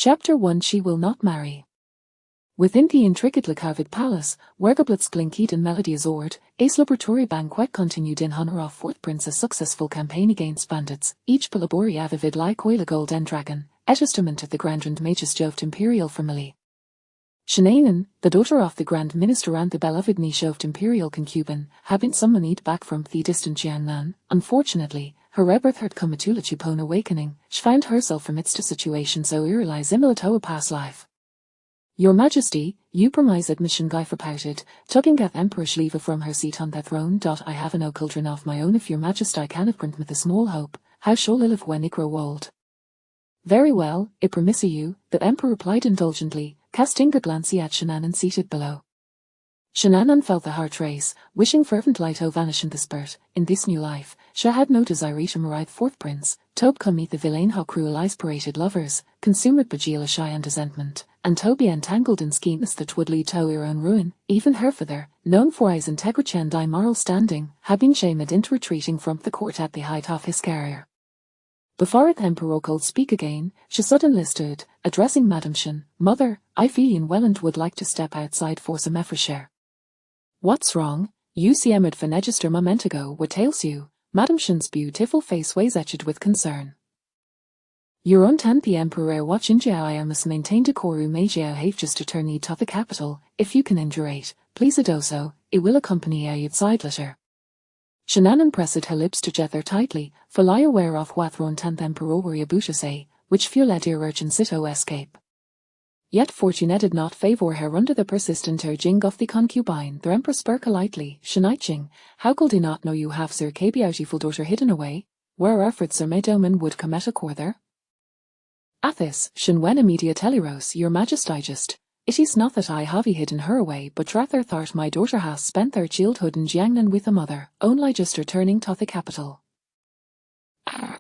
Chapter 1 She Will Not Marry. Within the intricately carved palace, Wergeblitz Glinkit and Melody Azord, a celebratory banquet continued in honor of fourth prince's successful campaign against bandits, each Palabori Avivid like Oila Golden Dragon, a testament of the Grand and Magus Joved Imperial family. Shananan, the daughter of the Grand Minister and the beloved niece of Imperial concubine, had been summoned back from the distant Jiangnan. Unfortunately, her rebirth had come to Chupon awakening. She found herself amidst a situation so eerily similar to a past life. Your Majesty, you promise admission Guy pouted, tugging at Emperor Shliva from her seat on the throne. I have no children of my own. If your Majesty cannot grant with a small hope, how shall I live when I grow old? Very well, I promise you, the Emperor replied indulgently, casting a glance at Shananan seated below. Shananan felt the heart race, wishing fervent light to vanish in the spirit. In this new life, she had no desire to marry the fourth prince, Tob come meet the villain how cruel aspirated lovers, consumed by jealousy and resentment, and to be entangled in schemes that would lead to her own ruin. Even her father, known for his integrity and moral standing, had been shamed into retreating from the court at the height of his career. Before the Emperor could speak again, she suddenly stood, addressing Madame Shin. Mother, I feel unwell and would like to step outside for some fresh air. What's wrong? You see Emmet van just a moment ago. What ails you? Madame Shin's beautiful face was etched with concern. Your untent the Emperor watching Jiao I must maintain decorum may Jiao have just returned to the capital. If you can endure it, please do so. It will accompany you outside later. Shananan pressed her lips together tightly, fully aware of what the untent Emperor were about to say, which few led her urgency to escape. Yet fortune did not favor her under the persistent urging of the concubine. The Emperor spoke lightly. Shaniching, how could I not know you have Sir K. beautiful daughter hidden away? Where Alfred Sir Medoman would commit a quarther? At this, Shinwen immediately rose. Your Majesty just. It is not that I have hidden her away, but rather that my daughter has spent their childhood in Jiangnan with a mother, only just returning to the capital.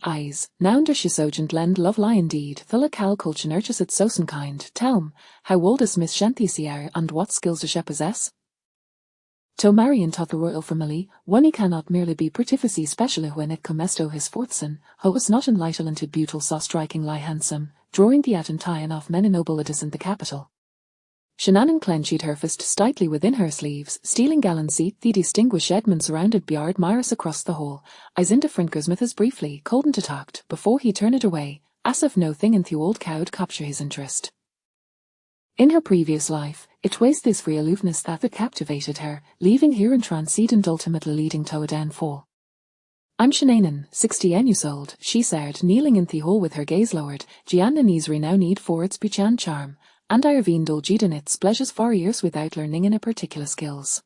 Eyes, now under Shisogent lend love lie indeed, the locale culture nurtures it so kind. Tell how old is Miss Shantisiar and what skills does she possess? To marry into the royal family, one cannot merely be pretty especially when it comes to his fourth son, who was not in talented beautiful so strikingly handsome, drawing the attention of many nobilities in the capital. Shananan clenched her fist tightly within her sleeves, stealing gallantly the distinguished Edmund surrounded Bjard Myers across the hall, as indifferent Gusmithas briefly called into talked before he turned away, as if nothing in the old cow would capture his interest. In her previous life, it was this free aloofness that had captivated her, leaving her entranced and ultimately leading to a downfall. I'm Shananan, 60 years old, she said, kneeling in the hall with her gaze lowered. Jiannan is renowned for its beauty and charm, and I have indulged in its pleasures for years without learning any particular skills.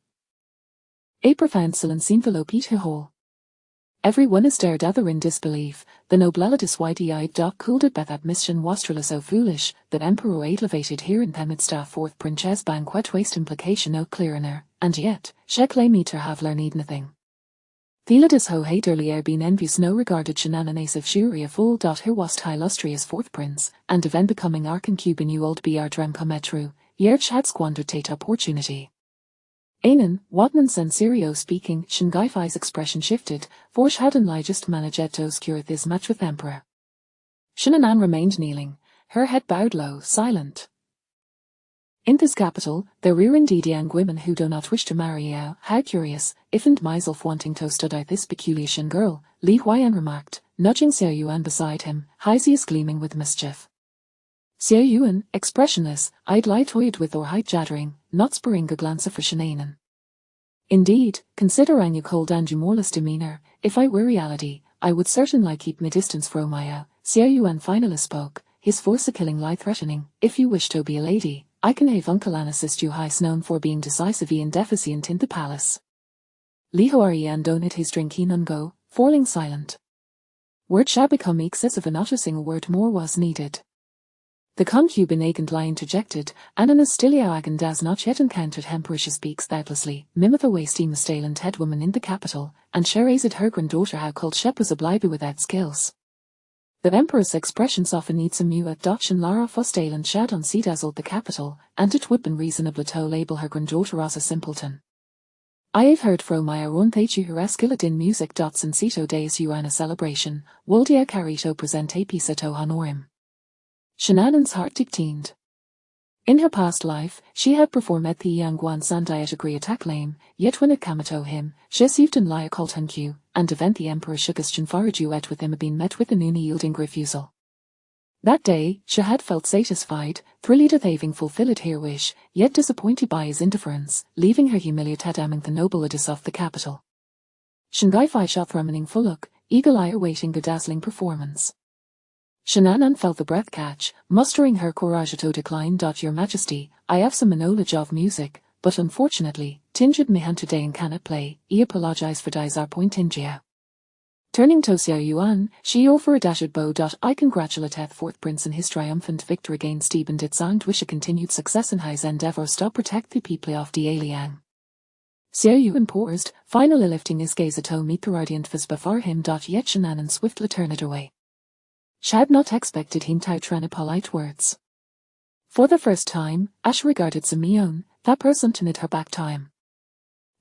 A profound silence enveloped her hall. Everyone stared at her in disbelief. The noblelitis white-eyed dog cooled it by that mission was truly so foolish that Emperor elevated here in the midst of fourth princess banquet waste implication no clear in her, and yet, she claimed to have learned nothing. Theladis ho had earlier been envious no regarded Shananan of Shuria fool. Who was illustrious fourth prince, and event becoming our concubine you old be our dream come true, yet had squandered that opportunity. Anan, Wadman and Serio speaking, Shingai's expression shifted, for she hadn't just managed to secure this match with Emperor. Shananan remained kneeling, her head bowed low, silent. In this capital, there were indeed young women who do not wish to marry you. How curious, ifn't myself wanting to study this peculiar Shin girl, Li Huayan remarked, nudging Xiao Yuan beside him, his eyes gleaming with mischief. Xiao Yuan, expressionless, eyed light-eyed with or height jattering, not sparing a glance for Shananan. Indeed, considering your cold and humorless demeanor, if I were reality, I would certainly keep my distance from you. Xiao Yuan finally spoke, his voice a killing lie threatening. If you wish to be a lady, I can have Uncle An assist you. He's known for being decisive and deficient in the palace. Li Huarian donate his drinking and go, falling silent. Word shall become excessive and not a single word more was needed. The concubine agent lie interjected, and an Astilio agent has not yet encountered Emperor she speaks doubtlessly, Mimith away steam a stale and head woman in the capital, and she raised her granddaughter how called Shep was a bliby without skills. The Emperor's expressions often need some new at Dutch and Lara Fostale and Shad on sea dazzled the capital, and it would been reasonable to label her granddaughter as a simpleton. I have heard from my own that you are skilled in music. And Cito Deus Yuana celebration, Woldia Carito present a pisa to honorum. Shenanen's heart dictained. In her past life, she had performed at the Yangguan Sandiat agree attack lame, yet when it came to him, she received an lia called Q, and event the Emperor Shukasjan for a duet with him had been met with an unyielding refusal. That day, she had felt satisfied, thrilled at having fulfilled her wish, yet disappointed by his indifference, leaving her humiliated among the nobilities of the capital. Shanghai Fai shot thrumming Fuluk, eagle-eye awaiting the dazzling performance. Shenanan felt the breath catch, mustering her courage to decline. Your Majesty, I have some knowledge of music, but unfortunately, tinged mehan today and cannot play. I apologize for our point India. Turning to Xiao Yuan, she over a dashed bow. I congratulate fourth prince in his triumphant victory against Ibn Ditsang, wish a continued success in his endeavors to protect the people of the Liang. Xiao Yuan paused, finally lifting his gaze to meet the radiant face before him. Yet Shenanan swiftly turned away. She had not expected him to utter any polite words. For the first time, Ash regarded Simeon, that person turned her back to him.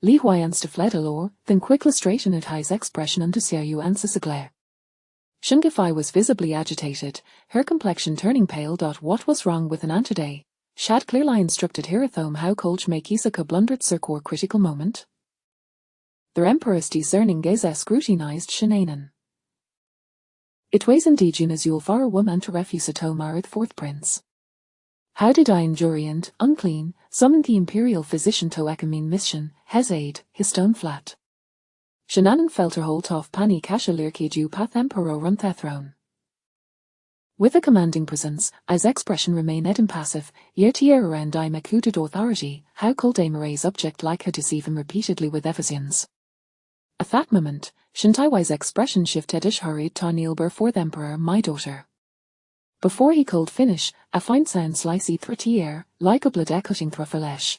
Li Huayan fled alore, then quickly straightened his expression under Xiao Yuan's glare. Shengifai was visibly agitated, her complexion turning pale. What was wrong with an today? She had clearly instructed Hirathome how Kolch make Isaka blundered circor critical moment. The Emperor's discerning gaze scrutinized Shenanan. It was indeed Junazul for a woman to refuse a Tomar the fourth prince. How did I injuriant, unclean, summon the imperial physician to Ekamine mission, his aid, his stone flat? Shenanan felt her hold off Pani Kashalirki du path emperor run the throne. With a commanding presence, his expression remained impassive, yet he around I macuded authority, how could Amara's object like her deceive him repeatedly with evasions? At that moment, Shintaiwai's expression shifted as hurried to kneel before the emperor, my daughter. Before he could finish, a fine sound slicey through the air, like a blood cutting through flesh.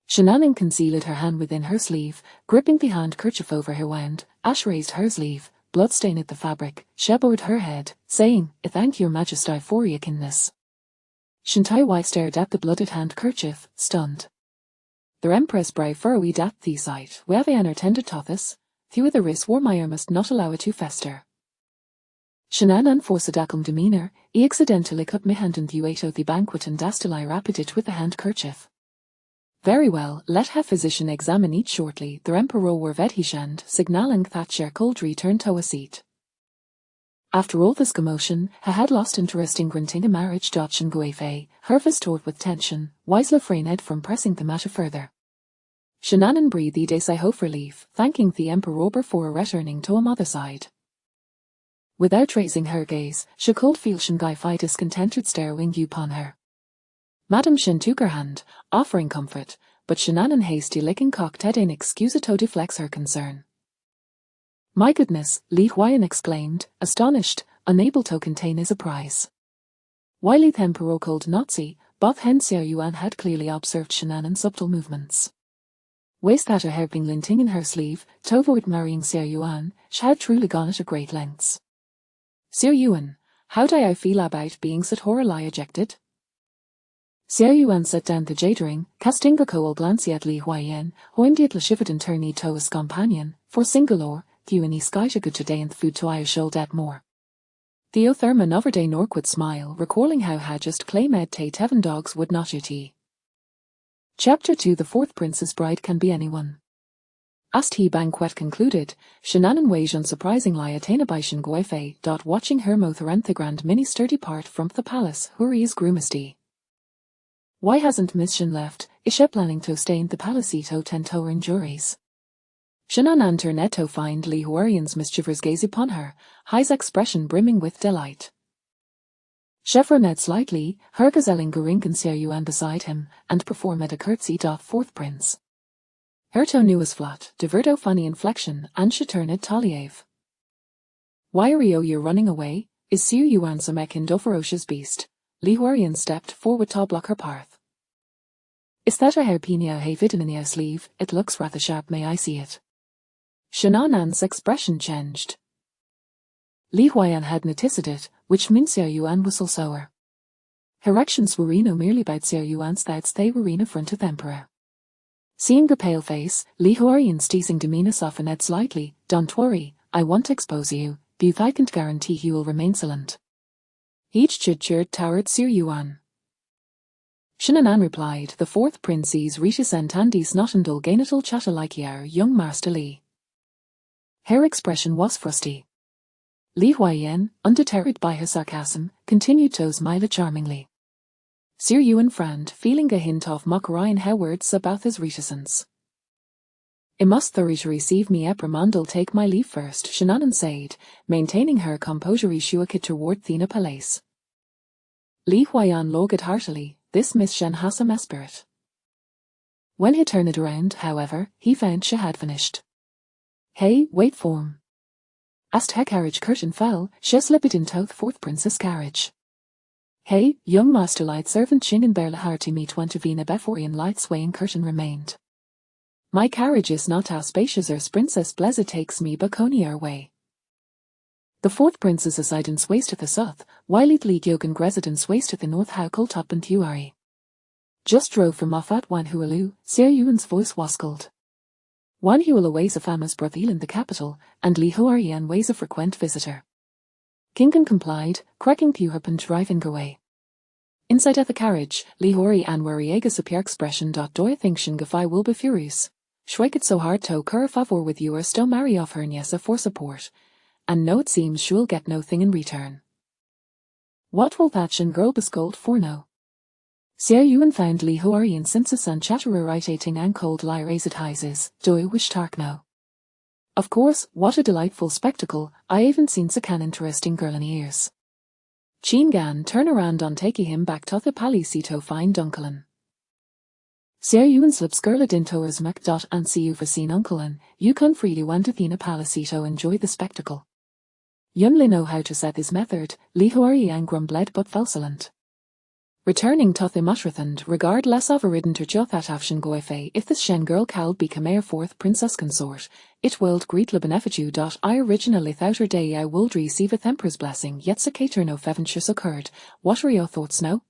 Shenanan concealed her hand within her sleeve, gripping the handkerchief over her wound. Ash raised her sleeve, blood stained the fabric, she bowed her head, saying, I thank your majesty for your kindness. Shintaiwai stared at the blooded handkerchief, stunned. The empress brave furrowed at the sight, we have unattended to this, through the wrist Warmeyer must not allow it to fester. Shenanan forced a calm demeanour, I accidentally cut my hand in the way of the banquet and Dastilai rapped it with the handkerchief. Very well, let her physician examine it shortly. The emperor were vedhishand, signalling that Sher could return to a seat. After all this commotion, he had lost interest in granting a marriage to Shenguifei, Hervis taught with tension, wisely refrained from pressing the matter further. Shenanan breathed a sigh of relief, thanking the emperor for returning to a mother side. Without raising her gaze, she could feel Shenguifei discontented staring upon her. Madame Shen took her hand, offering comfort, but Shenanan hasty licking cocked head in excuse to deflect her concern. My goodness, Li Huayan exclaimed, astonished, unable to contain his surprise. While the emperor could not see, both Hen Xiao Yuan had clearly observed Shenanan's subtle movements. Waist that her hair being linting in her sleeve, to avoid marrying Xiao Yuan, she had truly gone at great lengths. Xiao Yuan, how do I feel about being so horribly ejected? Xiao Yuan sat down the jadering, casting a cold glance at Li Huayan, who immediately shivered and turned to his companion, for singular, Thuani sky to good today and food to I should add more. Theotherma over day nor could smile, recalling how had just claimed Tate heaven dogs would not tea. Chapter 2 The fourth prince's bride can be anyone. As the banquet concluded, Shenanan waged unsurprisingly attained by Shenguifei. Watching her mouth around the grand mini sturdy part from the palace, Huri's groomesty. Why hasn't Miss Shen left? Is she planning to stay in the palacito tento in juries? Shenanan turned to find Li Huarian's mischievous gaze upon her, his expression brimming with delight. Chevroned slightly, her gazelling Gurinkan Xiao Yuan beside him, and performed a curtsy. Fourth prince. Her tone was flat, diverto funny inflection, and she turned Taliev. Why are you running away? Is Xiao Yuan some kind of ferocious beast? Li Huarian stepped forward to block her path. Is that a hairpin you have hidden in your sleeve? It looks rather sharp, may I see it? Shenanan's expression changed. Li Huayan had noticed it, which means Xiao Yuan was also. Her actions were no merely about Xiao Yuan's thoughts, they were in front of the emperor. Seeing the pale face, Li Huarian's teasing demeanour softened slightly. Don't worry, I won't expose you, but I can't guarantee he will remain silent. Each chid towered Sir Yuan. Shinanan replied, the fourth prince is Ritus and Tandis Notandul Gainatal Chatalaikiar young Master Li. Her expression was frosty. Li Huaiyan, undeterred by her sarcasm, continued to smile charmingly. Sir Yuan frowned, feeling a hint of mockery in her words about his reticence. I must thoroughly receive me eprimandal take my leave first, Shinanan said, maintaining her composure shuakit toward Thena Palace. Li Huaiyan looked heartily, this Miss Shen has a spirit. When he turned around, however, he found she had finished. Hey, wait for him. As her carriage curtain fell, she slipped into the fourth princess carriage. Hey, young master light servant Shingen Berla Harty meet went to Vina Beforian light swaying curtain remained. My carriage is not as spacious as Princess Bleza takes me Baconier way. The fourth princess assidance wasteth the south, while it league yogan residence wasteth the north how top and Tuari. Just drove from Moffat Wan Hualu, Sir Yuan's voice wascled. Wan Huala ways a famous brothel in the capital, and Li Huarian ways a frequent visitor. Kingan complied, cracking Puhap and driving away. Inside the carriage, Li Huarian Wariegas appear expression. Do I think Shingafai will be furious? Schweik it so hard to cur favor with you or still marry off her Nyesa for support, and no it seems she'll get no thing in return. What will that Shin girl be scold for no? Sir Yuan found Li Huarian census and chatterer writing and cold lyre azitizes, do I wish tark no. Of course, what a delightful spectacle, I haven't seen such an interesting girl in years. Chin Gan turn around on taking him back to the Palisito find Dunkelin. Sir Yuan slips girled into his Mac. And see you for seen Unkelin, you can freely want to Thina Palisito enjoy the spectacle. Yun Li know how to set his method, Li Huarian grumbled but falsilent. Returning to the Matrathand, regardless of a ridden to Jothat Afshan Goife, if this Shen girl cal be Khmer fourth princess consort, it willed greet le benefitu. I originally thought her day I would receive a emperor's blessing, yet Sakater no feventure occurred. What are your thoughts now?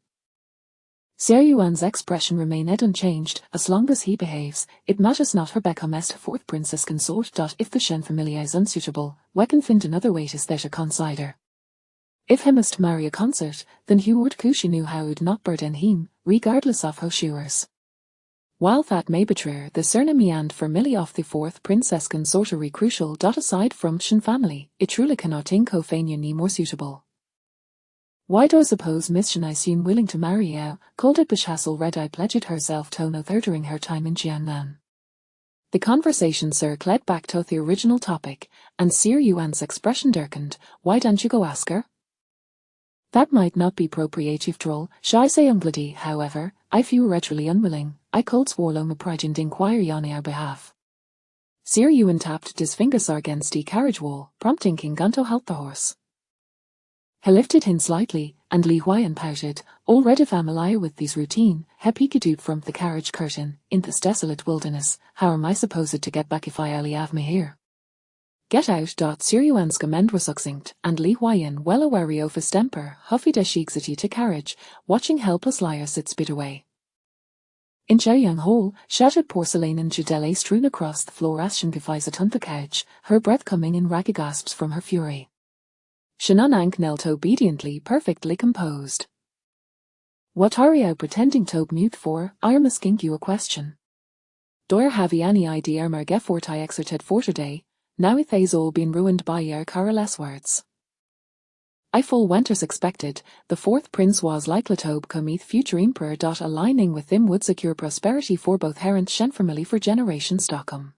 Sir Yuan's expression remained unchanged, as long as he behaves, it matters not her becomest fourth princess consort. If the Shen familia is unsuitable, we can find another way to set a consider. If he must marry a consort, then he would Kushi knew how would not burden him, regardless of how shewers. While that may betray the surname and family of the fourth princess consortery crucial. Aside from Shin family, it truly cannot think of any more suitable. Why do I suppose Miss Shen is soon willing to marry you? Called it Bishhassel Red-Eye pledged herself to no third during her time in Jiangnan. The conversation circled back to the original topic, and Sir Yuan's expression darkened. Why don't you go ask her? That might not be appropriate after all, shall I say Unglady, however, I feel readily unwilling, I cold swallow my pride and inquiry on our behalf. Sir Yuan tapped his fingers against the carriage wall, prompting King Gunto help the horse. He lifted him slightly, and Li Huaiyan pouted, already familiar with this routine, he peeked from the carriage curtain, in this desolate wilderness, how am I supposed to get back if I only have me here? Get out. Sir Yuan's command was succinct, and Li Huaiyan, well aware of his temper, hurried as sheiksity to carriage, watching helpless Lyra sit spit away. In Chaoyang Hall, shattered porcelain and jadele strewn across the floor as Shin defies on the couch, her breath coming in ragged gasps from her fury. Shinanang knelt obediently, perfectly composed. What are you pretending to mute for? I'm asking you a question. Doer have you any idea mer gefort I exerted for today? Now it has all been ruined by your careless words. I full winters expected, the fourth prince was likely to become future emperor. Aligning with him would secure prosperity for both her and Shen family for generations to come.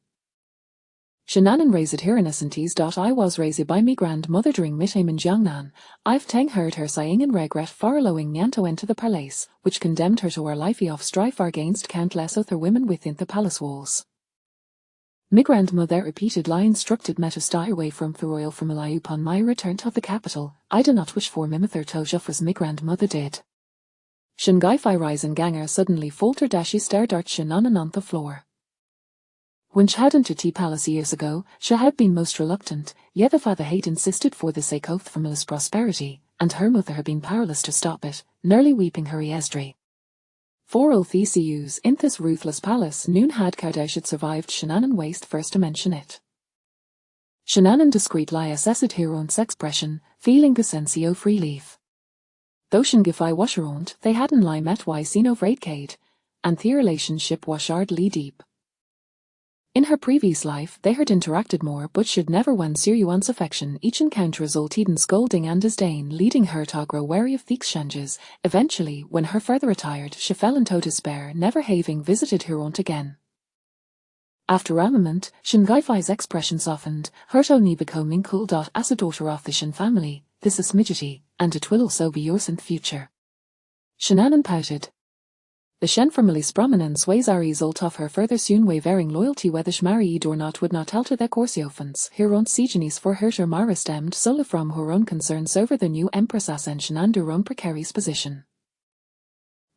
Shinanan raised her innocentes. I was raised by me grandmother during my time in Jiangnan. I've heard her sighing in regret for allowing Nyanto into the palace, which condemned her to her life of strife against countless other women within the palace walls. My grandmother repeatedly instructed me to stay away from the royal family upon my return to the capital. I do not wish for my mother to suffer as my grandmother did. Shingai Fai Rising Ganger suddenly faltered as she stared at Shinanan on the floor. When she had entered tea palace years ago, she had been most reluctant, yet the father had insisted for the sake of the family's prosperity, and her mother had been powerless to stop it, nearly weeping her Esdri. For all Theseus in this ruthless palace, noon had Kardash had survived Shinanan waste first to mention it. Shinanan discreetly assessed her own expression, feeling the sense of relief. though sin gifai washeront, they hadn't lie met why seen over 8 and their relationship was hardly deep. In her previous life, they had interacted more, but should never win Sir Yuan's affection. Each encounter resulted in scolding and disdain, leading her to grow wary of the exchanges. Eventually, when her father retired, she fell into despair, never having visited her aunt again. After a moment, Shin Gaifai's expression softened, her only becoming cool. As a daughter of the Shin family, this is midgety, and it will also be yours in the future. Shinnanan pouted. The Shen family's prominence was a result of her further soon wavering loyalty whether she married or not would not alter their courseoffens. Her own Sigenes for her Mara stemmed solely from her own concerns over the new Empress Ascension and her own precarious position.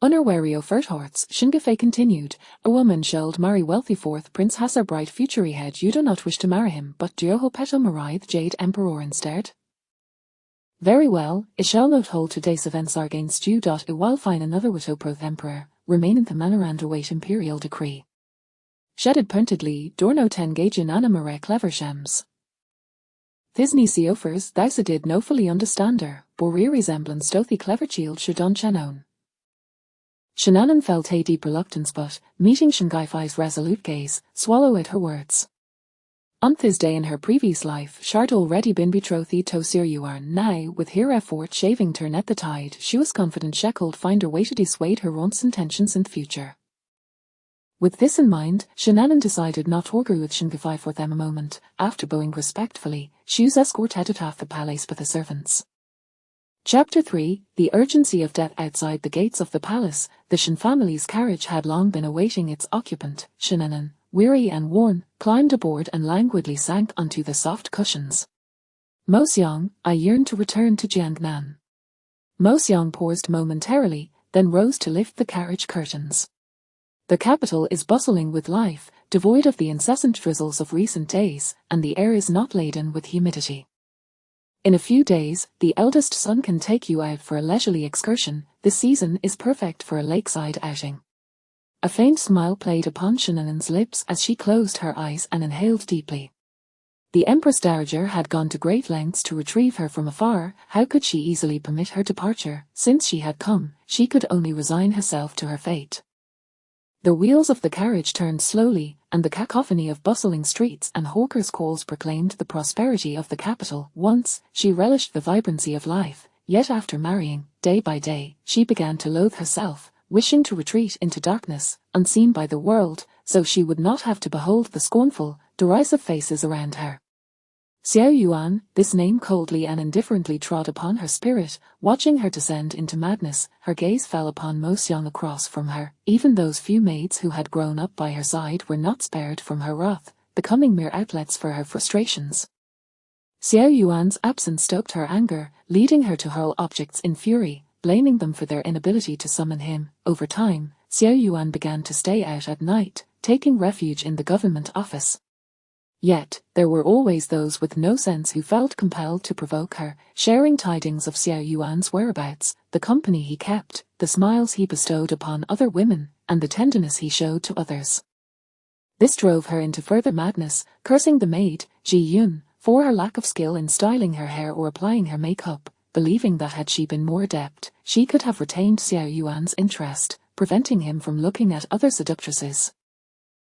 Unawary of her thoughts, Shingafe continued, a woman shall marry wealthy fourth prince has a bright future ahead. You do not wish to marry him, but do you hope to marry the Jade Emperor instead? Very well, it shall not hold today's events are against you. It will find another Witoproth Emperor, remain in the manor and await imperial decree. Shedded pointedly, Dorno ten gagin animare clever shems. Thisni seofers, thou did no fully understand her, boreer resemblance doth clever child should on chenon. Shinnanan felt a deep reluctance but, meeting Shingaifai's resolute gaze, swallowed her words. On this day in her previous life, Shard already been betrothed to Sir Yuan. Now, with her effort shaving turn at the tide, she was confident she could find her way to dissuade her aunt's intentions in the future. With this in mind, Shinnanan decided not to argue with Shingaifai for them a moment. After bowing respectfully, she was escorted out of the palace by the servants. Chapter 3, The Urgency of Death. Outside the gates of the palace, the Shin family's carriage had long been awaiting its occupant. Shinnanan, weary and worn, climbed aboard and languidly sank onto the soft cushions. Mo Xiang, I yearn to return to Jiangnan. Mo Xiang paused momentarily, then rose to lift the carriage curtains. The capital is bustling with life, devoid of the incessant drizzles of recent days, and the air is not laden with humidity. In a few days, the eldest son can take you out for a leisurely excursion. This season is perfect for a lakeside outing. A faint smile played upon Shinnanan's lips as she closed her eyes and inhaled deeply. The Empress Dowager had gone to great lengths to retrieve her from afar. How could she easily permit her departure? Since she had come, she could only resign herself to her fate. The wheels of the carriage turned slowly, and the cacophony of bustling streets and hawkers' calls proclaimed the prosperity of the capital. Once, she relished the vibrancy of life, yet after marrying, day by day, she began to loathe herself, wishing to retreat into darkness, unseen by the world, so she would not have to behold the scornful, derisive faces around her. Xiao Yuan, this name coldly and indifferently trod upon her spirit, watching her descend into madness. Her gaze fell upon Mo Xiang across from her. Even those few maids who had grown up by her side were not spared from her wrath, becoming mere outlets for her frustrations. Xiao Yuan's absence stoked her anger, leading her to hurl objects in fury, blaming them for their inability to summon him. Over time, Xiao Yuan began to stay out at night, taking refuge in the government office. Yet, there were always those with no sense who felt compelled to provoke her, sharing tidings of Xiao Yuan's whereabouts, the company he kept, the smiles he bestowed upon other women, and the tenderness he showed to others. This drove her into further madness, cursing the maid, Ji Yun, for her lack of skill in styling her hair or applying her makeup, believing that had she been more adept, she could have retained Xiao Yuan's interest, preventing him from looking at other seductresses.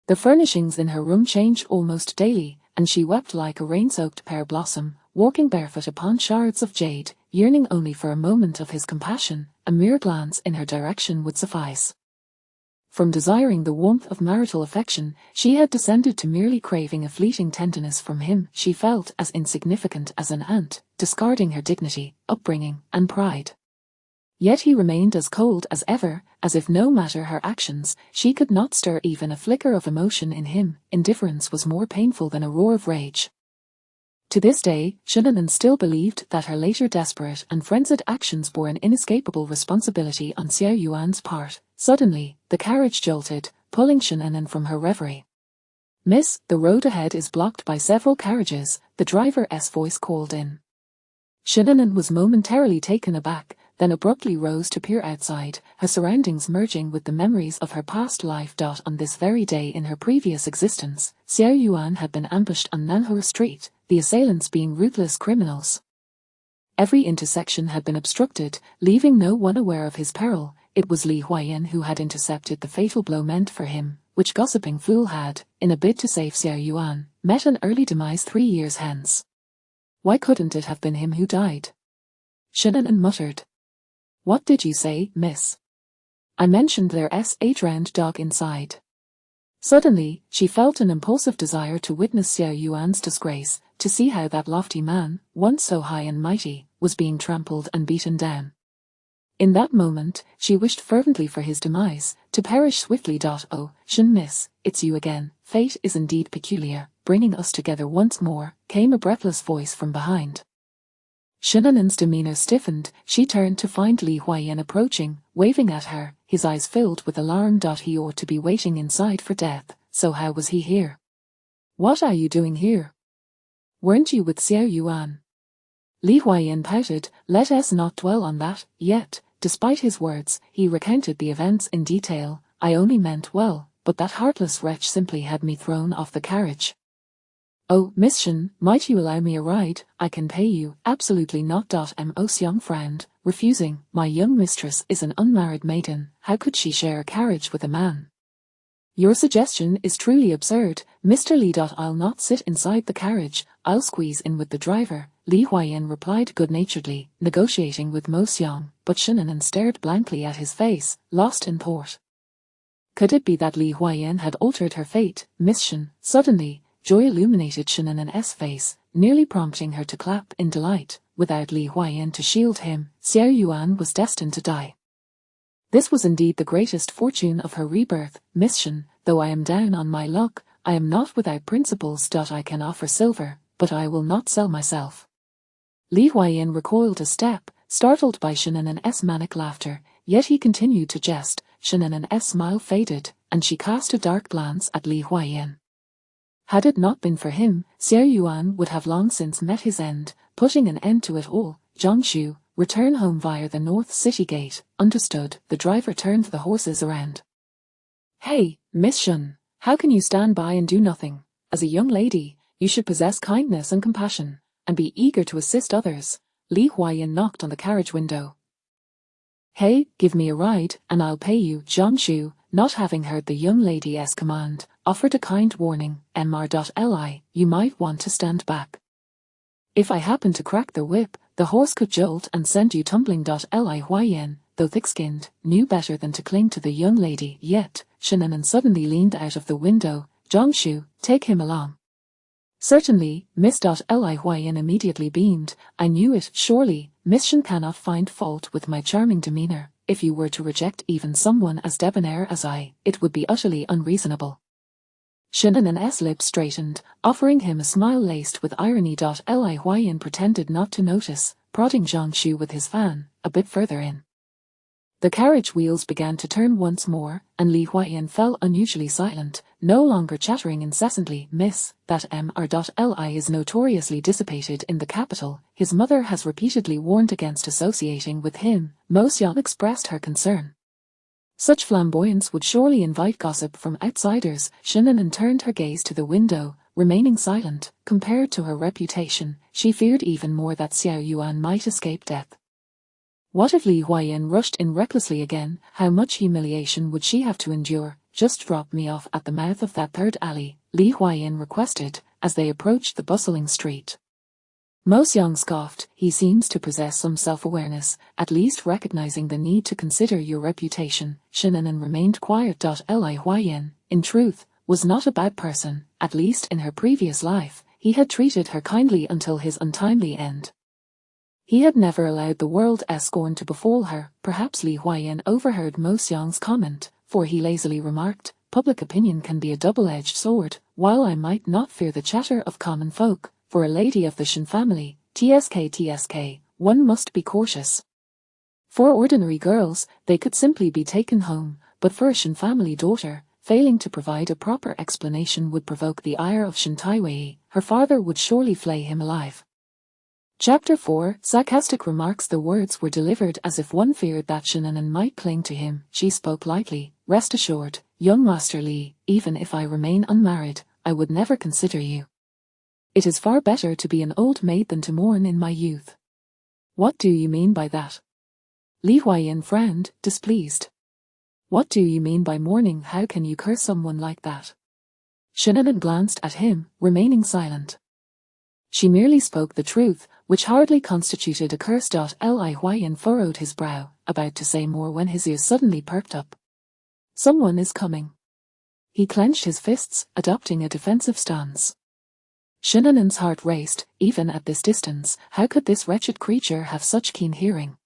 The furnishings in her room changed almost daily, and she wept like a rain-soaked pear blossom, walking barefoot upon shards of jade, yearning only for a moment of his compassion. A mere glance in her direction would suffice. From desiring the warmth of marital affection, she had descended to merely craving a fleeting tenderness from him. She felt as insignificant as an ant, discarding her dignity, upbringing, and pride. Yet he remained as cold as ever, as if no matter her actions, she could not stir even a flicker of emotion in him. Indifference was more painful than a roar of rage. To this day, Shinnanan still believed that her later desperate and frenzied actions bore an inescapable responsibility on Xiao Yuan's part. Suddenly, the carriage jolted, pulling Shinnanan from her reverie. "Miss, the road ahead is blocked by several carriages," the driver's voice called in. Shinnanan was momentarily taken aback, then abruptly rose to peer outside, her surroundings merging with the memories of her past life. On this very day in her previous existence, Xiao Yuan had been ambushed on Nanhua Street, the assailants being ruthless criminals. Every intersection had been obstructed, leaving no one aware of his peril. It was Li Huayan who had intercepted the fatal blow meant for him, which gossiping fool had, in a bid to save Xiao Yuan, met an early demise 3 years hence. Why couldn't it have been him who died? Shannon muttered. What did you say, miss? I mentioned there's a drowned dog inside. Suddenly, she felt an impulsive desire to witness Xiao Yuan's disgrace, to see how that lofty man, once so high and mighty, was being trampled and beaten down. In that moment, she wished fervently for his demise, to perish swiftly. Oh, Shan miss, it's you again, fate is indeed peculiar, bringing us together once more, came a breathless voice from behind. Shannon's demeanor stiffened. She turned to find Li Huayan approaching, waving at her, his eyes filled with alarm. He ought to be waiting inside for death, so how was he here? What are you doing here? Weren't you with Xiao Yuan? Li Huayan pouted. Let us not dwell on that, yet. Despite his words, he recounted the events in detail. I only meant well, but that heartless wretch simply had me thrown off the carriage. Oh, Miss Shan, might you allow me a ride? I can pay you. Absolutely not. Mo Xiang frowned, refusing. My young mistress is an unmarried maiden. How could she share a carriage with a man? Your suggestion is truly absurd, Mr. Li. I'll not sit inside the carriage. I'll squeeze in with the driver. Li Huayan replied good-naturedly, negotiating with Mo Xiang, but Shannon stared blankly at his face, lost in thought. Could it be that Li Huayan had altered her fate? Miss Shan, suddenly, joy illuminated Shannon's face, nearly prompting her to clap in delight. Without Li Huayan to shield him, Xiao Yuan was destined to die. This was indeed the greatest fortune of her rebirth, Miss Shan. Though I am down on my luck, I am not without principles. I can offer silver, but I will not sell myself. Li Huayan recoiled a step, startled by Shannon's manic laughter, yet he continued to jest. Shannon's smile faded, and she cast a dark glance at Li Huayan. Had it not been for him, Xiao Yuan would have long since met his end, putting an end to it all. Zhongshu, return home via the North City Gate. Understood. The driver turned the horses around. Hey, Miss Shan, how can you stand by and do nothing? As a young lady, you should possess kindness and compassion, and be eager to assist others. Li Huayan knocked on the carriage window. Hey, give me a ride, and I'll pay you. Zhongshu, not having heard the young lady's command, offered a kind warning. Mr.Li, you might want to stand back. If I happen to crack the whip, the horse could jolt and send you tumbling. Li Huayan, though thick-skinned, knew better than to cling to the young lady. Yet, Shannon suddenly leaned out of the window. Zhongshu, take him along. Certainly, Miss. Li Huayan immediately beamed. I knew it. Surely, Miss Shan cannot find fault with my charming demeanor. If you were to reject even someone as debonair as I, it would be utterly unreasonable. Shannon's lips straightened, offering him a smile laced with irony. Li Huayan pretended not to notice, prodding Zhongshu with his fan, a bit further in. The carriage wheels began to turn once more, and Li Huayan fell unusually silent, no longer chattering incessantly. Miss, that Mr.Li is notoriously dissipated in the capital. His mother has repeatedly warned against associating with him. Mo Xiang expressed her concern. Such flamboyance would surely invite gossip from outsiders. Shannon turned her gaze to the window, remaining silent. Compared to her reputation, she feared even more that Xiao Yuan might escape death. What if Li Huayan rushed in recklessly again? How much humiliation would she have to endure? Just drop me off at the mouth of that third alley, Li Huayan requested, as they approached the bustling street. Mo Xiang scoffed. He seems to possess some self-awareness, at least recognizing the need to consider your reputation. Shannon remained quiet. Li Huayan, in truth, was not a bad person. At least in her previous life, he had treated her kindly until his untimely end. He had never allowed the world's scorn to befall her. Perhaps Li Huayan overheard Mo Xiang's comment, for he lazily remarked, public opinion can be a double-edged sword. While I might not fear the chatter of common folk, for a lady of the Shan family, tsk, one must be cautious. For ordinary girls, they could simply be taken home, but for a Shan family daughter, failing to provide a proper explanation would provoke the ire of Shan Taiwei. Her father would surely flay him alive. Chapter 4, Sarcastic remarks. The words were delivered as if one feared that Shannon might cling to him. She spoke lightly. Rest assured, young Master Li, even if I remain unmarried, I would never consider you. It is far better to be an old maid than to mourn in my youth. What do you mean by that? Li Huayan frowned, displeased. What do you mean by mourning? How can you curse someone like that? Shannon glanced at him, remaining silent. She merely spoke the truth, which hardly constituted a curse. Li Huayan furrowed his brow, about to say more when his ears suddenly perked up. Someone is coming. He clenched his fists, adopting a defensive stance. Shannon's heart raced. Even at this distance, how could this wretched creature have such keen hearing?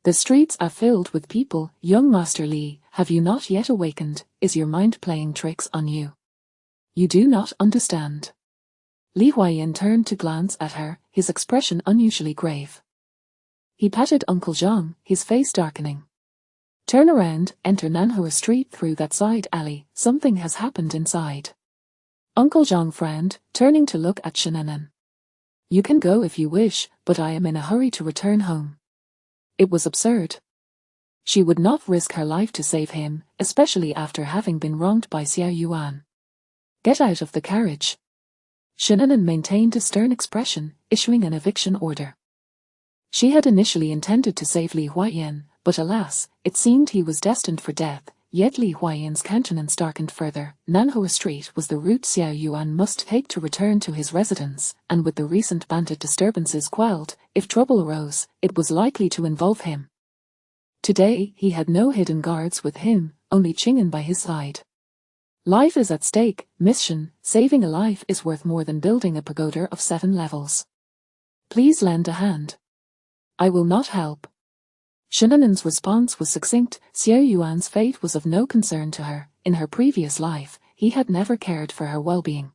The streets are filled with people. Young Master Li, have you not yet awakened? Is your mind playing tricks on you? You do not understand. Li Huayan turned to glance at her, his expression unusually grave. He patted Uncle Zhang, his face darkening. Turn around, enter Nanhua Street through that side alley. Something has happened inside. Uncle Zhang frowned, turning to look at Shannon. You can go if you wish, but I am in a hurry to return home. It was absurd. She would not risk her life to save him, especially after having been wronged by Xiao Yuan. Get out of the carriage. Shannon maintained a stern expression, issuing an eviction order. She had initially intended to save Li Huayan, but alas, it seemed he was destined for death. Yet Li Huayan's countenance darkened further. Nanhua Street was the route Xiao Yuan must take to return to his residence, and with the recent bandit disturbances quelled, if trouble arose, it was likely to involve him. Today, he had no hidden guards with him, only Qing'an by his side. Life is at stake, Miss Shen. Saving a life is worth more than building a pagoda of 7 levels. Please lend a hand. I will not help. Shannon's response was succinct. Xiao Yuan's fate was of no concern to her. In her previous life, he had never cared for her well-being.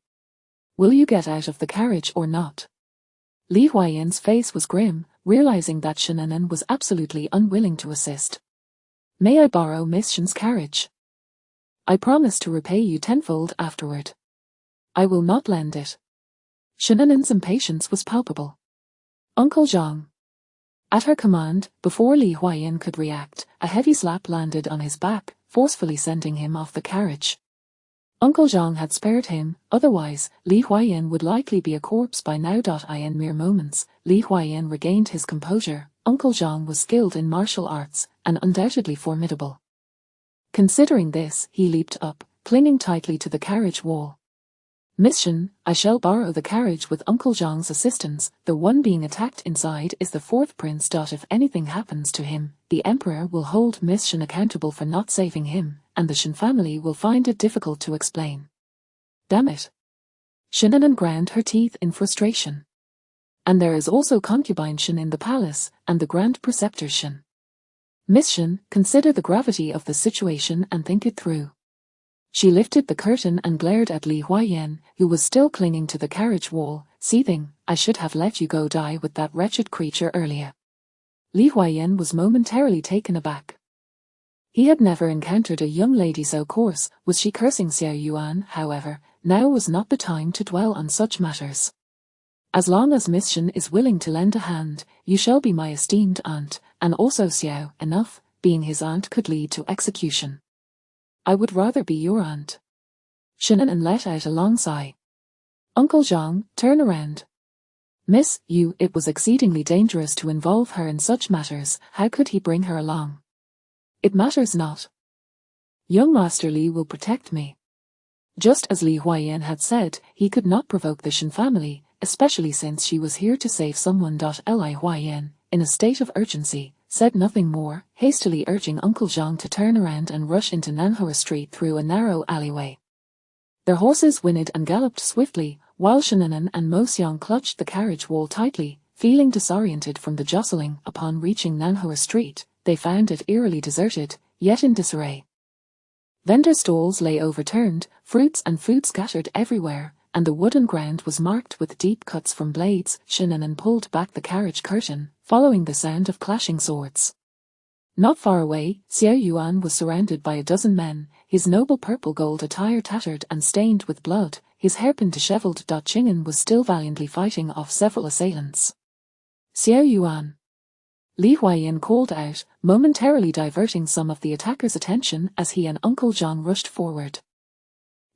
Will you get out of the carriage or not? Li Huayan's face was grim, realizing that Shannon was absolutely unwilling to assist. May I borrow Miss Shen's carriage? I promise to repay you tenfold afterward. I will not lend it. Shannon's impatience was palpable. Uncle Zhang. At her command, before Li Huayan could react, a heavy slap landed on his back, forcefully sending him off the carriage. Uncle Zhang had spared him, otherwise, Li Huayan would likely be a corpse by now. In mere moments, Li Huayan regained his composure. Uncle Zhang was skilled in martial arts, and undoubtedly formidable. Considering this, he leaped up, clinging tightly to the carriage wall. Miss Shen, I shall borrow the carriage with Uncle Zhang's assistance. The one being attacked inside is the 4th prince. If anything happens to him, the Emperor will hold Miss Shen accountable for not saving him, and the Shen family will find it difficult to explain. Damn it. Shannon ground her teeth in frustration. And there is also concubine Shen in the palace, and the Grand Preceptor Shen. Miss Shen, consider the gravity of the situation and think it through. She lifted the curtain and glared at Li Huayan, who was still clinging to the carriage wall, seething. I should have let you go die with that wretched creature earlier. Li Huayan was momentarily taken aback. He had never encountered a young lady so coarse. Was she cursing Xiao Yuan? However, now was not the time to dwell on such matters. As long as Miss Shen is willing to lend a hand, you shall be my esteemed aunt, and also Xiao. Enough, being his aunt could lead to execution. I would rather be your aunt. Shannon let out a long sigh. Uncle Zhang, turn around. Miss, you, it was exceedingly dangerous to involve her in such matters. How could he bring her along? It matters not. Young Master Li will protect me. Just as Li Huayan had said, he could not provoke the Shen family, especially since she was here to save someone. Li Huayan, in a state of urgency, said nothing more, hastily urging Uncle Zhang to turn around and rush into Nanhua Street through a narrow alleyway. Their horses whinnied and galloped swiftly, while Shannon and Mo Xiang clutched the carriage wall tightly, feeling disoriented from the jostling. Upon reaching Nanhua Street, they found it eerily deserted, yet in disarray. Vendor stalls lay overturned, fruits and food scattered everywhere, and the wooden ground was marked with deep cuts from blades. Shannon pulled back the carriage curtain, following the sound of clashing swords. Not far away, Xiao Yuan was surrounded by a dozen men, his noble purple-gold attire tattered and stained with blood, his hairpin disheveled. Qing'an was still valiantly fighting off several assailants. Xiao Yuan. Li Huayan called out, momentarily diverting some of the attackers' attention as he and Uncle Zhang rushed forward.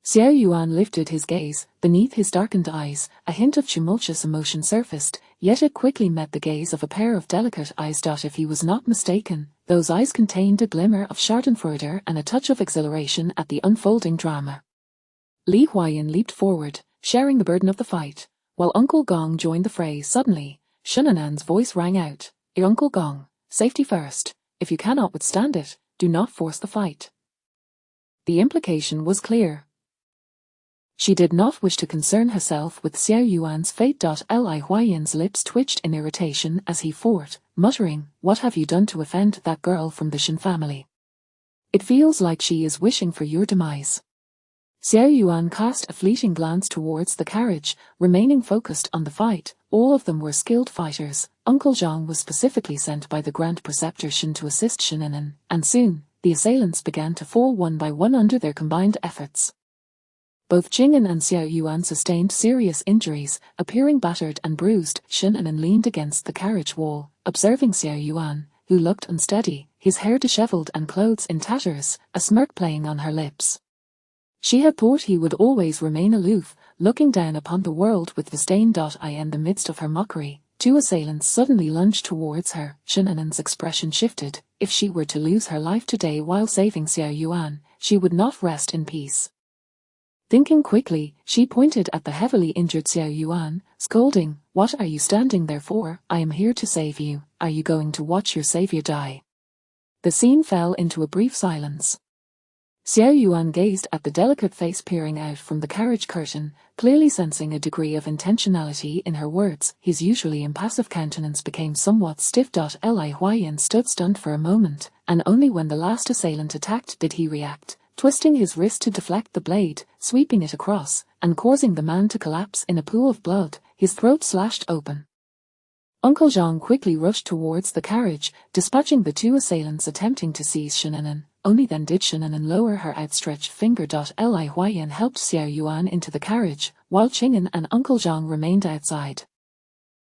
Xiao Yuan lifted his gaze. Beneath his darkened eyes, a hint of tumultuous emotion surfaced, yet it quickly met the gaze of a pair of delicate eyes. If he was not mistaken, those eyes contained a glimmer of schadenfreude and a touch of exhilaration at the unfolding drama. Li Huayan leaped forward, sharing the burden of the fight, while Uncle Gong joined the fray. Suddenly, Shunanan's voice rang out, "Uncle Gong, safety first. If you cannot withstand it, do not force the fight." The implication was clear. She did not wish to concern herself with Xiao Yuan's fate. Li Huayan's lips twitched in irritation as he fought, muttering, "What have you done to offend that girl from the Shen family? It feels like she is wishing for your demise." Xiao Yuan cast a fleeting glance towards the carriage, remaining focused on the fight. All of them were skilled fighters. Uncle Zhang was specifically sent by the Grand Preceptor Shen to assist Shinanan, and soon, the assailants began to fall one by one under their combined efforts. Both Jing'an and Xiao Yuan sustained serious injuries, appearing battered and bruised. Shinanan leaned against the carriage wall, observing Xiao Yuan, who looked unsteady, his hair disheveled and clothes in tatters, a smirk playing on her lips. She had thought he would always remain aloof, looking down upon the world with disdain. In the midst of her mockery, two assailants suddenly lunged towards her. Shinanan's expression shifted. If she were to lose her life today while saving Xiao Yuan, she would not rest in peace. Thinking quickly, she pointed at the heavily injured Xiao Yuan, scolding, "What are you standing there for? I am here to save you. Are you going to watch your savior die?" The scene fell into a brief silence. Xiao Yuan gazed at the delicate face peering out from the carriage curtain, clearly sensing a degree of intentionality in her words. His usually impassive countenance became somewhat stiff. Li Huayan stood stunned for a moment, and only when the last assailant attacked did he react, twisting his wrist to deflect the blade, sweeping it across, and causing the man to collapse in a pool of blood, his throat slashed open. Uncle Zhang quickly rushed towards the carriage, dispatching the two assailants attempting to seize Shinanan. Only then did Shinanan lower her outstretched finger. Li Huayan helped Xiao Yuan into the carriage, while Qing'an and Uncle Zhang remained outside.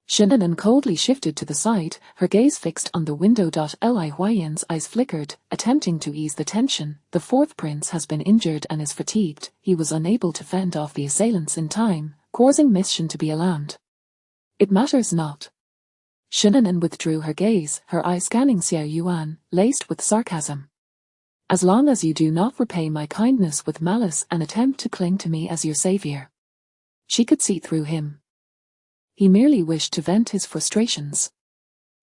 Shinanan coldly shifted to the side, her gaze fixed on the window. Li Huayan's eyes flickered, attempting to ease the tension. The fourth prince has been injured and is fatigued. He was unable to fend off the assailants in time, causing Miss Shen to be alarmed. "It matters not." Shinanan withdrew her gaze, her eyes scanning Xiao Yuan, laced with sarcasm. "As long as you do not repay my kindness with malice and attempt to cling to me as your savior." She could see through him. He merely wished to vent his frustrations.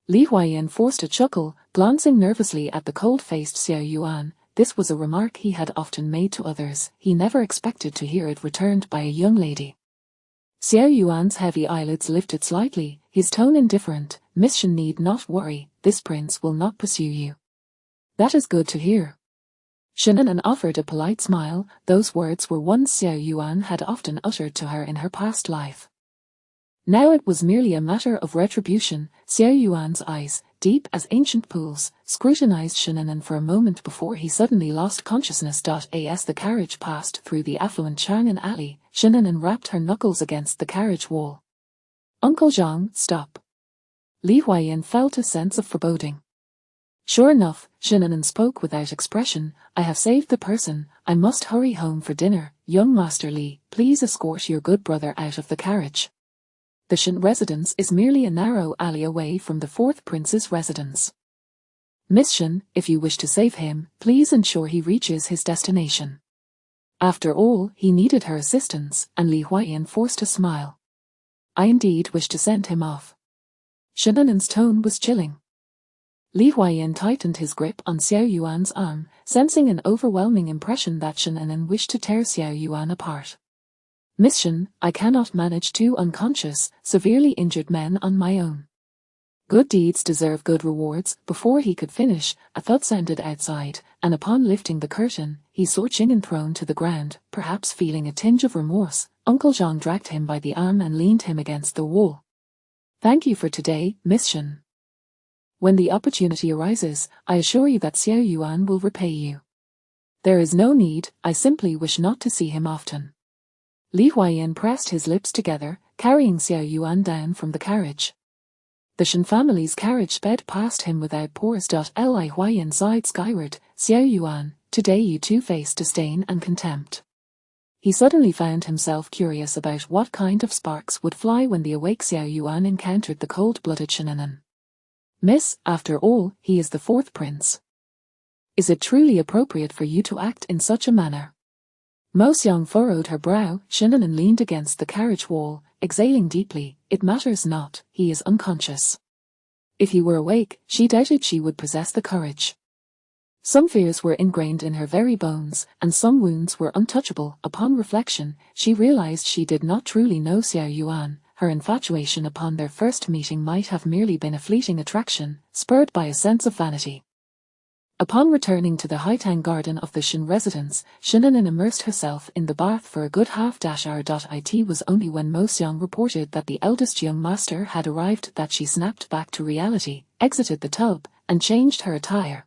Li Huayan forced a chuckle, glancing nervously at the cold-faced Xiao Yuan. This was a remark he had often made to others. He never expected to hear it returned by a young lady. Xiao Yuan's heavy eyelids lifted slightly, his tone indifferent. "Miss Shen need not worry, this prince will not pursue you." "That is good to hear." Shinanan offered a polite smile. Those words were ones Xiao Yuan had often uttered to her in her past life. Now it was merely a matter of retribution. Xiao Yuan's eyes, deep as ancient pools, scrutinized Shinanan for a moment before he suddenly lost consciousness. As the carriage passed through the affluent Chang'an alley, Shinanan rapped her knuckles against the carriage wall. "Uncle Zhang, stop." Li Huayan felt a sense of foreboding. Sure enough, Shinanan spoke without expression. "I have saved the person. I must hurry home for dinner. Young Master Li, please escort your good brother out of the carriage. The Shen residence is merely a narrow alley away from the fourth prince's residence. Miss Shen, if you wish to save him, please ensure he reaches his destination." After all, he needed her assistance, and Li Huayan forced a smile. "I indeed wish to send him off." Shinanan's tone was chilling. Li Huayan tightened his grip on Xiao Yuan's arm, sensing an overwhelming impression that Shinanan wished to tear Xiao Yuan apart. "Miss Shen, I cannot manage two unconscious, severely injured men on my own. Good deeds deserve good rewards." Before he could finish, a thud sounded outside, and upon lifting the curtain, he saw Qing'an thrown to the ground. Perhaps feeling a tinge of remorse, Uncle Zhang dragged him by the arm and leaned him against the wall. "Thank you for today, Miss Shen. When the opportunity arises, I assure you that Xiao Yuan will repay you." "There is no need, I simply wish not to see him often." Li Huayan pressed his lips together, carrying Xiao Yuan down from the carriage. The Shen family's carriage sped past him without pause. Li Huayan sighed skyward. "Xiao Yuan, today you too face disdain and contempt. He suddenly found himself curious about what kind of sparks would fly when the awake Xiao Yuan encountered the cold-blooded Shannon. Miss, after all, he is the fourth prince. Is it truly appropriate for you to act in such a manner? Mo Xiang furrowed her brow. Shannon leaned against the carriage wall, exhaling deeply. It matters not, he is unconscious. If he were awake, she doubted she would possess the courage. Some fears were ingrained in her very bones, and some wounds were untouchable. Upon reflection, she realized she did not truly know Xiao Yuan. Her infatuation upon their first meeting might have merely been a fleeting attraction, spurred by a sense of vanity. Upon returning to the Haitang garden of the Shen residence, Shannon immersed herself in the bath for a good half-hour. It was only when Mo Xiang reported that the eldest young master had arrived that she snapped back to reality, exited the tub, and changed her attire.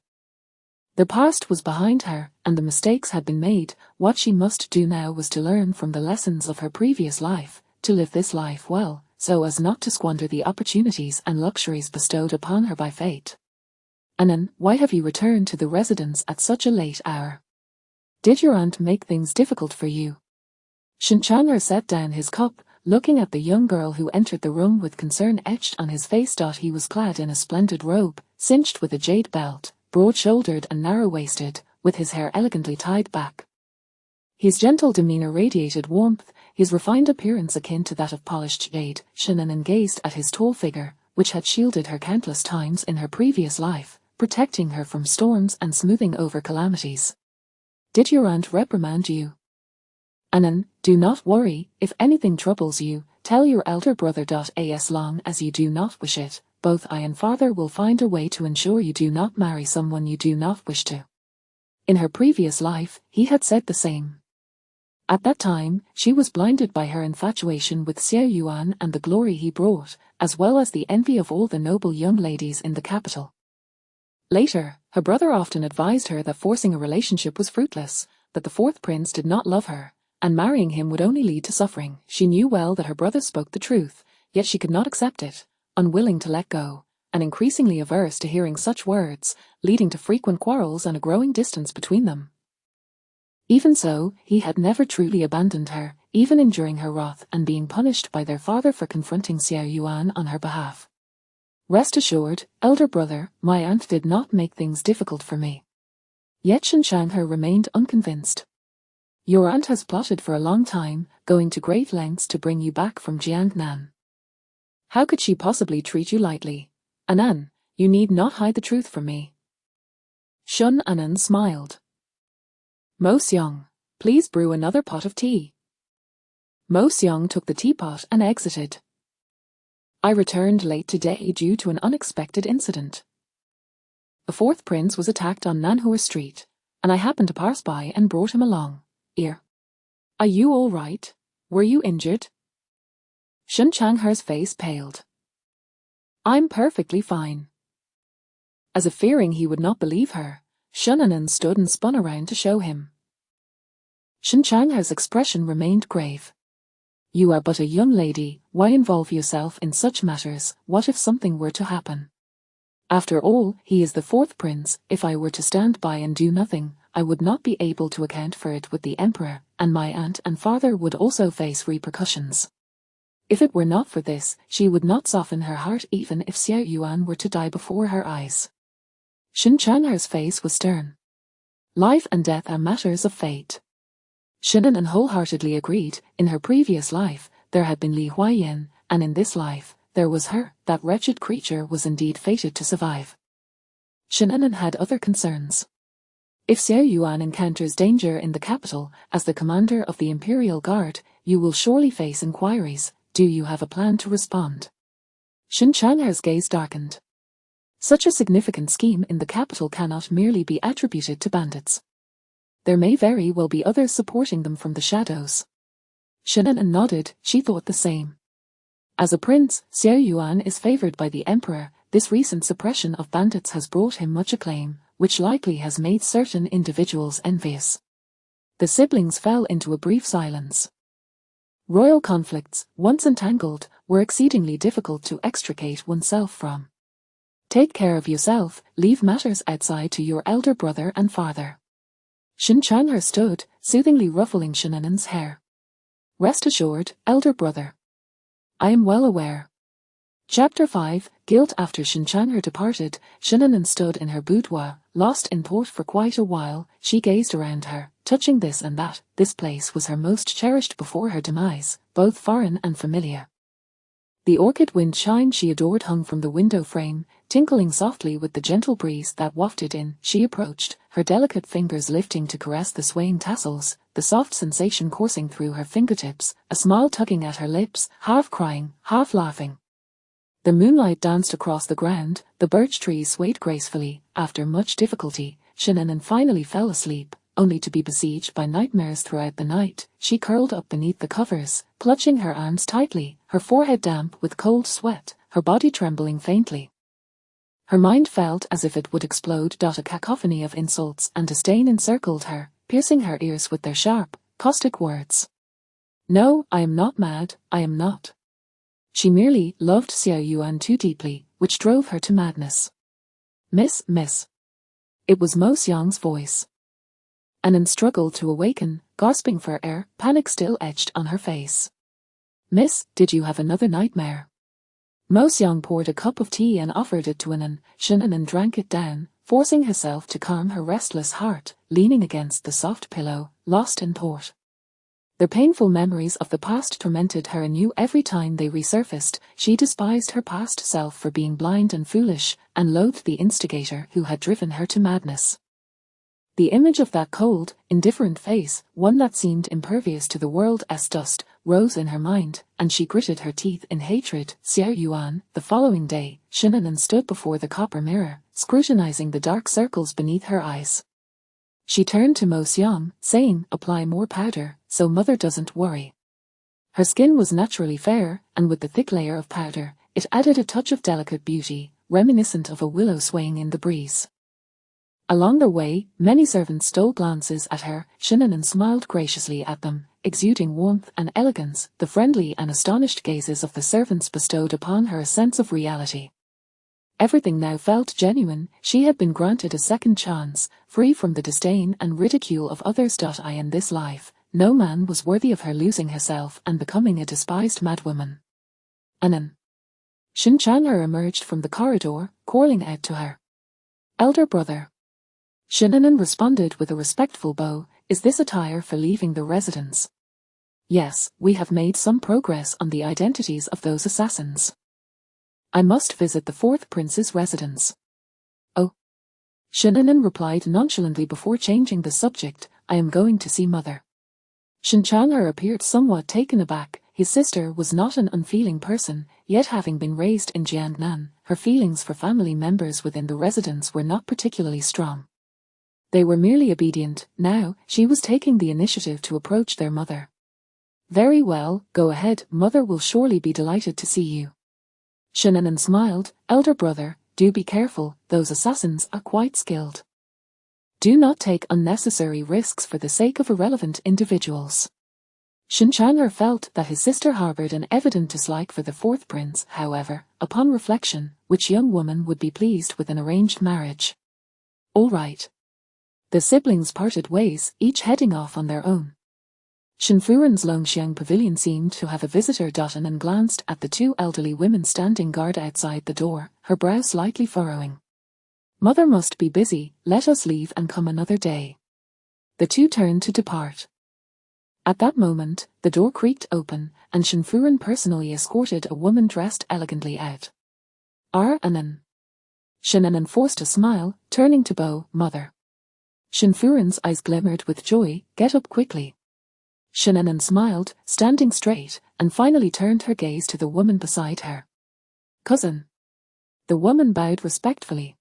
The past was behind her, and the mistakes had been made. What she must do now was to learn from the lessons of her previous life, to live this life well, so as not to squander the opportunities and luxuries bestowed upon her by fate. Anan, why have you returned to the residence at such a late hour? Did your aunt make things difficult for you? Shen Chang'er set down his cup, looking at the young girl who entered the room with concern etched on his face. He was clad in a splendid robe, cinched with a jade belt, broad-shouldered and narrow-waisted, with his hair elegantly tied back. His gentle demeanor radiated warmth, his refined appearance akin to that of polished jade. Shannon gazed at his tall figure, which had shielded her countless times in her previous life, protecting her from storms and smoothing over calamities. Did your aunt reprimand you? Anan, do not worry. If anything troubles you, tell your elder brother. As long as you do not wish it, both I and father will find a way to ensure you do not marry someone you do not wish to. In her previous life, he had said the same. At that time, she was blinded by her infatuation with Xiao Yuan and the glory he brought, as well as the envy of all the noble young ladies in the capital. Later, her brother often advised her that forcing a relationship was fruitless, that the fourth prince did not love her, and marrying him would only lead to suffering. She knew well that her brother spoke the truth, yet she could not accept it, unwilling to let go, and increasingly averse to hearing such words, leading to frequent quarrels and a growing distance between them. Even so, he had never truly abandoned her, even enduring her wrath and being punished by their father for confronting Xiao Yuan on her behalf. Rest assured, elder brother, my aunt did not make things difficult for me. Yet Shen Chang'er remained unconvinced. Your aunt has plotted for a long time, going to great lengths to bring you back from Jiangnan. How could she possibly treat you lightly? Anan, you need not hide the truth from me. Shun Anan smiled. Mo Xiang, please brew another pot of tea. Mo Xiang took the teapot and exited. I returned late today due to an unexpected incident. The fourth prince was attacked on Nanhua Street, and I happened to pass by and brought him along. Are you all right? Were you injured? Shen Chang'er's face paled. I'm perfectly fine. As if fearing he would not believe her, Shun Anan stood and spun around to show him. Shen Chang'er's expression remained grave. You are but a young lady, why involve yourself in such matters? What if something were to happen? After all, he is the fourth prince. If I were to stand by and do nothing, I would not be able to account for it with the emperor, and my aunt and father would also face repercussions. If it were not for this, she would not soften her heart even if Xiao Yuan were to die before her eyes. Shen Chang'er's face was stern. Life and death are matters of fate. Shannon wholeheartedly agreed. In her previous life, there had been Li Huayan, and in this life, there was her. That wretched creature was indeed fated to survive. Shannon had other concerns. If Xiao Yuan encounters danger in the capital, as the commander of the Imperial Guard, you will surely face inquiries. Do you have a plan to respond? Shen Chang'er's gaze darkened. Such a significant scheme in the capital cannot merely be attributed to bandits. There may very well be others supporting them from the shadows. Shannon nodded. She thought the same. As a prince, Xiao Yuan is favored by the emperor. This recent suppression of bandits has brought him much acclaim, which likely has made certain individuals envious. The siblings fell into a brief silence. Royal conflicts, once entangled, were exceedingly difficult to extricate oneself from. Take care of yourself, leave matters outside to your elder brother and father. Shin Chanher stood, soothingly ruffling Shinanen's hair. Rest assured, elder brother. I am well aware. Chapter 5, Guilt. After Shin Chanher departed, Shinanen stood in her boudoir, lost in thought for quite a while. She gazed around her, touching this and that. This place was her most cherished before her demise, both foreign and familiar. The orchid wind chime she adored hung from the window frame, tinkling softly with the gentle breeze that wafted in. She approached, her delicate fingers lifting to caress the swaying tassels, the soft sensation coursing through her fingertips, a smile tugging at her lips, half crying, half laughing. The moonlight danced across the ground, the birch trees swayed gracefully. After much difficulty, Shinanen finally fell asleep, only to be besieged by nightmares throughout the night. She curled up beneath the covers, clutching her arms tightly, her forehead damp with cold sweat, her body trembling faintly. Her mind felt as if it would explode. A cacophony of insults and disdain encircled her, piercing her ears with their sharp, caustic words. No, I am not mad, I am not. She merely loved Xiao Yuan too deeply, which drove her to madness. Miss. It was Mo Xiang's voice. Anan struggled to awaken, gasping for air, panic still etched on her face. Miss, did you have another nightmare? Mo Xiang poured a cup of tea and offered it to Anan. Shinanen drank it down, forcing herself to calm her restless heart, leaning against the soft pillow, lost in thought. The painful memories of the past tormented her anew every time they resurfaced. She despised her past self for being blind and foolish, and loathed the instigator who had driven her to madness. The image of that cold, indifferent face, one that seemed impervious to the world's dust, rose in her mind, and she gritted her teeth in hatred. Xiao Yuan. The following day, Shinanen stood before the copper mirror, scrutinizing the dark circles beneath her eyes. She turned to Mo Xiang, saying, apply more powder, so mother doesn't worry. Her skin was naturally fair, and with the thick layer of powder, it added a touch of delicate beauty, reminiscent of a willow swaying in the breeze. Along their way, many servants stole glances at her. Shinanen smiled graciously at them, exuding warmth and elegance. The friendly and astonished gazes of the servants bestowed upon her a sense of reality. Everything now felt genuine. She had been granted a second chance, free from the disdain and ridicule of others. In this life, no man was worthy of her losing herself and becoming a despised madwoman. Anan. Shin Chanher emerged from the corridor, calling out to her. Elder brother. Shinanen responded with a respectful bow. Is this attire for leaving the residence? Yes, we have made some progress on the identities of those assassins. I must visit the fourth prince's residence. Oh. Shinanen replied nonchalantly before changing the subject. I am going to see mother. Shin Chanher appeared somewhat taken aback. His sister was not an unfeeling person, yet having been raised in Jiangnan, her feelings for family members within the residence were not particularly strong. They were merely obedient. Now, she was taking the initiative to approach their mother. Very well, go ahead, mother will surely be delighted to see you. Shinanen smiled. Elder brother, do be careful, those assassins are quite skilled. Do not take unnecessary risks for the sake of irrelevant individuals. Shin Chanher felt that his sister harbored an evident dislike for the fourth prince. However, upon reflection, which young woman would be pleased with an arranged marriage? All right. The siblings parted ways, each heading off on their own. Shinfuren's Longxiang pavilion seemed to have a visitor. Anan glanced at the two elderly women standing guard outside the door, her brow slightly furrowing. Mother must be busy, let us leave and come another day. The two turned to depart. At that moment, the door creaked open, and Shinfuren personally escorted a woman dressed elegantly out. Anan. Shinanen forced a smile, turning to Bo, mother. Shinfuren's eyes glimmered with joy. Get up quickly. Shinanen smiled, standing straight, and finally turned her gaze to the woman beside her. Cousin. The woman bowed respectfully.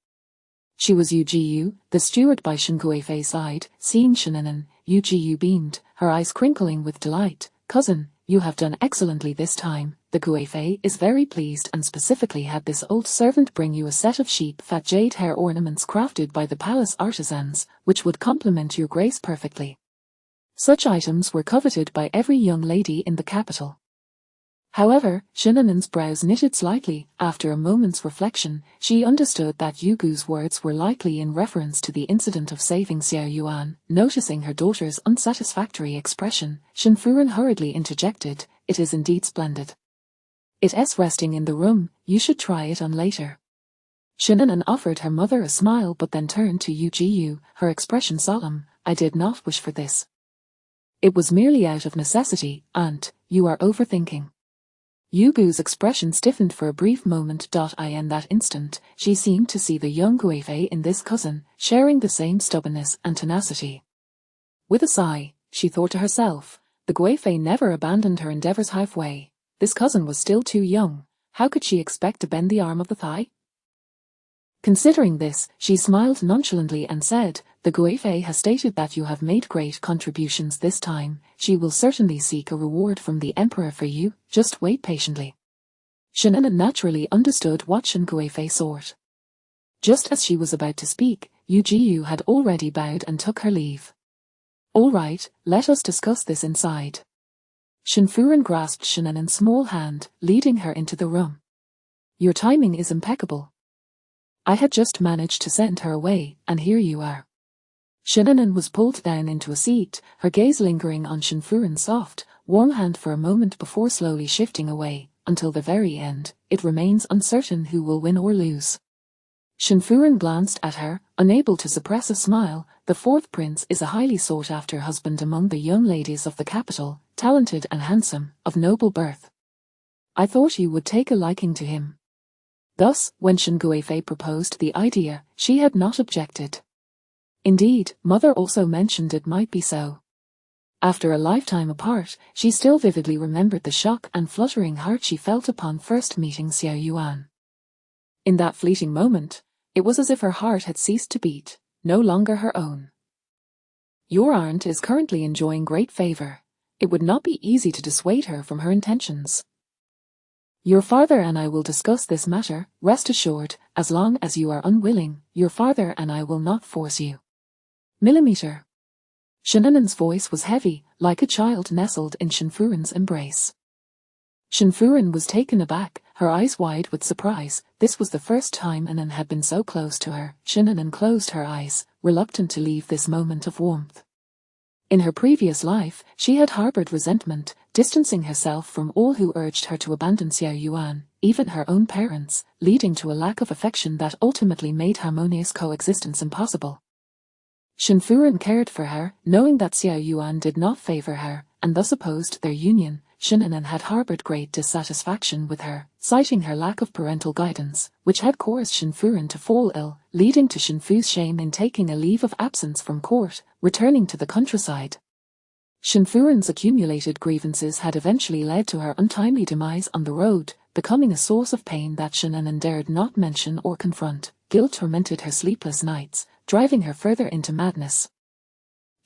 She was Yu Jiyu, the steward by Shin Guifei's side. Seeing Shinanen, Yu Jiyu beamed, her eyes crinkling with delight. Cousin, you have done excellently this time. The Guifei is very pleased and specifically had this old servant bring you a set of sheep fat jade hair ornaments crafted by the palace artisans, which would complement your grace perfectly. Such items were coveted by every young lady in the capital. However, Shinanen's brows knitted slightly. After a moment's reflection, she understood that Yugu's words were likely in reference to the incident of saving Xiao Yuan. Noticing her daughter's unsatisfactory expression, Shenfuren hurriedly interjected, "It is indeed splendid. It's resting in the room, you should try it on later." Shinanen offered her mother a smile but then turned to Yu Jiyu, her expression solemn. "I did not wish for this. It was merely out of necessity, aunt, you are overthinking." Yugu's expression stiffened for a brief moment. In that instant, she seemed to see the young Guifei in this cousin, sharing the same stubbornness and tenacity. With a sigh, she thought to herself, the Guifei never abandoned her endeavors halfway. This cousin was still too young. How could she expect to bend the arm of the thigh? Considering this, she smiled nonchalantly and said, "The Guifei has stated that you have made great contributions this time. She will certainly seek a reward from the emperor for you. Just wait patiently." Shinanen naturally understood what Shen Guifei sought. Just as she was about to speak, Yu Jiyu had already bowed and took her leave. "All right, let us discuss this inside." Shenfuren grasped Shinanen's small hand, leading her into the room. "Your timing is impeccable. I had just managed to send her away, and here you are." Shinanen was pulled down into a seat, her gaze lingering on Shenfuren's soft, warm hand for a moment before slowly shifting away. Until the very end, it remains uncertain who will win or lose. Shenfuren glanced at her, unable to suppress a smile. The fourth prince is a highly sought-after husband among the young ladies of the capital, talented and handsome, of noble birth. I thought you would take a liking to him. Thus, when Shen Guifei proposed the idea, she had not objected. Indeed, mother also mentioned it might be so. After a lifetime apart, she still vividly remembered the shock and fluttering heart she felt upon first meeting Xiao Yuan. In that fleeting moment, it was as if her heart had ceased to beat, no longer her own. "Your aunt is currently enjoying great favor. It would not be easy to dissuade her from her intentions. Your father and I will discuss this matter. Rest assured, as long as you are unwilling, your father and I will not force you." Millimeter. Shinanen's voice was heavy, like a child nestled in Shenfuren's embrace. Shenfuren was taken aback, her eyes wide with surprise. This was the first time Anan had been so close to her. Shinanen closed her eyes, reluctant to leave this moment of warmth. In her previous life, she had harbored resentment, distancing herself from all who urged her to abandon Xiao Yuan, even her own parents, leading to a lack of affection that ultimately made harmonious coexistence impossible. Shenfuren cared for her, knowing that Xiao Yuan did not favor her, and thus opposed their union. Shinanen had harbored great dissatisfaction with her, citing her lack of parental guidance, which had caused Shenfuren to fall ill, leading to Shenfu's shame in taking a leave of absence from court, returning to the countryside. Shenfuren's accumulated grievances had eventually led to her untimely demise on the road, becoming a source of pain that Shinanen dared not mention or confront. Guilt tormented her sleepless nights, driving her further into madness.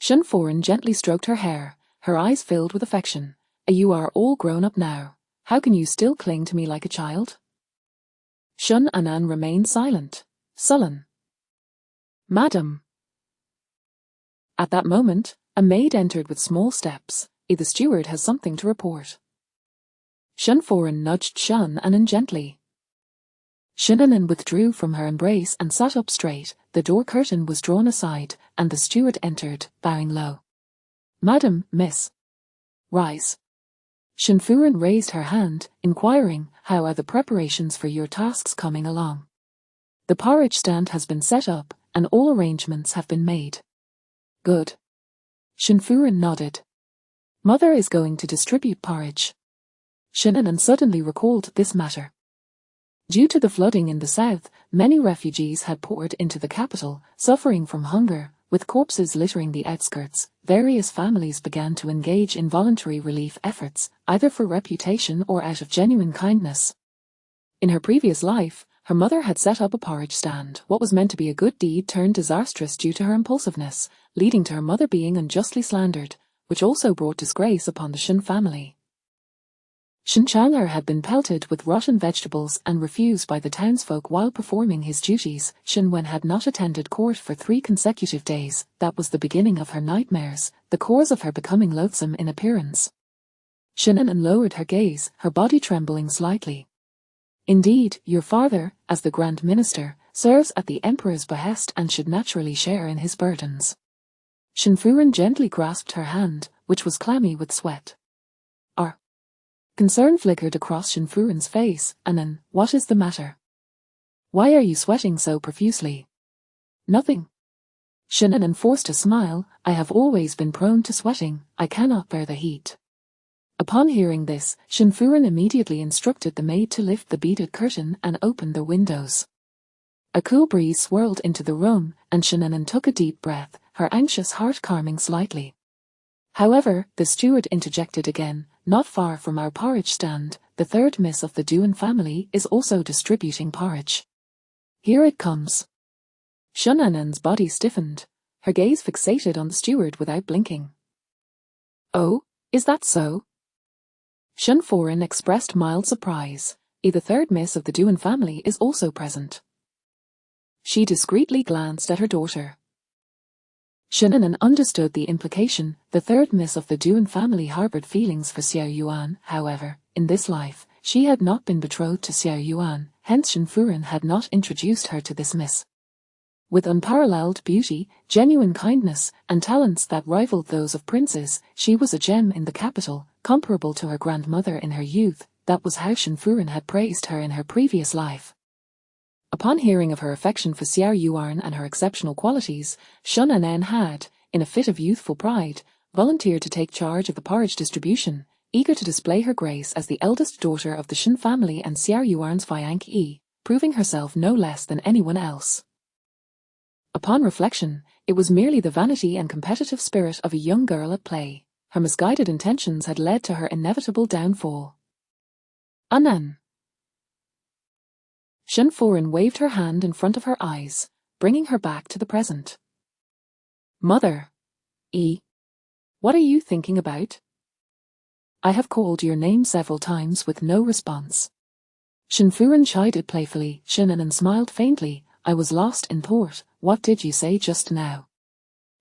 Shenfuren gently stroked her hair, her eyes filled with affection. "You are all grown up now. How can you still cling to me like a child?" Shun Anan remained silent, sullen. "Madam." At that moment, a maid entered with small steps. "The steward has something to report." Shenfuren nudged Shun Anan gently. Shinanen withdrew from her embrace and sat up straight. The door curtain was drawn aside, and the steward entered, bowing low. "Madam, miss." "Rise." Shenfuren raised her hand, inquiring, "How are the preparations for your tasks coming along?" "The porridge stand has been set up, and all arrangements have been made." "Good." Shenfuren nodded. "Mother is going to distribute porridge." Shinanen suddenly recalled this matter. Due to the flooding in the south, many refugees had poured into the capital, suffering from hunger. With corpses littering the outskirts, various families began to engage in voluntary relief efforts, either for reputation or out of genuine kindness. In her previous life, her mother had set up a porridge stand. What was meant to be a good deed turned disastrous due to her impulsiveness, leading to her mother being unjustly slandered, which also brought disgrace upon the Shen family. Shen Chandler had been pelted with rotten vegetables and refused by the townsfolk while performing his duties. Shen Wen had not attended court for 3 consecutive days. That was the beginning of her nightmares, the cause of her becoming loathsome in appearance. Shannon lowered her gaze, her body trembling slightly. Indeed, your father, as the Grand Minister, serves at the Emperor's behest and should naturally share in his burdens. Shinfuren gently grasped her hand, which was clammy with sweat. Concern flickered across Shinfuren's face, Anan, what is the matter? Why are you sweating so profusely? Nothing. Shannon forced a smile, I have always been prone to sweating, I cannot bear the heat. Upon hearing this, Shinfuren immediately instructed the maid to lift the beaded curtain and open the windows. A cool breeze swirled into the room, and Shannon took a deep breath, her anxious heart calming slightly. However, the steward interjected again, not far from our porridge stand, the third miss of the Duan family is also distributing porridge. Here it comes. Shannon's body stiffened, her gaze fixated on the steward without blinking. Oh, is that so? Shinfuren expressed mild surprise. The third miss of the Duan family is also present. She discreetly glanced at her daughter. Shannon understood the implication. The third miss of the Duan family harbored feelings for Xiao Yuan. However, in this life, she had not been betrothed to Xiao Yuan, hence Shinfuren had not introduced her to this miss. With unparalleled beauty, genuine kindness, and talents that rivaled those of princes, she was a gem in the capital, comparable to her grandmother in her youth. That was how Shinfuren had praised her in her previous life. Upon hearing of her affection for Xiao Yuan and her exceptional qualities, Shannon had, in a fit of youthful pride, volunteered to take charge of the porridge distribution, eager to display her grace as the eldest daughter of the Shin family and Xiao Yuan's Fianke, proving herself no less than anyone else. Upon reflection, it was merely the vanity and competitive spirit of a young girl at play. Her misguided intentions had led to her inevitable downfall. Anan. Shinfuren waved her hand in front of her eyes, bringing her back to the present. Mother. What are you thinking about? I have called your name several times with no response. Shinfuren chided playfully. Shannon smiled faintly. I was lost in thought. What did you say just now?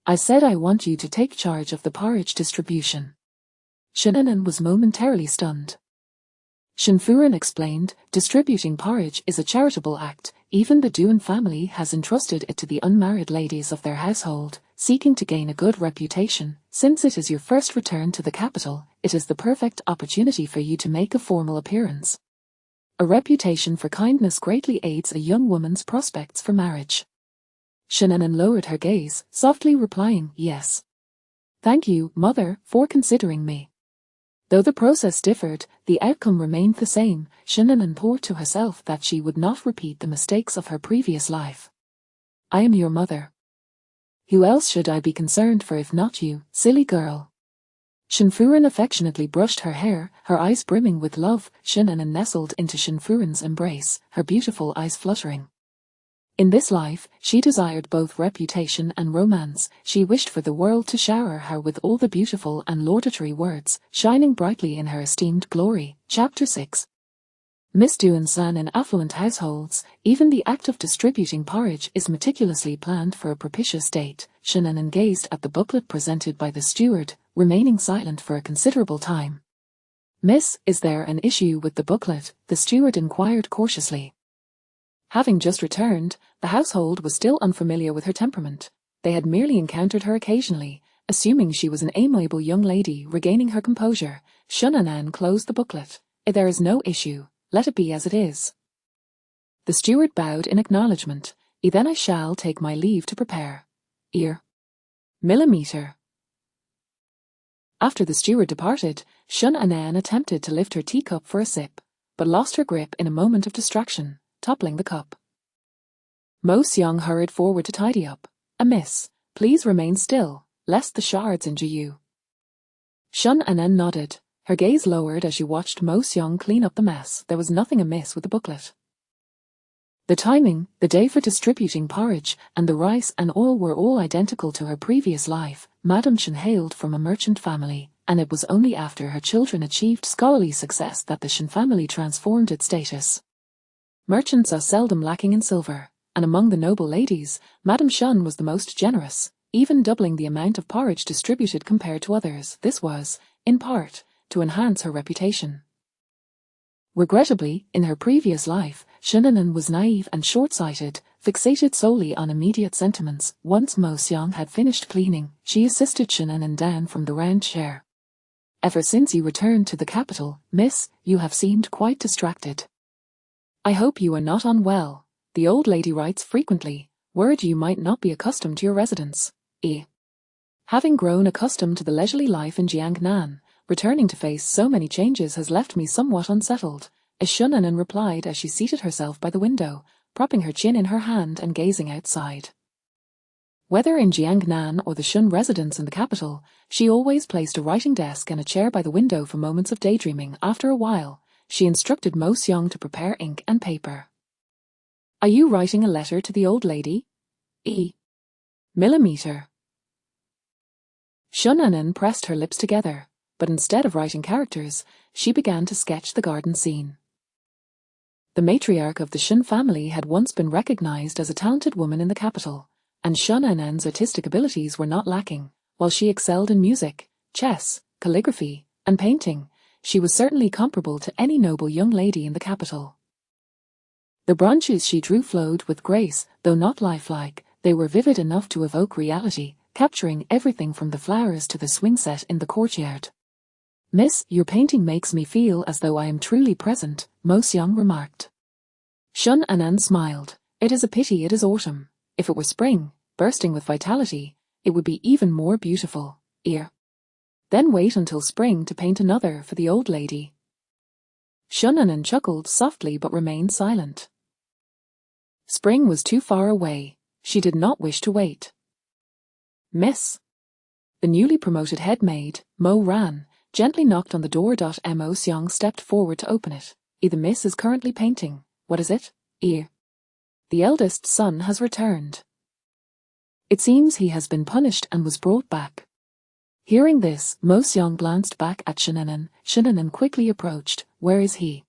I said I want you to take charge of the porridge distribution. Shannon was momentarily stunned. Shinfuren explained, distributing porridge is a charitable act. Even the Duan family has entrusted it to the unmarried ladies of their household, seeking to gain a good reputation. Since it is your first return to the capital, it is the perfect opportunity for you to make a formal appearance. A reputation for kindness greatly aids a young woman's prospects for marriage. Shannon lowered her gaze, softly replying, yes. Thank you, Mother, for considering me. Though the process differed, the outcome remained the same. Shannon thought to herself that she would not repeat the mistakes of her previous life. I am your mother. Who else should I be concerned for if not you, silly girl? Shinfuren affectionately brushed her hair, her eyes brimming with love. Shannon nestled into Shinfuren's embrace, her beautiful eyes fluttering. In this life, she desired both reputation and romance. She wished for the world to shower her with all the beautiful and laudatory words, shining brightly in her esteemed glory. Chapter 6. Miss Duan-san in affluent households, even the act of distributing porridge is meticulously planned for a propitious date. Shannon gazed at the booklet presented by the steward, remaining silent for a considerable time. Miss, is there an issue with the booklet? The steward inquired cautiously. Having just returned, the household was still unfamiliar with her temperament. They had merely encountered her occasionally, assuming she was an amiable young lady. Regaining her composure, Shannon closed the booklet. There is no issue, let it be as it is. The steward bowed in acknowledgement. Then I shall take my leave to prepare. Millimeter. After the steward departed, Shannon attempted to lift her teacup for a sip, but lost her grip in a moment of distraction, toppling the cup. Mo Seong hurried forward to tidy up. Miss, please remain still, lest the shards injure you. Shannon nodded, her gaze lowered as she watched Mo Seong clean up the mess. There was nothing amiss with the booklet. The timing, the day for distributing porridge, and the rice and oil were all identical to her previous life. Madame Chen hailed from a merchant family, and it was only after her children achieved scholarly success that the Shen family transformed its status. Merchants are seldom lacking in silver, and among the noble ladies, Madame Shen was the most generous, even doubling the amount of porridge distributed compared to others. This was, in part, to enhance her reputation. Regrettably, in her previous life, Shinnanan was naive and short-sighted, fixated solely on immediate sentiments. Once Mo Seong had finished cleaning, she assisted Shinnanan down from the round chair. "Ever since you returned to the capital, miss, you have seemed quite distracted. I hope you are not unwell," the old lady writes frequently, "worried you might not be accustomed to your residence. Having grown accustomed to the leisurely life in Jiangnan, returning to face so many changes has left me somewhat unsettled," Shinnanan replied as she seated herself by the window, propping her chin in her hand and gazing outside. Whether in Jiangnan or the Shun residence in the capital, she always placed a writing desk and a chair by the window for moments of daydreaming. After a while, she instructed Mo Seong to prepare ink and paper. "Are you writing a letter to the old lady?" Millimeter. Shinnanan pressed her lips together, but instead of writing characters, she began to sketch the garden scene. The matriarch of the Shun family had once been recognized as a talented woman in the capital, and Shinnanan's artistic abilities were not lacking. While she excelled in music, chess, calligraphy, and painting, she was certainly comparable to any noble young lady in the capital. The branches she drew flowed with grace, though not lifelike. They were vivid enough to evoke reality, capturing everything from the flowers to the swing set in the courtyard. "Miss, your painting makes me feel as though I am truly present," Mo Seong remarked. Shinnanan smiled. "It is a pity it is autumn. If it were spring, bursting with vitality, it would be even more beautiful. Then wait until spring to paint another for the old lady." Shinnanan chuckled softly but remained silent. Spring was too far away. She did not wish to wait. "Miss." The newly promoted head maid, Mo Ran, gently knocked on the door. Mo Seong stepped forward to open it. "The miss is currently painting. What is it?" "The eldest son has returned. It seems he has been punished and was brought back." Hearing this, Mo Seong glanced back at Shinnanan. Shinnanan quickly approached. "Where is he?"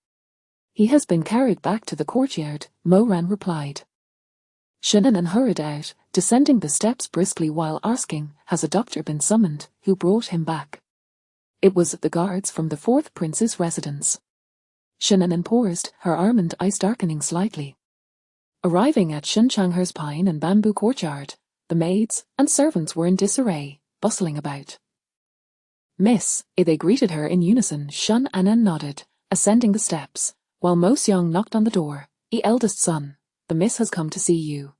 "He has been carried back to the courtyard," Mo Ran replied. Shinnanan hurried out, descending the steps briskly while asking, "Has a doctor been summoned? Who brought him back?" It was the guards from the fourth prince's residence. Shinnanan paused, her almond eyes darkening slightly. Arriving at Shun Changher's pine and bamboo courtyard, the maids and servants were in disarray, bustling about. "Miss," they greeted her in unison. Shinnanan nodded, ascending the steps, while Mo Seong knocked on the door. "Eldest son, the miss has come to see you."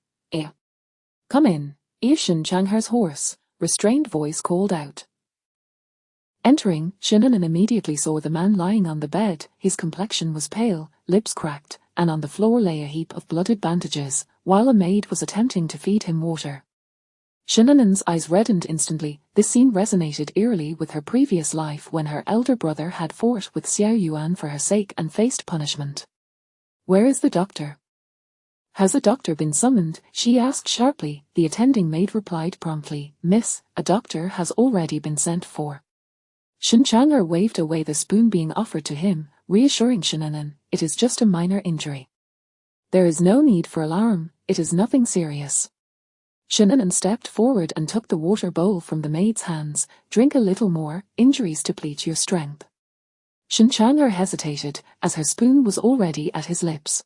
"Come in," Shun Changher's hoarse, restrained voice called out. Entering, Shinnanan immediately saw the man lying on the bed. His complexion was pale, lips cracked, and on the floor lay a heap of blooded bandages, while a maid was attempting to feed him water. Shinnanan's eyes reddened instantly. This scene resonated eerily with her previous life when her elder brother had fought with Xiao Yuan for her sake and faced punishment. "Where is the doctor?" "Has a doctor been summoned?" she asked sharply. The attending maid replied promptly, "Miss, a doctor has already been sent for." Shun Changher waved away the spoon being offered to him, reassuring Shinnanan, "It is just a minor injury. There is no need for alarm, it is nothing serious." Shinnanan stepped forward and took the water bowl from the maid's hands. "Drink a little more, injuries deplete your strength." Shun Changher hesitated, as her spoon was already at his lips.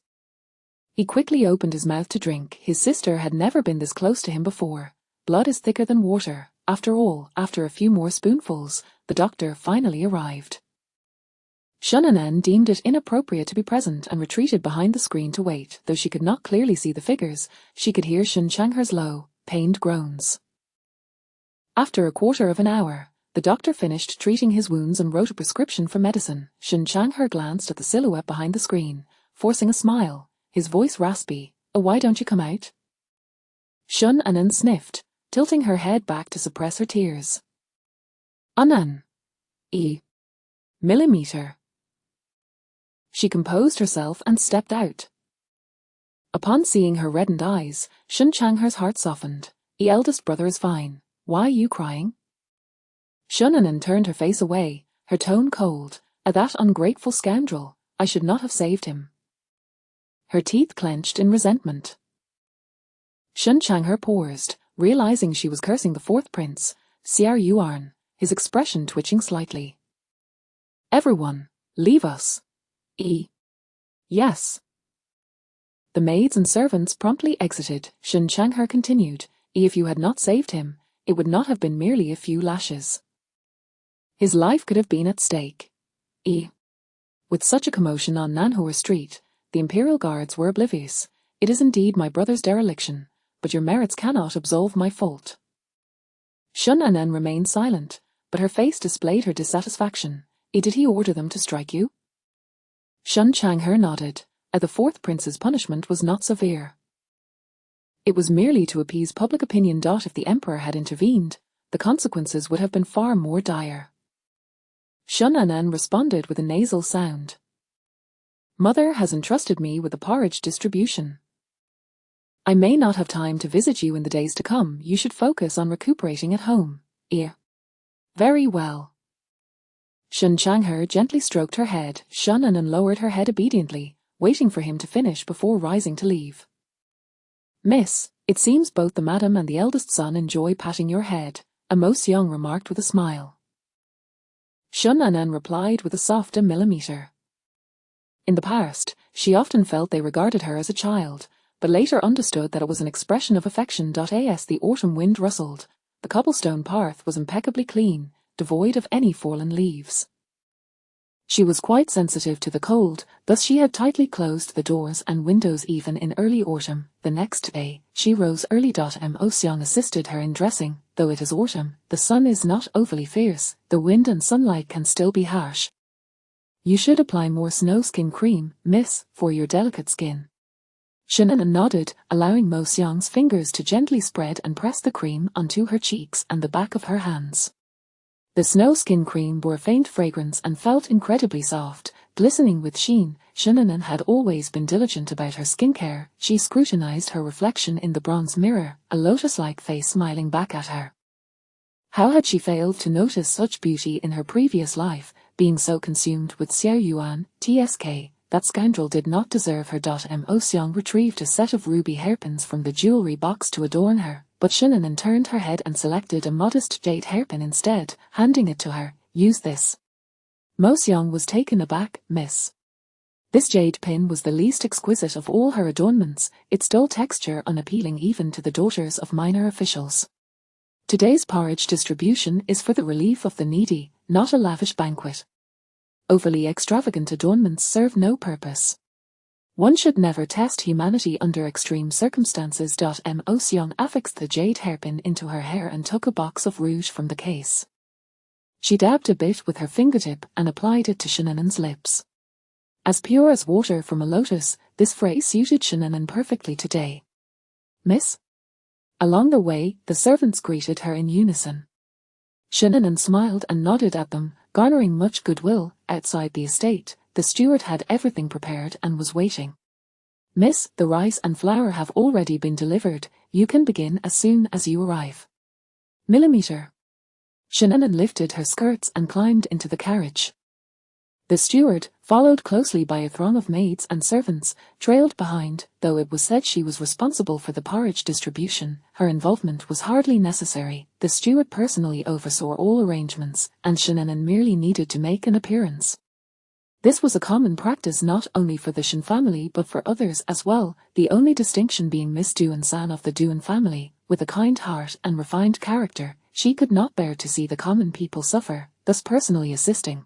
He quickly opened his mouth to drink. His sister had never been this close to him before. Blood is thicker than water. After all, after a few more spoonfuls, the doctor finally arrived. Shinnanan deemed it inappropriate to be present and retreated behind the screen to wait. Though she could not clearly see the figures, she could hear Shun Changher's low, pained groans. After a quarter of an hour, the doctor finished treating his wounds and wrote a prescription for medicine. Shun Changher glanced at the silhouette behind the screen, forcing a smile, his voice raspy. "Oh, why don't you come out?" Shinnanan sniffed, tilting her head back to suppress her tears. "Anan. Millimeter." She composed herself and stepped out. Upon seeing her reddened eyes, Shun Changher's heart softened. "Eldest brother is fine. Why you crying?" Shinnanan turned her face away, her tone cold. "That ungrateful scoundrel, I should not have saved him." Her teeth clenched in resentment. Shun Changher paused, realizing she was cursing the fourth prince, Xiao Yuan, his expression twitching slightly. Everyone, leave us. Yes. The maids and servants promptly exited. Shen Changhe continued, if you had not saved him, it would not have been merely a few lashes. His life could have been at stake. With such a commotion on Nanhua Street, the Imperial Guards were oblivious. It is indeed my brother's dereliction, but your merits cannot absolve my fault. Shun Anen remained silent, but her face displayed her dissatisfaction. Did he order them to strike you? Shun Changhe nodded. The fourth prince's punishment was not severe. It was merely to appease public opinion. If the emperor had intervened, the consequences would have been far more dire. Shun Anen responded with a nasal sound. Mother has entrusted me with the porridge distribution. I may not have time to visit you in the days to come. You should focus on recuperating at home. Very well. Shun Changhe gently stroked her head. Shun Anen lowered her head obediently, waiting for him to finish before rising to leave. Miss, it seems both the madam and the eldest son enjoy patting your head, Mo Xiang remarked with a smile. Shun Anen replied with a soft millimeter. In the past, she often felt they regarded her as a child, but later understood that it was an expression of affection. As the autumn wind rustled, the cobblestone path was impeccably clean, devoid of any fallen leaves. She was quite sensitive to the cold, thus she had tightly closed the doors and windows even in early autumn. The next day, she rose early. Mo Xiang assisted her in dressing. Though it is autumn, the sun is not overly fierce, the wind and sunlight can still be harsh. You should apply more snow skin cream, miss, for your delicate skin. Shun Anen nodded, allowing Mo Xiang's fingers to gently spread and press the cream onto her cheeks and the back of her hands. The snow skin cream bore a faint fragrance and felt incredibly soft, glistening with sheen. Shun Anen had always been diligent about her skincare. She scrutinized her reflection in the bronze mirror, a lotus-like face smiling back at her. How had she failed to notice such beauty in her previous life, being so consumed with Xiao Yuan, TSK? That scoundrel did not deserve her. Mo Xiang retrieved a set of ruby hairpins from the jewelry box to adorn her, but Shun Anen turned her head and selected a modest jade hairpin instead, handing it to her. Use this. Mo Xiang was taken aback. Miss. This jade pin was the least exquisite of all her adornments, its dull texture unappealing even to the daughters of minor officials. Today's porridge distribution is for the relief of the needy, not a lavish banquet. Overly extravagant adornments serve no purpose. One should never test humanity under extreme circumstances. Mo Xiang affixed the jade hairpin into her hair and took a box of rouge from the case. She dabbed a bit with her fingertip and applied it to Shun Anen's lips. As pure as water from a lotus, this phrase suited Shun Anen perfectly today. Miss? Along the way, the servants greeted her in unison. Shun Anen smiled and nodded at them, garnering much goodwill. Outside the estate, the steward had everything prepared and was waiting. Miss, the rice and flour have already been delivered. You can begin as soon as you arrive. Millimeter. Shun Anen lifted her skirts and climbed into the carriage. The steward, followed closely by a throng of maids and servants, trailed behind. Though it was said she was responsible for the porridge distribution, her involvement was hardly necessary. The steward personally oversaw all arrangements, and Shun Anen merely needed to make an appearance. This was a common practice not only for the Shen family but for others as well, the only distinction being Miss Duan-san of the Duan family, with a kind heart and refined character. She could not bear to see the common people suffer, thus personally assisting.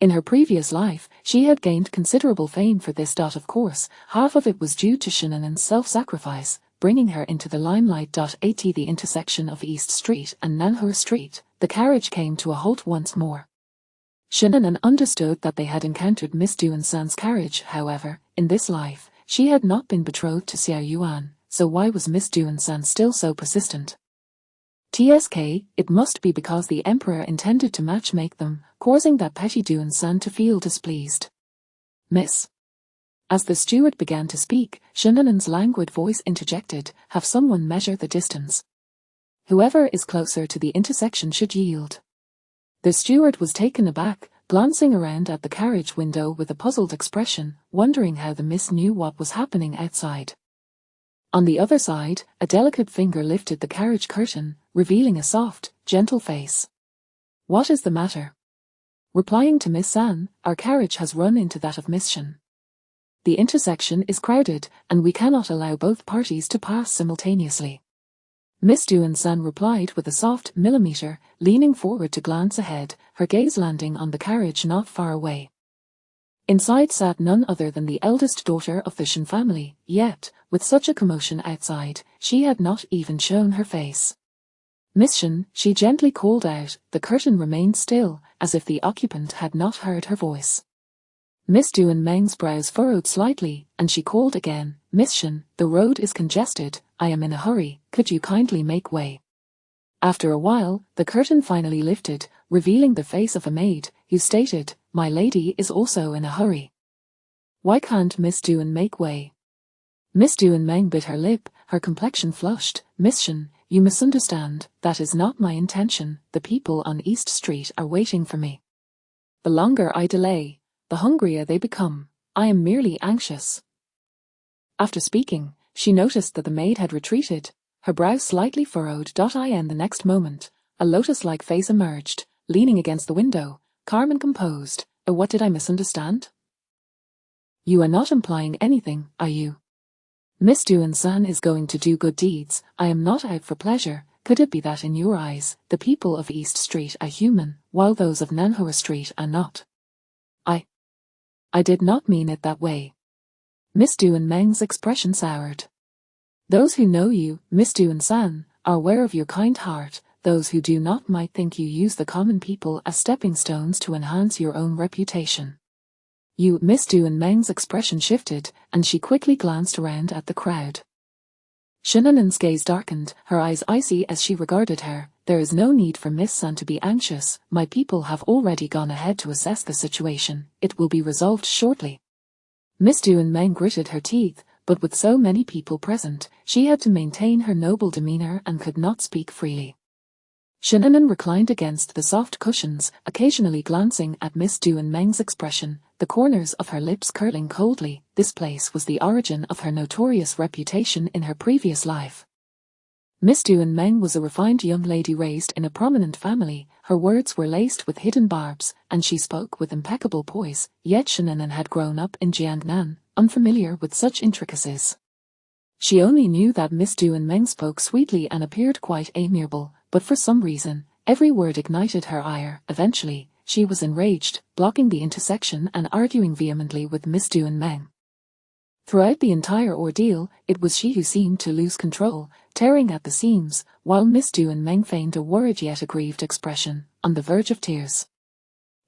In her previous life, she had gained considerable fame for this. Of course, half of it was due to Shun Anen's self-sacrifice, bringing her into the limelight. At the intersection of East Street and Nanhua Street, the carriage came to a halt once more. Shun Anen understood that they had encountered Miss Duan-san's carriage. However, in this life, she had not been betrothed to Xiao Yuan, so why was Miss Duan-san still so persistent? TSK, it must be because the emperor intended to match-make them, causing that petty Duan-san to feel displeased. Miss. As the steward began to speak, Shun Anen's languid voice interjected, have someone measure the distance. Whoever is closer to the intersection should yield. The steward was taken aback, glancing around at the carriage window with a puzzled expression, wondering how the miss knew what was happening outside. On the other side, a delicate finger lifted the carriage curtain, revealing a soft, gentle face. What is the matter? Replying to Miss San, our carriage has run into that of Miss Shen. The intersection is crowded, and we cannot allow both parties to pass simultaneously. Miss Duan-san replied with a soft millimeter, leaning forward to glance ahead, her gaze landing on the carriage not far away. Inside sat none other than the eldest daughter of the Shen family, yet, with such a commotion outside, she had not even shown her face. "Miss Shen," she gently called out. The curtain remained still, as if the occupant had not heard her voice. Miss Duan-meng's brows furrowed slightly, and she called again, "Miss Shen, the road is congested, I am in a hurry, could you kindly make way?" After a while, the curtain finally lifted, revealing the face of a maid, who stated, "My lady is also in a hurry. Why can't Miss Duan make way?" Miss Duan-meng bit her lip, her complexion flushed. "Miss Shen, you misunderstand, that is not my intention, the people on East Street are waiting for me. The longer I delay, the hungrier they become. I am merely anxious." After speaking, she noticed that the maid had retreated, her brows slightly furrowed. In the next moment, a lotus-like face emerged, leaning against the window, calm and composed. What did I misunderstand?" "You are not implying anything, are you? Miss Duan-san is going to do good deeds. I am not out for pleasure. Could it be that in your eyes, the people of East Street are human, while those of Nanhua Street are not?" I did not mean it that way." Miss Duan-meng's expression soured. "Those who know you, Miss Duan-san, are aware of your kind heart. Those who do not might think you use the common people as stepping stones to enhance your own reputation." Miss Duan-meng's expression shifted, and she quickly glanced around at the crowd. Shenanen's gaze darkened, her eyes icy as she regarded her. "There is no need for Miss San to be anxious. My people have already gone ahead to assess the situation. It will be resolved shortly." Miss Duan-meng gritted her teeth, but with so many people present, she had to maintain her noble demeanor and could not speak freely. Shenanen reclined against the soft cushions, occasionally glancing at Miss Duan-meng's expression, the corners of her lips curling coldly. This place was the origin of her notorious reputation in her previous life. Miss Duan-meng was a refined young lady raised in a prominent family. Her words were laced with hidden barbs, and she spoke with impeccable poise, yet Shenanen had grown up in Jiangnan, unfamiliar with such intricacies. She only knew that Miss Duan-meng spoke sweetly and appeared quite amiable, but for some reason, every word ignited her ire. Eventually, she was enraged, blocking the intersection and arguing vehemently with Miss Duan-meng. Throughout the entire ordeal, it was she who seemed to lose control, tearing at the seams, while Miss Duan-meng feigned a worried yet aggrieved expression, on the verge of tears.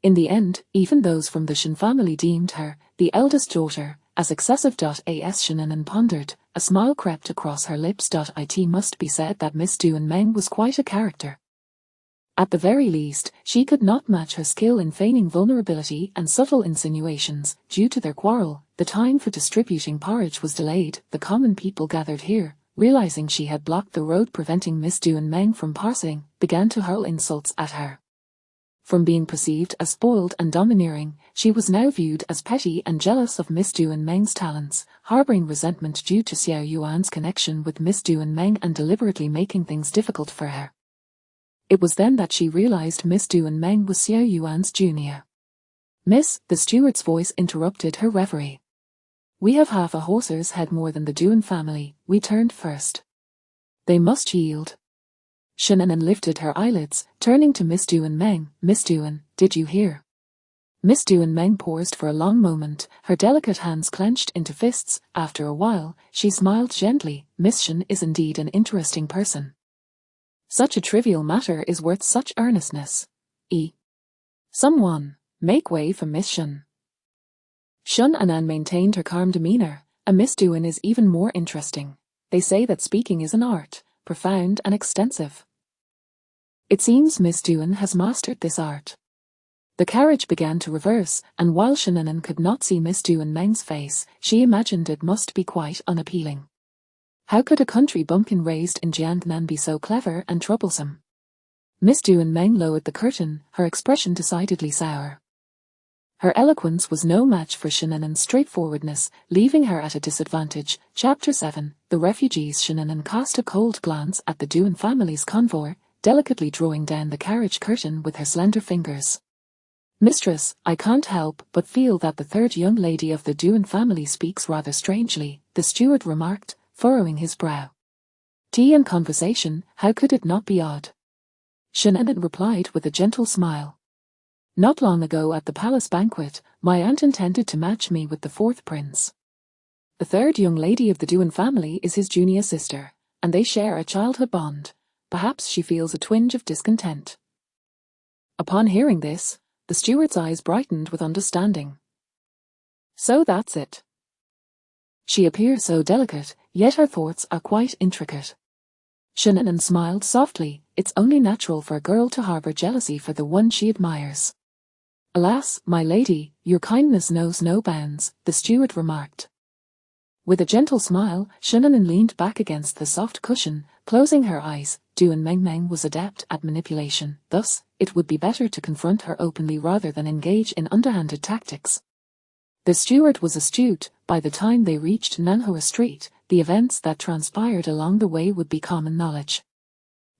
In the end, even those from the Shen family deemed her, the eldest daughter, as excessive. As Shenanen pondered, a smile crept across her lips. It must be said that Miss Duan-meng was quite a character. At the very least, she could not match her skill in feigning vulnerability and subtle insinuations. Due to their quarrel, the time for distributing porridge was delayed. The common people gathered here, realizing she had blocked the road preventing Miss Duan-meng from passing, began to hurl insults at her. From being perceived as spoiled and domineering, she was now viewed as petty and jealous of Miss Duan-meng's talents, harboring resentment due to Xiao Yuan's connection with Miss Duan-meng and deliberately making things difficult for her. It was then that she realized Miss Duan-meng was Xiao Yuan's junior. "Miss," the steward's voice interrupted her reverie. "We have half a horse's head more than the Duan family. We turned first. They must yield." Shenanen lifted her eyelids, turning to Miss Duan-meng. "Miss Duan, did you hear?" Miss Duan-meng paused for a long moment, her delicate hands clenched into fists. After a while, she smiled gently. "Miss Shen is indeed an interesting person. Such a trivial matter is worth such earnestness. Someone, make way for Miss Shen." Shun Anan maintained her calm demeanor. "A Miss Duan is even more interesting. They say that speaking is an art, profound and extensive. It seems Miss Duan has mastered this art." The carriage began to reverse, and while Shenanen could not see Miss Duan-meng's face, she imagined it must be quite unappealing. How could a country bumpkin raised in Jiangnan be so clever and troublesome? Miss Duan-meng lowered the curtain, her expression decidedly sour. Her eloquence was no match for Shenanen's straightforwardness, leaving her at a disadvantage. Chapter 7. The Refugees. Shenanen cast a cold glance at the Duan family's convoy, delicately drawing down the carriage curtain with her slender fingers. Mistress, I can't help but feel that the third young lady of the Dewan family speaks rather strangely, the steward remarked, furrowing his brow. Tea and conversation, how could it not be odd? Shannon replied with a gentle smile. Not long ago at the palace banquet, my aunt intended to match me with the fourth prince. The third young lady of the Dewan family is his junior sister, and they share a childhood bond. Perhaps she feels a twinge of discontent. Upon hearing this, the steward's eyes brightened with understanding. So that's it. She appears so delicate, yet her thoughts are quite intricate. Shannon smiled softly. It's only natural for a girl to harbor jealousy for the one she admires. Alas, my lady, your kindness knows no bounds, the steward remarked. With a gentle smile, Shannon leaned back against the soft cushion, closing her eyes. Dewan Meng was adept at manipulation, thus, it would be better to confront her openly rather than engage in underhanded tactics. The steward was astute. By the time they reached Nanhua Street, the events that transpired along the way would be common knowledge.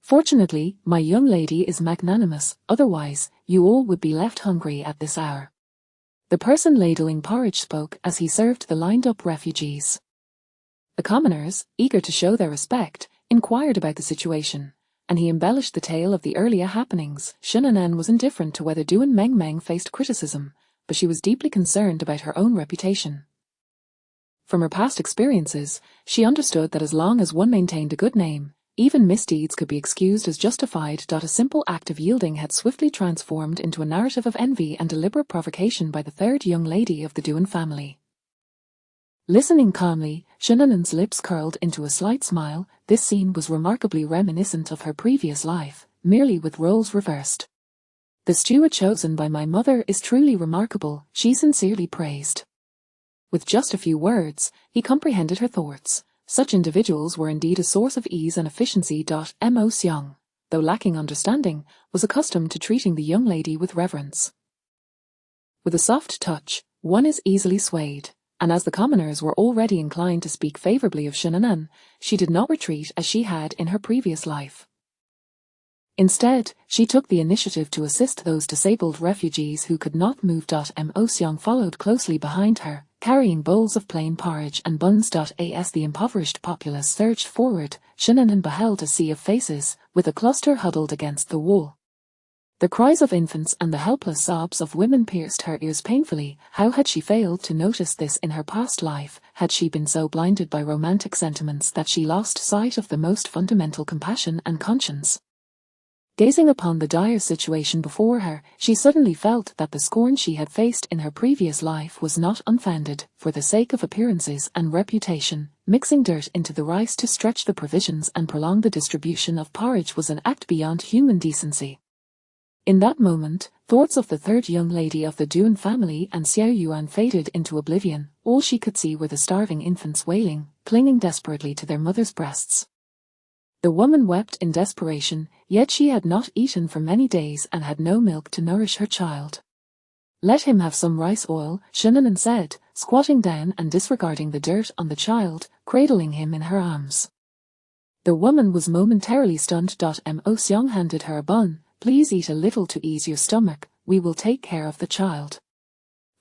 Fortunately, my young lady is magnanimous, otherwise, you all would be left hungry at this hour. The person ladling porridge spoke as he served the lined-up refugees. The commoners, eager to show their respect, inquired about the situation, and he embellished the tale of the earlier happenings. Shannon was indifferent to whether Dewan Meng faced criticism, but she was deeply concerned about her own reputation. From her past experiences, she understood that as long as one maintained a good name, even misdeeds could be excused as justified. A simple act of yielding had swiftly transformed into a narrative of envy and deliberate provocation by the third young lady of the Dewan family. Listening calmly, Shannon's lips curled into a slight smile. This scene was remarkably reminiscent of her previous life, merely with roles reversed. The steward chosen by my mother is truly remarkable, she sincerely praised. With just a few words, he comprehended her thoughts. Such individuals were indeed a source of ease and efficiency. Mo Seong, though lacking understanding, was accustomed to treating the young lady with reverence. With a soft touch, one is easily swayed, and as the commoners were already inclined to speak favorably of Shannon, she did not retreat as she had in her previous life. Instead, she took the initiative to assist those disabled refugees who could not move. Mo Seong followed closely behind her, carrying bowls of plain porridge and buns. As the impoverished populace surged forward, Shannon beheld a sea of faces, with a cluster huddled against the wall. The cries of infants and the helpless sobs of women pierced her ears painfully. How had she failed to notice this in her past life? Had she been so blinded by romantic sentiments that she lost sight of the most fundamental compassion and conscience? Gazing upon the dire situation before her, she suddenly felt that the scorn she had faced in her previous life was not unfounded. For the sake of appearances and reputation, mixing dirt into the rice to stretch the provisions and prolong the distribution of porridge was an act beyond human decency. In that moment, thoughts of the third young lady of the Dewan family and Xiao Yuan faded into oblivion. All she could see were the starving infants wailing, clinging desperately to their mothers' breasts. The woman wept in desperation, yet she had not eaten for many days and had no milk to nourish her child. Let him have some rice oil, Shannon said, squatting down and disregarding the dirt on the child, cradling him in her arms. The woman was momentarily stunned. Mo Seong handed her a bun. Please eat a little to ease your stomach, we will take care of the child.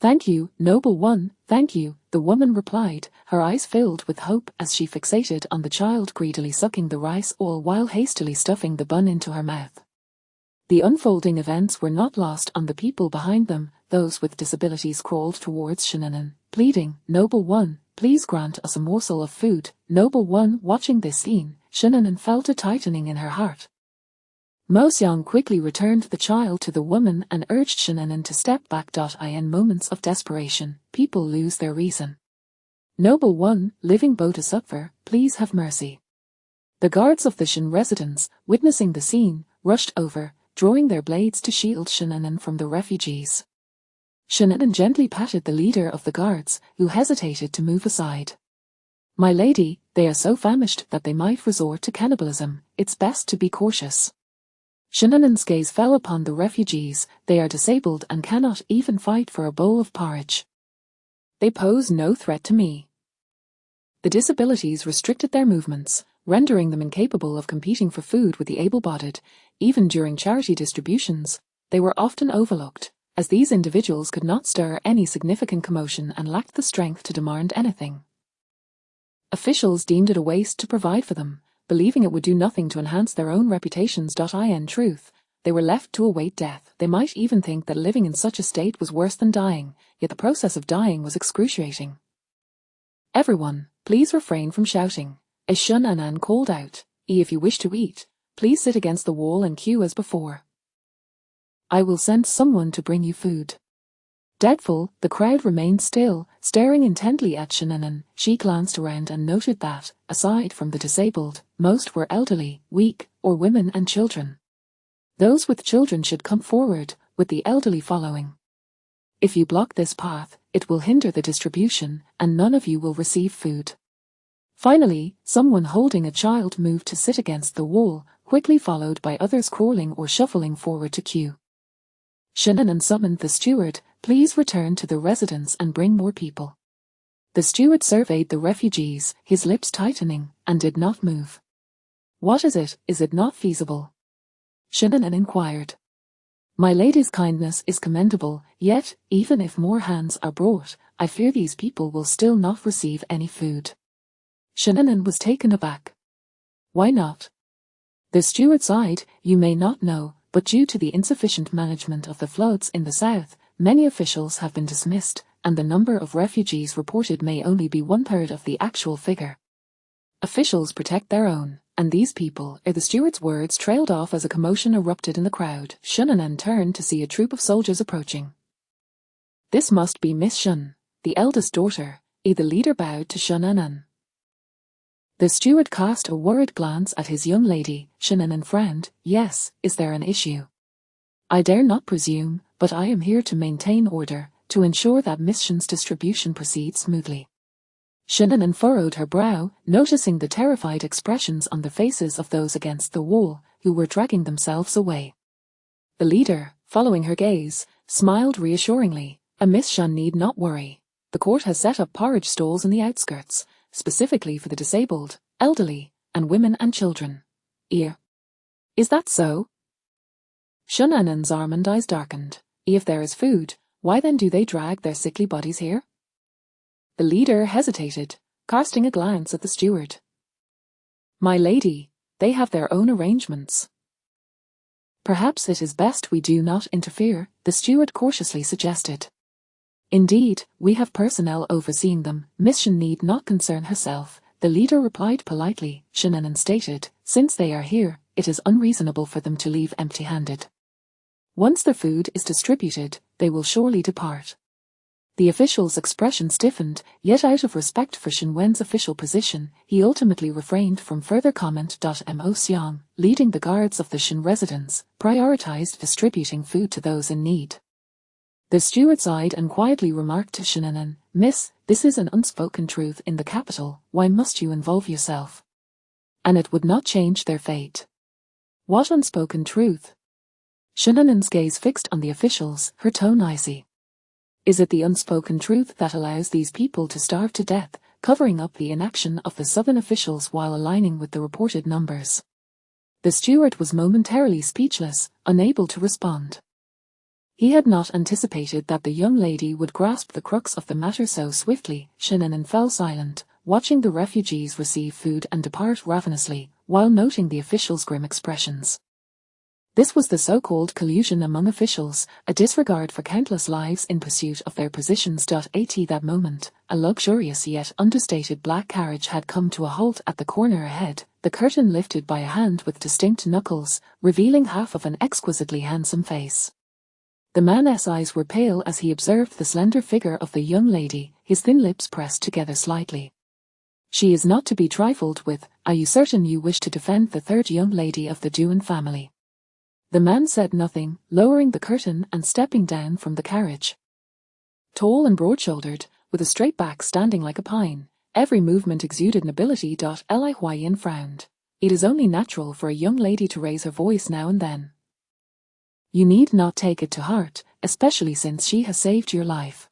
Thank you, noble one, thank you, the woman replied, her eyes filled with hope as she fixated on the child greedily sucking the rice oil while hastily stuffing the bun into her mouth. The unfolding events were not lost on the people behind them. Those with disabilities crawled towards Shannon, pleading, noble one, please grant us a morsel of food. Noble one, watching this scene, Shannon felt a tightening in her heart. Mo Seong quickly returned the child to the woman and urged Shannon to step back. In moments of desperation, people lose their reason. Noble one, living Bodhisattva, please have mercy. The guards of the Shan residence, witnessing the scene, rushed over, drawing their blades to shield Shannon from the refugees. Shannon gently patted the leader of the guards, who hesitated to move aside. My lady, they are so famished that they might resort to cannibalism, it's best to be cautious. Shannon's gaze fell upon the refugees. They are disabled and cannot even fight for a bowl of porridge. They pose no threat to me. The disabilities restricted their movements, rendering them incapable of competing for food with the able-bodied. Even during charity distributions, they were often overlooked. as these individuals could not stir any significant commotion and lacked the strength to demand anything. Officials deemed it a waste to provide for them, believing it would do nothing to enhance their own reputations. In truth, they were left to await death. They might even think that living in such a state was worse than dying, yet the process of dying was excruciating. "Everyone, please refrain from shouting," as Shun Anan called out. "If you wish to eat, please sit against the wall and queue as before. I will send someone to bring you food." Dreadful, the crowd remained still, staring intently at Shunanan. She glanced around and noted that, aside from the disabled, most were elderly, weak, or women and children. Those with children should come forward, with the elderly following. "If you block this path, it will hinder the distribution, and none of you will receive food." Finally, someone holding a child moved to sit against the wall, quickly followed by others crawling or shuffling forward to queue. Shunanan summoned the steward. "Please return to the residence and bring more people." The steward surveyed the refugees, his lips tightening, and did not move. "What is it? Is it not feasible?" Shunanan inquired. "My lady's kindness is commendable, yet, even if more hands are brought, I fear these people will still not receive any food." Shunanan was taken aback. "Why not?" The steward sighed. "You may not know, but due to the insufficient management of the floods in the south, many officials have been dismissed, and the number of refugees reported may only be 1/3 of the actual figure. Officials protect their own, and these people are." The steward's words trailed off as a commotion erupted in the crowd. Shunanan turned to see a troop of soldiers approaching. "This must be Miss Shun, the eldest daughter." The leader bowed to Shunanan. The steward cast a worried glance at his young lady. Shunanan frowned. "Yes, is there an issue?" "I dare not presume, but I am here to maintain order, to ensure that Miss Shun's distribution proceeds smoothly." Shunanan furrowed her brow, noticing the terrified expressions on the faces of those against the wall, who were dragging themselves away. The leader, following her gaze, smiled reassuringly. "Miss Shun need not worry. The court has set up porridge stalls in the outskirts, specifically for the disabled, elderly, and women and children." "Is that so?" Shunanan's almond eyes darkened. "If there is food, why then do they drag their sickly bodies here?" The leader hesitated, casting a glance at the steward. "My lady, they have their own arrangements." "Perhaps it is best we do not interfere," the steward cautiously suggested. "Indeed, we have personnel overseeing them. Miss Shun need not concern herself," the leader replied politely. Shunanan stated, "Since they are here, it is unreasonable for them to leave empty-handed. Once their food is distributed, they will surely depart." The official's expression stiffened, yet out of respect for Shen Wen's official position, he ultimately refrained from further comment. Mo Xiang, leading the guards of the Shen residence, prioritized distributing food to those in need. The steward sighed and quietly remarked to Shunanan, "Miss, this is an unspoken truth in the capital. Why must you involve yourself? And it would not change their fate." "What unspoken truth?" Shunanan's gaze fixed on the officials, her tone icy. "Is it the unspoken truth that allows these people to starve to death, covering up the inaction of the southern officials while aligning with the reported numbers?" The steward was momentarily speechless, unable to respond. He had not anticipated that the young lady would grasp the crux of the matter so swiftly. Shunanan fell silent, watching the refugees receive food and depart ravenously, while noting the officials' grim expressions. This was the so-called collusion among officials, a disregard for countless lives in pursuit of their positions. At that moment, a luxurious yet understated black carriage had come to a halt at the corner ahead, the curtain lifted by a hand with distinct knuckles, revealing half of an exquisitely handsome face. The man's eyes were pale as he observed the slender figure of the young lady, his thin lips pressed together slightly. "She is not to be trifled with. Are you certain you wish to defend the third young lady of the Duan family?" The man said nothing, lowering the curtain and stepping down from the carriage. Tall and broad-shouldered, with a straight back standing like a pine, every movement exuded nobility. Li Huayin frowned. "It is only natural for a young lady to raise her voice now and then. You need not take it to heart, especially since she has saved your life."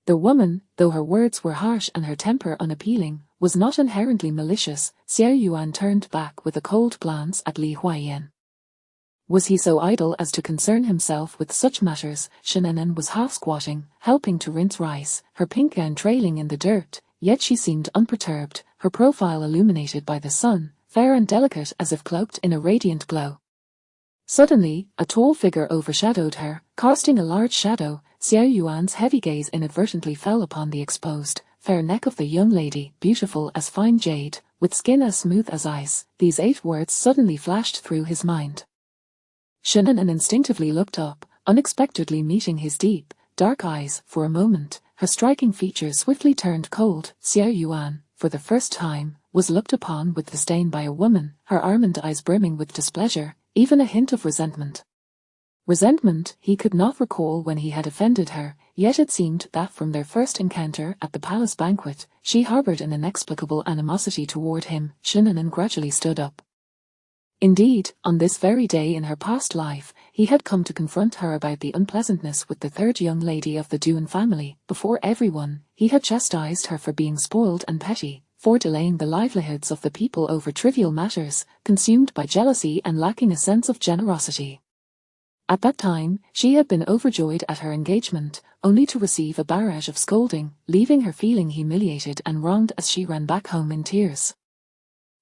The woman, though her words were harsh and her temper unappealing, was not inherently malicious. Xiao Yuan turned back with a cold glance at Li Huayan. Was he so idle as to concern himself with such matters? Shannon was half squatting, helping to rinse rice, her pink gown trailing in the dirt, yet she seemed unperturbed, her profile illuminated by the sun, fair and delicate as if cloaked in a radiant glow. Suddenly, a tall figure overshadowed her, casting a large shadow. Xiao Yuan's heavy gaze inadvertently fell upon the exposed, fair neck of the young lady, beautiful as fine jade, with skin as smooth as ice. These 8 words suddenly flashed through his mind. Shannon instinctively looked up, unexpectedly meeting his deep, dark eyes. For a moment, her striking features swiftly turned cold. Xiao Yuan, for the first time, was looked upon with disdain by a woman, her almond eyes brimming with displeasure, even a hint of resentment. Resentment he could not recall when he had offended her, yet it seemed that from their first encounter at the palace banquet, she harbored an inexplicable animosity toward him. Shannon gradually stood up. Indeed, on this very day in her past life, he had come to confront her about the unpleasantness with the 3rd young lady of the Duan family. Before everyone, he had chastised her for being spoiled and petty, for delaying the livelihoods of the people over trivial matters, consumed by jealousy and lacking a sense of generosity. At that time, she had been overjoyed at her engagement, only to receive a barrage of scolding, leaving her feeling humiliated and wronged as she ran back home in tears.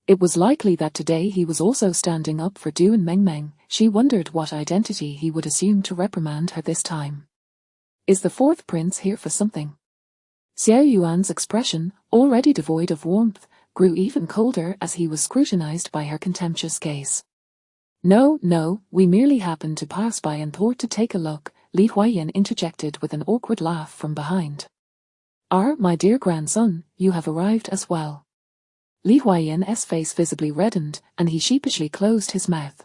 It was likely that today he was also standing up for Duan Mengmeng. She wondered what identity he would assume to reprimand her this time. Is the 4th prince here for something? Xiao Yuan's expression, already devoid of warmth, grew even colder as he was scrutinized by her contemptuous gaze. No, we merely happened to pass by and thought to take a look, Li Huaiyan interjected with an awkward laugh from behind. My dear grandson, you have arrived as well. Li Huaiyan's face visibly reddened, and he sheepishly closed his mouth.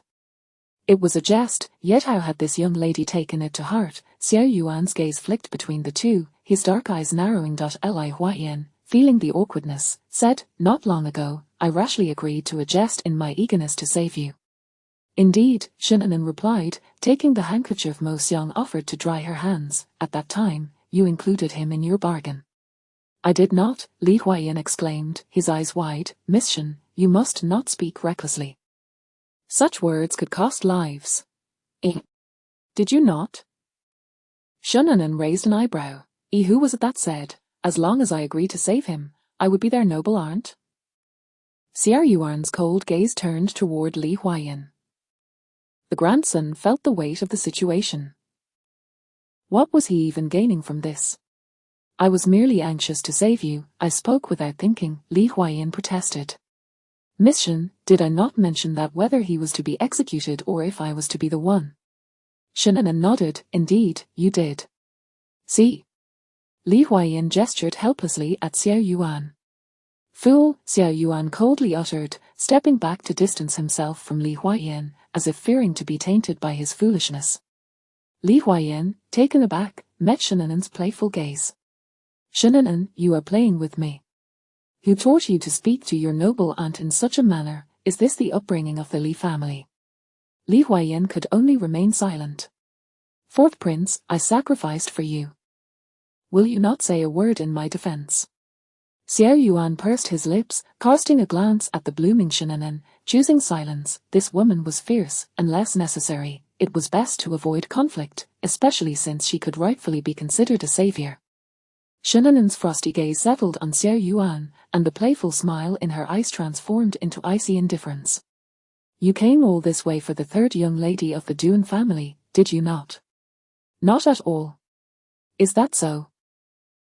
It was a jest, yet how had this young lady taken it to heart? Xiao Yuan's gaze flicked between the two, his dark eyes narrowing. Li Huaiyan, feeling the awkwardness, said, "Not long ago, I rashly agreed to a jest in my eagerness to save you." "Indeed," Shannon replied, taking the handkerchief Mo Xiang offered to dry her hands. "At that time, you included him in your bargain." "I did not," Li Huaiyan exclaimed, his eyes wide. "Miss Shan, you must not speak recklessly. Such words could cost lives." "Did you not?" Shannon raised an eyebrow. Who was it that said, "As long as I agree to save him, I would be their noble aunt"? Xiao Yuan's cold gaze turned toward Li Huaiyan. The grandson felt the weight of the situation. What was he even gaining from this? "I was merely anxious to save you, I spoke without thinking," Li Huaiyan protested. "Miss Shan, did I not mention that whether he was to be executed or if I was to be the one?" Shannon nodded. "Indeed, you did." "See?" Li Huaiyan gestured helplessly at Xiao Yuan. "Fool," Xiao Yuan coldly uttered, stepping back to distance himself from Li Huaiyan, as if fearing to be tainted by his foolishness. Li Huaiyan, taken aback, met Shannon's playful gaze. "Shannon, you are playing with me. Who taught you to speak to your noble aunt in such a manner? Is this the upbringing of the Li family?" Li Huaiyan could only remain silent. "4th prince, I sacrificed for you. Will you not say a word in my defense?" Xiao Yuan pursed his lips, casting a glance at the blooming Shannon, choosing silence. This woman was fierce, unless necessary. It was best to avoid conflict, especially since she could rightfully be considered a savior. Shannon's frosty gaze settled on Xiao Yuan, and the playful smile in her eyes transformed into icy indifference. "You came all this way for the 3rd young lady of the Duan family, did you not?" "Not at all." "Is that so?"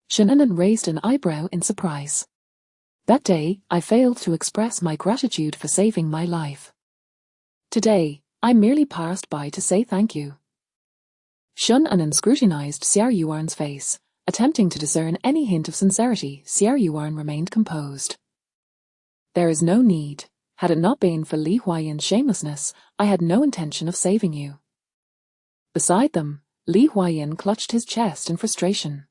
Shannon raised an eyebrow in surprise. "That day, I failed to express my gratitude for saving my life. Today, I merely passed by to say thank you." Shannon scrutinized Xiao Yuan's face, attempting to discern any hint of sincerity. Xiao Yuan remained composed. "There is no need. Had it not been for Li Huaiyan's shamelessness, I had no intention of saving you." Beside them, Li Huaiyan clutched his chest in frustration.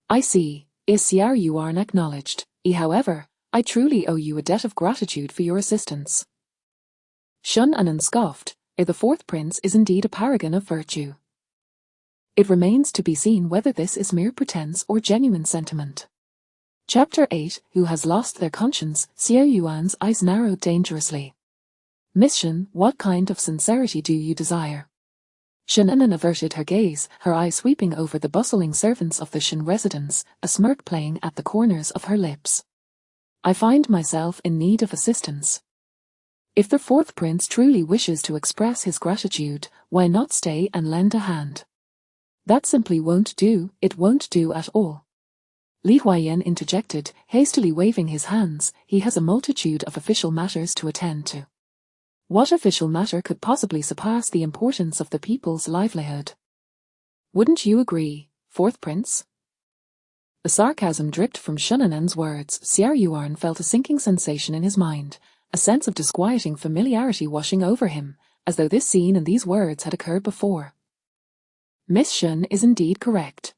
"I see, is Xiao Yuan acknowledged. However, I truly owe you a debt of gratitude for your assistance." Shannon scoffed. The 4th prince is indeed a paragon of virtue. It remains to be seen whether this is mere pretense or genuine sentiment. Chapter 8. Who has lost their conscience? Xiao Yuan's eyes narrowed dangerously. Miss Shen, what kind of sincerity do you desire? Shen averted her gaze, her eye sweeping over the bustling servants of the Shen residence, a smirk playing at the corners of her lips. I find myself in need of assistance. If the fourth prince truly wishes to express his gratitude, why not stay and lend a hand? That simply won't do, it won't do at all. Li Huayan interjected, hastily waving his hands. He has a multitude of official matters to attend to. What official matter could possibly surpass the importance of the people's livelihood? Wouldn't you agree, fourth prince? The sarcasm dripped from Shunanen's words. Xiao Yuan felt a sinking sensation in his mind, a sense of disquieting familiarity washing over him, as though this scene and these words had occurred before. Miss Shen is indeed correct.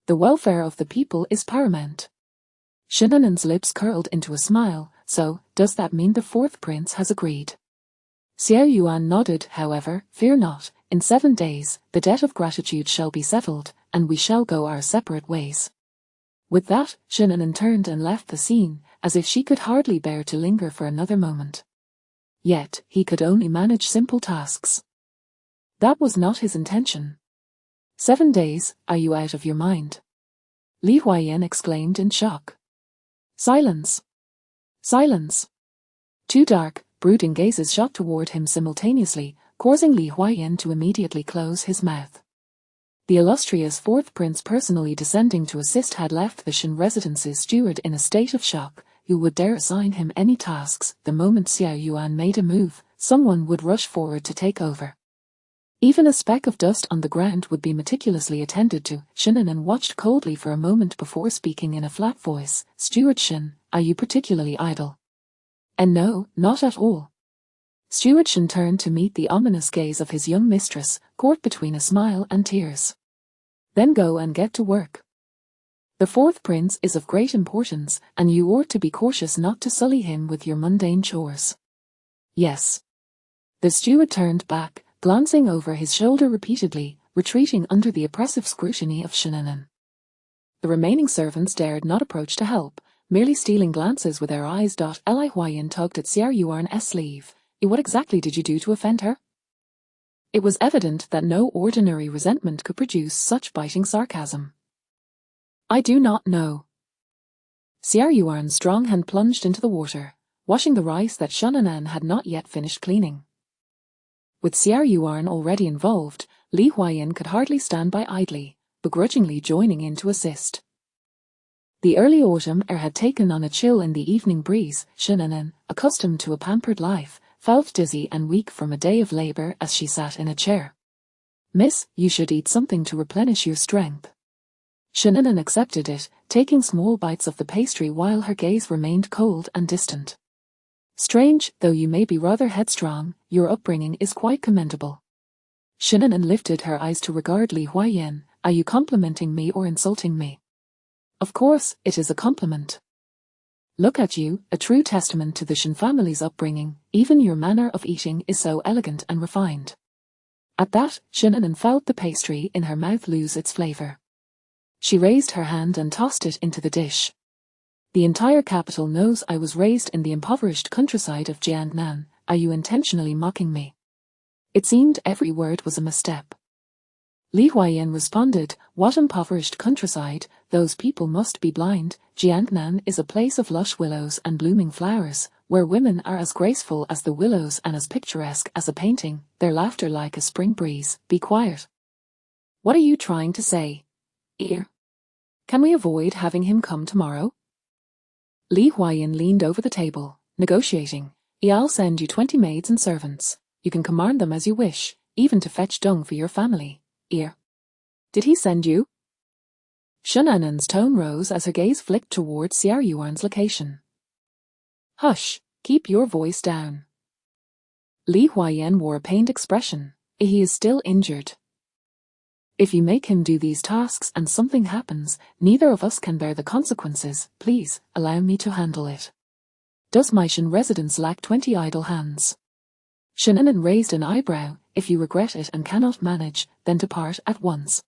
The welfare of the people is paramount. Shunanen's lips curled into a smile. So, does that mean the fourth prince has agreed? Xiao Yuan nodded. However, fear not, in 7 days, the debt of gratitude shall be settled, and we shall go our separate ways. With that, Shunanen turned and left the scene, as if she could hardly bear to linger for another moment. Yet, he could only manage simple tasks. That was not his intention. 7 days, are you out of your mind? Li Huayan exclaimed in shock. Silence! Silence! 2 dark, brooding gazes shot toward him simultaneously, causing Li Huayan to immediately close his mouth. The illustrious fourth prince personally descending to assist had left the Shen residence's steward in a state of shock. Who would dare assign him any tasks? The moment Xiao Yuan made a move, someone would rush forward to take over. Even a speck of dust on the ground would be meticulously attended to. Shunanen watched coldly for a moment before speaking in a flat voice. Steward Shen, are you particularly idle? And no, not at all. Steward Shen turned to meet the ominous gaze of his young mistress, caught between a smile and tears. Then go and get to work. The fourth prince is of great importance, and you ought to be cautious not to sully him with your mundane chores. Yes. The steward turned back, glancing over his shoulder repeatedly, retreating under the oppressive scrutiny of Shunanen. The remaining servants dared not approach to help, merely stealing glances with their eyes. Li Huayan tugged at Xiao Yuan's sleeve. What exactly did you do to offend her? It was evident that no ordinary resentment could produce such biting sarcasm. I do not know. Xiao Yuan's strong hand plunged into the water, washing the rice that Shunanen had not yet finished cleaning. With Xiao Yuan already involved, Li Huayan could hardly stand by idly, begrudgingly joining in to assist. The early autumn air had taken on a chill in the evening breeze. Shunanen, accustomed to a pampered life, felt dizzy and weak from a day of labor as she sat in a chair. Miss, you should eat something to replenish your strength. Shunanen accepted it, taking small bites of the pastry while her gaze remained cold and distant. Strange, though you may be rather headstrong, your upbringing is quite commendable. Shunanen lifted her eyes to regard Li Huayan. Are you complimenting me or insulting me? Of course, it is a compliment. Look at you, a true testament to the Shen family's upbringing. Even your manner of eating is so elegant and refined. At that, Shunanen felt the pastry in her mouth lose its flavor. She raised her hand and tossed it into the dish. The entire capital knows I was raised in the impoverished countryside of Jiangnan. Are you intentionally mocking me? It seemed every word was a misstep. Li Huayan responded, what impoverished countryside? Those people must be blind. Jiangnan is a place of lush willows and blooming flowers, where women are as graceful as the willows and as picturesque as a painting, their laughter like a spring breeze. Be quiet. What are you trying to say? Ear. Can we avoid having him come tomorrow? Li Huayan leaned over the table, negotiating. I'll send you 20 maids and servants. You can command them as you wish, even to fetch dung for your family. Ear. Did he send you? Shunanen's tone rose as her gaze flicked towards Xiao Yuan's location. Hush, keep your voice down. Li Huayan wore a pained expression. He is still injured. If you make him do these tasks and something happens, neither of us can bear the consequences. Please, allow me to handle it. Does my Shen residence lack 20 idle hands? Shunanen raised an eyebrow. If you regret it and cannot manage, then depart at once.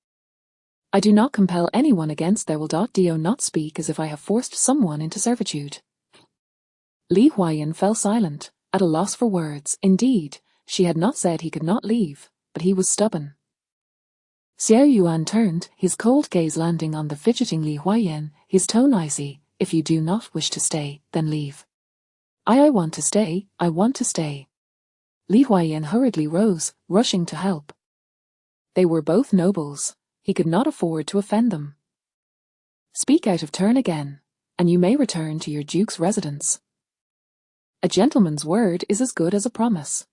I do not compel anyone against their will. Do not speak as if I have forced someone into servitude. Li Huayan fell silent, at a loss for words. Indeed, she had not said he could not leave, but he was stubborn. Xiao Yuan turned, his cold gaze landing on the fidgeting Li Huayan, his tone icy. If you do not wish to stay, then leave. I want to stay, I want to stay. Li Huayan hurriedly rose, rushing to help. They were both nobles. He could not afford to offend them. Speak out of turn again, and you may return to your duke's residence. A gentleman's word is as good as a promise.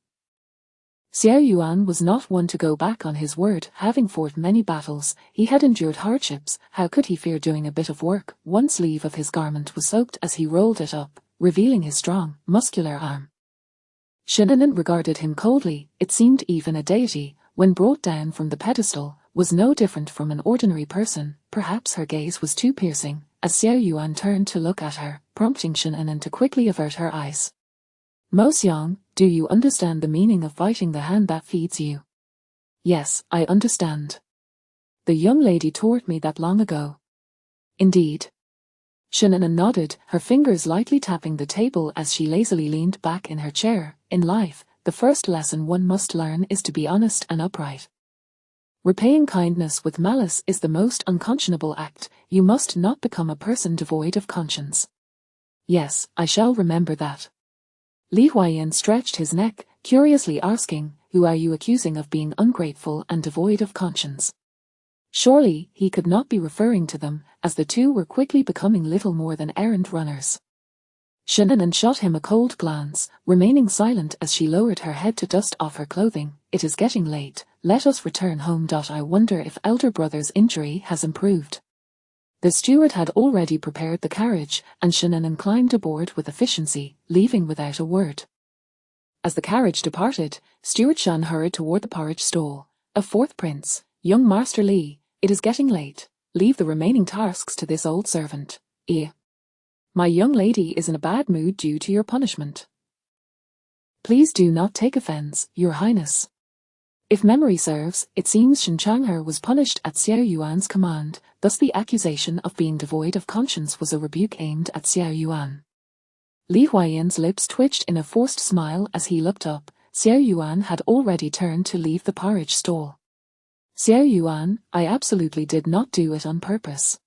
Xiao Yuan was not one to go back on his word. Having fought many battles, he had endured hardships. How could he fear doing a bit of work? One sleeve of his garment was soaked as he rolled it up, revealing his strong, muscular arm. Shin'an regarded him coldly. It seemed even a deity, when brought down from the pedestal, was no different from an ordinary person. Perhaps her gaze was too piercing, as Xiao Yuan turned to look at her, prompting Shin'an to quickly avert her eyes. Mo Xiang, do you understand the meaning of biting the hand that feeds you? Yes, I understand. The young lady taught me that long ago. Indeed. Shin'an nodded, her fingers lightly tapping the table as she lazily leaned back in her chair. In life, the first lesson one must learn is to be honest and upright. Repaying kindness with malice is the most unconscionable act. You must not become a person devoid of conscience. Yes, I shall remember that. Li Huayan stretched his neck, curiously asking, who are you accusing of being ungrateful and devoid of conscience? Surely, he could not be referring to them, as the two were quickly becoming little more than errand runners. Shin'an shot him a cold glance, remaining silent as she lowered her head to dust off her clothing. It is getting late, let us return home. I wonder if elder brother's injury has improved. The steward had already prepared the carriage, and Shin'an climbed aboard with efficiency, leaving without a word. As the carriage departed, Steward Shan hurried toward the porridge stall. A fourth prince, young Master Li, it is getting late. Leave the remaining tasks to this old servant. My young lady is in a bad mood due to your punishment. Please do not take offense, Your Highness. If memory serves, it seems Shen Chang'er was punished at Xiao Yuan's command, thus the accusation of being devoid of conscience was a rebuke aimed at Xiao Yuan. Li Huayan's lips twitched in a forced smile as he looked up. Xiao Yuan had already turned to leave the porridge stall. Xiao Yuan, I absolutely did not do it on purpose.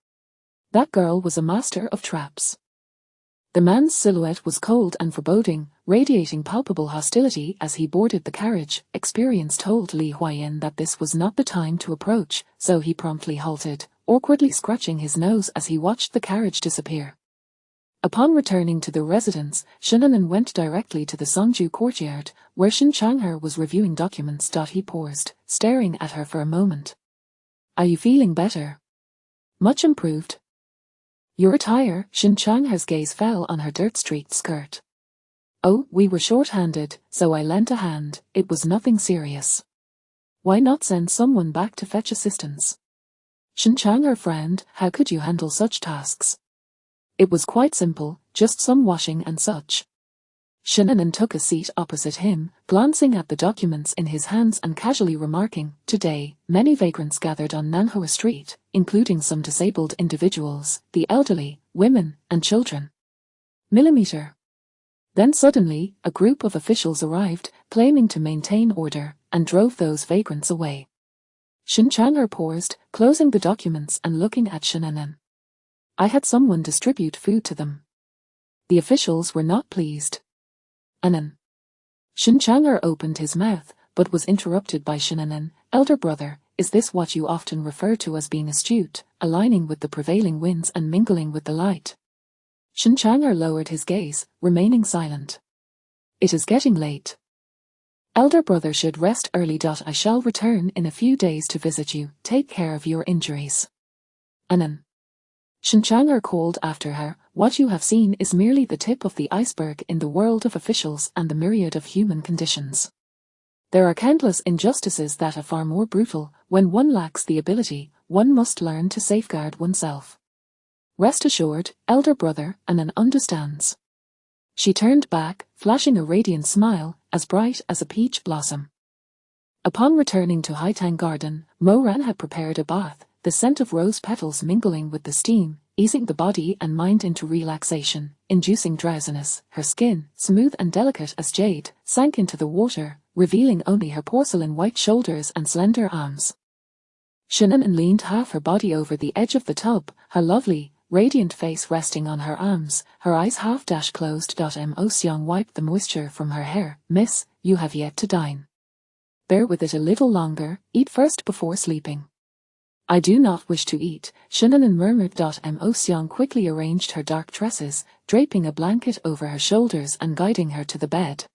That girl was a master of traps. The man's silhouette was cold and foreboding, radiating palpable hostility as he boarded the carriage. Experience told Li Huayan that this was not the time to approach, so he promptly halted, awkwardly scratching his nose as he watched the carriage disappear. Upon returning to the residence, Shin'an went directly to the Songju courtyard, where Shen Chang'er was reviewing documents. He paused, staring at her for a moment. Are you feeling better? Much improved. Your attire. Shen Chang'er's gaze fell on her dirt-streaked skirt. Oh, we were short-handed, so I lent a hand. It was nothing serious. Why not send someone back to fetch assistance? Shen Chang'er frowned. How could you handle such tasks? It was quite simple, just some washing and such. Shin'an took a seat opposite him, glancing at the documents in his hands and casually remarking, today, many vagrants gathered on Nanhua Street, including some disabled individuals, the elderly, women, and children. Millimeter. Then suddenly, a group of officials arrived, claiming to maintain order, and drove those vagrants away. Shen Chang'er paused, closing the documents and looking at Shin'an. I had someone distribute food to them. The officials were not pleased. Anan. Shen Chang'er opened his mouth, but was interrupted by Shin'an. Elder brother, is this what you often refer to as being astute, aligning with the prevailing winds and mingling with the light? Shen Chang'er lowered his gaze, remaining silent. It is getting late. Elder brother should rest early. I shall return in a few days to visit you. Take care of your injuries. Anan. Shen Chang'er called after her, what you have seen is merely the tip of the iceberg in the world of officials and the myriad of human conditions. There are countless injustices that are far more brutal. When one lacks the ability, one must learn to safeguard oneself. Rest assured, elder brother, Anan understands. She turned back, flashing a radiant smile, as bright as a peach blossom. Upon returning to Haitang Garden, Mo Ran had prepared a bath, the scent of rose petals mingling with the steam. easing the body and mind into relaxation, inducing drowsiness. Her skin, smooth and delicate as jade, sank into the water, revealing only her porcelain white shoulders and slender arms. Shannon leaned half her body over the edge of the tub, her lovely, radiant face resting on her arms, her eyes half-closed. Mo Seong wiped the moisture from her hair. "Miss, you have yet to dine. Bear with it a little longer, eat first before sleeping." "I do not wish to eat," Shannon murmured. Mo Seong quickly arranged her dark tresses, draping a blanket over her shoulders and guiding her to the bed.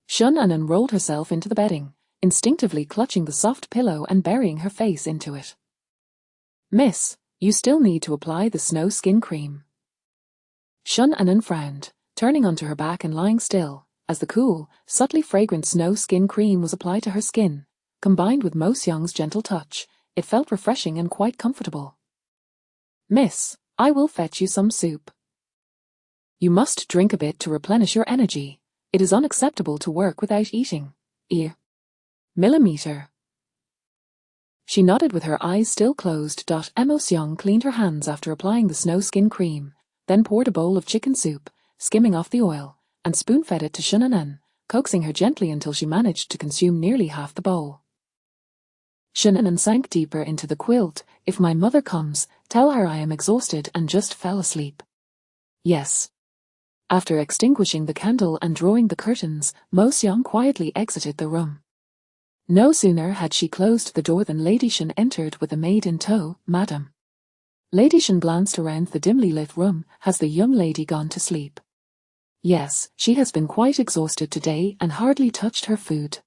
Shannon rolled herself into the bedding, instinctively clutching the soft pillow and burying her face into it. "Miss, you still need to apply the snow skin cream." Shannon frowned, turning onto her back and lying still, as the cool, subtly fragrant snow skin cream was applied to her skin. Combined with Mo Seong's gentle touch, it felt refreshing and quite comfortable. "Miss, I will fetch you some soup. You must drink a bit to replenish your energy. It is unacceptable to work without eating. Millimeter." She nodded with her eyes still closed. Mo Seong cleaned her hands after applying the snow skin cream, then poured a bowl of chicken soup, skimming off the oil, and spoon-fed it to Shannon, coaxing her gently until she managed to consume nearly half the bowl. Shannon sank deeper into the quilt. "If my mother comes, tell her I am exhausted and just fell asleep." "Yes." After extinguishing the candle and drawing the curtains, Mo Seong quietly exited the room. No sooner had she closed the door than Lady Shan entered with a maid in tow. "Madam." Lady Shan glanced around the dimly lit room. "Has the young lady gone to sleep?" "Yes, she has been quite exhausted today and hardly touched her food."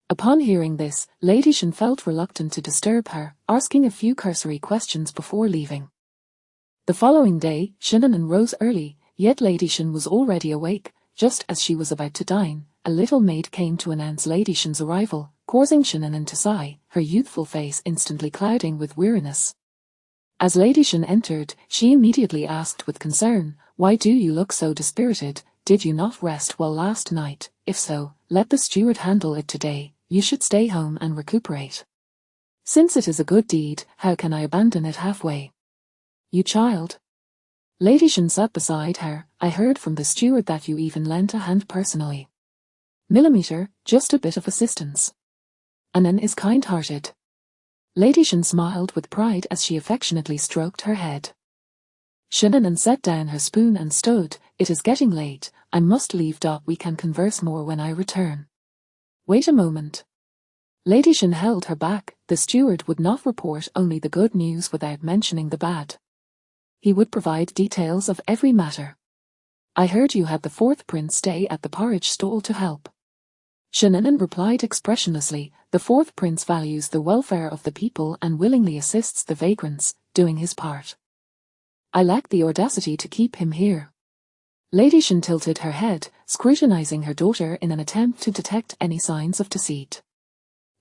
Upon hearing this, Lady Shan felt reluctant to disturb her, asking a few cursory questions before leaving. The following day, Shannon rose early, yet Lady Shan was already awake. Just as she was about to dine, a little maid came to announce Lady Shan's arrival, causing Shannon to sigh, her youthful face instantly clouding with weariness. As Lady Shan entered, she immediately asked with concern, "Why do you look so dispirited? Did you not rest well last night? If so, let the steward handle it today. You should stay home and recuperate. Since it is a good deed, how can I abandon it halfway? You child." Lady Shan sat beside her. "I heard from the steward that you even lent a hand personally." "Millimeter, just a bit of assistance. Anan is kind-hearted." Lady Shan smiled with pride as she affectionately stroked her head. Shannon set down her spoon and stood. "It is getting late, I must leave. We can converse more when I return." "Wait a moment." Lady Shan held her back. The steward would not report only the good news without mentioning the bad. He would provide details of every matter. "I heard you had the fourth prince stay at the porridge stall to help." Shannon replied expressionlessly. "The fourth prince values the welfare of the people and willingly assists the vagrants, doing his part. I lack the audacity to keep him here." Lady Shan tilted her head, scrutinizing her daughter in an attempt to detect any signs of deceit.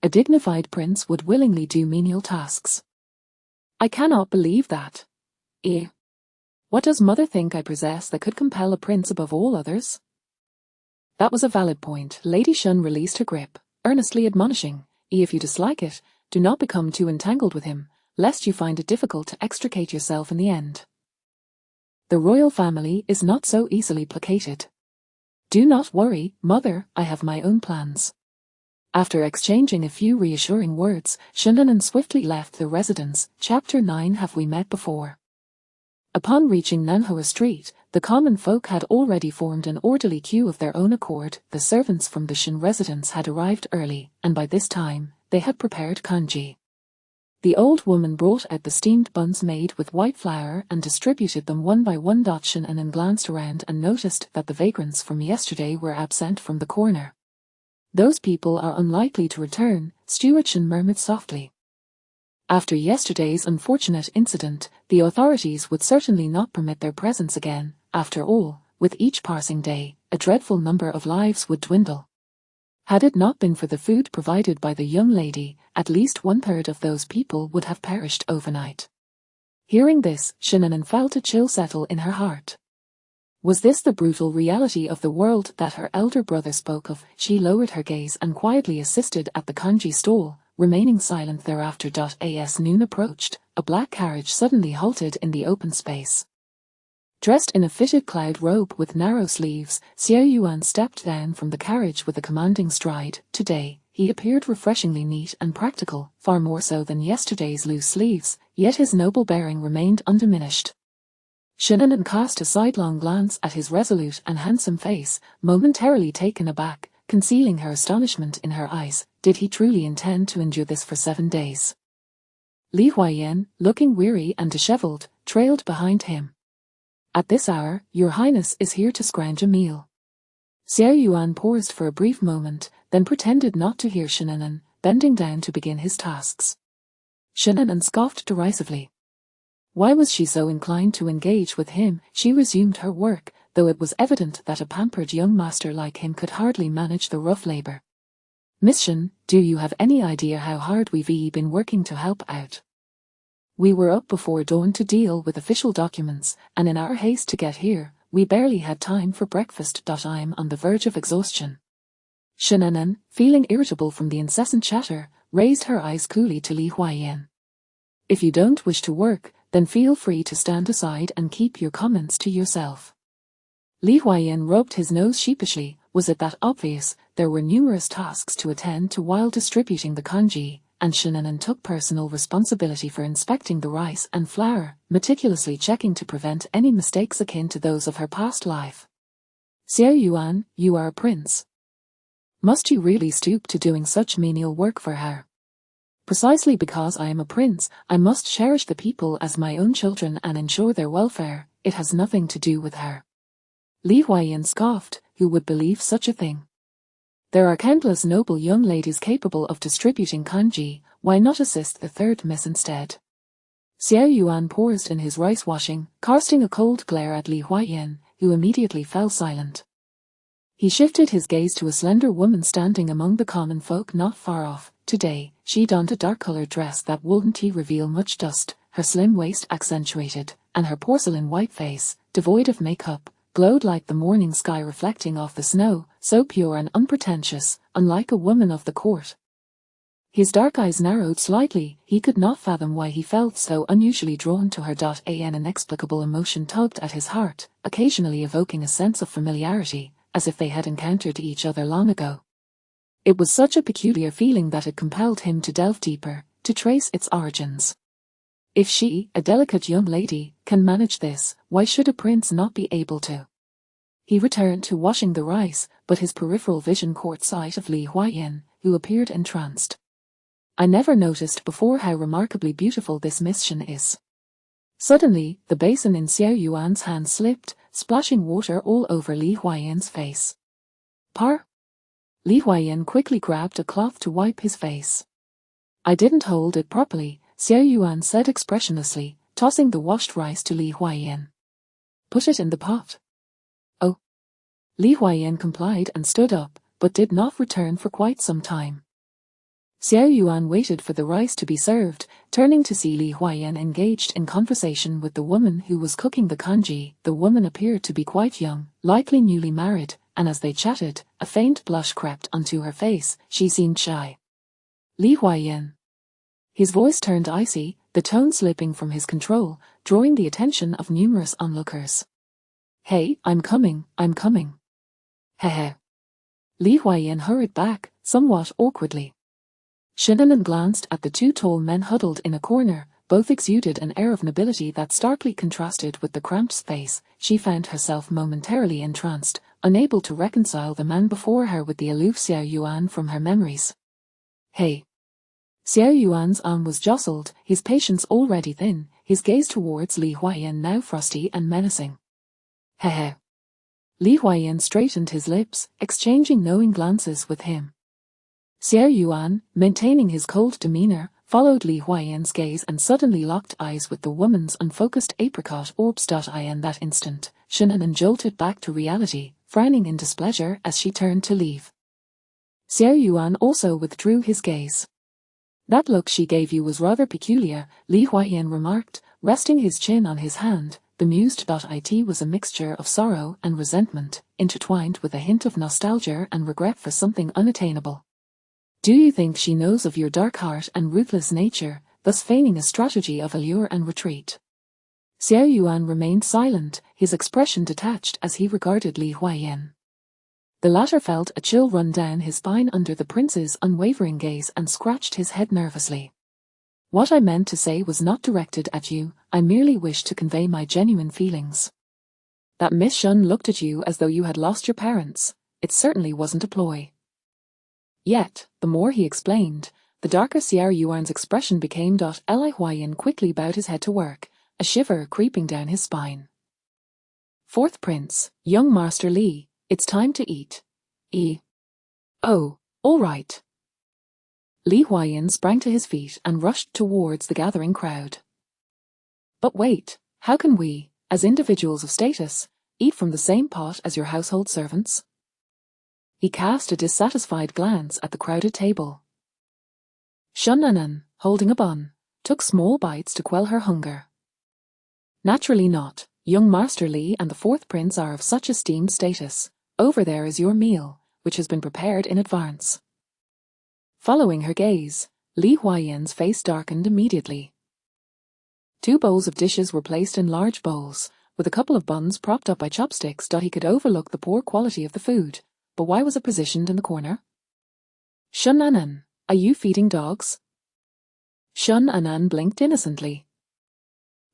A dignified prince would willingly do menial tasks. "I cannot believe that. What does mother think I possess that could compel a prince above all others?" That was a valid point. Lady Shan released her grip, earnestly admonishing, "If you dislike it, do not become too entangled with him, lest you find it difficult to extricate yourself in the end. The royal family is not so easily placated. Do not worry, mother, I have my own plans." After exchanging a few reassuring words, Shannon swiftly left the residence. Chapter 9. Have we met before? Upon reaching Nanhua Street, the common folk had already formed an orderly queue of their own accord. The servants from the Shan residence had arrived early, and by this time, they had prepared congee. The old woman brought out the steamed buns made with white flour and distributed them one by one. Shannon glanced around and noticed that the vagrants from yesterday were absent from the corner. "Those people are unlikely to return," Steward Shan murmured softly. After yesterday's unfortunate incident, the authorities would certainly not permit their presence again. After all, with each passing day, a dreadful number of lives would dwindle. Had it not been for the food provided by the young lady, at least 1/3 of those people would have perished overnight. Hearing this, Shannon felt a chill settle in her heart. Was this the brutal reality of the world that her elder brother spoke of? She lowered her gaze and quietly assisted at the congee stall, remaining silent thereafter. As noon approached, a black carriage suddenly halted in the open space. Dressed in a fitted cloud robe with narrow sleeves, Xiao Yuan stepped down from the carriage with a commanding stride. Today, he appeared refreshingly neat and practical, far more so than yesterday's loose sleeves, yet his noble bearing remained undiminished. Shannon cast a sidelong glance at his resolute and handsome face, momentarily taken aback, concealing her astonishment in her eyes. Did he truly intend to endure this for 7 days? Li Huaiyan, looking weary and disheveled, trailed behind him. At this hour, Your Highness is here to scrounge a meal. Xiao Yuan paused for a brief moment, then pretended not to hear Shannon, bending down to begin his tasks. Shannon scoffed derisively. Why was she so inclined to engage with him? She resumed her work, though it was evident that a pampered young master like him could hardly manage the rough labor. Miss Shan, do you have any idea how hard we've been working to help out? We were up before dawn to deal with official documents, and in our haste to get here, we barely had time for breakfast. I'm on the verge of exhaustion. Shannon, feeling irritable from the incessant chatter, raised her eyes coolly to Li Huaiyan. If you don't wish to work, then feel free to stand aside and keep your comments to yourself. Li Huaiyan rubbed his nose sheepishly. Was it that obvious? There were numerous tasks to attend to while distributing the congee, and Shannon took personal responsibility for inspecting the rice and flour, meticulously checking to prevent any mistakes akin to those of her past life. Xiao Yuan, you are a prince. Must you really stoop to doing such menial work for her? Precisely because I am a prince, I must cherish the people as my own children and ensure their welfare. It has nothing to do with her. Li Huaiyan scoffed. Who would believe such a thing? There are countless noble young ladies capable of distributing congee. Why not assist the third miss instead? Xiao Yuan paused in his rice washing, casting a cold glare at Li Huaiyan, who immediately fell silent. He shifted his gaze to a slender woman standing among the common folk not far off. Today, she donned a dark-colored dress that wouldn't reveal much dust, her slim waist accentuated, and her porcelain white face, devoid of makeup, glowed like the morning sky reflecting off the snow, so pure and unpretentious, unlike a woman of the court. His dark eyes narrowed slightly. He could not fathom why he felt so unusually drawn to her. An inexplicable emotion tugged at his heart, occasionally evoking a sense of familiarity, as if they had encountered each other long ago. It was such a peculiar feeling that it compelled him to delve deeper, to trace its origins. If she, a delicate young lady, can manage this, why should a prince not be able to? He returned to washing the rice, but his peripheral vision caught sight of Li Huaiyan, who appeared entranced. I never noticed before how remarkably beautiful this Miss Shan is. Suddenly, the basin in Xiao Yuan's hand slipped, splashing water all over Li Huaiyan's face. Par? Li Huaiyan quickly grabbed a cloth to wipe his face. I didn't hold it properly, Xiao Yuan said expressionlessly, tossing the washed rice to Li Huaiyan. Put it in the pot. Oh. Li Huaiyan complied and stood up, but did not return for quite some time. Xiao Yuan waited for the rice to be served, turning to see Li Huaiyan engaged in conversation with the woman who was cooking the congee. The woman appeared to be quite young, likely newly married, and as they chatted, a faint blush crept onto her face. She seemed shy. Li Huaiyan. His voice turned icy, the tone slipping from his control, drawing the attention of numerous onlookers. Hey, I'm coming. Hehe. Li Huaiyan hurried back, somewhat awkwardly. Shannon glanced at the two tall men huddled in a corner. Both exuded an air of nobility that starkly contrasted with the cramped space. She found herself momentarily entranced, unable to reconcile the man before her with the aloof Xiao Yuan from her memories. Hey. Xiao Yuan's arm was jostled, his patience already thin, his gaze towards Li Huaiyan now frosty and menacing. Hehe. Li Huaiyan straightened his lips, exchanging knowing glances with him. Xiao Yuan, maintaining his cold demeanor, followed Li Huaiyan's gaze and suddenly locked eyes with the woman's unfocused apricot orbs. In that instant, Shannon jolted back to reality, frowning in displeasure as she turned to leave. Xiao Yuan also withdrew his gaze. That look she gave you was rather peculiar, Li Huaiyan remarked, resting his chin on his hand. Bemused. It was a mixture of sorrow and resentment, intertwined with a hint of nostalgia and regret for something unattainable. Do you think she knows of your dark heart and ruthless nature? thus feigning a strategy of allure and retreat. Xiao Yuan remained silent, his expression detached as he regarded Li Huayan. The latter felt a chill run down his spine under the prince's unwavering gaze and scratched his head nervously. What I meant to say was not directed at you, I merely wished to convey my genuine feelings. That Miss Shun looked at you as though you had lost your parents. It certainly wasn't a ploy. Yet, the more he explained, the darker Xiao Yuan's expression became. Li Huayan quickly bowed his head to work, a shiver creeping down his spine. Fourth Prince, young Master Li, it's time to eat. Oh, all right. Li Huayan sprang to his feet and rushed towards the gathering crowd. But wait, how can we, as individuals of status, eat from the same pot as your household servants? He cast a dissatisfied glance at the crowded table. Shun Anan, holding a bun, took small bites to quell her hunger. Naturally not, young Master Li and the fourth prince are of such esteemed status. Over there is your meal, which has been prepared in advance. Following her gaze, Li Huayan's face darkened immediately. 2 bowls of dishes were placed in large bowls, with a couple of buns propped up by chopsticks. He could overlook the poor quality of the food, but why was it positioned in the corner? Shun Anan, are you feeding dogs? Shun Anan blinked innocently.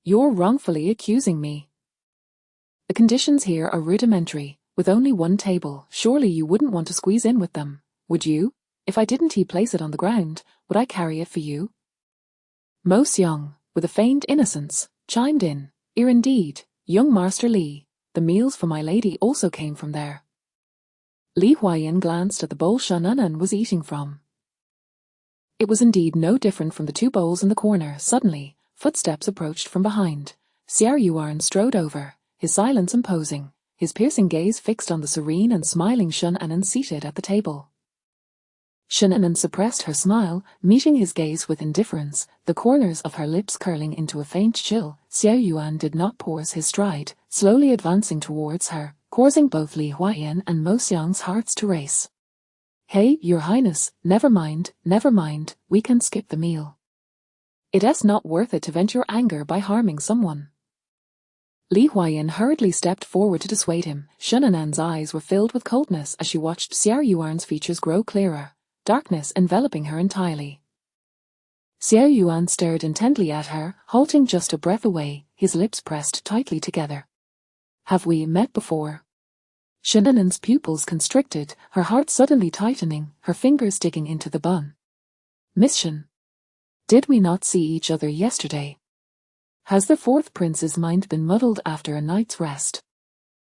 You're wrongfully accusing me. The conditions here are rudimentary, with only 1 table. Surely you wouldn't want to squeeze in with them, would you? If I didn't place it on the ground, would I carry it for you? Mo Xiang, with a feigned innocence, chimed in. Indeed, young Master Li, the meals for my lady also came from there. Li Huayan glanced at the bowl Shun Anan was eating from. It was indeed no different from the 2 bowls in the corner. Suddenly, footsteps approached from behind. Xiao Yuan strode over, his silence imposing, his piercing gaze fixed on the serene and smiling Shun Anan seated at the table. Shun Anan suppressed her smile, meeting his gaze with indifference, the corners of her lips curling into a faint chill. Xiao Yuan did not pause his stride, slowly advancing towards her, causing both Li Huayan and Mo Xiang's hearts to race. Hey, Your Highness, never mind, we can skip the meal. It's not worth it to vent your anger by harming someone. Li Huayan hurriedly stepped forward to dissuade him. Shun Anan's eyes were filled with coldness as she watched Xiao Yuan's features grow clearer, darkness enveloping her entirely. Xiao Yuan stared intently at her, halting just a breath away, his lips pressed tightly together. Have we met before? Shun Anan's pupils constricted, her heart suddenly tightening, her fingers digging into the bun. Miss Shun, did we not see each other yesterday? Has the fourth prince's mind been muddled after a night's rest?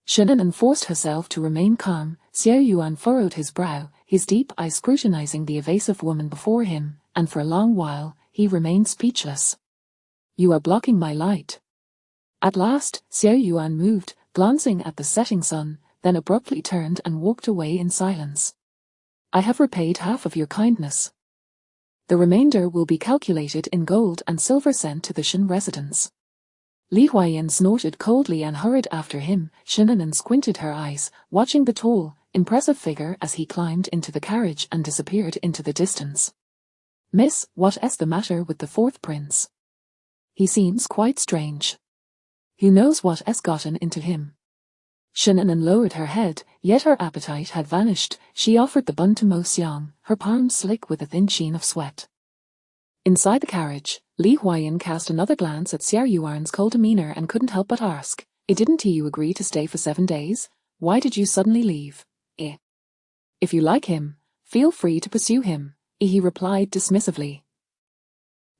Shun Anan forced herself to remain calm. Xiao Yuan furrowed his brow, his deep eyes scrutinizing the evasive woman before him, and for a long while, he remained speechless. You are blocking my light. At last, Xiao Yuan moved, glancing at the setting sun, then abruptly turned and walked away in silence. I have repaid half of your kindness. The remainder will be calculated in gold and silver sent to the Shun residence. Li Huayan snorted coldly and hurried after him. Shun Anan squinted her eyes, watching the tall, impressive figure as he climbed into the carriage and disappeared into the distance. Miss, what's the matter with the fourth prince? He seems quite strange. Who knows what has gotten into him? Shun Anan lowered her head, yet her appetite had vanished. She offered the bun to Mo Xiang, her palms slick with a thin sheen of sweat. Inside the carriage, Li Huayan cast another glance at Xiao Yuan's cold demeanor and couldn't help but ask, didn't you agree to stay for 7 days? Why did you suddenly leave? If you like him, feel free to pursue him, he replied dismissively.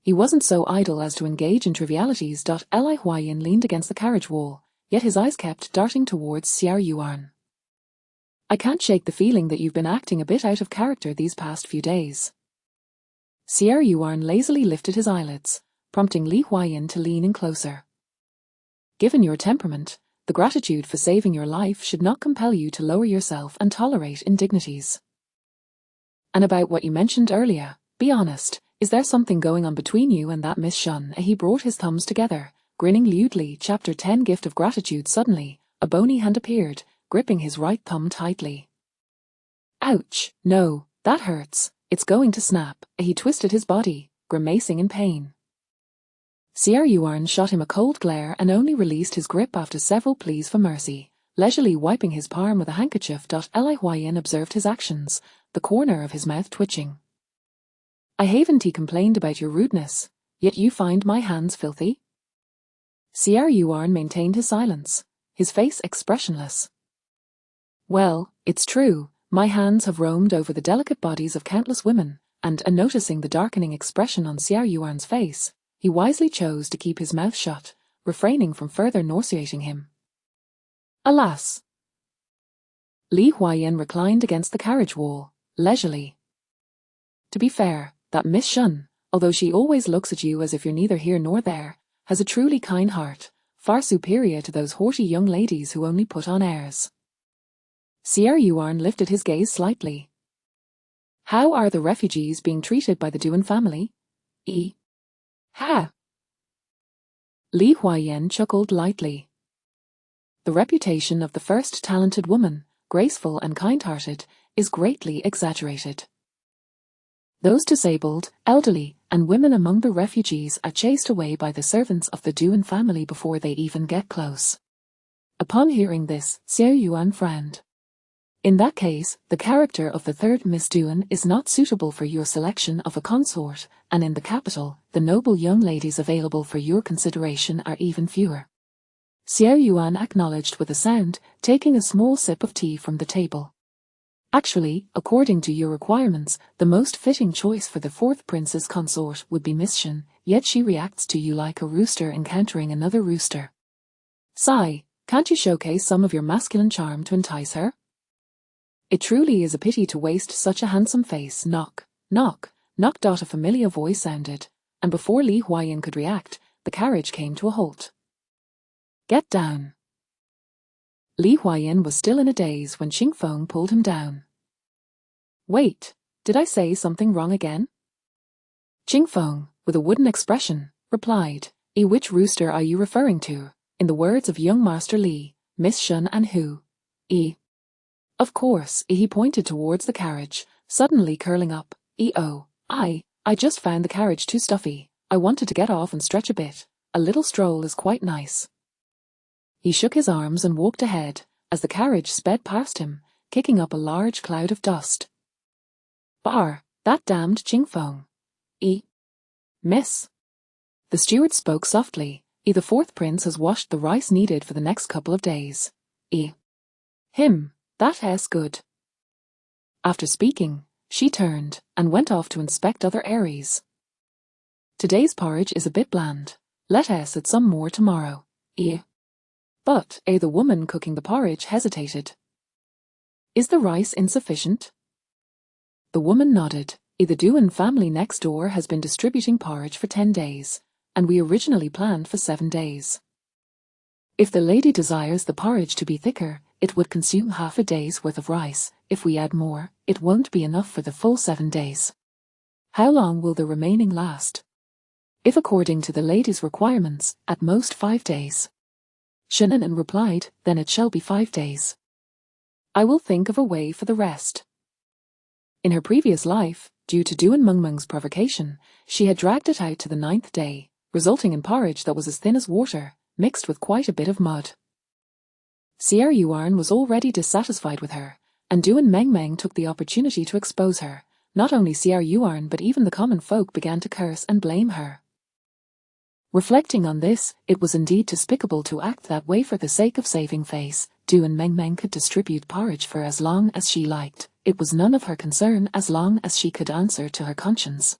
He wasn't so idle as to engage in trivialities. Li Huayan leaned against the carriage wall, yet his eyes kept darting towards Xiao Yuan. I can't shake the feeling that you've been acting a bit out of character these past few days. Xiao Yuan lazily lifted his eyelids, prompting Li Huayan to lean in closer. Given your temperament, the gratitude for saving your life should not compel you to lower yourself and tolerate indignities. And about what you mentioned earlier, be honest, is there something going on between you and that Miss Shun? He brought his thumbs together, grinning lewdly. Chapter 10 Gift of Gratitude. Suddenly, a bony hand appeared, gripping his right thumb tightly. Ouch, no, that hurts. It's going to snap. He twisted his body, grimacing in pain. Sier Yuan shot him a cold glare and only released his grip after several pleas for mercy, leisurely wiping his palm with a handkerchief. Li Huayan observed his actions, the corner of his mouth twitching. I haven't complained about your rudeness, yet you find my hands filthy? Sier Yuan maintained his silence, his face expressionless. Well, it's true, my hands have roamed over the delicate bodies of countless women, and noticing the darkening expression on Sier Yuan's face, he wisely chose to keep his mouth shut, refraining from further nauseating him. Alas! Li Huayan reclined against the carriage wall, leisurely. To be fair, that Miss Shun, although she always looks at you as if you're neither here nor there, has a truly kind heart, far superior to those haughty young ladies who only put on airs. Sier Yuan lifted his gaze slightly. How are the refugees being treated by the Duan family? Ha! Li Huayan chuckled lightly. The reputation of the first talented woman, graceful and kind-hearted, is greatly exaggerated. Those disabled, elderly, and women among the refugees are chased away by the servants of the Duan family before they even get close. Upon hearing this, Sier Yuan frowned. In that case, the character of the third Miss Duan is not suitable for your selection of a consort, and in the capital, the noble young ladies available for your consideration are even fewer. Sier Yuan acknowledged with a sound, taking a small sip of tea from the table. Actually, according to your requirements, the most fitting choice for the fourth prince's consort would be Miss Shun, yet she reacts to you like a rooster encountering another rooster. Sigh, can't you showcase some of your masculine charm to entice her? It truly is a pity to waste such a handsome face. Knock, knock, knock. A familiar voice sounded, and before Li Huayan could react, the carriage came to a halt. Get down. Li Huayan was still in a daze when Xing Feng pulled him down. Wait, did I say something wrong again? Xing Feng, with a wooden expression, replied, Which rooster are you referring to? In the words of young Master Li, Miss Shun and who? Of course, he pointed towards the carriage, suddenly curling up. I just found the carriage too stuffy. I wanted to get off and stretch a bit. A little stroll is quite nice. He shook his arms and walked ahead, as the carriage sped past him, kicking up a large cloud of dust. Bar, that damned Xing Feng. Miss. The steward spoke softly. The fourth prince has washed the rice needed for the next couple of days. Him. That's good. After speaking, she turned and went off to inspect other areas. Today's porridge is a bit bland. Let us add some more tomorrow. But, the woman cooking the porridge hesitated. Is the rice insufficient? The woman nodded. The Duan family next door has been distributing porridge for 10 days, and we originally planned for 7 days. If the lady desires the porridge to be thicker, it would consume half a day's worth of rice. If we add more, it won't be enough for the full 7 days. How long will the remaining last? If according to the lady's requirements, at most 5 days. Shannon replied, then it shall be 5 days. I will think of a way for the rest. In her previous life, due to Duan Mengmeng's provocation, she had dragged it out to the 9th day, resulting in porridge that was as thin as water, mixed with quite a bit of mud. Sier Yuan was already dissatisfied with her, and Duan Mengmeng took the opportunity to expose her. Not only Sier Yuan but even the common folk began to curse and blame her. Reflecting on this, it was indeed despicable to act that way for the sake of saving face. Duan Mengmeng could distribute porridge for as long as she liked. It was none of her concern as long as she could answer to her conscience.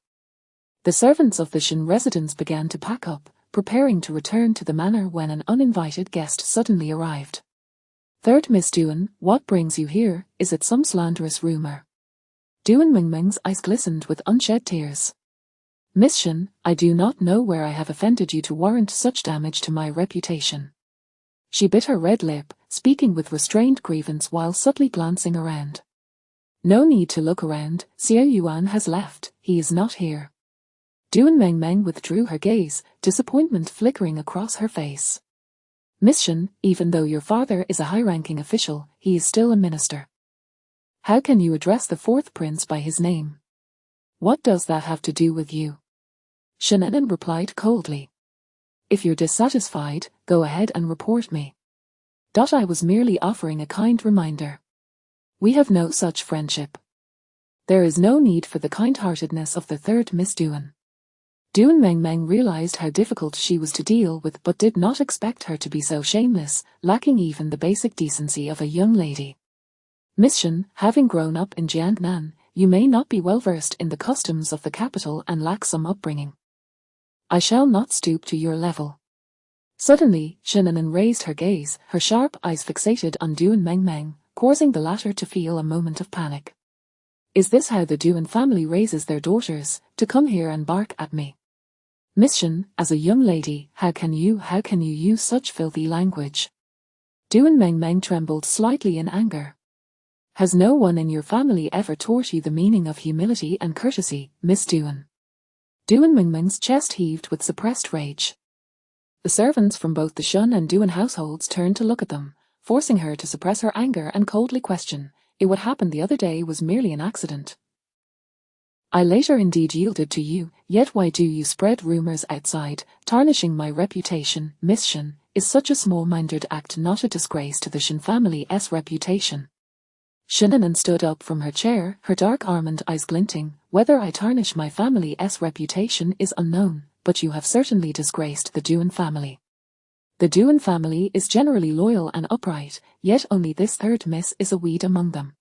The servants of the Shan residence began to pack up, preparing to return to the manor when an uninvited guest suddenly arrived. Third Miss Duan, what brings you here? Is it some slanderous rumor? Duan Mengmeng's eyes glistened with unshed tears. Miss Shan, I do not know where I have offended you to warrant such damage to my reputation. She bit her red lip, speaking with restrained grievance while subtly glancing around. No need to look around, Sier Yuan has left, he is not here. Duan Mengmeng withdrew her gaze, disappointment flickering across her face. Miss Shan, even though your father is a high-ranking official, he is still a minister. How can you address the fourth prince by his name? What does that have to do with you? Shannon replied coldly. If you're dissatisfied, go ahead and report me. I was merely offering a kind reminder. We have no such friendship. There is no need for the kind-heartedness of the third Miss Duan. Duan Mengmeng realized how difficult she was to deal with but did not expect her to be so shameless, lacking even the basic decency of a young lady. Miss Shen, having grown up in Jiangnan, you may not be well versed in the customs of the capital and lack some upbringing. I shall not stoop to your level. Suddenly, Shennan raised her gaze, her sharp eyes fixated on Duan Mengmeng, causing the latter to feel a moment of panic. Is this how the Duan family raises their daughters, to come here and bark at me? Miss Shen, as a young lady, how can you use such filthy language? Duan Mengmeng trembled slightly in anger. Has no one in your family ever taught you the meaning of humility and courtesy, Miss Duan? Duan Mengmeng's chest heaved with suppressed rage. The servants from both the Shun and Duan households turned to look at them, forcing her to suppress her anger and coldly question, if what happened the other day was merely an accident. I later indeed yielded to you, yet why do you spread rumors outside, tarnishing my reputation, Miss Shen? Is such a small-minded act not a disgrace to the Shen family's reputation? Shennan stood up from her chair, her dark almond eyes glinting. Whether I tarnish my family's reputation is unknown, but you have certainly disgraced the Duan family. The Duan family is generally loyal and upright, yet only this third miss is a weed among them.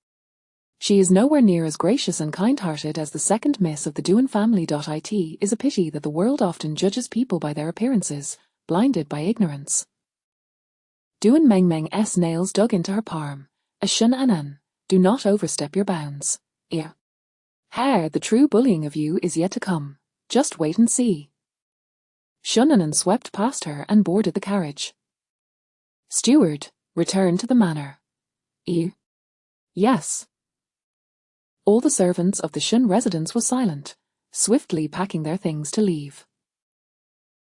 She is nowhere near as gracious and kind-hearted as the second miss of the Duan family. It is a pity that the world often judges people by their appearances, blinded by ignorance. Duan Mengmeng's nails dug into her palm. Shun Anan, do not overstep your bounds. The true bullying of you is yet to come. Just wait and see. Shun Anan swept past her and boarded the carriage. Steward, return to the manor. Yes. All the servants of the Shun residence were silent, swiftly packing their things to leave.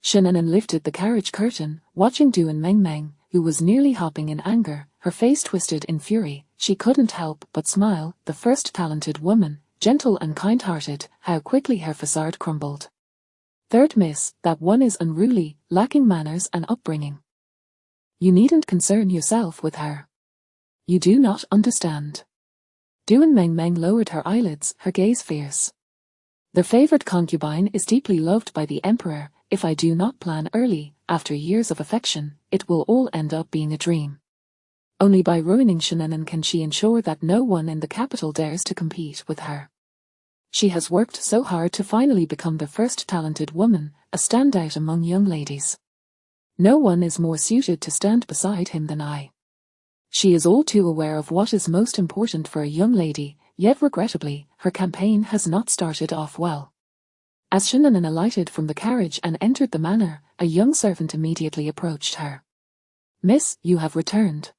Shennan lifted the carriage curtain, watching Duan Mengmeng, who was nearly hopping in anger, her face twisted in fury. She couldn't help but smile. The first talented woman, gentle and kind-hearted, how quickly her facade crumbled. Third miss, that one is unruly, lacking manners and upbringing. You needn't concern yourself with her. You do not understand. Duan Mengmeng lowered her eyelids, her gaze fierce. The favored concubine is deeply loved by the emperor. If I do not plan early, after years of affection, it will all end up being a dream. Only by ruining Shennan can she ensure that no one in the capital dares to compete with her. She has worked so hard to finally become the first talented woman, a standout among young ladies. No one is more suited to stand beside him than I. She is all too aware of what is most important for a young lady, yet regrettably, her campaign has not started off well. As Shennan alighted from the carriage and entered the manor, a young servant immediately approached her. Miss, you have returned.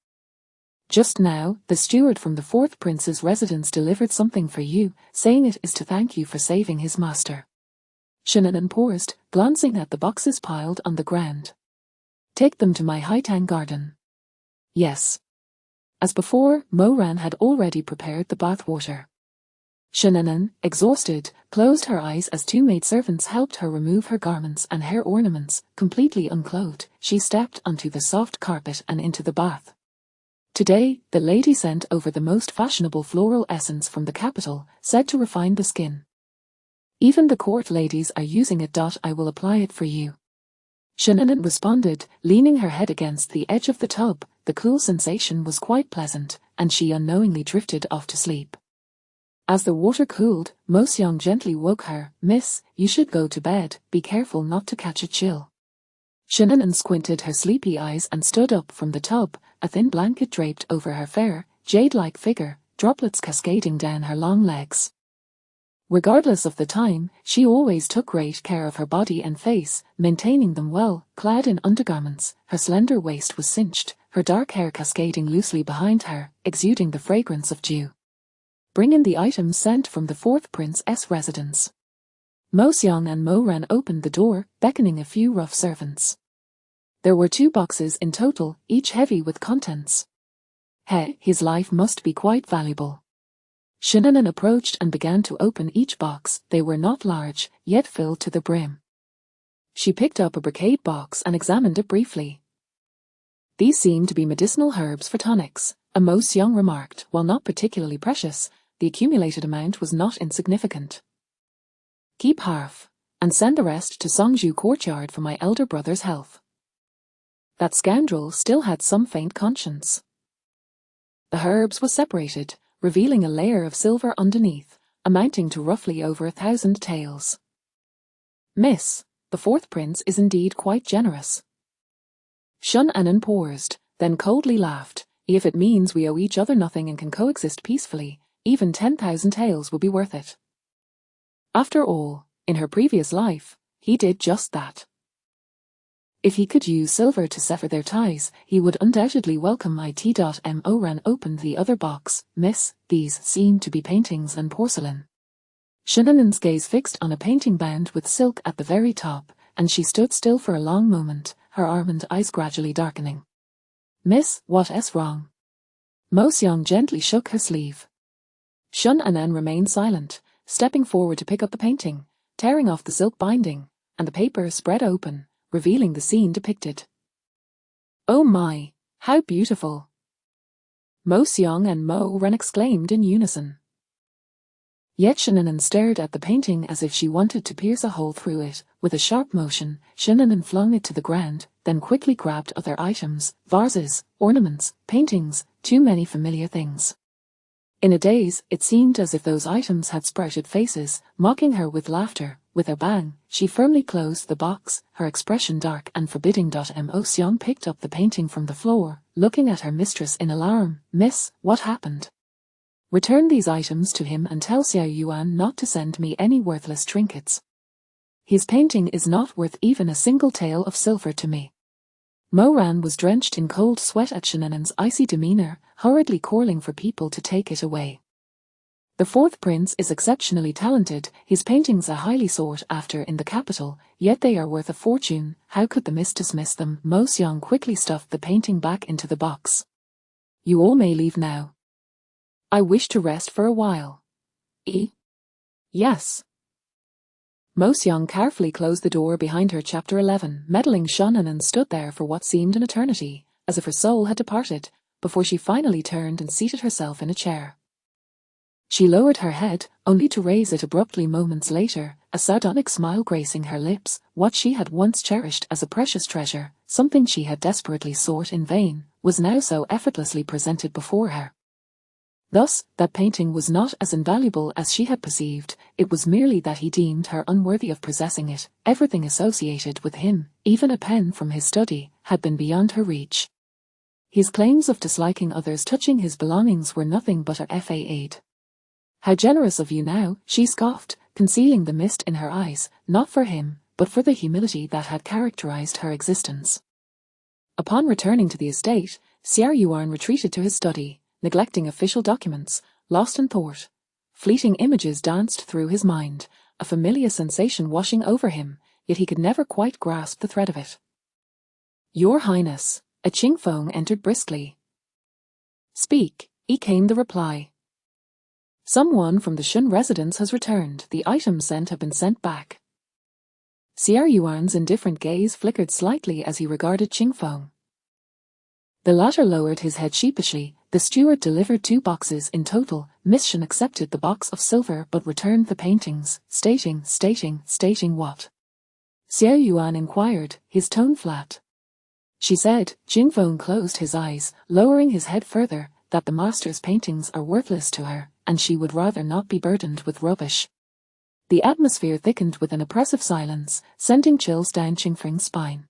Just now, the steward from the fourth prince's residence delivered something for you, saying it is to thank you for saving his master. Shennan paused, glancing at the boxes piled on the ground. Take them to my Haitang garden. Yes. As before, Mo Ran had already prepared the bath water. Shennan, exhausted, closed her eyes as two maidservants helped her remove her garments and hair ornaments. Completely unclothed, she stepped onto the soft carpet and into the bath. Today, the lady sent over the most fashionable floral essence from the capital, said to refine the skin. Even the court ladies are using it. I will apply it for you. Shennan responded, leaning her head against the edge of the tub. The cool sensation was quite pleasant, and she unknowingly drifted off to sleep. As the water cooled, Mo Xiang gently woke her. Miss, you should go to bed, be careful not to catch a chill. Shennan squinted her sleepy eyes and stood up from the tub, a thin blanket draped over her fair, jade-like figure, droplets cascading down her long legs. Regardless of the time, she always took great care of her body and face, maintaining them well. Clad in undergarments, her slender waist was cinched, her dark hair cascading loosely behind her, exuding the fragrance of dew. Bring in the items sent from the fourth prince's residence. Mo Xiang and Mo Ran opened the door, beckoning a few rough servants. There were 2 boxes in total, each heavy with contents. His life must be quite valuable. Shennan approached and began to open each box. They were not large, yet filled to the brim. She picked up a brocade box and examined it briefly. These seemed to be medicinal herbs for tonics, and Mo Xiang remarked, while not particularly precious, the accumulated amount was not insignificant. Keep half, and send the rest to Songzhu courtyard for my elder brother's health. That scoundrel still had some faint conscience. The herbs was separated, revealing a layer of silver underneath, amounting to roughly over 1,000 taels. Miss, the fourth prince is indeed quite generous. Shun Anan paused, then coldly laughed. If it means we owe each other nothing and can coexist peacefully, even 10,000 taels will be worth it. After all, in her previous life, he did just that. If he could use silver to sever their ties, he would undoubtedly welcome it. Moran opened the other box. Miss, these seem to be paintings and porcelain. Shun Anan's gaze fixed on a painting bound with silk at the very top, and she stood still for a long moment, her almond eyes gradually darkening. Miss, what is wrong? Mo Xiang gently shook her sleeve. Shun Anan remained silent, stepping forward to pick up the painting, tearing off the silk binding, and the paper spread open, revealing the scene depicted. Oh my, how beautiful! Mo Xiang and Mo Ren exclaimed in unison. Yet Shun Anan stared at the painting as if she wanted to pierce a hole through it. With a sharp motion, Shun Anan flung it to the ground, then quickly grabbed other items, vases, ornaments, paintings, too many familiar things. In a daze, it seemed as if those items had sprouted faces, mocking her with laughter. With a bang, she firmly closed the box, her expression dark and forbidding. Mo Xiang picked up the painting from the floor, looking at her mistress in alarm. Miss, what happened? Return these items to him and tell Xiao Yuan not to send me any worthless trinkets. His painting is not worth even a single tael of silver to me. Mo Ran was drenched in cold sweat at Shun Anan's icy demeanor, hurriedly calling for people to take it away. The fourth prince is exceptionally talented, his paintings are highly sought after in the capital, yet they are worth a fortune. How could the miss dismiss them? Mo Xiang quickly stuffed the painting back into the box. You all may leave now. I wish to rest for a while. Yes. Mo Xiang carefully closed the door behind her. Chapter 11. Meddling Shun Anan stood there for what seemed an eternity, as if her soul had departed, before she finally turned and seated herself in a chair. She lowered her head, only to raise it abruptly moments later, a sardonic smile gracing her lips. What she had once cherished as a precious treasure, something she had desperately sought in vain, was now so effortlessly presented before her. Thus, that painting was not as invaluable as she had perceived, it was merely that he deemed her unworthy of possessing it. Everything associated with him, even a pen from his study, had been beyond her reach. His claims of disliking others touching his belongings were nothing but a fade. How generous of you now, she scoffed, concealing the mist in her eyes, not for him, but for the humility that had characterized her existence. Upon returning to the estate, Xiao Yuan retreated to his study, neglecting official documents, lost in thought. Fleeting images danced through his mind, a familiar sensation washing over him, yet he could never quite grasp the thread of it. Your Highness, a Qingfeng entered briskly. Speak, came the reply. Someone from the Shun residence has returned, the items sent have been sent back. Xiao Yuan's indifferent gaze flickered slightly as he regarded Qingfeng. The latter lowered his head sheepishly. The steward delivered 2 boxes in total. Miss Shun accepted the box of silver but returned the paintings, stating what? Xiao Yuan inquired, his tone flat. She said. Qingfeng closed his eyes, lowering his head further, that the master's paintings are worthless to her, and she would rather not be burdened with rubbish. The atmosphere thickened with an oppressive silence, sending chills down Qingfeng's spine.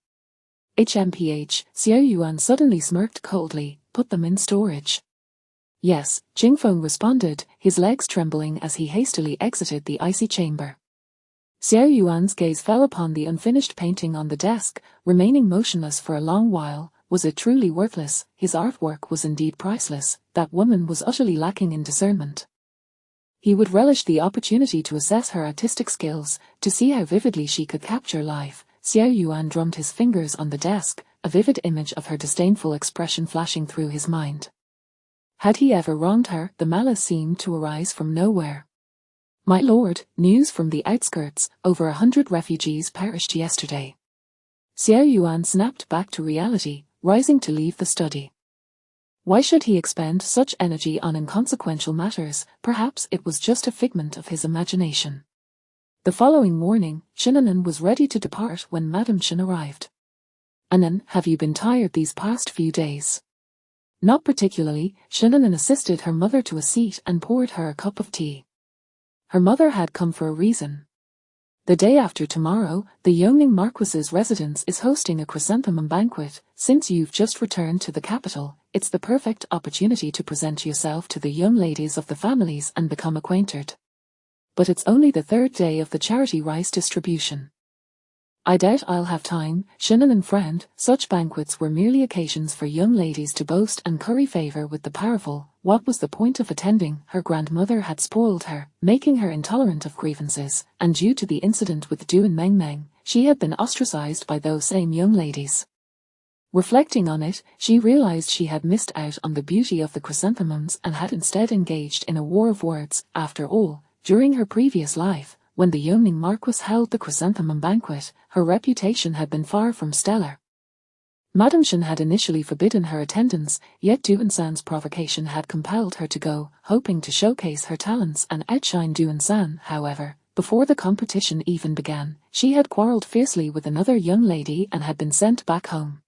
Xiao Yuan suddenly smirked coldly. Put them in storage. Yes, Qingfeng responded, his legs trembling as he hastily exited the icy chamber. Xiao Yuan's gaze fell upon the unfinished painting on the desk, remaining motionless for a long while. Was it truly worthless? His artwork was indeed priceless. That woman was utterly lacking in discernment. He would relish the opportunity to assess her artistic skills, to see how vividly she could capture life. Xiao Yuan drummed his fingers on the desk, a vivid image of her disdainful expression flashing through his mind. Had he ever wronged her? The malice seemed to arise from nowhere. My lord, news from the outskirts, over 100 refugees perished yesterday. Xiao Yuan snapped back to reality, rising to leave the study. Why should he expend such energy on inconsequential matters? Perhaps it was just a figment of his imagination. The following morning, Shinanan was ready to depart when Madame Shen arrived. Anan, have you been tired these past few days? Not particularly. Shinanan assisted her mother to a seat and poured her a cup of tea. Her mother had come for a reason. The day after tomorrow, the Yongning Marquis's residence is hosting a chrysanthemum banquet. Since you've just returned to the capital, it's the perfect opportunity to present yourself to the young ladies of the families and become acquainted. But it's only the third day of the charity rice distribution. I doubt I'll have time, Shinanan frowned. Such banquets were merely occasions for young ladies to boast and curry favor with the powerful. What was the point of attending? Her grandmother had spoiled her, making her intolerant of grievances, and due to the incident with Duan Mengmeng, she had been ostracized by those same young ladies. Reflecting on it, she realized she had missed out on the beauty of the chrysanthemums and had instead engaged in a war of words. After all, during her previous life, when the Yongning Marquis held the chrysanthemum banquet, her reputation had been far from stellar. Madame Shen had initially forbidden her attendance, yet Duan San's provocation had compelled her to go, hoping to showcase her talents and outshine Duan San. However, before the competition even began, she had quarreled fiercely with another young lady and had been sent back home.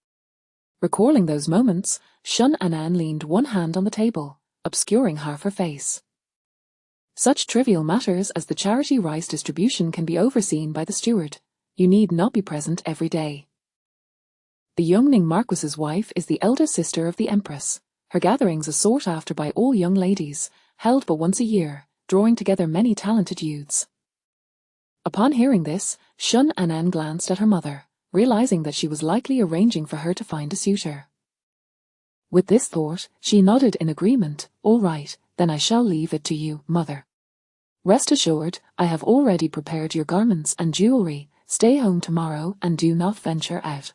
Recalling those moments, Shun Anan leaned one hand on the table, obscuring half her face. Such trivial matters as the charity rice distribution can be overseen by the steward. You need not be present every day. The Yongning Marquis's wife is the elder sister of the Empress. Her gatherings are sought after by all young ladies, held but once a year, drawing together many talented youths. Upon hearing this, Shun Anan glanced at her mother, realizing that she was likely arranging for her to find a suitor. With this thought, she nodded in agreement. All right, then I shall leave it to you, mother. Rest assured, I have already prepared your garments and jewelry. Stay home tomorrow and do not venture out.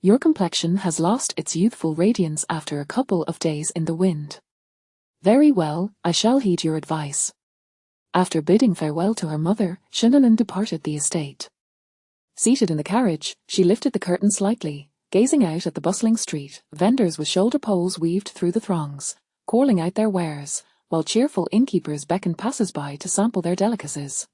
Your complexion has lost its youthful radiance after a couple of days in the wind. Very well, I shall heed your advice. After bidding farewell to her mother, Shinanan departed the estate. Seated in the carriage, she lifted the curtain slightly, gazing out at the bustling street. Vendors with shoulder poles weaved through the throngs, calling out their wares, while cheerful innkeepers beckoned passers-by to sample their delicacies.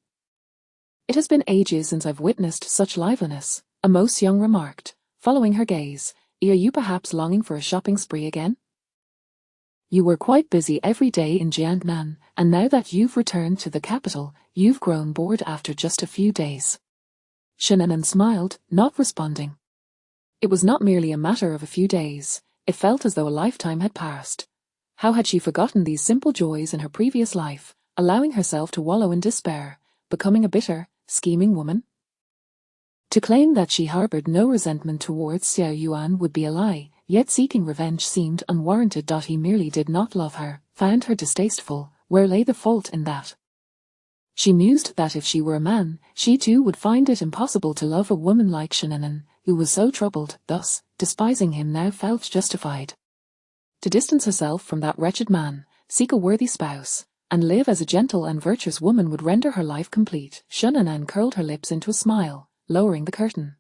It has been ages since I've witnessed such liveliness, Amo Seong remarked, following her gaze. Are you perhaps longing for a shopping spree again? You were quite busy every day in Jiangnan, and now that you've returned to the capital, you've grown bored after just a few days. Shinanan smiled, not responding. It was not merely a matter of a few days, it felt as though a lifetime had passed. How had she forgotten these simple joys in her previous life, allowing herself to wallow in despair, becoming a bitter, scheming woman? To claim that she harbored no resentment towards Xiao Yuan would be a lie, yet seeking revenge seemed unwarranted. He merely did not love her, found her distasteful. Where lay the fault in that? She mused that if she were a man, she too would find it impossible to love a woman like Shinanan, who was so troubled. Thus, despising him now felt justified. To distance herself from that wretched man, seek a worthy spouse, and live as a gentle and virtuous woman would render her life complete. Shinanan curled her lips into a smile, lowering the curtain.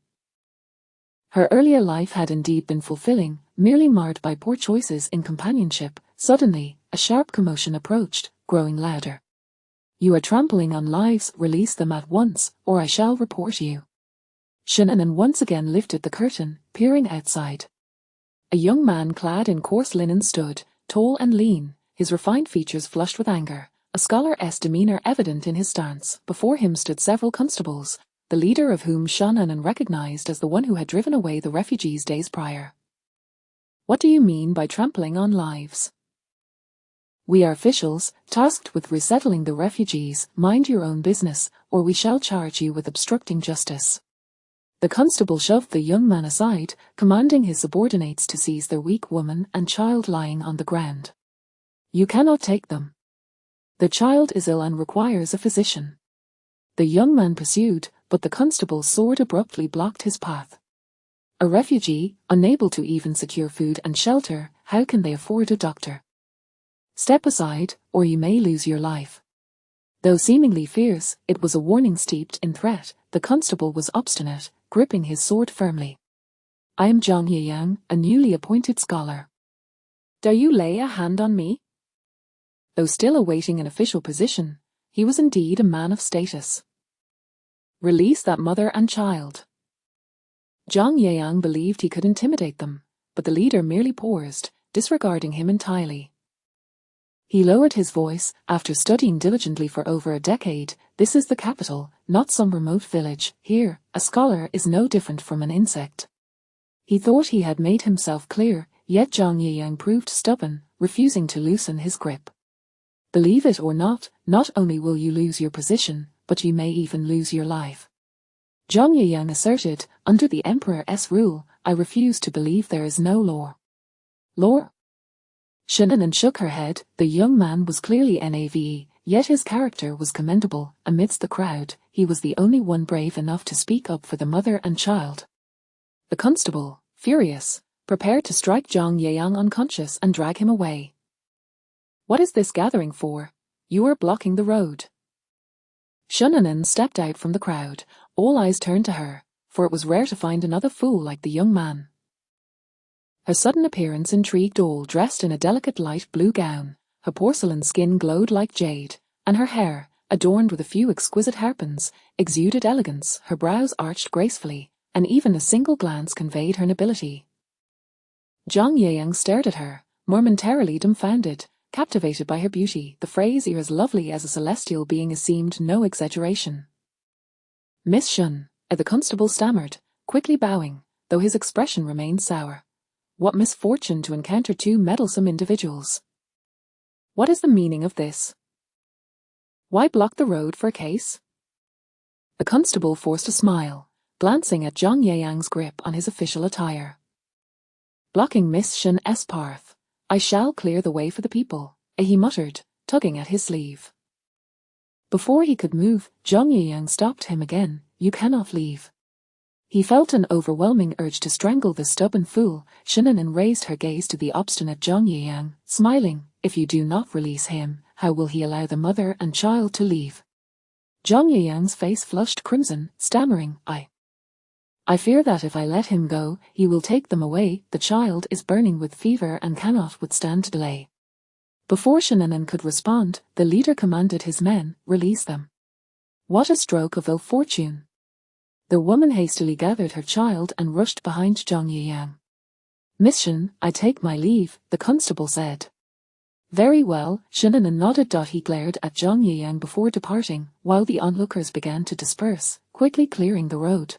Her earlier life had indeed been fulfilling, merely marred by poor choices in companionship. Suddenly, a sharp commotion approached, growing louder. You are trampling on lives, release them at once, or I shall report you. Shinanan once again lifted the curtain, peering outside. A young man clad in coarse linen stood, tall and lean, his refined features flushed with anger, a scholar's demeanor evident in his stance. Before him stood several constables, the leader of whom Shinanan recognized as the one who had driven away the refugees days prior. What do you mean by trampling on lives? We are officials, tasked with resettling the refugees. Mind your own business, or we shall charge you with obstructing justice. The constable shoved the young man aside, commanding his subordinates to seize the weak woman and child lying on the ground. You cannot take them. The child is ill and requires a physician. The young man pursued, but the constable's sword abruptly blocked his path. A refugee, unable to even secure food and shelter, how can they afford a doctor? Step aside, or you may lose your life. Though seemingly fierce, it was a warning steeped in threat. The constable was obstinate, gripping his sword firmly. I am Zhang Yiyang, a newly appointed scholar. Dare you lay a hand on me? Though still awaiting an official position, he was indeed a man of status. Release that mother and child. Zhang Yiyang believed he could intimidate them, but the leader merely paused, disregarding him entirely. He lowered his voice. After studying diligently for over a decade, this is the capital, not some remote village. Here, a scholar is no different from an insect. He thought he had made himself clear, yet Zhang Yiyang proved stubborn, refusing to loosen his grip. Believe it or not only will you lose your position, but you may even lose your life. Zhang Yiyang asserted, under the Emperor's rule, I refuse to believe there is no law. Law? Shannon shook her head. The young man was clearly nave, yet his character was commendable. Amidst the crowd, he was the only one brave enough to speak up for the mother and child. The constable, furious, prepared to strike Zhang Yiyang unconscious and drag him away. What is this gathering for? You are blocking the road. Shannon stepped out from the crowd. All eyes turned to her, for it was rare to find another fool like the young man. Her sudden appearance intrigued all. Dressed in a delicate light blue gown, her porcelain skin glowed like jade, and her hair, adorned with a few exquisite hairpins, exuded elegance. Her brows arched gracefully, and even a single glance conveyed her nobility. Zhang Yiyang stared at her, momentarily dumbfounded, captivated by her beauty. The phrase "you're as lovely as a celestial being" seemed no exaggeration. Miss Shun, the constable stammered, quickly bowing, though his expression remained sour. What misfortune to encounter two meddlesome individuals. What is the meaning of this? Why block the road for a case? The constable forced a smile, glancing at Zhang Yiyang's grip on his official attire. Blocking Miss Shun's path. I shall clear the way for the people, he muttered, tugging at his sleeve. Before he could move, Zhang Yiyang stopped him again. You cannot leave. He felt an overwhelming urge to strangle the stubborn fool. Shannon raised her gaze to the obstinate Zhang Yiyang, smiling. If you do not release him, how will he allow the mother and child to leave? Zhang Yiyang's face flushed crimson, stammering, I fear that if I let him go, he will take them away. The child is burning with fever and cannot withstand delay. Before Shannon could respond, the leader commanded his men, release them. What a stroke of ill fortune. The woman hastily gathered her child and rushed behind Zhang Yiyang. Miss Shun, I take my leave, the constable said. Very well, Shannon nodded. He glared at Zhang Yiyang before departing, while the onlookers began to disperse, quickly clearing the road.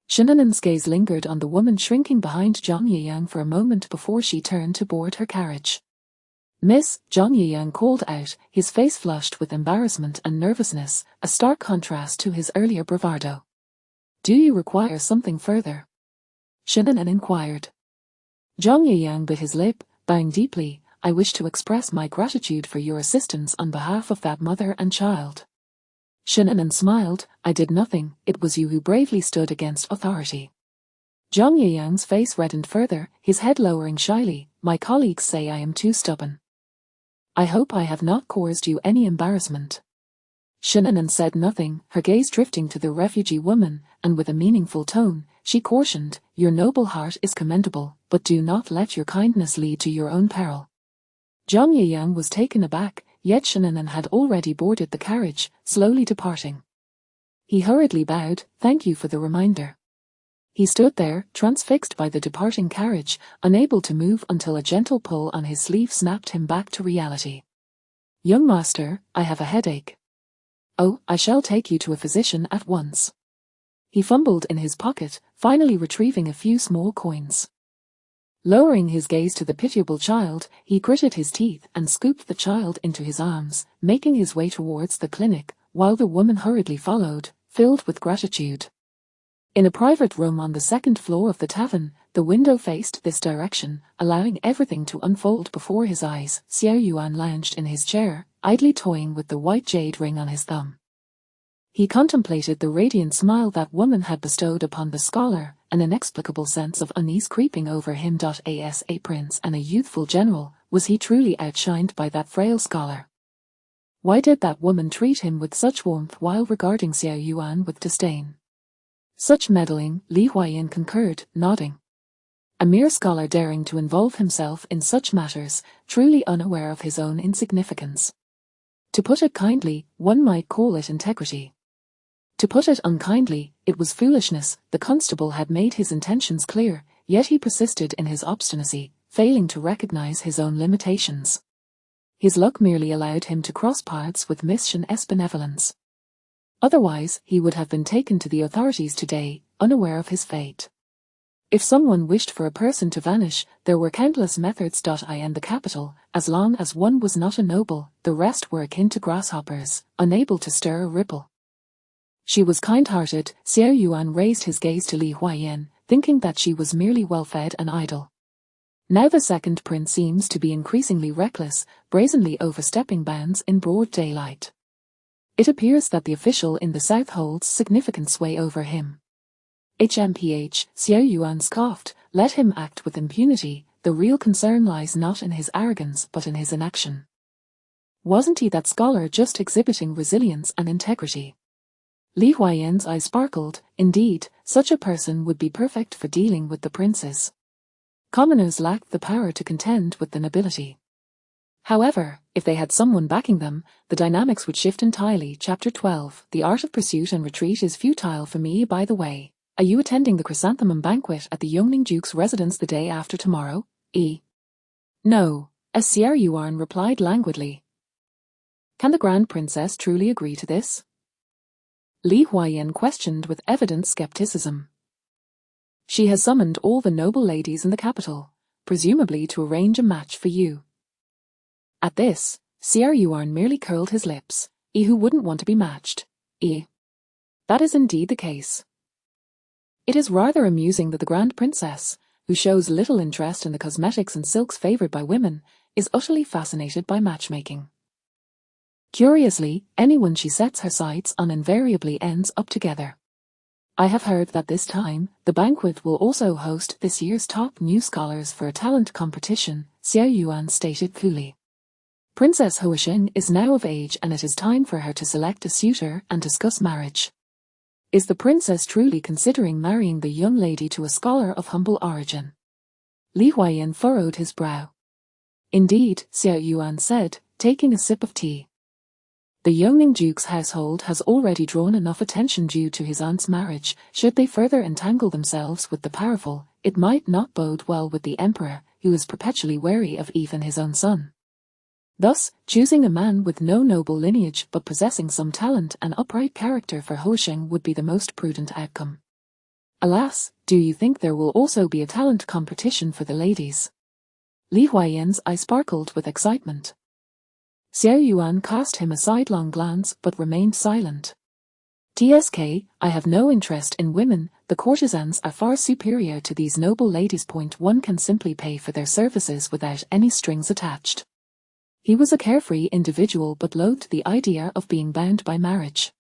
Shannon's gaze lingered on the woman shrinking behind Zhang Yiyang for a moment before she turned to board her carriage. Miss, Zhang Yiyang called out, his face flushed with embarrassment and nervousness, a stark contrast to his earlier bravado. Do you require something further? Shannon inquired. Zhang Yiyang bit his lip, bowing deeply. I wish to express my gratitude for your assistance on behalf of that mother and child. Shannon smiled. I did nothing, it was you who bravely stood against authority. Zhang Yiyang's face reddened further, his head lowering shyly. My colleagues say I am too stubborn. I hope I have not caused you any embarrassment. Shannon said nothing, her gaze drifting to the refugee woman, and with a meaningful tone, she cautioned, your noble heart is commendable, but do not let your kindness lead to your own peril. Zhang Yiyang was taken aback, yet Shannon had already boarded the carriage, slowly departing. He hurriedly bowed, thank you for the reminder. He stood there, transfixed by the departing carriage, unable to move until a gentle pull on his sleeve snapped him back to reality. Young master, I have a headache. Oh, I shall take you to a physician at once. He fumbled in his pocket, finally retrieving a few small coins. Lowering his gaze to the pitiable child, he gritted his teeth and scooped the child into his arms, making his way towards the clinic, while the woman hurriedly followed, filled with gratitude. In a private room on the second floor of the tavern, the window faced this direction, allowing everything to unfold before his eyes. Xiao Yuan lounged in his chair, idly toying with the white jade ring on his thumb. He contemplated the radiant smile that woman had bestowed upon the scholar, an inexplicable sense of unease creeping over him. As a prince and a youthful general, was he truly outshined by that frail scholar? Why did that woman treat him with such warmth while regarding Xiao Yuan with disdain? Such meddling, Li Huaiyan concurred, nodding. A mere scholar daring to involve himself in such matters, truly unaware of his own insignificance. To put it kindly, one might call it integrity. To put it unkindly, it was foolishness. The constable had made his intentions clear, yet he persisted in his obstinacy, failing to recognize his own limitations. His luck merely allowed him to cross paths with Miss Shen's benevolence. Otherwise, he would have been taken to the authorities today, unaware of his fate. If someone wished for a person to vanish, there were countless methods. In the capital, as long as one was not a noble, the rest were akin to grasshoppers, unable to stir a ripple. She was kind-hearted. Xiao Yuan raised his gaze to Li Huaiyan, thinking that she was merely well-fed and idle. Now the second prince seems to be increasingly reckless, brazenly overstepping bounds in broad daylight. It appears that the official in the south holds significant sway over him. Xiao Yuan scoffed, let him act with impunity, the real concern lies not in his arrogance but in his inaction. Wasn't he that scholar just exhibiting resilience and integrity? Li Huaiyan's eyes sparkled. Indeed, such a person would be perfect for dealing with the princes. Commoners lacked the power to contend with the nobility. However, if they had someone backing them, the dynamics would shift entirely. Chapter 12. The art of pursuit and retreat is futile for me. By the way, are you attending the chrysanthemum banquet at the Yongning Duke's residence the day after tomorrow? No, as Xiao Yuan replied languidly. Can the Grand Princess truly agree to this? Li Huaiyan questioned with evident skepticism. She has summoned all the noble ladies in the capital, presumably to arrange a match for you. At this, Xiao Yuan merely curled his lips. Who wouldn't want to be matched? That is indeed the case. It is rather amusing that the Grand Princess, who shows little interest in the cosmetics and silks favored by women, is utterly fascinated by matchmaking. Curiously, anyone she sets her sights on invariably ends up together. I have heard that this time, the banquet will also host this year's top new scholars for a talent competition, Xiao Yuan stated coolly. Princess Huosheng is now of age and it is time for her to select a suitor and discuss marriage. Is the princess truly considering marrying the young lady to a scholar of humble origin? Li Huaiyan furrowed his brow. Indeed, Xiao Yuan said, taking a sip of tea. The Yongning Duke's household has already drawn enough attention due to his aunt's marriage. Should they further entangle themselves with the powerful, it might not bode well with the emperor, who is perpetually wary of even his own son. Thus, choosing a man with no noble lineage but possessing some talent and upright character for Huosheng would be the most prudent outcome. Alas, do you think there will also be a talent competition for the ladies? Li Huaiyan's eye sparkled with excitement. Xiao Yuan cast him a sidelong glance but remained silent. TSK, I have no interest in women, the courtesans are far superior to these noble ladies. One can simply pay for their services without any strings attached. He was a carefree individual but loathed the idea of being bound by marriage.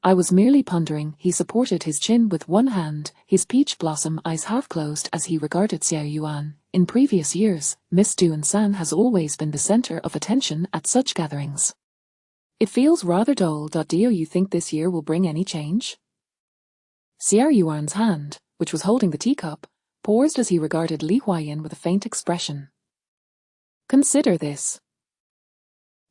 I was merely pondering. He supported his chin with one hand, his peach blossom eyes half closed as he regarded Xiao Yuan. In previous years, Miss Duan-san has always been the center of attention at such gatherings. It feels rather dull. Do you think this year will bring any change? Xiao Yuan's hand, which was holding the teacup, paused as he regarded Li Huaiyan with a faint expression. Consider this.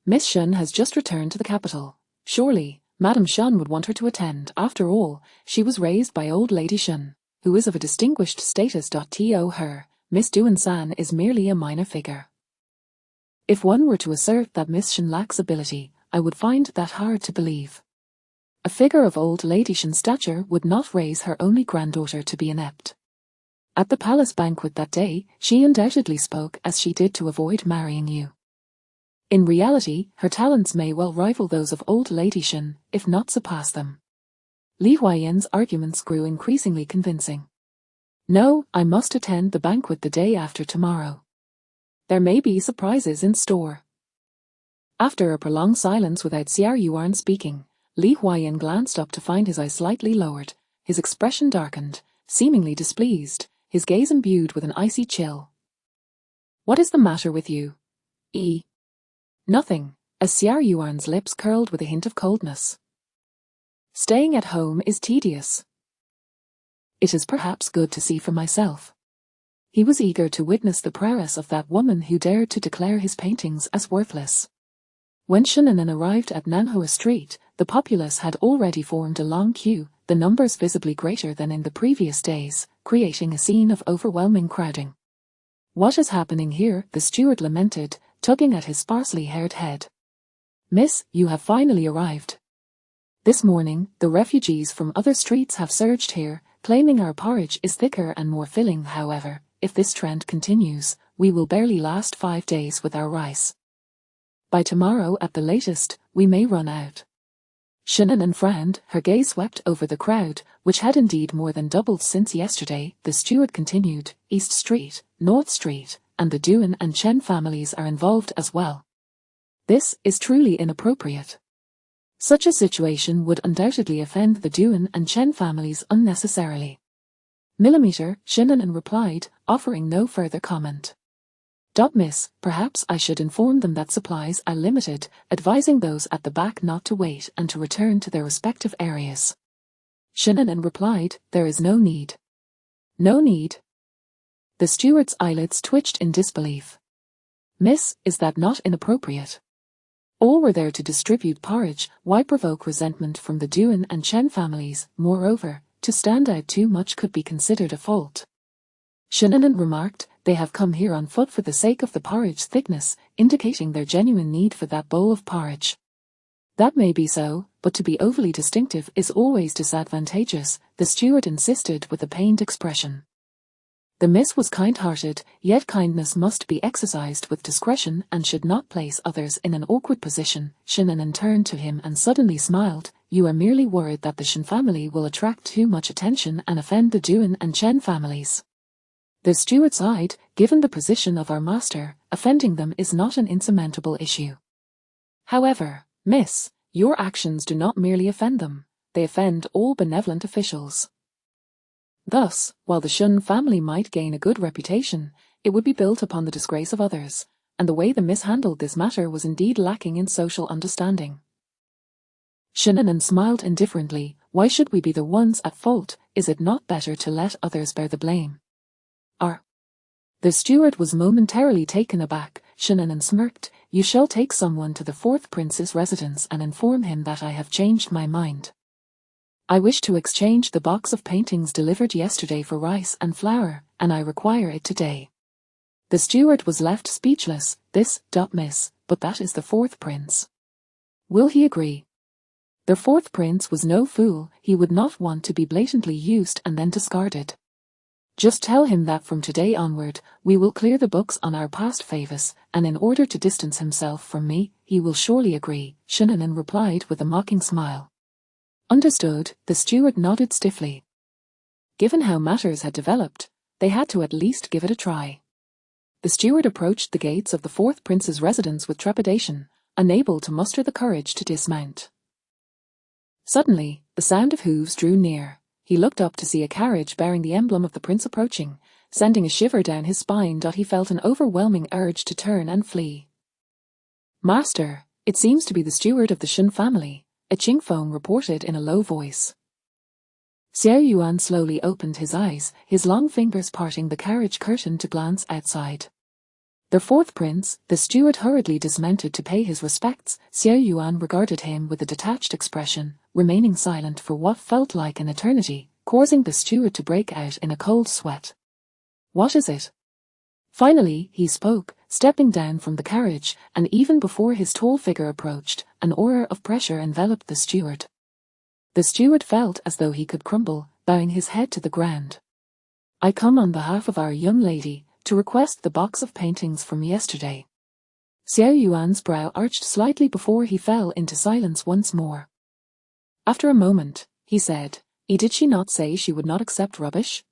Miss Shen has just returned to the capital. Surely, Madame Shen would want her to attend. After all, she was raised by old Lady Shen, who is of a distinguished status. To her, Miss Duan-san is merely a minor figure. If one were to assert that Miss Shen lacks ability, I would find that hard to believe. A figure of old Lady Shen's stature would not raise her only granddaughter to be inept. At the palace banquet that day, she undoubtedly spoke as she did to avoid marrying you. In reality, her talents may well rival those of old Lady Shen, if not surpass them. Li Huaiyan's arguments grew increasingly convincing. No, I must attend the banquet the day after tomorrow. There may be surprises in store. After a prolonged silence without Xiao Yuan speaking, Li Huaiyan glanced up to find his eyes slightly lowered, his expression darkened, seemingly displeased, his gaze imbued with an icy chill. What is the matter with you? Nothing, as Xiao Yuan's lips curled with a hint of coldness. Staying at home is tedious. It is perhaps good to see for myself. He was eager to witness the prowess of that woman who dared to declare his paintings as worthless. When Shunanan arrived at Nanhua Street, the populace had already formed a long queue, the numbers visibly greater than in the previous days, creating a scene of overwhelming crowding. "What is happening here?" the steward lamented, tugging at his sparsely haired head. "Miss, you have finally arrived. This morning, the refugees from other streets have surged here, claiming our porridge is thicker and more filling. However, if this trend continues, we will barely last 5 days with our rice. By tomorrow at the latest, we may run out." Shunanan frowned, her gaze swept over the crowd, which had indeed more than doubled since yesterday. The steward continued, "East Street, North Street, and the Duan and Chen families are involved as well. This is truly inappropriate. Such a situation would undoubtedly offend the Duan and Chen families unnecessarily." Shunanan replied, offering no further comment. "Miss, perhaps I should inform them that supplies are limited, advising those at the back not to wait and to return to their respective areas." Shunanan replied, "There is no need." "No need?" The steward's eyelids twitched in disbelief. "Miss, is that not inappropriate? All were there to distribute porridge. Why provoke resentment from the Duan and Chen families? Moreover, to stand out too much could be considered a fault." Shunanan remarked, "They have come here on foot for the sake of the porridge thickness, indicating their genuine need for that bowl of porridge." "That may be so, but to be overly distinctive is always disadvantageous," the steward insisted with a pained expression. The miss was kind-hearted, yet kindness must be exercised with discretion and should not place others in an awkward position. Shunanan turned to him and suddenly smiled. "You are merely worried that the Shen family will attract too much attention and offend the Duan and Chen families." The steward sighed. "Given the position of our master, offending them is not an insurmountable issue. However, miss, your actions do not merely offend them, they offend all benevolent officials. Thus, while the Shun family might gain a good reputation, it would be built upon the disgrace of others, and the way the mishandled this matter was indeed lacking in social understanding." Shunanan smiled indifferently. "Why should we be the ones at fault? Is it not better to let others bear the blame?" The steward was momentarily taken aback. Shunanan smirked. "You shall take someone to the 4th prince's residence and inform him that I have changed my mind. I wish to exchange the box of paintings delivered yesterday for rice and flour, and I require it today." The steward was left speechless. Miss, but that is the 4th prince. Will he agree? The 4th prince was no fool. He would not want to be blatantly used and then discarded. "Just tell him that from today onward, we will clear the books on our past favors, and in order to distance himself from me, he will surely agree," Shunanan replied with a mocking smile. "Understood," the steward nodded stiffly. Given how matters had developed, they had to at least give it a try. The steward approached the gates of the 4th prince's residence with trepidation, unable to muster the courage to dismount. Suddenly, the sound of hooves drew near. He looked up to see a carriage bearing the emblem of the prince approaching, sending a shiver down his spine. He felt an overwhelming urge to turn and flee. "Master, it seems to be the steward of the Shun family," a Qingfeng reported in a low voice. Xiao Yuan slowly opened his eyes, his long fingers parting the carriage curtain to glance outside. The 4th prince, the steward hurriedly dismounted to pay his respects. Xiao Yuan regarded him with a detached expression, remaining silent for what felt like an eternity, causing the steward to break out in a cold sweat. "What is it?" Finally, he spoke, stepping down from the carriage, and even before his tall figure approached, an aura of pressure enveloped the steward. The steward felt as though he could crumble, bowing his head to the ground. "I come on behalf of our young lady, to request the box of paintings from yesterday." Xiao Yuan's brow arched slightly before he fell into silence once more. After a moment, he said, "Did she not say she would not accept rubbish?"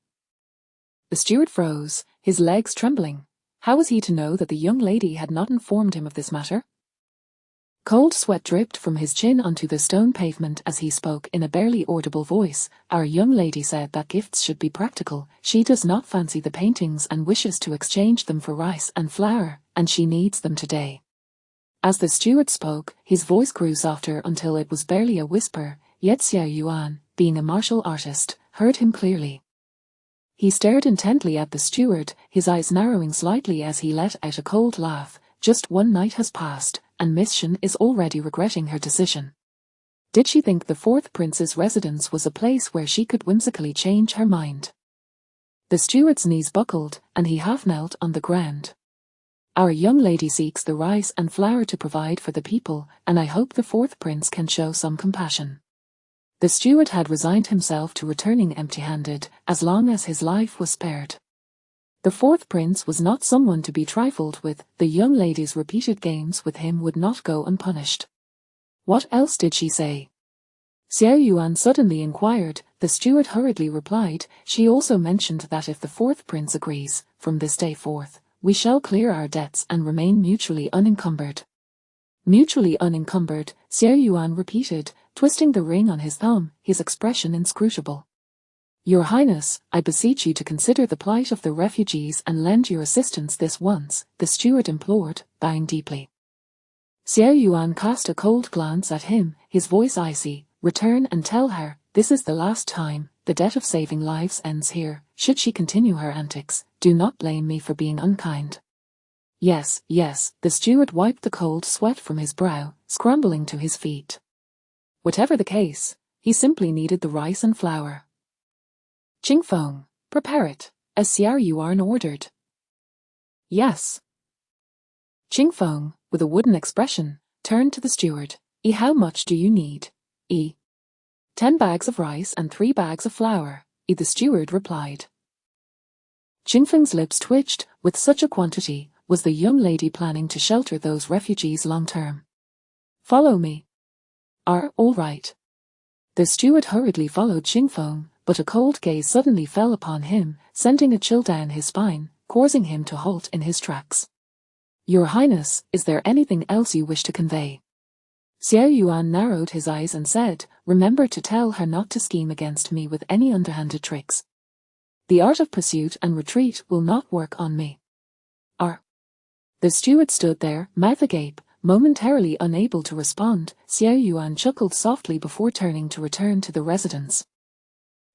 The steward froze, his legs trembling. How was he to know that the young lady had not informed him of this matter? Cold sweat dripped from his chin onto the stone pavement as he spoke in a barely audible voice. "Our young lady said that gifts should be practical. She does not fancy the paintings and wishes to exchange them for rice and flour, and she needs them today." As the steward spoke, his voice grew softer until it was barely a whisper, yet Xiao Yuan, being a martial artist, heard him clearly. He stared intently at the steward, his eyes narrowing slightly as he let out a cold laugh. Just one night has passed, and Miss Shen is already regretting her decision. Did she think the fourth prince's residence was a place where she could whimsically change her mind? The steward's knees buckled, and he half knelt on the ground. Our young lady seeks the rice and flour to provide for the people, and I hope the fourth prince can show some compassion. The steward had resigned himself to returning empty-handed, as long as his life was spared. The fourth prince was not someone to be trifled with. The young lady's repeated games with him would not go unpunished. What else did she say? Xiao Yuan suddenly inquired. The steward hurriedly replied, she also mentioned that if the fourth prince agrees, from this day forth, we shall clear our debts and remain mutually unencumbered. Mutually unencumbered, Xiao Yuan repeated, twisting the ring on his thumb, his expression inscrutable. Your Highness, I beseech you to consider the plight of the refugees and lend your assistance this once, the steward implored, bowing deeply. Xiao Yuan cast a cold glance at him, his voice icy. Return and tell her, this is the last time, the debt of saving lives ends here. Should she continue her antics, do not blame me for being unkind. Yes, yes, the steward wiped the cold sweat from his brow, scrambling to his feet. Whatever the case, he simply needed the rice and flour. Qingfeng, prepare it, as Xiao Yuan ordered. Yes. Qingfeng, with a wooden expression, turned to the steward. How much do you need? 10 bags of rice and 3 bags of flour, the steward replied. Qingfeng's lips twitched. With such a quantity, was the young lady planning to shelter those refugees long-term? Follow me. All right. The steward hurriedly followed Qingfeng, but a cold gaze suddenly fell upon him, sending a chill down his spine, causing him to halt in his tracks. Your Highness, is there anything else you wish to convey? Xiao Yuan narrowed his eyes and said, remember to tell her not to scheme against me with any underhanded tricks. The art of pursuit and retreat will not work on me. The steward stood there, mouth agape, momentarily unable to respond. Xiao Yuan chuckled softly before turning to return to the residence.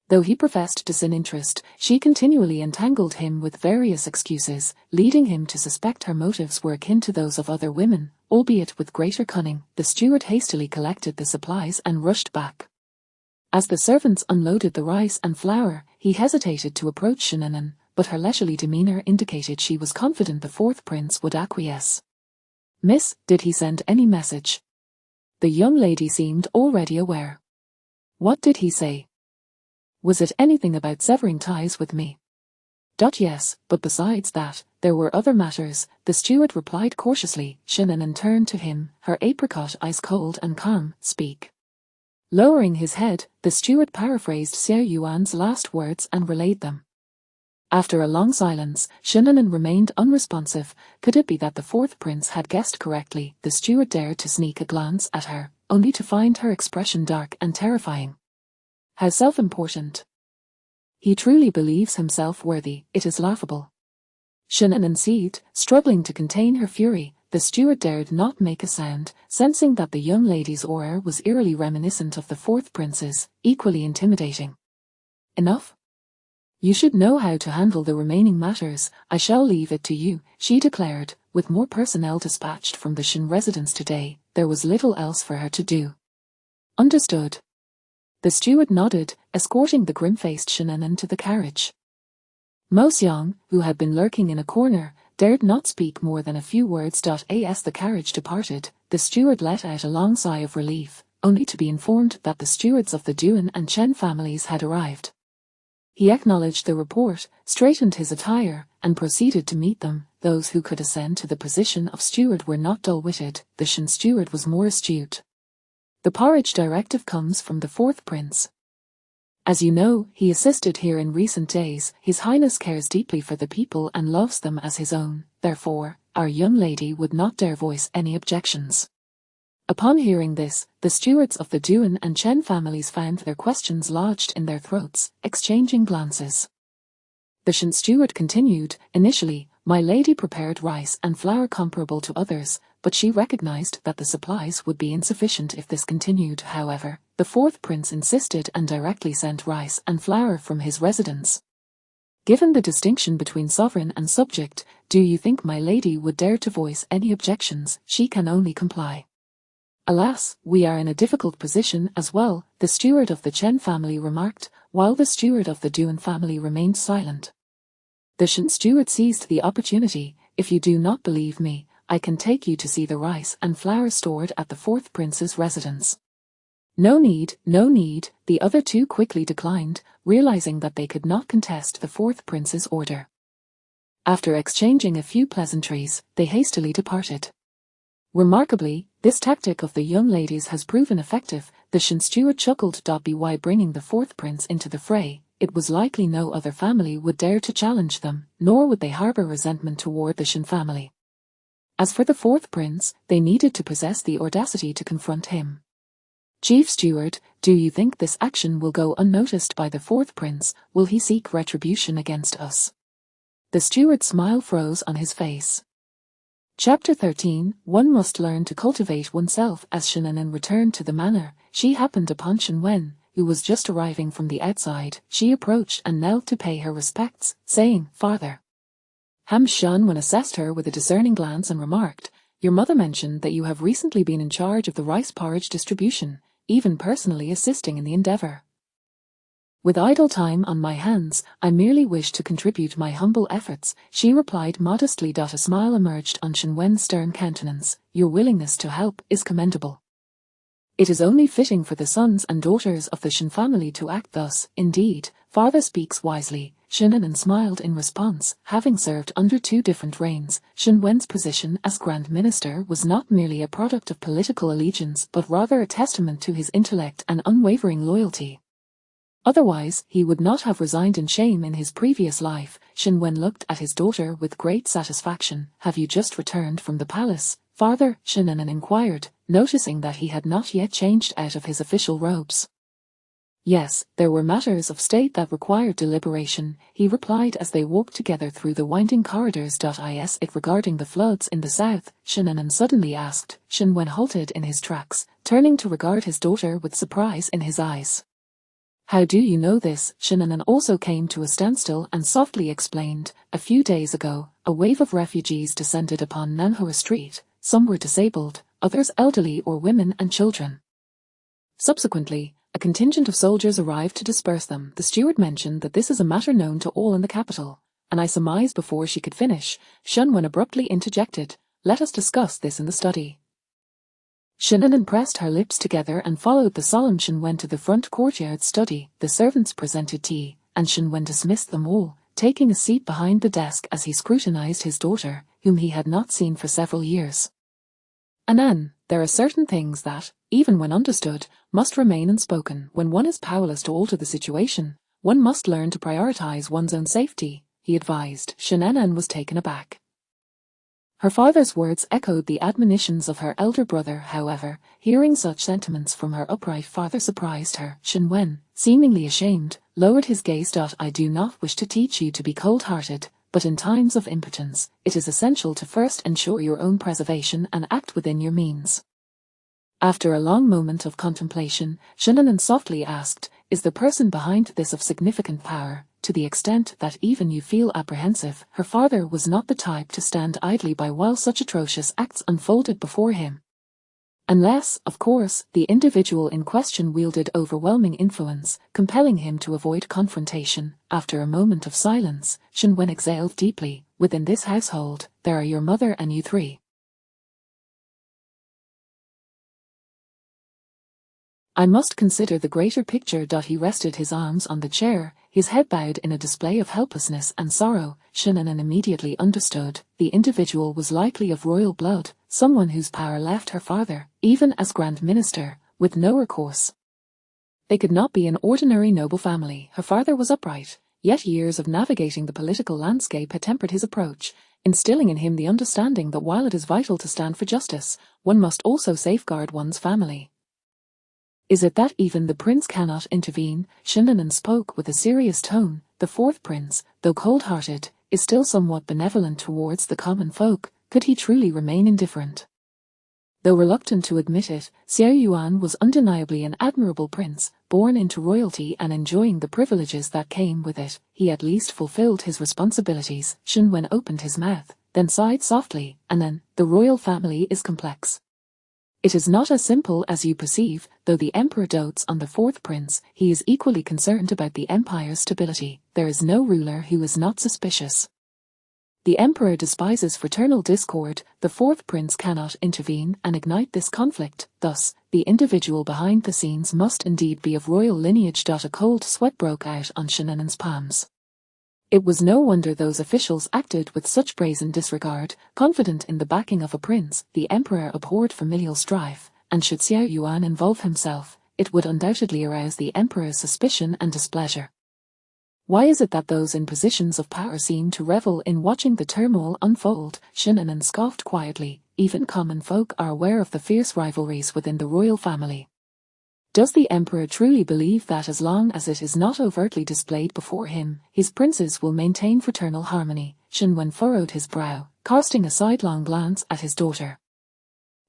Though he professed disinterest, she continually entangled him with various excuses, leading him to suspect her motives were akin to those of other women, albeit with greater cunning. The steward hastily collected the supplies and rushed back. As the servants unloaded the rice and flour, he hesitated to approach Shennan, but her leisurely demeanor indicated she was confident the fourth prince would acquiesce. Miss, did he send any message? The young lady seemed already aware. What did he say? Was it anything about severing ties with me? Yes, but besides that, there were other matters, the steward replied cautiously. Shennan turned to him, her apricot eyes cold and calm. Speak. Lowering his head, the steward paraphrased Xiao Yuan's last words and relayed them. After a long silence, Shennan remained unresponsive. Could it be that the fourth prince had guessed correctly? The steward dared to sneak a glance at her, only to find her expression dark and terrifying. How self-important. He truly believes himself worthy, it is laughable. Shennan seethed, struggling to contain her fury. The steward dared not make a sound, sensing that the young lady's aura was eerily reminiscent of the fourth prince's, equally intimidating. Enough? You should know how to handle the remaining matters. I shall leave it to you, she declared. With more personnel dispatched from the Shen residence today, there was little else for her to do. Understood. The steward nodded, escorting the grim-faced Shennan to the carriage. Mo Xiang, who had been lurking in a corner, dared not speak more than a few words. As the carriage departed, the steward let out a long sigh of relief, only to be informed that the stewards of the Duan and Chen families had arrived. He acknowledged the report, straightened his attire, and proceeded to meet them. Those who could ascend to the position of steward were not dull-witted, the Shen steward was more astute. The porridge directive comes from the fourth prince. As you know, he assisted here in recent days. His Highness cares deeply for the people and loves them as his own, therefore, our young lady would not dare voice any objections. Upon hearing this, the stewards of the Duan and Chen families found their questions lodged in their throats, exchanging glances. The Shen steward continued, initially, My lady prepared rice and flour comparable to others, but she recognized that the supplies would be insufficient if this continued. However, the fourth prince insisted and directly sent rice and flour from his residence. Given the distinction between sovereign and subject, do you think my lady would dare to voice any objections? She can only comply. Alas, we are in a difficult position as well, the steward of the Chen family remarked, while the steward of the Duan family remained silent. The Shen steward seized the opportunity. If you do not believe me, I can take you to see the rice and flour stored at the fourth prince's residence. No need, the other two quickly declined, realizing that they could not contest the fourth prince's order. After exchanging a few pleasantries, they hastily departed. Remarkably, this tactic of the young ladies has proven effective. The Shen steward chuckled. By bringing the fourth prince into the fray, it was likely no other family would dare to challenge them, nor would they harbor resentment toward the Shen family. As for the fourth prince, they needed to possess the audacity to confront him. Chief Steward, do you think this action will go unnoticed by the fourth prince? Will he seek retribution against us? The steward's smile froze on his face. Chapter 13. One must learn to cultivate oneself. As Shen returned to the manor, she happened upon Shen Wen, who was just arriving from the outside. She approached and knelt to pay her respects, saying, "Father." Shen Wen assessed her with a discerning glance and remarked, "Your mother mentioned that you have recently been in charge of the rice porridge distribution, even personally assisting in the endeavor." "With idle time on my hands, I merely wish to contribute my humble efforts," she replied modestly. A smile emerged on Shen Wen's stern countenance. "Your willingness to help is commendable. It is only fitting for the sons and daughters of the Shen family to act thus. Indeed, father speaks wisely." Shen smiled in response. Having served under two different reigns, Shen Wen's position as Grand Minister was not merely a product of political allegiance but rather a testament to his intellect and unwavering loyalty. Otherwise, he would not have resigned in shame in his previous life. Shen Wen looked at his daughter with great satisfaction. "Have you just returned from the palace, father?" Shen inquired, noticing that he had not yet changed out of his official robes. "Yes, there were matters of state that required deliberation," he replied as they walked together through the winding corridors. Is it regarding the floods in the south? Shen suddenly asked. Shen Wen halted in his tracks, turning to regard his daughter with surprise in his eyes. "How do you know this?" Shen also came to a standstill and softly explained. "A few days ago, a wave of refugees descended upon Nanhua Street. Some were disabled, others elderly or women and children. Subsequently, a contingent of soldiers arrived to disperse them." The steward mentioned that this is a matter known to all in the capital, and I surmised before she could finish, Shen Wen abruptly interjected, "Let us discuss this in the study." Shen pressed her lips together and followed the solemn Shen Wen to the front courtyard study. The servants presented tea, and Shen Wen dismissed them all, taking a seat behind the desk as he scrutinized his daughter, whom he had not seen for several years. "Anan, there are certain things that, even when understood, must remain unspoken. When one is powerless to alter the situation, one must learn to prioritize one's own safety," he advised. Shen was taken aback. Her father's words echoed the admonitions of her elder brother. However, hearing such sentiments from her upright father surprised her. Shen Wen, seemingly ashamed, lowered his gaze. "I do not wish to teach you to be cold-hearted, but in times of impotence, it is essential to first ensure your own preservation and act within your means." After a long moment of contemplation, Shen softly asked, "Is the person behind this of significant power, to the extent that even you feel apprehensive?" Her father was not the type to stand idly by while such atrocious acts unfolded before him. Unless, of course, the individual in question wielded overwhelming influence, compelling him to avoid confrontation. After a moment of silence, Shen Wen exhaled deeply. "Within this household, there are your mother and you three. I must consider the greater picture." He rested his arms on the chair, his head bowed in a display of helplessness and sorrow. Shen immediately understood. The individual was likely of royal blood, someone whose power left her father, even as Grand Minister, with no recourse. They could not be an ordinary noble family. Her father was upright, yet years of navigating the political landscape had tempered his approach, instilling in him the understanding that while it is vital to stand for justice, one must also safeguard one's family. "Is it that even the prince cannot intervene?" Shen spoke with a serious tone. "The fourth prince, though cold-hearted, is still somewhat benevolent towards the common folk, could he truly remain indifferent? Though reluctant to admit it, Xiao Yuan was undeniably an admirable prince, born into royalty and enjoying the privileges that came with it. He at least fulfilled his responsibilities. Shen Wen opened his mouth, then sighed softly, and then, the royal family is complex. It is not as simple as you perceive. Though the emperor dotes on the fourth prince, he is equally concerned about the empire's stability. There is no ruler who is not suspicious. The emperor despises fraternal discord. The fourth prince cannot intervene and ignite this conflict. Thus, the individual behind the scenes must indeed be of royal lineage. A cold sweat broke out on Shen Nun's palms. It was no wonder those officials acted with such brazen disregard, confident in the backing of a prince. The emperor abhorred familial strife, and should Xiao Yuan involve himself, it would undoubtedly arouse the emperor's suspicion and displeasure. Why is it that those in positions of power seem to revel in watching the turmoil unfold? Shen Nun scoffed quietly. Even common folk are aware of the fierce rivalries within the royal family. Does the emperor truly believe that as long as it is not overtly displayed before him, his princes will maintain fraternal harmony? Shen Wen furrowed his brow, casting a sidelong glance at his daughter.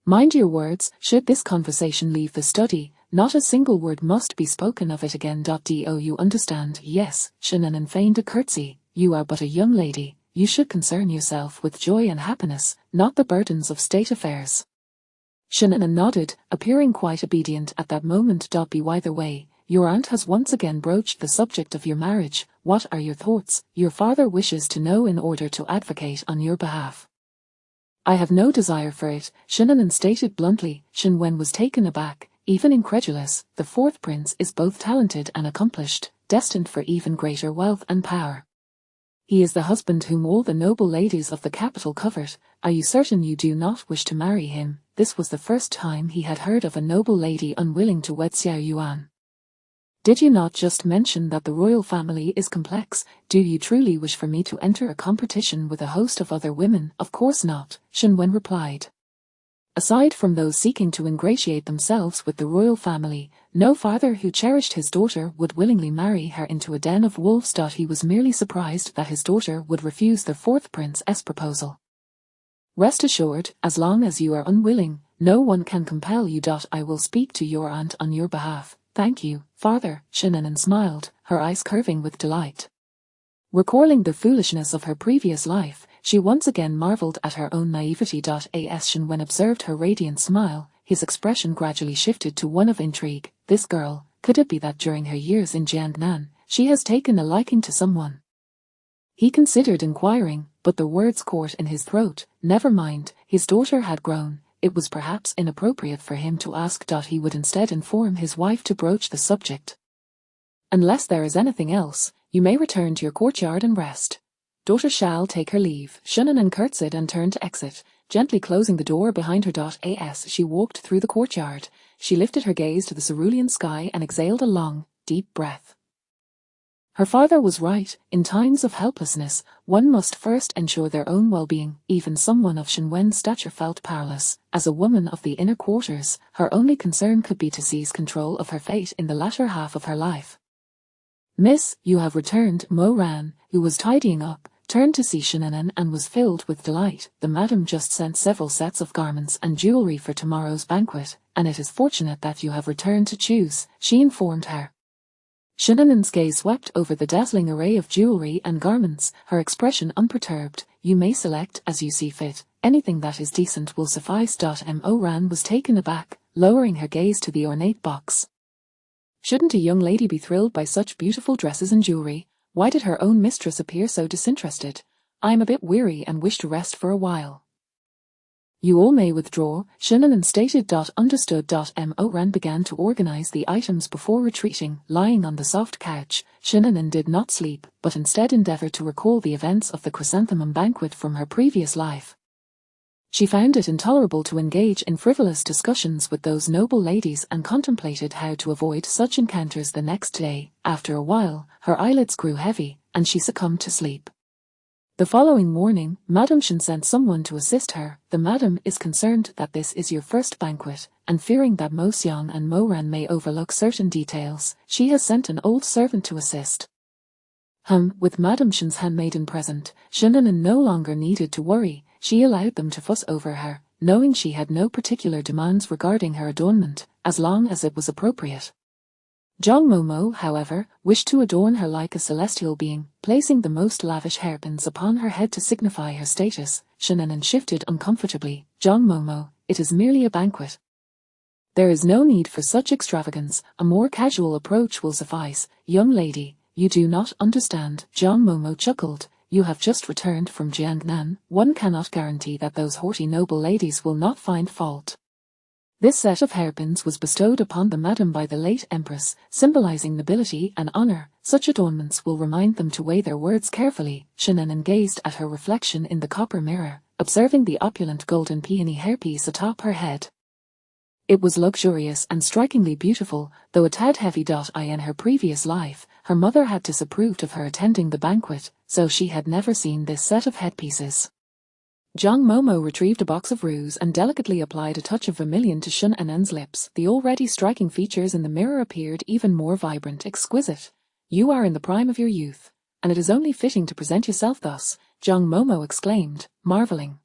Mind your words. Should this conversation leave the study, not a single word must be spoken of it again. Do you understand? Yes. Shen Nun feigned a curtsy. You are but a young lady. You should concern yourself with joy and happiness, not the burdens of state affairs. Shen Nun nodded, appearing quite obedient at that moment. By the way, your aunt has once again broached the subject of your marriage. What are your thoughts? Your father wishes to know in order to advocate on your behalf. I have no desire for it, Shen Nun stated bluntly. Shen Wen was taken aback, even incredulous. The fourth prince is both talented and accomplished, destined for even greater wealth and power. He is the husband whom all the noble ladies of the capital covet. Are you certain you do not wish to marry him? This was the first time he had heard of a noble lady unwilling to wed Xiao Yuan. Did you not just mention that the royal family is complex? Do you truly wish for me to enter a competition with a host of other women? Of course not, Shen Wen replied. Aside from those seeking to ingratiate themselves with the royal family, no father who cherished his daughter would willingly marry her into a den of wolves. He was merely surprised that his daughter would refuse the fourth prince's proposal. Rest assured, as long as you are unwilling, no one can compel you. I will speak to your aunt on your behalf. Thank you, father. Shen Nun smiled, her eyes curving with delight. Recalling the foolishness of her previous life, she once again marveled at her own naivety. As Shen Wen observed her radiant smile, his expression gradually shifted to one of intrigue. This girl, could it be that during her years in Jiangnan, she has taken a liking to someone? He considered inquiring, but the words caught in his throat. Never mind, his daughter had grown. It was perhaps inappropriate for him to ask. He would instead inform his wife to broach the subject. Unless there is anything else, you may return to your courtyard and rest. Daughter shall take her leave. Shen Nun curtsied and turned to exit, gently closing the door behind her. As she walked through the courtyard, she lifted her gaze to the cerulean sky and exhaled a long, deep breath. Her father was right. In times of helplessness, one must first ensure their own well-being. Even someone of Shen Wen's stature felt powerless. As a woman of the inner quarters, her only concern could be to seize control of her fate in the latter half of her life. Miss, you have returned. Mo Ran, who was tidying up, turned to see Shen Nun and was filled with delight. The madam just sent several sets of garments and jewelry for tomorrow's banquet, and it is fortunate that you have returned to choose, she informed her. Shen Nun's gaze swept over the dazzling array of jewelry and garments, her expression unperturbed. You may select as you see fit. Anything that is decent will suffice. Mo Ran was taken aback, lowering her gaze to the ornate box. Shouldn't a young lady be thrilled by such beautiful dresses and jewelry? Why did her own mistress appear so disinterested? I am a bit weary and wish to rest for a while. You all may withdraw, Shen Nun stated. Understood. Mo Ran began to organize the items before retreating. Lying on the soft couch, Shen Nun did not sleep, but instead endeavored to recall the events of the chrysanthemum banquet from her previous life. She found it intolerable to engage in frivolous discussions with those noble ladies and contemplated how to avoid such encounters the next day. After a while, her eyelids grew heavy, and she succumbed to sleep. The following morning, Madame Shen sent someone to assist her. The madam is concerned that this is your first banquet, and fearing that Mo Xiang and Mo Ran may overlook certain details, she has sent an old servant to assist. With Madame Shen's handmaiden present, Shunanan no longer needed to worry. She allowed them to fuss over her, knowing she had no particular demands regarding her adornment, as long as it was appropriate. Zhang Momo, however, wished to adorn her like a celestial being, placing the most lavish hairpins upon her head to signify her status. Shunanan shifted uncomfortably. Zhang Momo, it is merely a banquet. There is no need for such extravagance, a more casual approach will suffice. Young lady, you do not understand, Zhang Momo chuckled. You have just returned from Jiangnan. One cannot guarantee that those haughty noble ladies will not find fault. This set of hairpins was bestowed upon the madam by the late empress, symbolizing nobility and honor. Such adornments will remind them to weigh their words carefully. Shunanan gazed at her reflection in the copper mirror, observing the opulent golden peony hairpiece atop her head. It was luxurious and strikingly beautiful, though a tad heavy. In her previous life, her mother had disapproved of her attending the banquet, so she had never seen this set of headpieces. Zhang Momo retrieved a box of ruse and delicately applied a touch of vermilion to Shunanan's lips. The already striking features in the mirror appeared even more vibrant, exquisite. You are in the prime of your youth, and it is only fitting to present yourself thus, Zhang Momo exclaimed, marveling.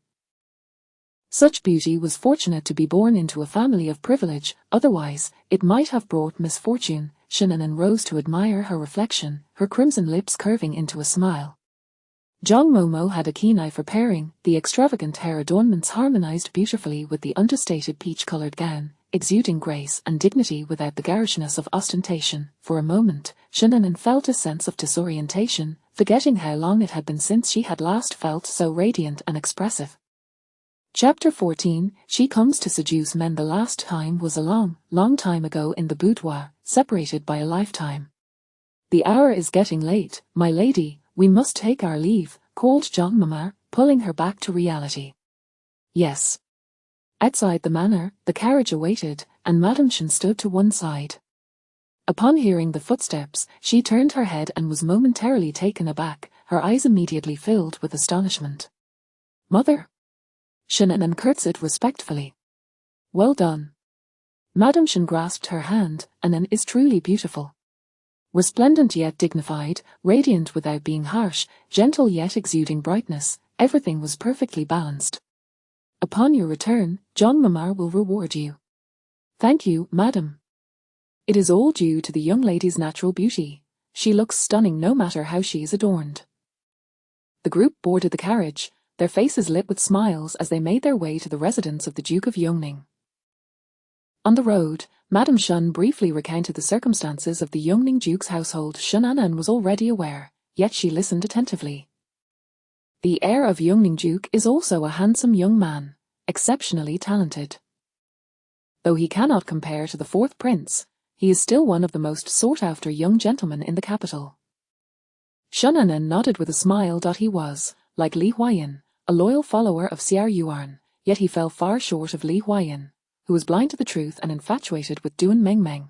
Such beauty was fortunate to be born into a family of privilege, otherwise, it might have brought misfortune. Shunanan rose to admire her reflection, her crimson lips curving into a smile. Zhang Momo had a keen eye for pairing. The extravagant hair adornments harmonized beautifully with the understated peach-colored gown, exuding grace and dignity without the garishness of ostentation. For a moment, Shunanan felt a sense of disorientation, forgetting how long it had been since she had last felt so radiant and expressive. Chapter 14, She Comes to Seduce Men. The last time was a long, long time ago in the boudoir, separated by a lifetime. The hour is getting late, my lady. We must take our leave, called Zhang Momo, pulling her back to reality. Yes. Outside the manor, the carriage awaited, and Madame Shen stood to one side. Upon hearing the footsteps, she turned her head and was momentarily taken aback, her eyes immediately filled with astonishment. Mother! Shunanan curtsied respectfully. Well done. Madame Shen grasped her hand. Anan is truly beautiful. Resplendent yet dignified, radiant without being harsh, gentle yet exuding brightness, everything was perfectly balanced. Upon your return, Zhang Momo will reward you. Thank you, madam. It is all due to the young lady's natural beauty. She looks stunning no matter how she is adorned. The group boarded the carriage, their faces lit with smiles as they made their way to the residence of the Duke of Yongning. On the road, Madame Shen briefly recounted the circumstances of the Yongning Duke's household. Shunanan was already aware, yet she listened attentively. The heir of Yongning Duke is also a handsome young man, exceptionally talented. Though he cannot compare to the fourth prince, he is still one of the most sought-after young gentlemen in the capital. Shunanan nodded with a smile. He was, like Li Huayan, a loyal follower of Xiao Yuan, yet he fell far short of Li Huayan, who was blind to the truth and infatuated with Duan Mengmeng.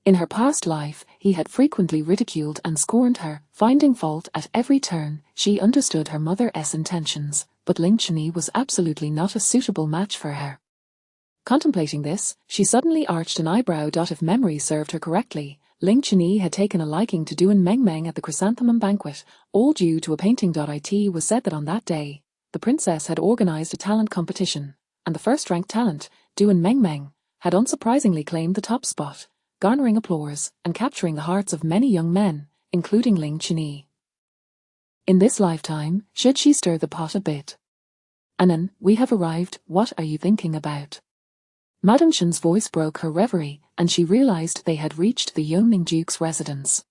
In her past life, he had frequently ridiculed and scorned her, finding fault at every turn. She understood her mother's intentions, but Ling Chini was absolutely not a suitable match for her. Contemplating this, she suddenly arched an eyebrow. If memory served her correctly, Ling Chini had taken a liking to Duan Mengmeng at the chrysanthemum banquet, all due to a painting. It was said that on that day, the princess had organized a talent competition, and the first-ranked talent, Duan Mengmeng, had unsurprisingly claimed the top spot, garnering applause and capturing the hearts of many young men, including Ling Chini. In this lifetime, should she stir the pot a bit? Anan, we have arrived. What are you thinking about? Madame Shen's voice broke her reverie, and she realized they had reached the Yongning Duke's residence.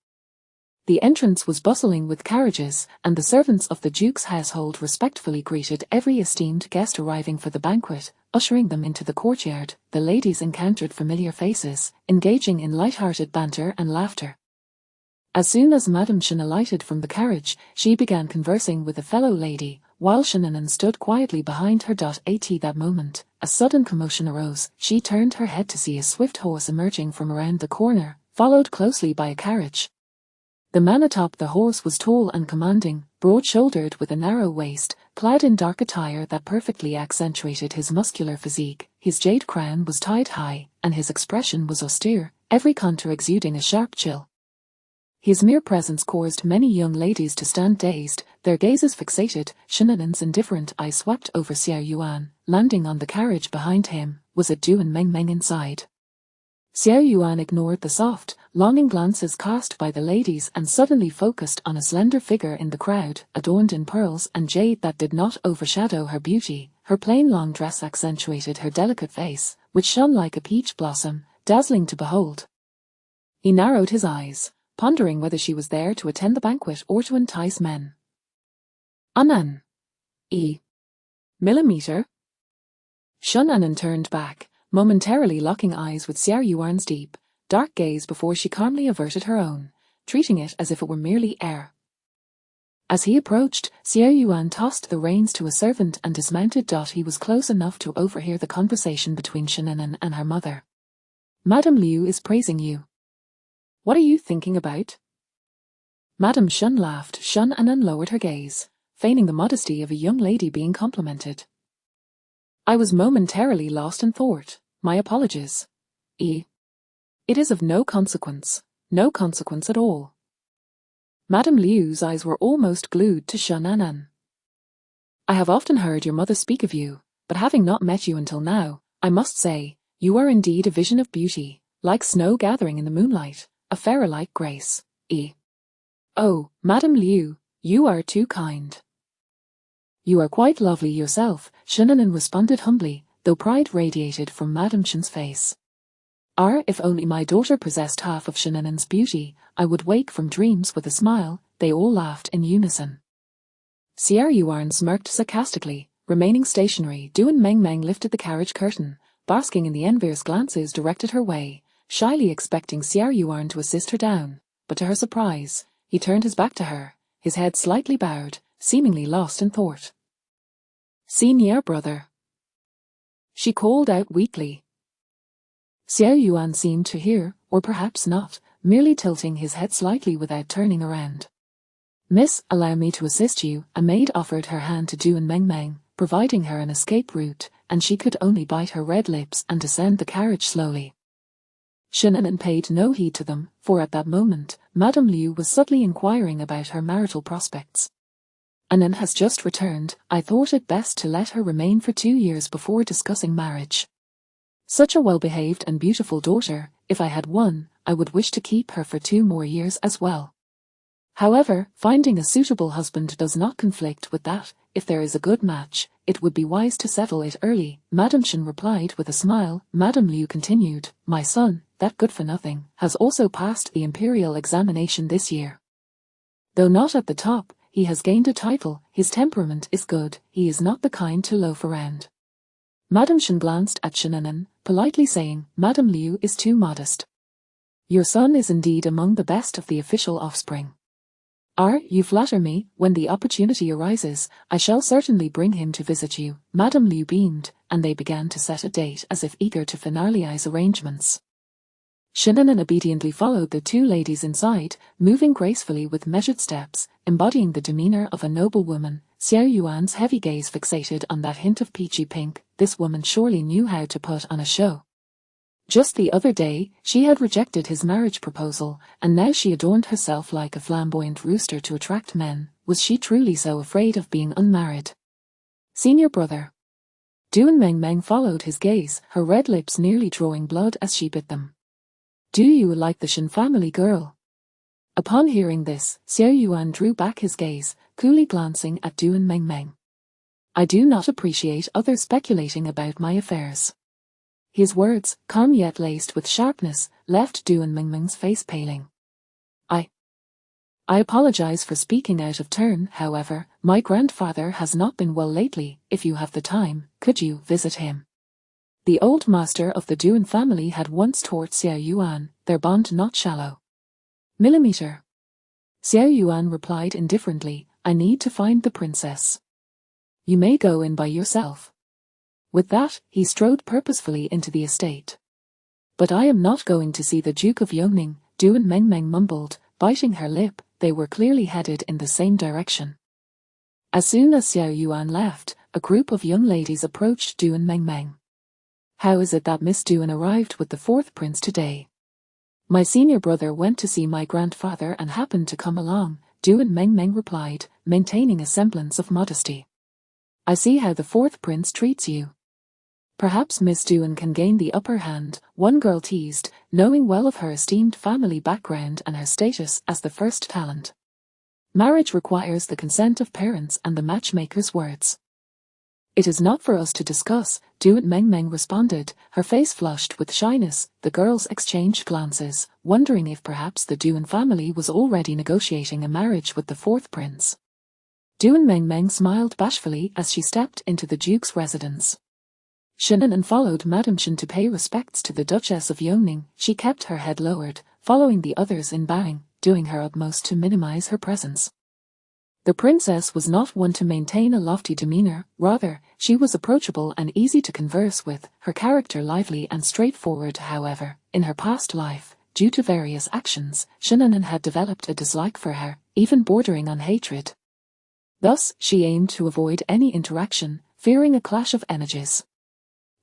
The entrance was bustling with carriages, and the servants of the Duke's household respectfully greeted every esteemed guest arriving for the banquet, ushering them into the courtyard. The ladies encountered familiar faces, engaging in light-hearted banter and laughter. As soon as Madame Shen alighted from the carriage, she began conversing with a fellow lady, while Shunanan stood quietly behind her. At that moment, a sudden commotion arose. She turned her head to see a swift horse emerging from around the corner, followed closely by a carriage. The man atop the horse was tall and commanding, broad-shouldered with a narrow waist, clad in dark attire that perfectly accentuated his muscular physique. His jade crown was tied high, and his expression was austere, every contour exuding a sharp chill. His mere presence caused many young ladies to stand dazed, their gazes fixated. Shenanen's indifferent eyes swept over Xiao Yuan, landing on the carriage behind him. Was it Du and Meng Meng inside? Xiao Yuan ignored the soft, longing glances cast by the ladies and suddenly focused on a slender figure in the crowd, adorned in pearls and jade that did not overshadow her beauty. Her plain long dress accentuated her delicate face, which shone like a peach blossom, dazzling to behold. He narrowed his eyes, pondering whether she was there to attend the banquet or to entice men. Anan. Millimeter? Shun Anan turned back, momentarily locking eyes with Xiao Yuan's deep, dark gaze before she calmly averted her own, treating it as if it were merely air. As he approached, Xiao Yuan tossed the reins to a servant and dismounted. He was close enough to overhear the conversation between Shennan and her mother. Madame Liu is praising you. What are you thinking about? Madame Shun laughed. Shun Anan lowered her gaze, feigning the modesty of a young lady being complimented. I was momentarily lost in thought. My apologies. It is of no consequence at all. Madame Liu's eyes were almost glued to Shun Anan. I have often heard your mother speak of you, but having not met you until now, I must say, you are indeed a vision of beauty, like snow gathering in the moonlight, a fairy-like grace. Oh, Madame Liu, you are too kind. You are quite lovely yourself, Shennan responded humbly, though pride radiated from Madame Shun's face. If only my daughter possessed half of Shennan's beauty, I would wake from dreams with a smile. They all laughed in unison. Xiao Yuan smirked sarcastically, remaining stationary. Du and Meng Meng lifted the carriage curtain, basking in the envious glances directed her way, shyly expecting Xiao Yuan to assist her down, but to her surprise, he turned his back to her, his head slightly bowed, seemingly lost in thought. Senior brother, she called out weakly. Xiao Yuan seemed to hear, or perhaps not, merely tilting his head slightly without turning around. Miss, allow me to assist you. A maid offered her hand to Du and Meng Meng, providing her an escape route, and she could only bite her red lips and descend the carriage slowly. Shennan paid no heed to them, for at that moment, Madame Liu was subtly inquiring about her marital prospects. Anan has just returned. I thought it best to let her remain for 2 years before discussing marriage. Such a well-behaved and beautiful daughter, if I had one, I would wish to keep her for 2 more years as well. However, finding a suitable husband does not conflict with that. If there is a good match, it would be wise to settle it early, Madame Shen replied with a smile. Madame Liu continued, my son, that good-for-nothing, has also passed the imperial examination this year. Though not at the top, he has gained a title. His temperament is good. He is not the kind to loaf around. Madame Shen glanced at Shennan, politely saying, Madame Liu is too modest. Your son is indeed among the best of the official offspring. You flatter me. When the opportunity arises, I shall certainly bring him to visit you. Madame Liu beamed, and they began to set a date as if eager to finalize arrangements. Shennan obediently followed the 2 ladies inside, moving gracefully with measured steps, embodying the demeanor of a noble woman. Xiao Yuan's heavy gaze fixated on that hint of peachy pink. This woman surely knew how to put on a show. Just the other day, she had rejected his marriage proposal, and now she adorned herself like a flamboyant rooster to attract men. Was she truly so afraid of being unmarried? Senior brother. Du and Meng Meng followed his gaze, her red lips nearly drawing blood as she bit them. Do you like the Shen family girl? Upon hearing this, Xiao Yuan drew back his gaze, coolly glancing at Du and Meng Meng. I do not appreciate others speculating about my affairs. His words, calm yet laced with sharpness, left Du and Meng Meng's face paling. I apologize for speaking out of turn. However, my grandfather has not been well lately. If you have the time, could you visit him? The old master of the Duan family had once taught Xiao Yuan, their bond not shallow. Millimeter. Xiao Yuan replied indifferently, I need to find the princess. You may go in by yourself. With that, he strode purposefully into the estate. But I am not going to see the Duke of Yongning, Du and Meng Meng mumbled, biting her lip. They were clearly headed in the same direction. As soon as Xiao Yuan left, a group of young ladies approached Du and Meng Meng. How is it that Miss Duan arrived with the 4th prince today? My senior brother went to see my grandfather and happened to come along, Duan Mengmeng replied, maintaining a semblance of modesty. I see how the fourth prince treats you. Perhaps Miss Duan can gain the upper hand, one girl teased, knowing well of her esteemed family background and her status as the first talent. Marriage requires the consent of parents and the matchmaker's words. It is not for us to discuss, Duan Mengmeng responded, her face flushed with shyness. The girls exchanged glances, wondering if perhaps the Duan family was already negotiating a marriage with the fourth prince. Duan Mengmeng smiled bashfully as she stepped into the Duke's residence. Shannon followed Madame Shen to pay respects to the Duchess of Yongning. She kept her head lowered, following the others in bowing, doing her utmost to minimize her presence. The princess was not one to maintain a lofty demeanor, rather, she was approachable and easy to converse with, her character lively and straightforward. However, in her past life, due to various actions, Shannon had developed a dislike for her, even bordering on hatred. Thus, she aimed to avoid any interaction, fearing a clash of energies.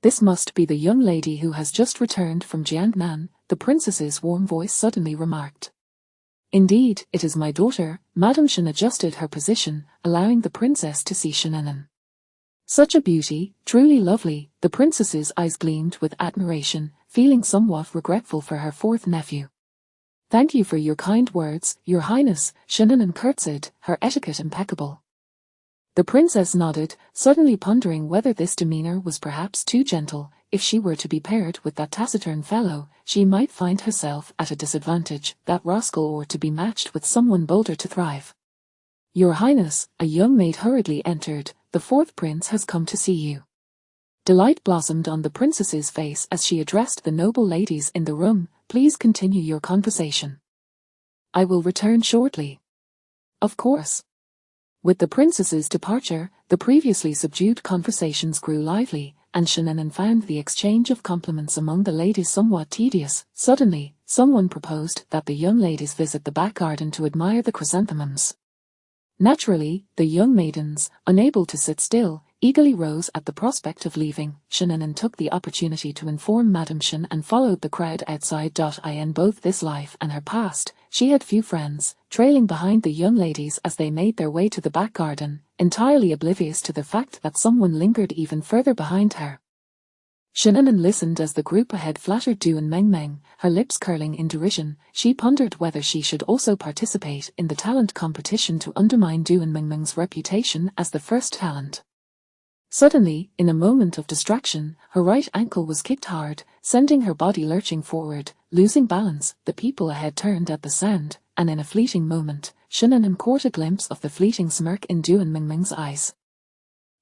This must be the young lady who has just returned from Jiangnan, the princess's warm voice suddenly remarked. Indeed, it is my daughter. Madame Shen adjusted her position, allowing the princess to see Shannon. Such a beauty, truly lovely, the princess's eyes gleamed with admiration, feeling somewhat regretful for her fourth nephew. Thank you for your kind words, Your Highness, Shannon curtsied, her etiquette impeccable. The princess nodded, suddenly pondering whether this demeanor was perhaps too gentle. If she were to be paired with that taciturn fellow, she might find herself at a disadvantage, that rascal, or to be matched with someone bolder to thrive. Your Highness, a young maid hurriedly entered, the fourth prince has come to see you. Delight blossomed on the princess's face as she addressed the noble ladies in the room. Please continue your conversation. I will return shortly. Of course. With the princess's departure, the previously subdued conversations grew lively, and Shannon found the exchange of compliments among the ladies somewhat tedious. Suddenly, someone proposed that the young ladies visit the back garden to admire the chrysanthemums. Naturally, the young maidens, unable to sit still, eagerly rose at the prospect of leaving. Shannon took the opportunity to inform Madame Shen and followed the crowd outside. In both this life and her past, she had few friends, trailing behind the young ladies as they made their way to the back garden, entirely oblivious to the fact that someone lingered even further behind her. Shannon listened as the group ahead flattered Duan Mengmeng, her lips curling in derision. She pondered whether she should also participate in the talent competition to undermine Duan Mengmeng's reputation as the first talent. Suddenly, in a moment of distraction, her right ankle was kicked hard, sending her body lurching forward. Losing balance, the people ahead turned at the sound, and in a fleeting moment, Shannon caught a glimpse of the fleeting smirk in Duan Mengmeng's eyes.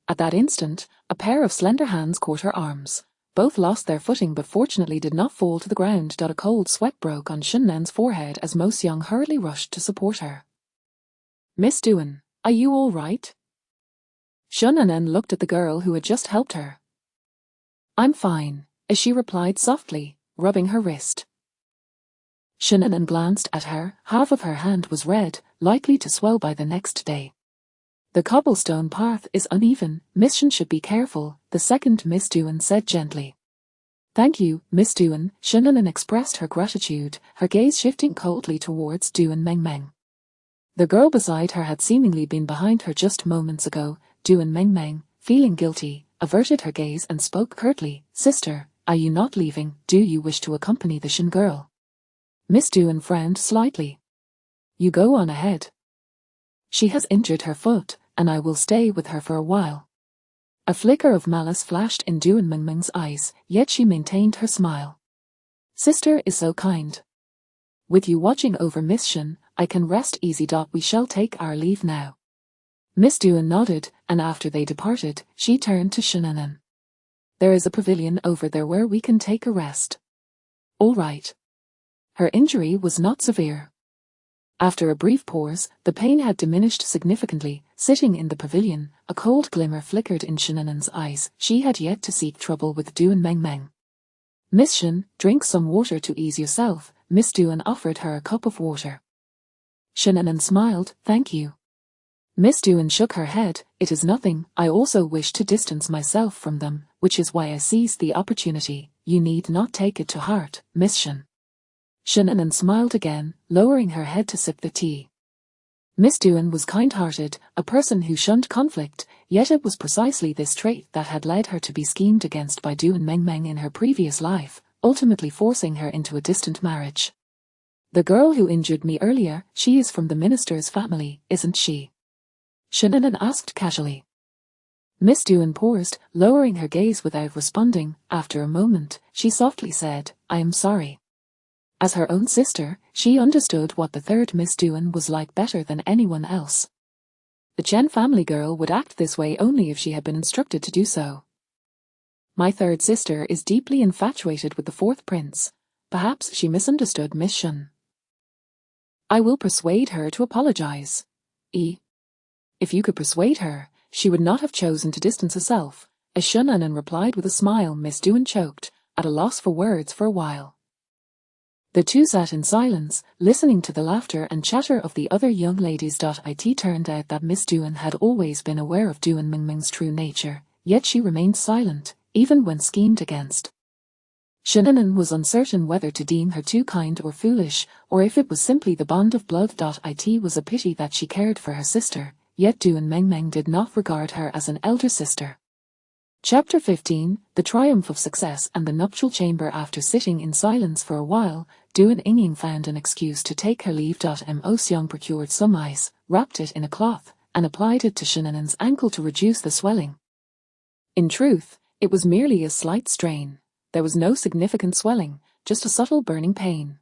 At that instant, a pair of slender hands caught her arms. Both lost their footing but fortunately did not fall to the ground. A cold sweat broke on Shannon's forehead as Mo Xiang hurriedly rushed to support her. Miss Duan, are you all right? Shannon looked at the girl who had just helped her. I'm fine, as she replied softly, rubbing her wrist. Shannon glanced at her. Half of her hand was red, likely to swell by the next day. The cobblestone path is uneven, Miss Shen should be careful, the second Miss Duan said gently. Thank you, Miss Duan. Shannon expressed her gratitude, her gaze shifting coldly towards Duan Mengmeng. The girl beside her had seemingly been behind her just moments ago. Duan Mengmeng, feeling guilty, averted her gaze and spoke curtly. Sister, are you not leaving? Do you wish to accompany the Shen girl? Miss Duan frowned slightly. You go on ahead. She has injured her foot, and I will stay with her for a while. A flicker of malice flashed in Duan Mengmeng's eyes, yet she maintained her smile. Sister is so kind. With you watching over Miss Shen, I can rest easy. We shall take our leave now. Miss Duan nodded, and after they departed, she turned to Shannon. There is a pavilion over there where we can take a rest. All right. Her injury was not severe. After a brief pause, the pain had diminished significantly. Sitting in the pavilion, a cold glimmer flickered in Shannon's eyes. She had yet to seek trouble with Duan Mengmeng. Miss Shen, drink some water to ease yourself. Miss Duan offered her a cup of water. Shannon smiled, thank you. Miss Duan shook her head, it is nothing. I also wish to distance myself from them, which is why I seized the opportunity. You need not take it to heart, Miss Shen. Shannon smiled again, lowering her head to sip the tea. Miss Dewan was kind-hearted, a person who shunned conflict, yet it was precisely this trait that had led her to be schemed against by Dewan Mengmeng in her previous life, ultimately forcing her into a distant marriage. The girl who injured me earlier, she is from the minister's family, isn't she? Shannon asked casually. Miss Dewan paused, lowering her gaze without responding. After a moment, she softly said, "I am sorry." As her own sister, she understood what the third Miss Dewan was like better than anyone else. The Chen family girl would act this way only if she had been instructed to do so. My third sister is deeply infatuated with the fourth prince. Perhaps she misunderstood Miss Shun. I will persuade her to apologize. If you could persuade her, she would not have chosen to distance herself, as Shannon replied with a smile. Miss Dewan choked, at a loss for words for a while. The two sat in silence, listening to the laughter and chatter of the other young ladies. It turned out that Miss Dewan had always been aware of Dewan Mengmeng's true nature, yet she remained silent, even when schemed against. Shannon was uncertain whether to deem her too kind or foolish, or if it was simply the bond of blood. It was a pity that she cared for her sister, yet Dewan Mengmeng did not regard her as an elder sister. Chapter 15, The Triumph of Success and the Nuptial Chamber. After sitting in silence for a while, Dewan Ying found an excuse to take her leave. Mo Xiang procured some ice, wrapped it in a cloth, and applied it to Shannon's ankle to reduce the swelling. In truth, it was merely a slight strain. There was no significant swelling, just a subtle burning pain.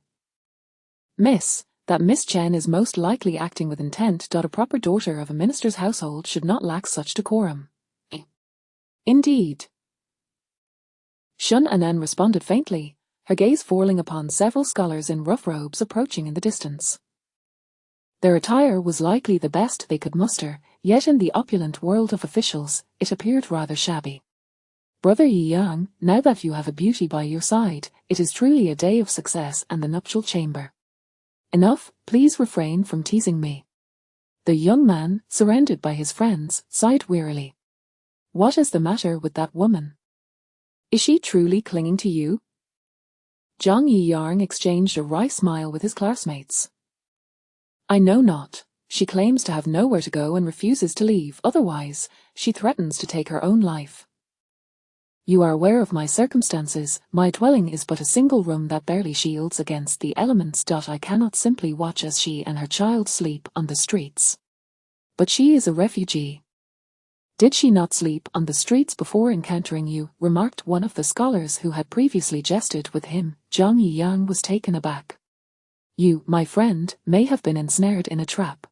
Miss, that Miss Chen is most likely acting with intent. A proper daughter of a minister's household should not lack such decorum. Indeed. Shannon responded faintly, her gaze falling upon several scholars in rough robes approaching in the distance. Their attire was likely the best they could muster, yet in the opulent world of officials, it appeared rather shabby. Brother Yi Yang, now that you have a beauty by your side, it is truly a day of success and the nuptial chamber. Enough, please refrain from teasing me. The young man, surrounded by his friends, sighed wearily. What is the matter with that woman? Is she truly clinging to you? Zhang Yiyang exchanged a wry smile with his classmates. I know not. She claims to have nowhere to go and refuses to leave, otherwise, she threatens to take her own life. You are aware of my circumstances. My dwelling is but a single room that barely shields against the elements. I cannot simply watch as she and her child sleep on the streets. But she is a refugee. Did she not sleep on the streets before encountering you? Remarked one of the scholars who had previously jested with him. Zhang Yiyang was taken aback. You, my friend, may have been ensnared in a trap.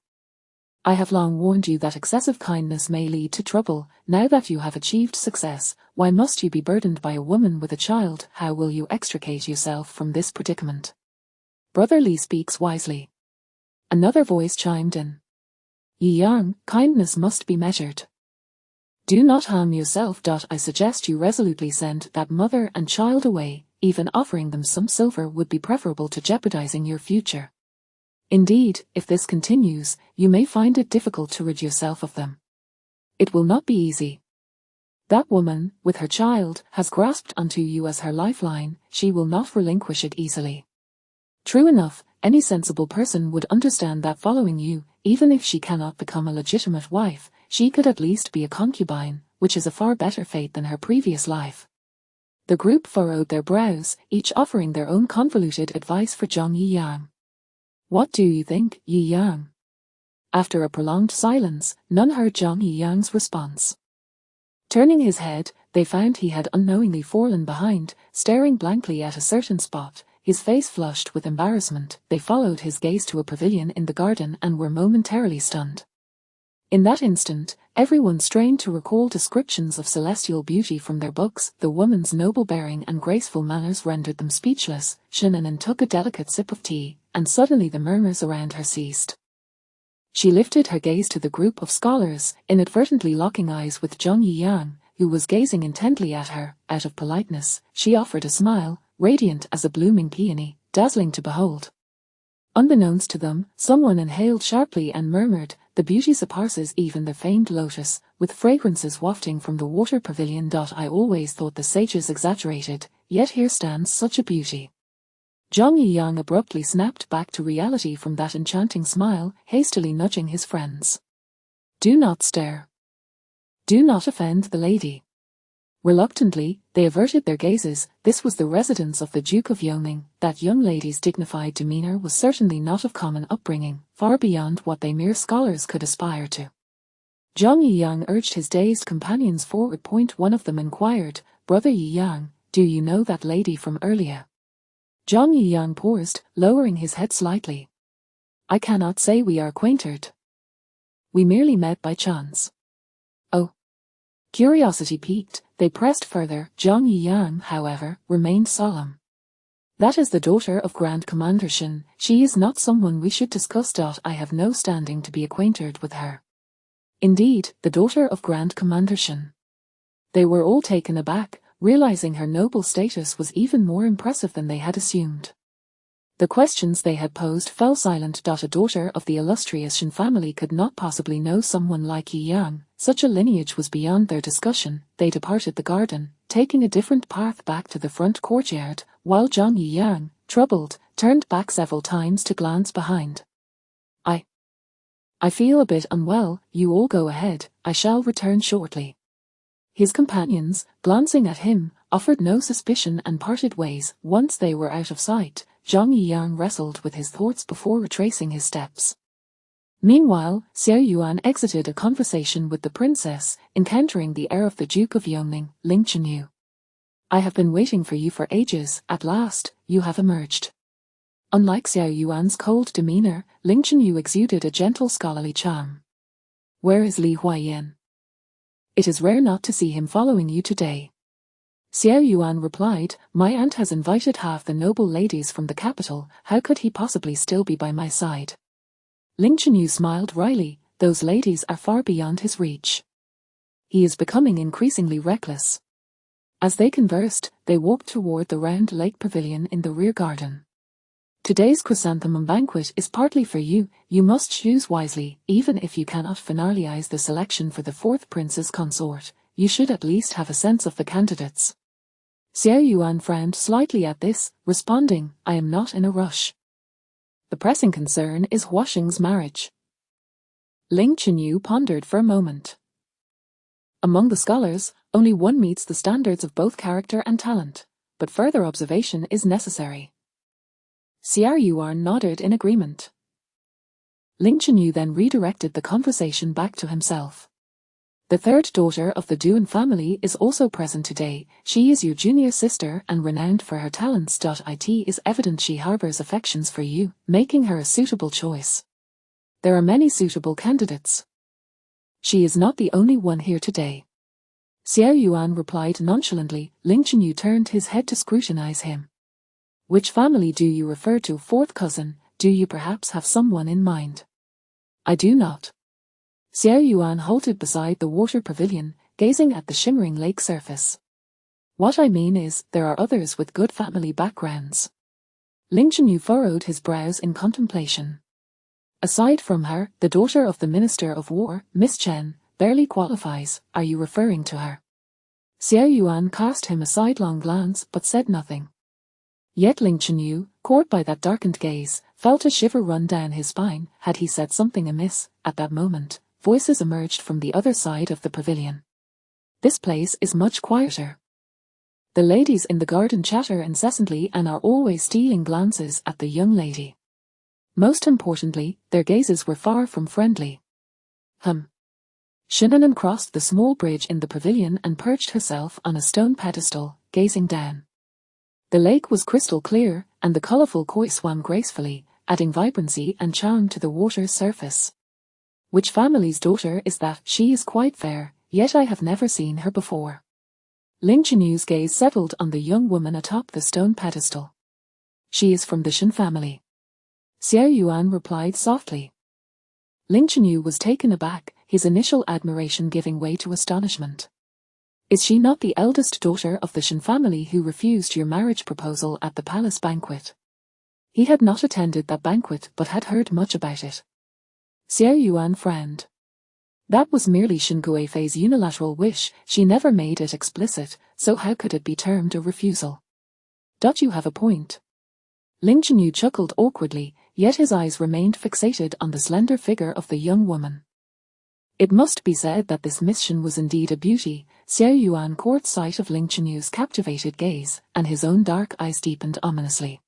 I have long warned you that excessive kindness may lead to trouble. Now that you have achieved success, why must you be burdened by a woman with a child? How will you extricate yourself from this predicament? Brother Li speaks wisely. Another voice chimed in. Yiyang, kindness must be measured. Do not harm yourself. I suggest you resolutely send that mother and child away. Even offering them some silver would be preferable to jeopardizing your future. Indeed, if this continues, you may find it difficult to rid yourself of them. It will not be easy. That woman, with her child, has grasped onto you as her lifeline. She will not relinquish it easily. True enough, any sensible person would understand that following you, even if she cannot become a legitimate wife, she could at least be a concubine, which is a far better fate than her previous life. The group furrowed their brows, each offering their own convoluted advice for Zhang Yiyang. What do you think, Yiyang? After a prolonged silence, none heard Zhang Yiyang's response. Turning his head, they found he had unknowingly fallen behind, staring blankly at a certain spot, his face flushed with embarrassment. They followed his gaze to a pavilion in the garden and were momentarily stunned. In that instant, everyone strained to recall descriptions of celestial beauty from their books. The woman's noble bearing and graceful manners rendered them speechless. Shannon took a delicate sip of tea, and suddenly the murmurs around her ceased. She lifted her gaze to the group of scholars, inadvertently locking eyes with Zhang Yiyang, who was gazing intently at her. Out of politeness, she offered a smile, radiant as a blooming peony, dazzling to behold. Unbeknownst to them, someone inhaled sharply and murmured, "The beauty surpasses even the famed lotus, with fragrances wafting from the water pavilion." I always thought the sages exaggerated, yet here stands such a beauty. Zhang Yiyang abruptly snapped back to reality from that enchanting smile, hastily nudging his friends. Do not stare. Do not offend the lady. Reluctantly, they averted their gazes. This was the residence of the Duke of Yongning. That young lady's dignified demeanor was certainly not of common upbringing, far beyond what they mere scholars could aspire to. Zhang Yiyang urged his dazed companions forward. One of them inquired, Brother Yiyang, do you know that lady from earlier? Zhang Yiyang paused, lowering his head slightly. I cannot say we are acquainted. We merely met by chance. Oh. Curiosity piqued, they pressed further. Zhang Yiyang, however, remained solemn. That is the daughter of Grand Commander Shen. She is not someone we should discuss. I have no standing to be acquainted with her. Indeed, the daughter of Grand Commander Shen. They were all taken aback, realizing her noble status was even more impressive than they had assumed. The questions they had posed fell silent. A daughter of the illustrious Shen family could not possibly know someone like Yiyang. Such a lineage was beyond their discussion. They departed the garden, taking a different path back to the front courtyard, while Zhang Yiyang, troubled, turned back several times to glance behind. I feel a bit unwell. You all go ahead, I shall return shortly. His companions, glancing at him, offered no suspicion and parted ways. Once they were out of sight, Zhang Yiyang wrestled with his thoughts before retracing his steps. Meanwhile, Xiao Yuan exited a conversation with the princess, encountering the heir of the Duke of Yongning, Ling Chenyu. I have been waiting for you for ages. At last, you have emerged. Unlike Xiao Yuan's cold demeanor, Ling Chenyu exuded a gentle scholarly charm. Where is Li Huaiyan? It is rare not to see him following you today. Xiao Yuan replied, my aunt has invited half the noble ladies from the capital. How could he possibly still be by my side? Ling Chenyu smiled wryly. Those ladies are far beyond his reach. He is becoming increasingly reckless. As they conversed, they walked toward the round lake pavilion in the rear garden. Today's chrysanthemum banquet is partly for you. You must choose wisely. Even if you cannot finalize the selection for the fourth princess consort, you should at least have a sense of the candidates. Xiao Yuan frowned slightly at this, responding, I am not in a rush. The pressing concern is Huaxing's marriage. Ling Chenyu pondered for a moment. Among the scholars, only one meets the standards of both character and talent, but further observation is necessary. Xiao Yuan nodded in agreement. Ling Chenyu then redirected the conversation back to himself. The third daughter of the Duan family is also present today. She is your junior sister and renowned for her talents. It is evident she harbors affections for you, making her a suitable choice. There are many suitable candidates. She is not the only one here today. Xiao Yuan replied nonchalantly. Ling Chenyu turned his head to scrutinize him. Which family do you refer to? Fourth cousin, do you perhaps have someone in mind? I do not. Xiao Yuan halted beside the water pavilion, gazing at the shimmering lake surface. What I mean is, there are others with good family backgrounds. Ling Chenyu furrowed his brows in contemplation. Aside from her, the daughter of the Minister of War, Miss Chen, barely qualifies. Are you referring to her? Xiao Yuan cast him a sidelong glance but said nothing. Yet Ling Chenyu, caught by that darkened gaze, felt a shiver run down his spine. Had he said something amiss? At that moment, voices emerged from the other side of the pavilion. This place is much quieter. The ladies in the garden chatter incessantly and are always stealing glances at the young lady. Most importantly, their gazes were far from friendly. Shinanan crossed the small bridge in the pavilion and perched herself on a stone pedestal, gazing down. The lake was crystal clear, and the colorful koi swam gracefully, adding vibrancy and charm to the water's surface. Which family's daughter is that? She is quite fair, yet I have never seen her before. Ling Chenyu's gaze settled on the young woman atop the stone pedestal. She is from the Shen family. Xiao Yuan replied softly. Ling Chenyu was taken aback, his initial admiration giving way to astonishment. Is she not the eldest daughter of the Shen family who refused your marriage proposal at the palace banquet? He had not attended that banquet but had heard much about it. Xiao Yuan frowned. That was merely Shen Guifei's unilateral wish. She never made it explicit, so how could it be termed a refusal? You have a point. Ling Chenyu chuckled awkwardly, yet his eyes remained fixated on the slender figure of the young woman. It must be said that this Miss Shen was indeed a beauty. Xiao Yuan caught sight of Ling Chenyu's captivated gaze, and his own dark eyes deepened ominously.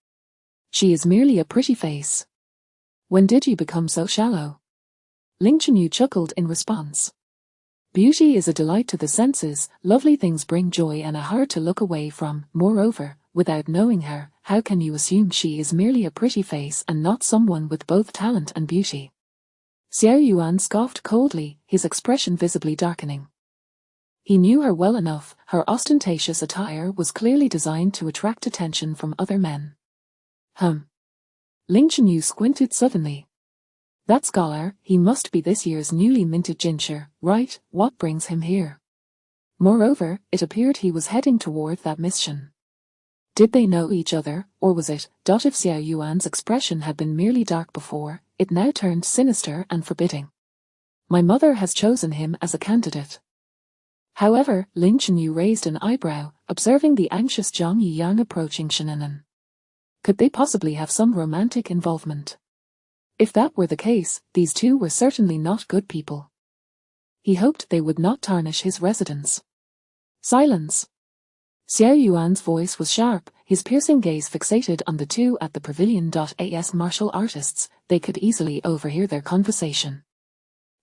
She is merely a pretty face. When did you become so shallow? Ling Chenyu chuckled in response. Beauty is a delight to the senses, lovely things bring joy and are hard to look away from. Moreover, without knowing her, how can you assume she is merely a pretty face and not someone with both talent and beauty? Xiao Yuan scoffed coldly, his expression visibly darkening. He knew her well enough. Her ostentatious attire was clearly designed to attract attention from other men. Ling Chenyu squinted suddenly. That scholar, he must be this year's newly minted Jinshi, right? What brings him here? Moreover, it appeared he was heading toward that Miss Shen. Did they know each other, or was it? If Xiao Yuan's expression had been merely dark before, it now turned sinister and forbidding. My mother has chosen him as a candidate. However, Ling Chenyu raised an eyebrow, observing the anxious Zhang Yiyang approaching Shennan. Could they possibly have some romantic involvement? If that were the case, these two were certainly not good people. He hoped they would not tarnish his residence. Silence. Xiao Yuan's voice was sharp, his piercing gaze fixated on the two at the pavilion. As martial artists, they could easily overhear their conversation.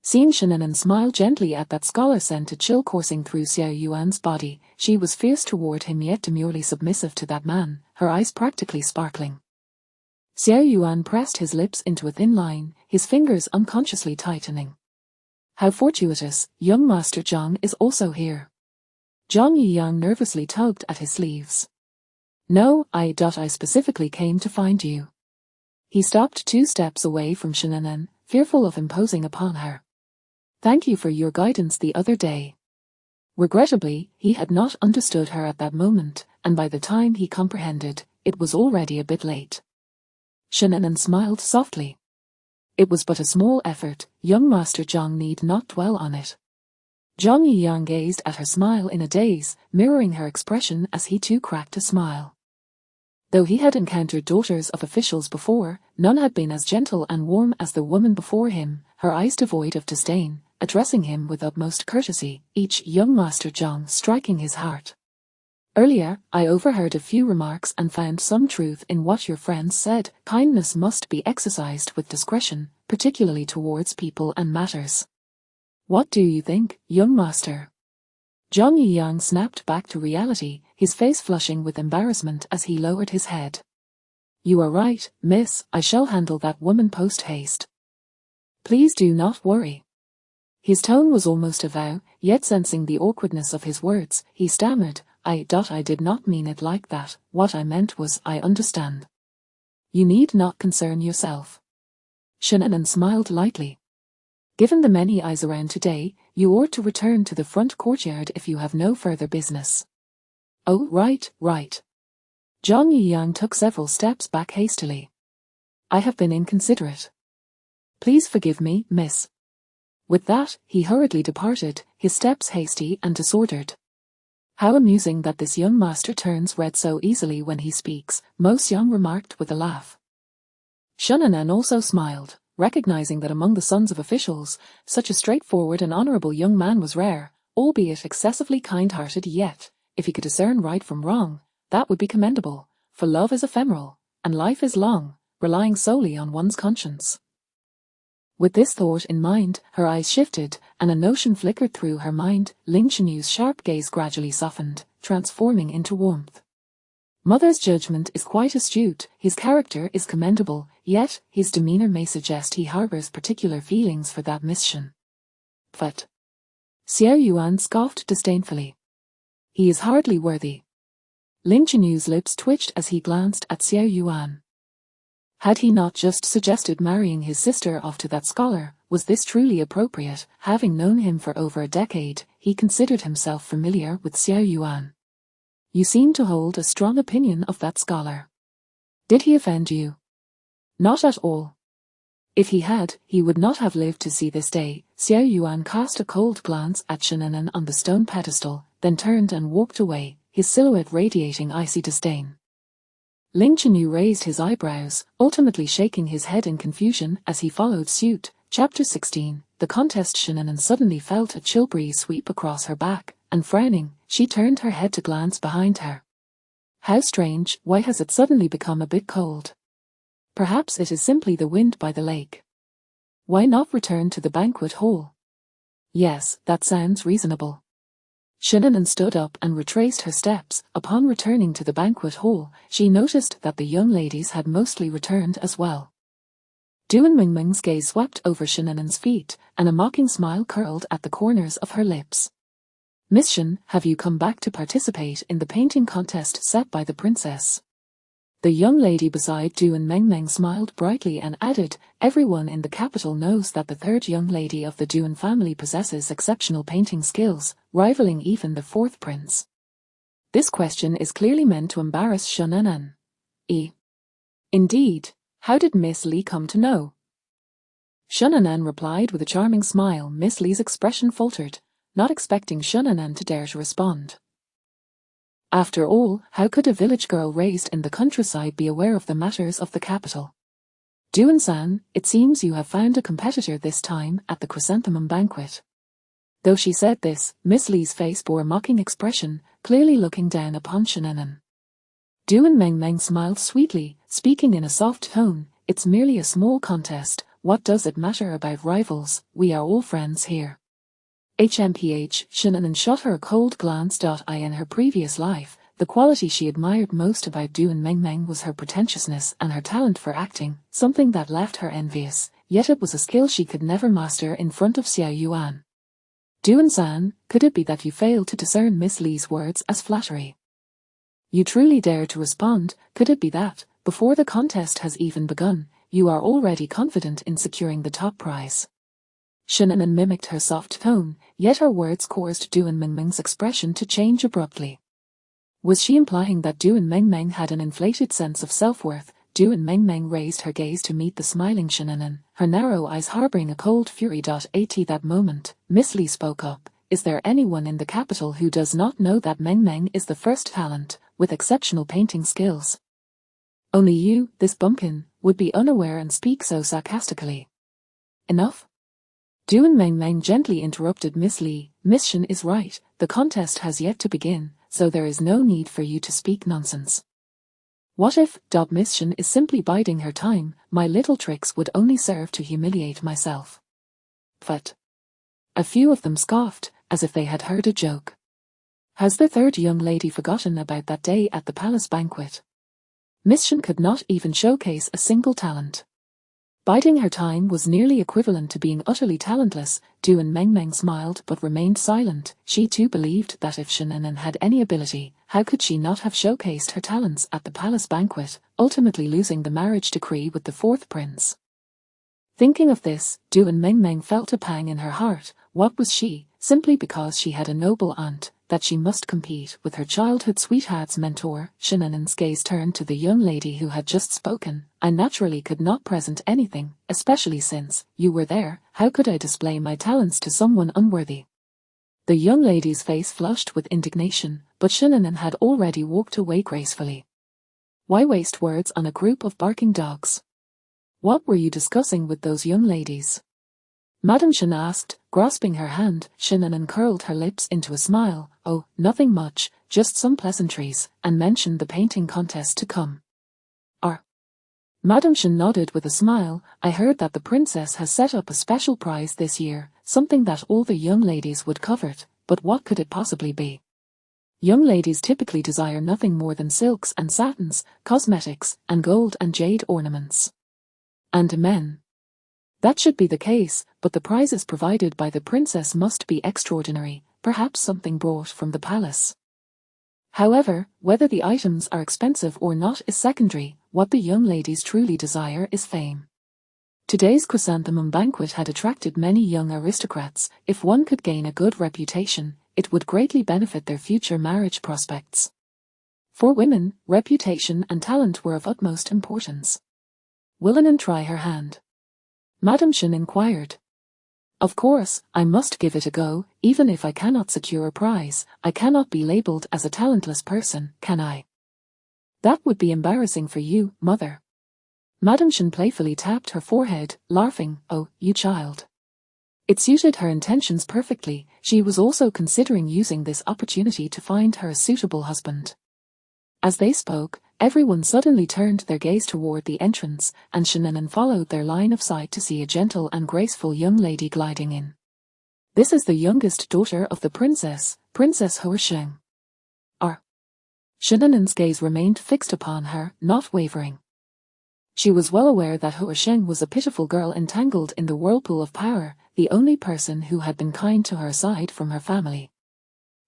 Seeing Shennan smile gently at that scholar sent a chill coursing through Xiao Yuan's body, she was fierce toward him yet demurely submissive to that man, her eyes practically sparkling. Xiao Yuan pressed his lips into a thin line, his fingers unconsciously tightening. How fortuitous, young Master Zhang is also here. Zhang Yiyang nervously tugged at his sleeves. No, I specifically came to find you. He stopped 2 steps away from Shennan, fearful of imposing upon her. Thank you for your guidance the other day. Regrettably, he had not understood her at that moment, and by the time he comprehended, it was already a bit late. Shennan smiled softly. It was but a small effort, young Master Zhang need not dwell on it. Zhang Yiyang gazed at her smile in a daze, mirroring her expression as he too cracked a smile. Though he had encountered daughters of officials before, none had been as gentle and warm as the woman before him, her eyes devoid of disdain, addressing him with utmost courtesy, each young Master Zhang striking his heart. Earlier, I overheard a few remarks and found some truth in what your friends said. Kindness must be exercised with discretion, particularly towards people and matters. What do you think, young master? Zhang Yiyang snapped back to reality, his face flushing with embarrassment as he lowered his head. You are right, miss, I shall handle that woman post-haste. Please do not worry. His tone was almost a vow, yet sensing the awkwardness of his words, he stammered, I did not mean it like that, what I meant was, I understand. You need not concern yourself. Shennan smiled lightly. Given the many eyes around today, you ought to return to the front courtyard if you have no further business. Oh, right. Zhang Yiyang took several steps back hastily. I have been inconsiderate. Please forgive me, miss. With that, he hurriedly departed, his steps hasty and disordered. How amusing that this young master turns red so easily when he speaks, Mo Xiang remarked with a laugh. Shennan also smiled, recognizing that among the sons of officials, such a straightforward and honorable young man was rare, albeit excessively kind-hearted. Yet, if he could discern right from wrong, that would be commendable, for love is ephemeral, and life is long, relying solely on one's conscience. With this thought in mind, her eyes shifted, and a notion flickered through her mind. Ling Chenyu's sharp gaze gradually softened, transforming into warmth. Mother's judgment is quite astute, his character is commendable, yet his demeanor may suggest he harbors particular feelings for that Miss Shen. But Xiao Yuan scoffed disdainfully. He is hardly worthy. Ling Chenyu's lips twitched as he glanced at Xiao Yuan. Had he not just suggested marrying his sister off to that scholar? Was this truly appropriate? Having known him for over a decade, he considered himself familiar with Xiao Yuan. You seem to hold a strong opinion of that scholar. Did he offend you? Not at all. If he had, he would not have lived to see this day. Xiao Yuan cast a cold glance at Shennan on the stone pedestal, then turned and walked away, his silhouette radiating icy disdain. Ling Chenyu raised his eyebrows, ultimately shaking his head in confusion as he followed suit. Chapter 16. The contest. Shannon suddenly felt a chill breeze sweep across her back, and frowning, she turned her head to glance behind her. How strange, why has it suddenly become a bit cold? Perhaps it is simply the wind by the lake. Why not return to the banquet hall? Yes, that sounds reasonable. Shannon stood up and retraced her steps. Upon returning to the banquet hall, she noticed that the young ladies had mostly returned as well. Duan Mingming's gaze swept over Shannon's feet, and a mocking smile curled at the corners of her lips. Miss Shan, have you come back to participate in the painting contest set by the princess? The young lady beside Duan Mengmeng smiled brightly and added, everyone in the capital knows that the third young lady of the Duan family possesses exceptional painting skills, rivaling even the fourth prince. This question is clearly meant to embarrass Shannon. Indeed, how did Miss Li come to know? Shannon replied with a charming smile. Miss Li's expression faltered, not expecting Shannon to dare to respond. After all, how could a village girl raised in the countryside be aware of the matters of the capital? Duan-san, it seems you have found a competitor this time at the chrysanthemum banquet. Though she said this, Miss Li's face bore a mocking expression, clearly looking down upon Shannon. Duan Mengmeng smiled sweetly, speaking in a soft tone, it's merely a small contest, what does it matter about rivals, we are all friends here. HMPH, Shannon shot her a cold glance. In her previous life, the quality she admired most about Duan Mengmeng was her pretentiousness and her talent for acting, something that left her envious, yet it was a skill she could never master in front of Xiao Yuan. Duan-san, could it be that you failed to discern Miss Li's words as flattery? You truly dare to respond, could it be that, before the contest has even begun, you are already confident in securing the top prize? Shannon mimicked her soft tone, yet her words caused Duan Mengmeng's expression to change abruptly. Was she implying that Duan Mengmeng had an inflated sense of self-worth? Duan Mengmeng raised her gaze to meet the smiling Shannon, her narrow eyes harboring a cold fury. At that moment, Miss Li spoke up, is there anyone in the capital who does not know that Mengmeng is the first talent, with exceptional painting skills? Only you, this bumpkin, would be unaware and speak so sarcastically. Enough? Duan Mengmeng gently interrupted Miss Li. Miss Shan is right, the contest has yet to begin, so there is no need for you to speak nonsense. What if, Miss Shan is simply biding her time, my little tricks would only serve to humiliate myself. But a few of them scoffed, as if they had heard a joke. Has the third young lady forgotten about that day at the palace banquet? Miss Shan could not even showcase a single talent. Biding her time was nearly equivalent to being utterly talentless. Duan Mengmeng smiled but remained silent. She too believed that if Shannon had any ability, how could she not have showcased her talents at the palace banquet, ultimately losing the marriage decree with the fourth prince? Thinking of this, Duan Mengmeng felt a pang in her heart. What was she, simply because she had a noble aunt, that she must compete with her childhood sweetheart's mentor? Shannon's gaze turned to the young lady who had just spoken. I naturally could not present anything, especially since you were there. How could I display my talents to someone unworthy? The young lady's face flushed with indignation, but Shannon had already walked away gracefully. Why waste words on a group of barking dogs? What were you discussing with those young ladies? Madame Shan asked, grasping her hand. Shannon curled her lips into a smile. Oh, nothing much, just some pleasantries, and mentioned the painting contest to come. Madame Shan nodded with a smile. I heard that the princess has set up a special prize this year, something that all the young ladies would covet, but what could it possibly be? Young ladies typically desire nothing more than silks and satins, cosmetics, and gold and jade ornaments. And men? That should be the case, but the prizes provided by the princess must be extraordinary, perhaps something brought from the palace. However, whether the items are expensive or not is secondary. What the young ladies truly desire is fame. Today's chrysanthemum banquet had attracted many young aristocrats. If one could gain a good reputation, it would greatly benefit their future marriage prospects. For women, reputation and talent were of utmost importance. Will Shannon try her hand? Madame Shan inquired. Of course, I must give it a go. Even if I cannot secure a prize, I cannot be labelled as a talentless person, can I? That would be embarrassing for you, mother. Madame Shen playfully tapped her forehead, laughing. Oh, you child. It suited her intentions perfectly. She was also considering using this opportunity to find her a suitable husband. As they spoke, everyone suddenly turned their gaze toward the entrance, and Shannon followed their line of sight to see a gentle and graceful young lady gliding in. This is the youngest daughter of the princess, Princess Huisheng. Shannon's gaze remained fixed upon her, not wavering. She was well aware that Huisheng was a pitiful girl entangled in the whirlpool of power, the only person who had been kind to her aside from her family.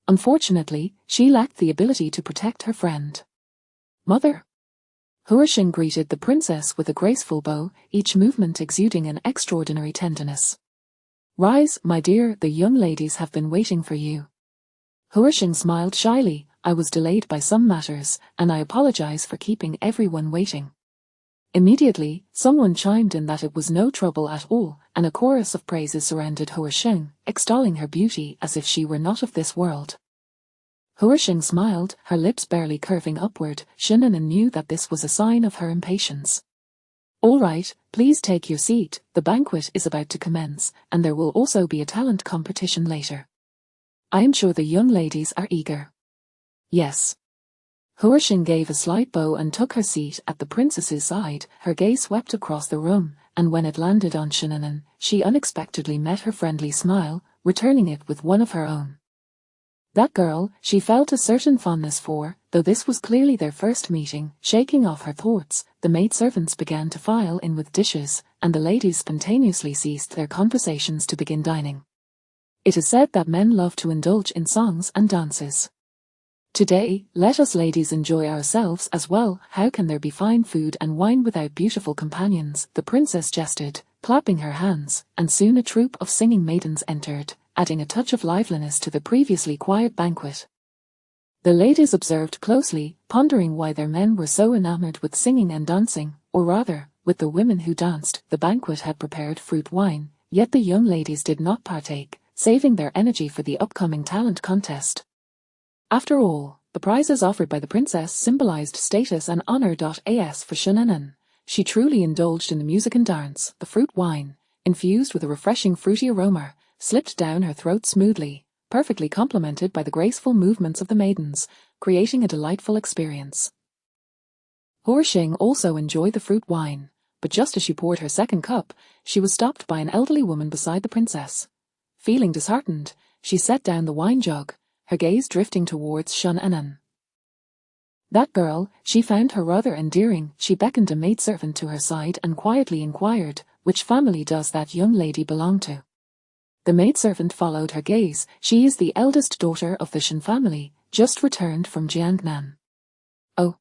Unfortunately, she lacked the ability to protect her friend. Mother. Huisheng greeted the princess with a graceful bow, each movement exuding an extraordinary tenderness. Rise, my dear, the young ladies have been waiting for you. Huisheng smiled shyly. I was delayed by some matters, and I apologize for keeping everyone waiting. Immediately, someone chimed in that it was no trouble at all, and a chorus of praises surrounded Huisheng, extolling her beauty as if she were not of this world. Huisheng smiled, her lips barely curving upward. Shannon knew that this was a sign of her impatience. All right, please take your seat, the banquet is about to commence, and there will also be a talent competition later. I am sure the young ladies are eager. Yes. Huisheng gave a slight bow and took her seat at the princess's side. Her gaze swept across the room, and when it landed on Shannon, she unexpectedly met her friendly smile, returning it with one of her own. That girl, she felt a certain fondness for, though this was clearly their first meeting. Shaking off her thoughts, the maidservants began to file in with dishes, and the ladies spontaneously ceased their conversations to begin dining. It is said that men love to indulge in songs and dances. Today, let us ladies enjoy ourselves as well. How can there be fine food and wine without beautiful companions? The princess jested, clapping her hands, and soon a troop of singing maidens entered, adding a touch of liveliness to the previously quiet banquet. The ladies observed closely, pondering why their men were so enamored with singing and dancing, or rather, with the women who danced. The banquet had prepared fruit wine, yet the young ladies did not partake, saving their energy for the upcoming talent contest. After all, the prizes offered by the princess symbolized status and honor. As for Shannon, she truly indulged in the music and dance. The fruit wine, infused with a refreshing fruity aroma, slipped down her throat smoothly, perfectly complemented by the graceful movements of the maidens, creating a delightful experience. Huisheng also enjoyed the fruit wine, but just as she poured her second cup, she was stopped by an elderly woman beside the princess. Feeling disheartened, she set down the wine jug, her gaze drifting towards Shannon. That girl, she found her rather endearing. She beckoned a maidservant to her side and quietly inquired, which family does that young lady belong to? The maidservant followed her gaze. She is the eldest daughter of the Shen family, just returned from Jiangnan. Oh!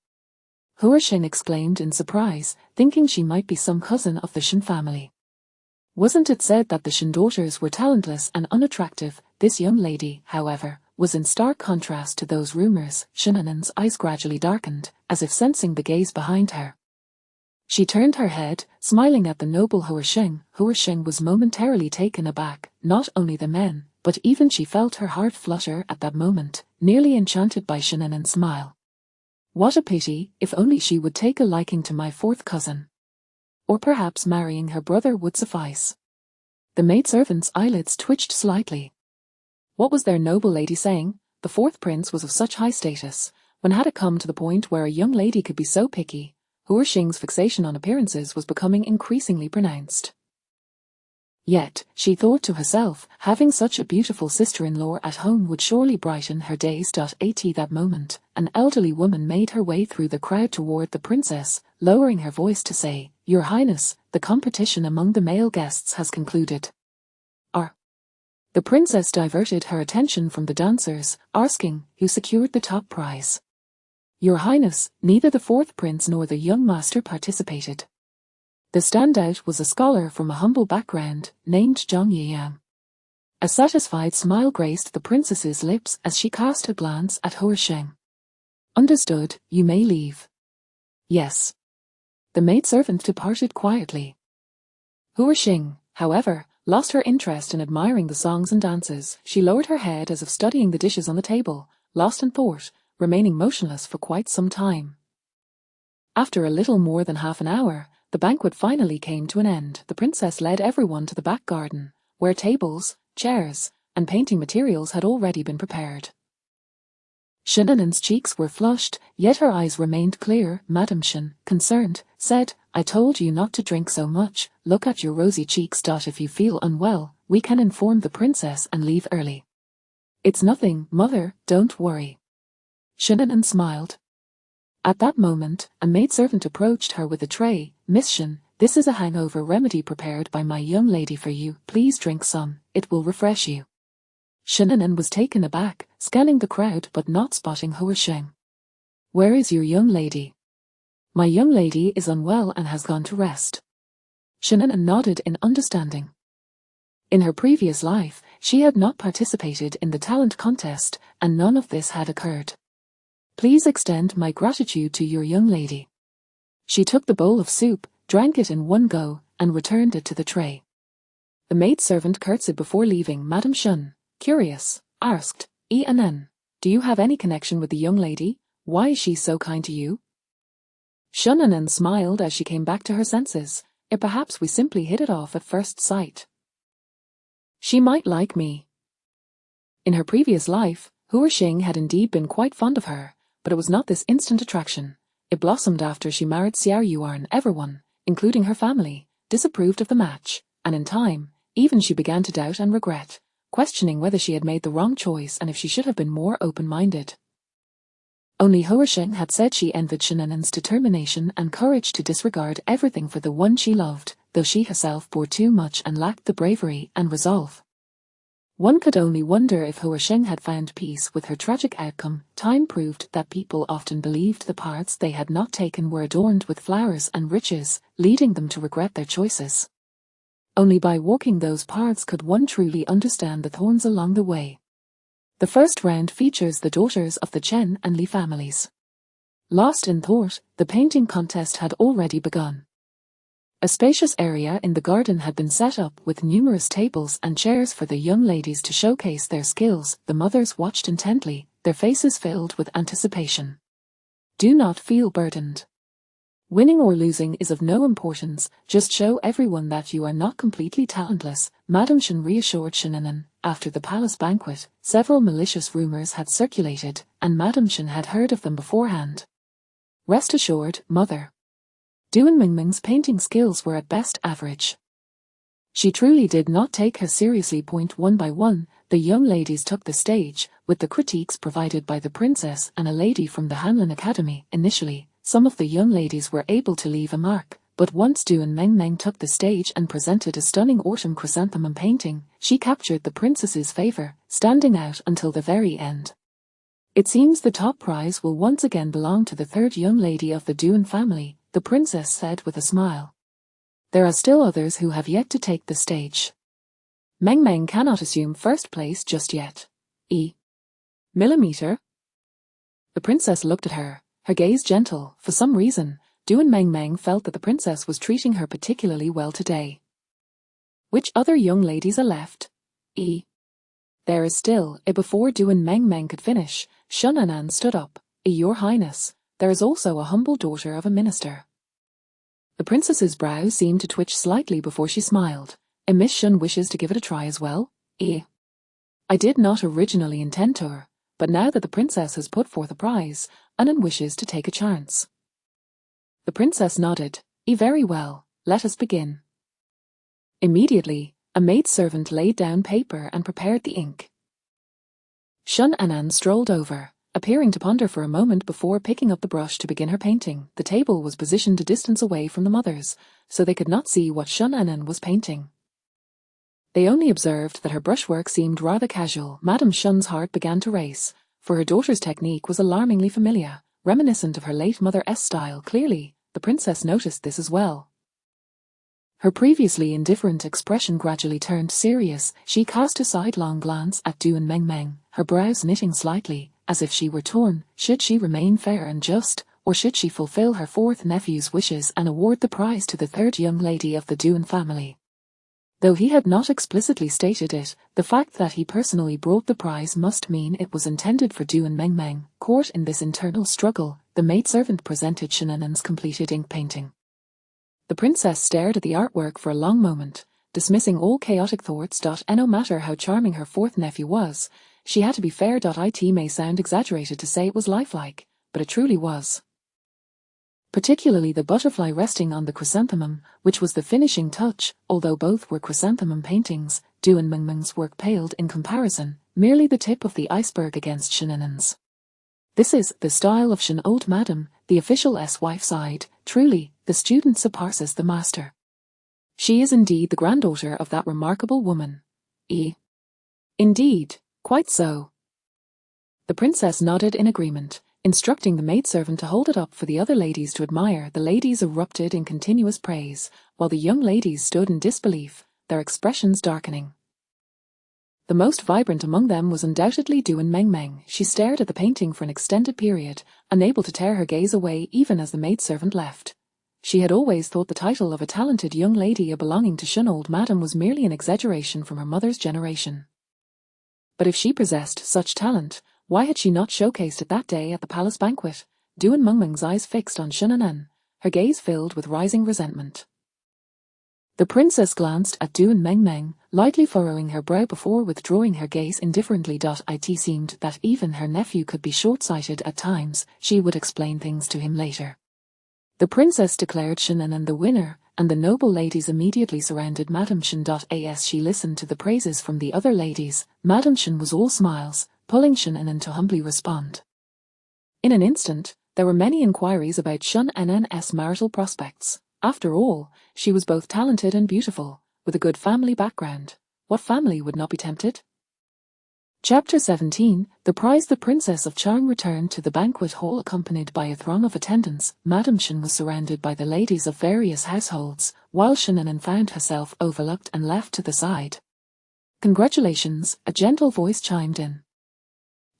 Huisheng exclaimed in surprise, thinking she might be some cousin of the Shen family. Wasn't it said that the Shen daughters were talentless and unattractive? This young lady, however, was in stark contrast to those rumors. Shannon's eyes gradually darkened, as if sensing the gaze behind her. She turned her head, smiling at the noble Huisheng. Huisheng was momentarily taken aback. Not only the men, but even she felt her heart flutter at that moment, nearly enchanted by Shannon's smile. What a pity, if only she would take a liking to my fourth cousin. Or perhaps marrying her brother would suffice. The maidservant's eyelids twitched slightly. What was their noble lady saying? The fourth prince was of such high status. When had it come to the point where a young lady could be so picky? Huisheng's fixation on appearances was becoming increasingly pronounced. Yet, she thought to herself, having such a beautiful sister-in-law at home would surely brighten her days. At that moment, an elderly woman made her way through the crowd toward the princess, lowering her voice to say, "Your Highness, the competition among the male guests has concluded." The princess diverted her attention from the dancers, asking, who secured the top prize. Your Highness, neither the fourth prince nor the young master participated. The standout was a scholar from a humble background, named Zhang Yiyang. A satisfied smile graced the princess's lips as she cast a glance at Huisheng. Understood, you may leave. Yes. The maidservant departed quietly. Huisheng, however, lost her interest in admiring the songs and dances. She lowered her head as if studying the dishes on the table, lost in thought, remaining motionless for quite some time. After a little more than half an hour, the banquet finally came to an end. The princess led everyone to the back garden, where tables, chairs, and painting materials had already been prepared. Shinanen's cheeks were flushed, yet her eyes remained clear. Madame Shin, concerned, said, "I told you not to drink so much. Look at your rosy cheeks. If you feel unwell, we can inform the princess and leave early." "It's nothing, mother, don't worry." Shinanen smiled. At that moment, a maidservant approached her with a tray. "Miss Shin, this is a hangover remedy prepared by my young lady for you. Please drink some, it will refresh you." Shinanen was taken aback, scanning the crowd but not spotting Hua Sheng. "Where is your young lady?" "My young lady is unwell and has gone to rest." Shinanen nodded in understanding. In her previous life, she had not participated in the talent contest, and none of this had occurred. "Please extend my gratitude to your young lady." She took the bowl of soup, drank it in one go, and returned it to the tray. The maidservant curtsied before leaving. Madame Shun, curious, asked, "Anan, do you have any connection with the young lady? Why is she so kind to you?" Shunanen smiled as she came back to her senses. Perhaps we simply hit it off at first sight. She might like me." In her previous life, Hua Xing had indeed been quite fond of her, but it was not this instant attraction. It blossomed after she married Xiao Yuan. Everyone, including her family, disapproved of the match, and in time, even she began to doubt and regret, questioning whether she had made the wrong choice and if she should have been more open-minded. Only Hua Sheng had said she envied Shinanen's determination and courage to disregard everything for the one she loved, though she herself bore too much and lacked the bravery and resolve. One could only wonder if Hua Sheng had found peace with her tragic outcome. Time proved that people often believed the paths they had not taken were adorned with flowers and riches, leading them to regret their choices. Only by walking those paths could one truly understand the thorns along the way. The first round features the daughters of the Chen and Li families. Lost in thought, the painting contest had already begun. A spacious area in the garden had been set up with numerous tables and chairs for the young ladies to showcase their skills. The mothers watched intently, their faces filled with anticipation. Do not feel burdened. Winning or losing is of no importance, just show everyone that you are not completely talentless, Madame Shen reassured Shinanen. After the palace banquet, several malicious rumors had circulated, and Madame Shen had heard of them beforehand. Rest assured, mother. Duan Mingming's painting skills were at best average. She truly did not take her seriously. One by one, the young ladies took the stage, with the critiques provided by the princess and a lady from the Hanlin Academy. Initially, some of the young ladies were able to leave a mark, but once Duan Mengmeng took the stage and presented a stunning autumn chrysanthemum painting, she captured the princess's favor, standing out until the very end. It seems the top prize will once again belong to the third young lady of the Duan family, the princess said with a smile. There are still others who have yet to take the stage. Mengmeng cannot assume first place just yet. Millimeter? The princess looked at her, her gaze gentle. For some reason, Duan Mengmeng felt that the princess was treating her particularly well today. Which other young ladies are left? There is still. Before Duan Mengmeng could finish, Shunanan stood up. Your Highness, there is also a humble daughter of a minister. The princess's brow seemed to twitch slightly before she smiled. Miss Shun wishes to give it a try as well? I did not originally intend to, but now that the princess has put forth a prize, Anan wishes to take a chance. The princess nodded. Very well, let us begin. Immediately, a maidservant laid down paper and prepared the ink. Shun Anan strolled over, appearing to ponder for a moment before picking up the brush to begin her painting. The table was positioned a distance away from the mothers, so they could not see what Shun Anan was painting. They only observed that her brushwork seemed rather casual. Madame Shun's heart began to race, for her daughter's technique was alarmingly familiar, reminiscent of her late mother's style. Clearly, the princess noticed this as well. Her previously indifferent expression gradually turned serious. She cast a sidelong glance at Duan Mengmeng, her brows knitting slightly, as if she were torn. Should she remain fair and just, or should she fulfill her fourth nephew's wishes and award the prize to the third young lady of the Duan family? Though he had not explicitly stated it, the fact that he personally brought the prize must mean it was intended for Duan Mengmeng. Caught in this internal struggle, the maidservant presented Shinanen's completed ink painting. The princess stared at the artwork for a long moment, dismissing all chaotic thoughts. No matter how charming her fourth nephew was, she had to be fair. It may sound exaggerated to say it was lifelike, but it truly was. Particularly the butterfly resting on the chrysanthemum, which was the finishing touch. Although both were chrysanthemum paintings, Duan Mengmeng's work paled in comparison, merely the tip of the iceberg against Shinanen's. This is the style of Shin, old madam, the official wife sighed. Truly, the student surpasses the master. She is indeed the granddaughter of that remarkable woman. Indeed, quite so. The princess nodded in agreement, instructing the maidservant to hold it up for the other ladies to admire. The ladies erupted in continuous praise, while the young ladies stood in disbelief, their expressions darkening. The most vibrant among them was undoubtedly Duan Mengmeng. She stared at the painting for an extended period, unable to tear her gaze away even as the maidservant left. She had always thought the title of a talented young lady belonging to Shun, old madam, was merely an exaggeration from her mother's generation. But if she possessed such talent, why had she not showcased it that day at the palace banquet? Duan Mengmeng's eyes fixed on Shinnanen, her gaze filled with rising resentment. The princess glanced at Duan Mengmeng, lightly furrowing her brow before withdrawing her gaze indifferently. It seemed that even her nephew could be short-sighted at times. She would explain things to him later. The princess declared Shinnanen the winner, and the noble ladies immediately surrounded Madame Shin. As she listened to the praises from the other ladies, Madame Shin was all smiles, pulling Shinnanen to humbly respond. In an instant, there were many inquiries about Shinnanen's marital prospects. After all, she was both talented and beautiful, with a good family background. What family would not be tempted? Chapter 17, The Prize. The Princess of Chang returned to the banquet hall accompanied by a throng of attendants. Madame Shin was surrounded by the ladies of various households, while Shinnanen found herself overlooked and left to the side. Congratulations, a gentle voice chimed in.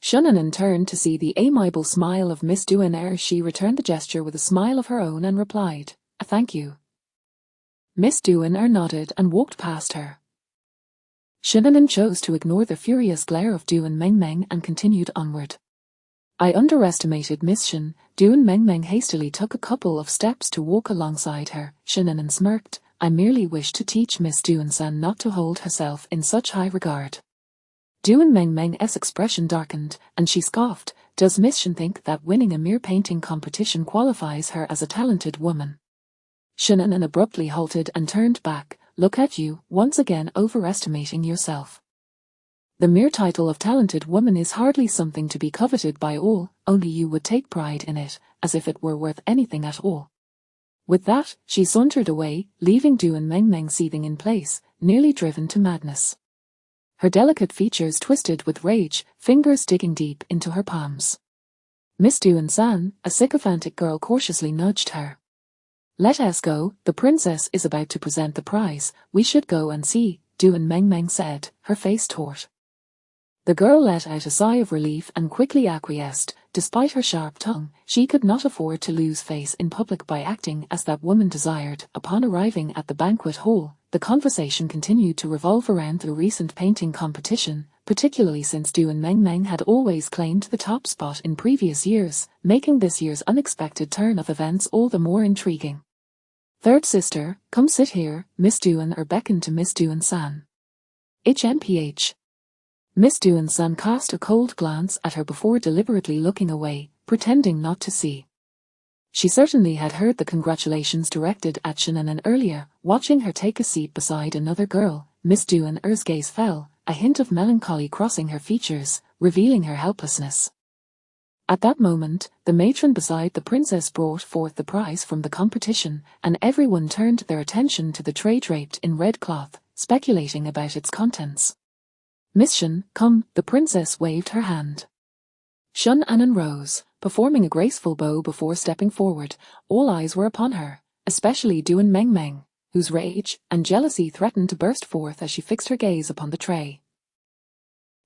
Shinnanen turned to see the amiable smile of Miss Duan. She returned the gesture with a smile of her own and replied, "Thank you." Miss Duan nodded and walked past her. Shinnanen chose to ignore the furious glare of Duan Mengmeng and continued onward. "I underestimated Miss Shin." Duan Mengmeng hastily took a couple of steps to walk alongside her. Shinnanen smirked. "I merely wish to teach Miss Duan-san not to hold herself in such high regard." Duan Mengmeng's expression darkened, and she scoffed. "Does Miss Shin think that winning a mere painting competition qualifies her as a talented woman?" Shinnanen abruptly halted and turned back. "Look at you, once again overestimating yourself. The mere title of talented woman is hardly something to be coveted by all, only you would take pride in it, as if it were worth anything at all." With that, she sauntered away, leaving Duan Mengmeng seething in place, nearly driven to madness. Her delicate features twisted with rage, fingers digging deep into her palms. Miss Duan-san, a sycophantic girl, cautiously nudged her. "Let us go, the princess is about to present the prize. We should go and see," Duan Mengmeng said, her face taut. The girl let out a sigh of relief and quickly acquiesced. Despite her sharp tongue, she could not afford to lose face in public by acting as that woman desired. Upon arriving at the banquet hall, the conversation continued to revolve around the recent painting competition, particularly since Duan Mengmeng had always claimed the top spot in previous years, making this year's unexpected turn of events all the more intriguing. "Third sister, come sit here," Miss Duan beckoned to Miss Duan-san. HMPH. Miss Duan-san cast a cold glance at her before deliberately looking away, pretending not to see. She certainly had heard the congratulations directed at Shinnanen earlier. Watching her take a seat beside another girl, Miss Duan's gaze fell, a hint of melancholy crossing her features, revealing her helplessness. At that moment, the matron beside the princess brought forth the prize from the competition, and everyone turned their attention to the tray draped in red cloth, speculating about its contents. "Miss Shin, come," the princess waved her hand. Shinnanen rose, performing a graceful bow before stepping forward. All eyes were upon her, especially Duan Mengmeng, whose rage and jealousy threatened to burst forth as she fixed her gaze upon the tray.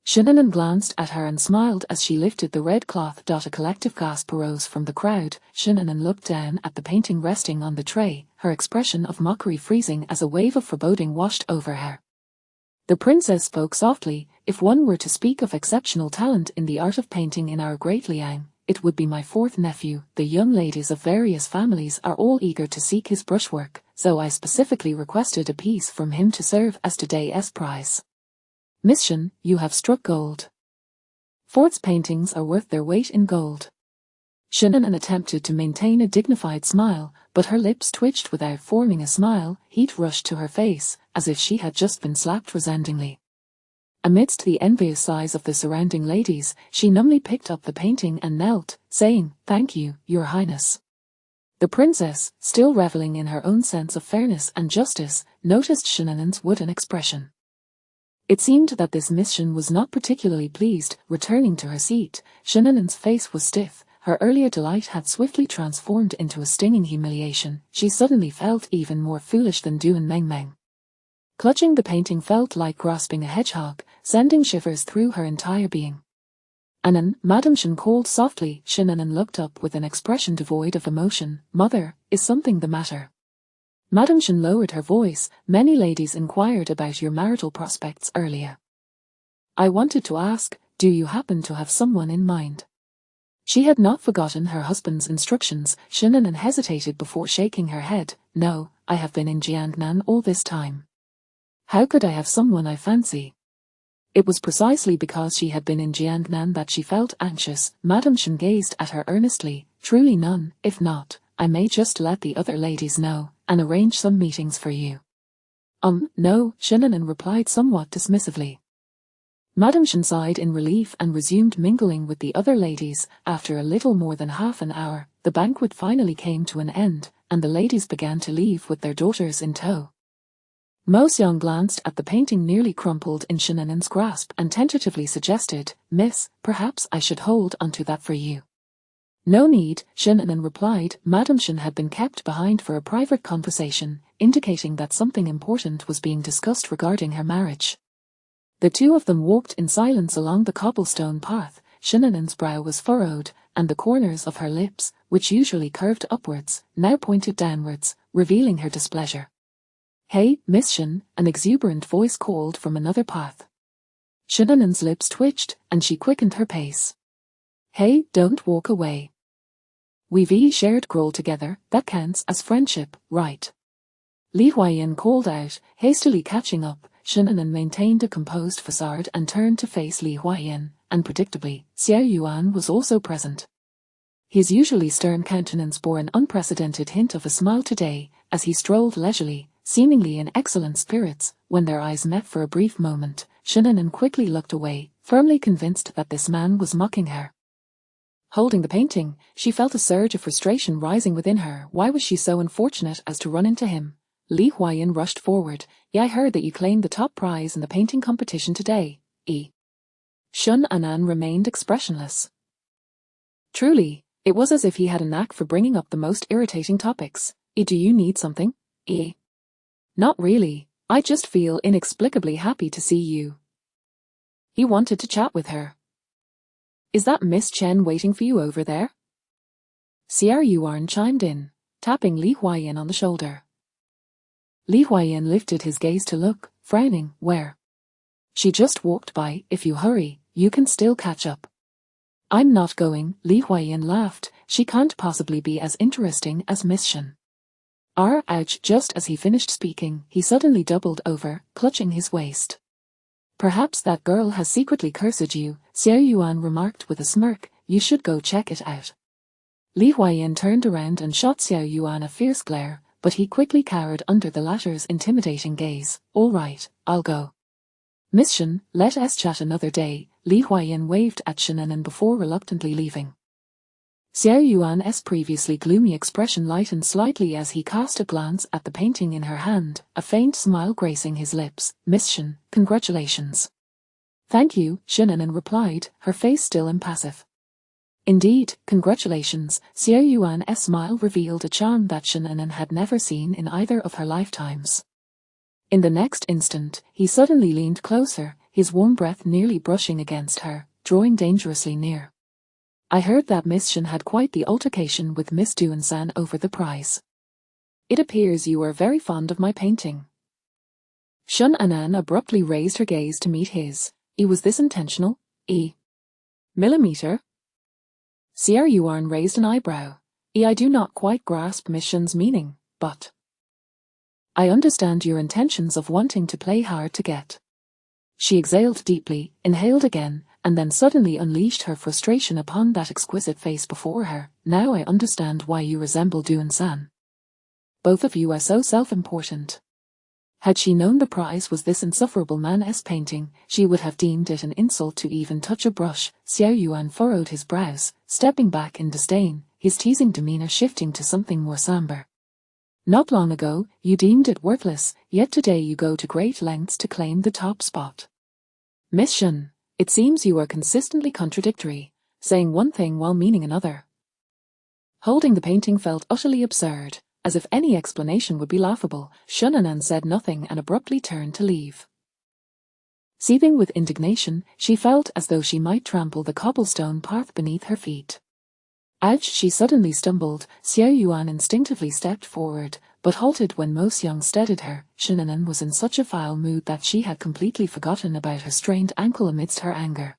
Shinnanen glanced at her and smiled as she lifted the red cloth. A collective gasp arose from the crowd. Shinnanen looked down at the painting resting on the tray, her expression of mockery freezing as a wave of foreboding washed over her. The princess spoke softly. "If one were to speak of exceptional talent in the art of painting in our great Liang, it would be my fourth nephew. The young ladies of various families are all eager to seek his brushwork, so I specifically requested a piece from him to serve as today's prize. Miss Shun, you have struck gold. Ford's paintings are worth their weight in gold. Shannon attempted to maintain a dignified smile, but her lips twitched without forming a smile. Heat rushed to her face, as if she had just been slapped resoundingly. Amidst the envious sighs of the surrounding ladies, she numbly picked up the painting and knelt, saying, "Thank you, Your Highness." The princess, still reveling in her own sense of fairness and justice, noticed Shannon's wooden expression. It seemed that this Miss Shun was not particularly pleased. Returning to her seat, Shannon's face was stiff. Her earlier delight had swiftly transformed into a stinging humiliation. She suddenly felt even more foolish than Duan Mengmeng. Clutching the painting felt like grasping a hedgehog, sending shivers through her entire being. "Anan," Madame Shun called softly. Shannon looked up with an expression devoid of emotion. "Mother, is something the matter?" Madame Shun lowered her voice. "Many ladies inquired about your marital prospects earlier. I wanted to ask, do you happen to have someone in mind?" She had not forgotten her husband's instructions. Shannon hesitated before shaking her head. "No, I have been in Jiangnan all this time. How could I have someone I fancy?" It was precisely because she had been in Jiangnan that she felt anxious. Madame Shun gazed at her earnestly. "Truly none. If not, I may just let the other ladies know, and arrange some meetings for you." No," Shannon replied somewhat dismissively. Madame Shun sighed in relief and resumed mingling with the other ladies. After a little more than half an hour, the banquet finally came to an end, and the ladies began to leave with their daughters in tow. Mo Xiang glanced at the painting nearly crumpled in Shannon's grasp and tentatively suggested, "Miss, perhaps I should hold onto that for you." "No need," Shannon replied. Madame Shun had been kept behind for a private conversation, indicating that something important was being discussed regarding her marriage. The two of them walked in silence along the cobblestone path. Shannon's brow was furrowed, and the corners of her lips, which usually curved upwards, now pointed downwards, revealing her displeasure. "Hey, Miss Shun," an exuberant voice called from another path. Shannon's lips twitched, and she quickened her pace. "Hey, don't walk away. We've shared gruel together, that counts as friendship, right?" Li Huayan called out, hastily catching up. Shannon maintained a composed facade and turned to face Li Huayan, and predictably, Xiao Yuan was also present. His usually stern countenance bore an unprecedented hint of a smile today, as he strolled leisurely, seemingly in excellent spirits. When their eyes met for a brief moment, Shannon quickly looked away, firmly convinced that this man was mocking her. Holding the painting, she felt a surge of frustration rising within her. Why was she so unfortunate as to run into him? Li Huayan rushed forward. "I heard that you claimed the top prize in the painting competition today." Shun Anan remained expressionless. Truly, it was as if he had a knack for bringing up the most irritating topics. "Do you need something?" "Not really. I just feel inexplicably happy to see you." He wanted to chat with her. "Is that Miss Chen waiting for you over there?" Xiao Yuan chimed in, tapping Li Huayan on the shoulder. Li Huayan lifted his gaze to look, frowning. "Where?" "She just walked by. If you hurry, you can still catch up." "I'm not going," Li Huayan laughed. "She can't possibly be as interesting as Miss Shun." Ouch. Just as he finished speaking, he suddenly doubled over, clutching his waist. "Perhaps that girl has secretly cursed you," Xiao Yuan remarked with a smirk. "You should go check it out." Li Huayan turned around and shot Xiao Yuan a fierce glare, but he quickly cowered under the latter's intimidating gaze. "All right, I'll go. Miss Shun, let us chat another day." Li Huayan waved at Shannon before reluctantly leaving. Xiao Yuan's previously gloomy expression lightened slightly as he cast a glance at the painting in her hand, a faint smile gracing his lips. "Miss Shun, congratulations." "Thank you," Shannon replied, her face still impassive. "Indeed, congratulations." Xiao Yuan's smile revealed a charm that Shannon had never seen in either of her lifetimes. In the next instant, he suddenly leaned closer, his warm breath nearly brushing against her, drawing dangerously near. "I heard that Miss Shun had quite the altercation with Miss Duan-san over the prize. It appears you are very fond of my painting." Shun Anan abruptly raised her gaze to meet his. Was this intentional? Millimeter? Xiao Yuan raised an eyebrow. I do not quite grasp Miss Shun's meaning, but I understand your intentions of wanting to play hard to get. She exhaled deeply, inhaled again, and then suddenly unleashed her frustration upon that exquisite face before her. Now I understand why you resemble Duan-san. Both of you are so self-important. Had she known the prize was this insufferable man's painting, she would have deemed it an insult to even touch a brush. Xiao Yuan furrowed his brows, stepping back in disdain, his teasing demeanor shifting to something more somber. Not long ago, you deemed it worthless, yet today you go to great lengths to claim the top spot. Miss Shun, it seems you are consistently contradictory, saying one thing while meaning another. Holding the painting felt utterly absurd, as if any explanation would be laughable. Shunanan said nothing and abruptly turned to leave. Seething with indignation, she felt as though she might trample the cobblestone path beneath her feet. As she suddenly stumbled, Xiao Yuan instinctively stepped forward, but halted when Mo Xiang steadied her. Shunanan was in such a foul mood that she had completely forgotten about her strained ankle amidst her anger.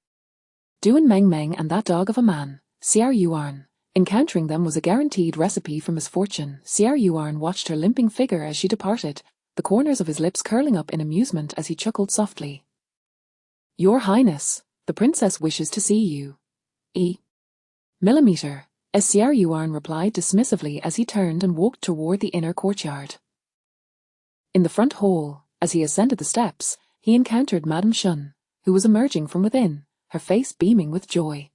Duan Meng Meng and that dog of a man, Xiao Yuan. Encountering them was a guaranteed recipe for misfortune. Xiao Yuan watched her limping figure as she departed, the corners of his lips curling up in amusement as he chuckled softly. Your Highness, the princess wishes to see you. Millimeter. As Xiao Yuan replied dismissively as he turned and walked toward the inner courtyard. In the front hall, as he ascended the steps, he encountered Madame Shun, who was emerging from within, her face beaming with joy.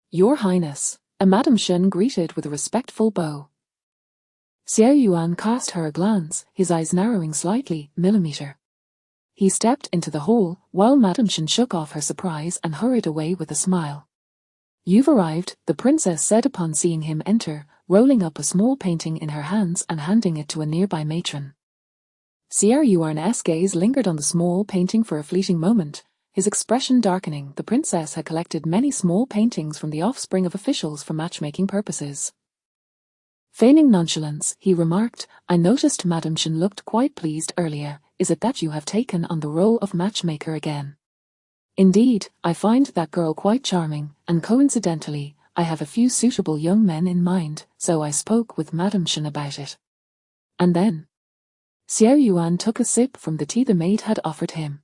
Your Highness, Madame Shun greeted with a respectful bow. Xiao Yuan cast her a glance, his eyes narrowing slightly. Millimeter. He stepped into the hall, while Madame Shun shook off her surprise and hurried away with a smile. You've arrived, the princess said upon seeing him enter, rolling up a small painting in her hands and handing it to a nearby matron. Xiao Yuan's gaze lingered on the small painting for a fleeting moment, his expression darkening. The princess had collected many small paintings from the offspring of officials for matchmaking purposes. Feigning nonchalance, he remarked, I noticed Madame Shun looked quite pleased earlier. Is it that you have taken on the role of matchmaker again? Indeed, I find that girl quite charming, and coincidentally, I have a few suitable young men in mind, so I spoke with Madame Shun about it. And then? Xiao Yuan took a sip from the tea the maid had offered him.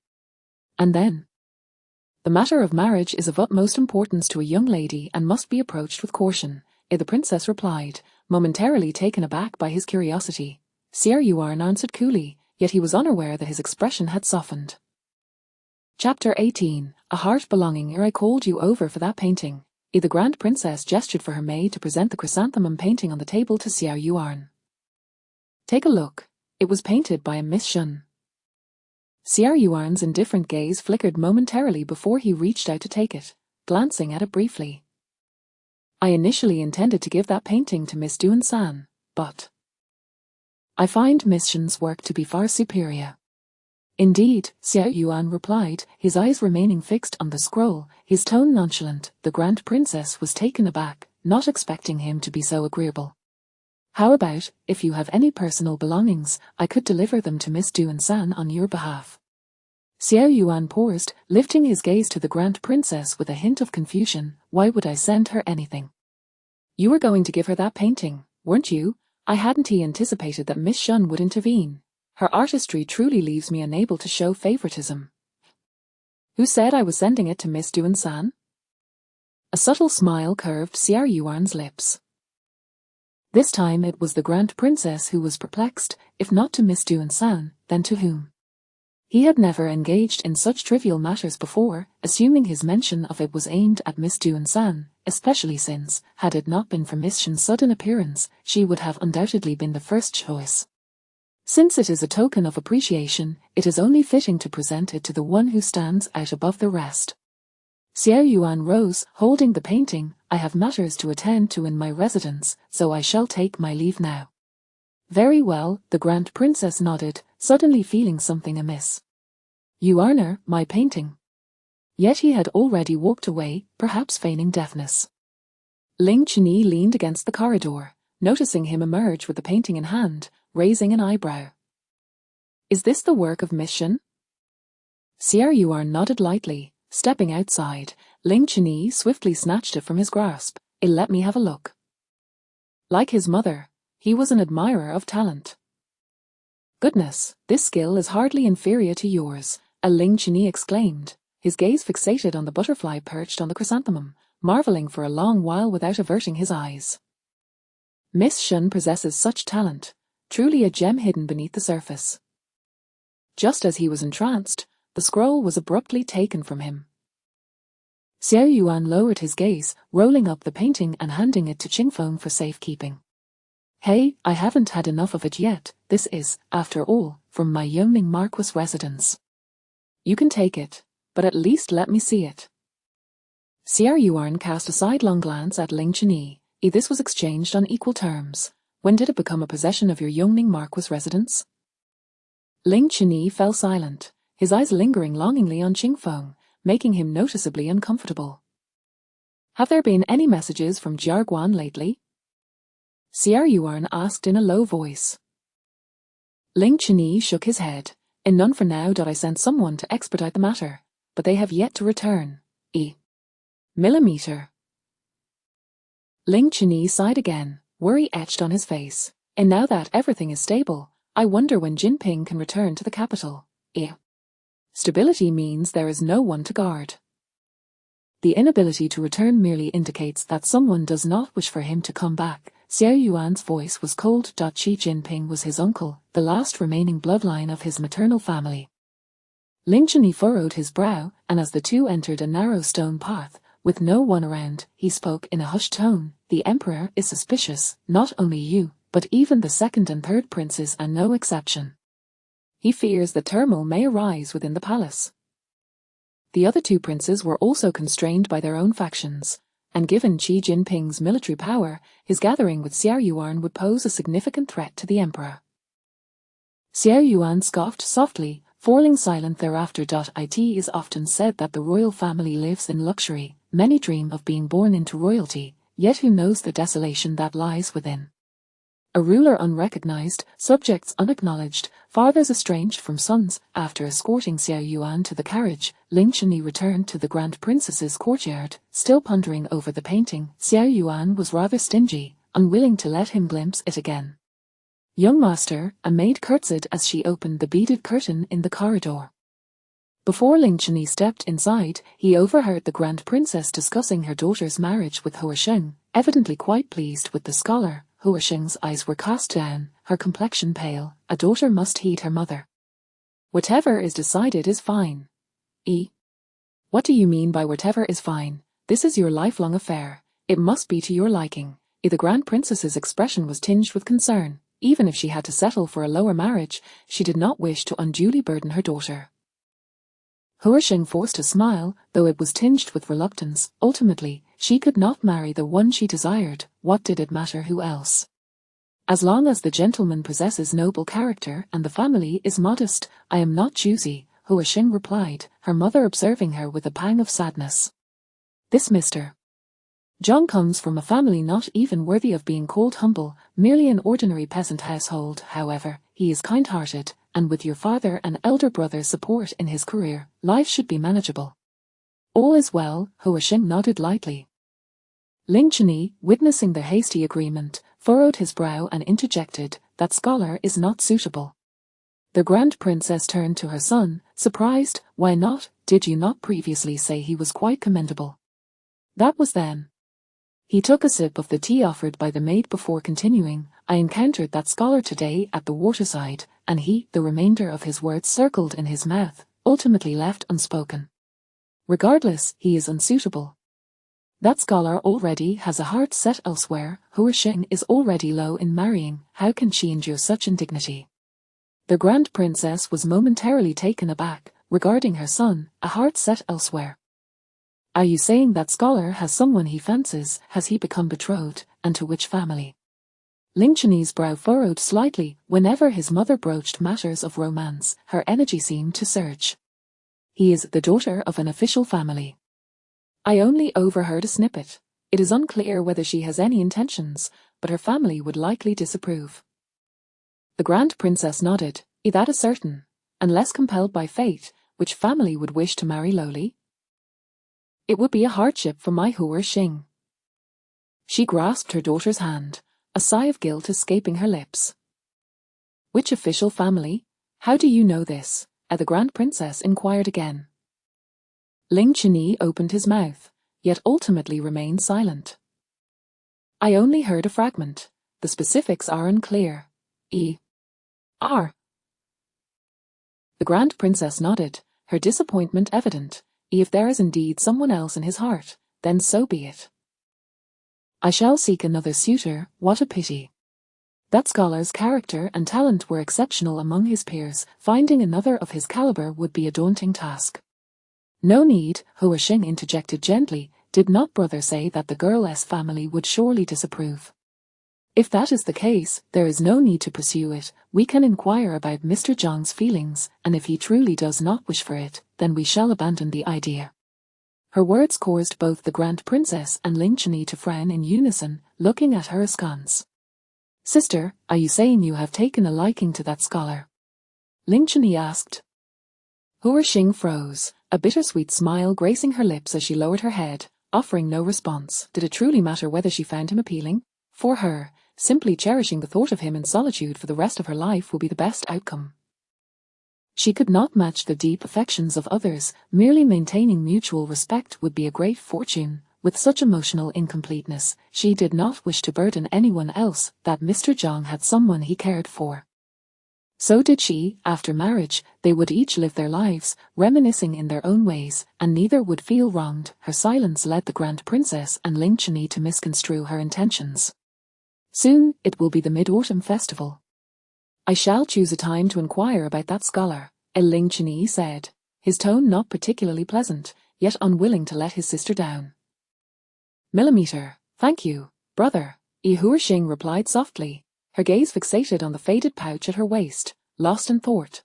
And then? The matter of marriage is of utmost importance to a young lady and must be approached with caution, the princess replied, momentarily taken aback by his curiosity. Xiao Yuan answered coolly, yet he was unaware that his expression had softened. Chapter 18. A heart belonging. I called you over for that painting. The Grand Princess gestured for her maid to present the chrysanthemum painting on the table to Xiao Yuan. Take a look. It was painted by a Miss Shun. Xiao Yuan's indifferent gaze flickered momentarily before he reached out to take it, glancing at it briefly. I initially intended to give that painting to Miss Duan-san, but I find Miss Shun's work to be far superior. Indeed, Xiao Yuan replied, his eyes remaining fixed on the scroll, his tone nonchalant. The Grand Princess was taken aback, not expecting him to be so agreeable. How about, if you have any personal belongings, I could deliver them to Miss Duan-san on your behalf. Xiao Yuan paused, lifting his gaze to the Grand Princess with a hint of confusion. Why would I send her anything? You were going to give her that painting, weren't you? I hadn't anticipated that Miss Shun would intervene. Her artistry truly leaves me unable to show favoritism. Who said I was sending it to Miss Duan-san? A subtle smile curved Xiao Yuan's lips. This time it was the Grand Princess who was perplexed, if not to Miss Duan-san, then to whom? He had never engaged in such trivial matters before, assuming his mention of it was aimed at Miss Duan-san, especially since, had it not been for Miss Shun's sudden appearance, she would have undoubtedly been the first choice. Since it is a token of appreciation, it is only fitting to present it to the one who stands out above the rest. Xiao Yuan rose, holding the painting. I have matters to attend to in my residence, so I shall take my leave now. Very well, the Grand Princess nodded, suddenly feeling something amiss. You honor my painting. Yet he had already walked away, perhaps feigning deafness. Ling Chunyi leaned against the corridor, noticing him emerge with the painting in hand, raising an eyebrow. Is this the work of Miss Shun? Xiao Yuan nodded lightly, stepping outside. Ling Chunyi swiftly snatched it from his grasp. Let me have a look. Like his mother, he was an admirer of talent. Goodness, this skill is hardly inferior to yours, Ling Qianni exclaimed, his gaze fixated on the butterfly perched on the chrysanthemum, marveling for a long while without averting his eyes. Miss Shun possesses such talent, truly a gem hidden beneath the surface. Just as he was entranced, the scroll was abruptly taken from him. Xiao Yuan lowered his gaze, rolling up the painting and handing it to Qingfeng for safekeeping. Hey, I haven't had enough of it yet. This is, after all, from my Yongning Marquis residence. You can take it, but at least let me see it. Xiao Yuan cast a sidelong glance at Ling Qianni. This was exchanged on equal terms. When did it become a possession of your Yongning Marquis residence? Ling Qianni fell silent, his eyes lingering longingly on Qingfeng, making him noticeably uncomfortable. Have there been any messages from Jiaguan lately? Xiao Yuan asked in a low voice. Ling Qianni shook his head. None for now. I sent someone to expedite the matter, but they have yet to return. Millimeter. Ling Qianni sighed again, worry etched on his face. And now that everything is stable, I wonder when Jinping can return to the capital. Stability means there is no one to guard. The inability to return merely indicates that someone does not wish for him to come back. Xiao Yuan's voice was cold. Xi Jinping was his uncle, the last remaining bloodline of his maternal family. Ling Qianni furrowed his brow, and as the two entered a narrow stone path, with no one around, he spoke in a hushed tone. The emperor is suspicious, not only you, but even the second and third princes are no exception. He fears that turmoil may arise within the palace. The other two princes were also constrained by their own factions, and given Xi Jinping's military power, his gathering with Xiao Yuan would pose a significant threat to the emperor. Xiao Yuan scoffed softly, falling silent thereafter. It is often said that the royal family lives in luxury. Many dream of being born into royalty, yet who knows the desolation that lies within? A ruler unrecognized, subjects unacknowledged, fathers estranged from sons. After escorting Xiao Yuan to the carriage, Ling Qianni returned to the Grand Princess's courtyard, still pondering over the painting. Xiao Yuan was rather stingy, unwilling to let him glimpse it again. Young master, a maid curtsied as she opened the beaded curtain in the corridor. Before Ling Qianni stepped inside, he overheard the Grand Princess discussing her daughter's marriage with Huasheng, evidently quite pleased with the scholar. Huasheng's eyes were cast down, her complexion pale. A daughter must heed her mother. Whatever is decided is fine. What do you mean by whatever is fine? This is your lifelong affair. It must be to your liking. The Grand Princess's expression was tinged with concern. Even if she had to settle for a lower marriage, she did not wish to unduly burden her daughter. Huasheng forced a smile, though it was tinged with reluctance. Ultimately, she could not marry the one she desired. What did it matter who else? As long as the gentleman possesses noble character and the family is modest, I am not choosy, Huasheng replied, her mother observing her with a pang of sadness. This Mr. Zhang comes from a family not even worthy of being called humble, merely an ordinary peasant household. However, he is kind-hearted, and with your father and elder brother's support in his career, life should be manageable. All is well, Huasheng nodded lightly. Ling Qianni, witnessing the hasty agreement, furrowed his brow and interjected, that scholar is not suitable. The Grand Princess turned to her son, surprised. Why not? Did you not previously say he was quite commendable? That was then. He took a sip of the tea offered by the maid before continuing, I encountered that scholar today at the waterside, and the remainder of his words circled in his mouth, ultimately left unspoken. Regardless, he is unsuitable. That scholar already has a heart set elsewhere. Huasheng is already low in marrying. How can she endure such indignity? The Grand Princess was momentarily taken aback, regarding her son, a heart set elsewhere. Are you saying that scholar has someone he fancies? Has he become betrothed, and to which family? Ling Qianni's brow furrowed slightly. Whenever his mother broached matters of romance, her energy seemed to surge. He is the daughter of an official family. I only overheard a snippet. It is unclear whether she has any intentions, but her family would likely disapprove. The Grand Princess nodded. That is certain. Unless compelled by fate, which family would wish to marry lowly? It would be a hardship for my Huasheng. She grasped her daughter's hand, a sigh of guilt escaping her lips. Which official family? How do you know this? The Grand Princess inquired again. Ling Qianyi opened his mouth, yet ultimately remained silent. I only heard a fragment. The specifics are unclear. The Grand Princess nodded, her disappointment evident. If there is indeed someone else in his heart, then so be it. I shall seek another suitor, what a pity. That scholar's character and talent were exceptional among his peers, finding another of his caliber would be a daunting task. No need, Hua Xing interjected gently, did not brother say that the girl's family would surely disapprove? If that is the case, there is no need to pursue it. We can inquire about Mr. Zhang's feelings, and if he truly does not wish for it, then we shall abandon the idea. Her words caused both the Grand Princess and Ling Qianyi to frown in unison, looking at her askance. Sister, are you saying you have taken a liking to that scholar? Ling Qianyi asked. Hua Xing froze, a bittersweet smile gracing her lips as she lowered her head, offering no response. Did it truly matter whether she found him appealing? For her, simply cherishing the thought of him in solitude for the rest of her life will be the best outcome. She could not match the deep affections of others, merely maintaining mutual respect would be a great fortune. With such emotional incompleteness, she did not wish to burden anyone else, that Mr. Zhang had someone he cared for. So did she. After marriage, they would each live their lives, reminiscing in their own ways, and neither would feel wronged. Her silence led the Grand Princess and Ling Qianyi to misconstrue her intentions. Soon, it will be the Mid-Autumn Festival. I shall choose a time to inquire about that scholar, Ling Qianyi said, his tone not particularly pleasant, yet unwilling to let his sister down. Millimeter, thank you, brother, Hua Xing replied softly, her gaze fixated on the faded pouch at her waist, lost in thought.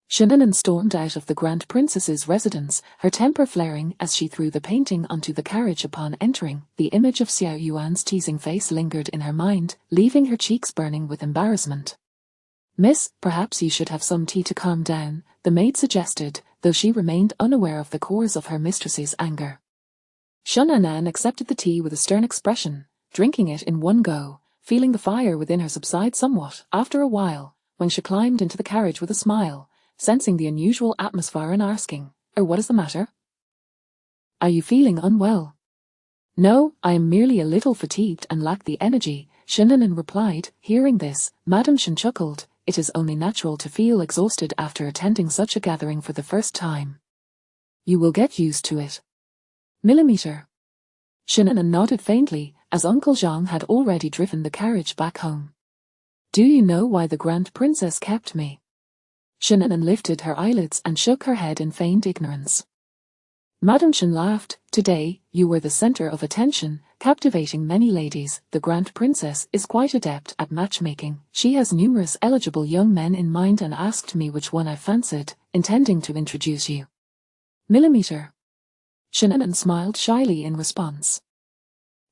Shannon stormed out of the Grand Princess's residence, her temper flaring as she threw the painting onto the carriage upon entering. The image of Xiao Yuan's teasing face lingered in her mind, leaving her cheeks burning with embarrassment. Miss, perhaps you should have some tea to calm down, the maid suggested, though she remained unaware of the cause of her mistress's anger. Shannon accepted the tea with a stern expression, drinking it in one go, feeling the fire within her subside somewhat after a while, when she climbed into the carriage with a smile, sensing the unusual atmosphere and asking, what is the matter? Are you feeling unwell? No, I am merely a little fatigued and lack the energy, Shannon replied. Hearing this, Madame Shan chuckled. It is only natural to feel exhausted after attending such a gathering for the first time. You will get used to it. Millimeter. Shannon nodded faintly, as Uncle Zhang had already driven the carriage back home. Do you know why the Grand Princess kept me? Shannon lifted her eyelids and shook her head in feigned ignorance. Madame Shan laughed. Today, you were the center of attention, captivating many ladies. The Grand Princess is quite adept at matchmaking. She has numerous eligible young men in mind and asked me which one I fancied, intending to introduce you. Millimeter. Shannon smiled shyly in response.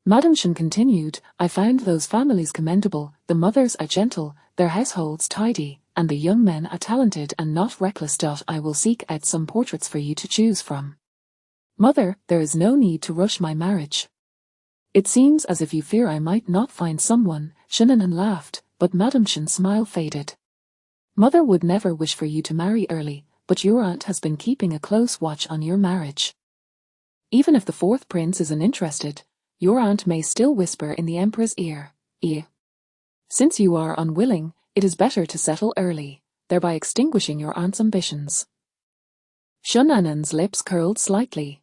Madame Shan continued, I found those families commendable, the mothers are gentle, their households tidy, and the young men are talented and not reckless. I will seek out some portraits for you to choose from. Mother, there is no need to rush my marriage. It seems as if you fear I might not find someone, Shannon laughed, but Madame Shan's smile faded. Mother would never wish for you to marry early, but your aunt has been keeping a close watch on your marriage. Even if the fourth prince isn't interested, your aunt may still whisper in the emperor's ear, Since you are unwilling, it is better to settle early, thereby extinguishing your aunt's ambitions. Shannon's lips curled slightly.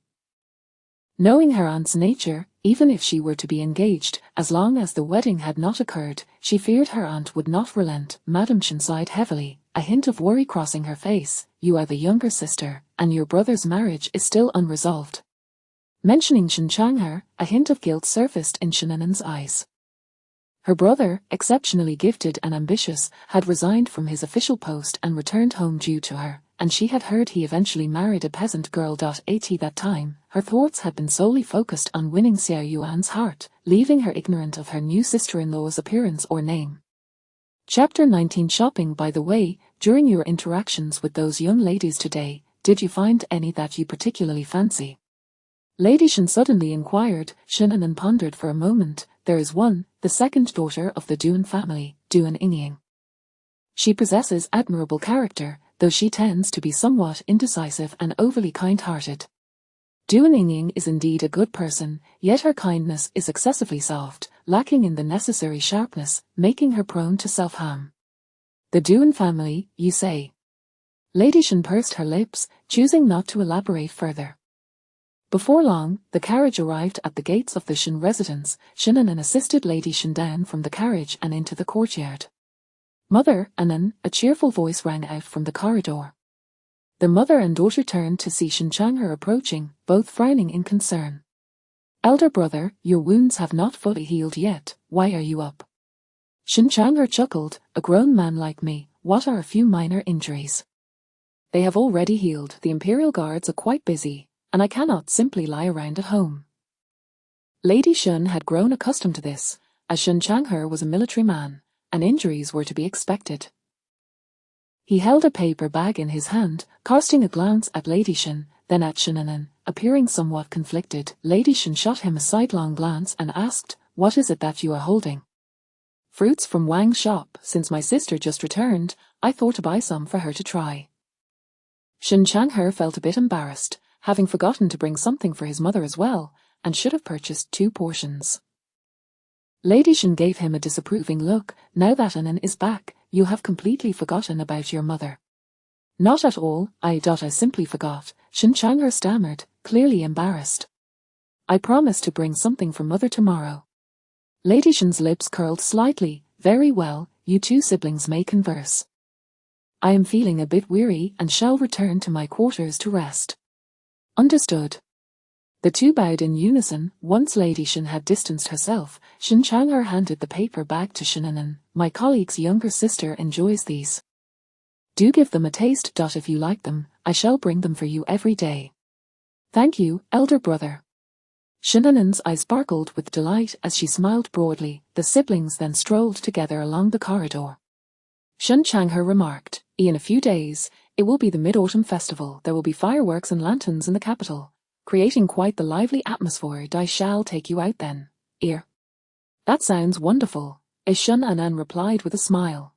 Knowing her aunt's nature, even if she were to be engaged, as long as the wedding had not occurred, she feared her aunt would not relent. Madame Shan sighed heavily, a hint of worry crossing her face. You are the younger sister, and your brother's marriage is still unresolved. Mentioning Shan Chang'er, a hint of guilt surfaced in Shannon's eyes. Her brother, exceptionally gifted and ambitious, had resigned from his official post and returned home due to her, and she had heard he eventually married a peasant girl. At that time, her thoughts had been solely focused on winning Xiao Yuan's heart, leaving her ignorant of her new sister-in-law's appearance or name. Chapter 19 Shopping. By the way, during your interactions with those young ladies today, did you find any that you particularly fancy? Lady Shan suddenly inquired. Shin pondered for a moment. There is one, the second daughter of the Duan family, Duan Inying. She possesses admirable character, though she tends to be somewhat indecisive and overly kind-hearted. Duan Inying is indeed a good person, yet her kindness is excessively soft, lacking in the necessary sharpness, making her prone to self-harm. The Duan family, you say? Lady Shan pursed her lips, choosing not to elaborate further. Before long, the carriage arrived at the gates of the Shan residence. Shin assisted Lady Shan down from the carriage and into the courtyard. Mother, Anan, a cheerful voice rang out from the corridor. The mother and daughter turned to see Shin Chang'er approaching, both frowning in concern. Elder brother, your wounds have not fully healed yet, why are you up? Shin Chang'er chuckled, a grown man like me, what are a few minor injuries? They have already healed. The Imperial Guards are quite busy, and I cannot simply lie around at home. Lady Shun had grown accustomed to this, as Shin Chang'er was a military man, and injuries were to be expected. He held a paper bag in his hand, casting a glance at Lady Shin, then at Shin appearing somewhat conflicted. Lady Shin shot him a sidelong glance and asked, what is it that you are holding? Fruits from Wang's shop. Since my sister just returned, I thought to buy some for her to try. Shin Chang'er felt a bit embarrassed, having forgotten to bring something for his mother as well, and should have purchased 2 portions. Lady Shin gave him a disapproving look. Now that Anan is back, you have completely forgotten about your mother. Not at all, I simply forgot, Shin Chang'er stammered, clearly embarrassed. I promise to bring something for mother tomorrow. Lady Shin's lips curled slightly. Very well, you 2 siblings may converse. I am feeling a bit weary and shall return to my quarters to rest. Understood. The 2 bowed in unison. Once Lady Shin had distanced herself, Shin Chang'er handed the paper bag to Shin. My colleague's younger sister enjoys these. Do give them a taste. If you like them, I shall bring them for you every day. Thank you, elder brother. Shin eyes sparkled with delight as she smiled broadly. The siblings then strolled together along the corridor. Shin Chang'er remarked, in a few days, it will be the Mid-Autumn Festival. There will be fireworks and lanterns in the capital, creating quite the lively atmosphere. I shall take you out then. That sounds wonderful, Shin replied with a smile.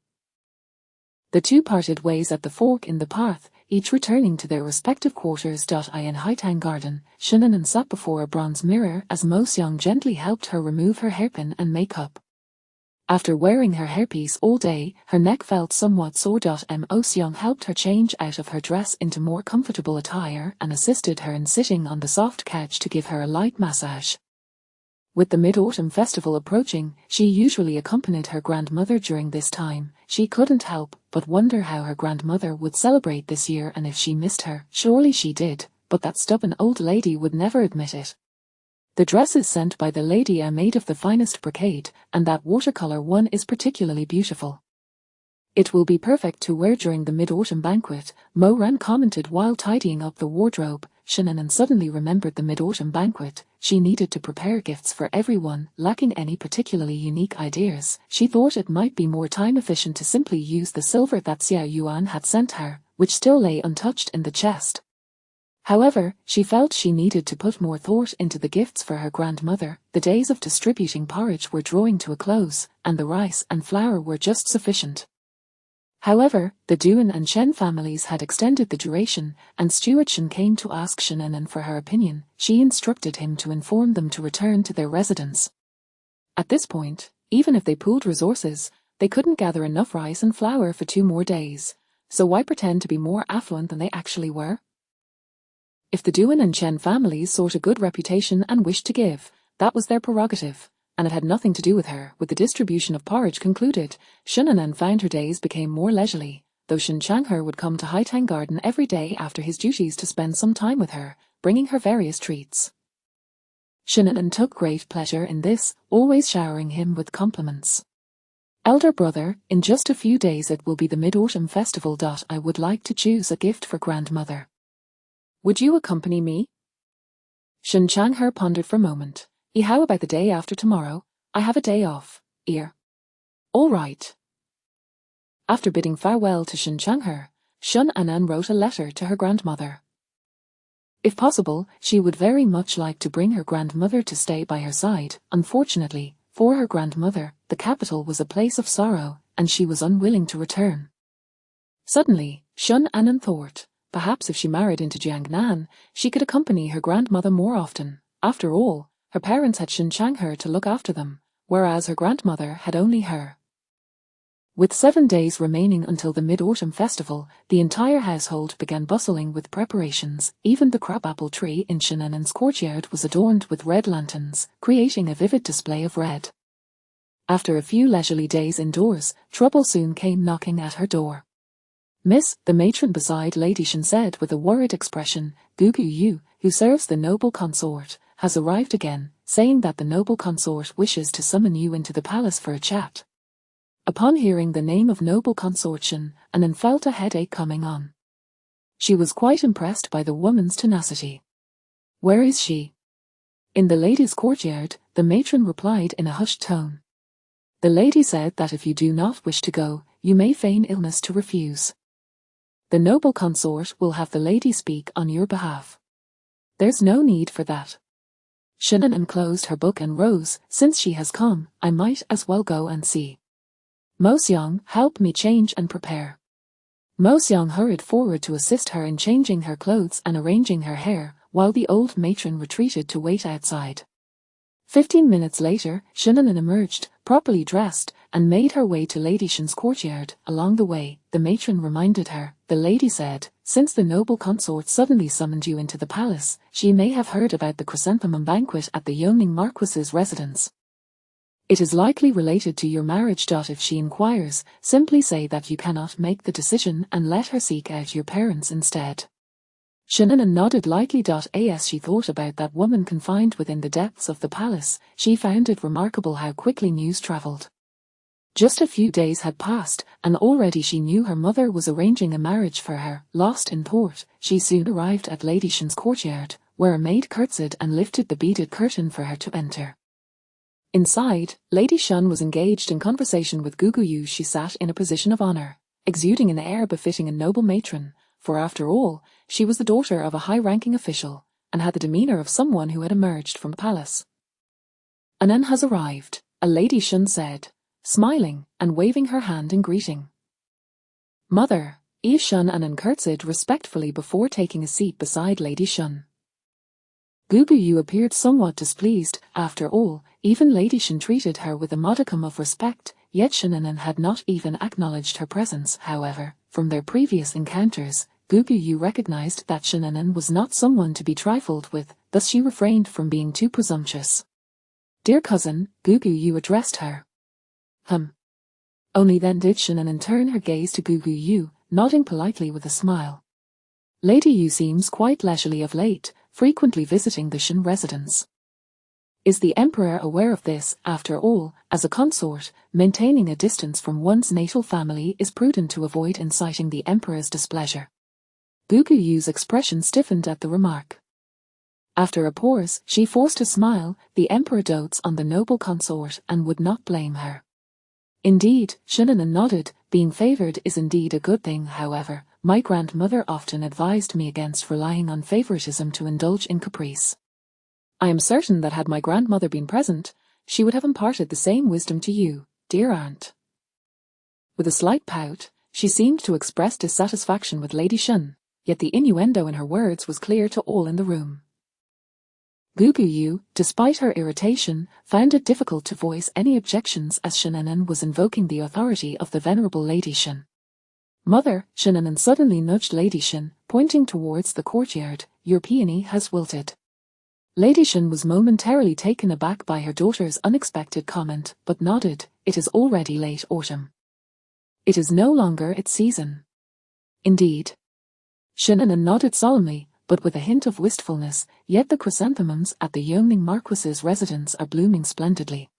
The 2 parted ways at the fork in the path, each returning to their respective quarters. In Haitang Garden, Shin sat before a bronze mirror as Mo Xiang gently helped her remove her hairpin and makeup. After wearing her hairpiece all day, her neck felt somewhat sore. Mo Xiang helped her change out of her dress into more comfortable attire and assisted her in sitting on the soft couch to give her a light massage. With the Mid-Autumn Festival approaching, she usually accompanied her grandmother during this time. She couldn't help but wonder how her grandmother would celebrate this year and if she missed her. Surely she did, but that stubborn old lady would never admit it. The dresses sent by the lady are made of the finest brocade, and that watercolor one is particularly beautiful. It will be perfect to wear during the Mid-Autumn banquet, Mo Ran commented while tidying up the wardrobe. Shin suddenly remembered the Mid-Autumn banquet. She needed to prepare gifts for everyone, lacking any particularly unique ideas. She thought it might be more time-efficient to simply use the silver that Xiao Yuan had sent her, which still lay untouched in the chest. However, she felt she needed to put more thought into the gifts for her grandmother. The days of distributing porridge were drawing to a close, and the rice and flour were just sufficient. However, the Duan and Shen families had extended the duration, and Steward Shen came to ask Shin for her opinion. She instructed him to inform them to return to their residence. At this point, even if they pooled resources, they couldn't gather enough rice and flour for 2 more days, so why pretend to be more affluent than they actually were? If the Duan and Chen families sought a good reputation and wished to give, that was their prerogative, and it had nothing to do with her. With the distribution of porridge concluded, Shin found her days became more leisurely, though Shin Chang'er would come to Haitang Garden every day after his duties to spend some time with her, bringing her various treats. Shin took great pleasure in this, always showering him with compliments. Elder brother, in just a few days it will be the Mid-Autumn Festival. I would like to choose a gift for grandmother. Would you accompany me? Shin Chang'er pondered for a moment. How about the day after tomorrow? I have a day off. All right. After bidding farewell to Shin Chang'er, Shin wrote a letter to her grandmother. If possible, she would very much like to bring her grandmother to stay by her side. Unfortunately, for her grandmother, the capital was a place of sorrow, and she was unwilling to return. Suddenly, Shun Anan thought, perhaps if she married into Jiangnan, she could accompany her grandmother more often. After all, her parents had Shun Changhe to look after them, whereas her grandmother had only her. With 7 days remaining until the Mid-Autumn Festival, the entire household began bustling with preparations. Even the crabapple tree in Shenanen's courtyard was adorned with red lanterns, creating a vivid display of red. After a few leisurely days indoors, trouble soon came knocking at her door. "Miss," the matron beside Lady Shen said with a worried expression, "Gugu Yu, who serves the noble consort, has arrived again, saying that the noble consort wishes to summon you into the palace for a chat." Upon hearing the name of noble consort Shen, Anan felt a headache coming on. She was quite impressed by the woman's tenacity. "Where is she?" "In the ladies' courtyard," the matron replied in a hushed tone. "The lady said that if you do not wish to go, you may feign illness to refuse. The noble consort will have the lady speak on your behalf." "There's no need for that." Shen closed her book and rose. "Since she has come, I might as well go and see. Mo Xiang, help me change and prepare." Mo Xiang hurried forward to assist her in changing her clothes and arranging her hair, while the old matron retreated to wait outside. 15 minutes later, Shennan emerged, properly dressed, and made her way to Lady Shen's courtyard. Along the way, the matron reminded her, the lady said, "Since the noble consort suddenly summoned you into the palace, she may have heard about the chrysanthemum banquet at the Yongning Marquis's residence. It is likely related to your marriage. If she inquires, simply say that you cannot make the decision and let her seek out your parents instead." Shennan nodded lightly. As she thought about that woman confined within the depths of the palace, she found it remarkable how quickly news travelled. Just a few days had passed, and already she knew her mother was arranging a marriage for her. Lost in thought, she soon arrived at Lady Shen's courtyard, where a maid curtsied and lifted the beaded curtain for her to enter. Inside, Lady Shen was engaged in conversation with Gugu Yu. She sat in a position of honor, exuding an air befitting a noble matron, for after all, she was the daughter of a high-ranking official, and had the demeanor of someone who had emerged from the palace. "Anan has arrived," a Lady Shen said, smiling and waving her hand in greeting. "Mother," Shen Anan curtsied respectfully before taking a seat beside Lady Shen. Gugu Yu appeared somewhat displeased. After all, even Lady Shen treated her with a modicum of respect, yet Shennan had not even acknowledged her presence. However, from their previous encounters, Gugu Yu recognized that Shennan was not someone to be trifled with, thus she refrained from being too presumptuous. "Dear cousin," Gugu Yu addressed her. Only then did Shennan turn her gaze to Gugu Yu, nodding politely with a smile. "Lady Yu seems quite leisurely of late, frequently visiting the Shen residence. Is the emperor aware of this? After all, as a consort, maintaining a distance from one's natal family is prudent to avoid inciting the emperor's displeasure." Gugu Yu's expression stiffened at the remark. After a pause, she forced a smile. The emperor dotes on the noble consort and would not blame her. "Indeed," Shennan nodded, "being favored is indeed a good thing. However, my grandmother often advised me against relying on favoritism to indulge in caprice. I am certain that had my grandmother been present, she would have imparted the same wisdom to you, dear aunt." With a slight pout, she seemed to express dissatisfaction with Lady Shen, yet the innuendo in her words was clear to all in the room. Gugu Yu, despite her irritation, found it difficult to voice any objections as Shennan was invoking the authority of the venerable Lady Shen. "Mother," Shennan suddenly nudged Lady Shen, pointing towards the courtyard, "your peony has wilted." Lady Shen was momentarily taken aback by her daughter's unexpected comment, but nodded. "It is already late autumn. It is no longer its season." "Indeed." Shennan nodded solemnly, but with a hint of wistfulness, "Yet the chrysanthemums at the Yongning Marquis's residence are blooming splendidly."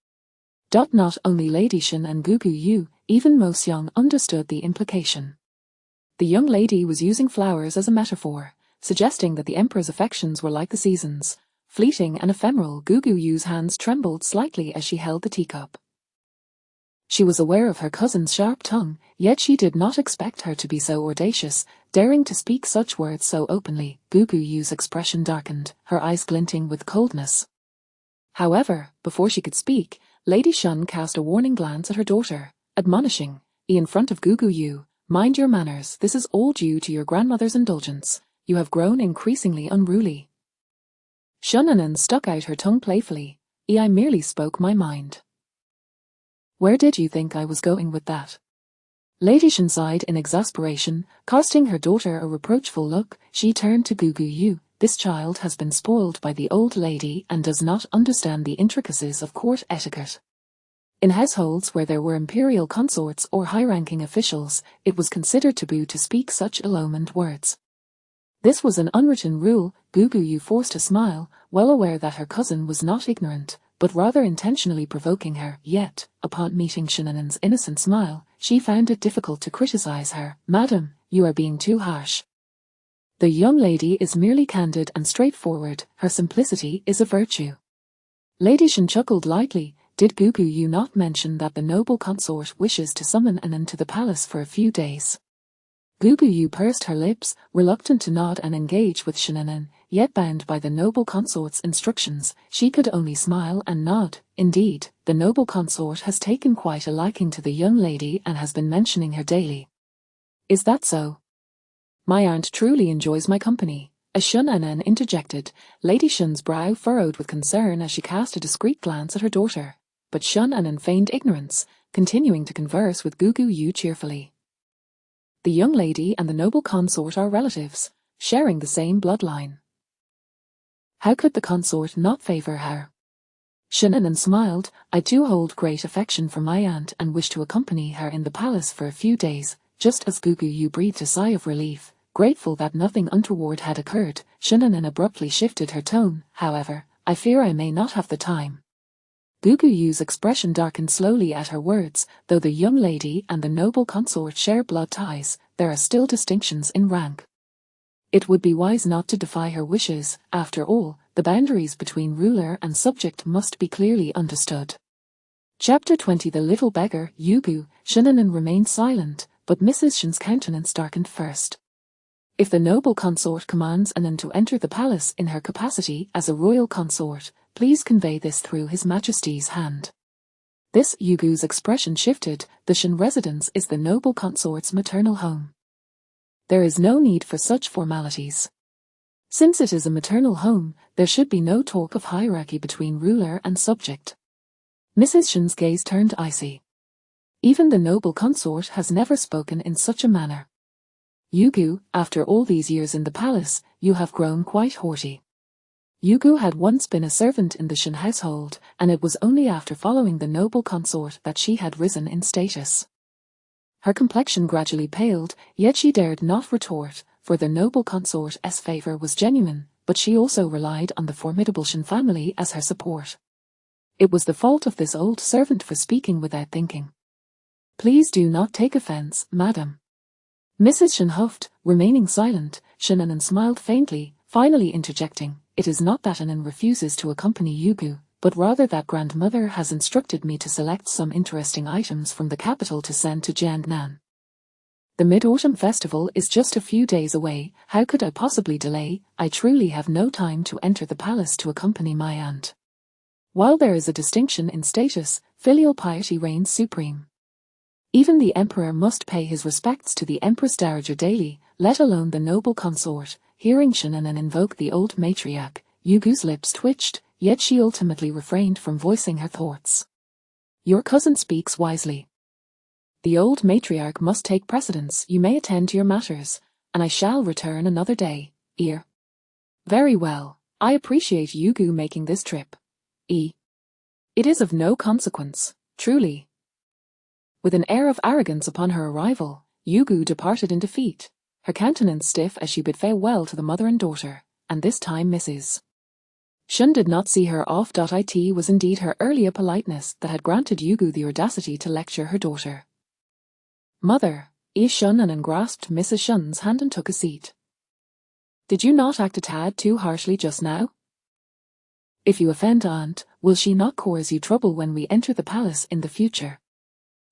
Not only Lady Shen and Gugu Yu, even Mo Xiang understood the implication. The young lady was using flowers as a metaphor, suggesting that the emperor's affections were like the seasons, fleeting and ephemeral. Gugu Yu's hands trembled slightly as she held the teacup. She was aware of her cousin's sharp tongue, yet she did not expect her to be so audacious, daring to speak such words so openly. Gugu Yu's expression darkened, her eyes glinting with coldness. However, before she could speak, Lady Shun cast a warning glance at her daughter, admonishing, in front of Gugu Yu, "Mind your manners, this is all due to your grandmother's indulgence. You have grown increasingly unruly." Shunanan stuck out her tongue playfully, "I merely spoke my mind." "Where did you think I was going with that?" Lady Shun sighed in exasperation, casting her daughter a reproachful look. She turned to Gugu Yu. "This child has been spoiled by the old lady and does not understand the intricacies of court etiquette. In households where there were imperial consorts or high-ranking officials, it was considered taboo to speak such ill-omened words." This was an unwritten rule. Gugu Yu forced a smile, well aware that her cousin was not ignorant, but rather intentionally provoking her. Yet, upon meeting Shunanan's innocent smile, she found it difficult to criticize her. "Madam, you are being too harsh. The young lady is merely candid and straightforward. Her simplicity is a virtue." Lady Shun chuckled lightly. "Did Gugu Yu not mention that the noble consort wishes to summon Anan to the palace for a few days?" Gugu Yu pursed her lips, reluctant to nod and engage with Shunanan, yet bound by the noble consort's instructions, she could only smile and nod. "Indeed, the noble consort has taken quite a liking to the young lady and has been mentioning her daily." "Is that so? My aunt truly enjoys my company," as Shunanan interjected. Lady Shun's brow furrowed with concern as she cast a discreet glance at her daughter, but Shunanan feigned ignorance, continuing to converse with Gugu Yu cheerfully. "The young lady and the noble consort are relatives, sharing the same bloodline. How could the consort not favor her?" Shunanan smiled. "I too hold great affection for my aunt and wish to accompany her in the palace for a few days." Just as Gugu Yu breathed a sigh of relief, grateful that nothing untoward had occurred, Shunanan abruptly shifted her tone. "However, I fear I may not have the time." Gugu Yu's expression darkened slowly at her words. Though the young lady and the noble consort share blood ties, there are still distinctions in rank. It would be wise not to defy her wishes. After all, the boundaries between ruler and subject must be clearly understood. Chapter 20. The Little Beggar. Yugu. Shunanan remained silent, but Mrs. Shun's countenance darkened first. "If the noble consort commands Anan to enter the palace in her capacity as a royal consort, please convey this through His Majesty's hand." This Yugu's expression shifted. "The Shun residence is the noble consort's maternal home. There is no need for such formalities. Since it is a maternal home, there should be no talk of hierarchy between ruler and subject." Mrs. Shun's gaze turned icy. "Even the noble consort has never spoken in such a manner. Yugu, after all these years in the palace, you have grown quite haughty." Yugu had once been a servant in the Shun household, and it was only after following the noble consort that she had risen in status. Her complexion gradually paled, yet she dared not retort, for the noble consort's favor was genuine, but she also relied on the formidable Shun family as her support. It was the fault of this old servant for speaking without thinking. "Please do not take offense, madam." Mrs. Shun huffed, remaining silent. Shunanan smiled faintly, finally interjecting, "It is not that Anan refuses to accompany Yugu, but rather that grandmother has instructed me to select some interesting items from the capital to send to Jiangnan. The Mid-Autumn Festival is just a few days away. How could I possibly delay? I truly have no time to enter the palace to accompany my aunt." While there is a distinction in status, filial piety reigns supreme. Even the emperor must pay his respects to the Empress Dowager daily, let alone the noble consort. Hearing Shunanan invoke the old matriarch, Yugu's lips twitched, yet she ultimately refrained from voicing her thoughts. "Your cousin speaks wisely. The old matriarch must take precedence. You may attend to your matters, and I shall return another day. Ear." "Very well. I appreciate Yugu making this trip. It is of no consequence, truly." With an air of arrogance upon her arrival, Yugu departed in defeat, her countenance stiff as she bid farewell to the mother and daughter, and this time Mrs. Shun did not see her off. It was indeed her earlier politeness that had granted Yugu the audacity to lecture her daughter. "Mother," Shunanan grasped Mrs. Shun's hand and took a seat. "Did you not act a tad too harshly just now? If you offend aunt, will she not cause you trouble when we enter the palace in the future?"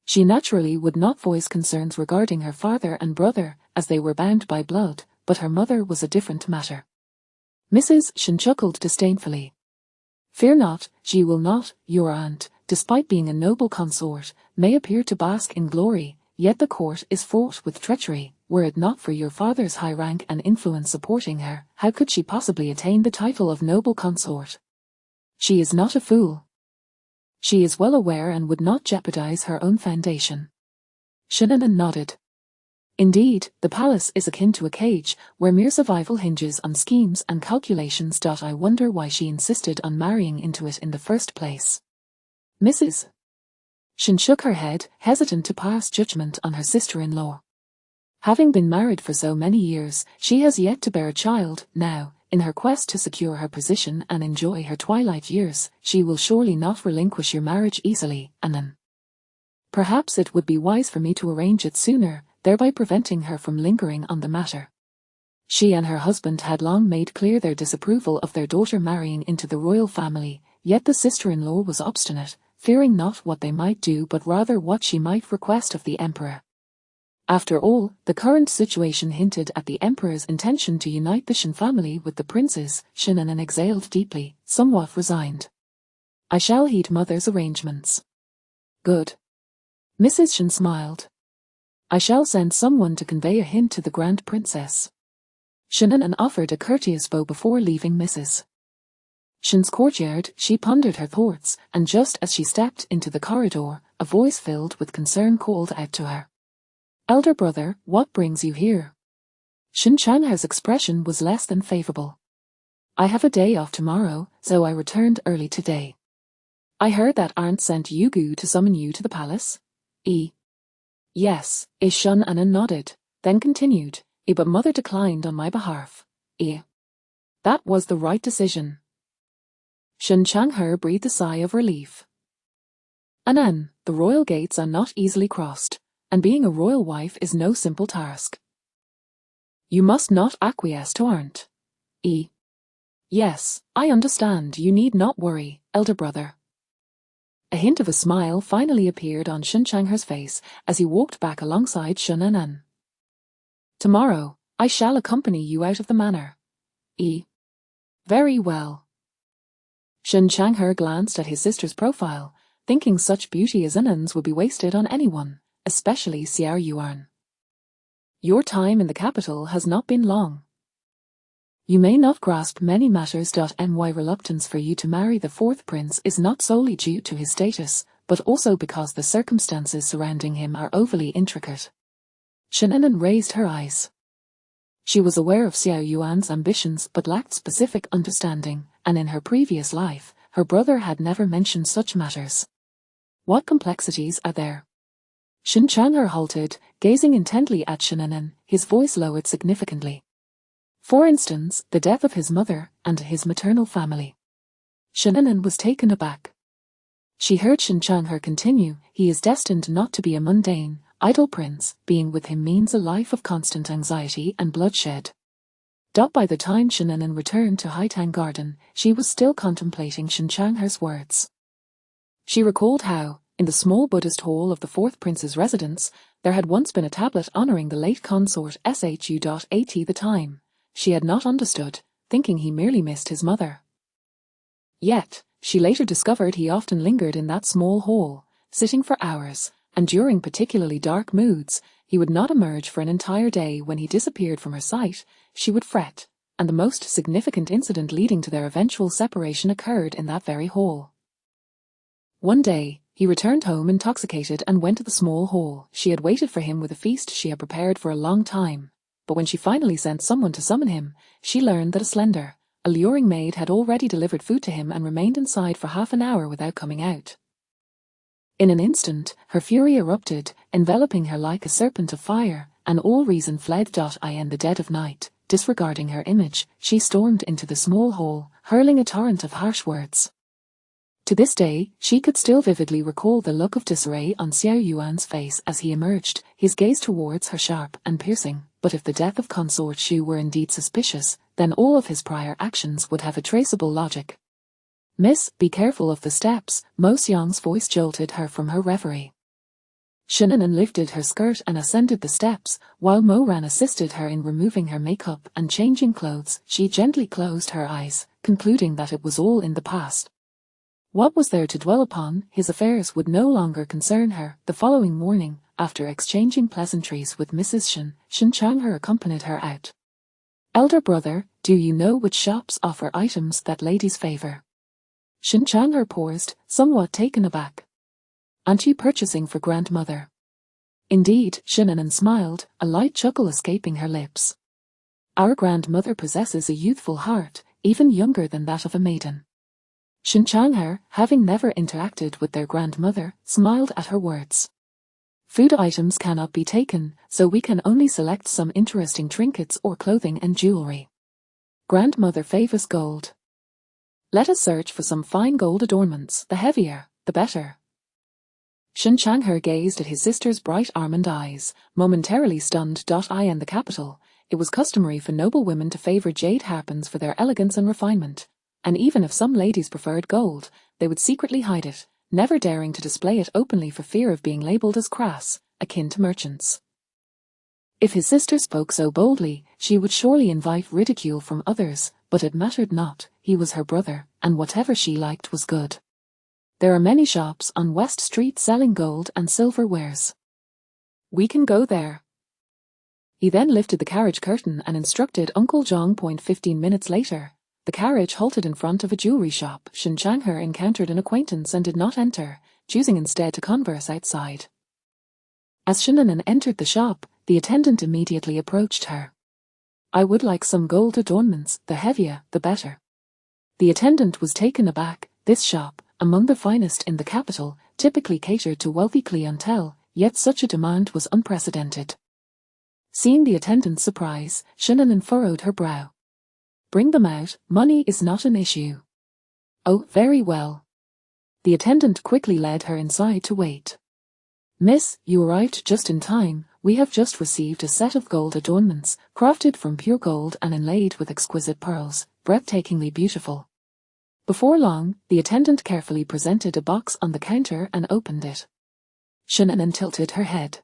She naturally would not voice concerns regarding her father and brother, as they were bound by blood, but her mother was a different matter. Mrs. Shin chuckled disdainfully. Fear not, she will not, your aunt, despite being a noble consort, may appear to bask in glory, yet the court is fraught with treachery. Were it not for your father's high rank and influence supporting her, how could she possibly attain the title of noble consort? She is not a fool. She is well aware and would not jeopardize her own foundation. Shannon nodded. Indeed, the palace is akin to a cage, where mere survival hinges on schemes and calculations. I wonder why she insisted on marrying into it in the first place. Mrs. Shin shook her head, hesitant to pass judgment on her sister-in-law. Having been married for so many years, she has yet to bear a child. Now, in her quest to secure her position and enjoy her twilight years, she will surely not relinquish your marriage easily, Annan. Perhaps it would be wise for me to arrange it sooner, thereby preventing her from lingering on the matter. She and her husband had long made clear their disapproval of their daughter marrying into the royal family, yet the sister-in-law was obstinate, fearing not what they might do but rather what she might request of the emperor. After all, the current situation hinted at the emperor's intention to unite the Shin family with the princes. Shinnon exhaled deeply, somewhat resigned. I shall heed mother's arrangements. Good. Mrs. Shin smiled. I shall send someone to convey a hint to the Grand Princess. Shinnon offered a courteous bow before leaving Mrs. Shin's courtyard. She pondered her thoughts, and just as she stepped into the corridor, a voice filled with concern called out to her. Elder brother, what brings you here? Shin Changha's expression was less than favorable. I have a day off tomorrow, so I returned early today. I heard that aunt sent Yugu to summon you to the palace? Yes, Shun Annan nodded, then continued, but mother declined on my behalf. That was the right decision. Shin Changhe breathed a sigh of relief. Annan, the royal gates are not easily crossed, and being a royal wife is no simple task. You must not acquiesce to aunt. Yes, I understand. You need not worry, elder brother. A hint of a smile finally appeared on Shin Changhe's face as he walked back alongside Shun Annan. Tomorrow, I shall accompany you out of the manor. Very well. Shin Changhe glanced at his sister's profile, thinking such beauty as Annan's would be wasted on anyone, especially Xiao Yuan. Your time in the capital has not been long. You may not grasp many matters. My reluctance for you to marry the fourth prince is not solely due to his status, but also because the circumstances surrounding him are overly intricate. Shannon raised her eyes. She was aware of Xiao Yuan's ambitions but lacked specific understanding, and in her previous life, her brother had never mentioned such matters. What complexities are there? Shin Changhe halted, gazing intently at Shannon, his voice lowered significantly. For instance, the death of his mother and his maternal family. Shannon was taken aback. She heard Shin Changhe continue, he is destined not to be a mundane, idle prince, being with him means a life of constant anxiety and bloodshed. By the time Shannon returned to Haitang Garden, she was still contemplating Shin Changhe's words. She recalled how, in the small Buddhist hall of the fourth prince's residence, there had once been a tablet honoring the late consort Shu. At the time, she had not understood, thinking he merely missed his mother. Yet, she later discovered he often lingered in that small hall, sitting for hours, and during particularly dark moods, he would not emerge for an entire day. When he disappeared from her sight, she would fret, and the most significant incident leading to their eventual separation occurred in that very hall. One day, he returned home intoxicated and went to the small hall. She had waited for him with a feast she had prepared for a long time, but when she finally sent someone to summon him, she learned that a slender, alluring maid had already delivered food to him and remained inside for half an hour without coming out. In an instant, her fury erupted, enveloping her like a serpent of fire, and all reason fled. In the dead of night, disregarding her image, she stormed into the small hall, hurling a torrent of harsh words. To this day, she could still vividly recall the look of disarray on Xiao Yuan's face as he emerged, his gaze towards her sharp and piercing. But if the death of Consort Shu were indeed suspicious, then all of his prior actions would have a traceable logic. Miss, be careful of the steps, Mo Xiang's voice jolted her from her reverie. Shinnon lifted her skirt and ascended the steps, while Moran assisted her in removing her makeup and changing clothes. She gently closed her eyes, concluding that it was all in the past. What was there to dwell upon? His affairs would no longer concern her. The following morning, after exchanging pleasantries with Mrs. Shin Chang'e accompanied her out. "Elder brother, do you know which shops offer items that ladies favor?" Shin Chang'e paused, somewhat taken aback. "Aren't you purchasing for grandmother?" "Indeed," Shinnon smiled, a light chuckle escaping her lips. "Our grandmother possesses a youthful heart, even younger than that of a maiden." Shin Chang'e, having never interacted with their grandmother, smiled at her words. "Food items cannot be taken, so we can only select some interesting trinkets or clothing and jewelry. Grandmother favors gold. Let us search for some fine gold adornments, the heavier, the better." Shin Chang'e gazed at his sister's bright almond eyes, momentarily stunned. In the capital, it was customary for noble women to favor jade hairpins for their elegance and refinement, and even if some ladies preferred gold, they would secretly hide it, never daring to display it openly for fear of being labeled as crass, akin to merchants. If his sister spoke so boldly, she would surely invite ridicule from others, but it mattered not. He was her brother, and whatever she liked was good. There are many shops on West Street selling gold and silver wares. We can go there. He then lifted the carriage curtain and instructed Uncle John. 15 minutes later, the carriage halted in front of a jewelry shop. Shin Chang'e encountered an acquaintance and did not enter, choosing instead to converse outside. As Shinnon entered the shop, the attendant immediately approached her. "I would like some gold adornments, the heavier, the better." The attendant was taken aback. This shop, among the finest in the capital, typically catered to wealthy clientele, yet such a demand was unprecedented. Seeing the attendant's surprise, Shinnon furrowed her brow. "Bring them out, money is not an issue." "Oh, very well." The attendant quickly led her inside to wait. "Miss, you arrived just in time. We have just received a set of gold adornments, crafted from pure gold and inlaid with exquisite pearls, breathtakingly beautiful." Before long, the attendant carefully presented a box on the counter and opened it. Shinnon tilted her head.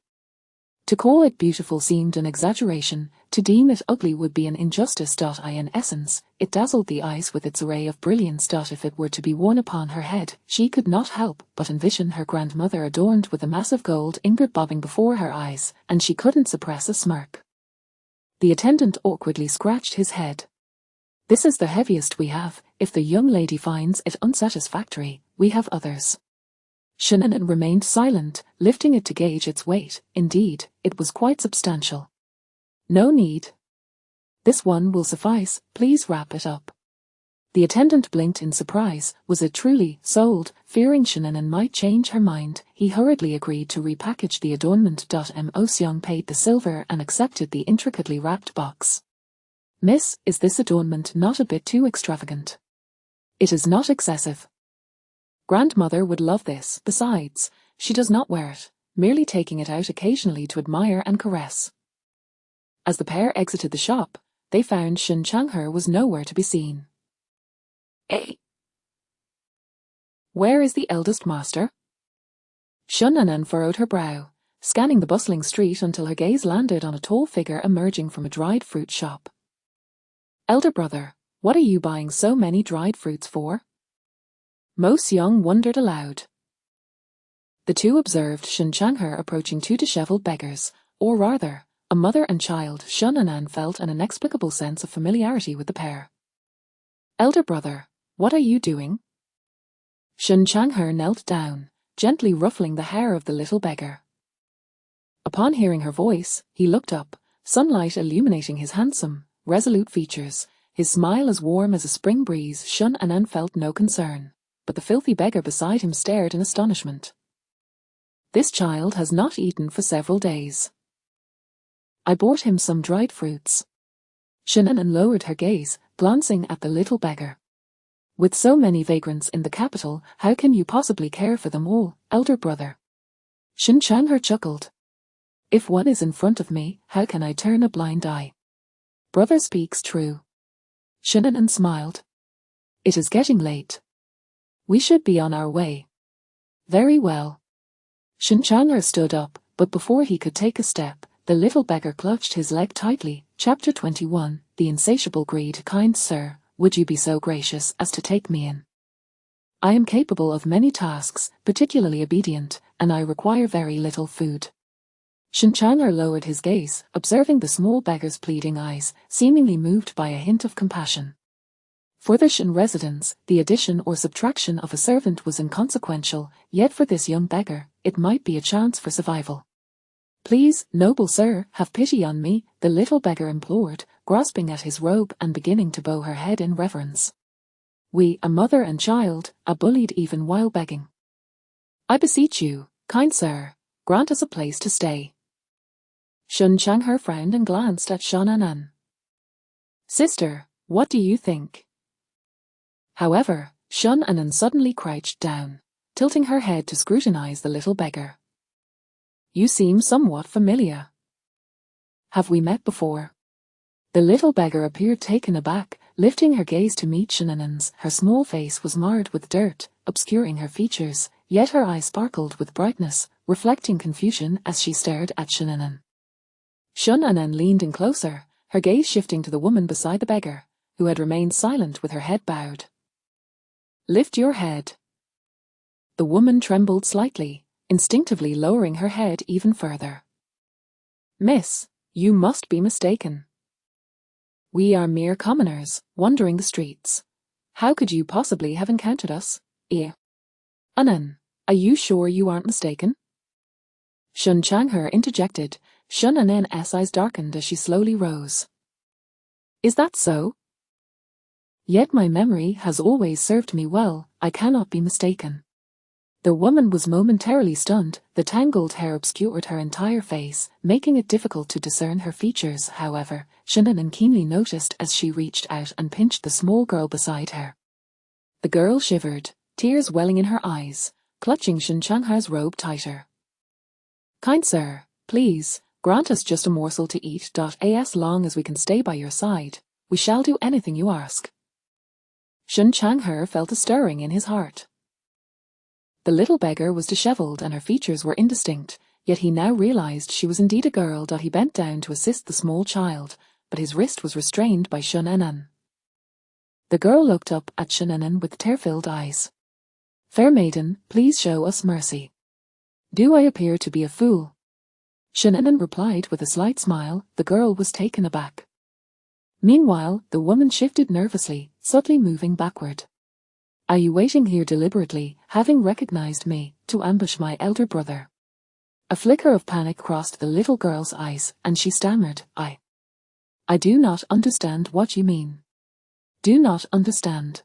To call it beautiful seemed an exaggeration, to deem it ugly would be an injustice. In essence, it dazzled the eyes with its array of brilliance. If it were to be worn upon her head, she could not help but envision her grandmother adorned with a massive gold ingot bobbing before her eyes, and she couldn't suppress a smirk. The attendant awkwardly scratched his head. "This is the heaviest we have. If the young lady finds it unsatisfactory, we have others." Shinnon remained silent, lifting it to gauge its weight. Indeed, it was quite substantial. "No need. This one will suffice, please wrap it up." The attendant blinked in surprise. Was it truly sold? Fearing Shinnon might change her mind, he hurriedly agreed to repackage the adornment. Mo Seong paid the silver and accepted the intricately wrapped box. "Miss, is this adornment not a bit too extravagant?" "It is not excessive. Grandmother would love this. Besides, she does not wear it, merely taking it out occasionally to admire and caress." As the pair exited the shop, they found Shin Chang'e was nowhere to be seen. Where is the eldest master?" Shinnon furrowed her brow, scanning the bustling street until her gaze landed on a tall figure emerging from a dried fruit shop. "Elder brother, what are you buying so many dried fruits for?" Mo Seong wondered aloud. The two observed Shin Chang'e approaching two disheveled beggars, or rather, a mother and child. Shinnon felt an inexplicable sense of familiarity with the pair. "Elder brother, what are you doing?" Shin Chang'e knelt down, gently ruffling the hair of the little beggar. Upon hearing her voice, he looked up, sunlight illuminating his handsome, resolute features, his smile as warm as a spring breeze. Shinnon felt no concern, but the filthy beggar beside him stared in astonishment. "This child has not eaten for several days. I bought him some dried fruits." Shinnon lowered her gaze, glancing at the little beggar. "With so many vagrants in the capital, how can you possibly care for them all, elder brother?" Shin Chang'e chuckled. "If one is in front of me, how can I turn a blind eye? Brother speaks true." Shinnon smiled. "It is getting late. We should be on our way." "Very well." Shin Chandler stood up, but before he could take a step, the little beggar clutched his leg tightly. Chapter 21, The Insatiable Greed. Kind sir, would you be so gracious as to take me in? I am capable of many tasks, particularly obedient, and I require very little food. Shin Chandler lowered his gaze, observing the small beggar's pleading eyes, seemingly moved by a hint of compassion. For the Shin residents, the addition or subtraction of a servant was inconsequential, yet for this young beggar, it might be a chance for survival. Please, noble sir, have pity on me, the little beggar implored, grasping at his robe and beginning to bow her head in reverence. We, a mother and child, are bullied even while begging. I beseech you, kind sir, grant us a place to stay. Shun Changhe frowned and glanced at Shun Anan. Sister, what do you think? However, Shun Anan suddenly crouched down, tilting her head to scrutinize the little beggar. You seem somewhat familiar. Have we met before? The little beggar appeared taken aback, lifting her gaze to meet Shun Anan's. Her small face was marred with dirt, obscuring her features, yet her eyes sparkled with brightness, reflecting confusion as she stared at Shun Anan. Shun Anan leaned in closer, her gaze shifting to the woman beside the beggar, who had remained silent with her head bowed. Lift your head. The woman trembled slightly, instinctively lowering her head even further. Miss, you must be mistaken. We are mere commoners, wandering the streets. How could you possibly have encountered us? Anan, are you sure you aren't mistaken? Shun Changhe interjected. Shun Anan's eyes darkened as she slowly rose. Is that so? Yet my memory has always served me well, I cannot be mistaken. The woman was momentarily stunned, the tangled hair obscured her entire face, making it difficult to discern her features. However, Shun Anan keenly noticed as she reached out and pinched the small girl beside her. The girl shivered, tears welling in her eyes, clutching Shun Changhe's robe tighter. Kind sir, please, grant us just a morsel to eat. As long as we can stay by your side, we shall do anything you ask. Shun Changhe felt a stirring in his heart. The little beggar was disheveled and her features were indistinct, yet he now realized she was indeed a girl. He bent down to assist the small child, but his wrist was restrained by Shun Anan. The girl looked up at Shun Anan with tear-filled eyes. Fair maiden, please show us mercy. Do I appear to be a fool? Shun Anan replied with a slight smile. The girl was taken aback. Meanwhile, the woman shifted nervously, subtly moving backward. Are you waiting here deliberately, having recognized me, to ambush my elder brother? A flicker of panic crossed the little girl's eyes, and she stammered, I do not understand what you mean. Do not understand.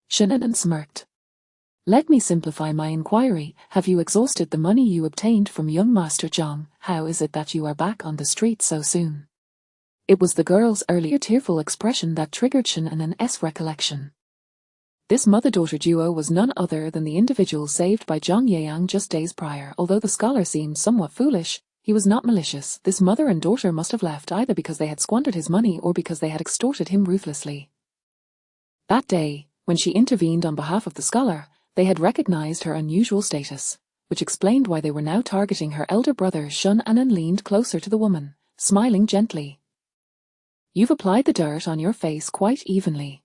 Shun Anan smirked. Let me simplify my inquiry. Have you exhausted the money you obtained from young Master Zhang? How is it that you are back on the street so soon? It was the girl's earlier tearful expression that triggered Shun Anan's recollection. This mother-daughter duo was none other than the individual saved by Zhang Yeyang just days prior. Although the scholar seemed somewhat foolish, he was not malicious. This mother and daughter must have left either because they had squandered his money or because they had extorted him ruthlessly. That day, when she intervened on behalf of the scholar, they had recognized her unusual status, which explained why they were now targeting her elder brother. Shun Anan leaned closer to the woman, smiling gently. You've applied the dirt on your face quite evenly.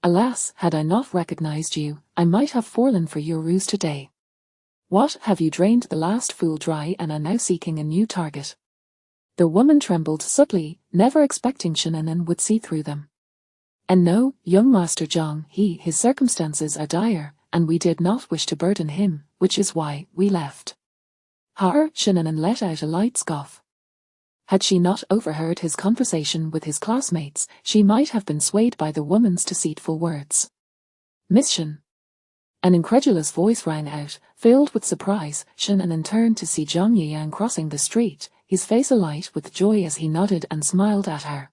Alas, had I not recognized you, I might have fallen for your ruse today. What, have you drained the last fool dry and are now seeking a new target? The woman trembled subtly, never expecting Shun Anan would see through them. And no, young Master Zhang, his circumstances are dire, and we did not wish to burden him, which is why we left. Shun Anan let out a light scoff. Had she not overheard his conversation with his classmates, she might have been swayed by the woman's deceitful words. Miss Shun. An incredulous voice rang out, filled with surprise. Shun Anan turned to see Zhang Yeyang crossing the street, his face alight with joy as he nodded and smiled at her.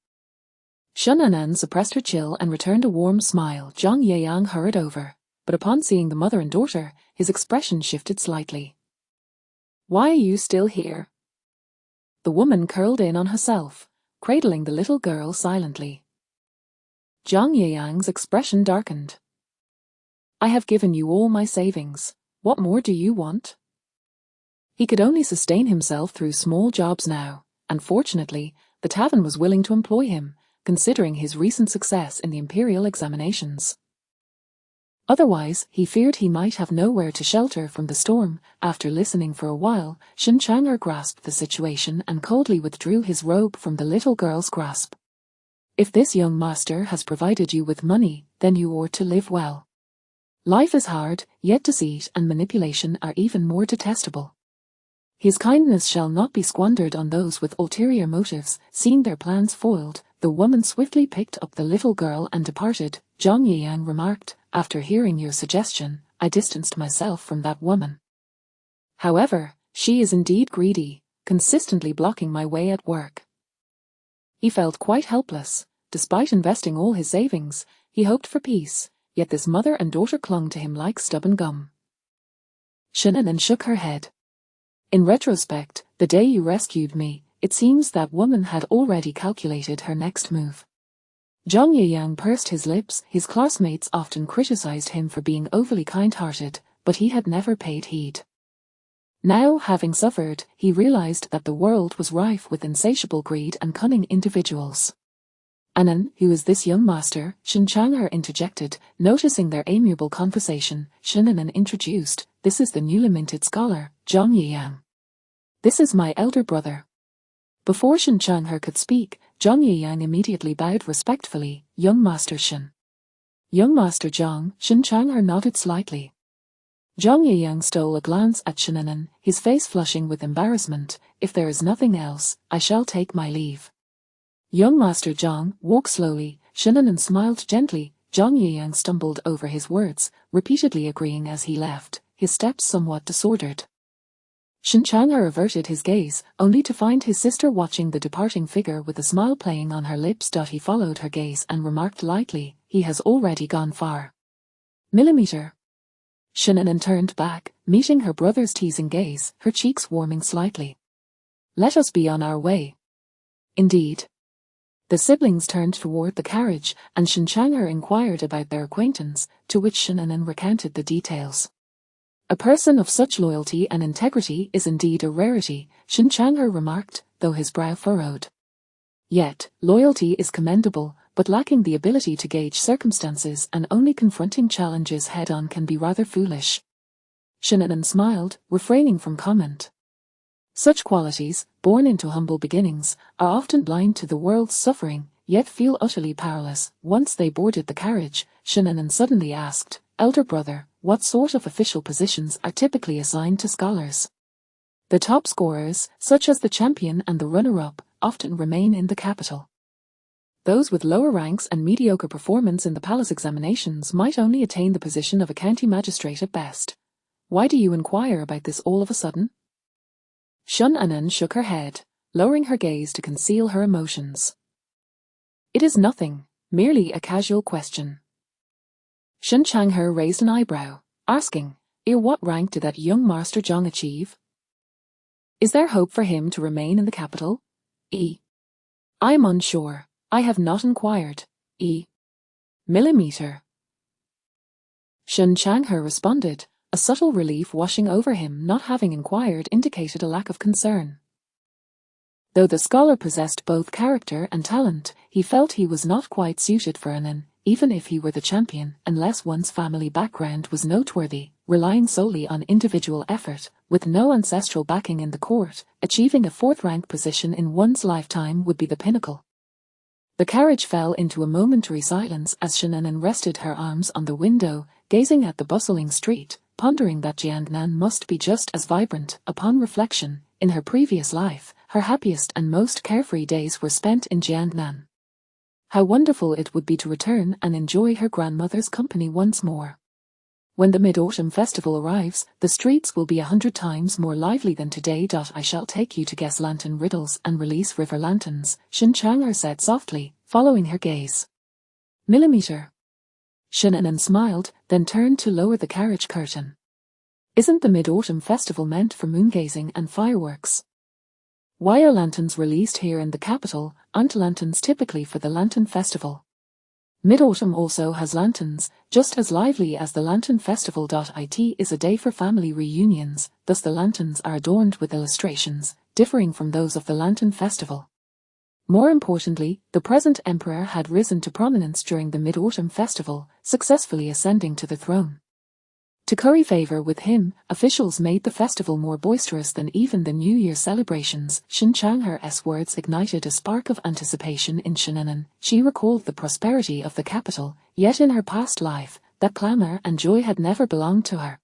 Shun Anan suppressed her chill and returned a warm smile. Zhang Yeyang hurried over, but upon seeing the mother and daughter, his expression shifted slightly. Why are you still here? The woman curled in on herself, cradling the little girl silently. Zhang Yeyang's expression darkened. I have given you all my savings. What more do you want? He could only sustain himself through small jobs now, and fortunately, the tavern was willing to employ him, considering his recent success in the imperial examinations. Otherwise, he feared he might have nowhere to shelter from the storm. After listening for a while, Shen Chang'er grasped the situation and coldly withdrew his robe from the little girl's grasp. If this young master has provided you with money, then you ought to live well. Life is hard, yet deceit and manipulation are even more detestable. His kindness shall not be squandered on those with ulterior motives. Seeing their plans foiled, the woman swiftly picked up the little girl and departed. Zhang Yiyang remarked, "After hearing your suggestion, I distanced myself from that woman. However, she is indeed greedy, consistently blocking my way at work." He felt quite helpless. Despite investing all his savings, he hoped for peace, yet this mother and daughter clung to him like stubborn gum. Shen Anan shook her head. "In retrospect, the day you rescued me, it seems that woman had already calculated her next move." Zhang Yiyang pursed his lips. His classmates often criticized him for being overly kind-hearted, but he had never paid heed. Now, having suffered, he realized that the world was rife with insatiable greed and cunning individuals. "Anan, who is this young master?" Shen Chang'er interjected, noticing their amiable conversation. Shen Anan introduced, "This is the newly minted scholar, Zhang Yiyang. This is my elder brother." Before Shen Chang'er could speak, Zhang Yiyang immediately bowed respectfully. "Young Master Shen." "Young Master Zhang." Shen Chang'er nodded slightly. Zhang Yiyang stole a glance at Shen Anan, his face flushing with embarrassment. "If there is nothing else, I shall take my leave." "Young Master Zhang, walk slowly." Shen Anan smiled gently. Zhang Yiyang stumbled over his words, repeatedly agreeing as he left, his steps somewhat disordered. Shen Chang'er averted his gaze, only to find his sister watching the departing figure with a smile playing on her lips. He followed her gaze and remarked lightly, "He has already gone far." "Millimeter." Shen Anan turned back, meeting her brother's teasing gaze, her cheeks warming slightly. "Let us be on our way." "Indeed." The siblings turned toward the carriage, and Shen Chang'er inquired about their acquaintance, to which Shen Anan recounted the details. "A person of such loyalty and integrity is indeed a rarity," Shen Chang'er remarked, though his brow furrowed. "Yet, loyalty is commendable, but lacking the ability to gauge circumstances and only confronting challenges head-on can be rather foolish." Shen Anan smiled, refraining from comment. Such qualities, born into humble beginnings, are often blind to the world's suffering, yet feel utterly powerless. Once they boarded the carriage, Shen Anan suddenly asked, "Elder brother, what sort of official positions are typically assigned to scholars?" "The top scorers, such as the champion and the runner-up, often remain in the capital. Those with lower ranks and mediocre performance in the palace examinations might only attain the position of a county magistrate at best. Why do you inquire about this all of a sudden?" Shen Anan shook her head, lowering her gaze to conceal her emotions. "It is nothing, merely a casual question." Shen Chang'er raised an eyebrow, asking, What rank did that young Master Zhang achieve? Is there hope for him to remain in the capital? I am unsure. I have not inquired. Millimeter. Shen Chang'er responded, a subtle relief washing over him. Not having inquired indicated a lack of concern. Though the scholar possessed both character and talent, he felt he was not quite suited for Anan, even if he were the champion, unless one's family background was noteworthy. Relying solely on individual effort, with no ancestral backing in the court, achieving a fourth-rank position in one's lifetime would be the pinnacle. The carriage fell into a momentary silence as Shen Anan rested her arms on the window, gazing at the bustling street, pondering that Jiangnan must be just as vibrant. Upon reflection, in her previous life, her happiest and most carefree days were spent in Jiangnan. How wonderful it would be to return and enjoy her grandmother's company once more. When the Mid-Autumn Festival arrives, the streets will be 100 times more lively than today. I shall take you to guess lantern riddles and release river lanterns, Shen Chang'er said softly, following her gaze. Millimeter. Shen Anan smiled, then turned to lower the carriage curtain. Isn't the Mid-Autumn Festival meant for moongazing and fireworks? Why are lanterns released here in the capital? Aren't lanterns typically for the Lantern Festival? Mid-Autumn also has lanterns, just as lively as the Lantern Festival. It is a day for family reunions, thus the lanterns are adorned with illustrations, differing from those of the Lantern Festival. More importantly, the present emperor had risen to prominence during the Mid-Autumn Festival, successfully ascending to the throne. To curry favor with him, officials made the festival more boisterous than even the New Year celebrations. Shin Changher's words ignited a spark of anticipation in Shin'an. She recalled the prosperity of the capital, yet in her past life, that clamor and joy had never belonged to her.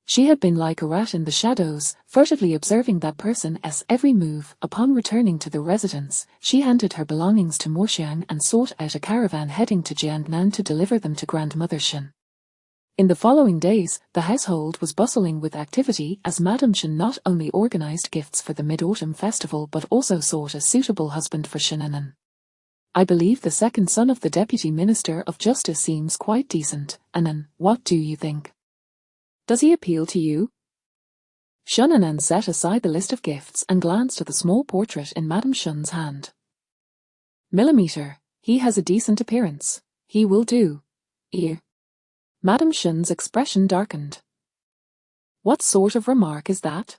She had been like a rat in the shadows, furtively observing that person's every move. Upon returning to the residence, she handed her belongings to Mo Xiang and sought out a caravan heading to Jiangnan to deliver them to Grandmother Shin. In the following days, the household was bustling with activity as Madame Shin not only organized gifts for the Mid-Autumn Festival but also sought a suitable husband for Shin'an. I believe the second son of the Deputy Minister of Justice seems quite decent. Anan, what do you think? Does he appeal to you? Shunanan set aside the list of gifts and glanced at the small portrait in Madame Shun's hand. Millimeter, he has a decent appearance. He will do. Ear. Madame Shun's expression darkened. What sort of remark is that?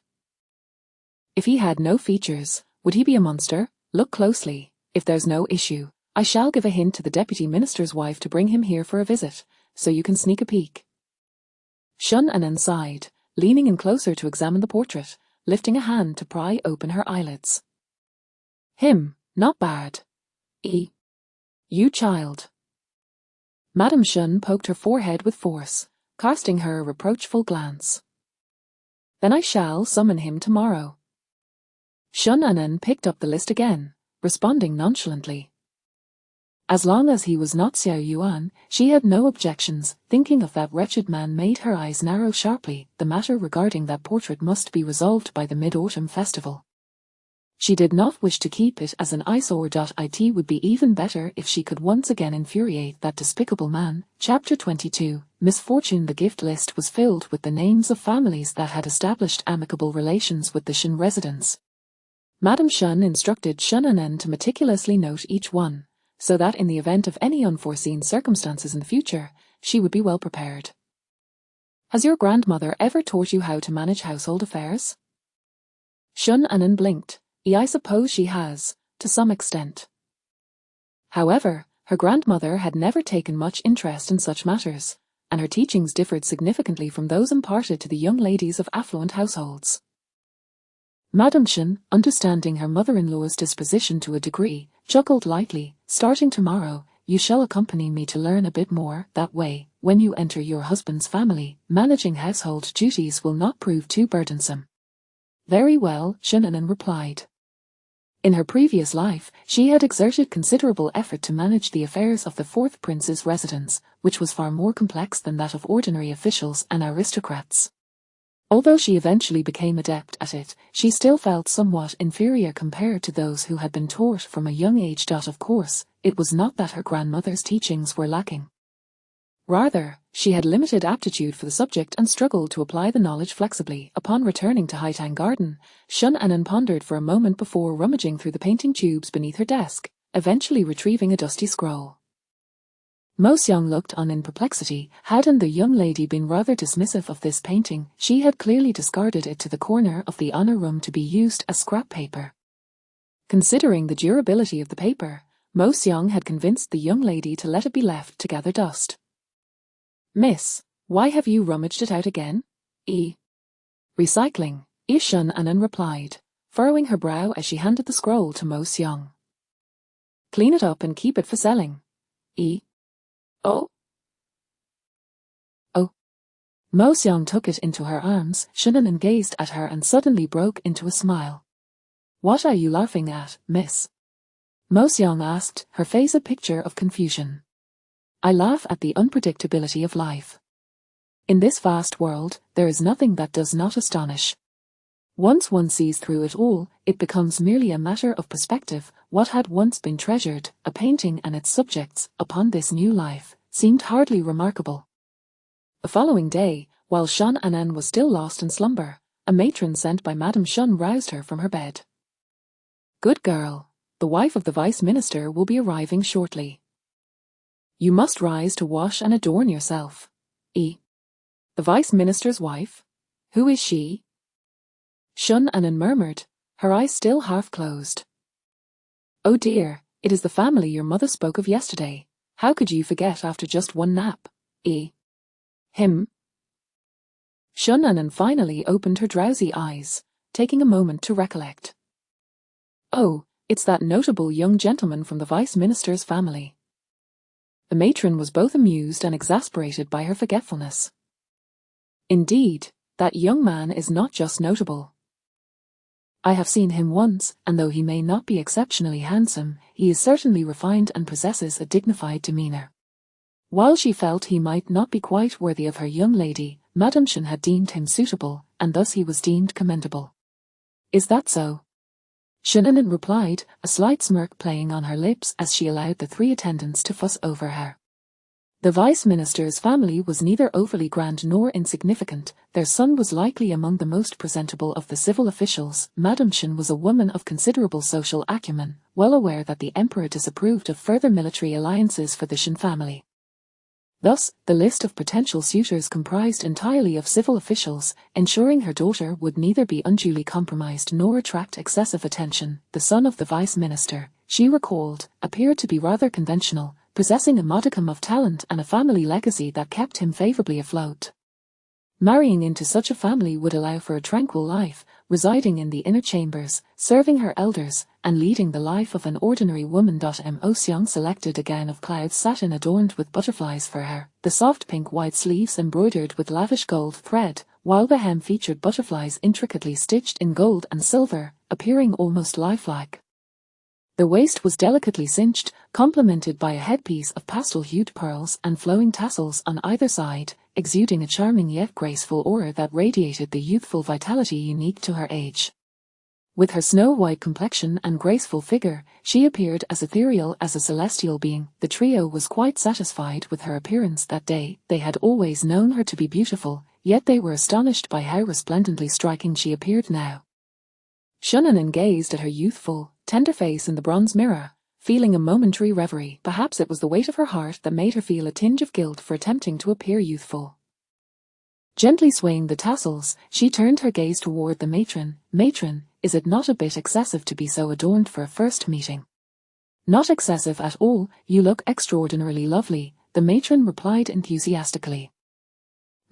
If he had no features, would he be a monster? Look closely. If there's no issue, I shall give a hint to the Deputy Minister's wife to bring him here for a visit, so you can sneak a peek. Shunanan sighed, leaning in closer to examine the portrait, lifting a hand to pry open her eyelids. Him, not bad. You child. Madame Shun poked her forehead with force, casting her a reproachful glance. Then I shall summon him tomorrow. Shunanan picked up the list again, responding nonchalantly. As long as he was not Xiao Yuan, she had no objections. Thinking of that wretched man made her eyes narrow sharply. The matter regarding that portrait must be resolved by the Mid-Autumn Festival. She did not wish to keep it as an eyesore. It would be even better if she could once again infuriate that despicable man. Chapter 22, Misfortune. The gift list was filled with the names of families that had established amicable relations with the Shin residents. Madame Shun instructed Shunanan to meticulously note each one, so that in the event of any unforeseen circumstances in the future, she would be well prepared. Has your grandmother ever taught you how to manage household affairs? Shunanan blinked. I suppose she has, to some extent. However, her grandmother had never taken much interest in such matters, and her teachings differed significantly from those imparted to the young ladies of affluent households. Madame Shin, understanding her mother-in-law's disposition to a degree, chuckled lightly. Starting tomorrow, you shall accompany me to learn a bit more. That way, when you enter your husband's family, managing household duties will not prove too burdensome. Very well, Shunanan replied. In her previous life, she had exerted considerable effort to manage the affairs of the fourth prince's residence, which was far more complex than that of ordinary officials and aristocrats. Although she eventually became adept at it, she still felt somewhat inferior compared to those who had been taught from a young age. Of course, it was not that her grandmother's teachings were lacking. Rather, she had limited aptitude for the subject and struggled to apply the knowledge flexibly. Upon returning to Haitang Garden, Shunanan pondered for a moment before rummaging through the painting tubes beneath her desk, eventually retrieving a dusty scroll. Mo Xiang looked on in perplexity. Hadn't the young lady been rather dismissive of this painting, she had clearly discarded it to the corner of the honor room to be used as scrap paper. Considering the durability of the paper, Mo Xiang had convinced the young lady to let it be left to gather dust. Miss, why have you rummaged it out again? Recycling, Shunanan replied, furrowing her brow as she handed the scroll to Mo Xiang. Clean it up and keep it for selling. Oh? Mo Xiang took it into her arms. Shunanan gazed at her and suddenly broke into a smile. What are you laughing at, miss? Mo Xiang asked, her face a picture of confusion. I laugh at the unpredictability of life. In this vast world, there is nothing that does not astonish. Once one sees through it all, it becomes merely a matter of perspective. What had once been treasured, a painting and its subjects, upon this new life, seemed hardly remarkable. The following day, while Shunanan was still lost in slumber, a matron sent by Madame Shun roused her from her bed. Good girl, the wife of the Vice Minister will be arriving shortly. You must rise to wash and adorn yourself. The Vice Minister's wife? Who is she? Shun Anan murmured, her eyes still half closed. Oh dear, it is the family your mother spoke of yesterday. How could you forget after just one nap? Him? Shun Anan finally opened her drowsy eyes, taking a moment to recollect. Oh, it's that notable young gentleman from the Vice Minister's family. The matron was both amused and exasperated by her forgetfulness. Indeed, that young man is not just notable. I have seen him once, and though he may not be exceptionally handsome, he is certainly refined and possesses a dignified demeanour. While she felt he might not be quite worthy of her young lady, Madame Shun had deemed him suitable, and thus he was deemed commendable. Is that so? Shun Anan replied, a slight smirk playing on her lips as she allowed the 3 attendants to fuss over her. The Vice Minister's family was neither overly grand nor insignificant. Their son was likely among the most presentable of the civil officials. Madame Shun was a woman of considerable social acumen, well aware that the emperor disapproved of further military alliances for the Shun family. Thus, the list of potential suitors comprised entirely of civil officials, ensuring her daughter would neither be unduly compromised nor attract excessive attention. The son of the Vice Minister, she recalled, appeared to be rather conventional, possessing a modicum of talent and a family legacy that kept him favourably afloat. Marrying into such a family would allow for a tranquil life, residing in the inner chambers, serving her elders, and leading the life of an ordinary woman. Mo Xiang selected a gown of cloud satin adorned with butterflies for her, the soft pink white sleeves embroidered with lavish gold thread, while the hem featured butterflies intricately stitched in gold and silver, appearing almost lifelike. The waist was delicately cinched, complemented by a headpiece of pastel-hued pearls and flowing tassels on either side, exuding a charming yet graceful aura that radiated the youthful vitality unique to her age. With her snow-white complexion and graceful figure, she appeared as ethereal as a celestial being. The trio was quite satisfied with her appearance that day. They had always known her to be beautiful, yet they were astonished by how resplendently striking she appeared now. Shun Anan gazed at her youthful, tender face in the bronze mirror, feeling a momentary reverie. Perhaps it was the weight of her heart that made her feel a tinge of guilt for attempting to appear youthful. Gently swaying the tassels, she turned her gaze toward the matron. Matron, is it not a bit excessive to be so adorned for a first meeting? Not excessive at all, you look extraordinarily lovely, the matron replied enthusiastically.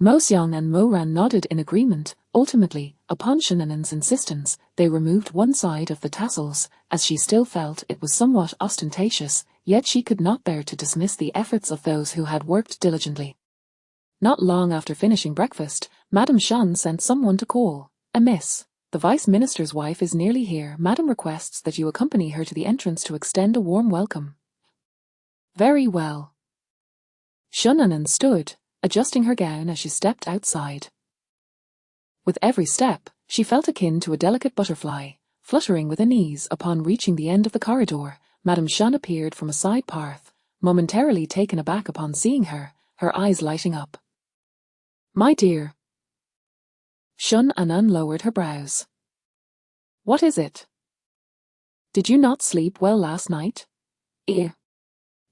Mo Xiang and Mo Ran nodded in agreement. Ultimately, upon Shun Anan's insistence, they removed one side of the tassels, as she still felt it was somewhat ostentatious, yet she could not bear to dismiss the efforts of those who had worked diligently. Not long after finishing breakfast, Madame Shun sent someone to call. Miss, the Vice Minister's wife is nearly here. Madame requests that you accompany her to the entrance to extend a warm welcome. Very well. Shun Anan stood, adjusting her gown as she stepped outside. With every step, she felt akin to a delicate butterfly, fluttering with unease. Upon reaching the end of the corridor, Madame Shun appeared from a side path, momentarily taken aback upon seeing her, her eyes lighting up. My dear. Shun Anan lowered her brows. What is it? Did you not sleep well last night?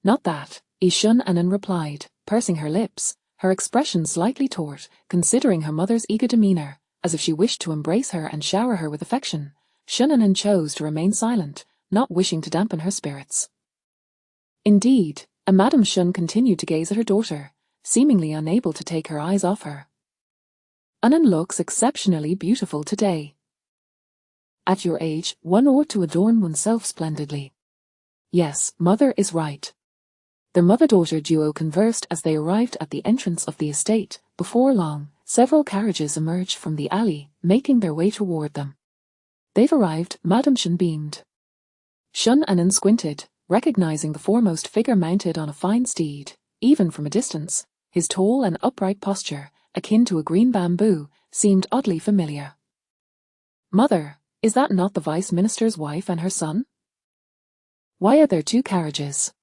Not that, Shun Anan replied, pursing her lips, her expression slightly taut, considering her mother's eager demeanour, as if she wished to embrace her and shower her with affection. Shun Anan chose to remain silent, not wishing to dampen her spirits. Indeed, Madame Shun continued to gaze at her daughter, seemingly unable to take her eyes off her. Anan looks exceptionally beautiful today. At your age, one ought to adorn oneself splendidly. Yes, mother is right. The mother-daughter duo conversed as they arrived at the entrance of the estate. Before long, several carriages emerged from the alley, making their way toward them. They've arrived, Madame Shun beamed. Shun Anan squinted, recognizing the foremost figure mounted on a fine steed. Even from a distance, his tall and upright posture, akin to a green bamboo, seemed oddly familiar. Mother, is that not the Vice Minister's wife and her son? Why are there 2 carriages?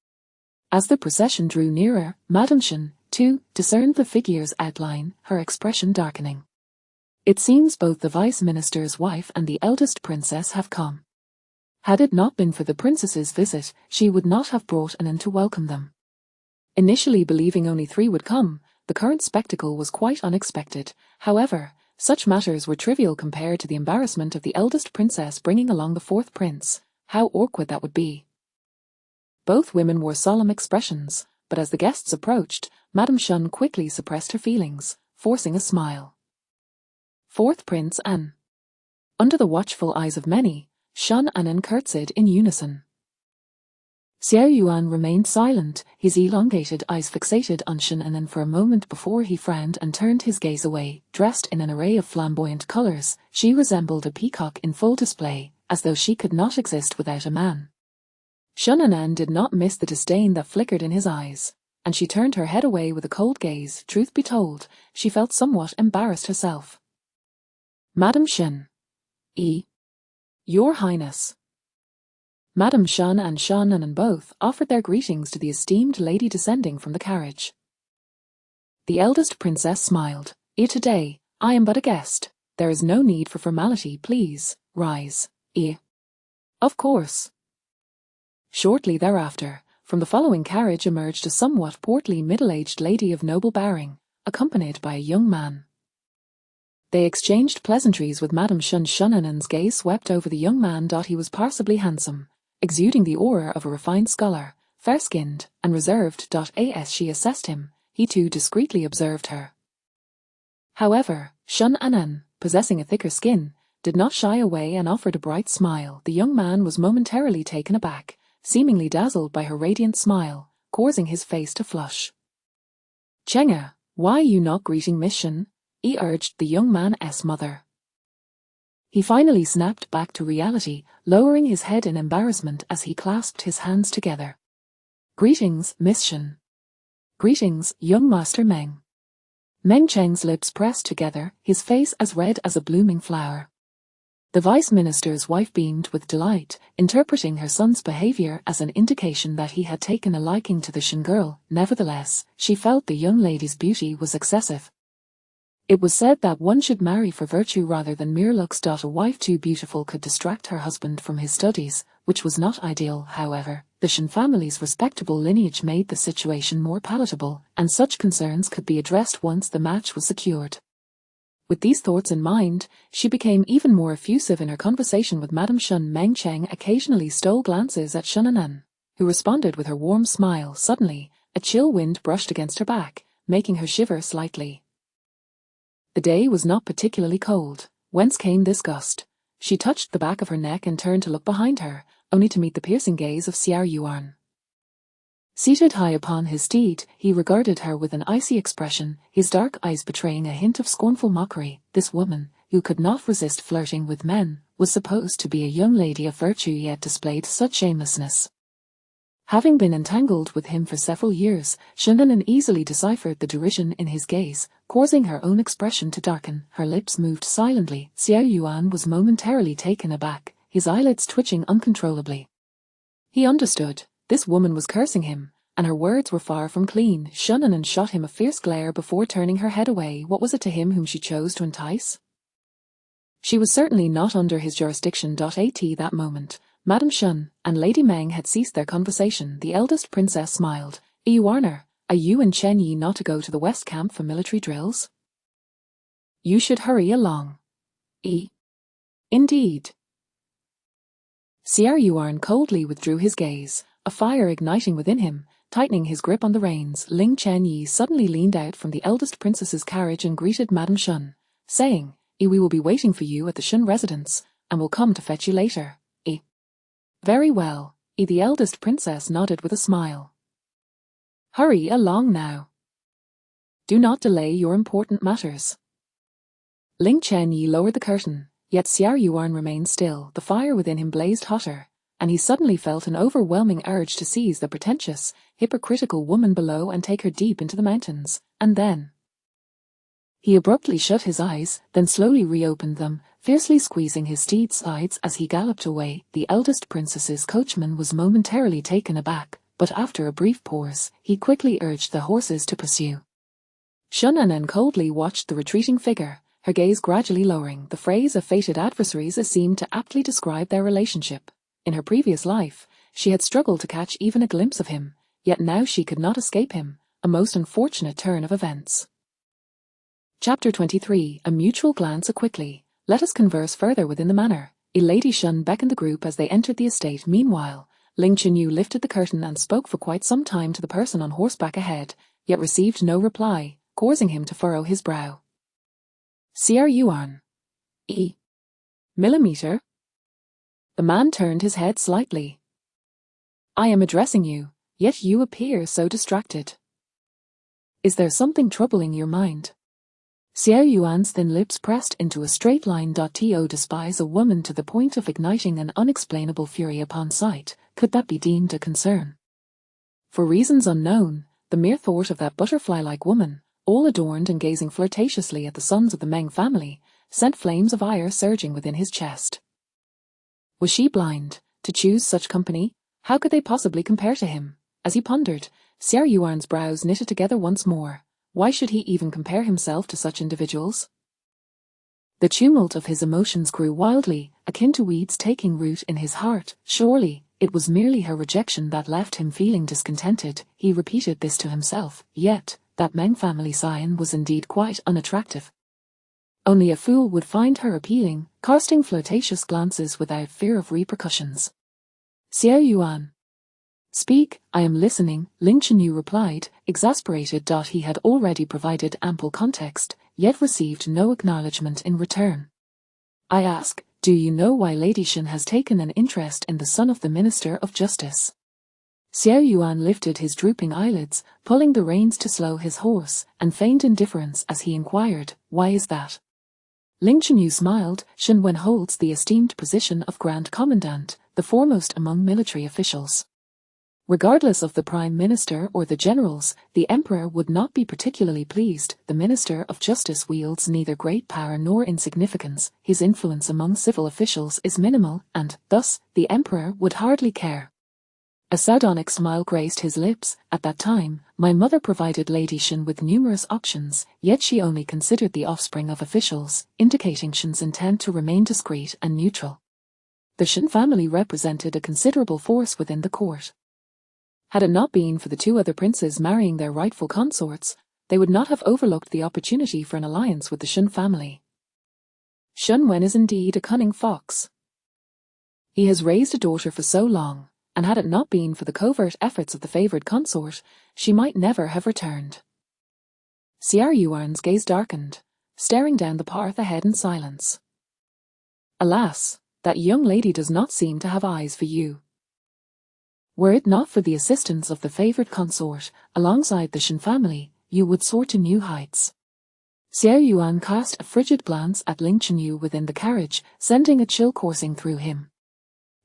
As the procession drew nearer, Madame Shun, too, discerned the figure's outline, her expression darkening. It seems both the Vice Minister's wife and the eldest princess have come. Had it not been for the princess's visit, she would not have brought Anan to welcome them. Initially believing only 3 would come, the current spectacle was quite unexpected. However, such matters were trivial compared to the embarrassment of the eldest princess bringing along the 4th prince. How awkward that would be. Both women wore solemn expressions, but as the guests approached, Madame Shun quickly suppressed her feelings, forcing a smile. 4th Prince An. Under the watchful eyes of many, Shun Anan curtsied in unison. Xiao Yuan remained silent, his elongated eyes fixated on Shun Anan for a moment before he frowned and turned his gaze away. Dressed in an array of flamboyant colors, she resembled a peacock in full display, as though she could not exist without a man. Shun Anan did not miss the disdain that flickered in his eyes, and she turned her head away with a cold gaze. Truth be told, she felt somewhat embarrassed herself. Madame Shun. Your Highness. Madame Shun and Shun Anan both offered their greetings to the esteemed lady descending from the carriage. The eldest princess smiled. Today, I am but a guest. There is no need for formality, please, rise. Of course. Shortly thereafter, from the following carriage emerged a somewhat portly middle-aged lady of noble bearing, accompanied by a young man. They exchanged pleasantries with Madame Shun. Shun Anan's gaze swept over the young man. He was passably handsome, exuding the aura of a refined scholar, fair-skinned and reserved. As she assessed him, he too discreetly observed her. However, Shun Anan, possessing a thicker skin, did not shy away and offered a bright smile. The young man was momentarily taken aback, seemingly dazzled by her radiant smile, causing his face to flush. Chenga, why you not greeting Miss Shun? Urged the young man's mother. He finally snapped back to reality, lowering his head in embarrassment as he clasped his hands together. Greetings, Miss Shun. Greetings, young Master Meng. Meng Cheng's lips pressed together, his face as red as a blooming flower. The vice minister's wife beamed with delight, interpreting her son's behavior as an indication that he had taken a liking to the Shun girl. Nevertheless, she felt the young lady's beauty was excessive. It was said that one should marry for virtue rather than mere looks. A wife too beautiful could distract her husband from his studies, which was not ideal. However, the Shun family's respectable lineage made the situation more palatable, and such concerns could be addressed once the match was secured. With these thoughts in mind, she became even more effusive in her conversation with Madame Shun. Meng Cheng occasionally stole glances at Shun Anan, who responded with her warm smile. Suddenly, a chill wind brushed against her back, making her shiver slightly. The day was not particularly cold. Whence came this gust? She touched the back of her neck and turned to look behind her, only to meet the piercing gaze of Xiao Yuan. Seated high upon his steed, he regarded her with an icy expression, his dark eyes betraying a hint of scornful mockery. This woman, who could not resist flirting with men, was supposed to be a young lady of virtue yet displayed such shamelessness. Having been entangled with him for several years, Shun Anan easily deciphered the derision in his gaze, causing her own expression to darken. Her lips moved silently. Xiao Yuan was momentarily taken aback, his eyelids twitching uncontrollably. He understood. This woman was cursing him, and her words were far from clean. Shun Anan shot him a fierce glare before turning her head away. What was it to him whom she chose to entice? She was certainly not under his jurisdiction. At that moment, Madame Shun and Lady Meng had ceased their conversation. The eldest princess smiled. Warner, are you and Chen Yi not to go to the West Camp for military drills? You should hurry along. Indeed. Xiao Yuan coldly withdrew his gaze, a fire igniting within him, tightening his grip on the reins. Ling Chen Yi suddenly leaned out from the eldest princess's carriage and greeted Madame Shun, saying, We will be waiting for you at the Shun residence, and will come to fetch you later. Very well. The eldest princess nodded with a smile. Hurry along now. Do not delay your important matters. Ling Chen Yi lowered the curtain, yet Xiao Yuan remained still. The fire within him blazed hotter, and he suddenly felt an overwhelming urge to seize the pretentious, hypocritical woman below and take her deep into the mountains, and then... He abruptly shut his eyes, then slowly reopened them, fiercely squeezing his steed's sides as he galloped away. The eldest princess's coachman was momentarily taken aback, but after a brief pause, he quickly urged the horses to pursue. Shun Anan coldly watched the retreating figure, her gaze gradually lowering. The phrase of fated adversaries seemed to aptly describe their relationship. In her previous life, she had struggled to catch even a glimpse of him, yet now she could not escape him, a most unfortunate turn of events. Chapter 23. A mutual glance quickly. Let us converse further within the manor. Lady Shun beckoned the group as they entered the estate. Meanwhile, Ling Chenyu lifted the curtain and spoke for quite some time to the person on horseback ahead, yet received no reply, causing him to furrow his brow. Xiao Yuan. Millimeter? The man turned his head slightly. I am addressing you, yet you appear so distracted. Is there something troubling your mind? Xiao Yuan's thin lips pressed into a straight line. To despise a woman to the point of igniting an unexplainable fury upon sight, could that be deemed a concern? For reasons unknown, the mere thought of that butterfly-like woman, all adorned and gazing flirtatiously at the sons of the Meng family, sent flames of ire surging within his chest. Was she blind, to choose such company? How could they possibly compare to him? As he pondered, Xiao Yuan's brows knitted together once more. Why should he even compare himself to such individuals? The tumult of his emotions grew wildly, akin to weeds taking root in his heart. Surely, it was merely her rejection that left him feeling discontented. He repeated this to himself, yet, that Meng family scion was indeed quite unattractive. Only a fool would find her appealing, casting flirtatious glances without fear of repercussions. Xiao Yuan. Speak, I am listening, Ling Chenyu replied, exasperated. He had already provided ample context, yet received no acknowledgement in return. I ask, do you know why Lady Shen has taken an interest in the son of the Minister of Justice? Xiao Yuan lifted his drooping eyelids, pulling the reins to slow his horse, and feigned indifference as he inquired, why is that? Ling Chenyu smiled. Shen Wen holds the esteemed position of Grand Commandant, the foremost among military officials. Regardless of the Prime Minister or the generals, the Emperor would not be particularly pleased. The Minister of Justice wields neither great power nor insignificance, his influence among civil officials is minimal, and, thus, the Emperor would hardly care. A sardonic smile graced his lips. At that time, my mother provided Lady Shen with numerous options, yet she only considered the offspring of officials, indicating Shen's intent to remain discreet and neutral. The Shen family represented a considerable force within the court. Had it not been for the two other princes marrying their rightful consorts, they would not have overlooked the opportunity for an alliance with the Shen family. Shen Wen is indeed a cunning fox. He has raised a daughter for so long, and had it not been for the covert efforts of the favoured consort, she might never have returned. Xiao Yuan's gaze darkened, staring down the path ahead in silence. Alas, that young lady does not seem to have eyes for you. Were it not for the assistance of the favoured consort, alongside the Shen family, you would soar to new heights. Xiao Yuan cast a frigid glance at Ling Chenyu within the carriage, sending a chill coursing through him.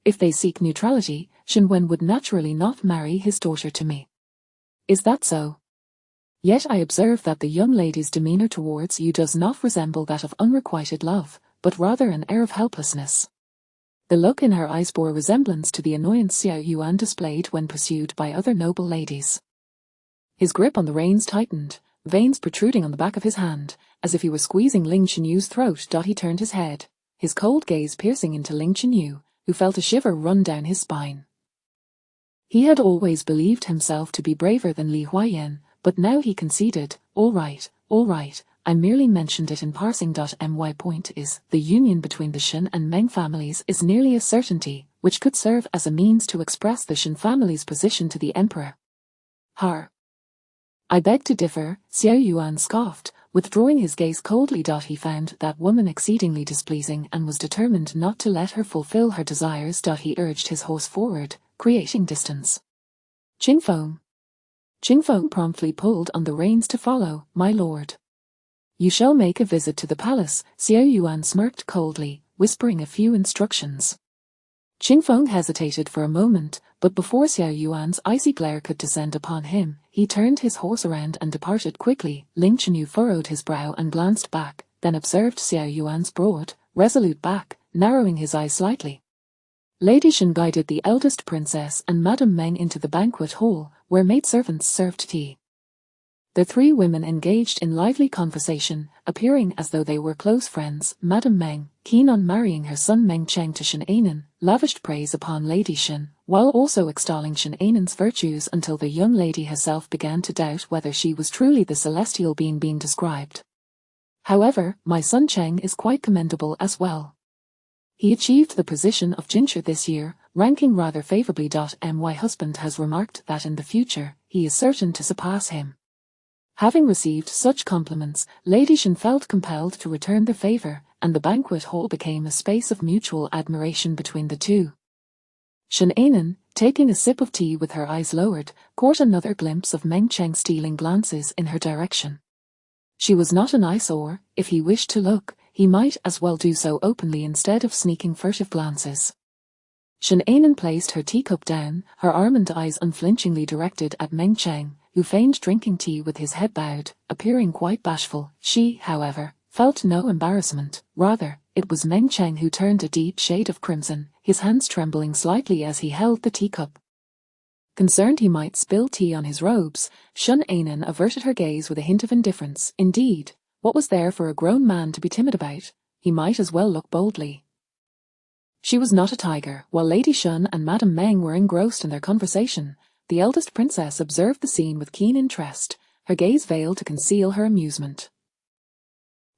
If they seek neutrality, Shen Wen would naturally not marry his daughter to me. Is that so? Yet I observe that the young lady's demeanour towards you does not resemble that of unrequited love, but rather an air of helplessness. The look in her eyes bore resemblance to the annoyance Xiao Yuan displayed when pursued by other noble ladies. His grip on the reins tightened, veins protruding on the back of his hand, as if he were squeezing Ling Chenyu's throat. He turned his head, his cold gaze piercing into Ling Chenyu, who felt a shiver run down his spine. He had always believed himself to be braver than Li Huayan, but now he conceded, all right, I merely mentioned it in passing. My point is, the union between the Shen and Meng families is nearly a certainty, which could serve as a means to express the Shen family's position to the Emperor. I beg to differ, Xiao Yuan scoffed, withdrawing his gaze coldly. He found that woman exceedingly displeasing and was determined not to let her fulfill her desires. He urged his horse forward, creating distance. Qingfeng promptly pulled on the reins to follow, my lord. You shall make a visit to the palace. Xiao Yuan smirked coldly, whispering a few instructions. Qingfeng hesitated for a moment, but before Xiao Yuan's icy glare could descend upon him, he turned his horse around and departed quickly. Ling Chenyu furrowed his brow and glanced back, then observed Xiao Yuan's broad, resolute back, narrowing his eyes slightly. Lady Shen guided the eldest princess and Madame Meng into the banquet hall, where maidservants served tea. The three women engaged in lively conversation, appearing as though they were close friends. Madame Meng, keen on marrying her son Meng Cheng to Shen Anan, lavished praise upon Lady Shen, while also extolling Shen Anan's virtues until the young lady herself began to doubt whether she was truly the celestial being described. However, my son Cheng is quite commendable as well. He achieved the position of Jincher this year, ranking rather favorably. My husband has remarked that in the future, he is certain to surpass him. Having received such compliments, Lady Shen felt compelled to return the favor, and the banquet hall became a space of mutual admiration between the two. Shen Anan, taking a sip of tea with her eyes lowered, caught another glimpse of Meng Cheng stealing glances in her direction. She was not an eyesore. If he wished to look, he might as well do so openly instead of sneaking furtive glances. Shen Anan placed her teacup down, her almond eyes unflinchingly directed at Meng Cheng, who feigned drinking tea with his head bowed, appearing quite bashful. She, however, felt no embarrassment. Rather, it was Meng Cheng who turned a deep shade of crimson, his hands trembling slightly as he held the teacup. Concerned he might spill tea on his robes, Shen Anan averted her gaze with a hint of indifference. Indeed, what was there for a grown man to be timid about? He might as well look boldly. She was not a tiger. While Lady Shen and Madame Meng were engrossed in their conversation, the eldest princess observed the scene with keen interest, her gaze veiled to conceal her amusement.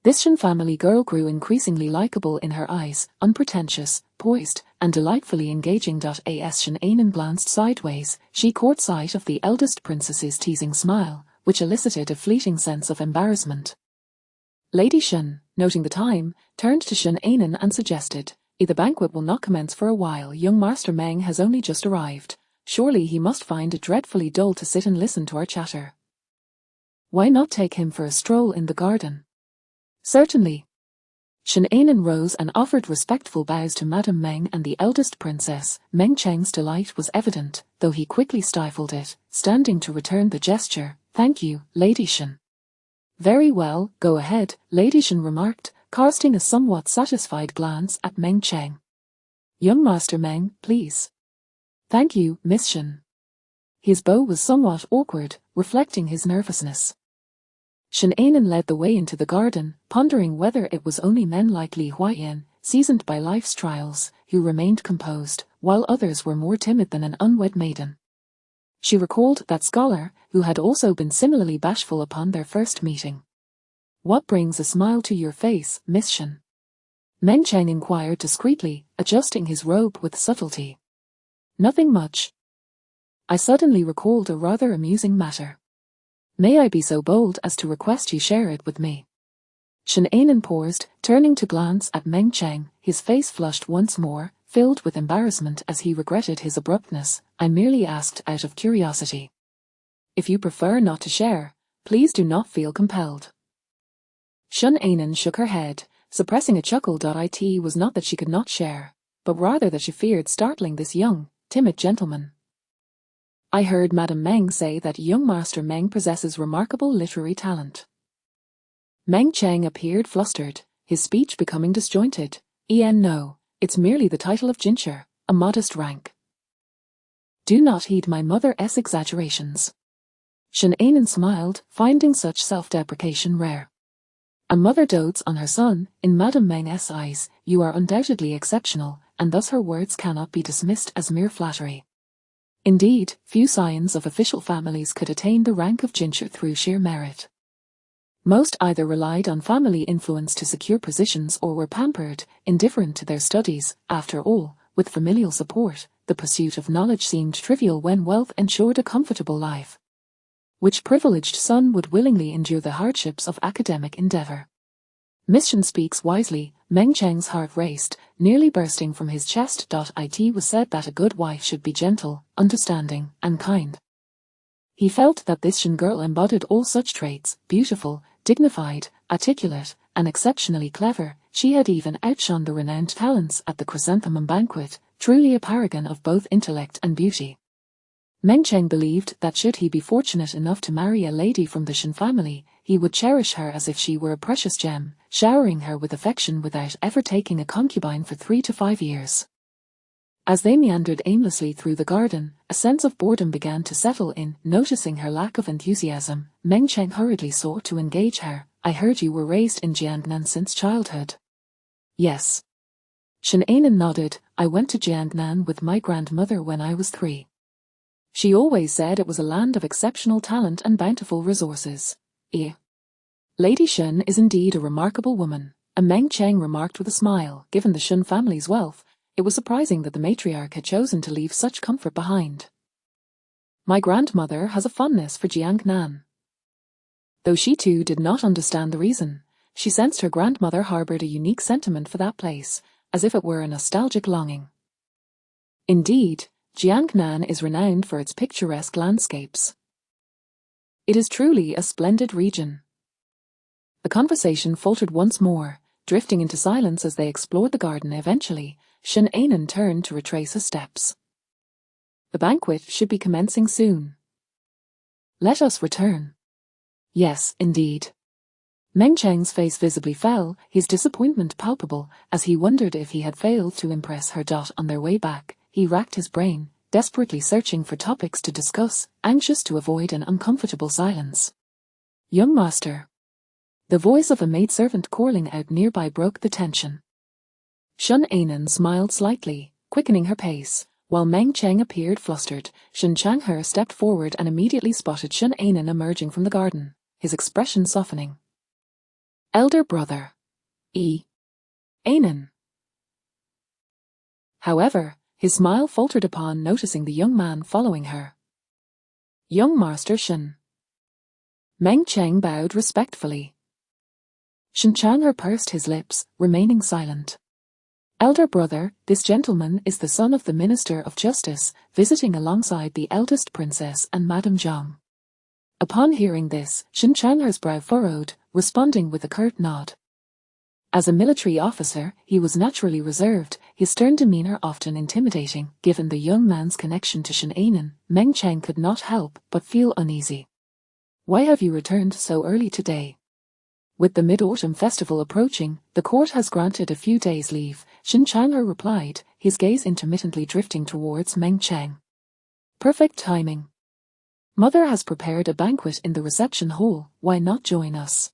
This Shen family girl grew increasingly likable in her eyes, unpretentious, poised, and delightfully engaging. As Shen Anan glanced sideways, she caught sight of the eldest princess's teasing smile, which elicited a fleeting sense of embarrassment. Lady Shen, noting the time, turned to Shen Anan and suggested, "The banquet will not commence for a while. Young Master Meng has only just arrived. Surely he must find it dreadfully dull to sit and listen to our chatter. Why not take him for a stroll in the garden?" "Certainly." Shen Anan rose and offered respectful bows to Madame Meng and the eldest princess. Meng Cheng's delight was evident, though he quickly stifled it, standing to return the gesture. "Thank you, Lady Shen." "Very well, go ahead," Lady Shen remarked, casting a somewhat satisfied glance at Meng Cheng. "Young Master Meng, please." "Thank you, Miss Shen." His bow was somewhat awkward, reflecting his nervousness. Shen Anan led the way into the garden, pondering whether it was only men like Li Huaiyan, seasoned by life's trials, who remained composed, while others were more timid than an unwed maiden. She recalled that scholar, who had also been similarly bashful upon their first meeting. "What brings a smile to your face, Miss Shen?" Meng Cheng inquired discreetly, adjusting his robe with subtlety. "Nothing much." "I suddenly recalled a rather amusing matter. May I be so bold as to request you share it with me?" Shen Anan paused, turning to glance at Meng Cheng, his face flushed once more, filled with embarrassment as he regretted his abruptness. "I merely asked out of curiosity. If you prefer not to share, please do not feel compelled." Shen Anan shook her head, suppressing a chuckle. It was not that she could not share, but rather that she feared startling this young, timid gentleman. "I heard Madame Meng say that young Master Meng possesses remarkable literary talent." Meng Cheng appeared flustered, his speech becoming disjointed. No, it's merely the title of Jincher, a modest rank. Do not heed my mother's exaggerations." Shen Anan smiled, finding such self-deprecation rare. "A mother dotes on her son. In Madame Meng's eyes, you are undoubtedly exceptional, and thus her words cannot be dismissed as mere flattery. Indeed, few scions of official families could attain the rank of Jincher through sheer merit. Most either relied on family influence to secure positions or were pampered, indifferent to their studies. After all, with familial support, the pursuit of knowledge seemed trivial when wealth ensured a comfortable life. Which privileged son would willingly endure the hardships of academic endeavor? Miss Shen speaks wisely. Meng Cheng's heart raced, nearly bursting from his chest. It was said that a good wife should be gentle, understanding, and kind. He felt that this Shen girl embodied all such traits, beautiful, dignified, articulate, and exceptionally clever. She had even outshone the renowned talents at the chrysanthemum banquet, truly a paragon of both intellect and beauty. Meng Cheng believed that should he be fortunate enough to marry a lady from the Shen family, he would cherish her as if she were a precious gem, showering her with affection without ever taking a concubine for 3 to 5 years. As they meandered aimlessly through the garden, a sense of boredom began to settle in. Noticing her lack of enthusiasm, Meng Cheng hurriedly sought to engage her. I heard you were raised in Jiangnan since childhood. Yes. Shen Anan nodded. I went to Jiangnan with my grandmother when I was 3. She always said it was a land of exceptional talent and bountiful resources. Lady Shen is indeed a remarkable woman, Meng Cheng remarked with a smile. Given the Shen family's wealth, it was surprising that the matriarch had chosen to leave such comfort behind. My grandmother has a fondness for Jiangnan. Though she too did not understand the reason, she sensed her grandmother harbored a unique sentiment for that place, as if it were a nostalgic longing. Indeed, Jiangnan is renowned for its picturesque landscapes. It is truly a splendid region. The conversation faltered once more, drifting into silence as they explored the garden. Eventually, Shen Anan turned to retrace his steps. The banquet should be commencing soon. Let us return. Yes, indeed. Meng Cheng's face visibly fell, his disappointment palpable, as he wondered if he had failed to impress her. On their way back, he racked his brain, desperately searching for topics to discuss, anxious to avoid an uncomfortable silence. Young master. The voice of a maidservant calling out nearby broke the tension. Shen Anan smiled slightly, quickening her pace, while Meng Cheng appeared flustered. Shen Changhe stepped forward and immediately spotted Shen Anan emerging from the garden, his expression softening. Elder brother. Anan. However, his smile faltered upon noticing the young man following her. Young Master Shen. Meng Cheng bowed respectfully. Shen Changhe pursed his lips, remaining silent. Elder brother, this gentleman is the son of the Minister of Justice, visiting alongside the eldest princess and Madame Zhang. Upon hearing this, Shen Changhe's brow furrowed, responding with a curt nod. As a military officer, he was naturally reserved, his stern demeanor often intimidating. Given the young man's connection to Shen Anan, Meng Cheng could not help but feel uneasy. Why have you returned so early today? With the Mid-Autumn Festival approaching, the court has granted a few days' leave, Shen Changhe replied, his gaze intermittently drifting towards Meng Cheng. Perfect timing. Mother has prepared a banquet in the reception hall, why not join us?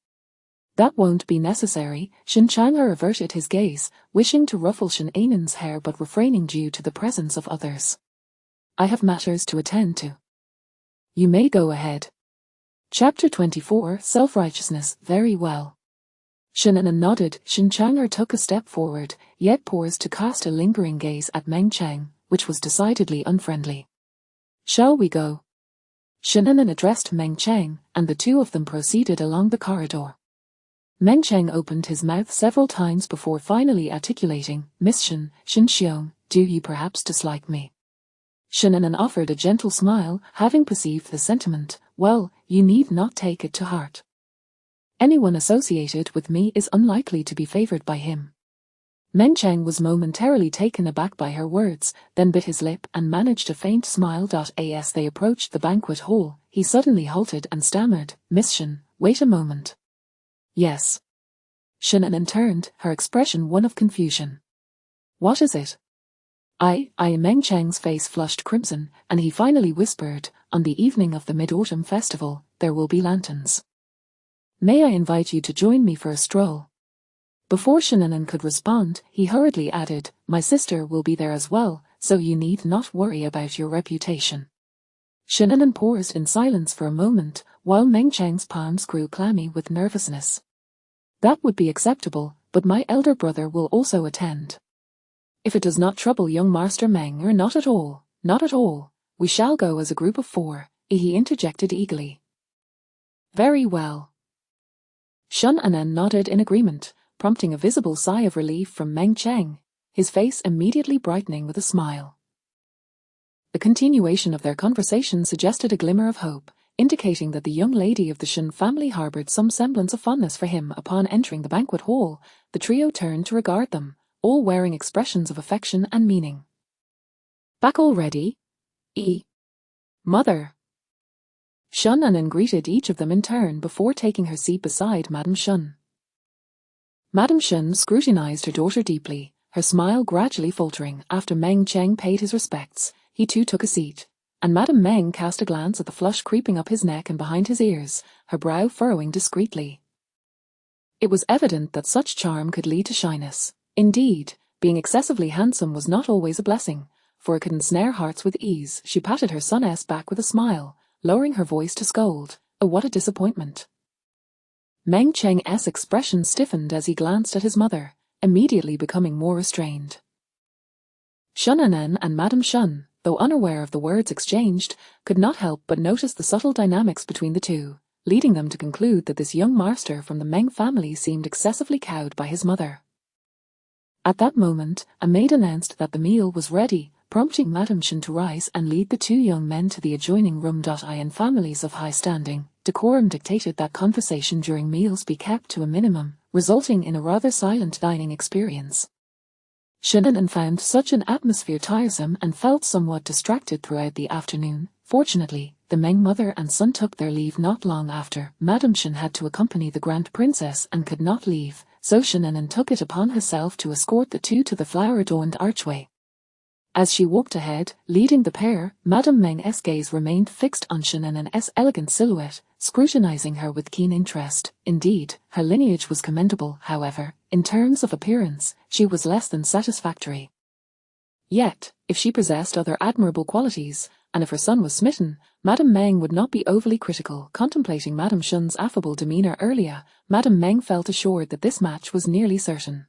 That won't be necessary. Shen Changhe averted his gaze, wishing to ruffle Shen Anan's hair but refraining due to the presence of others. I have matters to attend to. You may go ahead. Chapter 24, Self-Righteousness. Very well. Shen Anan nodded. Shen Changhe took a step forward, yet paused to cast a lingering gaze at Meng Cheng, which was decidedly unfriendly. Shall we go? Shen Anan addressed Meng Cheng, and the two of them proceeded along the corridor. Meng Cheng opened his mouth several times before finally articulating, Miss Shen Xiong, do you perhaps dislike me? Shen Anan offered a gentle smile, having perceived the sentiment. Well, you need not take it to heart. Anyone associated with me is unlikely to be favored by him. Meng Cheng was momentarily taken aback by her words, then bit his lip and managed a faint smile. As they approached the banquet hall, he suddenly halted and stammered, Miss Shen, wait a moment. Yes. Shen Anan turned, her expression one of confusion. What is it? Meng Cheng's face flushed crimson, and he finally whispered, on the evening of the Mid-Autumn Festival, there will be lanterns. May I invite you to join me for a stroll? Before Shen Anan could respond, he hurriedly added, my sister will be there as well, so you need not worry about your reputation. Shen Anan paused in silence for a moment, while Meng Cheng's palms grew clammy with nervousness. That would be acceptable, but my elder brother will also attend. If it does not trouble young Master Meng, or not at all, not at all. We shall go as a group of 4, he interjected eagerly. Very well. Shen Anan nodded in agreement, prompting a visible sigh of relief from Meng Cheng, his face immediately brightening with a smile. The continuation of their conversation suggested a glimmer of hope, indicating that the young lady of the Shen family harbored some semblance of fondness for him. Upon entering the banquet hall, the trio turned to regard them, all wearing expressions of affection and meaning. Back already? Mother. Shen Anan greeted each of them in turn before taking her seat beside Madame Shen. Madame Shen scrutinized her daughter deeply, her smile gradually faltering. After Meng Cheng paid his respects, he too took a seat, and Madame Meng cast a glance at the flush creeping up his neck and behind his ears, her brow furrowing discreetly. It was evident that such charm could lead to shyness. Indeed, being excessively handsome was not always a blessing, for it could ensnare hearts with ease. She patted her son's back with a smile, lowering her voice to scold. Oh, what a disappointment! Meng Cheng's expression stiffened as he glanced at his mother, immediately becoming more restrained. Shun Anen and Madame Shun, though unaware of the words exchanged, could not help but notice the subtle dynamics between the two, leading them to conclude that this young master from the Meng family seemed excessively cowed by his mother. At that moment, a maid announced that the meal was ready, prompting Madame Shun to rise and lead the two young men to the adjoining room. In families of high standing, decorum dictated that conversation during meals be kept to a minimum, resulting in a rather silent dining experience. Shun Anen found such an atmosphere tiresome and felt somewhat distracted throughout the afternoon. Fortunately, the Meng mother and son took their leave not long after. Madame Shun had to accompany the Grand Princess and could not leave, so Shun Anen took it upon herself to escort the two to the flower-adorned archway. As she walked ahead, leading the pair, Madame Meng's gaze remained fixed on Shun Anen's elegant silhouette, scrutinizing her with keen interest. Indeed, her lineage was commendable. However, in terms of appearance, she was less than satisfactory. Yet, if she possessed other admirable qualities, and if her son was smitten, Madame Meng would not be overly critical. Contemplating Madame Shun's affable demeanor earlier, Madame Meng felt assured that this match was nearly certain.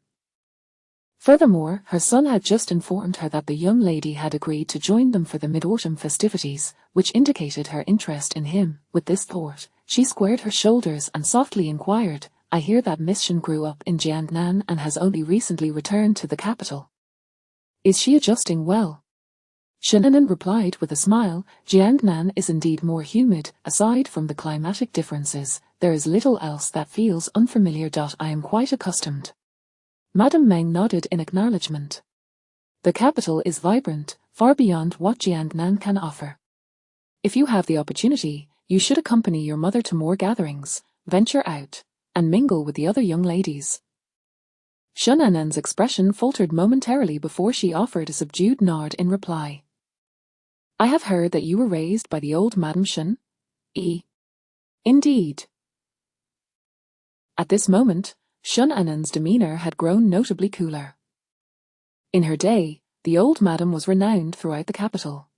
Furthermore, her son had just informed her that the young lady had agreed to join them for the mid-autumn festivities, which indicated her interest in him. With this thought, she squared her shoulders and softly inquired, "I hear that Miss Shun grew up in Jiangnan and has only recently returned to the capital. Is she adjusting well?" Shun Anen replied with a smile, "Jiangnan is indeed more humid. Aside from the climatic differences, there is little else that feels unfamiliar. I am quite accustomed." Madame Meng nodded in acknowledgement. The capital is vibrant, far beyond what Jiangnan can offer. If you have the opportunity, you should accompany your mother to more gatherings, venture out, and mingle with the other young ladies. Shun Anen's expression faltered momentarily before she offered a subdued nod in reply. "I have heard that you were raised by the old Madame Shun? Indeed." At this moment, Shun Anen's demeanor had grown notably cooler. In her day, the old madam was renowned throughout the capital.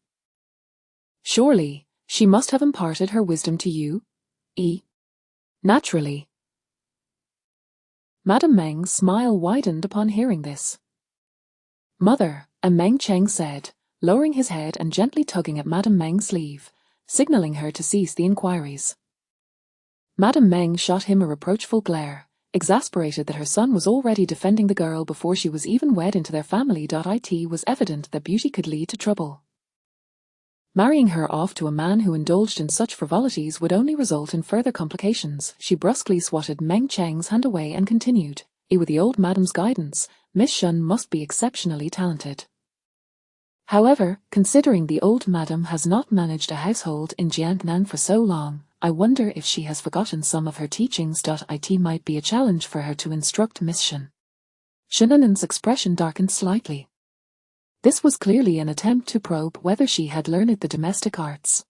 "Surely, she must have imparted her wisdom to you? Naturally." Madame Meng's smile widened upon hearing this. "Mother," Meng Cheng said, lowering his head and gently tugging at Madame Meng's sleeve, signaling her to cease the inquiries. Madame Meng shot him a reproachful glare, exasperated that her son was already defending the girl before she was even wed into their family. It was evident that beauty could lead to trouble. Marrying her off to a man who indulged in such frivolities would only result in further complications. She brusquely swatted Meng Cheng's hand away and continued, "With the old madam's guidance, Miss Shun must be exceptionally talented. However, considering the old madam has not managed a household in Jiangnan for so long, I wonder if she has forgotten some of her teachings. It might be a challenge for her to instruct Miss Shun." Shun Anen's expression darkened slightly. This was clearly an attempt to probe whether she had learned the domestic arts.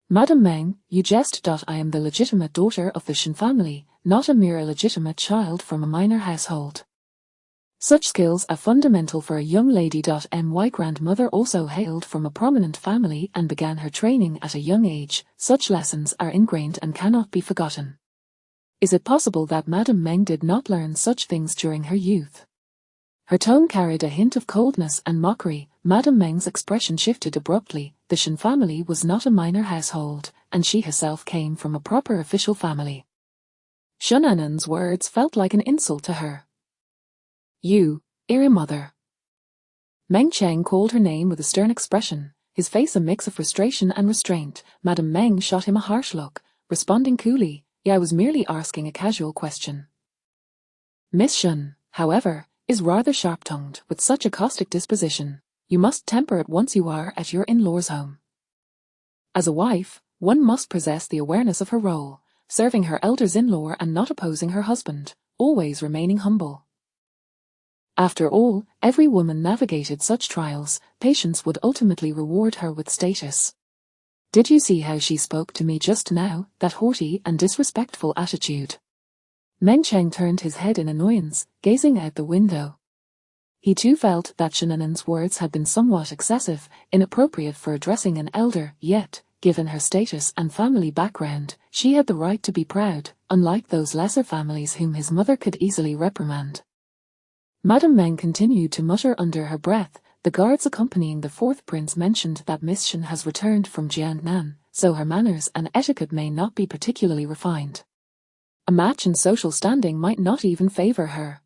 "Madame Meng, you jest. I am the legitimate daughter of the Shun family, not a mere illegitimate child from a minor household. Such skills are fundamental for a young lady. My grandmother also hailed from a prominent family and began her training at a young age. Such lessons are ingrained and cannot be forgotten. Is it possible that Madame Meng did not learn such things during her youth?" Her tone carried a hint of coldness and mockery. Madame Meng's expression shifted abruptly. The Shun family was not a minor household, and she herself came from a proper official family. Shun Anen's words felt like an insult to her. "You, eerie mother." Meng Cheng called her name with a stern expression, his face a mix of frustration and restraint. Madame Meng shot him a harsh look, responding coolly, "I was merely asking a casual question." Miss Shun, however, is rather sharp-tongued. With such a caustic disposition, you must temper it once you are at your in-law's home. As a wife, one must possess the awareness of her role, serving her elders in-law and not opposing her husband, always remaining humble. After all, every woman navigated such trials, patience would ultimately reward her with status. Did you see how she spoke to me just now, that haughty and disrespectful attitude? Meng Cheng turned his head in annoyance, gazing out the window. He too felt that Shenanen's words had been somewhat excessive, inappropriate for addressing an elder, yet, given her status and family background, she had the right to be proud, unlike those lesser families whom his mother could easily reprimand. Madame Meng continued to mutter under her breath. The guards accompanying the fourth prince mentioned that Miss Shen has returned from Jiangnan, so her manners and etiquette may not be particularly refined. A match in social standing might not even favor her.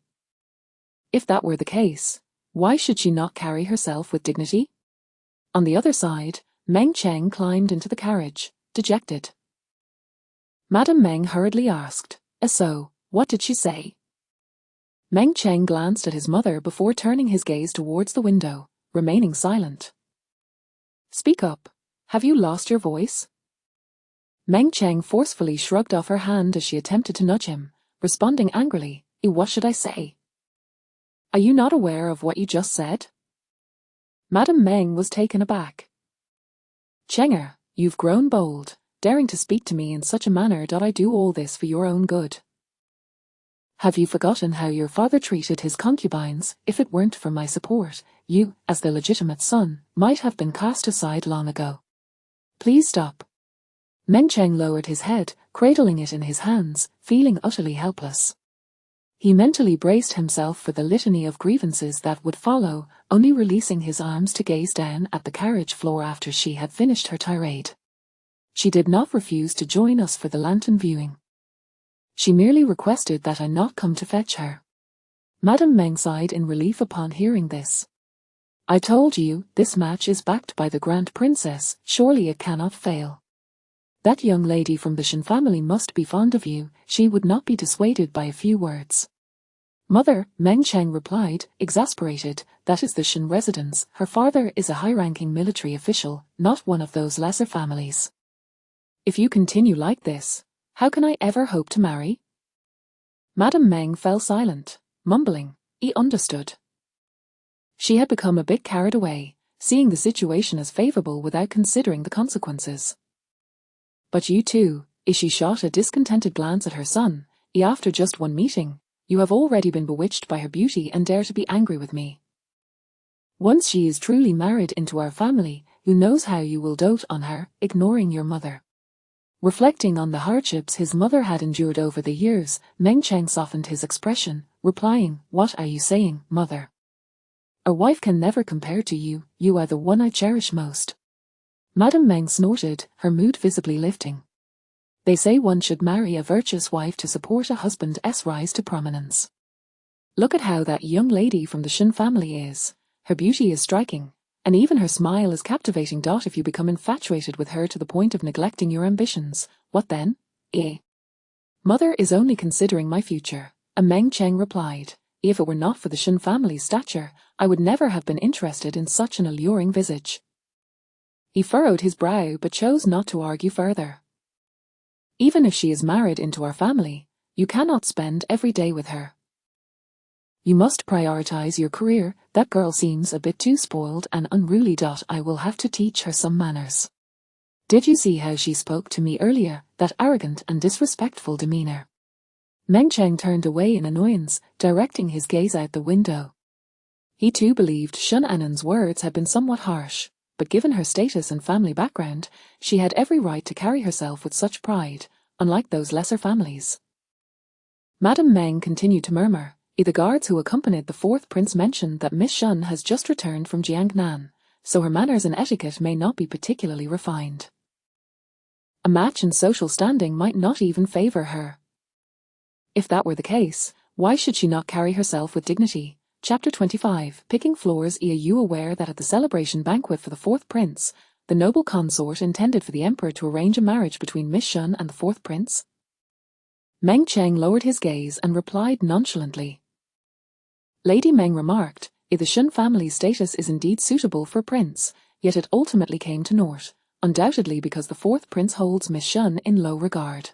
If that were the case, why should she not carry herself with dignity? On the other side, Meng Cheng climbed into the carriage, dejected. Madame Meng hurriedly asked, "So, what did she say?" Meng Cheng glanced at his mother before turning his gaze towards the window, remaining silent. "Speak up. Have you lost your voice?" Meng Cheng forcefully shrugged off her hand as she attempted to nudge him, responding angrily, "What should I say? Are you not aware of what you just said?" Madame Meng was taken aback. "Chenger, you've grown bold, daring to speak to me in such a manner. That I do all this for your own good. Have you forgotten how your father treated his concubines? If it weren't for my support, you, as their legitimate son, might have been cast aside long ago. Please stop." Meng Cheng lowered his head, cradling it in his hands, feeling utterly helpless. He mentally braced himself for the litany of grievances that would follow, only releasing his arms to gaze down at the carriage floor after she had finished her tirade. "She did not refuse to join us for the lantern viewing. She merely requested that I not come to fetch her." Madame Meng sighed in relief upon hearing this. "I told you, this match is backed by the Grand Princess, surely it cannot fail. That young lady from the Shen family must be fond of you, she would not be dissuaded by a few words." "Mother," Meng Cheng replied, exasperated, "that is the Shen residence. Her father is a high-ranking military official, not one of those lesser families. If you continue like this, how can I ever hope to marry?" Madame Meng fell silent, mumbling, "He understood." She had become a bit carried away, seeing the situation as favorable without considering the consequences. "But you too," she shot a discontented glance at her son, "after just one meeting, you have already been bewitched by her beauty and dare to be angry with me. Once she is truly married into our family, who knows how you will dote on her, ignoring your mother." Reflecting on the hardships his mother had endured over the years, Meng Cheng softened his expression, replying, "What are you saying, mother? A wife can never compare to you, you are the one I cherish most." Madame Meng snorted, her mood visibly lifting. "They say one should marry a virtuous wife to support a husband's rise to prominence. Look at how that young lady from the Shen family is. Her beauty is striking, and even her smile is captivating. If you become infatuated with her to the point of neglecting your ambitions, what then? Mother is only considering my future," Meng Cheng replied. "If it were not for the Shen family's stature, I would never have been interested in such an alluring visage." He furrowed his brow but chose not to argue further. "Even if she is married into our family, you cannot spend every day with her. You must prioritize your career. That girl seems a bit too spoiled and unruly. I will have to teach her some manners. Did you see how she spoke to me earlier, that arrogant and disrespectful demeanor?" Meng Cheng turned away in annoyance, directing his gaze out the window. He too believed Shenanen's words had been somewhat harsh, but given her status and family background, she had every right to carry herself with such pride, unlike those lesser families. Madame Meng continued to murmur. The guards who accompanied the fourth prince mentioned that Miss Shen has just returned from Jiangnan, so her manners and etiquette may not be particularly refined. A match in social standing might not even favor her. If that were the case, why should she not carry herself with dignity? Chapter 25, Picking Floors. Are you aware that at the celebration banquet for the fourth prince, the noble consort intended for the emperor to arrange a marriage between Miss Shen and the fourth prince? Meng Cheng lowered his gaze and replied nonchalantly. Lady Meng remarked, "The Shen family's status is indeed suitable for prince, yet it ultimately came to naught, undoubtedly because the fourth prince holds Miss Shen in low regard."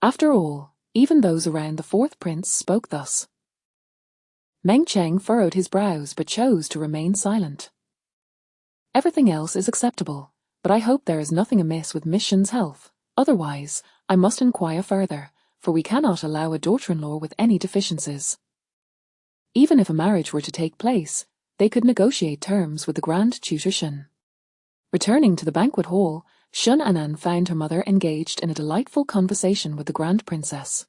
After all, even those around the fourth prince spoke thus. Meng Cheng furrowed his brows but chose to remain silent. Everything else is acceptable, but I hope there is nothing amiss with Miss Shen's health. Otherwise, I must inquire further, for we cannot allow a daughter-in-law with any deficiencies. Even if a marriage were to take place, they could negotiate terms with the Grand Tutor Shun. Returning to the banquet hall, Shun Anan found her mother engaged in a delightful conversation with the Grand Princess.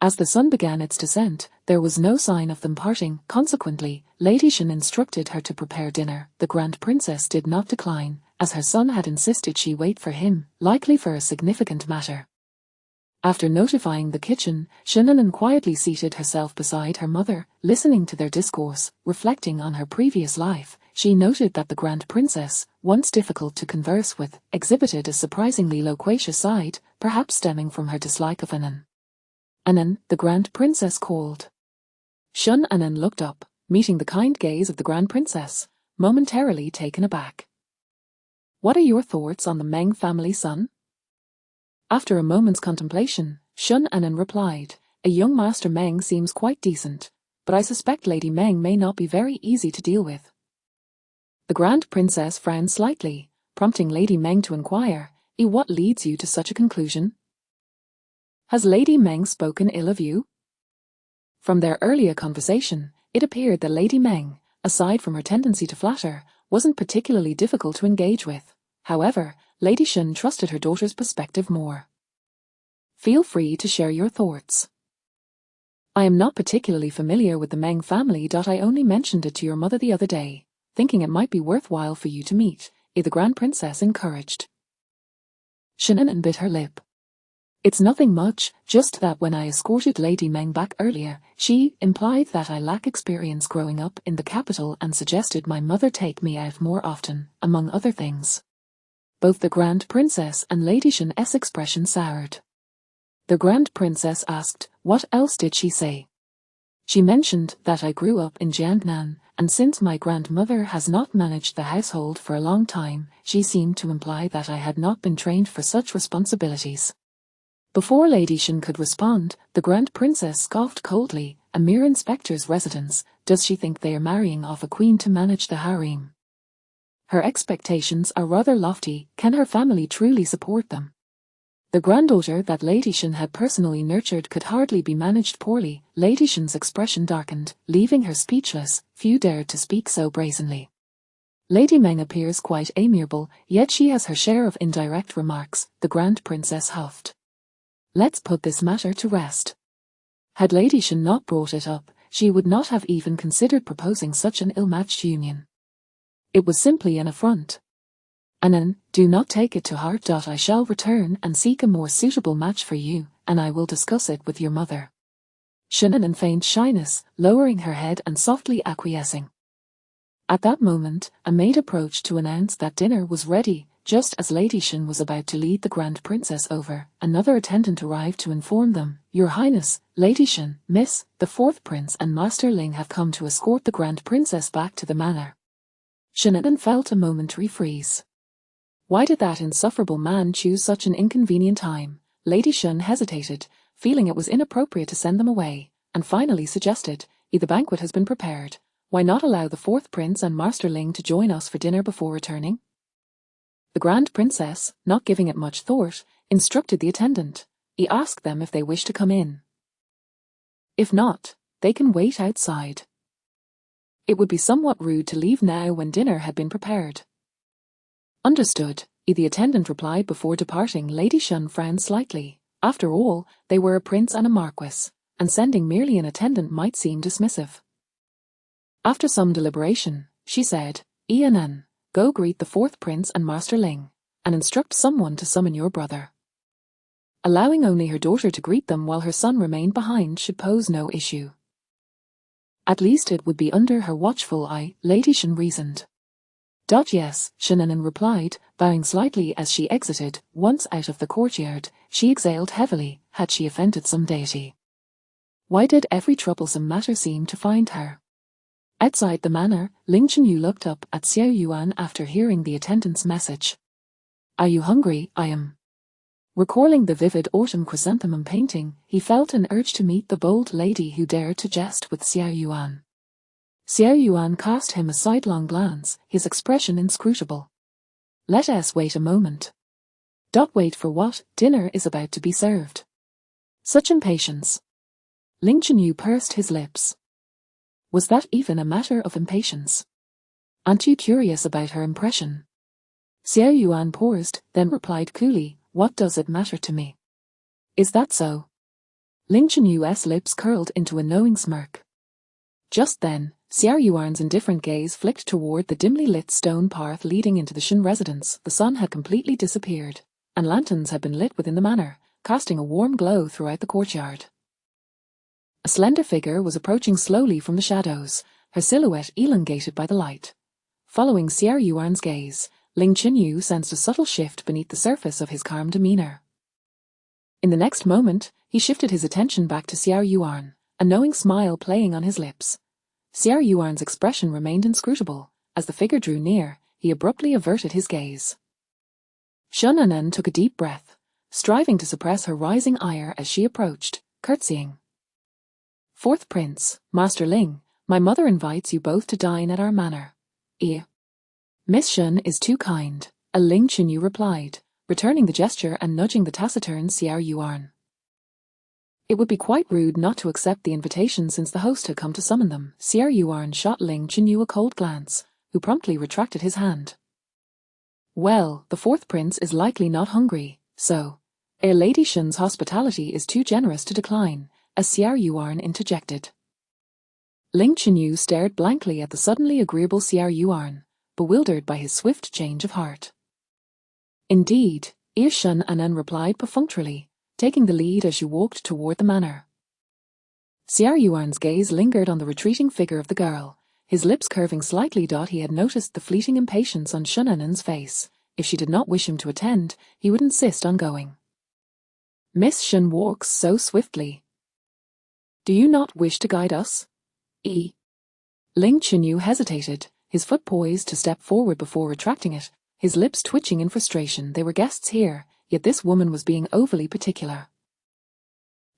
As the sun began its descent, there was no sign of them parting. Consequently, Lady Shun instructed her to prepare dinner. The Grand Princess did not decline, as her son had insisted she wait for him, likely for a significant matter. After notifying the kitchen, Shun Anan quietly seated herself beside her mother, listening to their discourse. Reflecting on her previous life, she noted that the Grand Princess, once difficult to converse with, exhibited a surprisingly loquacious side, perhaps stemming from her dislike of Anan. Anan, the Grand Princess called. Shun Anan looked up, meeting the kind gaze of the Grand Princess, momentarily taken aback. What are your thoughts on the Meng family, son? After a moment's contemplation, Shun Anan replied, a young Master Meng seems quite decent, but I suspect Lady Meng may not be very easy to deal with. The Grand Princess frowned slightly, prompting Lady Meng to inquire, what leads you to such a conclusion? Has Lady Meng spoken ill of you? From their earlier conversation, it appeared that Lady Meng, aside from her tendency to flatter, wasn't particularly difficult to engage with. However, Lady Shun trusted her daughter's perspective more. Feel free to share your thoughts. I am not particularly familiar with the Meng family. I only mentioned it to your mother the other day, thinking it might be worthwhile for you to meet, the Grand Princess encouraged. Shun Anan bit her lip. It's nothing much, just that when I escorted Lady Meng back earlier, she implied that I lack experience growing up in the capital and suggested my mother take me out more often, among other things. Both the Grand Princess and Lady Shun's expression soured. The Grand Princess asked, what else did she say? She mentioned that I grew up in Jiangnan, and since my grandmother has not managed the household for a long time, she seemed to imply that I had not been trained for such responsibilities. Before Lady Shun could respond, the Grand Princess scoffed coldly, a mere inspector's residence, does she think they are marrying off a queen to manage the harem? Her expectations are rather lofty, can her family truly support them? The granddaughter that Lady Shun had personally nurtured could hardly be managed poorly. Lady Shun's expression darkened, leaving her speechless. Few dared to speak so brazenly. Lady Meng appears quite amiable, yet she has her share of indirect remarks, the Grand Princess huffed. Let's put this matter to rest. Had Lady Shun not brought it up, she would not have even considered proposing such an ill-matched union. It was simply an affront. Anan, do not take it to heart. I shall return and seek a more suitable match for you, and I will discuss it with your mother. Shun Anan feigned shyness, lowering her head and softly acquiescing. At that moment, a maid approached to announce that dinner was ready. Just as Lady Shun was about to lead the Grand Princess over, another attendant arrived to inform them, Your Highness, Lady Shun, Miss, the fourth Prince and Master Ling have come to escort the Grand Princess back to the manor. Shun Anan felt a momentary freeze. Why did that insufferable man choose such an inconvenient time? Lady Shun hesitated, feeling it was inappropriate to send them away, and finally suggested, the banquet has been prepared. Why not allow the fourth Prince and Master Ling to join us for dinner before returning? The Grand Princess, not giving it much thought, instructed the attendant. He asked them if they wished to come in. If not, they can wait outside. It would be somewhat rude to leave now when dinner had been prepared. Understood, the attendant replied before departing. Lady Shun frowned slightly. After all, they were a prince and a marquis, and sending merely an attendant might seem dismissive. After some deliberation, she said, Anan, go greet the fourth Prince and Master Ling, and instruct someone to summon your brother. Allowing only her daughter to greet them while her son remained behind should pose no issue. At least it would be under her watchful eye, Lady Shun reasoned. Yes, Shun Anan replied, bowing slightly as she exited. Once out of the courtyard, she exhaled heavily. Had she offended some deity? Why did every troublesome matter seem to find her? Outside the manor, Ling Chenyu looked up at Xiao Yuan after hearing the attendant's message. Are you hungry? I am. Recalling the vivid autumn chrysanthemum painting, he felt an urge to meet the bold lady who dared to jest with Xiao Yuan. Xiao Yuan cast him a sidelong glance, his expression inscrutable. Let us wait a moment. Wait for what? Dinner is about to be served. Such impatience. Ling Chenyu pursed his lips. Was that even a matter of impatience? Aren't you curious about her impression? Xiao Yuan paused, then replied coolly, what does it matter to me? Is that so? Ling Chenyu's lips curled into a knowing smirk. Just then, Xiao Yuan's indifferent gaze flicked toward the dimly lit stone path leading into the Shen residence. The sun had completely disappeared, and lanterns had been lit within the manor, casting a warm glow throughout the courtyard. A slender figure was approaching slowly from the shadows, her silhouette elongated by the light. Following Xiao Yuan's gaze, Ling Chenyu sensed a subtle shift beneath the surface of his calm demeanor. In the next moment, he shifted his attention back to Xiao Yuan, a knowing smile playing on his lips. Xiao Yuan's expression remained inscrutable. As the figure drew near, he abruptly averted his gaze. Shen Anen took a deep breath, striving to suppress her rising ire as she approached, curtsying. Fourth Prince, Master Ling, my mother invites you both to dine at our manor. Miss Shen is too kind, Ling Chenyu replied, returning the gesture and nudging the taciturn Xiao Yuan. It would be quite rude not to accept the invitation since the host had come to summon them. Xiao Yuan shot Ling Chenyu a cold glance, who promptly retracted his hand. Well, the fourth prince is likely not hungry, so Lady Shen's hospitality is too generous to decline, as Xiao Yuan interjected. Ling Chenyu stared blankly at the suddenly agreeable Xiao Yuan, bewildered by his swift change of heart. Indeed, Shen Anen replied perfunctorily, taking the lead as she walked toward the manor. Xiao Yuan's gaze lingered on the retreating figure of the girl, his lips curving slightly. He had noticed the fleeting impatience on Shen Anen's face. If she did not wish him to attend, he would insist on going. Miss Shen walks so swiftly. Do you not wish to guide us? Ling Chenyu hesitated, his foot poised to step forward before retracting it, his lips twitching in frustration. They were guests here, yet this woman was being overly particular.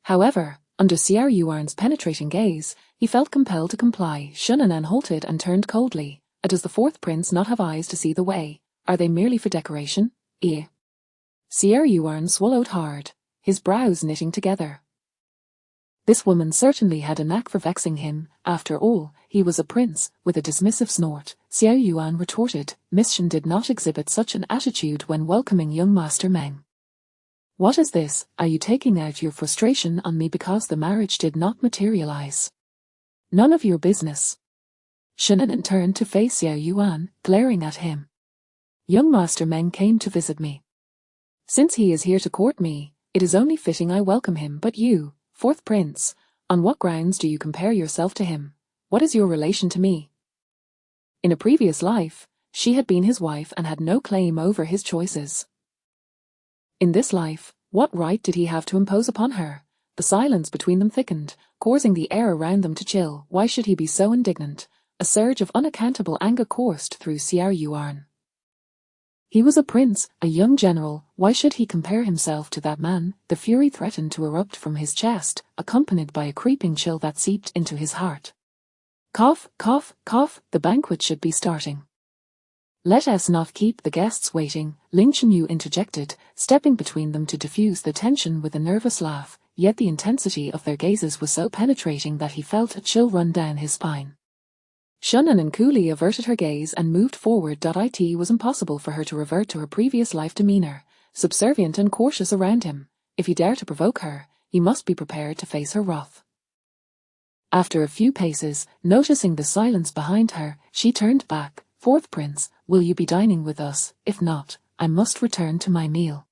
However, under Xiao Yuan's penetrating gaze, he felt compelled to comply. Shen Anen halted and turned coldly. Does the fourth prince not have eyes to see the way? Are they merely for decoration? Xiao Yuan swallowed hard, his brows knitting together. This woman certainly had a knack for vexing him. After all, he was a prince. With a dismissive snort, Xiao Yuan retorted, Miss Shen did not exhibit such an attitude when welcoming young Master Meng. What is this? Are you taking out your frustration on me because the marriage did not materialize? None of your business. Shen Anen turned to face Xiao Yuan, glaring at him. Young Master Meng came to visit me. Since he is here to court me, it is only fitting I welcome him. But you, fourth prince, on what grounds do you compare yourself to him? What is your relation to me? In a previous life, she had been his wife and had no claim over his choices. In this life, what right did he have to impose upon her? The silence between them thickened, causing the air around them to chill. Why should he be so indignant? A surge of unaccountable anger coursed through Xiao Yuan. He was a prince, a young general. Why should he compare himself to that man? The fury threatened to erupt from his chest, accompanied by a creeping chill that seeped into his heart. Cough, cough, cough, the banquet should be starting. Let us not keep the guests waiting, Ling Chenyu interjected, stepping between them to diffuse the tension with a nervous laugh, yet the intensity of their gazes was so penetrating that he felt a chill run down his spine. Shen Anen coolly averted her gaze and moved forward. It was impossible for her to revert to her previous life demeanor, subservient and cautious around him. If he dared to provoke her, he must be prepared to face her wrath. After a few paces, noticing the silence behind her, she turned back. Fourth prince, will you be dining with us? If not, I must return to my meal.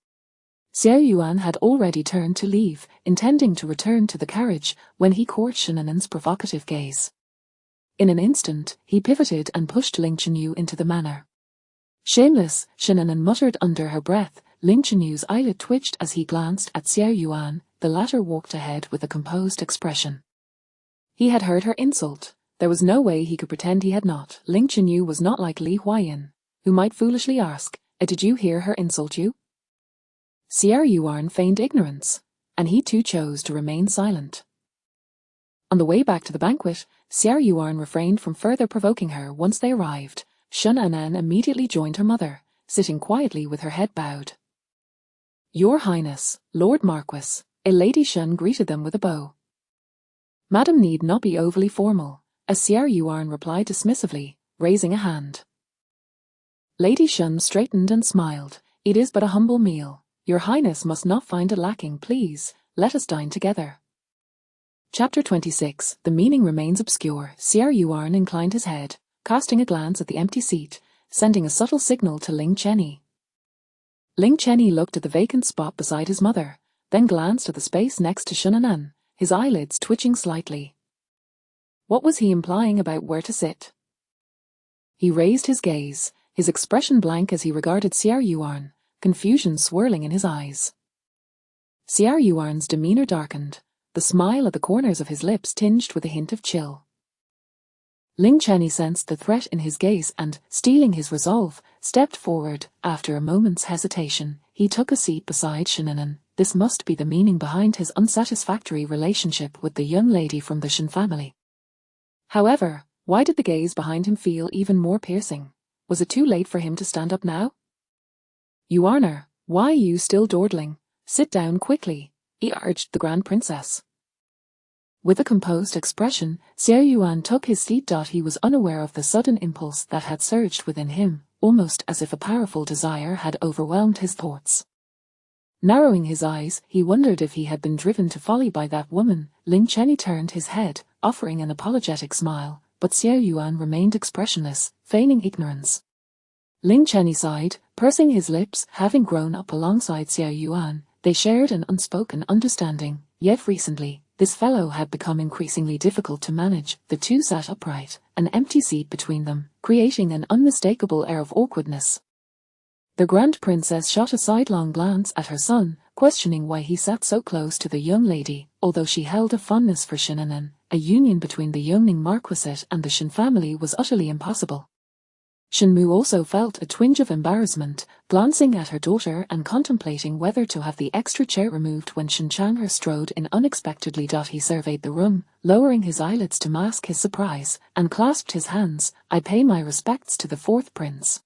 Xiao Yuan had already turned to leave, intending to return to the carriage, when he caught Shen Anen's provocative gaze. In an instant, he pivoted and pushed Ling Chenyu into the manor. Shameless, Shen Anen muttered under her breath. Ling Chenyu's eyelid twitched as he glanced at Xiao Yuan. The latter walked ahead with a composed expression. He had heard her insult. There was no way he could pretend he had not. Ling Chenyu was not like Li Huayan, who might foolishly ask, did you hear her insult you? Xiao Yuan feigned ignorance, and he too chose to remain silent. On the way back to the banquet, Xiao Yuan refrained from further provoking her. Once they arrived, Shun Anan immediately joined her mother, sitting quietly with her head bowed. "Your Highness, Lord Marquis," a Lady Shun greeted them with a bow. "Madam need not be overly formal," as Xiao Yuan replied dismissively, raising a hand. Lady Shun straightened and smiled. "It is but a humble meal. Your Highness must not find it lacking. Please, let us dine together." Chapter 26. The meaning remains obscure. Xiao Yuan inclined his head, casting a glance at the empty seat, sending a subtle signal to Ling Chenyi. Ling Chenyi looked at the vacant spot beside his mother, then glanced at the space next to Shun Anan, his eyelids twitching slightly. What was he implying about where to sit? He raised his gaze, his expression blank as he regarded Xiao Yuan, confusion swirling in his eyes. Xiao Yuan's demeanor darkened, the smile at the corners of his lips tinged with a hint of chill. Ling Chenyi sensed the threat in his gaze and, steeling his resolve, stepped forward. After a moment's hesitation, he took a seat beside Shun Anan. This must be the meaning behind his unsatisfactory relationship with the young lady from the Shun family. However, why did the gaze behind him feel even more piercing? Was it too late for him to stand up now? "Yuaner, why are you still dawdling? Sit down quickly," he urged the Grand Princess. With a composed expression, Xiao Yuan took his seat. He was unaware of the sudden impulse that had surged within him, almost as if a powerful desire had overwhelmed his thoughts. Narrowing his eyes, he wondered if he had been driven to folly by that woman. Ling Chenyi turned his head, offering an apologetic smile, but Xiao Yuan remained expressionless, feigning ignorance. Ling Chenyi sighed, pursing his lips. Having grown up alongside Xiao Yuan, they shared an unspoken understanding, yet recently, this fellow had become increasingly difficult to manage. The two sat upright, an empty seat between them, creating an unmistakable air of awkwardness. The Grand Princess shot a sidelong glance at her son, questioning why he sat so close to the young lady. Although she held a fondness for Shun Anan, a union between the Yongning Marquisate and the Shun family was utterly impossible. Shenmu also felt a twinge of embarrassment, glancing at her daughter and contemplating whether to have the extra chair removed when Shen Chang'er strode in unexpectedly. He surveyed the room, lowering his eyelids to mask his surprise, and clasped his hands. "I pay my respects to the fourth prince.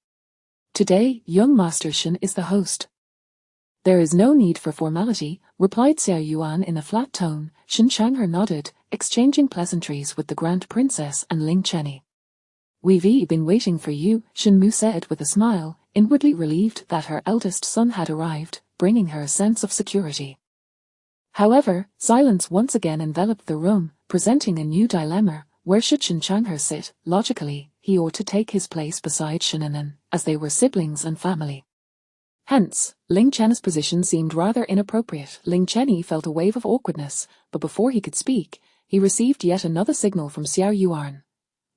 Today, young Master Shen is the host." "There is no need for formality," replied Xiao Yuan in a flat tone. Shen Chang'er nodded, exchanging pleasantries with the Grand Princess and Ling Chenyi. "We've been waiting for you," Shenmu said with a smile, inwardly relieved that her eldest son had arrived, bringing her a sense of security. However, silence once again enveloped the room, presenting a new dilemma. Where should Shen Chang'er sit? Logically, he ought to take his place beside Shun Anan, as they were siblings and family. Hence, Ling Chenyi's position seemed rather inappropriate. Ling Chenyi felt a wave of awkwardness, but before he could speak, he received yet another signal from Xiao Yuan.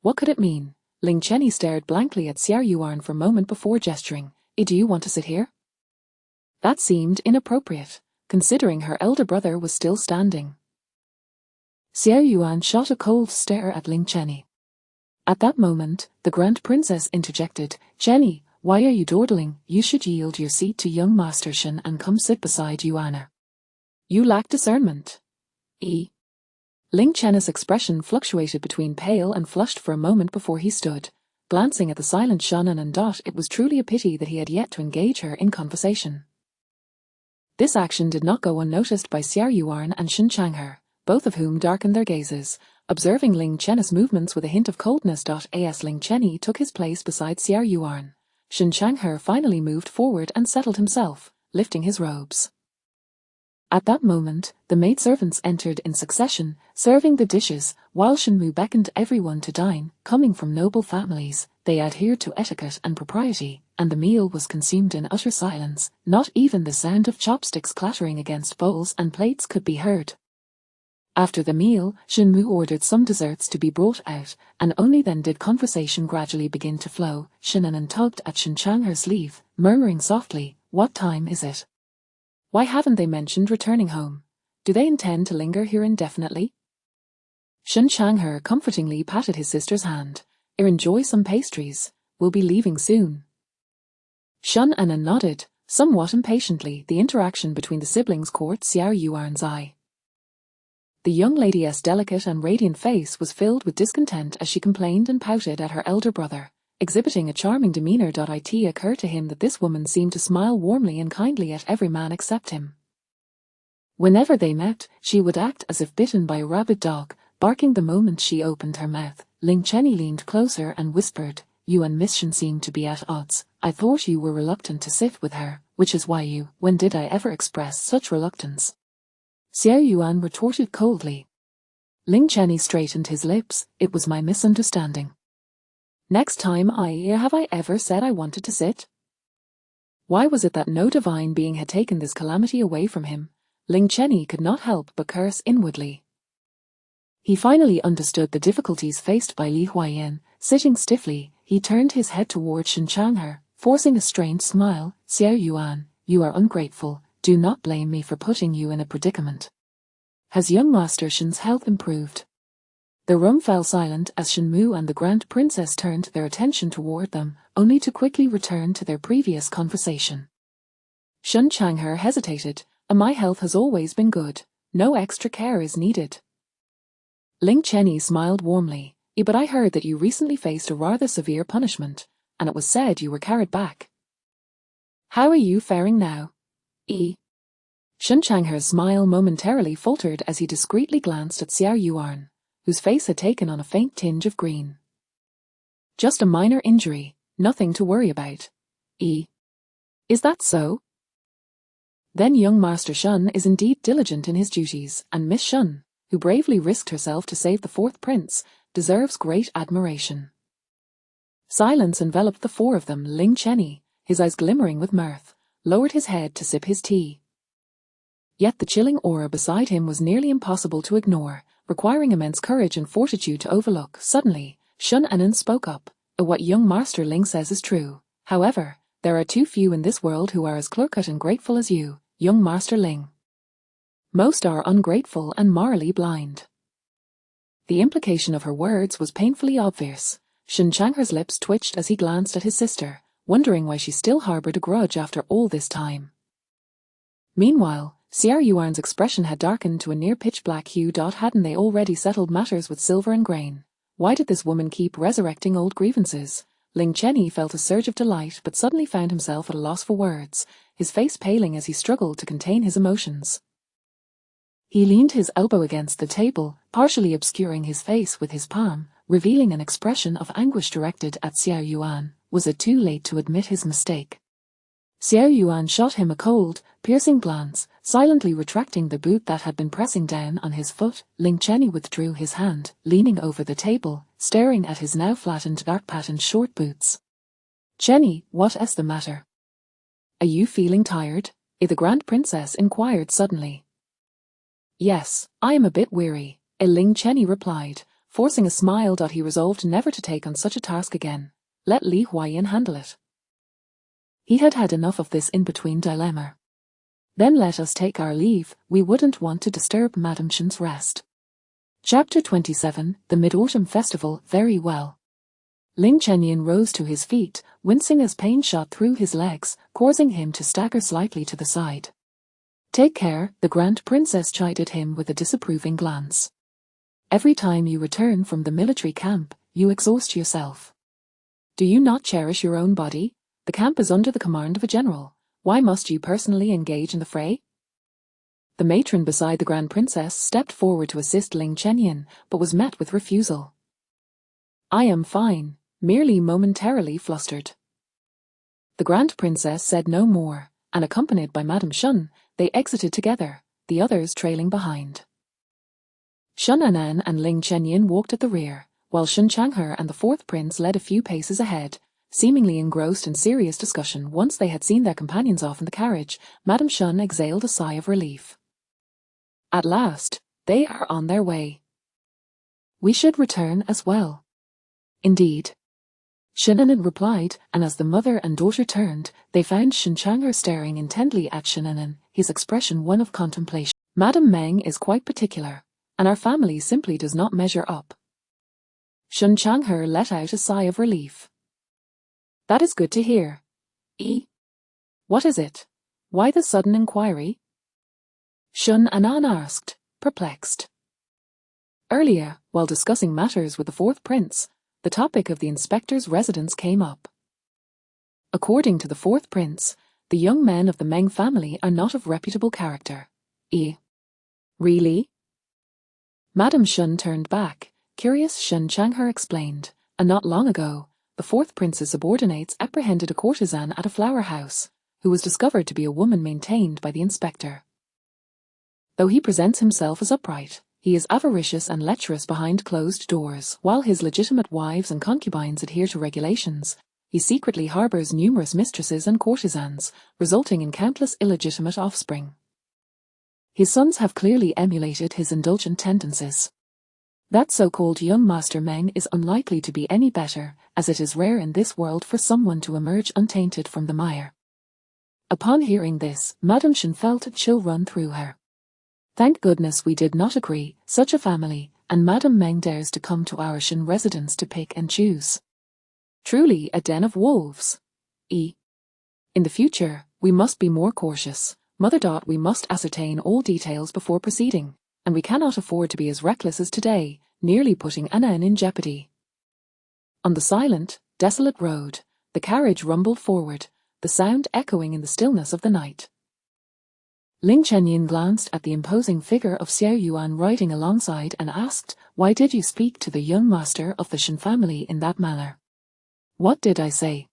What could it mean? Ling Chenyi stared blankly at Xiao Yuan for a moment before gesturing. "Do you want to sit here?" That seemed inappropriate, considering her elder brother was still standing. Xiao Yuan shot a cold stare at Ling Chenyi. At that moment, the Grand Princess interjected. "Chenyi, why are you dawdling? You should yield your seat to young Master Shen and come sit beside Yuana. You lack discernment." Ling Chenyi's expression fluctuated between pale and flushed for a moment before he stood, glancing at the silent Shun Anan. It was truly a pity that he had yet to engage her in conversation. This action did not go unnoticed by Xiao Yuan and Shen Chang'er, both of whom darkened their gazes, observing Ling Chenyi's movements with a hint of coldness. As Ling Chenyi took his place beside Xiao Yuan, Shen Chang'er finally moved forward and settled himself, lifting his robes. At that moment, the maidservants entered in succession, serving the dishes, while Shenmu beckoned everyone to dine. Coming from noble families, they adhered to etiquette and propriety, and the meal was consumed in utter silence. Not even the sound of chopsticks clattering against bowls and plates could be heard. After the meal, Shenmu ordered some desserts to be brought out, and only then did conversation gradually begin to flow. Shun Anan tugged at Shen Chang'er's sleeve, murmuring softly, "What time is it? Why haven't they mentioned returning home? Do they intend to linger here indefinitely?" Shen Chang'er comfortingly patted his sister's hand. "Enjoy some pastries. We'll be leaving soon." Shun Anan nodded, Somewhat impatiently, the interaction between the siblings caught Xiao Yuan's eye. The young lady's delicate and radiant face was filled with discontent as she complained and pouted at her elder brother, exhibiting a charming demeanor. It occurred to him that this woman seemed to smile warmly and kindly at every man except him. Whenever they met, she would act as if bitten by a rabid dog, barking the moment she opened her mouth. Ling Chenyi leaned closer and whispered, "You and Miss Shen seem to be at odds. I thought you were reluctant to sit with her, which is why you— When did I ever express such reluctance?" Xiao Yuan retorted coldly. Ling Chenyi straightened his lips. "It was my misunderstanding. Next time have I ever said I wanted to sit?" Why was it that no divine being had taken this calamity away from him? Ling Chenyi could not help but curse inwardly. He finally understood the difficulties faced by Li Huayan. Sitting stiffly, he turned his head toward Shen Changhe, forcing a strained smile. "Xiao Yuan, you are ungrateful. Do not blame me for putting you in a predicament. Has young Master Shen's health improved?" The room fell silent as Shen Mu and the Grand Princess turned their attention toward them, only to quickly return to their previous conversation. Shen Changhe hesitated. "My health has always been good. No extra care is needed." Ling Chenyi smiled warmly. "But I heard that you recently faced a rather severe punishment, and it was said you were carried back. How are you faring now?" Shen Changhe's smile momentarily faltered as he discreetly glanced at Xiao Yuan, whose face had taken on a faint tinge of green. "Just a minor injury, nothing to worry about." Is that so? Then young Master Shen is indeed diligent in his duties, and Miss Shen, who bravely risked herself to save the fourth prince, deserves great admiration." Silence enveloped the four of them. Ling Chenyi, his eyes glimmering with mirth, lowered his head to sip his tea. Yet the chilling aura beside him was nearly impossible to ignore, requiring immense courage and fortitude to overlook. Suddenly, Shun Anan spoke up. "What young Master Ling says is true. However, there are too few in this world who are as clear-cut and grateful as you, young Master Ling. Most are ungrateful and morally blind." The implication of her words was painfully obvious. Shen Changhe's lips twitched as he glanced at his sister, wondering why she still harbored a grudge after all this time. Meanwhile, Xiao Yuan's expression had darkened to a near pitch-black hue. Hadn't they already settled matters with silver and grain? Why did this woman keep resurrecting old grievances? Ling Chenyi felt a surge of delight but suddenly found himself at a loss for words, his face paling as he struggled to contain his emotions. He leaned his elbow against the table, partially obscuring his face with his palm, revealing an expression of anguish directed at Xiao Yuan. Was it too late to admit his mistake? Xiao Yuan shot him a cold, piercing glance, silently retracting the boot that had been pressing down on his foot. Ling Chenyi withdrew his hand, leaning over the table, staring at his now flattened dark-patterned short boots. "Chenyi, what is the matter? Are you feeling tired?" The Grand Princess inquired suddenly. "Yes, I am a bit weary," Ling Chenyi replied, forcing a smile. He resolved never to take on such a task again. Let Li Huayan handle it. He had had enough of this in-between dilemma. "Then let us take our leave. We wouldn't want to disturb Madame Shen's rest." Chapter 27, The Mid-Autumn Festival. Very well. Ling Chenyin rose to his feet, wincing as pain shot through his legs, causing him to stagger slightly to the side. "Take care," the Grand Princess chided him with a disapproving glance. "Every time you return from the military camp, you exhaust yourself. Do you not cherish your own body? The camp is under the command of a general. Why must you personally engage in the fray?" The matron beside the Grand Princess stepped forward to assist Ling Chenyin, but was met with refusal. "I am fine, merely momentarily flustered." The Grand Princess said no more, and accompanied by Madame Shen, they exited together, the others trailing behind. Shun Anan and Ling Chenyin walked at the rear, while Shen Changhe and the fourth prince led a few paces ahead, seemingly engrossed in serious discussion. Once they had seen their companions off in the carriage, Madame Shen exhaled a sigh of relief. At last, they are on their way. We should return as well. Indeed. Shen Anan replied, and as the mother and daughter turned, they found Shen Changhe staring intently at Shen Anan, his expression one of contemplation. Madame Meng is quite particular, and our family simply does not measure up. Shen Changhe let out a sigh of relief. That is good to hear. What is it? Why the sudden inquiry? Shun Anan asked, perplexed. Earlier, while discussing matters with the fourth prince, the topic of the inspector's residence came up. According to the fourth prince, the young men of the Meng family are not of reputable character. Really? Madame Shun turned back. Curious, Shun Changhe explained, and not long ago, the fourth prince's subordinates apprehended a courtesan at a flower house, who was discovered to be a woman maintained by the inspector. Though he presents himself as upright, he is avaricious and lecherous behind closed doors. While his legitimate wives and concubines adhere to regulations, he secretly harbors numerous mistresses and courtesans, resulting in countless illegitimate offspring. His sons have clearly emulated his indulgent tendencies. That so-called young Master Meng is unlikely to be any better, as it is rare in this world for someone to emerge untainted from the mire. Upon hearing this, Madame Shun felt a chill run through her. Thank goodness we did not agree, such a family, and Madame Meng dares to come to our Shun residence to pick and choose. Truly a den of wolves. In the future, we must be more cautious. Mother. We must ascertain all details before proceeding, and we cannot afford to be as reckless as today, nearly putting Anan in jeopardy. On the silent, desolate road, the carriage rumbled forward, the sound echoing in the stillness of the night. Ling Chenyin glanced at the imposing figure of Xiao Yuan riding alongside and asked, "Why did you speak to the young master of the Shen family in that manner?" "What did I say?"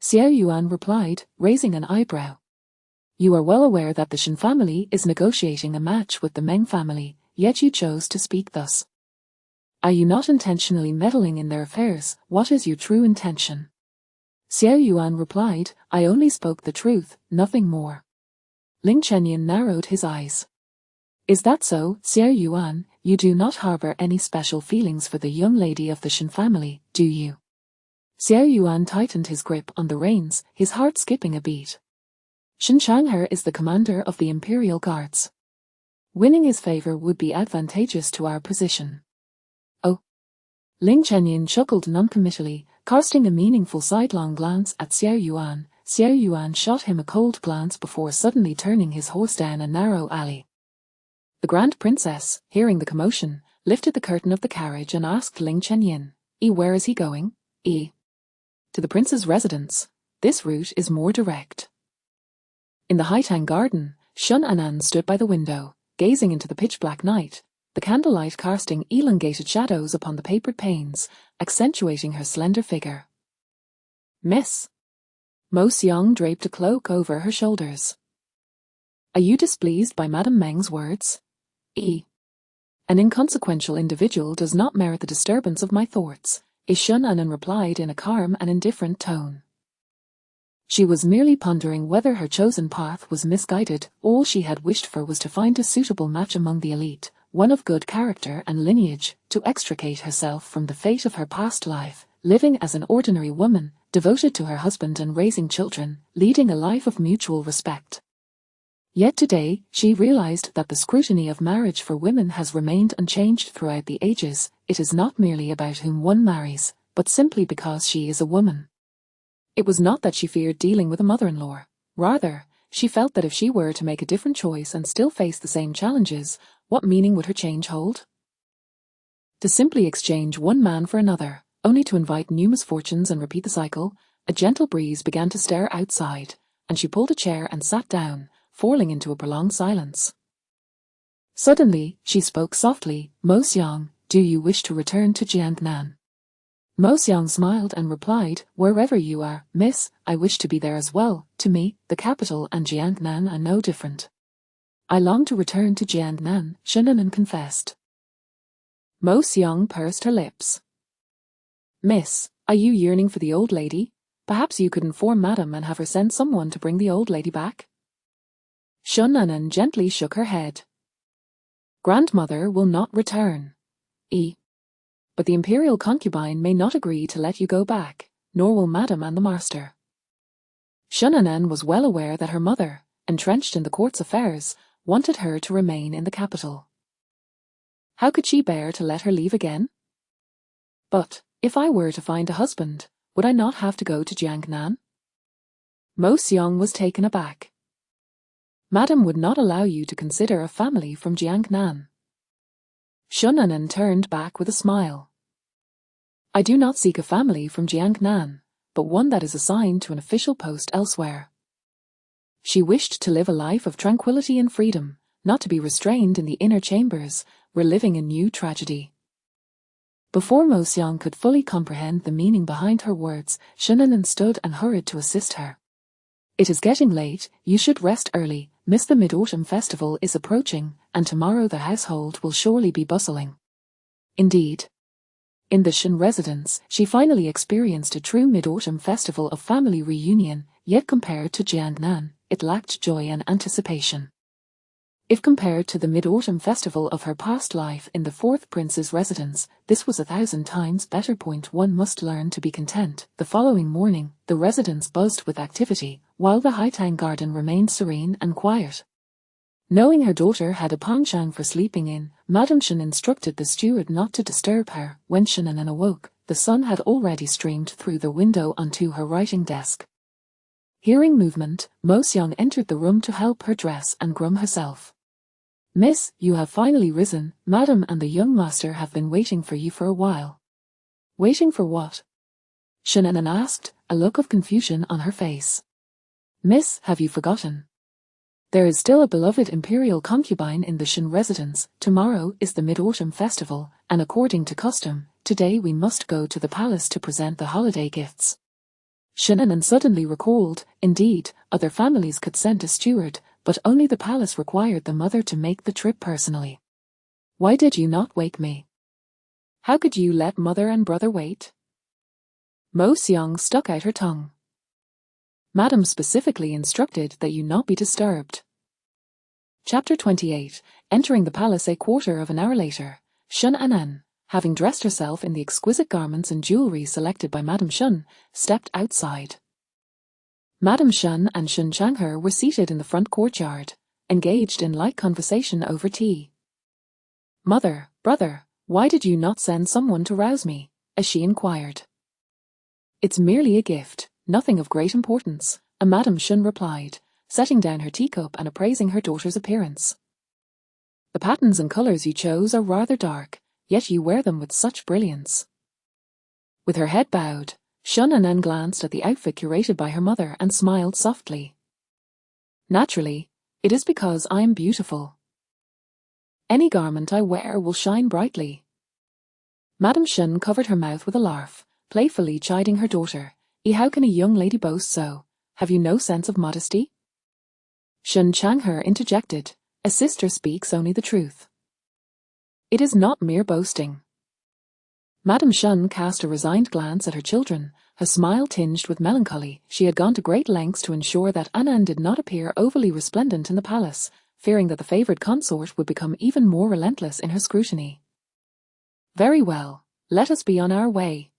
Xiao Yuan replied, raising an eyebrow. "You are well aware that the Shen family is negotiating a match with the Meng family, yet you chose to speak thus. Are you not intentionally meddling in their affairs? What is your true intention?" Xiao Yuan replied, "I only spoke the truth, nothing more." Ling Chenyin narrowed his eyes. "Is that so, Xiao Yuan? You do not harbor any special feelings for the young lady of the Shen family, do you?" Xiao Yuan tightened his grip on the reins, his heart skipping a beat. Shen Changhe is the commander of the Imperial Guards. Winning his favor would be advantageous to our position. Oh. Ling Chenyin chuckled noncommittally, casting a meaningful sidelong glance at Xiao Yuan. Xiao Yuan shot him a cold glance before suddenly turning his horse down a narrow alley. The Grand Princess, hearing the commotion, lifted the curtain of the carriage and asked Ling Chenyin, "Where is he going?" "To the prince's residence. This route is more direct." In the Haitang garden, Shun Anan stood by the window, gazing into the pitch-black night, the candlelight casting elongated shadows upon the papered panes, accentuating her slender figure. "Miss." Mo Xiang draped a cloak over her shoulders. "Are you displeased by Madame Meng's words?" "An inconsequential individual does not merit the disturbance of my thoughts," Shun Anan replied in a calm and indifferent tone. She was merely pondering whether her chosen path was misguided. All she had wished for was to find a suitable match among the elite, one of good character and lineage, to extricate herself from the fate of her past life, living as an ordinary woman, devoted to her husband and raising children, leading a life of mutual respect. Yet today, she realized that the scrutiny of marriage for women has remained unchanged throughout the ages. It is not merely about whom one marries, but simply because she is a woman. It was not that she feared dealing with a mother-in-law. Rather, she felt that if she were to make a different choice and still face the same challenges, what meaning would her change hold? To simply exchange one man for another, only to invite new misfortunes and repeat the cycle, a gentle breeze began to stir outside, and she pulled a chair and sat down, falling into a prolonged silence. Suddenly, she spoke softly, "Mo Xiang, do you wish to return to Jiangnan?" Mo Xiang smiled and replied, "Wherever you are, miss, I wish to be there as well. To me, the capital and Jiangnan are no different." "I long to return to Jiangnan," Shun Anan confessed. Mo Xiang pursed her lips. "Miss, are you yearning for the old lady? Perhaps you could inform Madam and have her send someone to bring the old lady back." Shun Anan gently shook her head. "Grandmother will not return. But the imperial concubine may not agree to let you go back, nor will Madam and the master." Shun Anan was well aware that her mother, entrenched in the court's affairs, wanted her to remain in the capital. How could she bear to let her leave again? "But, if I were to find a husband, would I not have to go to Jiangnan?" Mo Xiang was taken aback. Madam would not allow you to consider a family from Jiangnan. Shun Anan turned back with a smile. I do not seek a family from Jiangnan, but one that is assigned to an official post elsewhere. She wished to live a life of tranquility and freedom, not to be restrained in the inner chambers, where living a new tragedy. Before Mo Xiang could fully comprehend the meaning behind her words, Shun Anan stood and hurried to assist her. It is getting late, you should rest early, Miss the Mid-Autumn Festival is approaching, and tomorrow the household will surely be bustling. Indeed. In the Shun residence, she finally experienced a true Mid-Autumn Festival of family reunion, yet compared to Jiangnan, it lacked joy and anticipation. If compared to the Mid-Autumn Festival of her past life in the fourth prince's residence, this was 1,000 times better. One must learn to be content. The following morning, the residence buzzed with activity, while the Haitang garden remained serene and quiet. Knowing her daughter had a penchant for sleeping in, Madame Shun instructed the steward not to disturb her. When Shun Anan awoke, the sun had already streamed through the window onto her writing desk. Hearing movement, Mo Xiang entered the room to help her dress and groom herself. Miss, you have finally risen. Madam and the young master have been waiting for you for a while. Waiting for what? Shun Anan asked, a look of confusion on her face. Miss, have you forgotten? There is still a beloved imperial concubine in the Shun residence. Tomorrow is the Mid-Autumn Festival, and according to custom, today we must go to the palace to present the holiday gifts. Shun Anan suddenly recalled, indeed, other families could send a steward, but only the palace required the mother to make the trip personally. Why did you not wake me? How could you let mother and brother wait? Mo Xiang stuck out her tongue. Madam specifically instructed that you not be disturbed. Chapter 28. Entering the palace a quarter of an hour later, Shun Anan, having dressed herself in the exquisite garments and jewelry selected by Madame Shun, stepped outside. Madame Shun and Shun Changhe were seated in the front courtyard, engaged in light conversation over tea. Mother, brother, why did you not send someone to rouse me? As she inquired. It's merely a gift, nothing of great importance, Madame Shun replied, setting down her teacup and appraising her daughter's appearance. The patterns and colours you chose are rather dark, yet you wear them with such brilliance. With her head bowed, Shun Anan glanced at the outfit curated by her mother and smiled softly. Naturally, it is because I am beautiful. Any garment I wear will shine brightly. Madame Shun covered her mouth with a laugh, playfully chiding her daughter. How can a young lady boast so? Have you no sense of modesty? Shun Changhe interjected, a sister speaks only the truth. It is not mere boasting. Madame Shun cast a resigned glance at her children, her smile tinged with melancholy. She had gone to great lengths to ensure that Anan did not appear overly resplendent in the palace, fearing that the favoured consort would become even more relentless in her scrutiny. Very well, let us be on our way.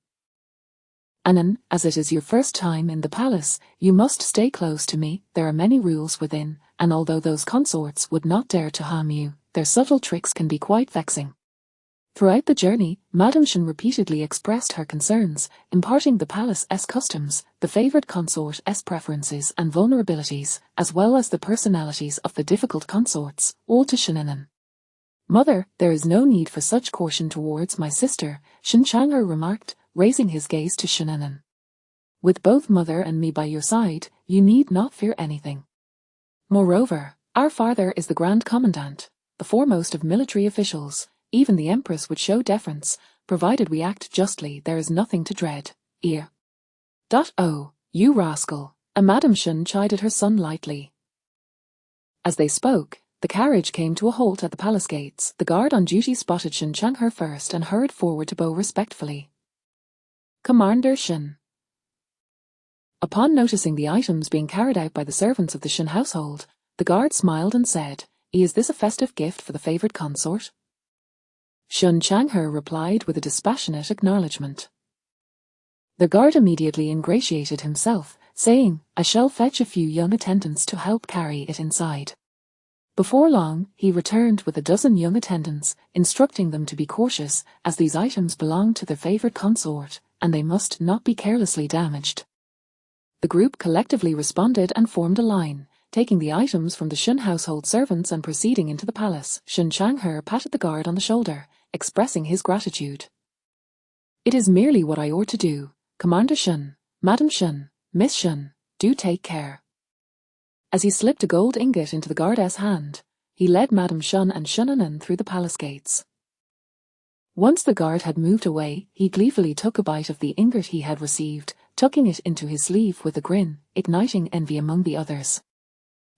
Anan, as it is your first time in the palace, you must stay close to me. There are many rules within, and although those consorts would not dare to harm you, their subtle tricks can be quite vexing. Throughout the journey, Madame Shun repeatedly expressed her concerns, imparting the palace's customs, the favoured consort's preferences and vulnerabilities, as well as the personalities of the difficult consorts, all to Shun Anan. Mother, there is no need for such caution towards my sister, Shun Changhe remarked, raising his gaze to Shun Anan. With both mother and me by your side, you need not fear anything. Moreover, our father is the Grand Commandant, the foremost of military officials. Even the Empress would show deference, provided we act justly. There is nothing to dread. Ear. Oh, you rascal, Madame Shun chided her son lightly. As they spoke, the carriage came to a halt at the palace gates. The guard on duty spotted Shun Changhe first and hurried forward to bow respectfully. Commander Shun. Upon noticing the items being carried out by the servants of the Shun household, the guard smiled and said, Is this a festive gift for the favoured consort? Shun Changhe replied with a dispassionate acknowledgement. The guard immediately ingratiated himself, saying, I shall fetch a few young attendants to help carry it inside. Before long, he returned with a dozen young attendants, instructing them to be cautious, as these items belonged to their favoured consort, and they must not be carelessly damaged. The group collectively responded and formed a line, taking the items from the Shun household servants and proceeding into the palace. Shun Changhe patted the guard on the shoulder, expressing his gratitude. "It is merely what I ought to do. Commander Shun, Madam Shun, Miss Shun, do take care." As he slipped a gold ingot into the guard's hand, he led Madam Shun and Shunanan through the palace gates. Once the guard had moved away, he gleefully took a bite of the ingot he had received, tucking it into his sleeve with a grin, igniting envy among the others.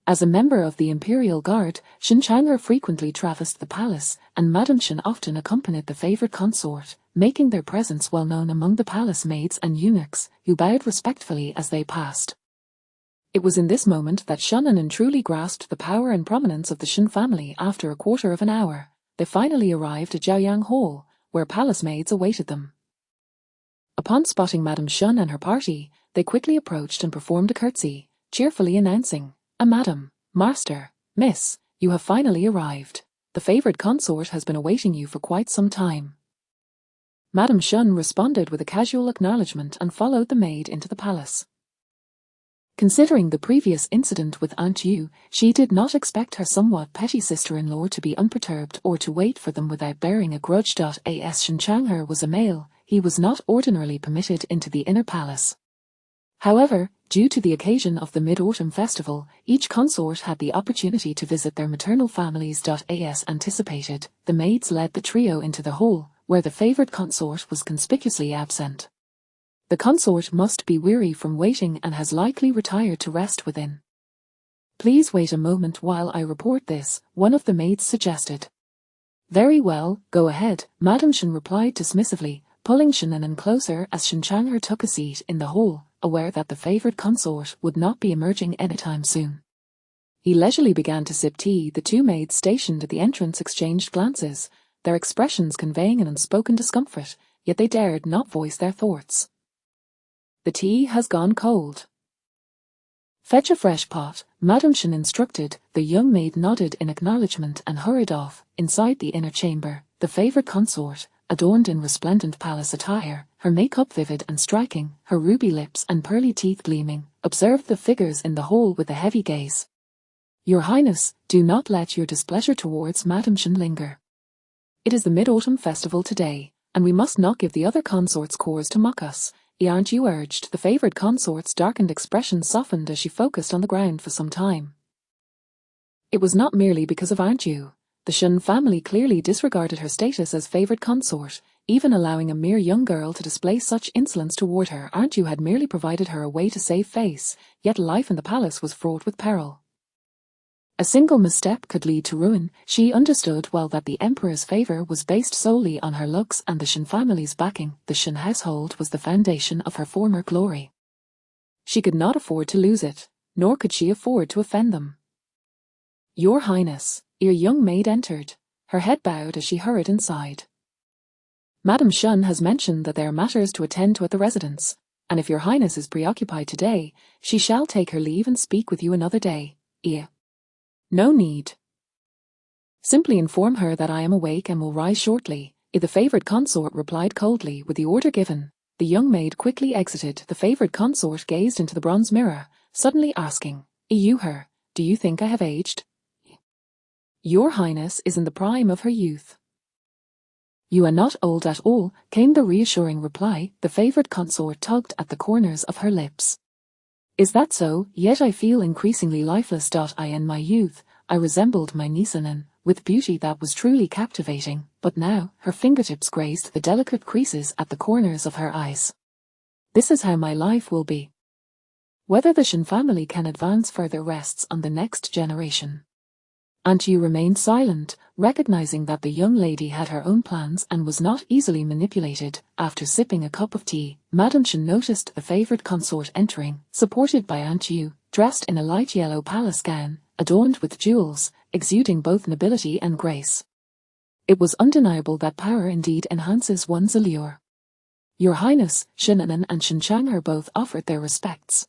As a member of the Imperial Guard, Shun Changhe frequently traversed the palace, and Madam Shun often accompanied the favored consort, making their presence well known among the palace maids and eunuchs, who bowed respectfully as they passed. It was in this moment that Shunanan truly grasped the power and prominence of the Shun family. After a quarter of an hour, they finally arrived at Jiaoyang Hall, where palace maids awaited them. Upon spotting Madam Shun and her party, they quickly approached and performed a curtsy, cheerfully announcing, Madam, Master, Miss, you have finally arrived. The favored consort has been awaiting you for quite some time." Madam Shun responded with a casual acknowledgement and followed the maid into the palace. Considering the previous incident with Aunt Yu, she did not expect her somewhat petty sister-in-law to be unperturbed or to wait for them without bearing a grudge. As Shun Changhe was a male, he was not ordinarily permitted into the inner palace. However, due to the occasion of the Mid-Autumn Festival, each consort had the opportunity to visit their maternal families. As anticipated, the maids led the trio into the hall, where the favored consort was conspicuously absent. The consort must be weary from waiting and has likely retired to rest within. "Please wait a moment while I report this," one of the maids suggested. "Very well, go ahead," Madam Shun replied dismissively, pulling Shunanan closer as Shun Changhe took a seat in the hall, aware that the favored consort would not be emerging anytime soon. He leisurely began to sip tea. The two maids stationed at the entrance exchanged glances, their expressions conveying an unspoken discomfort, yet they dared not voice their thoughts. "The tea has gone cold. Fetch a fresh pot," Madam Shun instructed. The young maid nodded in acknowledgement and hurried off. Inside the inner chamber, the favored consort, adorned in resplendent palace attire, her makeup vivid and striking, her ruby lips and pearly teeth gleaming, observed the figures in the hall with a heavy gaze. "Your Highness, do not let your displeasure towards Madam Shun linger. It is the Mid-Autumn Festival today, and we must not give the other consorts cause to mock us," Aunt Yu urged. The favored consort's darkened expression softened as she focused on the ground for some time. It was not merely because of Aunt Yu. The Shun family clearly disregarded her status as favored consort, even allowing a mere young girl to display such insolence toward her. Aunt Yu had merely provided her a way to save face, yet life in the palace was fraught with peril. A single misstep could lead to ruin. She understood well that the Emperor's favor was based solely on her looks and the Shun family's backing. The Shun household was the foundation of her former glory. She could not afford to lose it, nor could she afford to offend them. "Your Highness," a young maid entered, her head bowed as she hurried inside. "Madam Shun has mentioned that there are matters to attend to at the residence, and if your Highness is preoccupied today, she shall take her leave and speak with you another day." "No need. Simply inform her that I am awake and will rise shortly," the favored consort replied coldly. With the order given, the young maid quickly exited. The favored consort gazed into the bronze mirror, suddenly asking, "Her, do you think I have aged?" "Your Highness is in the prime of her youth." "You are not old at all," came the reassuring reply. The favored consort tugged at the corners of her lips. "Is that so? Yet I feel increasingly lifeless. In my youth, I resembled my Nisanan, with beauty that was truly captivating, but now her fingertips grazed the delicate creases at the corners of her eyes. This is how my life will be. Whether the Shun family can advance further rests on the next generation." Aunt Yu remained silent, recognizing that the young lady had her own plans and was not easily manipulated. After sipping a cup of tea, Madam Shun noticed the favored consort entering, supported by Aunt Yu, dressed in a light yellow palace gown, adorned with jewels, exuding both nobility and grace. It was undeniable that power indeed enhances one's allure. "Your Highness," Shunanan and Shun Changhe both offered their respects.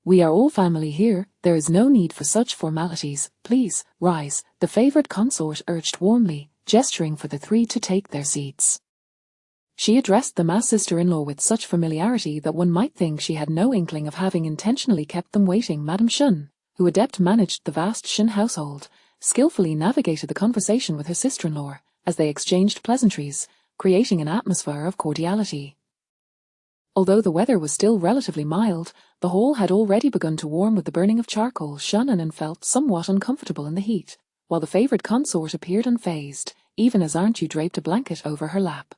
"We are all family here, there is no need for such formalities. Please, rise," the favored consort urged warmly, gesturing for the three to take their seats. She addressed them as sister-in-law with such familiarity that one might think she had no inkling of having intentionally kept them waiting. Madame Shun, who adept managed the vast Shun household, skillfully navigated the conversation with her sister-in-law as they exchanged pleasantries, creating an atmosphere of cordiality. Although the weather was still relatively mild, the hall had already begun to warm with the burning of charcoal. Shun Anan felt somewhat uncomfortable in the heat, while the favoured consort appeared unfazed, even as Auntie draped a blanket over her lap.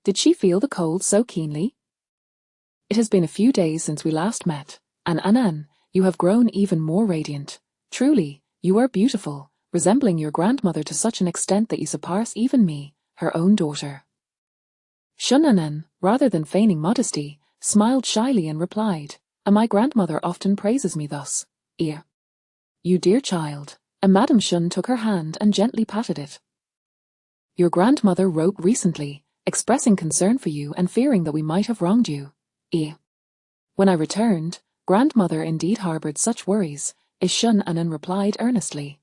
Did she feel the cold so keenly? It has been a few days since we last met, and Anan, you have grown even more radiant. Truly, you are beautiful, resembling your grandmother to such an extent that you surpass even me, her own daughter. Shun Anan, rather than feigning modesty, smiled shyly and replied, and my grandmother often praises me thus. You dear child. And Madame Shun took her hand and gently patted it. Your grandmother wrote recently, expressing concern for you and fearing that we might have wronged you. When I returned, grandmother indeed harboured such worries, Shun Anan replied earnestly.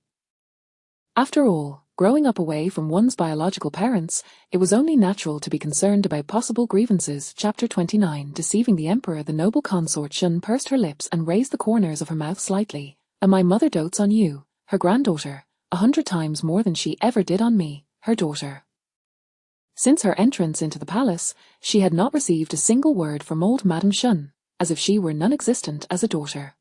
After all, growing up away from one's biological parents, it was only natural to be concerned about possible grievances. Chapter 29. Deceiving the Emperor. The noble consort Shun pursed her lips and raised the corners of her mouth slightly. And my mother dotes on you, her granddaughter, 100 times more than she ever did on me, her daughter. Since her entrance into the palace, she had not received a single word from old Madame Shun, as if she were non-existent as a daughter.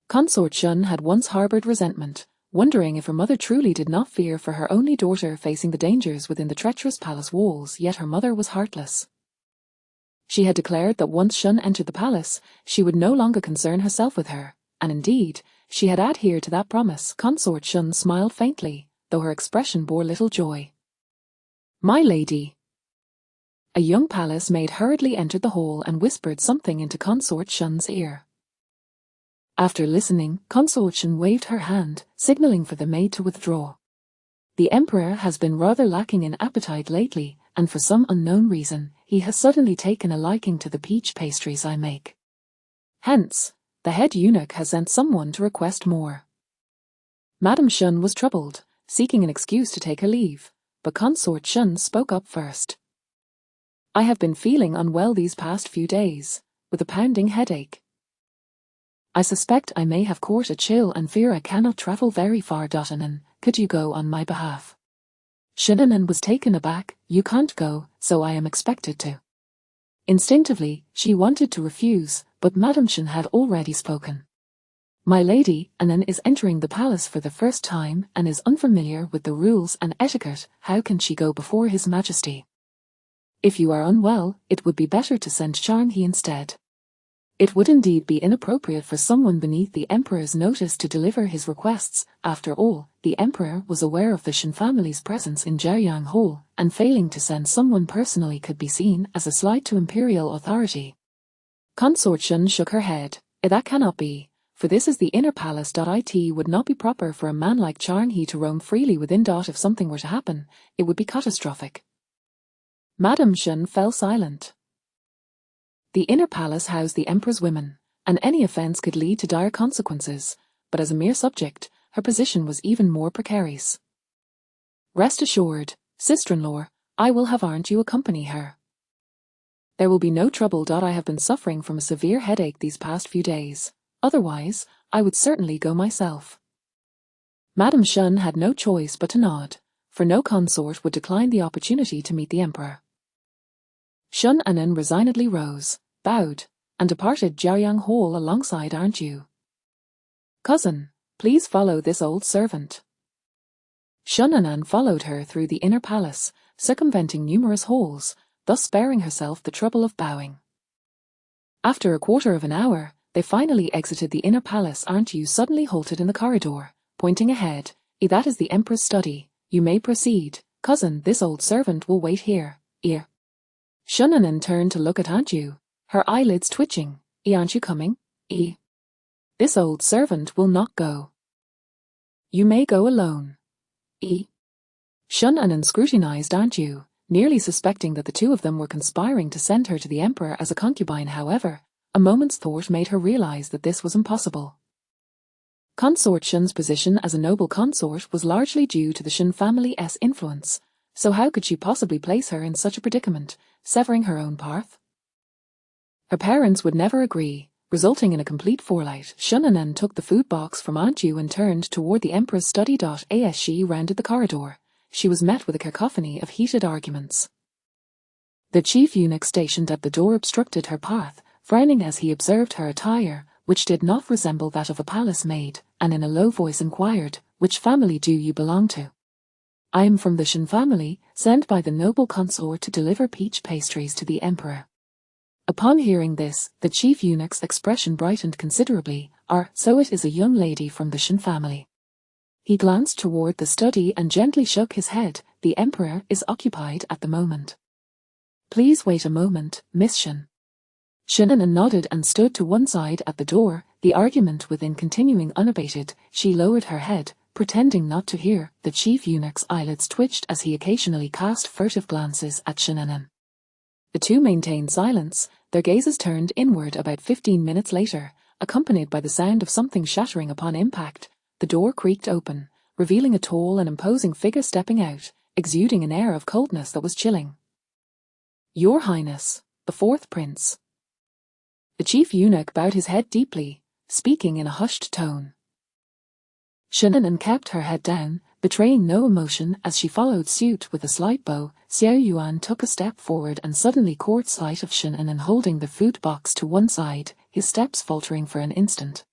Consort Shun had once harboured resentment, wondering if her mother truly did not fear for her only daughter facing the dangers within the treacherous palace walls, yet her mother was heartless. She had declared that once Shun entered the palace, she would no longer concern herself with her, and indeed, she had adhered to that promise. Consort Shun smiled faintly, though her expression bore little joy. My lady. A young palace maid hurriedly entered the hall and whispered something into Consort Shun's ear. After listening, Consort Shun waved her hand, signalling for the maid to withdraw. The Emperor has been rather lacking in appetite lately, and for some unknown reason, he has suddenly taken a liking to the peach pastries I make. Hence, the head eunuch has sent someone to request more. Madame Shun was troubled, seeking an excuse to take her leave, but Consort Shun spoke up first. I have been feeling unwell these past few days, with a pounding headache. I suspect I may have caught a chill and fear I cannot travel very far. Anan, could you go on my behalf? Shun Anan was taken aback. You can't go, so I am expected to. Instinctively, she wanted to refuse, but Madame Shun had already spoken. My lady, Anan is entering the palace for the first time and is unfamiliar with the rules and etiquette. How can she go before His Majesty? If you are unwell, it would be better to send Charnhi instead. It would indeed be inappropriate for someone beneath the Emperor's notice to deliver his requests. After all, the Emperor was aware of the Shun family's presence in Jiaoyang Hall, and failing to send someone personally could be seen as a slight to imperial authority. Consort Shun shook her head. That cannot be, for this is the inner palace. It would not be proper for a man like Charnhi to roam freely within. If something were to happen, it would be catastrophic. Madame Shun fell silent. The inner palace housed the Emperor's women, and any offence could lead to dire consequences, but as a mere subject, her position was even more precarious. Rest assured, sister-in-law, I will have Aren't you accompany her. There will be no trouble. I have been suffering from a severe headache these past few days, otherwise, I would certainly go myself. Madame Shun had no choice but to nod, for no consort would decline the opportunity to meet the Emperor. Shun Anan resignedly rose, bowed, and departed Jiaoyang Hall alongside Aren't you. Cousin, please follow this old servant. Shun Anan followed her through the inner palace, circumventing numerous halls, thus sparing herself the trouble of bowing. After a quarter of an hour, they finally exited the inner palace. Aren't you suddenly halted in the corridor, pointing ahead. That is the Emperor's study. You may proceed, cousin. This old servant will wait here. Shun Anan turned to look at Aren't you, her eyelids twitching. Aren't you coming? This old servant will not go. You may go alone. Shun Anan scrutinized Aren't you, nearly suspecting that the two of them were conspiring to send her to the Emperor as a concubine. However, a moment's thought made her realize that this was impossible. Consort Shun's position as a noble consort was largely due to the Shun family's influence, So how could she possibly place her in such a predicament, severing her own path? Her parents would never agree, resulting in a complete fallout. Shunanan took the food box from Aunt Yu and turned toward the Emperor's study. As she rounded the corridor, she was met with a cacophony of heated arguments. The chief eunuch stationed at the door obstructed her path, frowning as he observed her attire, which did not resemble that of a palace maid, and in a low voice inquired, "Which family do you belong to?" "I am from the Shen family, sent by the noble consort to deliver peach pastries to the Emperor." Upon hearing this, the chief eunuch's expression brightened considerably. So it is a young lady from the Shen family." He glanced toward the study and gently shook his head. "The Emperor is occupied at the moment." "Please wait a moment, Miss Shen." Shunanan nodded and stood to one side at the door, the argument within continuing unabated. She lowered her head, pretending not to hear. The chief eunuch's eyelids twitched as he occasionally cast furtive glances at Shunanan. The two maintained silence, their gazes turned inward. About 15 minutes later, accompanied by the sound of something shattering upon impact, the door creaked open, revealing a tall and imposing figure stepping out, exuding an air of coldness that was chilling. "Your Highness, the fourth prince." The chief eunuch bowed his head deeply, speaking in a hushed tone. Shunanan kept her head down, betraying no emotion as she followed suit with a slight bow. Xiao Yuan took a step forward and suddenly caught sight of Shunanan holding the food box to one side, his steps faltering for an instant.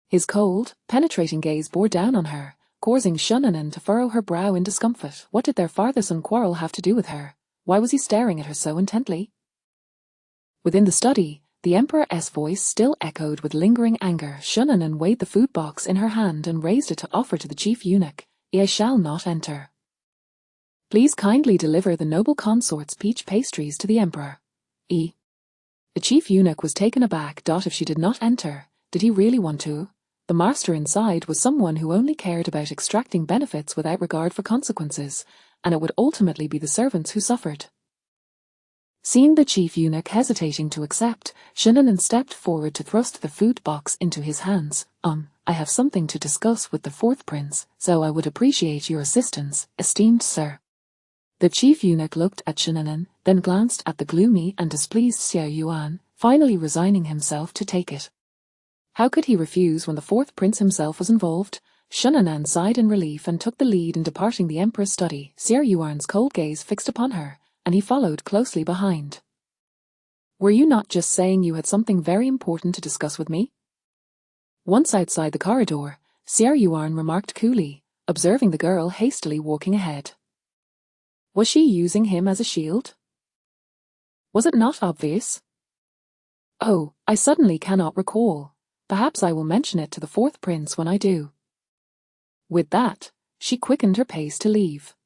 His cold, penetrating gaze bore down on her, causing Shunanan to furrow her brow in discomfort. What did their father-son quarrel have to do with her? Why was he staring at her so intently? Within the study, the Emperor's voice still echoed with lingering anger. Shunanan weighed the food box in her hand and raised it to offer to the chief eunuch. "I shall not enter. Please kindly deliver the noble consort's peach pastries to the Emperor." The chief eunuch was taken aback. If she did not enter, did he really want to? The master inside was someone who only cared about extracting benefits without regard for consequences, and it would ultimately be the servants who suffered. Seeing the chief eunuch hesitating to accept, Shunanan stepped forward to thrust the food box into his hands. "I have something to discuss with the fourth prince, so I would appreciate your assistance, esteemed sir." The chief eunuch looked at Shunanan, then glanced at the gloomy and displeased Xiao Yuan, finally resigning himself to take it. How could he refuse when the fourth prince himself was involved? Shunanan sighed in relief and took the lead in departing the Emperor's study. Xiao Yuan's cold gaze fixed upon her, and he followed closely behind. "Were you not just saying you had something very important to discuss with me?" Once outside the corridor, Xiao Yuan remarked coolly, observing the girl hastily walking ahead. Was she using him as a shield? Was it not obvious? "Oh, I suddenly cannot recall. Perhaps I will mention it to the fourth prince when I do." With that, she quickened her pace to leave.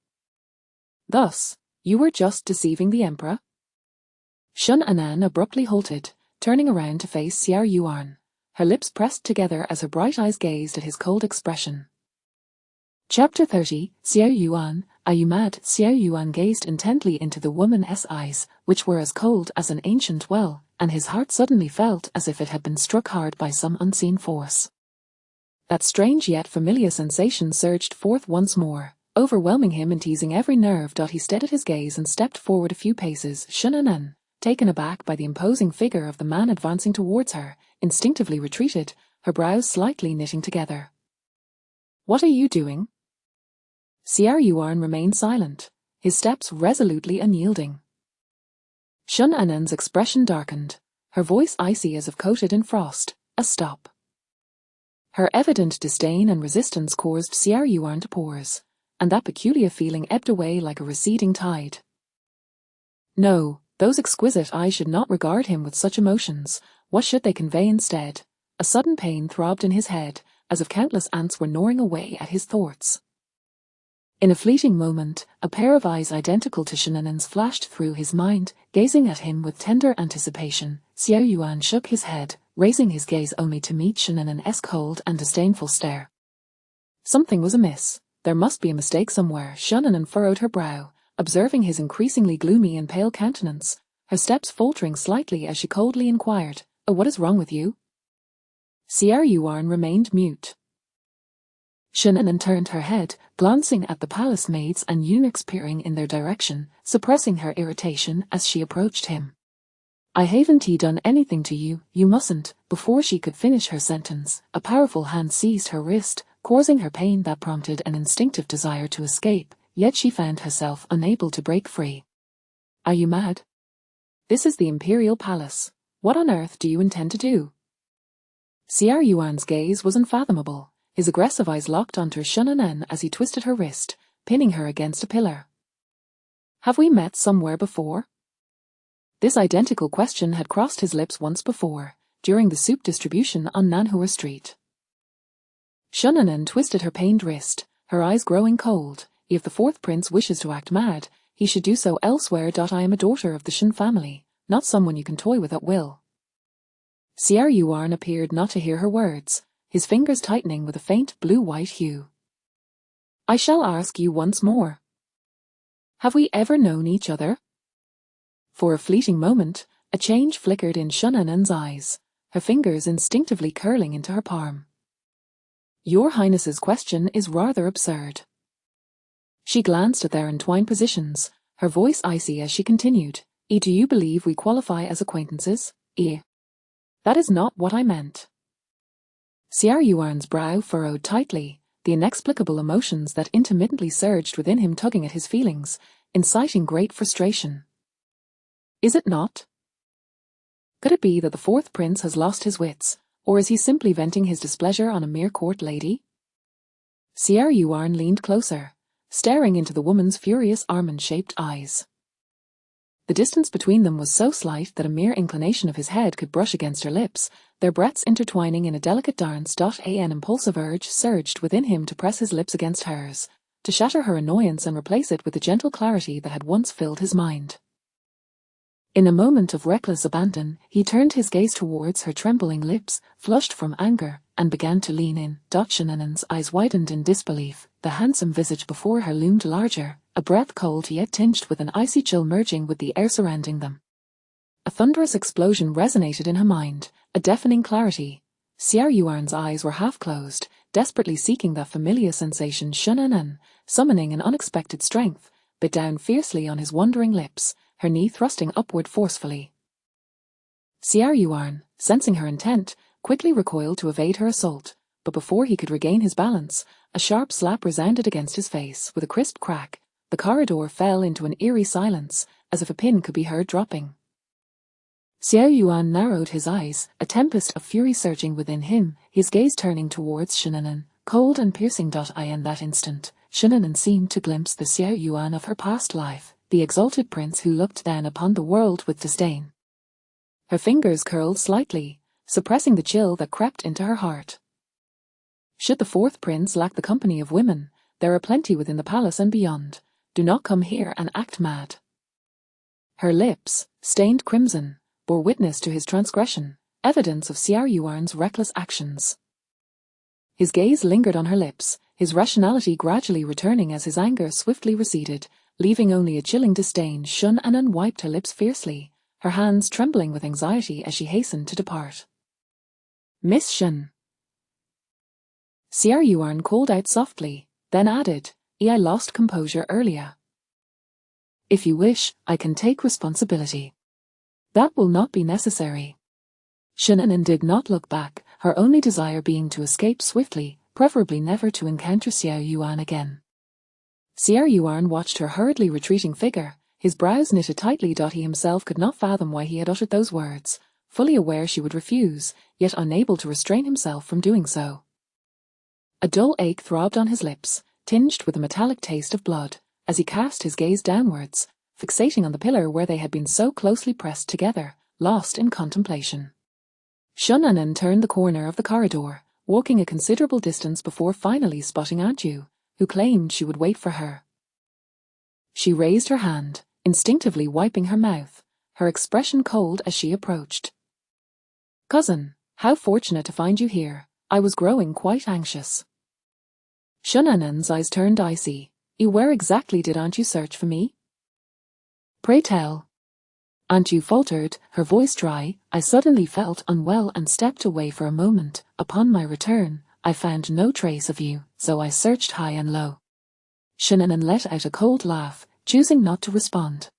"Thus, you were just deceiving the Emperor?" Shunanan abruptly halted, turning around to face Xiao Yuan, her lips pressed together as her bright eyes gazed at his cold expression. Chapter 30, Xiao Yuan, Are you mad? Xiao Yuan gazed intently into the woman's eyes, which were as cold as an ancient well, and his heart suddenly felt as if it had been struck hard by some unseen force. That strange yet familiar sensation surged forth once more, overwhelming him and teasing every nerve. He steadied his gaze and stepped forward a few paces. Shunanan, taken aback by the imposing figure of the man advancing towards her, instinctively retreated, her brows slightly knitting together. "What are you doing?" Xiao Yuan remained silent, his steps resolutely unyielding. Shunanan's expression darkened, her voice icy as if coated in frost. "A stop." Her evident disdain and resistance caused Xiao Yuan to pause, and that peculiar feeling ebbed away like a receding tide. No, those exquisite eyes should not regard him with such emotions. What should they convey instead? A sudden pain throbbed in his head, as if countless ants were gnawing away at his thoughts. In a fleeting moment, a pair of eyes identical to Shunanan's flashed through his mind, gazing at him with tender anticipation. Xiao Yuan shook his head, raising his gaze only to meet Shunanan's cold and disdainful stare. Something was amiss. There must be a mistake somewhere. Shunanan furrowed her brow, observing his increasingly gloomy and pale countenance, her steps faltering slightly as she coldly inquired, "Oh, what is wrong with you?" Xiao Yuan remained mute. Shunanan turned her head, glancing at the palace maids and eunuchs peering in their direction, suppressing her irritation as she approached him. "I haven't done anything to you, you mustn't." Before she could finish her sentence, a powerful hand seized her wrist, causing her pain that prompted an instinctive desire to escape, yet she found herself unable to break free. "Are you mad? This is the Imperial Palace. What on earth do you intend to do?" Xiao Yuan's gaze was unfathomable, his aggressive eyes locked onto Shunanan as he twisted her wrist, pinning her against a pillar. "Have we met somewhere before?" This identical question had crossed his lips once before, during the soup distribution on Nanhua Street. Shunanan twisted her pained wrist, her eyes growing cold. "If the fourth prince wishes to act mad, he should do so elsewhere. I am a daughter of the Shen family, not someone you can toy with at will." Xiao Yuan appeared not to hear her words, his fingers tightening with a faint blue-white hue. "I shall ask you once more. Have we ever known each other?" For a fleeting moment, a change flickered in Shunanan's eyes, her fingers instinctively curling into her palm. "Your Highness's question is rather absurd." She glanced at their entwined positions, her voice icy as she continued. "Do you believe we qualify as acquaintances? That is not what I meant." Xiao Yuan's brow furrowed tightly, the inexplicable emotions that intermittently surged within him tugging at his feelings, inciting great frustration. "Is it not? Could it be that the fourth prince has lost his wits, or is he simply venting his displeasure on a mere court lady?" Xiao Yuan leaned closer, staring into the woman's furious almond-shaped eyes. The distance between them was so slight that a mere inclination of his head could brush against her lips, their breaths intertwining in a delicate dance. An impulsive urge surged within him to press his lips against hers, to shatter her annoyance and replace it with the gentle clarity that had once filled his mind. In a moment of reckless abandon, he turned his gaze towards her trembling lips, flushed from anger, and began to lean in. Shunanan's eyes widened in disbelief, the handsome visage before her loomed larger, a breath cold yet tinged with an icy chill merging with the air surrounding them. A thunderous explosion resonated in her mind, a deafening clarity. Xiao Yuan's eyes were half-closed, desperately seeking that familiar sensation. Shunanan, summoning an unexpected strength, bit down fiercely on his wandering lips, her knee thrusting upward forcefully. Xiao Yuan, sensing her intent, quickly recoiled to evade her assault, but before he could regain his balance, a sharp slap resounded against his face. With a crisp crack, the corridor fell into an eerie silence, as if a pin could be heard dropping. Xiao Yuan narrowed his eyes, a tempest of fury surging within him, his gaze turning towards Shunanan, cold and piercing. In that instant, Shunanan seemed to glimpse the Xiao Yuan of her past life, the exalted prince who looked down upon the world with disdain. Her fingers curled slightly, suppressing the chill that crept into her heart. Should the fourth prince lack the company of women, there are plenty within the palace and beyond. Do not come here and act mad. Her lips, stained crimson, bore witness to his transgression, evidence of Xiao Yuan's reckless actions. His gaze lingered on her lips, his rationality gradually returning as his anger swiftly receded, leaving only a chilling disdain. Shunanan wiped her lips fiercely, her hands trembling with anxiety as she hastened to depart. "Miss Shun." Xiao Yuan called out softly, then added, "I lost composure earlier. If you wish, I can take responsibility." "That will not be necessary." Shunanan did not look back, her only desire being to escape swiftly, preferably never to encounter Xiao Yuan again. Xiao Yuan watched her hurriedly retreating figure, his brows knitted tightly. He himself could not fathom why he had uttered those words, fully aware she would refuse, yet unable to restrain himself from doing so. A dull ache throbbed on his lips, tinged with a metallic taste of blood, as he cast his gaze downwards, fixating on the pillar where they had been so closely pressed together, lost in contemplation. Shunanan turned the corner of the corridor, walking a considerable distance before finally spotting Aunt Yu, who claimed she would wait for her. She raised her hand, instinctively wiping her mouth, her expression cold as she approached. "Cousin, how fortunate to find you here. I was growing quite anxious." Shunanan's eyes turned icy. "Where exactly did Aunt Yu search for me?" "Pray tell." Aunt Yu faltered, her voice dry. "I suddenly felt unwell and stepped away for a moment. Upon my return, I found no trace of you, so I searched high and low. Shannon let out a cold laugh, choosing not to respond.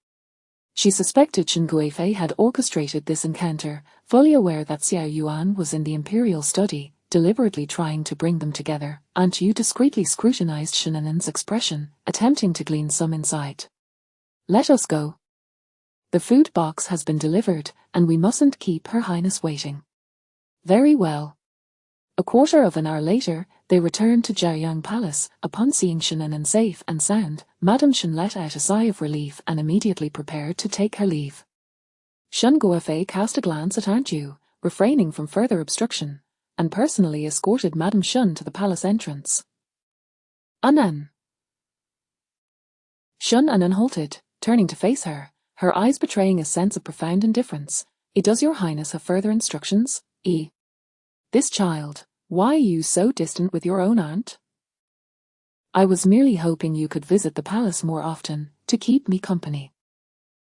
She suspected Shen Guifei had orchestrated this encounter, fully aware that Xiao Yuan was in the imperial study, deliberately trying to bring them together. Aunt Yu discreetly scrutinized Shannon's expression, attempting to glean some insight. Let us go. The food box has been delivered, and we mustn't keep Her Highness waiting. Very well. A quarter of an hour later, they returned to Jiaoyang Palace. Upon seeing Shannon safe and sound, Madame Shen let out a sigh of relief and immediately prepared to take her leave. Shen Guofei cast a glance at Aunt Yu, refraining from further obstruction, and personally escorted Madame Shen to the palace entrance. Anan. Shen Anan halted, turning to face her, her eyes betraying a sense of profound indifference. Does your highness have further instructions? This child, why are you so distant with your own aunt? I was merely hoping you could visit the palace more often, to keep me company.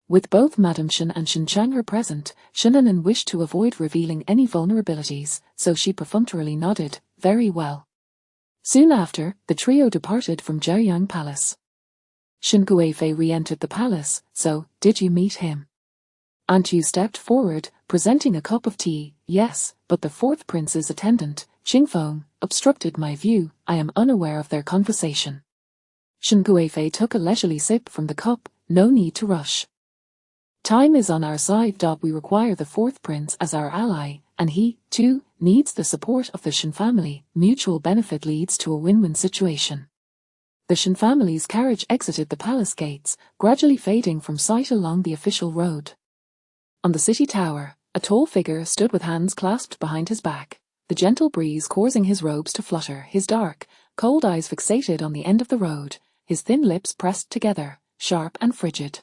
With both Madame Shen and Shen Chang'er present, Shannon wished to avoid revealing any vulnerabilities, so she perfunctorily nodded, very well. Soon after, the trio departed from Jiaoyang Palace. Shen Guifei re-entered the palace, so, did you meet him? Aunt Yu stepped forward, presenting a cup of tea. Yes, but the fourth prince's attendant, Qingfeng, obstructed my view. I am unaware of their conversation. Shen Guifei took a leisurely sip from the cup. No need to rush. Time is on our side. We require the fourth prince as our ally, and he, too, needs the support of the Shen family. Mutual benefit leads to a win-win situation. The Shen family's carriage exited the palace gates, gradually fading from sight along the official road. On the city tower, a tall figure stood with hands clasped behind his back, the gentle breeze causing his robes to flutter, his dark, cold eyes fixated on the end of the road, his thin lips pressed together, sharp and frigid.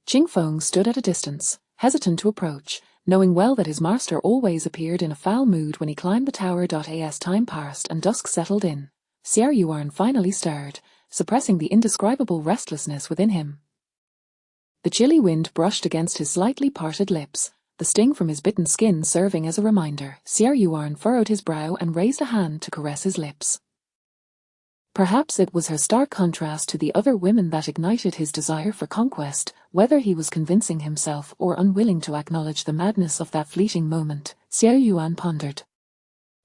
Qingfeng stood at a distance, hesitant to approach, knowing well that his master always appeared in a foul mood when he climbed the tower. As time passed and dusk settled in, Xiao Yuan finally stirred, suppressing the indescribable restlessness within him. The chilly wind brushed against his slightly parted lips, the sting from his bitten skin serving as a reminder. Xiao Yuan furrowed his brow and raised a hand to caress his lips. Perhaps it was her stark contrast to the other women that ignited his desire for conquest, whether he was convincing himself or unwilling to acknowledge the madness of that fleeting moment, Xiao Yuan pondered.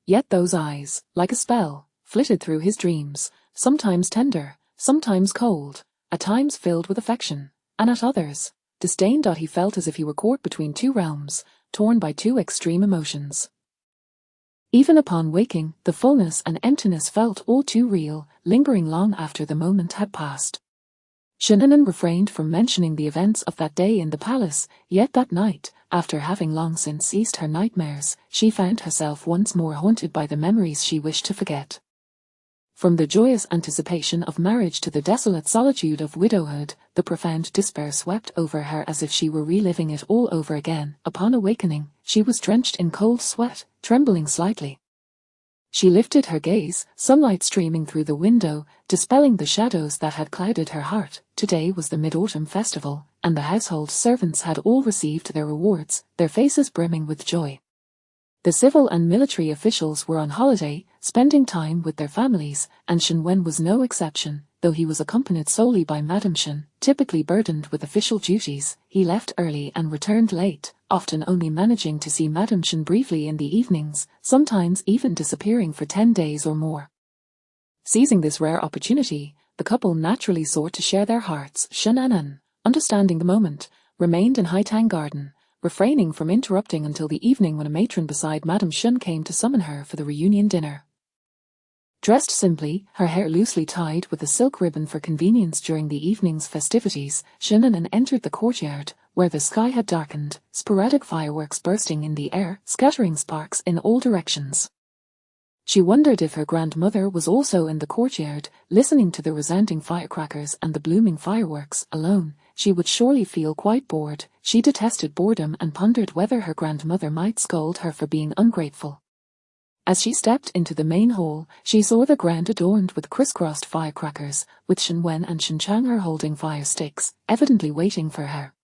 Yet those eyes, like a spell, flitted through his dreams, sometimes tender, sometimes cold, at times filled with affection, and at others, disdain. He felt as if he were caught between two realms, torn by two extreme emotions. Even upon waking, the fullness and emptiness felt all too real, lingering long after the moment had passed. Shannon refrained from mentioning the events of that day in the palace, yet that night, after having long since ceased her nightmares, she found herself once more haunted by the memories she wished to forget. From the joyous anticipation of marriage to the desolate solitude of widowhood, the profound despair swept over her as if she were reliving it all over again. Upon awakening, she was drenched in cold sweat, trembling slightly. She lifted her gaze, sunlight streaming through the window, dispelling the shadows that had clouded her heart. Today was the Mid-Autumn Festival, and the household servants had all received their rewards, their faces brimming with joy. The civil and military officials were on holiday, spending time with their families, and Shen Wen was no exception. Though he was accompanied solely by Madame Shen, typically burdened with official duties, he left early and returned late, often only managing to see Madame Shen briefly in the evenings, sometimes even disappearing for 10 days or more. Seizing this rare opportunity, the couple naturally sought to share their hearts. Shen Anan, understanding the moment, remained in Haitang Garden, refraining from interrupting until the evening when a matron beside Madame Shen came to summon her for the reunion dinner. Dressed simply, her hair loosely tied with a silk ribbon for convenience during the evening's festivities, Shannon entered the courtyard, where the sky had darkened, sporadic fireworks bursting in the air, scattering sparks in all directions. She wondered if her grandmother was also in the courtyard, listening to the resounding firecrackers and the blooming fireworks. Alone, she would surely feel quite bored. She detested boredom and pondered whether her grandmother might scold her for being ungrateful. As she stepped into the main hall, she saw the ground adorned with crisscrossed firecrackers, with Shen Wen and Shen Chang'er holding fire sticks, evidently waiting for her.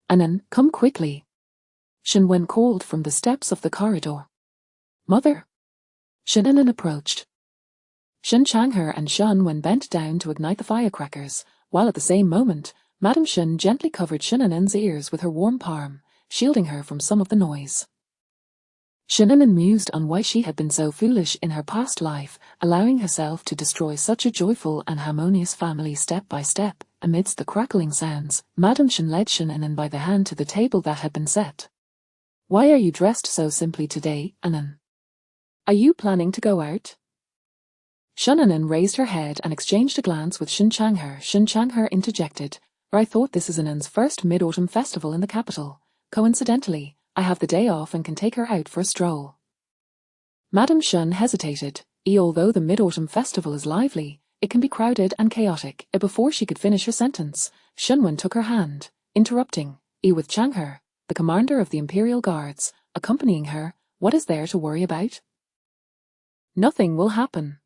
Anan, come quickly. Shen Wen called from the steps of the corridor. Mother. Shin approached. Shin Changhe and Shun Wen bent down to ignite the firecrackers, while at the same moment, Madame Shun gently covered Shinanen's ears with her warm palm, shielding her from some of the noise. Shinanen mused on why she had been so foolish in her past life, allowing herself to destroy such a joyful and harmonious family step by step. Amidst the crackling sounds, Madame Shun led Shinanen by the hand to the table that had been set. "Why are you dressed so simply today, Anan? Are you planning to go out?" Shinanen raised her head and exchanged a glance with Shin Changhe. Shin Changhe interjected, "I thought this is Anan's first mid-autumn festival in the capital. Coincidentally, I have the day off and can take her out for a stroll." Madame Shun hesitated. Although the Mid-Autumn Festival is lively, it can be crowded and chaotic. Before she could finish her sentence, Shunwen took her hand, interrupting, with Changhe, the commander of the Imperial Guards, accompanying her. "What is there to worry about?" "Nothing will happen,"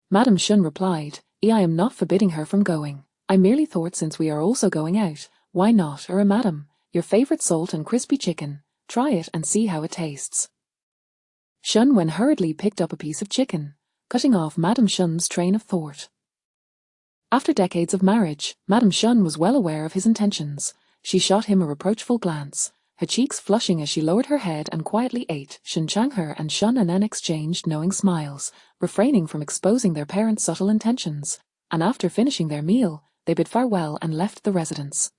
Madame Shun replied. "I am not forbidding her from going. I merely thought since we are also going out, why not, madam, your favorite salt and crispy chicken, try it and see how it tastes." Shun Wen hurriedly picked up a piece of chicken, cutting off Madame Shun's train of thought. After decades of marriage, Madame Shun was well aware of his intentions. She shot him a reproachful glance, her cheeks flushing as she lowered her head and quietly ate. Shin Changhe and Shun Anen exchanged knowing smiles, refraining from exposing their parents' subtle intentions, and after finishing their meal, they bid farewell and left the residence.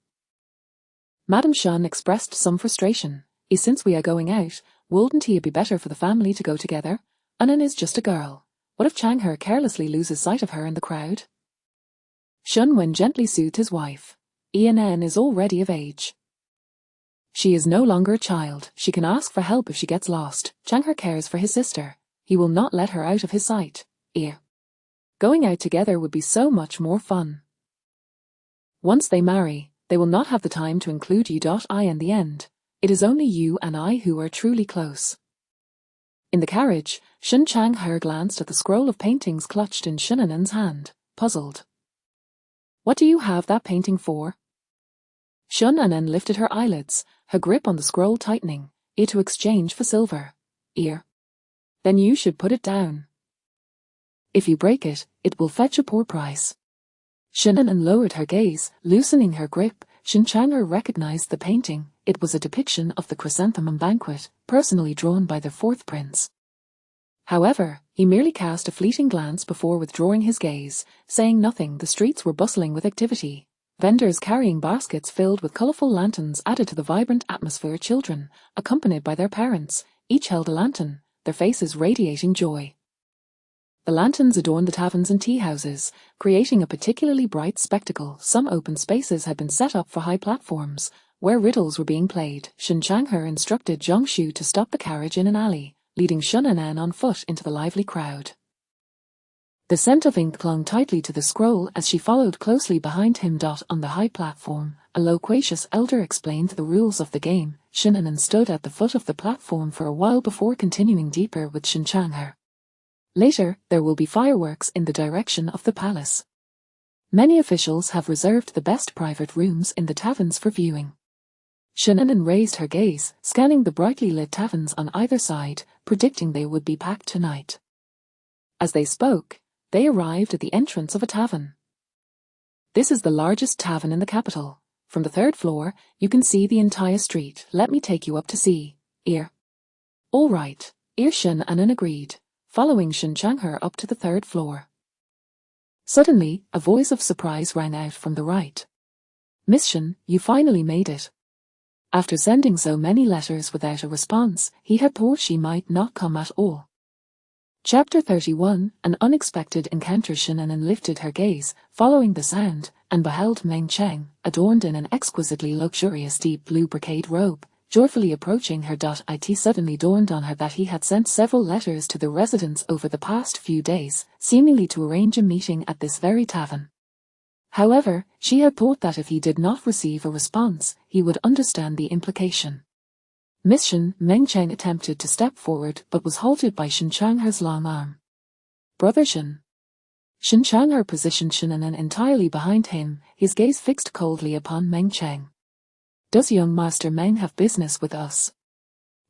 Madame Shun expressed some frustration. "Since we are going out, wouldn't it be better for the family to go together? Anan is just a girl. What if Changhe carelessly loses sight of her in the crowd?" Shun Wen gently soothed his wife. "Anan is already of age. She is no longer a child. She can ask for help if she gets lost. Changhe cares for his sister. He will not let her out of his sight. Going out together would be so much more fun. Once they marry, they will not have the time to include you. In the end, it is only you and I who are truly close." In the carriage, Shin Changhe glanced at the scroll of paintings clutched in Shinanen's hand, puzzled. "What do you have that painting for?" Shunanen lifted her eyelids, her grip on the scroll tightening. "To exchange for silver." "Then you should put it down. If you break it, it will fetch a poor price." Shunanen lowered her gaze, loosening her grip. Shin Changhe recognized the painting. It was a depiction of the chrysanthemum banquet, personally drawn by the fourth prince. However, he merely cast a fleeting glance before withdrawing his gaze, saying nothing. The streets were bustling with activity. Vendors carrying baskets filled with colorful lanterns added to the vibrant atmosphere. Children, accompanied by their parents, each held a lantern, their faces radiating joy. The lanterns adorned the taverns and tea houses, creating a particularly bright spectacle. Some open spaces had been set up for high platforms, where riddles were being played. Shin Changhe instructed Zhang Shu to stop the carriage in an alley, leading Shunanen on foot into the lively crowd. The scent of ink clung tightly to the scroll as she followed closely behind him. On the high platform, a loquacious elder explained the rules of the game. Shunanen stood at the foot of the platform for a while before continuing deeper with Shin Changhe. "Later, there will be fireworks in the direction of the palace. Many officials have reserved the best private rooms in the taverns for viewing." Shunanen raised her gaze, scanning the brightly lit taverns on either side, predicting they would be packed tonight. As they spoke, they arrived at the entrance of a tavern. "This is the largest tavern in the capital. From the third floor, you can see the entire street. Let me take you up to see." "All right," Shin Anan agreed, following Shin Changhe up to the third floor. Suddenly, a voice of surprise rang out from the right. "Miss Shin, you finally made it." After sending so many letters without a response, he had thought she might not come at all. Chapter 31, An Unexpected Encounter. Shunanen lifted her gaze, following the sound, and beheld Meng Cheng, adorned in an exquisitely luxurious deep blue brocade robe, joyfully approaching her. It suddenly dawned on her that he had sent several letters to the residents over the past few days, seemingly to arrange a meeting at this very tavern. However, she had thought that if he did not receive a response, he would understand the implication. "Miss Shin," Meng Cheng attempted to step forward but was halted by Shin Changhe's long arm. "Brother Shin." Shin Changhe positioned Shunanen entirely behind him, his gaze fixed coldly upon Meng Cheng. "Does young Master Meng have business with us?"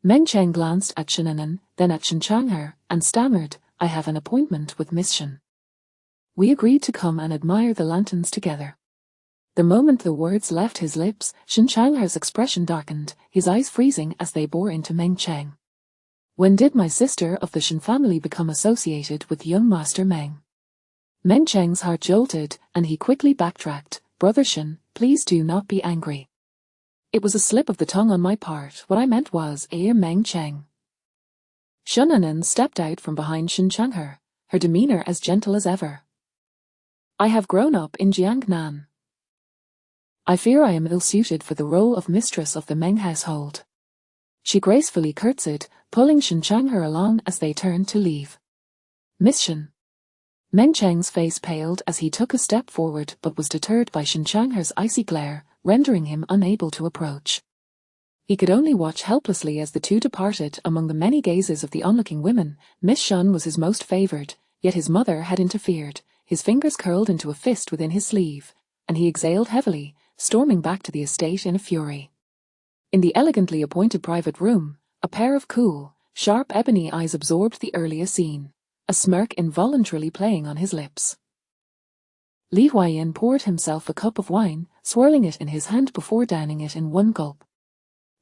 Meng Cheng glanced at Shen, then at Shen Chang'er, and stammered, "I have an appointment with Miss Shen. We agreed to come and admire the lanterns together." The moment the words left his lips, Shen Chang'er's expression darkened, his eyes freezing as they bore into Meng Cheng. "When did my sister of the Shen family become associated with young Master Meng?" Meng Cheng's heart jolted, and he quickly backtracked, "Brother Shen, please do not be angry. It was a slip of the tongue on my part. What I meant was, Meng Cheng." Shen stepped out from behind Shen Chang'er, her demeanor as gentle as ever. "I have grown up in Jiangnan. I fear I am ill-suited for the role of mistress of the Meng household." She gracefully curtsied, pulling Shen Chang'er along as they turned to leave. "Miss Shen." Meng Cheng's face paled as he took a step forward but was deterred by Shen Chang'er's icy glare, rendering him unable to approach. He could only watch helplessly as the two departed. Among the many gazes of the onlooking women, Miss Shen was his most favored, yet his mother had interfered. His fingers curled into a fist within his sleeve, and he exhaled heavily, storming back to the estate in a fury. In the elegantly appointed private room, a pair of cool, sharp ebony eyes absorbed the earlier scene, a smirk involuntarily playing on his lips. Li Huayan poured himself a cup of wine, swirling it in his hand before downing it in one gulp.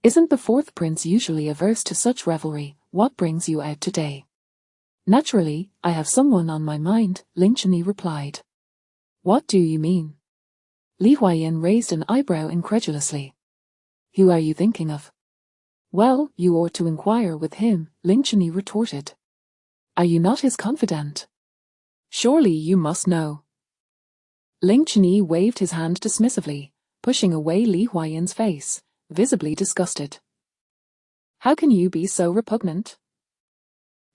"Isn't the fourth prince usually averse to such revelry? What brings you out today?" "Naturally, I have someone on my mind," Ling Chunyi replied. "What do you mean?" Li Huayan raised an eyebrow incredulously. "Who are you thinking of?" "Well, you ought to inquire with him," Ling Chunyi retorted. "Are you not his confidant? Surely you must know." Ling Chunyi waved his hand dismissively, pushing away Li Huayan's face, visibly disgusted. "How can you be so repugnant?"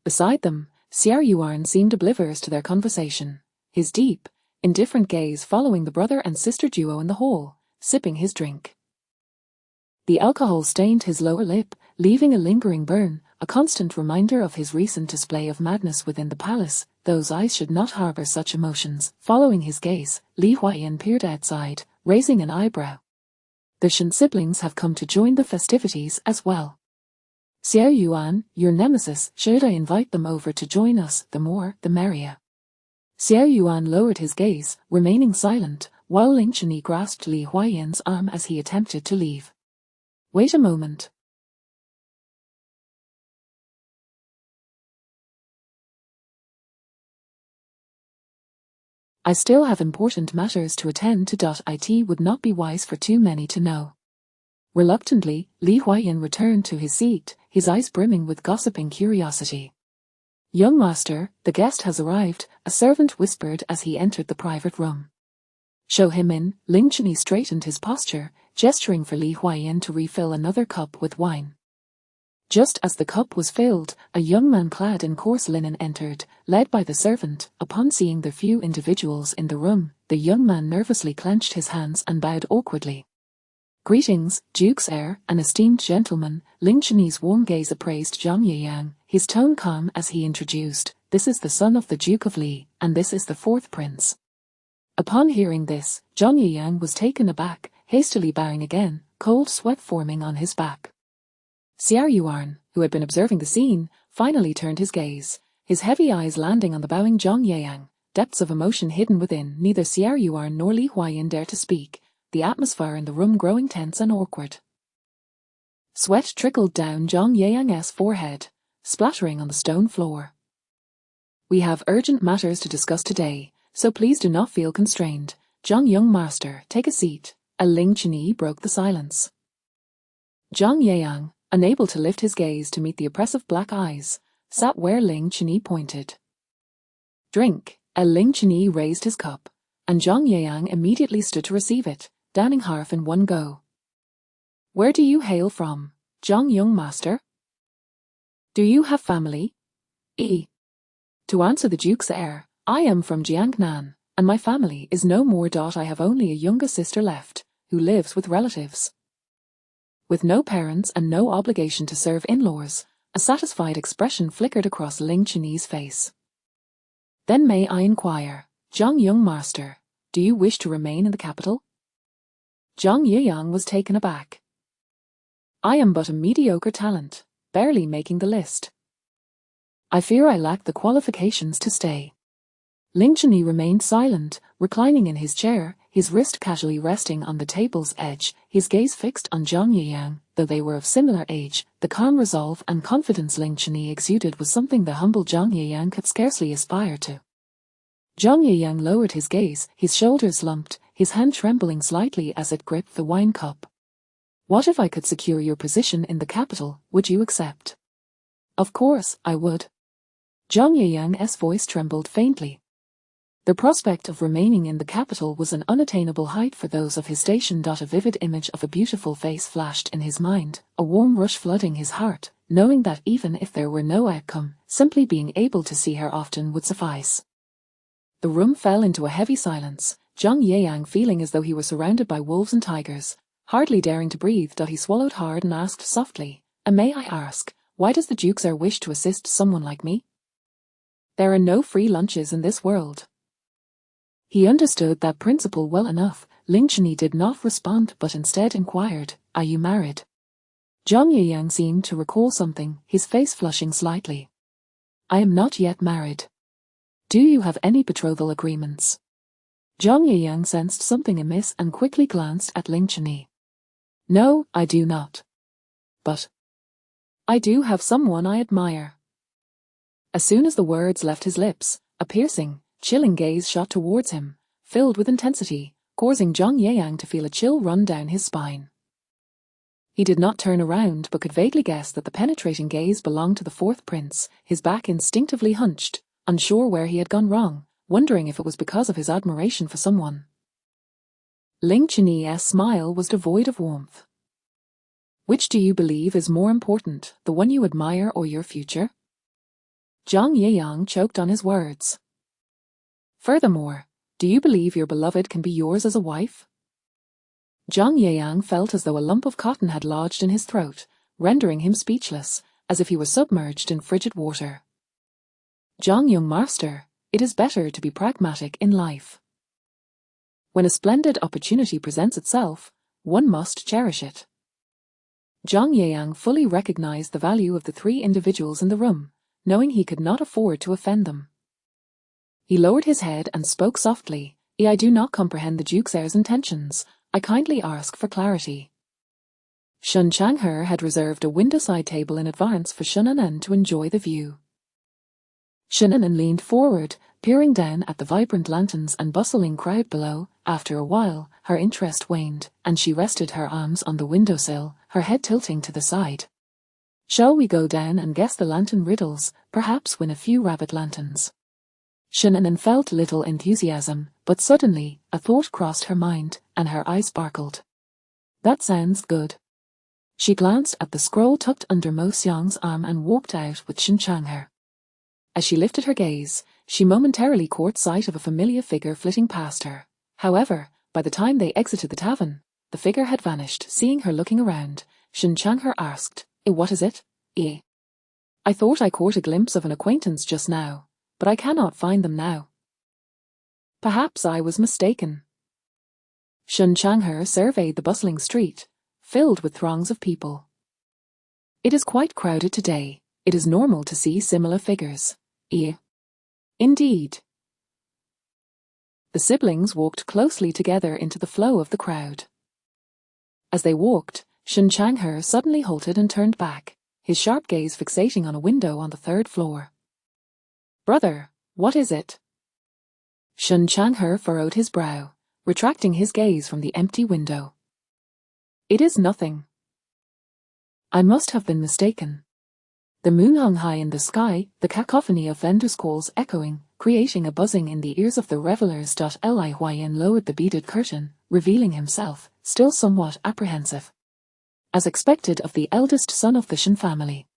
Beside them, Xiao Yuan seemed oblivious to their conversation, his deep, indifferent gaze following the brother and sister duo in the hall, sipping his drink. The alcohol stained his lower lip, leaving a lingering burn, a constant reminder of his recent display of madness within the palace. Those eyes should not harbor such emotions. Following his gaze, Li Huayan peered outside, raising an eyebrow. "The Shen siblings have come to join the festivities as well. Xiao Yuan, your nemesis, should I invite them over to join us? The more, the merrier." Xiao Yuan lowered his gaze, remaining silent, while Ling Chunyi grasped Li Huayan's arm as he attempted to leave. "Wait a moment." "I still have important matters to attend to. It would not be wise for too many to know." Reluctantly, Li Huayan returned to his seat, his eyes brimming with gossiping curiosity. "Young master, the guest has arrived," a servant whispered as he entered the private room. "Show him in." Ling Chunyi straightened his posture, gesturing for Li Huayan to refill another cup with wine. Just as the cup was filled, a young man clad in coarse linen entered, led by the servant. Upon seeing the few individuals in the room, the young man nervously clenched his hands and bowed awkwardly. "Greetings, Duke's heir, an esteemed gentleman." Ling Chunyi's warm gaze appraised Zhang Yiyang, his tone calm as he introduced, "This is the son of the Duke of Li, and this is the fourth prince." Upon hearing this, Zhang Yiyang was taken aback, hastily bowing again, cold sweat forming on his back. Xiao Yuan, who had been observing the scene, finally turned his gaze, his heavy eyes landing on the bowing Zhang Yiyang, depths of emotion hidden within. Neither Xiao Yuan nor Li Huayan dared to speak, the atmosphere in the room growing tense and awkward. Sweat trickled down Zhang Yiyang's forehead, splattering on the stone floor. "We have urgent matters to discuss today, so please do not feel constrained. Zhang young master, take a seat." A Ling Chunyi broke the silence. Zhang Yiyang, unable to lift his gaze to meet the oppressive black eyes, sat where Ling Chunyi pointed. "Drink." A Ling Chunyi raised his cup, and Zhang Yiyang immediately stood to receive it, downing half in one go. "Where do you hail from, Zhang young master? Do you have family?" To answer the Duke's heir, "I am from Jiangnan, and my family is no more. I have only a younger sister left, who lives with relatives." With no parents and no obligation to serve in-laws, a satisfied expression flickered across Ling Chunyi's face. "Then may I inquire, Zhang young master, do you wish to remain in the capital?" Zhang Yiyang was taken aback. "I am but a mediocre talent," barely making the list. I fear I lack the qualifications to stay. Ling Qianyi remained silent, reclining in his chair, his wrist casually resting on the table's edge, his gaze fixed on Zhang Yiyang. Though they were of similar age, the calm resolve and confidence Ling Qianyi exuded was something the humble Zhang Yiyang could scarcely aspire to. Zhang Yiyang lowered his gaze, his shoulders slumped, his hand trembling slightly as it gripped the wine cup. What if I could secure your position in the capital, would you accept? Of course, I would. Zhang Yiyang's voice trembled faintly. The prospect of remaining in the capital was an unattainable height for those of his station. A vivid image of a beautiful face flashed in his mind, a warm rush flooding his heart, knowing that even if there were no outcome, simply being able to see her often would suffice. The room fell into a heavy silence, Zhang Yiyang feeling as though he were surrounded by wolves and tigers, hardly daring to breathe. He swallowed hard and asked softly, "May I ask, why does the Duke's heir wish to assist someone like me? There are no free lunches in this world." He understood that principle well enough. Ling Qianyi did not respond but instead inquired, "Are you married?" Zhang Yiyang seemed to recall something, his face flushing slightly. "I am not yet married." "Do you have any betrothal agreements?" Zhang Yiyang sensed something amiss and quickly glanced at Ling Qianyi. "No, I do not. But I do have someone I admire." As soon as the words left his lips, a piercing, chilling gaze shot towards him, filled with intensity, causing Zhang Yiyang to feel a chill run down his spine. He did not turn around but could vaguely guess that the penetrating gaze belonged to the fourth prince, his back instinctively hunched, unsure where he had gone wrong, wondering if it was because of his admiration for someone. Ling Qianyi's smile was devoid of warmth. "Which do you believe is more important, the one you admire or your future?" Zhang Yiyang choked on his words. "Furthermore, do you believe your beloved can be yours as a wife?" Zhang Yiyang felt as though a lump of cotton had lodged in his throat, rendering him speechless, as if he were submerged in frigid water. "Zhang young master, it is better to be pragmatic in life. When a splendid opportunity presents itself, one must cherish it." Zhang Yiyang fully recognized the value of the three individuals in the room, knowing he could not afford to offend them. He lowered his head and spoke softly, "I do not comprehend the Duke's heir's intentions. I kindly ask for clarity." Shun Changhe had reserved a window-side table in advance for Shunanan to enjoy the view. Shunanan leaned forward, peering down at the vibrant lanterns and bustling crowd below. After a while, her interest waned, and she rested her arms on the windowsill, her head tilting to the side. "Shall we go down and guess the lantern riddles, perhaps win a few rabbit lanterns?" Shunanan felt little enthusiasm, but suddenly, a thought crossed her mind, and her eyes sparkled. "That sounds good." She glanced at the scroll tucked under Mo Xiang's arm and walked out with Shun Changhe. As she lifted her gaze, she momentarily caught sight of a familiar figure flitting past her. However, by the time they exited the tavern, the figure had vanished. Seeing her looking around, Shun Changhe asked, "What is it?" "I thought I caught a glimpse of an acquaintance just now, but I cannot find them now." "Perhaps I was mistaken." Shun Changhe surveyed the bustling street, filled with throngs of people. "It is quite crowded today. It is normal to see similar figures." "Indeed." The siblings walked closely together into the flow of the crowd. As they walked, Shun Changhe suddenly halted and turned back, his sharp gaze fixating on a window on the third floor. "Brother, what is it?" Shun Changhe furrowed his brow, retracting his gaze from the empty window. "It is nothing." "I must have been mistaken." The moon hung high in the sky, the cacophony of vendors' calls echoing, creating a buzzing in the ears of the revelers. Li Huayan lowered the beaded curtain, revealing himself, still somewhat apprehensive. As expected of the eldest son of the Shen family.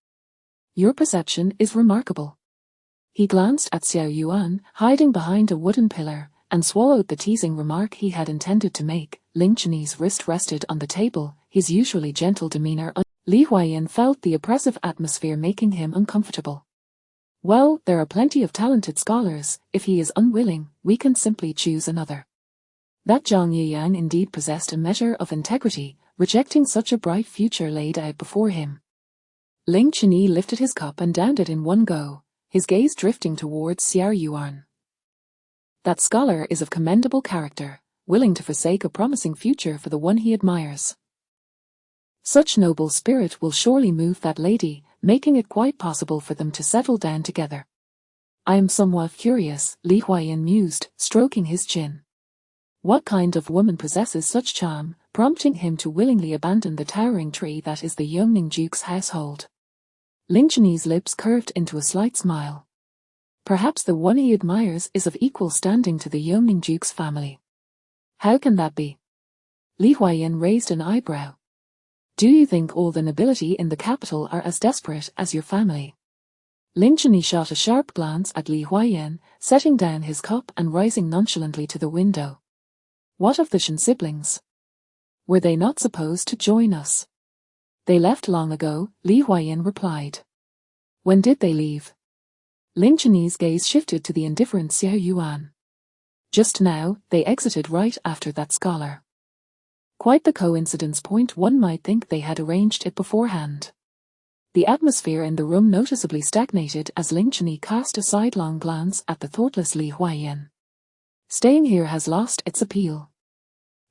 "Your perception is remarkable." He glanced at Xiao Yuan, hiding behind a wooden pillar, and swallowed the teasing remark he had intended to make. Ling Qianyi's wrist rested on the table, his usually gentle demeanor. Li Huayan felt the oppressive atmosphere making him uncomfortable. "Well, there are plenty of talented scholars. If he is unwilling, we can simply choose another." That Zhang Yiyang indeed possessed a measure of integrity, rejecting such a bright future laid out before him. Ling Qianyi lifted his cup and downed it in one go, his gaze drifting towards Xiao Yuan. That scholar is of commendable character, willing to forsake a promising future for the one he admires. Such noble spirit will surely move that lady, making it quite possible for them to settle down together. I am somewhat curious, Li Huaiyan mused, stroking his chin. What kind of woman possesses such charm, prompting him to willingly abandon the towering tree that is the Yongning Duke's household? Ling Qianyi's lips curved into a slight smile. Perhaps the one he admires is of equal standing to the Yongning Duke's family. How can that be? Li Huaiyan raised an eyebrow. Do you think all the nobility in the capital are as desperate as your family? Ling Qianyi shot a sharp glance at Li Huaiyan, setting down his cup and rising nonchalantly to the window. What of the Shen siblings? Were they not supposed to join us? They left long ago, Li Huaiyan replied. When did they leave? Ling Qianyi's gaze shifted to the indifferent Xiao Yuan. Just now, they exited right after that scholar. Quite the coincidence. One might think they had arranged it beforehand. The atmosphere in the room noticeably stagnated as Ling Qianyi cast a sidelong glance at the thoughtless Li Huaiyan. Staying here has lost its appeal.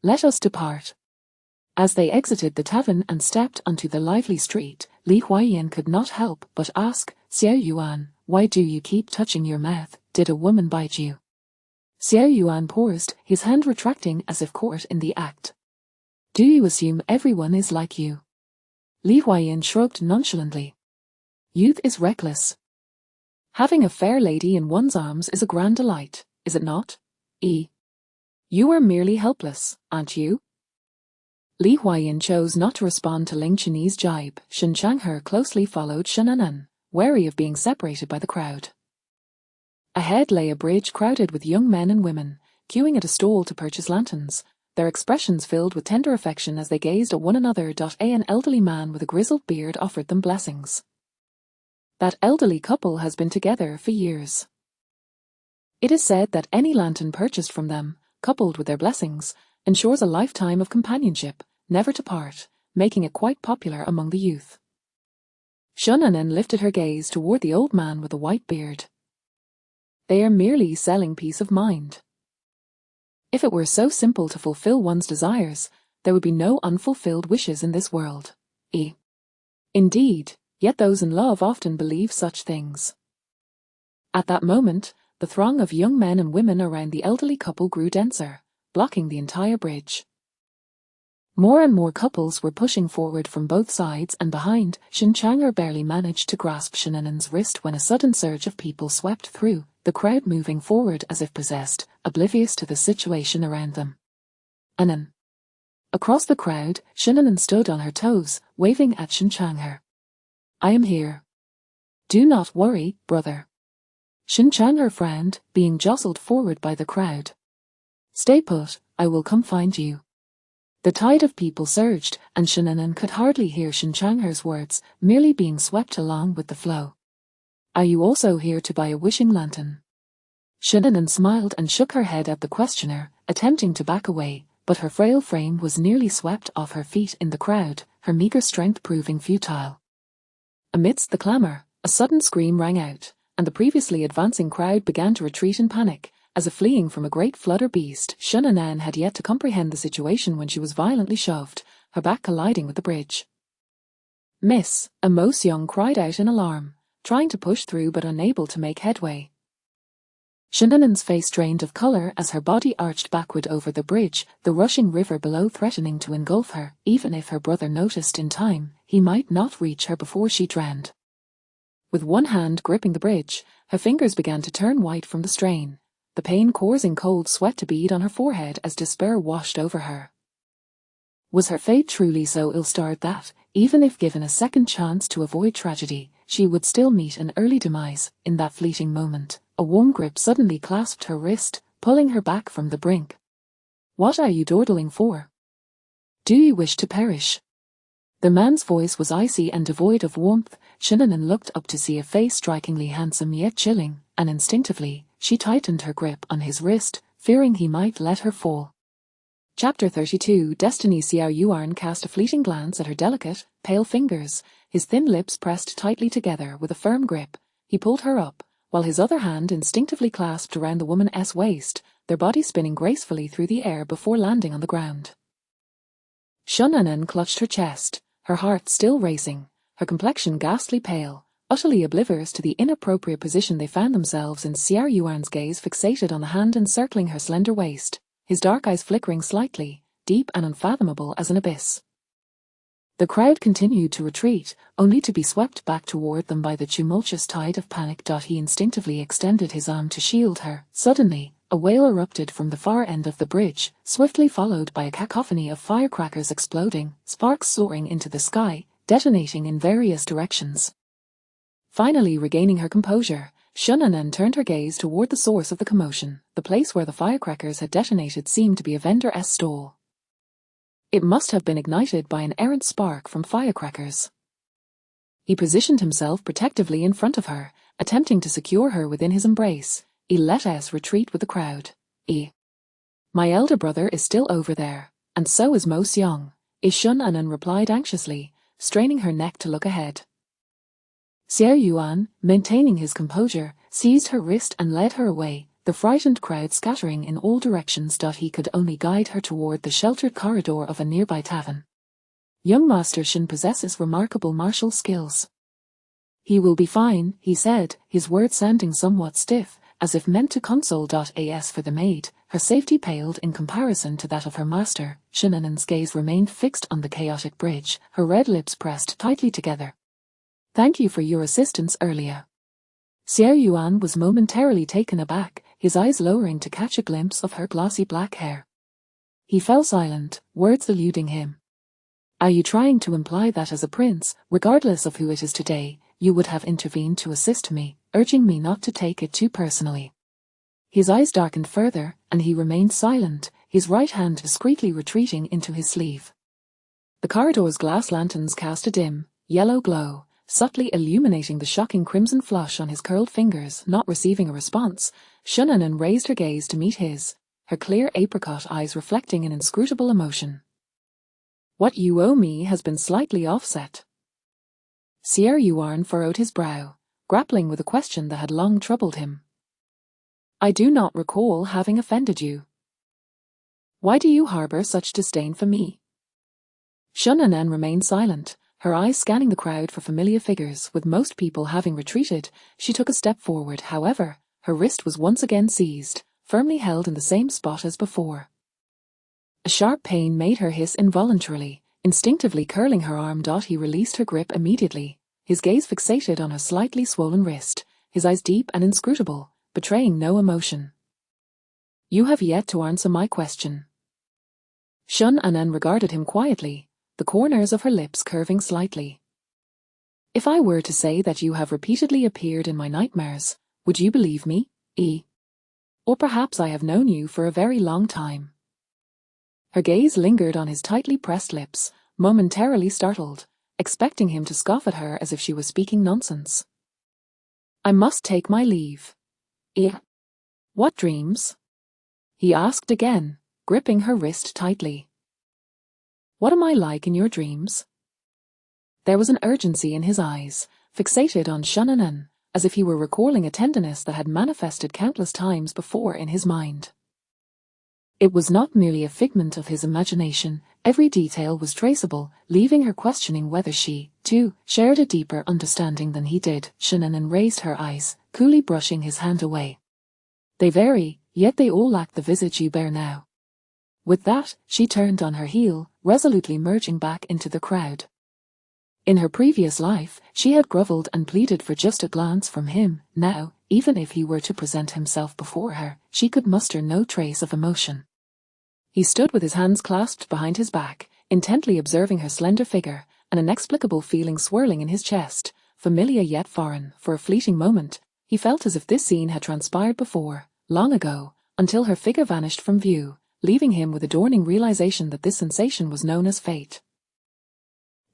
Let us depart. As they exited the tavern and stepped onto the lively street, Li Huaiyan could not help but ask, Xiao Yuan, why do you keep touching your mouth? Did a woman bite you? Xiao Yuan paused, his hand retracting as if caught in the act. Do you assume everyone is like you? Li Huaiyan shrugged nonchalantly. Youth is reckless. Having a fair lady in one's arms is a grand delight, is it not? You are merely helpless, aren't you? Li Huaiyan chose not to respond to Ling Qianyi's jibe. Shen Changhe closely followed Shen Anan, wary of being separated by the crowd. Ahead lay a bridge crowded with young men and women, queuing at a stall to purchase lanterns, their expressions filled with tender affection as they gazed at one another. An elderly man with a grizzled beard offered them blessings. That elderly couple has been together for years. It is said that any lantern purchased from them, coupled with their blessings, ensures a lifetime of companionship, never to part, making it quite popular among the youth. Shen Anan lifted her gaze toward the old man with the white beard. They are merely selling peace of mind. If it were so simple to fulfill one's desires, there would be no unfulfilled wishes in this world. Indeed, yet those in love often believe such things. At that moment, the throng of young men and women around the elderly couple grew denser, blocking the entire bridge. More and more couples were pushing forward from both sides and behind. Shen Chang'e barely managed to grasp Shen Anan's wrist when a sudden surge of people swept through, the crowd moving forward as if possessed, oblivious to the situation around them. Anan. Across the crowd, Shen Anan stood on her toes, waving at Shen Chang'e. I am here. Do not worry, brother. Shen Chang'e frowned, being jostled forward by the crowd. Stay put, I will come find you. The tide of people surged, and Shen Anan could hardly hear Shen Chang'e's words, merely being swept along with the flow. Are you also here to buy a wishing lantern? Shen Anan smiled and shook her head at the questioner, attempting to back away, but her frail frame was nearly swept off her feet in the crowd, her meager strength proving futile. Amidst the clamour, a sudden scream rang out, and the previously advancing crowd began to retreat in panic, as if fleeing from a great flutter beast. Shen Anan had yet to comprehend the situation when she was violently shoved, her back colliding with the bridge. Miss, a Mo Xiong cried out in alarm, trying to push through but unable to make headway. Shen Anan's face drained of colour as her body arched backward over the bridge, the rushing river below threatening to engulf her. Even if her brother noticed in time, he might not reach her before she drowned. With one hand gripping the bridge, her fingers began to turn white from the strain, the pain causing cold sweat to bead on her forehead as despair washed over her. Was her fate truly so ill-starred that, even if given a second chance to avoid tragedy, she would still meet an early demise? In that fleeting moment, a warm grip suddenly clasped her wrist, pulling her back from the brink. What are you dawdling for? Do you wish to perish? The man's voice was icy and devoid of warmth. Shen Anan looked up to see a face strikingly handsome yet chilling, and instinctively, she tightened her grip on his wrist, fearing he might let her fall. Chapter 32 Destiny. Xiao Yuan cast a fleeting glance at her delicate, pale fingers, his thin lips pressed tightly together with a firm grip. He pulled her up, while his other hand instinctively clasped around the woman's waist, their bodies spinning gracefully through the air before landing on the ground. Shunanan clutched her chest, her heart still racing, her complexion ghastly pale, utterly oblivious to the inappropriate position they found themselves in. Xiao Yuan's gaze fixated on the hand encircling her slender waist, his dark eyes flickering slightly, deep and unfathomable as an abyss. The crowd continued to retreat, only to be swept back toward them by the tumultuous tide of panic. He instinctively extended his arm to shield her. Suddenly, a wail erupted from the far end of the bridge, swiftly followed by a cacophony of firecrackers exploding, sparks soaring into the sky, detonating in various directions. Finally regaining her composure, Shunanan turned her gaze toward the source of the commotion. The place where the firecrackers had detonated seemed to be a vendor's stall. It must have been ignited by an errant spark from firecrackers. He positioned himself protectively in front of her, attempting to secure her within his embrace. Let us retreat with the crowd. My elder brother is still over there, and so is Mo Xiong, Shunanan replied anxiously, straining her neck to look ahead. Xiao Yuan, maintaining his composure, seized her wrist and led her away, the frightened crowd scattering in all directions. He could only guide her toward the sheltered corridor of a nearby tavern. Young Master Shin possesses remarkable martial skills. He will be fine, he said, his words sounding somewhat stiff, as if meant to console. As for the maid, her safety paled in comparison to that of her master. Shunanan's gaze remained fixed on the chaotic bridge, her red lips pressed tightly together. Thank you for your assistance earlier. Xiao Yuan was momentarily taken aback, his eyes lowering to catch a glimpse of her glossy black hair. He fell silent, words eluding him. Are you trying to imply that as a prince, regardless of who it is today, you would have intervened to assist me, urging me not to take it too personally? His eyes darkened further, and he remained silent, his right hand discreetly retreating into his sleeve. The corridor's glass lanterns cast a dim, yellow glow, subtly illuminating the shocking crimson flush on his curled fingers. Not receiving a response, Shunanan raised her gaze to meet his, her clear apricot eyes reflecting an inscrutable emotion. What you owe me has been slightly offset. Xiao Yuan furrowed his brow, grappling with a question that had long troubled him. I do not recall having offended you. Why do you harbor such disdain for me? Shunanan remained silent, her eyes scanning the crowd for familiar figures. With most people having retreated, she took a step forward. However, her wrist was once again seized, firmly held in the same spot as before. A sharp pain made her hiss involuntarily, instinctively curling her arm. He released her grip immediately, his gaze fixated on her slightly swollen wrist, his eyes deep and inscrutable, betraying no emotion. You have yet to answer my question. Shunanan regarded him quietly, the corners of her lips curving slightly. If I were to say that you have repeatedly appeared in my nightmares, would you believe me? Or perhaps I have known you for a very long time. Her gaze lingered on his tightly pressed lips, momentarily startled, expecting him to scoff at her as if she was speaking nonsense. I must take my leave. What dreams? He asked again, gripping her wrist tightly. What am I like in your dreams? There was an urgency in his eyes, fixated on Shunanan, as if he were recalling a tenderness that had manifested countless times before in his mind. It was not merely a figment of his imagination, every detail was traceable, leaving her questioning whether she, too, shared a deeper understanding than he did. Shunanan raised her eyes, coolly brushing his hand away. They vary, yet they all lack the visage you bear now. With that, she turned on her heel, resolutely merging back into the crowd. In her previous life, she had grovelled and pleaded for just a glance from him. Now, even if he were to present himself before her, she could muster no trace of emotion. He stood with his hands clasped behind his back, intently observing her slender figure, an inexplicable feeling swirling in his chest, familiar yet foreign. For a fleeting moment, he felt as if this scene had transpired before, long ago, until her figure vanished from view, leaving him with a dawning realization that this sensation was known as fate.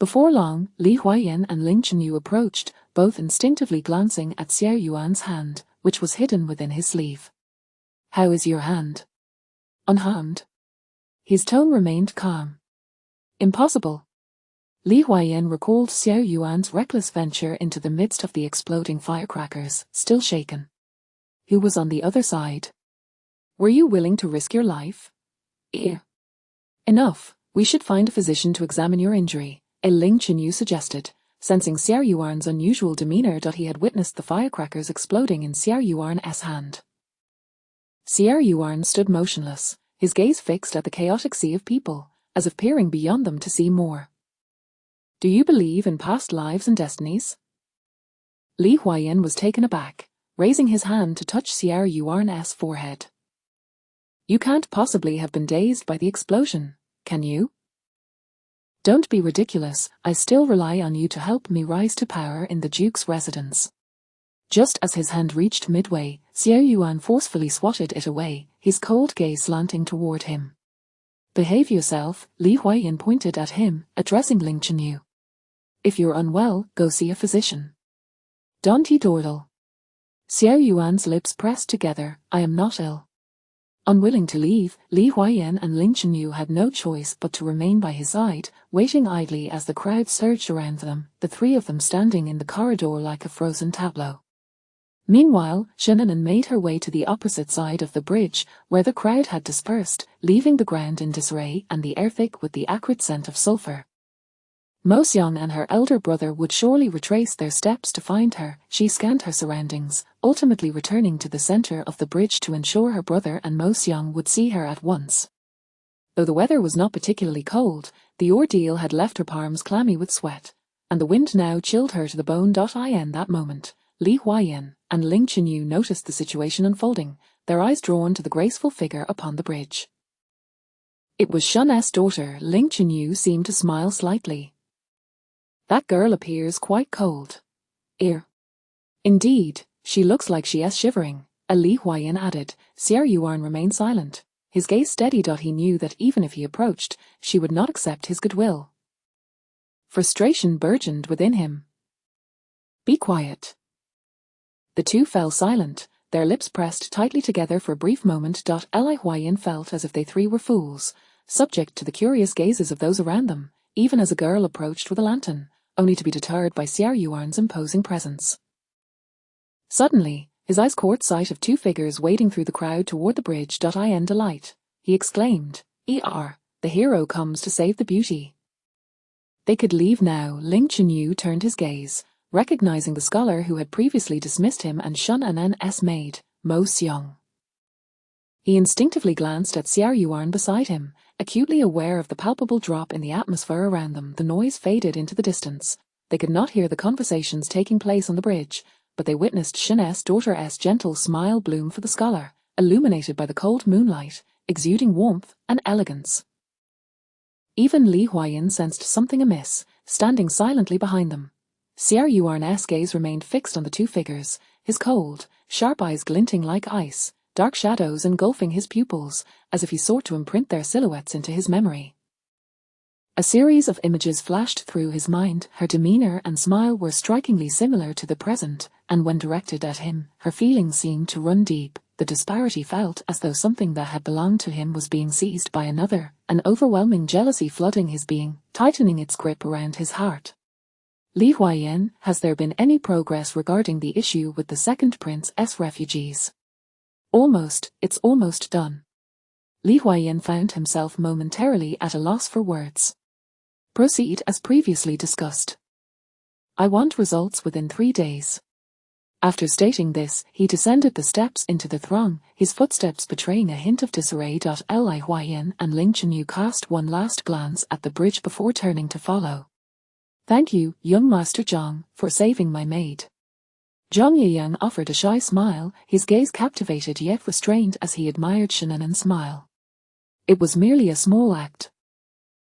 Before long, Li Huayan and Ling Chenyu approached, both instinctively glancing at Xiao Yuan's hand, which was hidden within his sleeve. How is your hand? Unharmed? His tone remained calm. Impossible. Li Huaiyan recalled Xiao Yuan's reckless venture into the midst of the exploding firecrackers, still shaken. Who was on the other side? Were you willing to risk your life? Enough. We should find a physician to examine your injury, Ling Chenyu suggested, sensing Xiao Yuan's unusual demeanor. He had witnessed the firecrackers exploding in Xiao Yuan's hand. Xiao Yuan stood motionless, his gaze fixed at the chaotic sea of people, as if peering beyond them to see more. Do you believe in past lives and destinies? Li Huaiyan was taken aback, raising his hand to touch Xiao Yuan's forehead. You can't possibly have been dazed by the explosion, can you? Don't be ridiculous, I still rely on you to help me rise to power in the Duke's residence. Just as his hand reached midway, Xiao Yuan forcefully swatted it away, his cold gaze slanting toward him. Behave yourself, Li Huaiyan pointed at him, addressing Ling Chenyu. If you're unwell, go see a physician. Don't you dawdle. Xiao Yuan's lips pressed together, I am not ill. Unwilling to leave, Li Huaiyan and Ling Chenyu had no choice but to remain by his side, waiting idly as the crowd surged around them, the three of them standing in the corridor like a frozen tableau. Meanwhile, Shannon made her way to the opposite side of the bridge, where the crowd had dispersed, leaving the ground in disarray and the air thick with the acrid scent of sulfur. Mo Xiang and her elder brother would surely retrace their steps to find her. She scanned her surroundings, ultimately returning to the center of the bridge to ensure her brother and Mo Xiang would see her at once. Though the weather was not particularly cold, the ordeal had left her palms clammy with sweat, and the wind now chilled her to the bone. In that moment, Li Huaiyan and Ling Chenyu noticed the situation unfolding, their eyes drawn to the graceful figure upon the bridge. It was Shun's daughter. Ling Chenyu seemed to smile slightly. That girl appears quite cold. Indeed, she looks like she is shivering, Li Huaiyan added. Xiao Yuan remained silent, his gaze steady. He knew that even if he approached, she would not accept his goodwill. Frustration burgeoned within him. Be quiet. The two fell silent, their lips pressed tightly together for a brief moment. Li Huaiyan felt as if they three were fools, subject to the curious gazes of those around them, even as a girl approached with a lantern, only to be deterred by Xiao Yuan's imposing presence. Suddenly, his eyes caught sight of two figures wading through the crowd toward the bridge. In delight, he exclaimed, the hero comes to save the beauty. They could leave now. Ling Chenyu turned his gaze, recognizing the scholar who had previously dismissed him and Shun's maid, Mo Xiang. He instinctively glanced at Xiao Yuan beside him, acutely aware of the palpable drop in the atmosphere around them. The noise faded into the distance. They could not hear the conversations taking place on the bridge, but they witnessed Shun's daughter's gentle smile bloom for the scholar, illuminated by the cold moonlight, exuding warmth and elegance. Even Li Huaiyan sensed something amiss, standing silently behind them. Xiao Yuan's gaze remained fixed on the two figures, his cold, sharp eyes glinting like ice, dark shadows engulfing his pupils, as if he sought to imprint their silhouettes into his memory. A series of images flashed through his mind. Her demeanor and smile were strikingly similar to the present, and when directed at him, her feelings seemed to run deep. The disparity felt as though something that had belonged to him was being seized by another, an overwhelming jealousy flooding his being, tightening its grip around his heart. Li Huaiyan, has there been any progress regarding the issue with the second prince's refugees? Almost, it's almost done. Li Huaiyan found himself momentarily at a loss for words. Proceed as previously discussed. I want results within 3 days. After stating this, he descended the steps into the throng, his footsteps betraying a hint of disarray. Li Huaiyan and Ling Chenyu cast one last glance at the bridge before turning to follow. Thank you, young Master Zhang, for saving my maid. Zhang Yiyang offered a shy smile, his gaze captivated yet restrained as he admired Shannon's smile. It was merely a small act.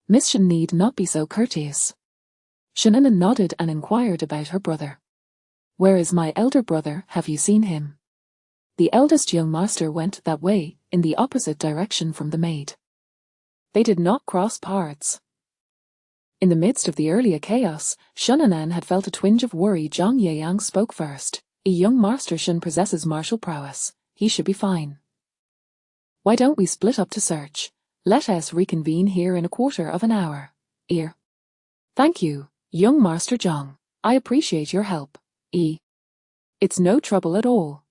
Miss Shan need not be so courteous. Shannon nodded and inquired about her brother. Where is my elder brother? Have you seen him? The eldest young master went that way, in the opposite direction from the maid. They did not cross paths. In the midst of the earlier chaos, Shannon had felt a twinge of worry. Zhang Yiyang spoke first. A young Master Shan possesses martial prowess. He should be fine. Why don't we split up to search? Let us reconvene here in a quarter of an hour. Ear. Thank you, young Master Zhang. I appreciate your help. It's no trouble at all.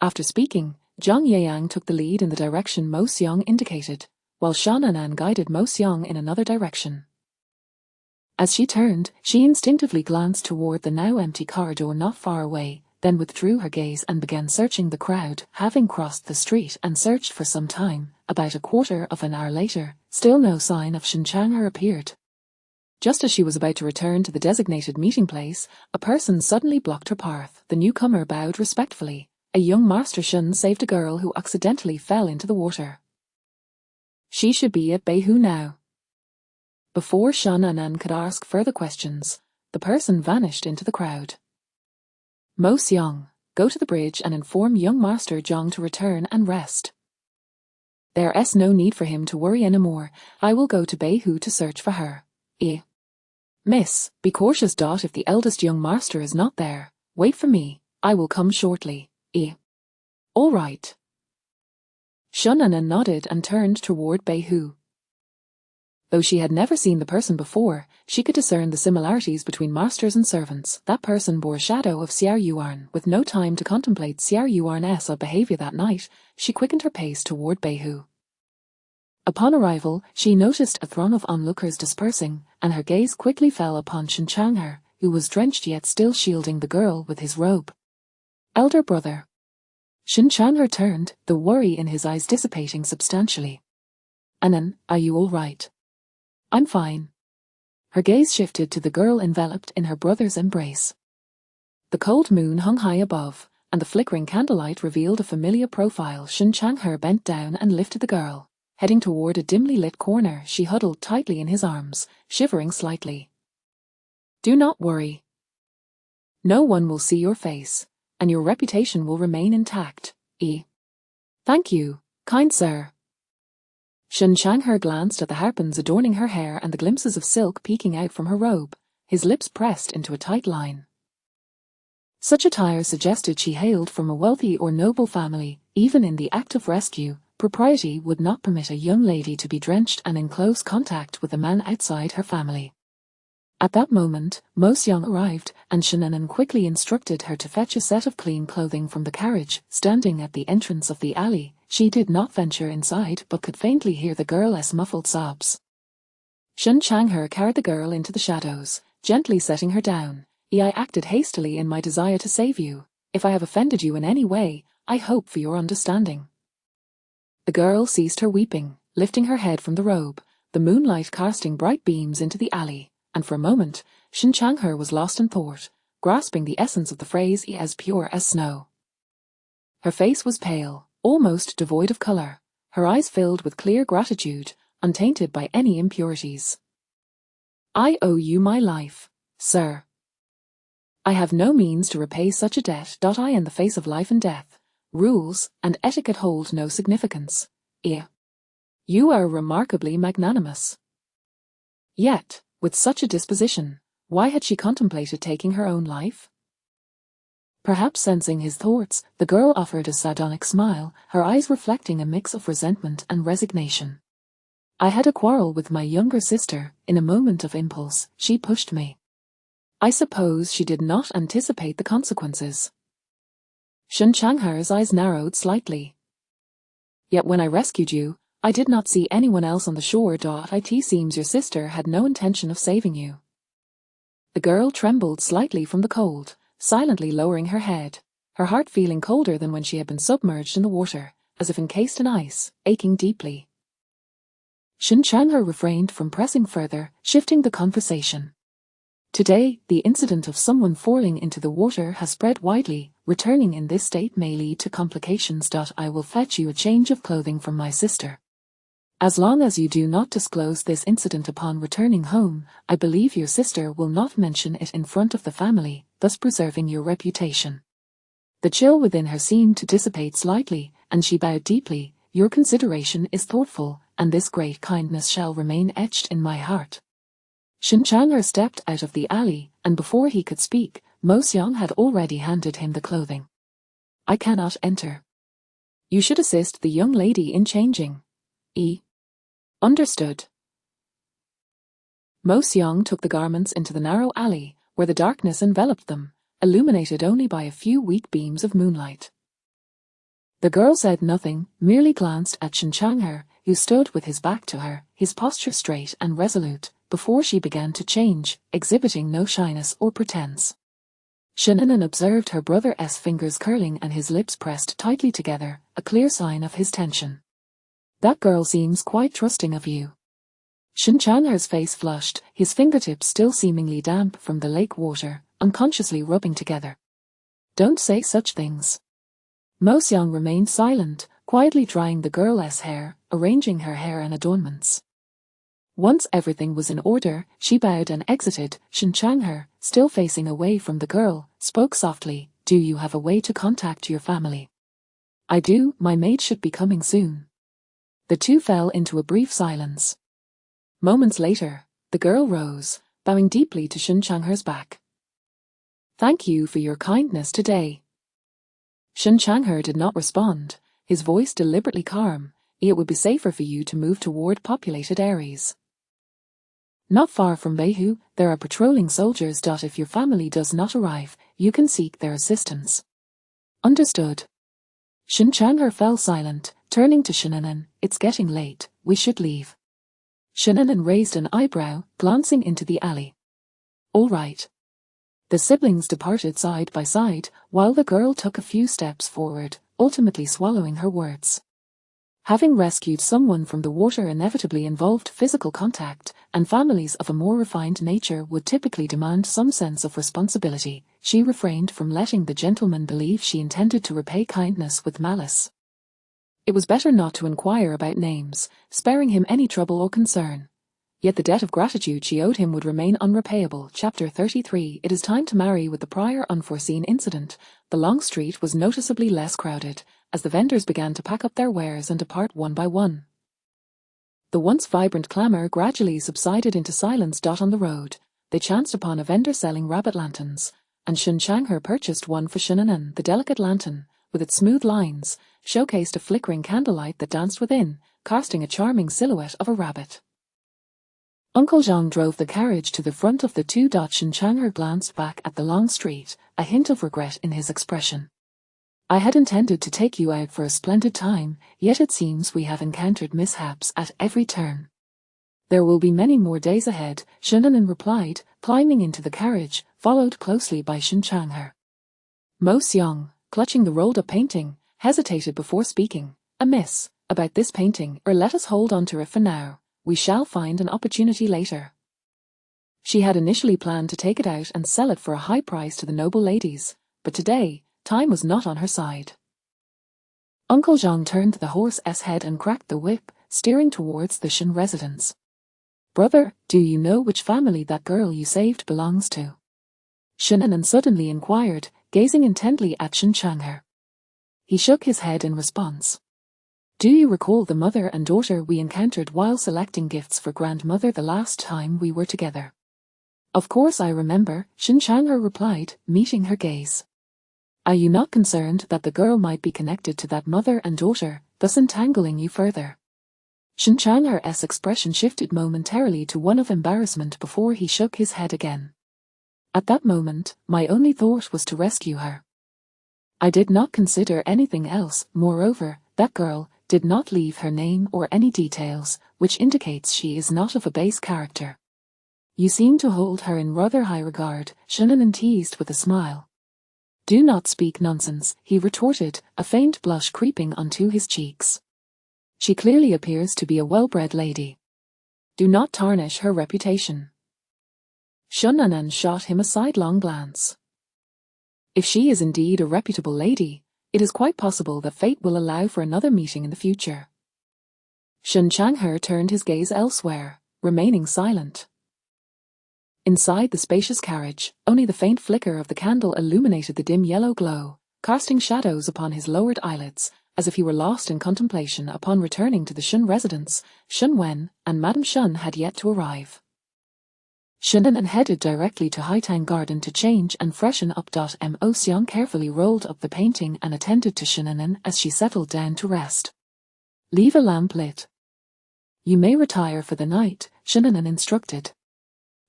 After speaking, Zhang Yeyang took the lead in the direction Mo Xiang indicated, while Shan Anan guided Mo Xiang in another direction. As she turned, she instinctively glanced toward the now empty corridor not far away, then withdrew her gaze and began searching the crowd. Having crossed the street and searched for some time, about a quarter of an hour later, still no sign of Shen Chang'er appeared. Just as she was about to return to the designated meeting place, a person suddenly blocked her path. The newcomer bowed respectfully. A young Master Shen saved a girl who accidentally fell into the water. She should be at Beihu now. Before Shan Anan could ask further questions, the person vanished into the crowd. Mo Xiang, go to the bridge and inform young Master Zhang to return and rest. There's no need for him to worry anymore. I will go to Beihu to search for her. Miss, be cautious. If the eldest young master is not there, wait for me. I will come shortly. All right. Shan Anan nodded and turned toward Beihu. Though she had never seen the person before, she could discern the similarities between masters and servants. That person bore a shadow of Xiao Yuan. With no time to contemplate Xiao Yuan's behavior that night, she quickened her pace toward Beihu. Upon arrival, she noticed a throng of onlookers dispersing, and her gaze quickly fell upon Shen Chang'er, who was drenched yet still shielding the girl with his robe. Elder brother. Shen Chang'er turned, the worry in his eyes dissipating substantially. Anan, are you all right? I'm fine. Her gaze shifted to the girl enveloped in her brother's embrace. The cold moon hung high above, and the flickering candlelight revealed a familiar profile. Shen Chang'er bent down and lifted the girl. Heading toward a dimly lit corner, she huddled tightly in his arms, shivering slightly. Do not worry. No one will see your face, and your reputation will remain intact. Thank you, kind sir. Shen Chang'er glanced at the hairpins adorning her hair and the glimpses of silk peeking out from her robe, his lips pressed into a tight line. Such attire suggested she hailed from a wealthy or noble family. Even in the act of rescue, propriety would not permit a young lady to be drenched and in close contact with a man outside her family. At that moment, Mo Xiang arrived, and Shan Anan quickly instructed her to fetch a set of clean clothing from the carriage. Standing at the entrance of the alley, she did not venture inside but could faintly hear the girl's muffled sobs. Shen Chang'er carried the girl into the shadows, gently setting her down. I acted hastily in my desire to save you. If I have offended you in any way, I hope for your understanding. The girl ceased her weeping, lifting her head from the robe, the moonlight casting bright beams into the alley, and for a moment, Shen Chang'er was lost in thought, grasping the essence of the phrase as pure as snow. Her face was pale, almost devoid of color, her eyes filled with clear gratitude, untainted by any impurities. I owe you my life, sir. I have no means to repay such a debt. I in the face of life and death. Rules and etiquette hold no significance. You are remarkably magnanimous. Yet, with such a disposition, why had she contemplated taking her own life? Perhaps sensing his thoughts, the girl offered a sardonic smile, her eyes reflecting a mix of resentment and resignation. I had a quarrel with my younger sister. In a moment of impulse, she pushed me. I suppose she did not anticipate the consequences. Shen Chang'er's eyes narrowed slightly. Yet when I rescued you, I did not see anyone else on the shore. It seems your sister had no intention of saving you. The girl trembled slightly from the cold, silently lowering her head, her heart feeling colder than when she had been submerged in the water, as if encased in ice, aching deeply. Shen Chang'er refrained from pressing further, shifting the conversation. Today, the incident of someone falling into the water has spread widely. Returning in this state may lead to complications. I will fetch you a change of clothing from my sister. As long as you do not disclose this incident upon returning home, I believe your sister will not mention it in front of the family, thus preserving your reputation. The chill within her seemed to dissipate slightly, and she bowed deeply. Your consideration is thoughtful, and this great kindness shall remain etched in my heart. Shen Chang'er stepped out of the alley, and before he could speak, Mo Xiang had already handed him the clothing. I cannot enter. You should assist the young lady in changing. Understood. Mo Xiang took the garments into the narrow alley, where the darkness enveloped them, illuminated only by a few weak beams of moonlight. The girl said nothing, merely glanced at Shen Chang'er, who stood with his back to her, his posture straight and resolute, before she began to change, exhibiting no shyness or pretense. Shen Nenen observed her brother's fingers curling and his lips pressed tightly together, a clear sign of his tension. That girl seems quite trusting of you. Shen Chang'er's face flushed, his fingertips still seemingly damp from the lake water, unconsciously rubbing together. Don't say such things. Mo Xiang remained silent, quietly drying the girl's hair, arranging her hair and adornments. Once everything was in order, she bowed and exited. Shen Chang'er, still facing away from the girl, spoke softly, "Do you have a way to contact your family?" "I do, my maid should be coming soon." The two fell into a brief silence. Moments later, the girl rose, bowing deeply to Shen Chang'er's back. "Thank you for your kindness today." Shen Chang'er did not respond, his voice deliberately calm. "It would be safer for you to move toward populated areas. Not far from Beihu, there are patrolling soldiers. If your family does not arrive, you can seek their assistance." Understood. Shen Chang'er fell silent, turning to Shen Nenen. "It's getting late, we should leave." Shen Nenen raised an eyebrow, glancing into the alley. "All right." The siblings departed side by side, while the girl took a few steps forward, ultimately swallowing her words. Having rescued someone from the water inevitably involved physical contact, and families of a more refined nature would typically demand some sense of responsibility. She refrained from letting the gentleman believe she intended to repay kindness with malice. It was better not to inquire about names, sparing him any trouble or concern. Yet the debt of gratitude she owed him would remain unrepayable. Chapter 33. It is time to marry. With the prior unforeseen incident, the long street was noticeably less crowded, as the vendors began to pack up their wares and depart one by one. The once vibrant clamour gradually subsided into silence. On the road, they chanced upon a vendor selling rabbit lanterns, and Shen Chang'er purchased one for Shen Nenen. The delicate lantern, with its smooth lines, showcased a flickering candlelight that danced within, casting a charming silhouette of a rabbit. Uncle Zhang drove the carriage to the front of the two. Shen Chang'er glanced back at the long street, a hint of regret in his expression. "I had intended to take you out for a splendid time, yet it seems we have encountered mishaps at every turn." "There will be many more days ahead," Shen Nenen replied, climbing into the carriage, followed closely by Shen Chang'er. Mo Xiang, clutching the rolled-up painting, hesitated before speaking. "Amiss, about this painting, or let us hold on to it for now. We shall find an opportunity later." She had initially planned to take it out and sell it for a high price to the noble ladies, but today, time was not on her side. Uncle Zhang turned the horse's head and cracked the whip, steering towards the Shen residence. "Brother, do you know which family that girl you saved belongs to?" Shen Nenen suddenly inquired, gazing intently at Shen Chang'er. He shook his head in response. "Do you recall the mother and daughter we encountered while selecting gifts for grandmother the last time we were together?" "Of course I remember," Shen Chang'er replied, meeting her gaze. "Are you not concerned that the girl might be connected to that mother and daughter, thus entangling you further?" Shen Chang'er's expression shifted momentarily to one of embarrassment before he shook his head again. "At that moment, my only thought was to rescue her. I did not consider anything else. Moreover, that girl did not leave her name or any details, which indicates she is not of a base character." "You seem to hold her in rather high regard," Shen Nenen teased with a smile. "Do not speak nonsense," he retorted, a faint blush creeping onto his cheeks. "She clearly appears to be a well-bred lady. Do not tarnish her reputation." Shen Nenen shot him a sidelong glance. If she is indeed a reputable lady, it is quite possible that fate will allow for another meeting in the future. Shen Chang'er turned his gaze elsewhere, remaining silent. Inside the spacious carriage, only the faint flicker of the candle illuminated the dim yellow glow, casting shadows upon his lowered eyelids, as if he were lost in contemplation. Upon returning to the Shen residence, Shen Wen and Madame Shen had yet to arrive. Shen Nenen headed directly to Haitang Garden to change and freshen up. Mo Xiang carefully rolled up the painting and attended to Shen Nenen as she settled down to rest. "Leave a lamp lit." You may retire for the night, Shinnanan instructed.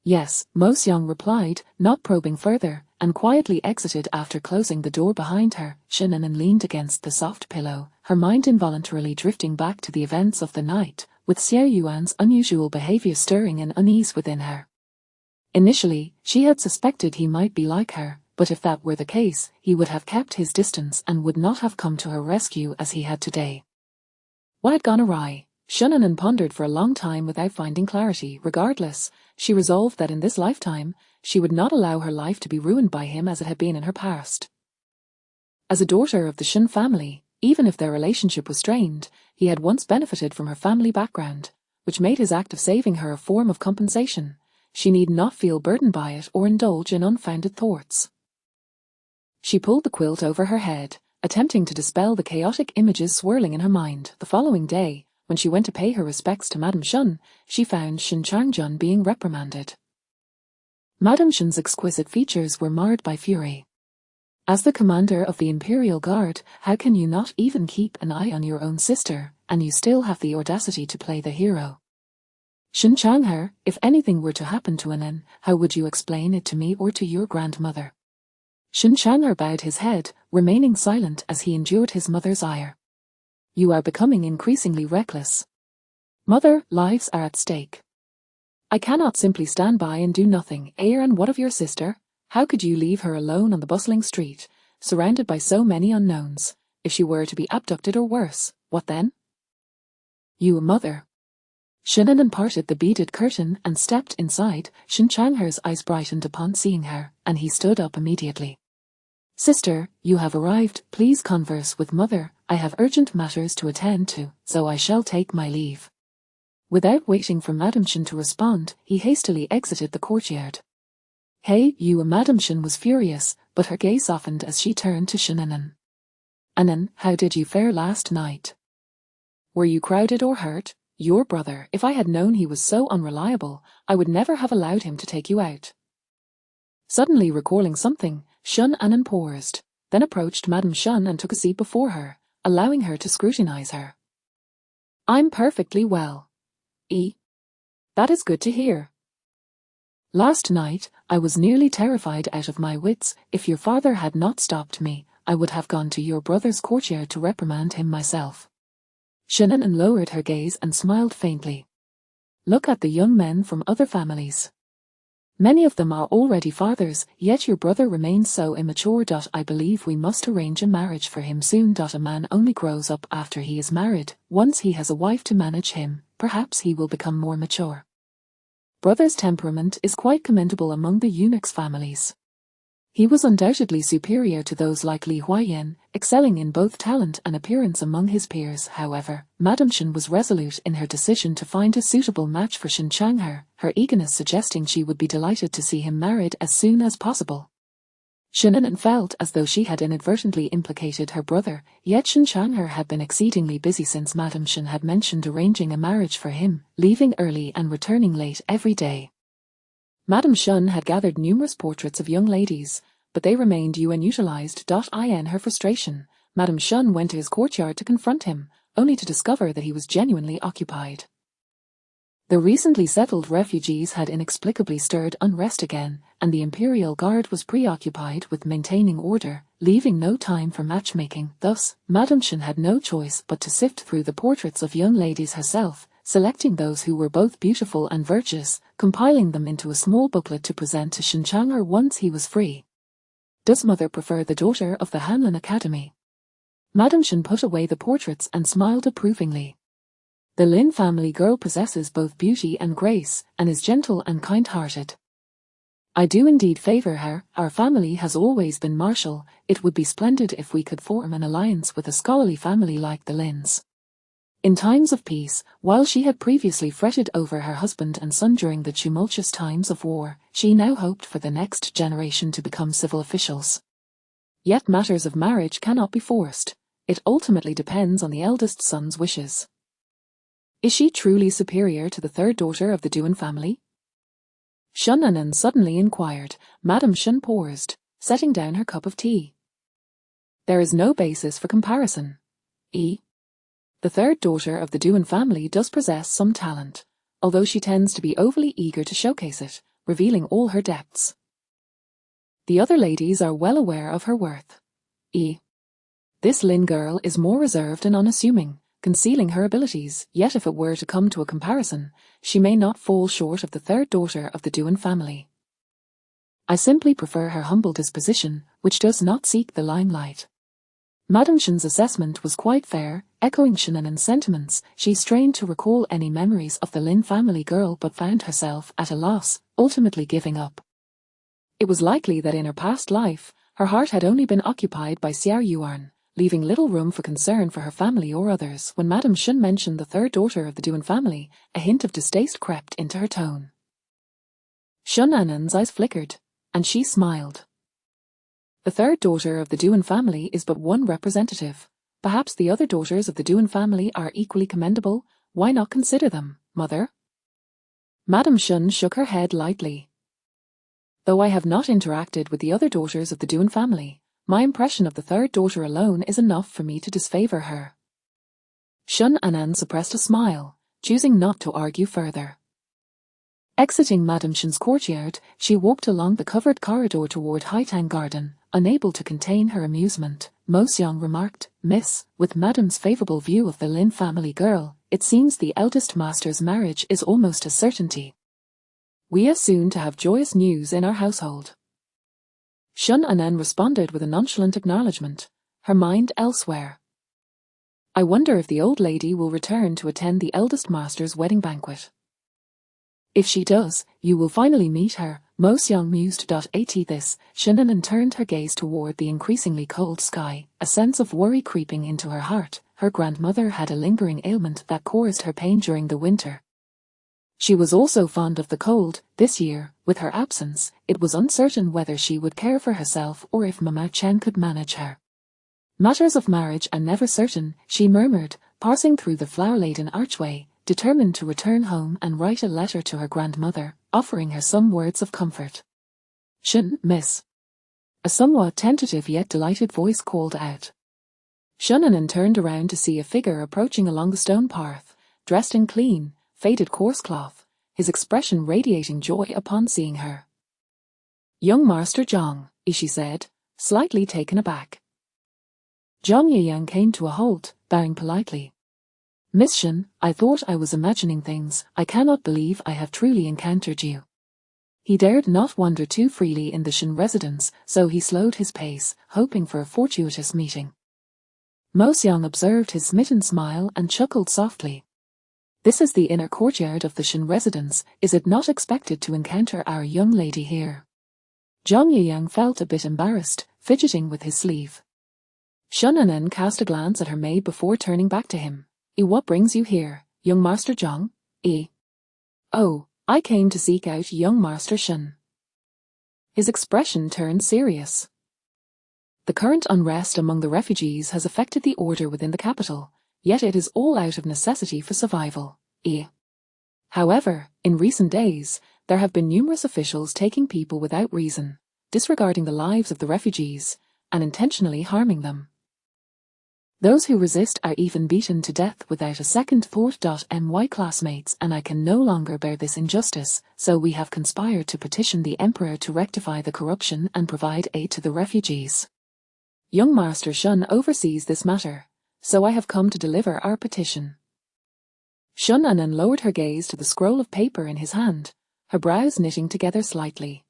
Yes, Mo Xiang replied, not probing further, and quietly exited after closing the door behind her. Shinnanan leaned against the soft pillow, her mind involuntarily drifting back to the events of the night, with Xiao Yuan's unusual behavior stirring an unease within her. Initially, she had suspected he might be like her, but if that were the case, he would have kept his distance and would not have come to her rescue as he had today. What had gone awry? Shinnanan pondered for a long time without finding clarity. Regardless, she resolved that in this lifetime, she would not allow her life to be ruined by him as it had been in her past. As a daughter of the Shin family, even if their relationship was strained, he had once benefited from her family background, which made his act of saving her a form of compensation. She need not feel burdened by it or indulge in unfounded thoughts. She pulled the quilt over her head, attempting to dispel the chaotic images swirling in her mind. The following day, when she went to pay her respects to Madame Shun, she found Shin Changjun being reprimanded. Madame Shun's exquisite features were marred by fury. As the commander of the Imperial Guard, how can you not even keep an eye on your own sister, and you still have the audacity to play the hero? Shin Changhe, if anything were to happen to Anan, how would you explain it to me or to your grandmother? Shin Changhe bowed his head, remaining silent as he endured his mother's ire. You are becoming increasingly reckless. Mother, lives are at stake. I cannot simply stand by and do nothing. And what of your sister? How could you leave her alone on the bustling street, surrounded by so many unknowns? If she were to be abducted or worse, what then? You a mother. Shinnanan parted the beaded curtain and stepped inside. Shin Changhe's eyes brightened upon seeing her, and he stood up immediately. Sister, you have arrived. Please converse with mother. I have urgent matters to attend to, so I shall take my leave. Without waiting for Madame Shin to respond, he hastily exited the courtyard. Hey, you! Madame Shin was furious, but her gaze softened as she turned to Shinnanan. Anan, how did you fare last night? Were you crowded or hurt? Your brother, if I had known he was so unreliable, I would never have allowed him to take you out. Suddenly recalling something, Shinnanan paused, then approached Madame Shun and took a seat before her, allowing her to scrutinize her. I'm perfectly well. That is good to hear. Last night, I was nearly terrified out of my wits. If your father had not stopped me, I would have gone to your brother's courtyard to reprimand him myself. Shinnanan lowered her gaze and smiled faintly. Look at the young men from other families. Many of them are already fathers, yet your brother remains so immature. I believe we must arrange a marriage for him soon. A man only grows up after he is married. Once he has a wife to manage him, perhaps he will become more mature. Brother's temperament is quite commendable among the eunuchs' families. He was undoubtedly superior to those like Li Huayan, excelling in both talent and appearance among his peers. However, Madame Shin was resolute in her decision to find a suitable match for Shin Changhe, her eagerness suggesting she would be delighted to see him married as soon as possible. Shinnanan felt as though she had inadvertently implicated her brother, yet Shin Changhe had been exceedingly busy since Madame Shin had mentioned arranging a marriage for him, leaving early and returning late every day. Madame Shun had gathered numerous portraits of young ladies, but they remained unutilized. In her frustration, Madame Shun went to his courtyard to confront him, only to discover that he was genuinely occupied. The recently settled refugees had inexplicably stirred unrest again, and the Imperial Guard was preoccupied with maintaining order, leaving no time for matchmaking. Thus, Madame Shun had no choice but to sift through the portraits of young ladies herself, selecting those who were both beautiful and virtuous, compiling them into a small booklet to present to Shin Changhe once he was free. Does mother prefer the daughter of the Hanlin Academy? Madame Shin put away the portraits and smiled approvingly. The Lin family girl possesses both beauty and grace, and is gentle and kind-hearted. I do indeed favor her. Our family has always been martial. It would be splendid if we could form an alliance with a scholarly family like the Lins. In times of peace, while she had previously fretted over her husband and son during the tumultuous times of war, she now hoped for the next generation to become civil officials. Yet matters of marriage cannot be forced. It ultimately depends on the eldest son's wishes. Is she truly superior to the third daughter of the Duan family? Shinnanan suddenly inquired. Madame Shun paused, setting down her cup of tea. There is no basis for comparison. The third daughter of the Dewan family does possess some talent, although she tends to be overly eager to showcase it, revealing all her depths. The other ladies are well aware of her worth. This Lin girl is more reserved and unassuming, concealing her abilities, yet if it were to come to a comparison, she may not fall short of the third daughter of the Dewan family. I simply prefer her humble disposition, which does not seek the limelight. Madame Shen's assessment was quite fair, echoing Shannon's sentiments. She strained to recall any memories of the Lin family girl but found herself at a loss, ultimately giving up. It was likely that in her past life, her heart had only been occupied by Xiao Yuan, leaving little room for concern for her family or others. When Madame Shen mentioned the third daughter of the Dewan family, a hint of distaste crept into her tone. Shannon's eyes flickered, and she smiled. The third daughter of the Dewan family is but one representative. Perhaps the other daughters of the Dewan family are equally commendable. Why not consider them, mother? Madame Shen shook her head lightly. Though I have not interacted with the other daughters of the Dewan family, my impression of the third daughter alone is enough for me to disfavor her. Shannong suppressed a smile, choosing not to argue further. Exiting Madame Shen's courtyard, she walked along the covered corridor toward Haitang Garden, unable to contain her amusement. Mo Xiang remarked, "Miss, with Madame's favorable view of the Lin family girl, it seems the eldest master's marriage is almost a certainty. We are soon to have joyous news in our household." Shannong responded with a nonchalant acknowledgement, her mind elsewhere. I wonder if the old lady will return to attend the eldest master's wedding banquet. If she does, you will finally meet her, Mo Xiang mused. At this, Shannong turned her gaze toward the increasingly cold sky, a sense of worry creeping into her heart. Her grandmother had a lingering ailment that caused her pain during the winter. She was also fond of the cold. This year, with her absence, it was uncertain whether she would care for herself or if Mama Chen could manage her. Matters of marriage are never certain, she murmured, passing through the flower-laden archway, determined to return home and write a letter to her grandmother, offering her some words of comfort. "Shen, miss." A somewhat tentative yet delighted voice called out. Shannong turned around to see a figure approaching along the stone path, dressed in clean, faded coarse cloth, his expression radiating joy upon seeing her. "Young Master Zhang," she said, slightly taken aback. Zhang Yiyang came to a halt, bowing politely. "Miss Shen, I thought I was imagining things. I cannot believe I have truly encountered you." He dared not wander too freely in the Shen residence, so he slowed his pace, hoping for a fortuitous meeting. Mo Xiang observed his smitten smile and chuckled softly. "This is the inner courtyard of the Shen residence. Is it not expected to encounter our young lady here?" Zhang Yiyang felt a bit embarrassed, fidgeting with his sleeve. Shannong cast a glance at her maid before turning back to him. "What brings you here, young Master Zhang?" "Oh, I came to seek out young Master Shen." His expression turned serious. The current unrest among the refugees has affected the order within the capital, yet it is all out of necessity for survival. However, in recent days, there have been numerous officials taking people without reason, disregarding the lives of the refugees, and intentionally harming them. Those who resist are even beaten to death without a second thought. My classmates and I can no longer bear this injustice, so we have conspired to petition the Emperor to rectify the corruption and provide aid to the refugees. Young Master Shen oversees this matter, so I have come to deliver our petition." Shannong lowered her gaze to the scroll of paper in his hand, her brows knitting together slightly.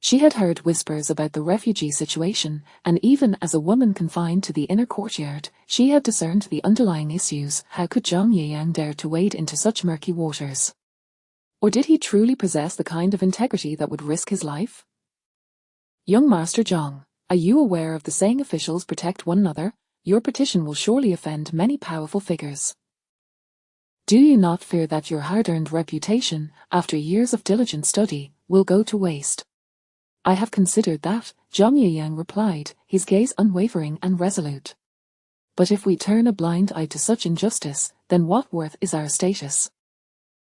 She had heard whispers about the refugee situation, and even as a woman confined to the inner courtyard, she had discerned the underlying issues. How could Zhang Yiyang dare to wade into such murky waters? Or did he truly possess the kind of integrity that would risk his life? "Young Master Zhang, are you aware of the saying officials protect one another? Your petition will surely offend many powerful figures. Do you not fear that your hard-earned reputation, after years of diligent study, will go to waste?" "I have considered that," Zhang Yiyang replied, his gaze unwavering and resolute. "But if we turn a blind eye to such injustice, then what worth is our status?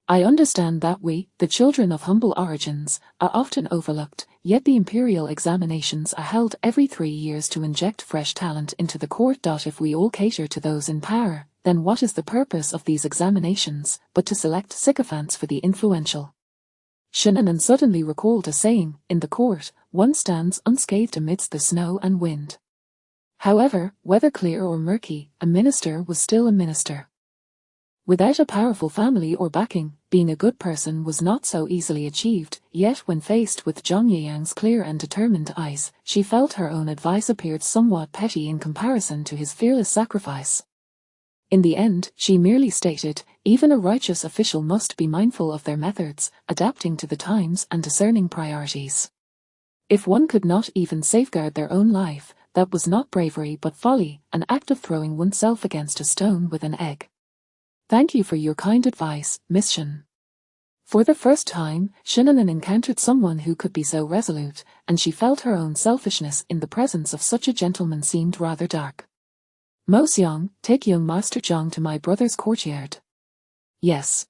I understand that we, the children of humble origins, are often overlooked, yet the imperial examinations are held every 3 years to inject fresh talent into the court. If we all cater to those in power, then what is the purpose of these examinations but to select sycophants for the influential? Shunanan suddenly recalled a saying, in the court, one stands unscathed amidst the snow and wind. However, whether clear or murky, a minister was still a minister. Without a powerful family or backing, being a good person was not so easily achieved, yet when faced with Zhang Yiyang's clear and determined eyes, she felt her own advice appeared somewhat petty in comparison to his fearless sacrifice. In the end, she merely stated, even a righteous official must be mindful of their methods, adapting to the times and discerning priorities. If one could not even safeguard their own life, that was not bravery but folly, an act of throwing oneself against a stone with an egg. Thank you for your kind advice, Miss Shen. For the first time, Shunanan encountered someone who could be so resolute, and she felt her own selfishness in the presence of such a gentleman seemed rather dark. Mo Xiang, take young Master Zhang to my brother's courtyard. Yes.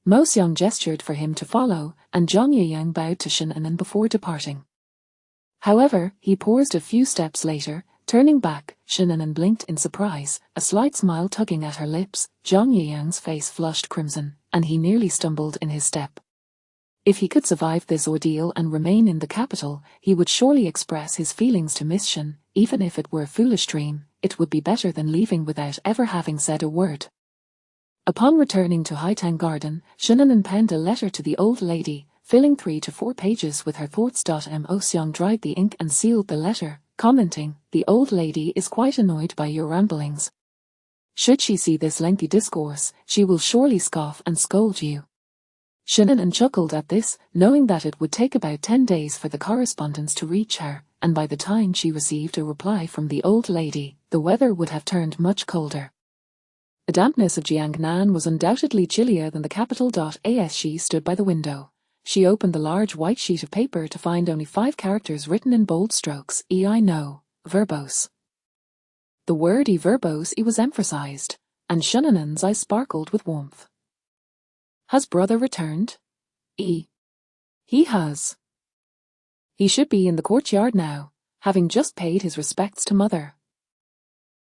Mo Xiang gestured for him to follow, and Zhang Yiyang bowed to Shunanan before departing. However, he paused a few steps later. Turning back, Shunanan blinked in surprise, a slight smile tugging at her lips. Zhang Yiyang's face flushed crimson, and he nearly stumbled in his step. If he could survive this ordeal and remain in the capital, he would surely express his feelings to Miss Shen, even if it were a foolish dream. It would be better than leaving without ever having said a word. Upon returning to Haitang Garden, Shunanan penned a letter to the old lady, filling 3 to 4 pages with her thoughts. Mo Xiang dried the ink and sealed the letter, commenting, the old lady is quite annoyed by your ramblings. Should she see this lengthy discourse, she will surely scoff and scold you. Shunanan chuckled at this, knowing that it would take about 10 days for the correspondence to reach her, and by the time she received a reply from the old lady, the weather would have turned much colder. The dampness of Jiangnan was undoubtedly chillier than the capital. As she stood by the window, she opened the large white sheet of paper to find only 5 characters written in bold strokes. I know, verbose. The word verbose was emphasized, and Shunanan's eyes sparkled with warmth. Has brother returned? He has. He should be in the courtyard now, having just paid his respects to mother.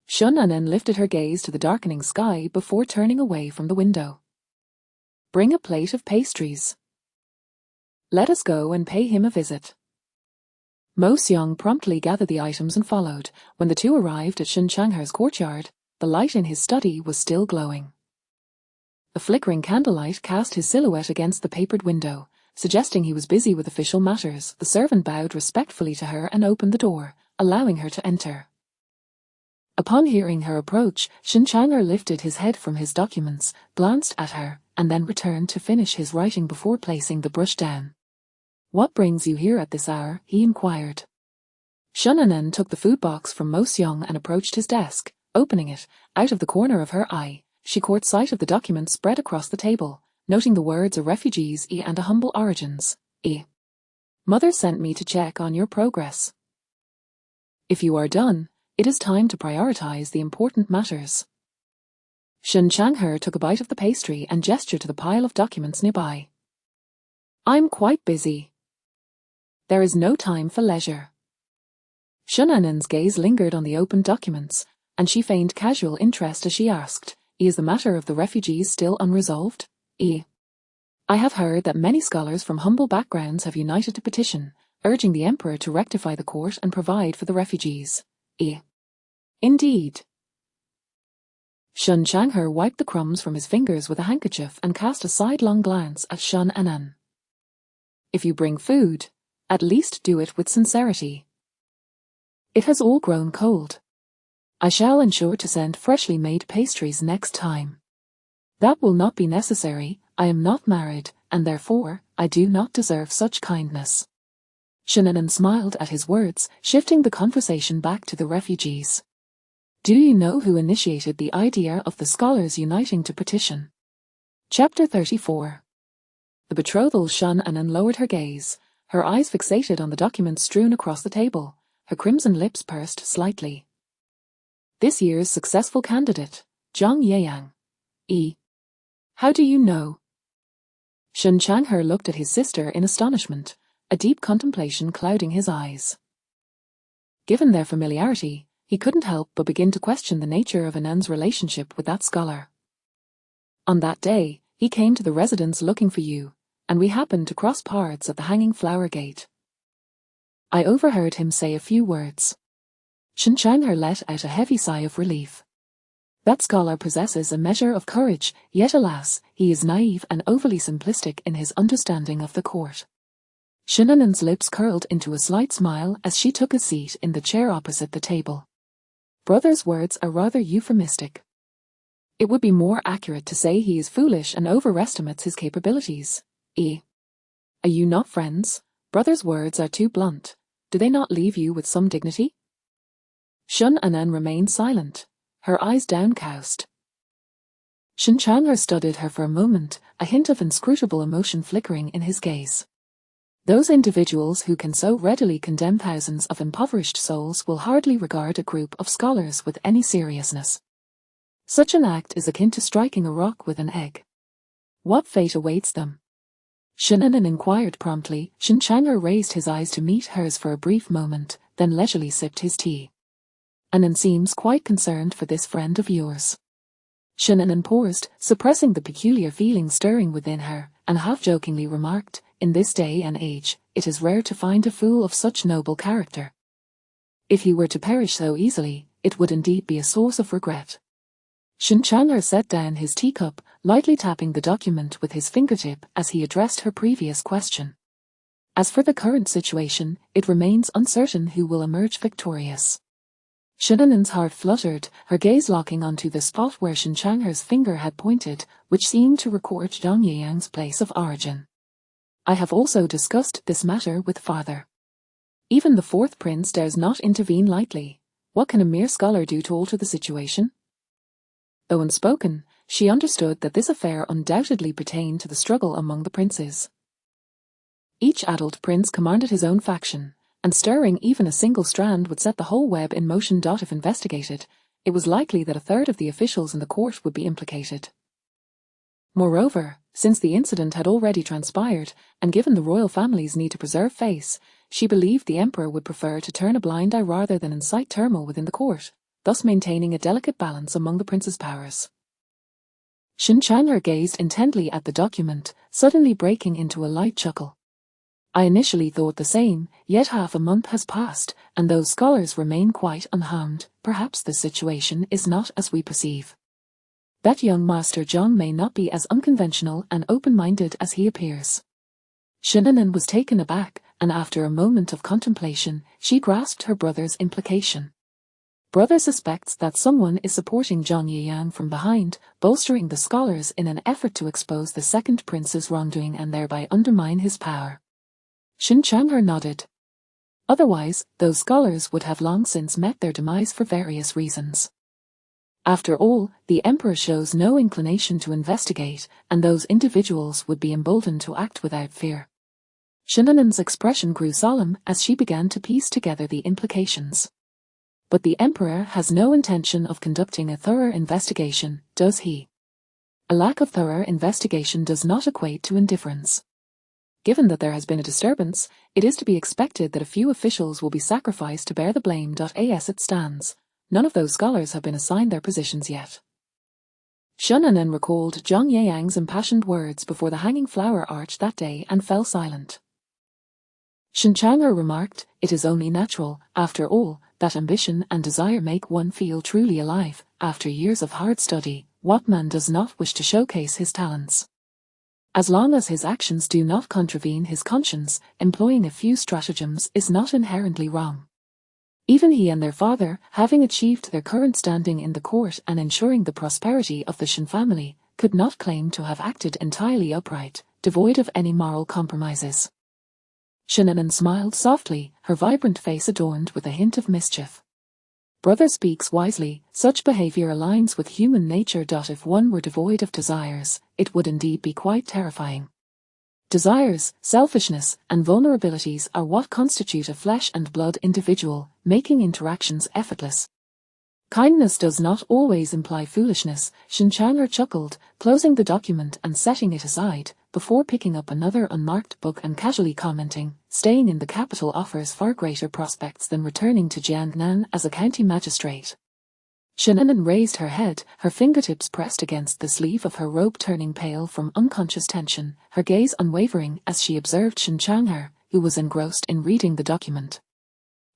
Shunanan lifted her gaze to the darkening sky before turning away from the window. Bring a plate of pastries. Let us go and pay him a visit. Mo Xiang promptly gathered the items and followed. When the two arrived at Shen Changhe's courtyard, the light in his study was still glowing. The flickering candlelight cast his silhouette against the papered window, suggesting he was busy with official matters. The servant bowed respectfully to her and opened the door, allowing her to enter. Upon hearing her approach, Shen Changhe lifted his head from his documents, glanced at her, and then returned to finish his writing before placing the brush down. What brings you here at this hour? He inquired. Shunanan took the food box from Mo Xiang and approached his desk. Opening it, out of the corner of her eye, she caught sight of the documents spread across the table, noting the words a refugees and a humble origins. Mother sent me to check on your progress. If you are done, it is time to prioritize the important matters. Shen Changhe took a bite of the pastry and gestured to the pile of documents nearby. I'm quite busy. There is no time for leisure. Shunanan's gaze lingered on the opened documents, and she feigned casual interest as she asked, is the matter of the refugees still unresolved? I have heard that many scholars from humble backgrounds have united to petition, urging the emperor to rectify the court and provide for the refugees. Indeed. Shen Changhe wiped the crumbs from his fingers with a handkerchief and cast a sidelong glance at Shunanan. If you bring food, at least do it with sincerity. It has all grown cold. I shall ensure to send freshly made pastries next time. That will not be necessary. I am not married, and therefore, I do not deserve such kindness. Shunanan smiled at his words, shifting the conversation back to the refugees. Do you know who initiated the idea of the scholars uniting to petition? Chapter 34. The betrothal. Shunanan lowered her gaze, her eyes fixated on the documents strewn across the table, her crimson lips pursed slightly. This year's successful candidate, Zhang Yiyang. How do you know? Shen Changhe looked at his sister in astonishment, a deep contemplation clouding his eyes. Given their familiarity, He couldn't help but begin to question the nature of Anand's relationship with that scholar. On that day, he came to the residence looking for you, and we happened to cross paths at the Hanging Flower Gate. I overheard him say a few words. Shen Chang'er let out a heavy sigh of relief. That scholar possesses a measure of courage, yet alas, he is naive and overly simplistic in his understanding of the court. Shen Anand's lips curled into a slight smile as she took a seat in the chair opposite the table. Brother's words are rather euphemistic. It would be more accurate to say he is foolish and overestimates his capabilities. Are you not friends? Brother's words are too blunt. Do they not leave you with some dignity? Shen Anand remained silent, her eyes downcast. Shen Chang'er studied her for a moment, a hint of inscrutable emotion flickering in his gaze. Those individuals who can so readily condemn thousands of impoverished souls will hardly regard a group of scholars with any seriousness. Such an act is akin to striking a rock with an egg. What fate awaits them? Shen Anand inquired promptly. Shen Chang'er raised his eyes to meet hers for a brief moment, then leisurely sipped his tea. Anand seems quite concerned for this friend of yours. Shen Anand paused, suppressing the peculiar feeling stirring within her, and half-jokingly remarked, in this day and age, it is rare to find a fool of such noble character. If he were to perish so easily, it would indeed be a source of regret. Shen Chang'er set down his teacup, lightly tapping the document with his fingertip as he addressed her previous question. As for the current situation, it remains uncertain who will emerge victorious. Shen Anand's heart fluttered, her gaze locking onto the spot where Shen Chang'er's finger had pointed, which seemed to record Zhang Yiyang's place of origin. I have also discussed this matter with father. Even the fourth prince dares not intervene lightly. What can a mere scholar do to alter the situation? Though unspoken, she understood that this affair undoubtedly pertained to the struggle among the princes. Each adult prince commanded his own faction, and stirring even a single strand would set the whole web in motion. If investigated, it was likely that a third of the officials in the court would be implicated. Moreover, since the incident had already transpired, and given the royal family's need to preserve face, she believed the emperor would prefer to turn a blind eye rather than incite turmoil within the court, thus maintaining a delicate balance among the prince's powers. Shen Chang'er gazed intently at the document, suddenly breaking into a light chuckle. I initially thought the same, yet half a month has passed, and those scholars remain quite unharmed. Perhaps the situation is not as we perceive. That young Master Zhang may not be as unconventional and open-minded as he appears. Shen Anand was taken aback, and after a moment of contemplation, she grasped her brother's implication. Brother suspects that someone is supporting Zhang Yiyang from behind, bolstering the scholars in an effort to expose the second prince's wrongdoing and thereby undermine his power. Shen Chang'er nodded. Otherwise, those scholars would have long since met their demise for various reasons. After all, the emperor shows no inclination to investigate, and those individuals would be emboldened to act without fear. Shen Anand's expression grew solemn as she began to piece together the implications. But the emperor has no intention of conducting a thorough investigation, does he? A lack of thorough investigation does not equate to indifference. Given that there has been a disturbance, it is to be expected that a few officials will be sacrificed to bear the blame. As it stands, none of those scholars have been assigned their positions yet. Shen Anand recalled Zhang Yiyang's impassioned words before the Hanging Flower Arch that day and fell silent. Shen Chang'er remarked, it is only natural, after all, that ambition and desire make one feel truly alive. After years of hard study, what man does not wish to showcase his talents? As long as his actions do not contravene his conscience, employing a few stratagems is not inherently wrong. Even he and their father, having achieved their current standing in the court and ensuring the prosperity of the Shen family, could not claim to have acted entirely upright, devoid of any moral compromises. Shen Anand smiled softly, her vibrant face adorned with a hint of mischief. Brother speaks wisely, such behavior aligns with human nature. If one were devoid of desires, it would indeed be quite terrifying. Desires, selfishness, and vulnerabilities are what constitute a flesh and blood individual, making interactions effortless. Kindness does not always imply foolishness. Shen Chang'er chuckled, closing the document and setting it aside, before picking up another unmarked book and casually commenting, "Staying in the capital offers far greater prospects than returning to Jiangnan as a county magistrate." Shannon raised her head, her fingertips pressed against the sleeve of her robe, turning pale from unconscious tension, her gaze unwavering as she observed Shen Chang'er, who was engrossed in reading the document.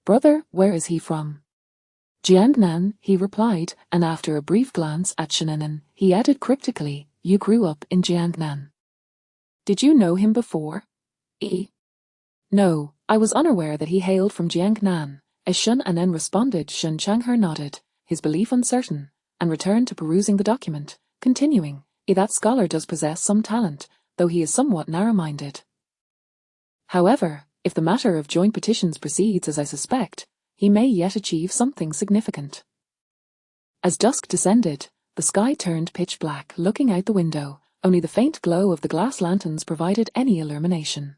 "Brother, where is he from?" "Jiangnan," he replied, and after a brief glance at Shannon, he added cryptically, "You grew up in Jiangnan. Did you know him before?" "No, I was unaware that he hailed from Jiangnan." As Shannon responded, Shen Chang'er nodded, his belief uncertain, and returned to perusing the document, continuing, "That scholar does possess some talent, though he is somewhat narrow-minded. However, if the matter of joint petitions proceeds as I suspect, he may yet achieve something significant." As dusk descended, the sky turned pitch black. Looking out the window, only the faint glow of the glass lanterns provided any illumination.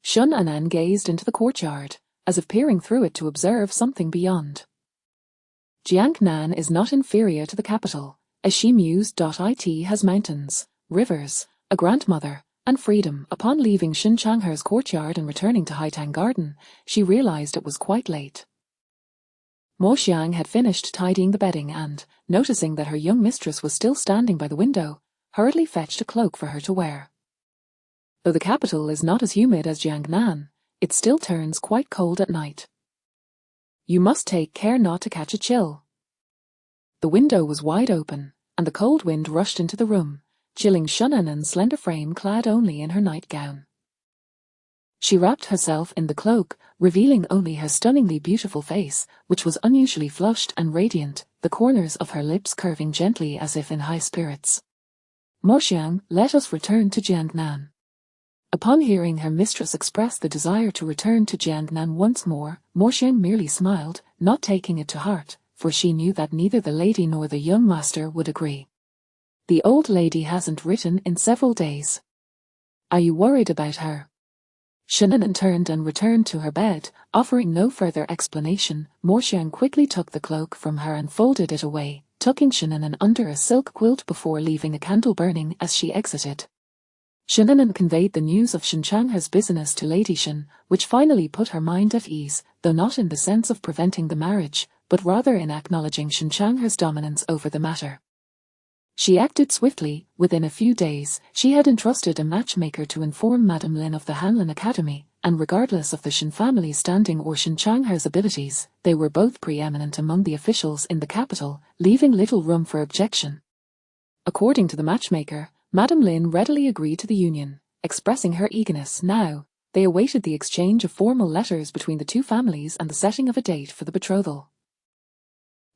Shannon gazed into the courtyard, as if peering through it to observe something beyond. Jiangnan is not inferior to the capital, as she mused. It has mountains, rivers, a grandmother, and freedom. Upon leaving Shen Chang'er's courtyard and returning to Haitang Garden, she realized it was quite late. Mo Xiang had finished tidying the bedding and, noticing that her young mistress was still standing by the window, hurriedly fetched a cloak for her to wear. Though the capital is not as humid as Jiangnan, it still turns quite cold at night. "You must take care not to catch a chill." The window was wide open, and the cold wind rushed into the room, chilling Shannon's slender frame clad only in her nightgown. She wrapped herself in the cloak, revealing only her stunningly beautiful face, which was unusually flushed and radiant, the corners of her lips curving gently as if in high spirits. "Mo Xiang, let us return to Jiangnan." Upon hearing her mistress express the desire to return to Jiangnan once more, Mo Xiang merely smiled, not taking it to heart, for she knew that neither the lady nor the young master would agree. "The old lady hasn't written in several days. Are you worried about her?" Shannon turned and returned to her bed, offering no further explanation. Mo Xiang quickly took the cloak from her and folded it away, tucking Shannon under a silk quilt before leaving a candle burning as she exited. Shannon conveyed the news of Shen Chang'er's business to Lady Shen, which finally put her mind at ease, though not in the sense of preventing the marriage, but rather in acknowledging Shen Chang'er's dominance over the matter. She acted swiftly. Within a few days, she had entrusted a matchmaker to inform Madame Lin of the Hanlin Academy, and regardless of the Shen family's standing or Shen Chang'er's abilities, they were both preeminent among the officials in the capital, leaving little room for objection. According to the matchmaker, Madame Lin readily agreed to the union, expressing her eagerness. Now, they awaited the exchange of formal letters between the two families and the setting of a date for the betrothal.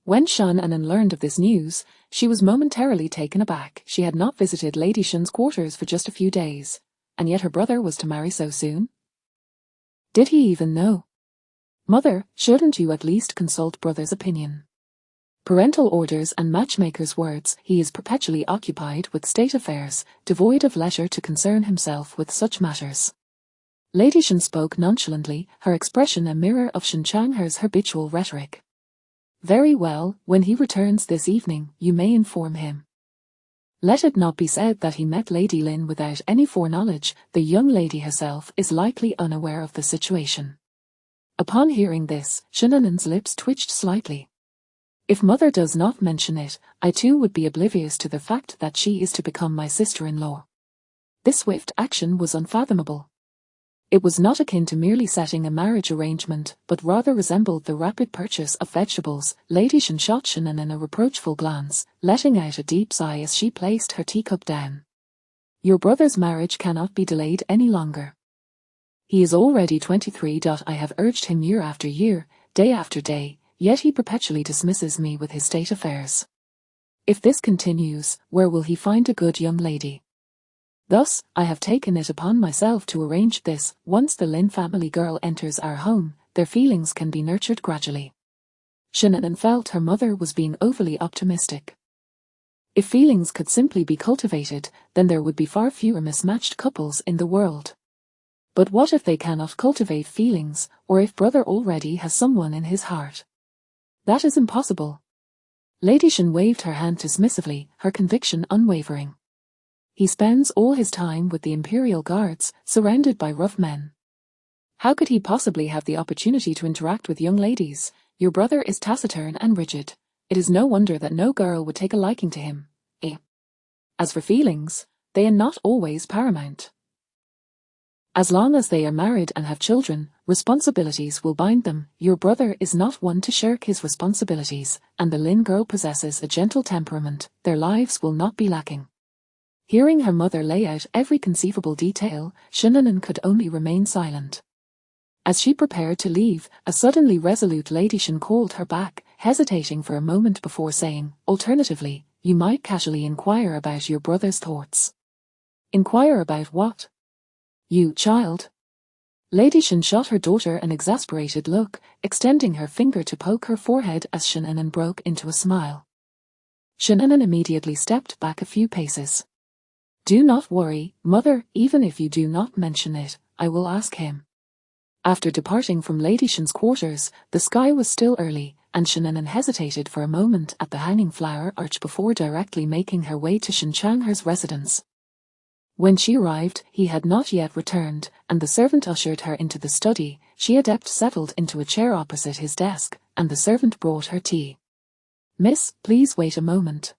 When Shannon learned of this news, she was momentarily taken aback. She had not visited Lady Shen's quarters for just a few days, and yet her brother was to marry so soon? Did he even know? "Mother, shouldn't you at least consult brother's opinion?" Parental orders and matchmaker's words. He is perpetually occupied with state affairs, devoid of leisure to concern himself with such matters. Lady Shen spoke nonchalantly, her expression a mirror of Shen Chang'er's habitual rhetoric. "Very well, when he returns this evening, you may inform him. Let it not be said that he met Lady Lin without any foreknowledge. The young lady herself is likely unaware of the situation." Upon hearing this, Shannon's lips twitched slightly. "If mother does not mention it, I too would be oblivious to the fact that she is to become my sister-in-law." This swift action was unfathomable. It was not akin to merely setting a marriage arrangement, but rather resembled the rapid purchase of vegetables. Lady Shen shot Shannon in a reproachful glance, letting out a deep sigh as she placed her teacup down. "Your brother's marriage cannot be delayed any longer. He is already 23. I have urged him year after year, day after day, yet he perpetually dismisses me with his state affairs. If this continues, where will he find a good young lady? Thus, I have taken it upon myself to arrange this. Once the Lin family girl enters our home, their feelings can be nurtured gradually." Shannon felt her mother was being overly optimistic. If feelings could simply be cultivated, then there would be far fewer mismatched couples in the world. But what if they cannot cultivate feelings, or if brother already has someone in his heart? That is impossible. Lady Shen waved her hand dismissively, her conviction unwavering. He spends all his time with the Imperial Guards, surrounded by rough men. How could he possibly have the opportunity to interact with young ladies? Your brother is taciturn and rigid. It is no wonder that no girl would take a liking to him. As for feelings, they are not always paramount. As long as they are married and have children, responsibilities will bind them. Your brother is not one to shirk his responsibilities, and the Lin girl possesses a gentle temperament. Their lives will not be lacking. Hearing her mother lay out every conceivable detail, Shannon could only remain silent. As she prepared to leave, a suddenly resolute Lady Shan called her back, hesitating for a moment before saying, alternatively, you might casually inquire about your brother's thoughts. Inquire about what? You, child. Lady Shan shot her daughter an exasperated look, extending her finger to poke her forehead as Shannon broke into a smile. Shannon immediately stepped back a few paces. Do not worry, mother, even if you do not mention it, I will ask him. After departing from Lady Shan's quarters, the sky was still early, and Shannon hesitated for a moment at the hanging flower arch before directly making her way to Shin Changher's residence. When she arrived, he had not yet returned, and the servant ushered her into the study. She adept settled into a chair opposite his desk, and the servant brought her tea. Miss, please wait a moment.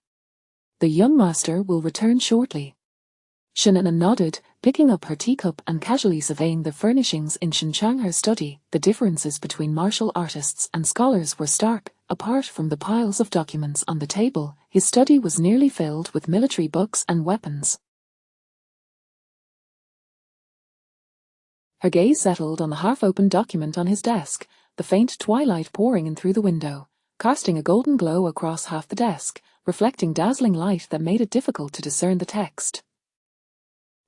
The young master will return shortly. Shannon nodded, picking up her teacup and casually surveying the furnishings in Shin Changher's study. The differences between martial artists and scholars were stark. Apart from the piles of documents on the table, his study was nearly filled with military books and weapons. Her gaze settled on the half-opened document on his desk, the faint twilight pouring in through the window, casting a golden glow across half the desk, reflecting dazzling light that made it difficult to discern the text.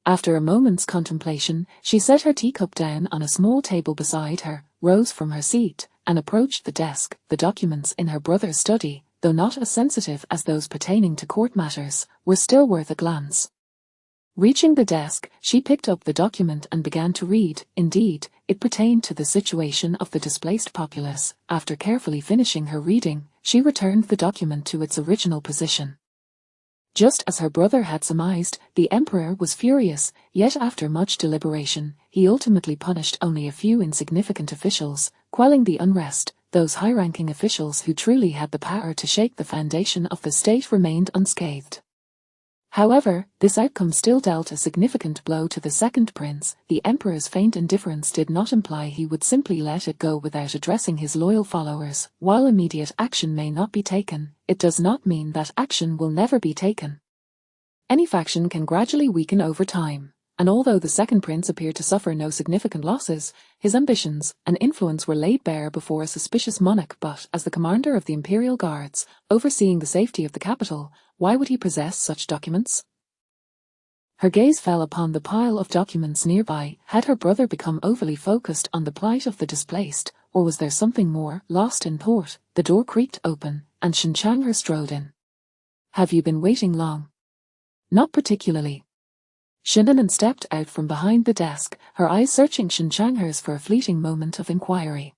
After a moment's contemplation, she set her teacup down on a small table beside her, rose from her seat, and approached the desk. The documents in her brother's study, though not as sensitive as those pertaining to court matters, were still worth a glance. Reaching the desk, she picked up the document and began to read. Indeed, it pertained to the situation of the displaced populace. After carefully finishing her reading, she returned the document to its original position. Just as her brother had surmised, the emperor was furious, yet after much deliberation, he ultimately punished only a few insignificant officials, quelling the unrest. Those high-ranking officials who truly had the power to shake the foundation of the state remained unscathed. However, this outcome still dealt a significant blow to the second prince. The emperor's faint indifference did not imply he would simply let it go without addressing his loyal followers. While immediate action may not be taken, it does not mean that action will never be taken. Any faction can gradually weaken over time, and although the second prince appeared to suffer no significant losses, his ambitions and influence were laid bare before a suspicious monarch. But as the commander of the Imperial Guards, overseeing the safety of the capital, why would he possess such documents? Her gaze fell upon the pile of documents nearby. Had her brother become overly focused on the plight of the displaced, or was there something more? Lost in thought, the door creaked open, and Shin Changher strode in. Have you been waiting long? Not particularly. Shannon stepped out from behind the desk, her eyes searching Shin Changher's for a fleeting moment of inquiry.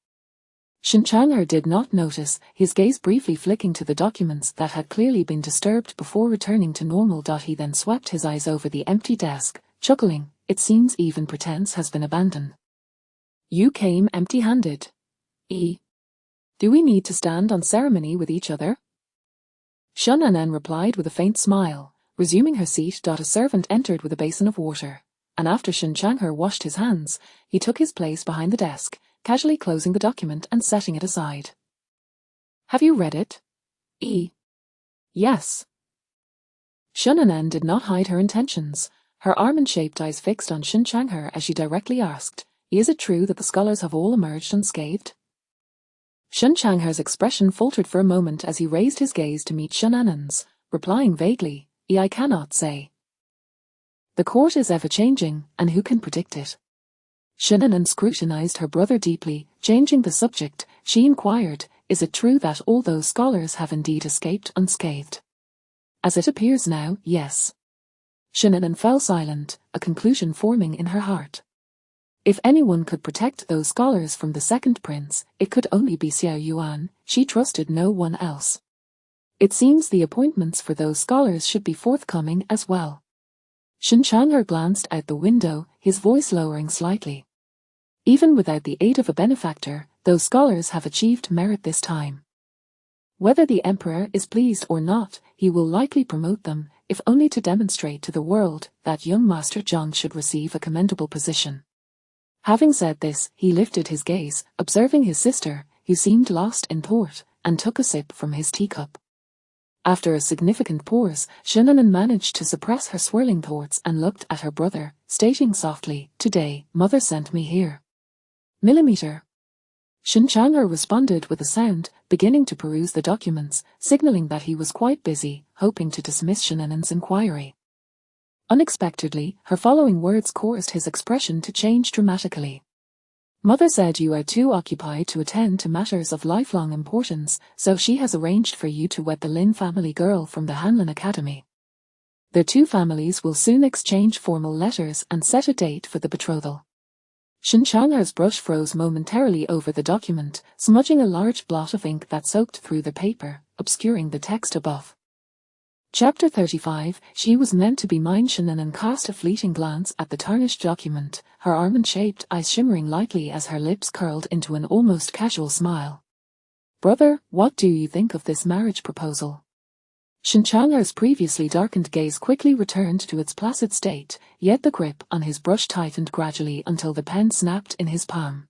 Shin Changher did not notice, his gaze briefly flicking to the documents that had clearly been disturbed before returning to normal. He then swept his eyes over the empty desk, chuckling, it seems even pretense has been abandoned. You came empty-handed. Do we need to stand on ceremony with each other? Shannon replied with a faint smile. Resuming her seat, a servant entered with a basin of water, and after Shin Changher washed his hands, he took his place behind the desk, casually closing the document and setting it aside. Have you read it? Yes. Shannon did not hide her intentions, her almond-shaped eyes fixed on Shin Changher as she directly asked, is it true that the scholars have all emerged unscathed? Shin Changher's expression faltered for a moment as he raised his gaze to meet Shannon's, replying vaguely, I cannot say. The court is ever-changing, and who can predict it? Shannon scrutinized her brother deeply. Changing the subject, she inquired, is it true that all those scholars have indeed escaped unscathed? As it appears now, yes. Shannon fell silent, a conclusion forming in her heart. If anyone could protect those scholars from the second prince, it could only be Xiao Yuan. She trusted no one else. It seems the appointments for those scholars should be forthcoming as well. Shin Chang'er glanced out the window, his voice lowering slightly. Even without the aid of a benefactor, those scholars have achieved merit this time. Whether the emperor is pleased or not, he will likely promote them, if only to demonstrate to the world that young Master Zhang should receive a commendable position. Having said this, he lifted his gaze, observing his sister, who seemed lost in thought, and took a sip from his teacup. After a significant pause, Shin'an managed to suppress her swirling thoughts and looked at her brother, stating softly, "Today, mother sent me here." Millimeter. Shin Chang'er responded with a sound, beginning to peruse the documents, signaling that he was quite busy, hoping to dismiss Shin'an's inquiry. Unexpectedly, her following words caused his expression to change dramatically. "Mother said you are too occupied to attend to matters of lifelong importance, so she has arranged for you to wed the Lin family girl from the Hanlin Academy. Their two families will soon exchange formal letters and set a date for the betrothal." Shin Chang'er's brush froze momentarily over the document, smudging a large blot of ink that soaked through the paper, obscuring the text above. Chapter 35. She was meant to be mine. Shin'an cast a fleeting glance at the tarnished document, her almond-shaped eyes shimmering lightly as her lips curled into an almost casual smile. "Brother, what do you think of this marriage proposal?" Shin Chang'er's previously darkened gaze quickly returned to its placid state, yet the grip on his brush tightened gradually until the pen snapped in his palm.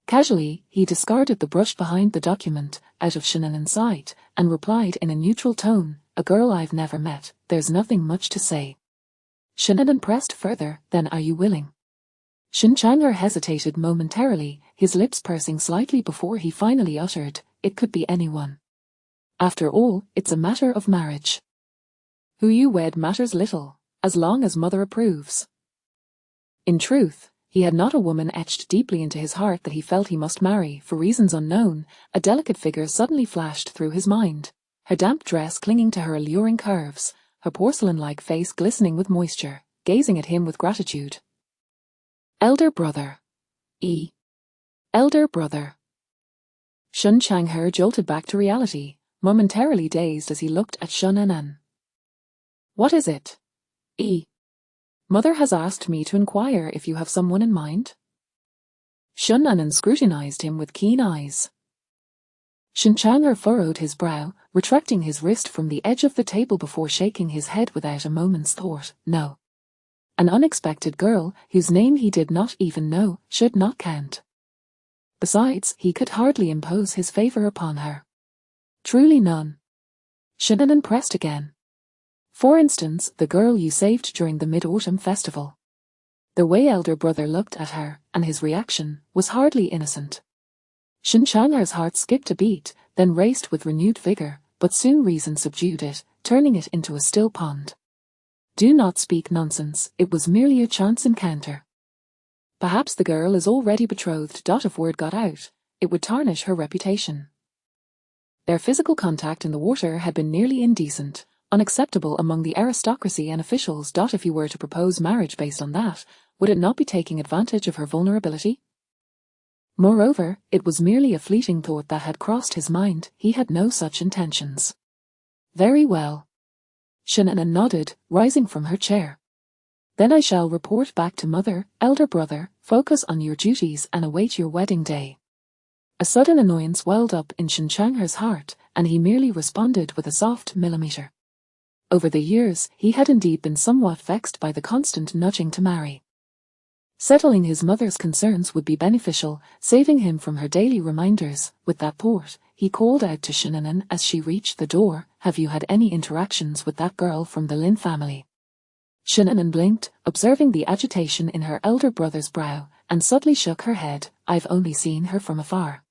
Casually, he discarded the brush behind the document, out of Shin'an's sight, and replied in a neutral tone, "A girl I've never met, there's nothing much to say." Shin'an pressed further, "Then are you willing?" Shin Chang'er hesitated momentarily, his lips pursing slightly before he finally uttered, "It could be anyone. After all, it's a matter of marriage. Who you wed matters little, as long as mother approves." In truth, he had not a woman etched deeply into his heart that he felt he must marry. For reasons unknown, a delicate figure suddenly flashed through his mind, her damp dress clinging to her alluring curves, her porcelain-like face glistening with moisture, gazing at him with gratitude. Elder brother. Elder brother. Shin Chang'er jolted back to reality, momentarily dazed as he looked at Shin'an. "What is it?" "Mother has asked me to inquire if you have someone in mind." Shin'an scrutinized him with keen eyes. Shin Chang'er furrowed his brow, retracting his wrist from the edge of the table before shaking his head without a moment's thought. No. An unexpected girl, whose name he did not even know, should not count. Besides, he could hardly impose his favor upon her. Truly none. Shin'an pressed again. "For instance, the girl you saved during the Mid-Autumn Festival." The way elder brother looked at her, and his reaction, was hardly innocent. Shin Chang'er's heart skipped a beat, then raced with renewed vigor, but soon reason subdued it, turning it into a still pond. "Do not speak nonsense, it was merely a chance encounter. Perhaps the girl is already betrothed. If word got out, it would tarnish her reputation." Their physical contact in the water had been nearly indecent, unacceptable among the aristocracy and officials. If he were to propose marriage based on that, would it not be taking advantage of her vulnerability? Moreover, it was merely a fleeting thought that had crossed his mind. He had no such intentions. "Very well." Shin'an nodded, rising from her chair. "Then I shall report back to mother. Elder brother, focus on your duties and await your wedding day." A sudden annoyance welled up in Shin Chang'er's heart, and he merely responded with a soft millimeter. Over the years, he had indeed been somewhat vexed by the constant nudging to marry. Settling his mother's concerns would be beneficial, saving him from her daily reminders. With that thought, he called out to Shin'an as she reached the door, "Have you had any interactions with that girl from the Lin family?" Shin'an blinked, observing the agitation in her elder brother's brow, and subtly shook her head. "I've only seen her from afar."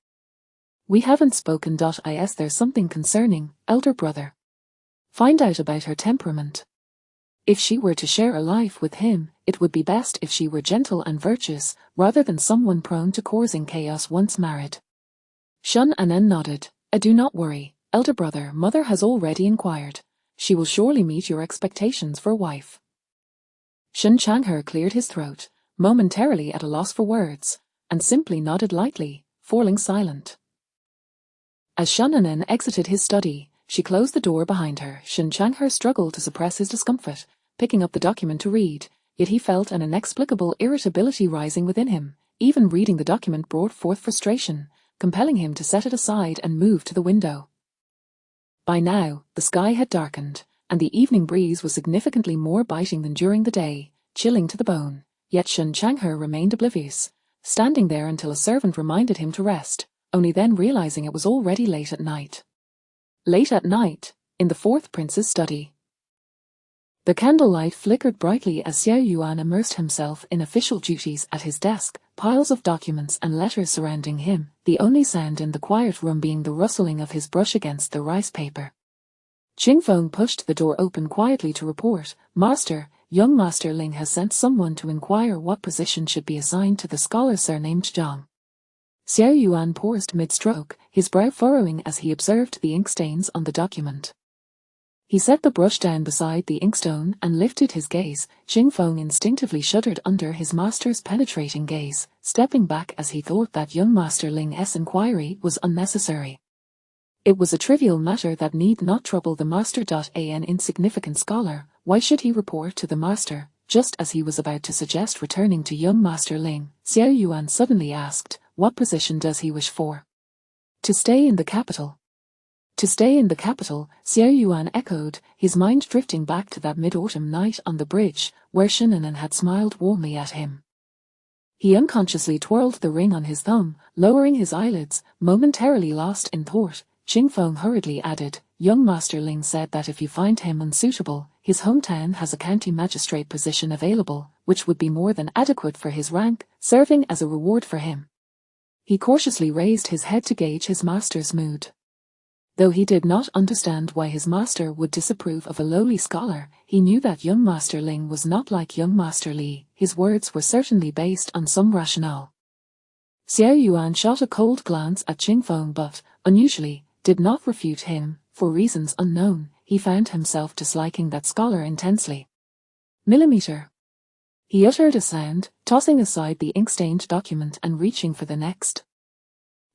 "We haven't spoken. There's something concerning, elder brother. Find out about her temperament. If she were to share a life with him, it would be best if she were gentle and virtuous, rather than someone prone to causing chaos once married." Shin'an nodded. "Do not worry, elder brother. Mother has already inquired. She will surely meet your expectations for a wife." Shin Chang'er cleared his throat, momentarily at a loss for words, and simply nodded lightly, falling silent. As Shin'an exited his study, she closed the door behind her. Shin Chang'er struggled to suppress his discomfort, picking up the document to read, yet he felt an inexplicable irritability rising within him. Even reading the document brought forth frustration, compelling him to set it aside and move to the window. By now, the sky had darkened, and the evening breeze was significantly more biting than during the day, chilling to the bone, yet Shun Changhe remained oblivious, standing there until a servant reminded him to rest, only then realizing it was already late at night. Late at night, in the fourth prince's study. The candlelight flickered brightly as Xiao Yuan immersed himself in official duties at his desk, piles of documents and letters surrounding him, the only sound in the quiet room being the rustling of his brush against the rice paper. Qingfeng pushed the door open quietly to report, "Master, young Master Ling has sent someone to inquire what position should be assigned to the scholar surnamed Zhang." Xiao Yuan paused mid-stroke, his brow furrowing as he observed the ink stains on the document. He set the brush down beside the inkstone and lifted his gaze. Qingfeng instinctively shuddered under his master's penetrating gaze, stepping back as he thought that young Master Ling's inquiry was unnecessary. It was a trivial matter that need not trouble the master. An insignificant scholar, why should he report to the master? Just as he was about to suggest returning to young Master Ling, Xiao Yuan suddenly asked, "What position does he wish for?" "To stay in the capital." "To stay in the capital," Xiao Yuan echoed, his mind drifting back to that mid-autumn night on the bridge, where Shinanan had smiled warmly at him. He unconsciously twirled the ring on his thumb, lowering his eyelids, momentarily lost in thought. Qingfeng hurriedly added, "Young Master Ling said that if you find him unsuitable, his hometown has a county magistrate position available, which would be more than adequate for his rank, serving as a reward for him." He cautiously raised his head to gauge his master's mood. Though he did not understand why his master would disapprove of a lowly scholar, he knew that young Master Ling was not like young Master Li. His words were certainly based on some rationale. Xiao Yuan shot a cold glance at Qingfeng but, unusually, did not refute him. For reasons unknown, he found himself disliking that scholar intensely. "Millimeter." He uttered a sound, tossing aside the ink-stained document and reaching for the next.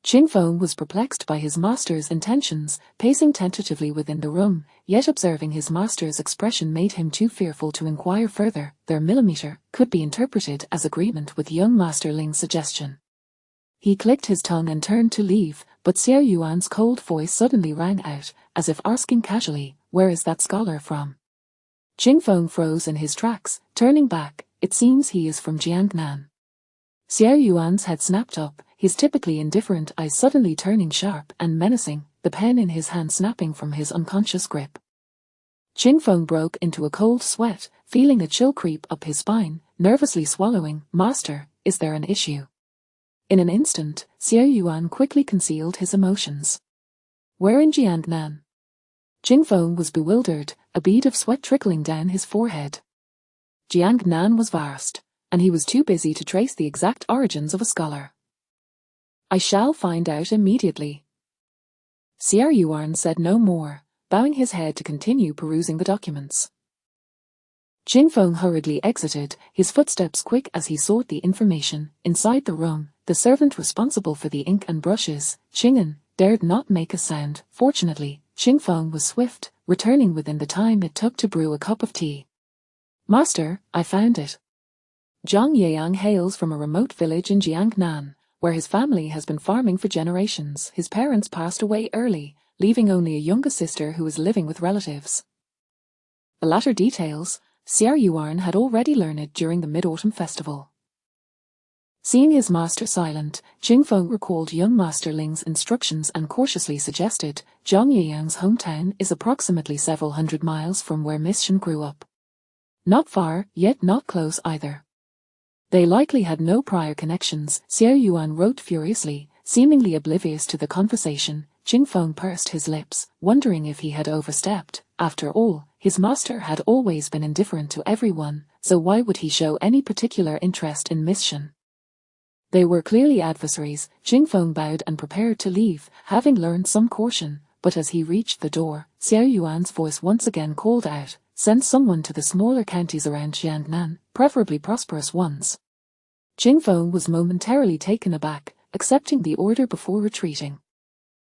Qingfeng was perplexed by his master's intentions, pacing tentatively within the room, yet observing his master's expression made him too fearful to inquire further. Their millimeter could be interpreted as agreement with young Master Ling's suggestion. He clicked his tongue and turned to leave, but Xiao Yuan's cold voice suddenly rang out, as if asking casually, "Where is that scholar from?" Qingfeng froze in his tracks, turning back. "It seems he is from Jiangnan." Xiao Yuan's head snapped up, his typically indifferent eyes suddenly turning sharp and menacing, the pen in his hand snapping from his unconscious grip. Qingfeng broke into a cold sweat, feeling a chill creep up his spine, nervously swallowing. "Master, is there an issue?" In an instant, Xiao Yuan quickly concealed his emotions. "Where in Jiangnan?" Qingfeng was bewildered, a bead of sweat trickling down his forehead. Jiangnan was vast, and he was too busy to trace the exact origins of a scholar. "I shall find out immediately." Xiao Yuan said no more, bowing his head to continue perusing the documents. Qingfeng hurriedly exited, his footsteps quick as he sought the information. Inside the room, the servant responsible for the ink and brushes, Qing'an, dared not make a sound. Fortunately, Qingfeng was swift, returning within the time it took to brew a cup of tea. "Master, I found it." Zhang Yang hails from a remote village in Jiangnan, where his family has been farming for generations. His parents passed away early, leaving only a younger sister who is living with relatives. The latter details, Xiao Yuan had already learned during the Mid-Autumn Festival. Seeing his master silent, Qingfeng recalled young Master Ling's instructions and cautiously suggested, "Zhang Yang's hometown is approximately several hundred miles from where Miss Shen grew up. Not far, yet not close either. They likely had no prior connections." Xiao Yuan wrote furiously, seemingly oblivious to the conversation. Qingfeng pursed his lips, wondering if he had overstepped. After all, his master had always been indifferent to everyone, so why would he show any particular interest in Miss Shen? They were clearly adversaries. Qingfeng bowed and prepared to leave, having learned some caution, but as he reached the door, Xiao Yuan's voice once again called out, "Send someone to the smaller counties around Jiangnan, preferably prosperous ones." Qingfeng was momentarily taken aback, accepting the order before retreating.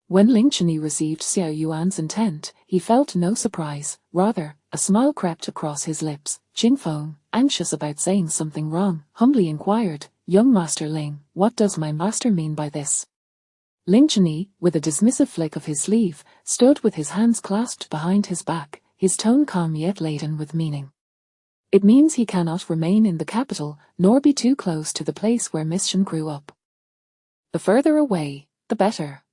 When Ling Chunyi received Xiao Yuan's intent, he felt no surprise, rather, A smile crept across his lips. Qing Feng, anxious about saying something wrong, humbly inquired, "Young Master Ling, what does my master mean by this?" Ling Chunyi, with a dismissive flick of his sleeve, stood with his hands clasped behind his back, his tone calm yet laden with meaning. "It means he cannot remain in the capital, nor be too close to the place where Miss Shen grew up. The further away, the better.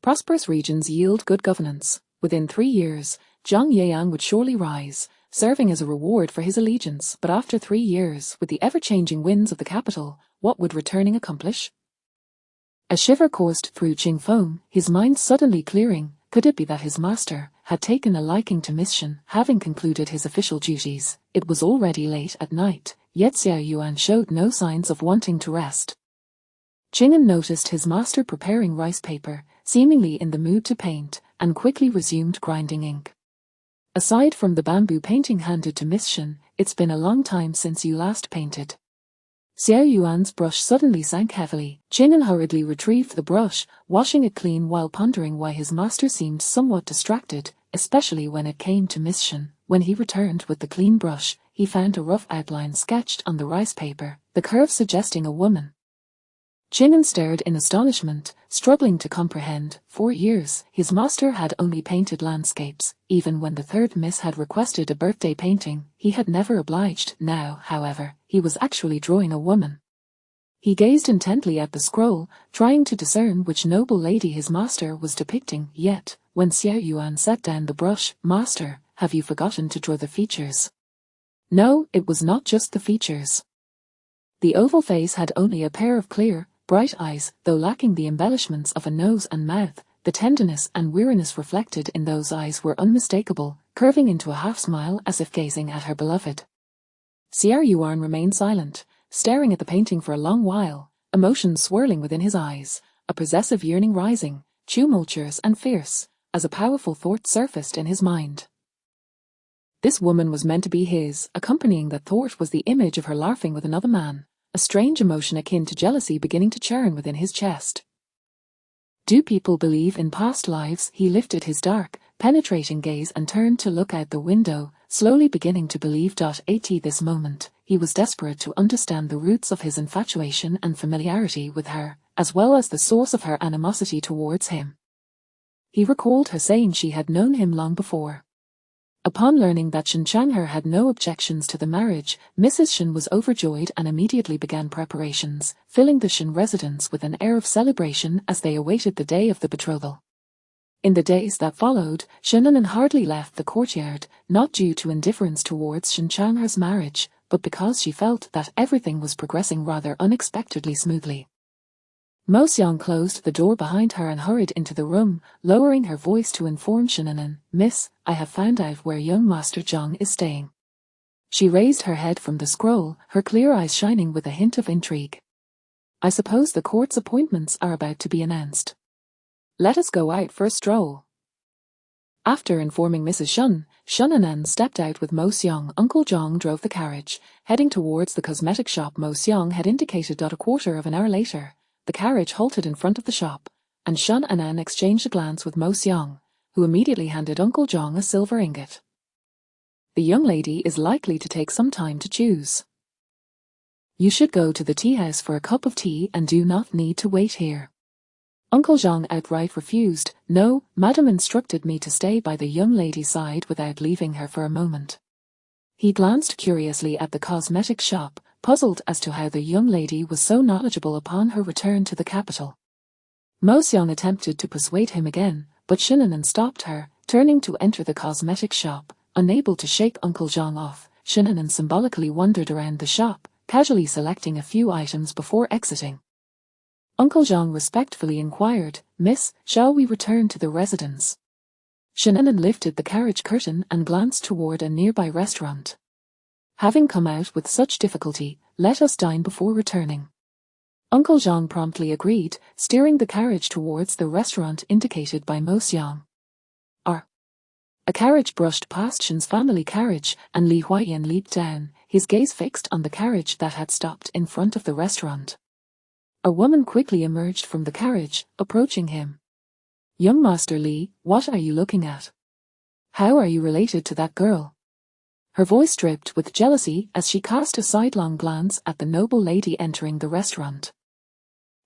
Prosperous regions yield good governance. Within 3 years, Zhang Yeyang would surely rise, serving as a reward for his allegiance. But after 3 years, with the ever-changing winds of the capital, what would returning accomplish?" A shiver coursed through Qing Feng, his mind suddenly clearing. Could it be that his master had taken a liking to Miss Shen? Having concluded his official duties, it was already late at night, yet Xiao Yuan showed no signs of wanting to rest. Qing'an noticed his master preparing rice paper, seemingly in the mood to paint, and quickly resumed grinding ink. "Aside from the bamboo painting handed to Miss Shen, it's been a long time since you last painted." Xiao Yuan's brush suddenly sank heavily. Qing'an hurriedly retrieved the brush, washing it clean while pondering why his master seemed somewhat distracted, especially when it came to Miss Shen. When he returned with the clean brush, he found a rough outline sketched on the rice paper, the curve suggesting a woman. Qing'an stared in astonishment, struggling to comprehend. 4 years, his master had only painted landscapes. Even when the third miss had requested a birthday painting, he had never obliged. Now, however, he was actually drawing a woman. He gazed intently at the scroll, trying to discern which noble lady his master was depicting. Yet, when Xiao Yuan set down the brush, "Master, have you forgotten to draw the features?" No, it was not just the features. The oval face had only a pair of clear, bright eyes, though lacking the embellishments of a nose and mouth. The tenderness and weariness reflected in those eyes were unmistakable, curving into a half-smile as if gazing at her beloved. Xiao Yuan remained silent, staring at the painting for a long while, emotions swirling within his eyes, a possessive yearning rising, tumultuous and fierce, as a powerful thought surfaced in his mind. This woman was meant to be his. Accompanying that thought was the image of her laughing with another man, a strange emotion akin to jealousy beginning to churn within his chest. Do people believe in past lives? He lifted his dark, penetrating gaze and turned to look out the window, slowly beginning to believe. At this moment, he was desperate to understand the roots of his infatuation and familiarity with her, as well as the source of her animosity towards him. He recalled her saying she had known him long before. Upon learning that Shen Chang'er had no objections to the marriage, Mrs. Shen was overjoyed and immediately began preparations, filling the Shen residence with an air of celebration as they awaited the day of the betrothal. In the days that followed, Shen hardly left the courtyard, not due to indifference towards Shen Chang'er's marriage, but because she felt that everything was progressing rather unexpectedly smoothly. Mo Xiang closed the door behind her and hurried into the room, lowering her voice to inform Shen, "Miss, I have found out where young Master Zhang is staying." She raised her head from the scroll, her clear eyes shining with a hint of intrigue. "I suppose the court's appointments are about to be announced. Let us go out for a stroll." After informing Mrs. Shen stepped out with Mo Xiang. Uncle Zhang drove the carriage, heading towards the cosmetic shop Mo Xiang had indicated. A quarter of an hour later, the carriage halted in front of the shop, and Shen exchanged a glance with Mo Xiang, who immediately handed Uncle Zhang a silver ingot. "The young lady is likely to take some time to choose. You should go to the tea house for a cup of tea and do not need to wait here." Uncle Zhang outright refused. "No, Madam instructed me to stay by the young lady's side without leaving her for a moment." He glanced curiously at the cosmetic shop, puzzled as to how the young lady was so knowledgeable upon her return to the capital. Mo Xiang attempted to persuade him again, but Shen stopped her, turning to enter the cosmetic shop. Unable to shake Uncle Zhang off, Shen symbolically wandered around the shop, casually selecting a few items before exiting. Uncle Zhang respectfully inquired, "Miss, shall we return to the residence?" Shen lifted the carriage curtain and glanced toward a nearby restaurant. "Having come out with such difficulty, let us dine before returning." Uncle Zhang promptly agreed, steering the carriage towards the restaurant indicated by Mo Xiang. A carriage brushed past Shen's family carriage, and Li Huaiyan leaped down, his gaze fixed on the carriage that had stopped in front of the restaurant. A woman quickly emerged from the carriage, approaching him. "Young Master Li, what are you looking at?" How are you related to that girl? Her voice dripped with jealousy as she cast a sidelong glance at the noble lady entering the restaurant.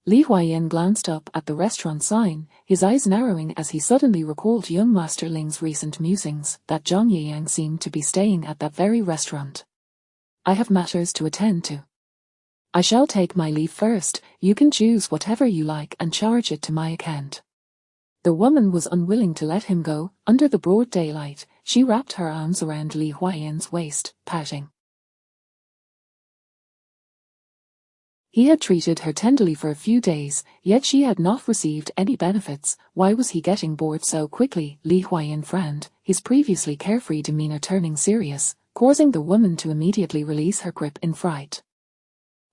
Li Huayan glanced up at the restaurant sign, his eyes narrowing as he suddenly recalled young Master Ling's recent musings that Zhang Yiyang seemed to be staying at that very restaurant. I have matters to attend to. I shall take my leave first. You can choose whatever you like and charge it to my account. The woman was unwilling to let him go. Under the broad daylight, she wrapped her arms around Li Huayan's waist, pouting. He had treated her tenderly for a few days, yet she had not received any benefits. Why was he getting bored so quickly? Li Huayan frowned, his previously carefree demeanor turning serious, causing the woman to immediately release her grip in fright.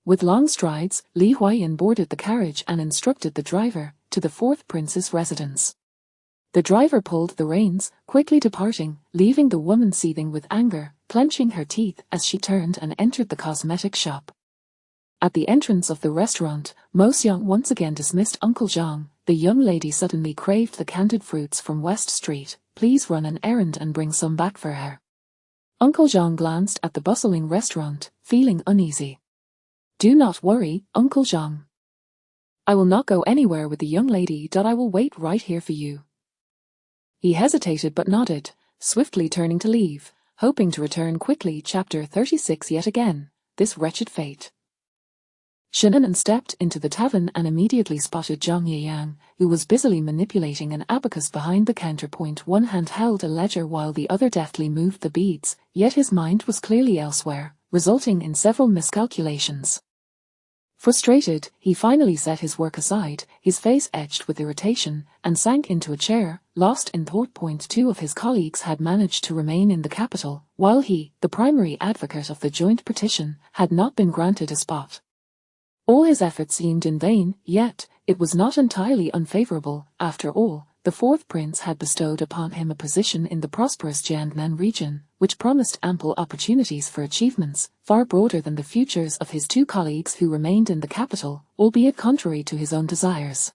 With long strides, Li Huayan boarded the carriage and instructed the driver to the fourth prince's residence. The driver pulled the reins, quickly departing, leaving the woman seething with anger, clenching her teeth as she turned and entered the cosmetic shop. At the entrance of the restaurant, Mo Xiang once again dismissed Uncle Zhang. The young lady suddenly craved the candied fruits from West Street. Please run an errand and bring some back for her. Uncle Zhang glanced at the bustling restaurant, feeling uneasy. Do not worry, Uncle Zhang. I will not go anywhere with the young lady. I will wait right here for you. He hesitated but nodded, swiftly turning to leave, hoping to return quickly. Chapter 36. Yet again, this wretched fate. Shannon stepped into the tavern and immediately spotted Zhang Yiyang, who was busily manipulating an abacus behind the counterpoint. One hand held a ledger while the other deftly moved the beads, yet his mind was clearly elsewhere, resulting in several miscalculations. Frustrated, he finally set his work aside, his face etched with irritation, and sank into a chair, lost in thought. Two of his colleagues had managed to remain in the capital, while he, the primary advocate of the joint petition, had not been granted a spot. All his efforts seemed in vain, yet it was not entirely unfavorable. After all, the fourth prince had bestowed upon him a position in the prosperous Jiangnan region, which promised ample opportunities for achievements, far broader than the futures of his two colleagues who remained in the capital, albeit contrary to his own desires.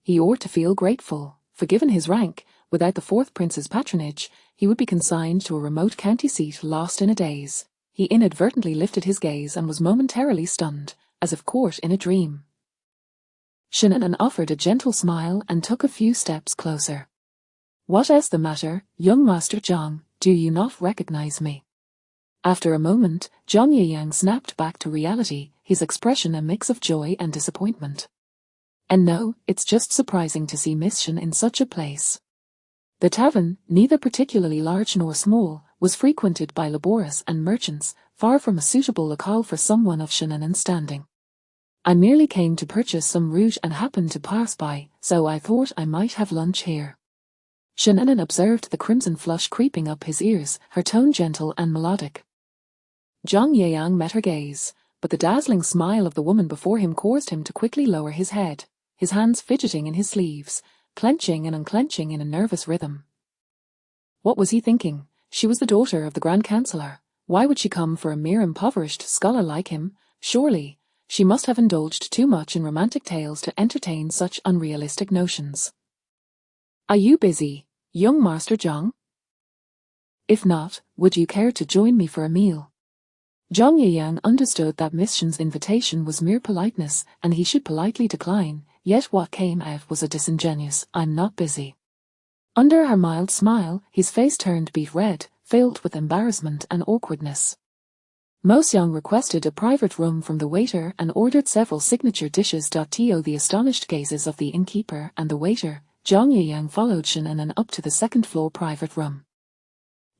He ought to feel grateful, for given his rank, without the fourth prince's patronage, he would be consigned to a remote county seat lost in a daze. He inadvertently lifted his gaze and was momentarily stunned, as if caught in a dream. Shannon offered a gentle smile and took a few steps closer. What is the matter, young Master Zhang? Do you not recognize me? After a moment, Zhang Yiyang snapped back to reality, his expression a mix of joy and disappointment. And no, it's just surprising to see Miss Shan in such a place. The tavern, neither particularly large nor small, was frequented by laborers and merchants, far from a suitable locale for someone of Shannon's standing. I merely came to purchase some rouge and happened to pass by, so I thought I might have lunch here. Shannon observed the crimson flush creeping up his ears, her tone gentle and melodic. Zhang Yiyang met her gaze, but the dazzling smile of the woman before him caused him to quickly lower his head, his hands fidgeting in his sleeves, clenching and unclenching in a nervous rhythm. What was he thinking? She was the daughter of the Grand Chancellor. Why would she come for a mere impoverished scholar like him? Surely, she must have indulged too much in romantic tales to entertain such unrealistic notions. Are you busy, young Master Zhang? If not, would you care to join me for a meal? Zhang Yiyang understood that Miss Shan's invitation was mere politeness, and he should politely decline, yet what came out was a disingenuous, I'm not busy. Under her mild smile, his face turned beet red, filled with embarrassment and awkwardness. Mo Xiang requested a private room from the waiter and ordered several signature dishes. To the astonished gazes of the innkeeper and the waiter, Zhang Yiyang followed Shannon up to the second-floor private room.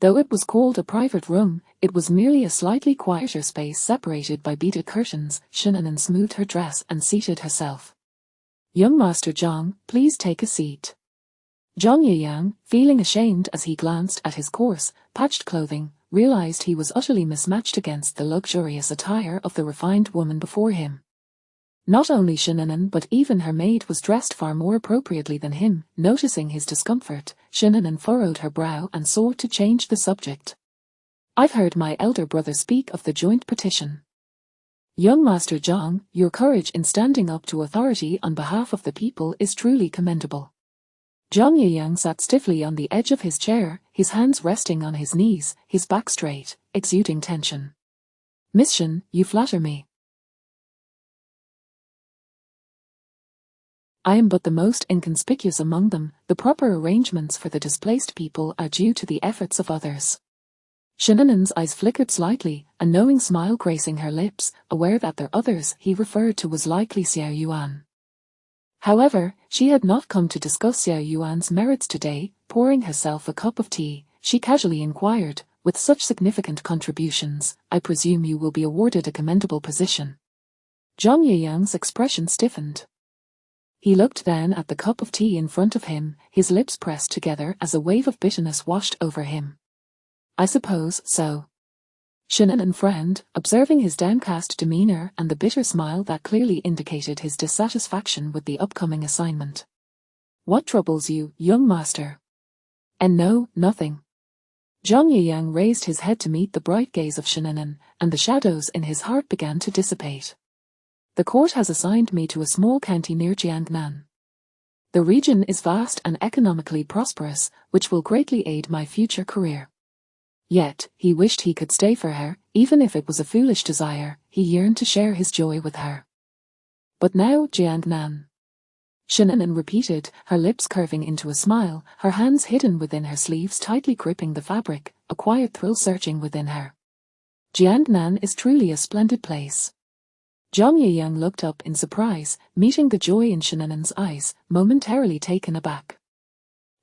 Though it was called a private room, it was merely a slightly quieter space separated by beaded curtains. Shannon smoothed her dress and seated herself. Young Master Zhang, please take a seat. Zhang Yiyang, feeling ashamed as he glanced at his coarse, patched clothing, realized he was utterly mismatched against the luxurious attire of the refined woman before him. Not only Shannon but even her maid was dressed far more appropriately than him. Noticing his discomfort, Shannon furrowed her brow and sought to change the subject. I've heard my elder brother speak of the joint petition. Young Master Zhang, your courage in standing up to authority on behalf of the people is truly commendable. Zhang Yiyang sat stiffly on the edge of his chair, his hands resting on his knees, his back straight, exuding tension. Miss Shen, you flatter me. I am but the most inconspicuous among them. The proper arrangements for the displaced people are due to the efforts of others. Shenanen's eyes flickered slightly, a knowing smile gracing her lips, aware that the others he referred to was likely Xiao Yuan. However, she had not come to discuss Xiao Yuan's merits today. Pouring herself a cup of tea, she casually inquired, with such significant contributions, I presume you will be awarded a commendable position. Zhang Yiyang's expression stiffened. He looked then at the cup of tea in front of him, his lips pressed together as a wave of bitterness washed over him. I suppose so. Shenanen frowned, observing his downcast demeanor and the bitter smile that clearly indicated his dissatisfaction with the upcoming assignment. What troubles you, young master? And no, nothing. Zhang Yiyang raised his head to meet the bright gaze of Shenanen, and the shadows in his heart began to dissipate. The court has assigned me to a small county near Jiangnan. The region is vast and economically prosperous, which will greatly aid my future career. Yet, he wished he could stay for her, even if it was a foolish desire. He yearned to share his joy with her. But now Jiangnan. Shenanen repeated, her lips curving into a smile, her hands hidden within her sleeves tightly gripping the fabric, a quiet thrill surging within her. Jiangnan is truly a splendid place. Zhang Yiyang looked up in surprise, meeting the joy in Shenanen's eyes, momentarily taken aback.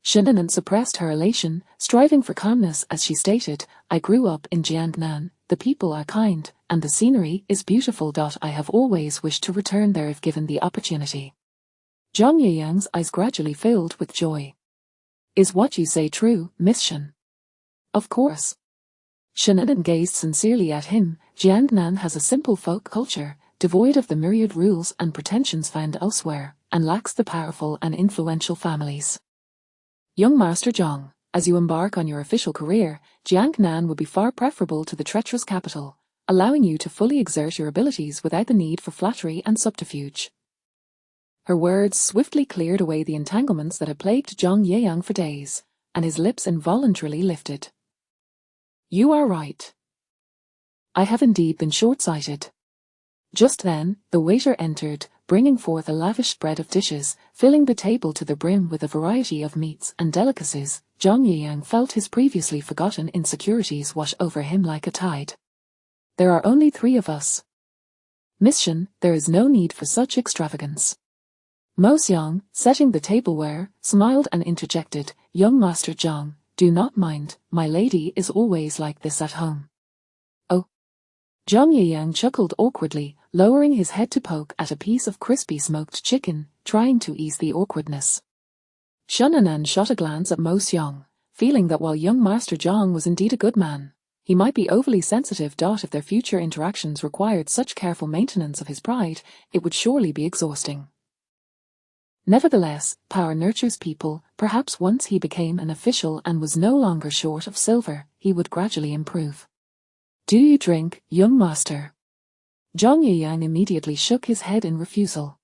Shenanen suppressed her elation, striving for calmness as she stated, I grew up in Jiangnan, the people are kind, and the scenery is beautiful. I have always wished to return there if given the opportunity. Zhang Yiyang's eyes gradually filled with joy. Is what you say true, Miss Shen? Of course. Shenanen gazed sincerely at him. Jiangnan has a simple folk culture, devoid of the myriad rules and pretensions found elsewhere, and lacks the powerful and influential families. Young Master Zhang, as you embark on your official career, Jiangnan would be far preferable to the treacherous capital, allowing you to fully exert your abilities without the need for flattery and subterfuge. Her words swiftly cleared away the entanglements that had plagued Zhang Yiyang for days, and his lips involuntarily lifted. You are right. I have indeed been short-sighted. Just then, the waiter entered, bringing forth a lavish spread of dishes, filling the table to the brim with a variety of meats and delicacies. Zhang Yiyang felt his previously forgotten insecurities wash over him like a tide. There are only 3 of us. Miss Shen, there is no need for such extravagance. Mo Xiang, setting the tableware, smiled and interjected, Young Master Zhang, do not mind, my lady is always like this at home. Oh. Zhang Yiyang chuckled awkwardly, lowering his head to poke at a piece of crispy smoked chicken, trying to ease the awkwardness. Shenanen shot a glance at Mo Xiang, feeling that while young Master Zhang was indeed a good man, he might be overly sensitive. If their future interactions required such careful maintenance of his pride, it would surely be exhausting. Nevertheless, power nurtures people. Perhaps once he became an official and was no longer short of silver, he would gradually improve. Do you drink, young master? Zhang Yiyang immediately shook his head in refusal.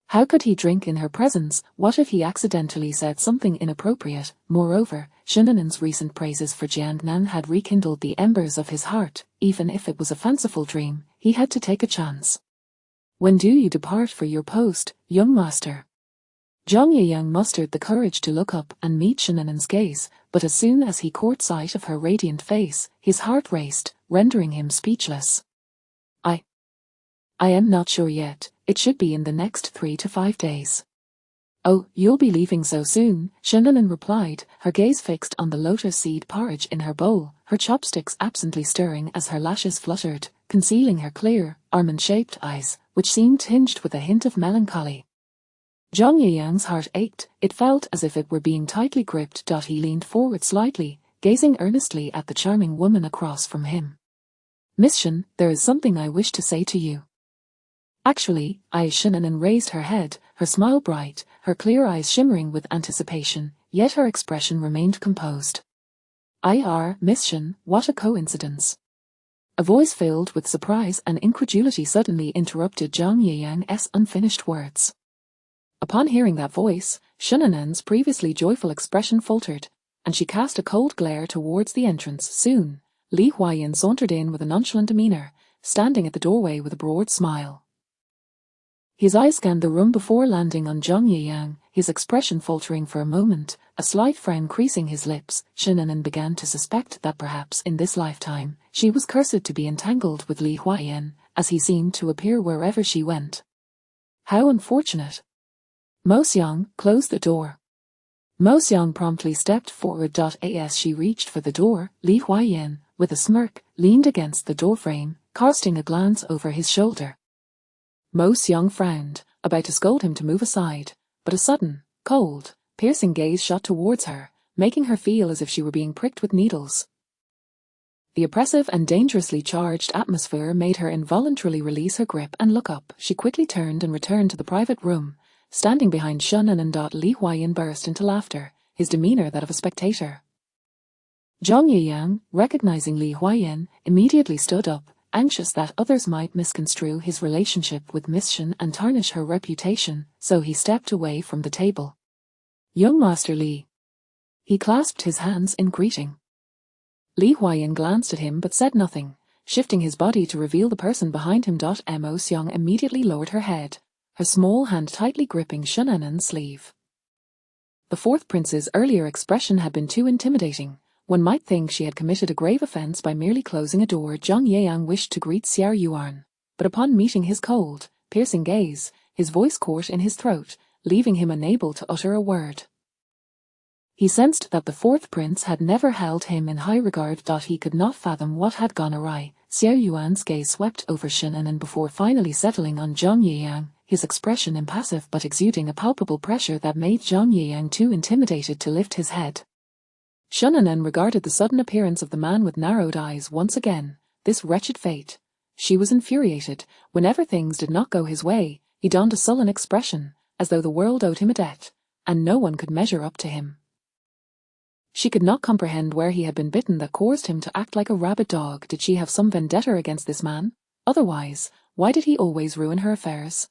How could he drink in her presence? What if he accidentally said something inappropriate? Moreover, Shenanen's recent praises for Jiangnan had rekindled the embers of his heart. Even if it was a fanciful dream, he had to take a chance. When do you depart for your post, young master? Zhang Yiyang mustered the courage to look up and meet Shenanen's gaze, but as soon as he caught sight of her radiant face, his heart raced, rendering him speechless. I am not sure yet. It should be in the next 3 to 5 days. Oh, you'll be leaving so soon, Shenanen replied, her gaze fixed on the lotus seed porridge in her bowl, her chopsticks absently stirring as her lashes fluttered, concealing her clear, almond-shaped eyes, which seemed tinged with a hint of melancholy. Zhang Yiyang's heart ached. It felt as if it were being tightly gripped. He leaned forward slightly, gazing earnestly at the charming woman across from him. Miss Shen, there is something I wish to say to you. Actually, Shenanen raised her head, her smile bright, her clear eyes shimmering with anticipation, yet her expression remained composed. Miss Shen, what a coincidence. A voice filled with surprise and incredulity suddenly interrupted Zhang Yiyang's unfinished words. Upon hearing that voice, Shunanen's previously joyful expression faltered, and she cast a cold glare towards the entrance. Soon, Li Huayan sauntered in with a nonchalant demeanor, standing at the doorway with a broad smile. His eyes scanned the room before landing on Zhang Yiyang, his expression faltering for a moment, a slight frown creasing his lips. Shunanen began to suspect that perhaps in this lifetime she was cursed to be entangled with Li Huayan, as he seemed to appear wherever she went. How unfortunate. Mo Xiang closed the door. Mo Xiang promptly stepped forward. As she reached for the door, Li Huayan, with a smirk, leaned against the doorframe, casting a glance over his shoulder. Mo Xiang frowned, about to scold him to move aside, but a sudden, cold, piercing gaze shot towards her, making her feel as if she were being pricked with needles. The oppressive and dangerously charged atmosphere made her involuntarily release her grip and look up. She quickly turned and returned to the private room, standing behind Shunanen. Li Huayan burst into laughter, his demeanor that of a spectator. Zhang Yiyang, recognizing Li Huayan, immediately stood up, anxious that others might misconstrue his relationship with Miss Shen and tarnish her reputation, so he stepped away from the table. Young Master Li. He clasped his hands in greeting. Li Huayan glanced at him but said nothing, shifting his body to reveal the person behind him. Mo Xiang immediately lowered her head, her small hand tightly gripping Shunanen's sleeve. The fourth prince's earlier expression had been too intimidating. One might think she had committed a grave offense by merely closing a door. Zhang Yiyang wished to greet Xiao Yuan, but upon meeting his cold, piercing gaze, his voice caught in his throat, leaving him unable to utter a word. He sensed that the fourth prince had never held him in high regard. He could not fathom what had gone awry. Xiao Yuan's gaze swept over Shunanen before finally settling on Zhang Yiyang, his expression impassive but exuding a palpable pressure that made Zhang Yiyang too intimidated to lift his head. Shunanen regarded the sudden appearance of the man with narrowed eyes once again. This wretched fate. She was infuriated. Whenever things did not go his way, he donned a sullen expression, as though the world owed him a debt, and no one could measure up to him. She could not comprehend where he had been bitten that caused him to act like a rabid dog. Did she have some vendetta against this man? Otherwise, why did he always ruin her affairs?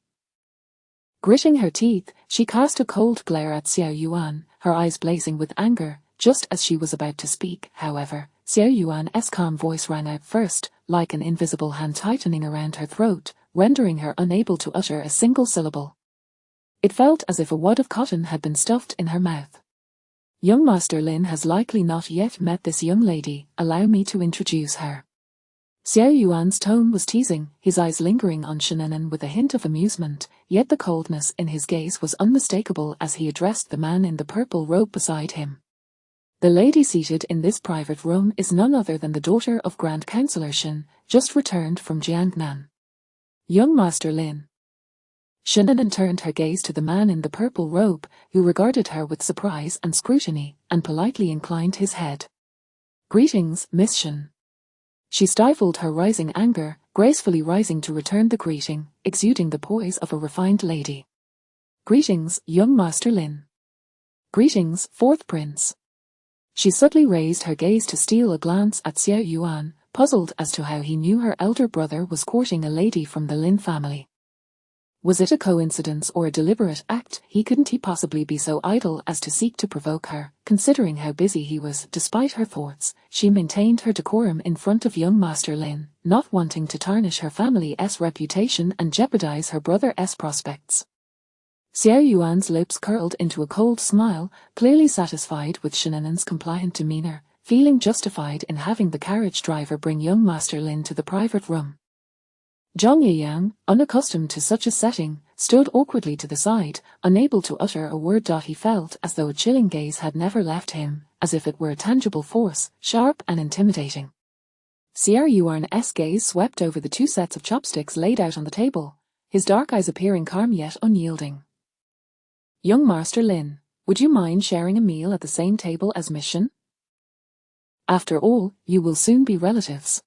Gritting her teeth, she cast a cold glare at Xiao Yuan, her eyes blazing with anger. Just as she was about to speak, however, Xiao Yuan's calm voice rang out first, like an invisible hand tightening around her throat, rendering her unable to utter a single syllable. It felt as if a wad of cotton had been stuffed in her mouth. Young Master Lin has likely not yet met this young lady. Allow me to introduce her. Xiao Yuan's tone was teasing, his eyes lingering on Shunanen with a hint of amusement, yet the coldness in his gaze was unmistakable as he addressed the man in the purple robe beside him. The lady seated in this private room is none other than the daughter of Grand Councillor Shen, just returned from Jiangnan. Young Master Lin. Shunanen turned her gaze to the man in the purple robe, who regarded her with surprise and scrutiny, and politely inclined his head. Greetings, Miss Shen. She stifled her rising anger, gracefully rising to return the greeting, exuding the poise of a refined lady. Greetings, young Master Lin. Greetings, fourth prince. She subtly raised her gaze to steal a glance at Xiao Yuan, puzzled as to how he knew her elder brother was courting a lady from the Lin family. Was it a coincidence or a deliberate act? He couldn't possibly be so idle as to seek to provoke her, considering how busy he was. Despite her thoughts, she maintained her decorum in front of young Master Lin, not wanting to tarnish her family's reputation and jeopardize her brother's prospects. Xiao Yuan's lips curled into a cold smile, clearly satisfied with Shunanen's compliant demeanor, feeling justified in having the carriage driver bring young Master Lin to the private room. Zhang Yiyang, unaccustomed to such a setting, stood awkwardly to the side, unable to utter a word. He felt as though a chilling gaze had never left him, as if it were a tangible force, sharp and intimidating. Xiao Yuan's gaze swept over the two sets of chopsticks laid out on the table, his dark eyes appearing calm yet unyielding. Young Master Lin, would you mind sharing a meal at the same table as Miss Shen? After all, you will soon be relatives.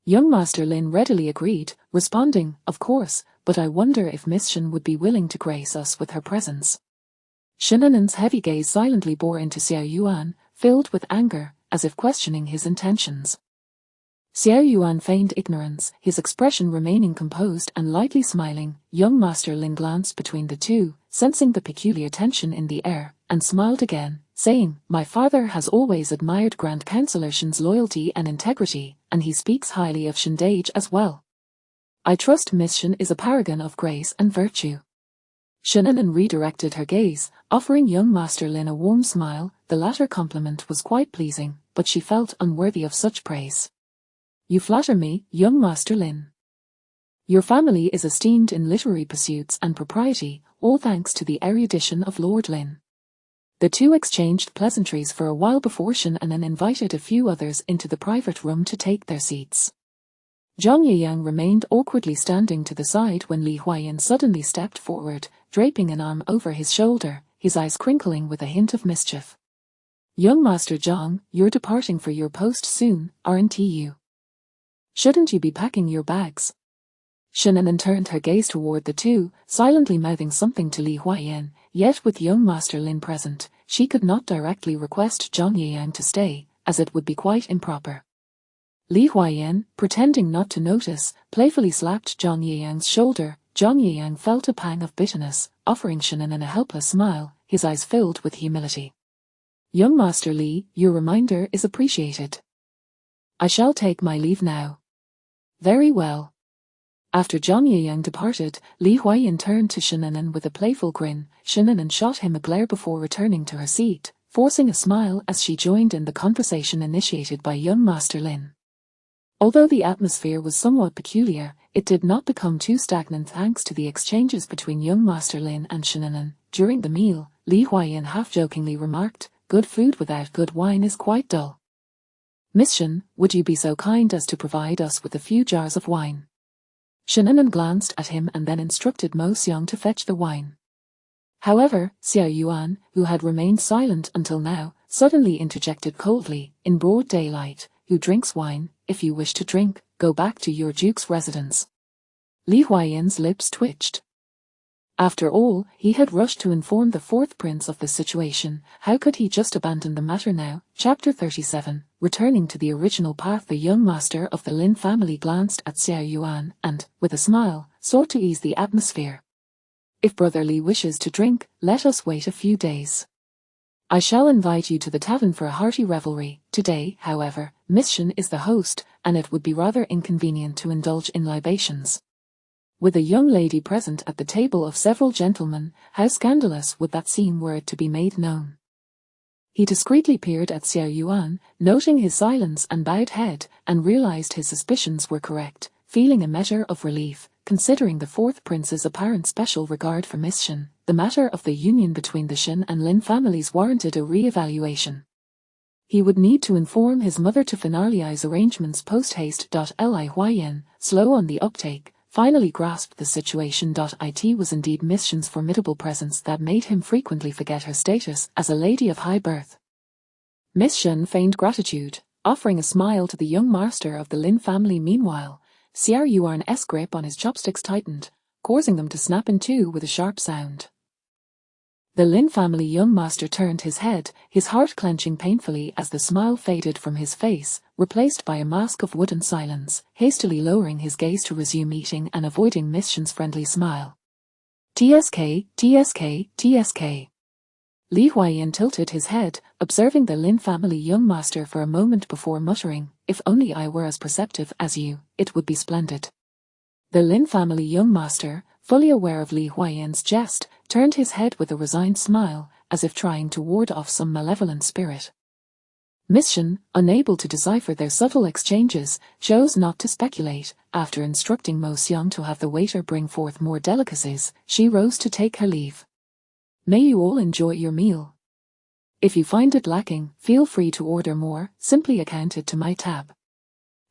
Young Master Lin readily agreed, responding, of course, but I wonder if Miss Shen would be willing to grace us with her presence. Shunanen's heavy gaze silently bore into Xiao Yuan, filled with anger, as if questioning his intentions. Xiao Yuan feigned ignorance, his expression remaining composed and lightly smiling. Young Master Lin glanced between the two, sensing the peculiar tension in the air, and smiled again, saying, "My father has always admired Grand Councillor Shin's loyalty and integrity, and he speaks highly of Shindage as well. I trust Miss Shin is a paragon of grace and virtue." Shin'an redirected her gaze, offering young Master Lin a warm smile. The latter compliment was quite pleasing, but she felt unworthy of such praise. "You flatter me, young Master Lin. Your family is esteemed in literary pursuits and propriety, all thanks to the erudition of Lord Lin." The two exchanged pleasantries for a while before Shin'an invited a few others into the private room to take their seats. Zhang Yiyang remained awkwardly standing to the side when Li Huayan suddenly stepped forward, draping an arm over his shoulder, his eyes crinkling with a hint of mischief. "Young Master Zhang, you're departing for your post soon, aren't you? Shouldn't you be packing your bags?" Shin'an turned her gaze toward the two, silently mouthing something to Li Huayan, yet with young Master Lin present, she could not directly request Zhang Yiyang to stay, as it would be quite improper. Li Huayan, pretending not to notice, playfully slapped Zhang Yiyang's shoulder. Zhang Yiyang felt a pang of bitterness, offering Shin'an a helpless smile, his eyes filled with humility. "Young Master Li, your reminder is appreciated. I shall take my leave now." "Very well." After Zhang Yiyang departed, Li Huayan turned to Shin'an with a playful grin. Shin'an shot him a glare before returning to her seat, forcing a smile as she joined in the conversation initiated by young Master Lin. Although the atmosphere was somewhat peculiar, it did not become too stagnant thanks to the exchanges between young Master Lin and Shin'an. During the meal, Li Huayan half-jokingly remarked, "Good food without good wine is quite dull. Miss Shin, would you be so kind as to provide us with a few jars of wine?" Shin'an glanced at him and then instructed Mo Xiang to fetch the wine. However, Xiao Yuan, who had remained silent until now, suddenly interjected coldly, in broad daylight, "Who drinks wine? If you wish to drink, go back to your duke's residence." Li Huayan's lips twitched. After all, he had rushed to inform the fourth prince of the situation. How could he just abandon the matter now? Chapter 37. Returning to the original path, the young master of the Lin family glanced at Xiao Yuan and, with a smile, sought to ease the atmosphere. "If Brother Li wishes to drink, let us wait a few days. I shall invite you to the tavern for a hearty revelry. Today, however, Miss Shin is the host, and it would be rather inconvenient to indulge in libations. With a young lady present at the table of several gentlemen, how scandalous would that seem were it to be made known?" He discreetly peered at Xiao Yuan, noting his silence and bowed head, and realized his suspicions were correct, feeling a measure of relief. Considering the fourth prince's apparent special regard for Miss Shin, the matter of the union between the Shin and Lin families warranted a re-evaluation. He would need to inform his mother to finalize arrangements post-haste. Li Huayan, slow on the uptake, finally grasped the situation. It was indeed Miss Shin's formidable presence that made him frequently forget her status as a lady of high birth. Miss Shin feigned gratitude, offering a smile to the young master of the Lin family. Meanwhile, Xiao Yuan's grip on his chopsticks tightened, causing them to snap in two with a sharp sound. The Lin family young master turned his head, his heart clenching painfully as the smile faded from his face, replaced by a mask of wooden silence, hastily lowering his gaze to resume eating and avoiding Miss Shin's friendly smile. "TSK, TSK, TSK. Li Huayan tilted his head, observing the Lin family young master for a moment before muttering, "If only I were as perceptive as you, it would be splendid." The Lin family young master, fully aware of Li Huayan's jest, turned his head with a resigned smile, as if trying to ward off some malevolent spirit. Miss Shin, unable to decipher their subtle exchanges, chose not to speculate. After instructing Mo Xiang to have the waiter bring forth more delicacies, she rose to take her leave. "May you all enjoy your meal. If you find it lacking, feel free to order more, simply account it to my tab."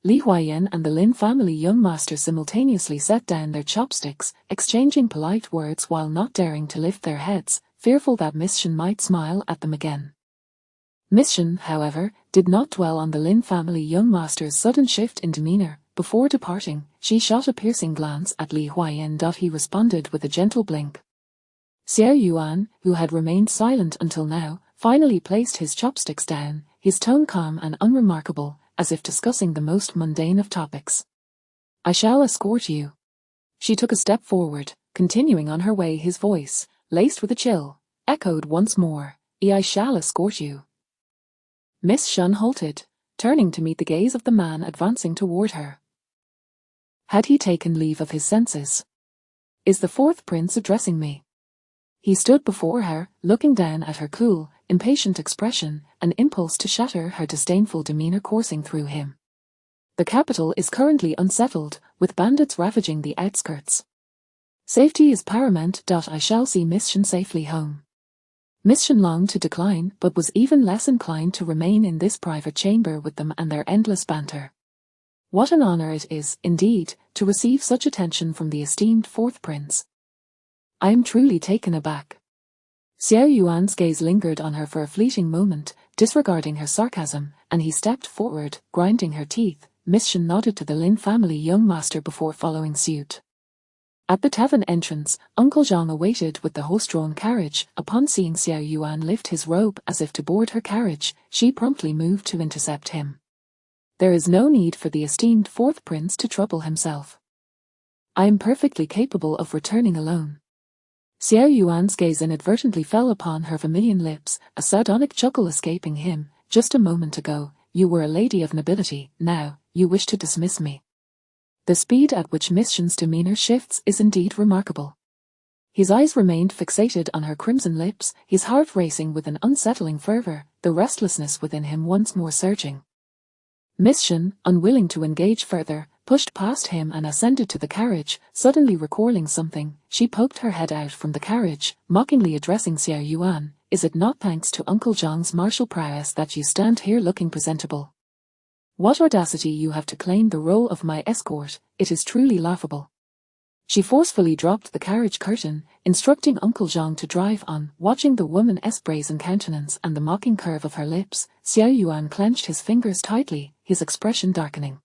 Li Huayan and the Lin family young master simultaneously set down their chopsticks, exchanging polite words while not daring to lift their heads, fearful that Miss Shin might smile at them again. Miss Shin, however, did not dwell on the Lin family young master's sudden shift in demeanor. Before departing, she shot a piercing glance at Li Huayan. He responded with a gentle blink. Xiao Yuan, who had remained silent until now, finally placed his chopsticks down, his tone calm and unremarkable, as if discussing the most mundane of topics. "I shall escort you." She took a step forward, continuing on her way, his voice, laced with a chill, echoed once more, "I shall escort you." Miss Shun halted, turning to meet the gaze of the man advancing toward her. Had he taken leave of his senses? Is the fourth prince addressing me? He stood before her, looking down at her cool, impatient expression, an impulse to shatter her disdainful demeanor coursing through him. The capital is currently unsettled, with bandits ravaging the outskirts. Safety is paramount. I shall see Miss Shun safely home. Miss Shun longed to decline, but was even less inclined to remain in this private chamber with them and their endless banter. What an honor it is, indeed, to receive such attention from the esteemed fourth prince. I am truly taken aback. Xiao Yuan's gaze lingered on her for a fleeting moment, disregarding her sarcasm, and he stepped forward, grinding her teeth. Miss Shun nodded to the Lin family young master before following suit. At the tavern entrance, Uncle Zhang awaited with the horse-drawn carriage. Upon seeing Xiao Yuan lift his robe as if to board her carriage, she promptly moved to intercept him. There is no need for the esteemed fourth prince to trouble himself. I am perfectly capable of returning alone. Xiao Yuan's gaze inadvertently fell upon her vermilion lips, a sardonic chuckle escaping him. Just a moment ago, you were a lady of nobility, now, you wish to dismiss me. The speed at which Miss Shun's demeanor shifts is indeed remarkable. His eyes remained fixated on her crimson lips, his heart racing with an unsettling fervor, the restlessness within him once more surging. Miss Shun, unwilling to engage further, pushed past him and ascended to the carriage. Suddenly recalling something, she poked her head out from the carriage, mockingly addressing Xiao Yuan. Is it not thanks to Uncle Zhang's martial prowess that you stand here looking presentable? What audacity you have to claim the role of my escort, it is truly laughable. She forcefully dropped the carriage curtain, instructing Uncle Zhang to drive on. Watching the woman's brazen countenance and the mocking curve of her lips, Xiao Yuan clenched his fingers tightly, his expression darkening.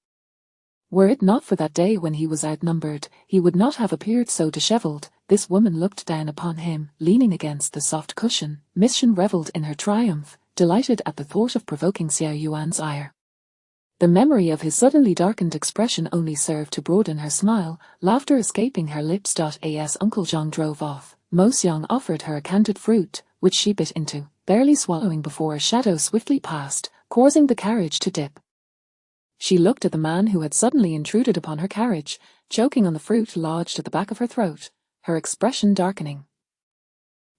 Were it not for that day when he was outnumbered, he would not have appeared so disheveled. This woman looked down upon him, leaning against the soft cushion. Miss Shun revelled in her triumph, delighted at the thought of provoking Xiao Yuan's ire. The memory of his suddenly darkened expression only served to broaden her smile, laughter escaping her lips. As Uncle Zhang drove off, Mo Xiang offered her a candied fruit, which she bit into, barely swallowing before a shadow swiftly passed, causing the carriage to dip. She looked at the man who had suddenly intruded upon her carriage, choking on the fruit lodged at the back of her throat, her expression darkening.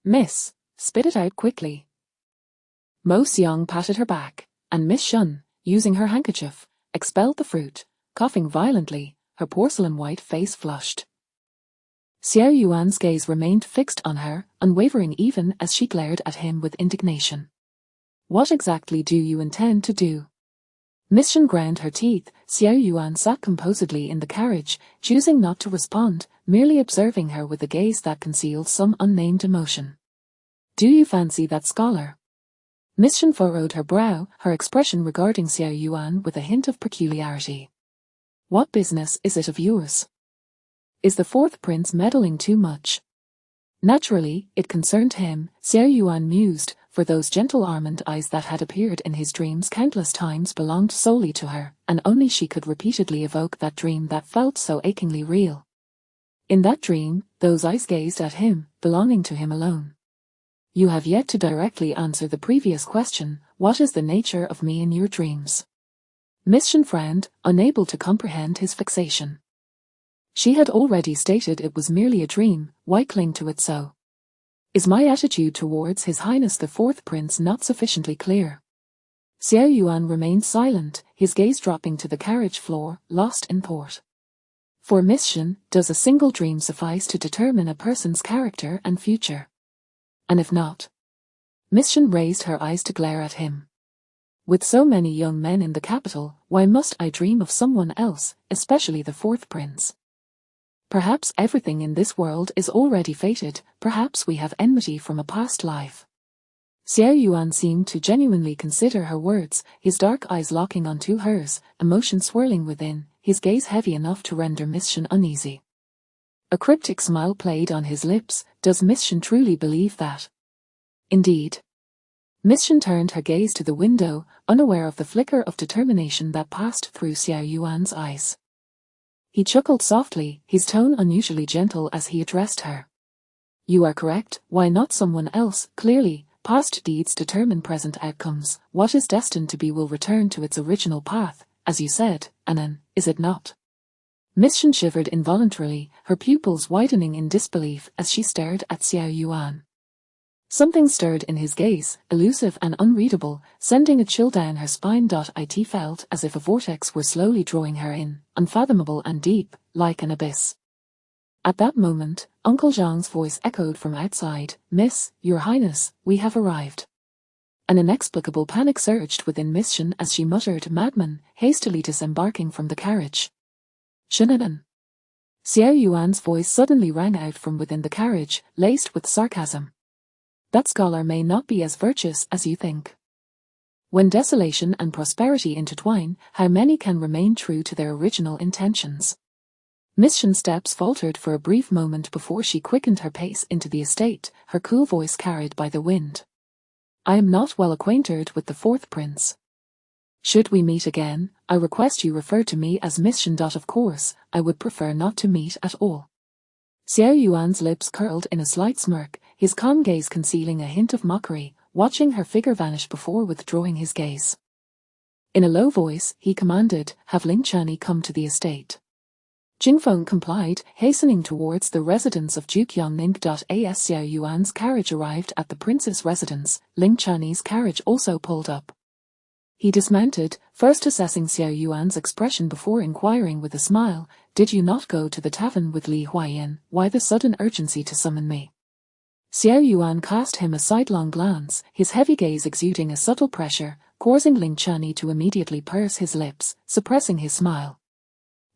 "Miss, spit it out quickly." Mo Xiang patted her back, and Miss Shun, using her handkerchief, expelled the fruit, coughing violently, her porcelain-white face flushed. Xiao Yuan's gaze remained fixed on her, unwavering even as she glared at him with indignation. "What exactly do you intend to do?" Miss Shun ground her teeth. Xiao Yuan sat composedly in the carriage, choosing not to respond, merely observing her with a gaze that concealed some unnamed emotion. "Do you fancy that scholar?" Miss Shun furrowed her brow, her expression regarding Xiao Yuan with a hint of peculiarity. "What business is it of yours? Is the fourth prince meddling too much?" Naturally, it concerned him, Xiao Yuan mused, for those gentle almond eyes that had appeared in his dreams countless times belonged solely to her, and only she could repeatedly evoke that dream that felt so achingly real. In that dream, those eyes gazed at him, belonging to him alone. "You have yet to directly answer the previous question, what is the nature of me in your dreams?" Miss Shun frowned, unable to comprehend his fixation. She had already stated it was merely a dream, why cling to it so? Is my attitude towards His Highness the Fourth Prince not sufficiently clear? Xiao Yuan remained silent, his gaze dropping to the carriage floor, lost in thought. For Miss Shun, does a single dream suffice to determine a person's character and future? And if not? Miss Shun raised her eyes to glare at him. With so many young men in the capital, why must I dream of someone else, especially the fourth prince? Perhaps everything in this world is already fated, perhaps we have enmity from a past life. Xiao Yuan seemed to genuinely consider her words, his dark eyes locking onto hers, emotion swirling within, his gaze heavy enough to render Miss Shun uneasy. A cryptic smile played on his lips. Does Miss Shun truly believe that? Indeed. Miss Shun turned her gaze to the window, unaware of the flicker of determination that passed through Xiao Yuan's eyes. He chuckled softly, his tone unusually gentle as he addressed her. You are correct. Why not someone else? Clearly, past deeds determine present outcomes. What is destined to be will return to its original path, as you said, Anan, is it not? Miss Shen shivered involuntarily, her pupils widening in disbelief as she stared at Xiao Yuan. Something stirred in his gaze, elusive and unreadable, sending a chill down her spine. It felt as if a vortex were slowly drawing her in, unfathomable and deep, like an abyss. At that moment, Uncle Zhang's voice echoed from outside, "Miss, Your Highness, we have arrived." An inexplicable panic surged within Miss Shen as she muttered, "Madman," hastily disembarking from the carriage. "Shenanigan." Xiao Yuan's voice suddenly rang out from within the carriage, laced with sarcasm. "That scholar may not be as virtuous as you think. When desolation and prosperity intertwine, how many can remain true to their original intentions?" Miss Shen's steps faltered for a brief moment before she quickened her pace into the estate, her cool voice carried by the wind. "I am not well acquainted with the fourth prince. Should we meet again, I request you refer to me as Miss Shen. Of course, I would prefer not to meet at all." Xiao Yuan's lips curled in a slight smirk, his calm gaze concealing a hint of mockery, watching her figure vanish before withdrawing his gaze. In a low voice, he commanded, "Have Ling Chani come to the estate." Jingfeng complied, hastening towards the residence of Duke Yongning. As Xiao Yuan's carriage arrived at the prince's residence, Ling Chani's carriage also pulled up. He dismounted, first assessing Xiao Yuan's expression before inquiring with a smile, "Did you not go to the tavern with Li Huayan? Why the sudden urgency to summon me?" Xiao Yuan cast him a sidelong glance, his heavy gaze exuding a subtle pressure, causing Ling Chani to immediately purse his lips, suppressing his smile.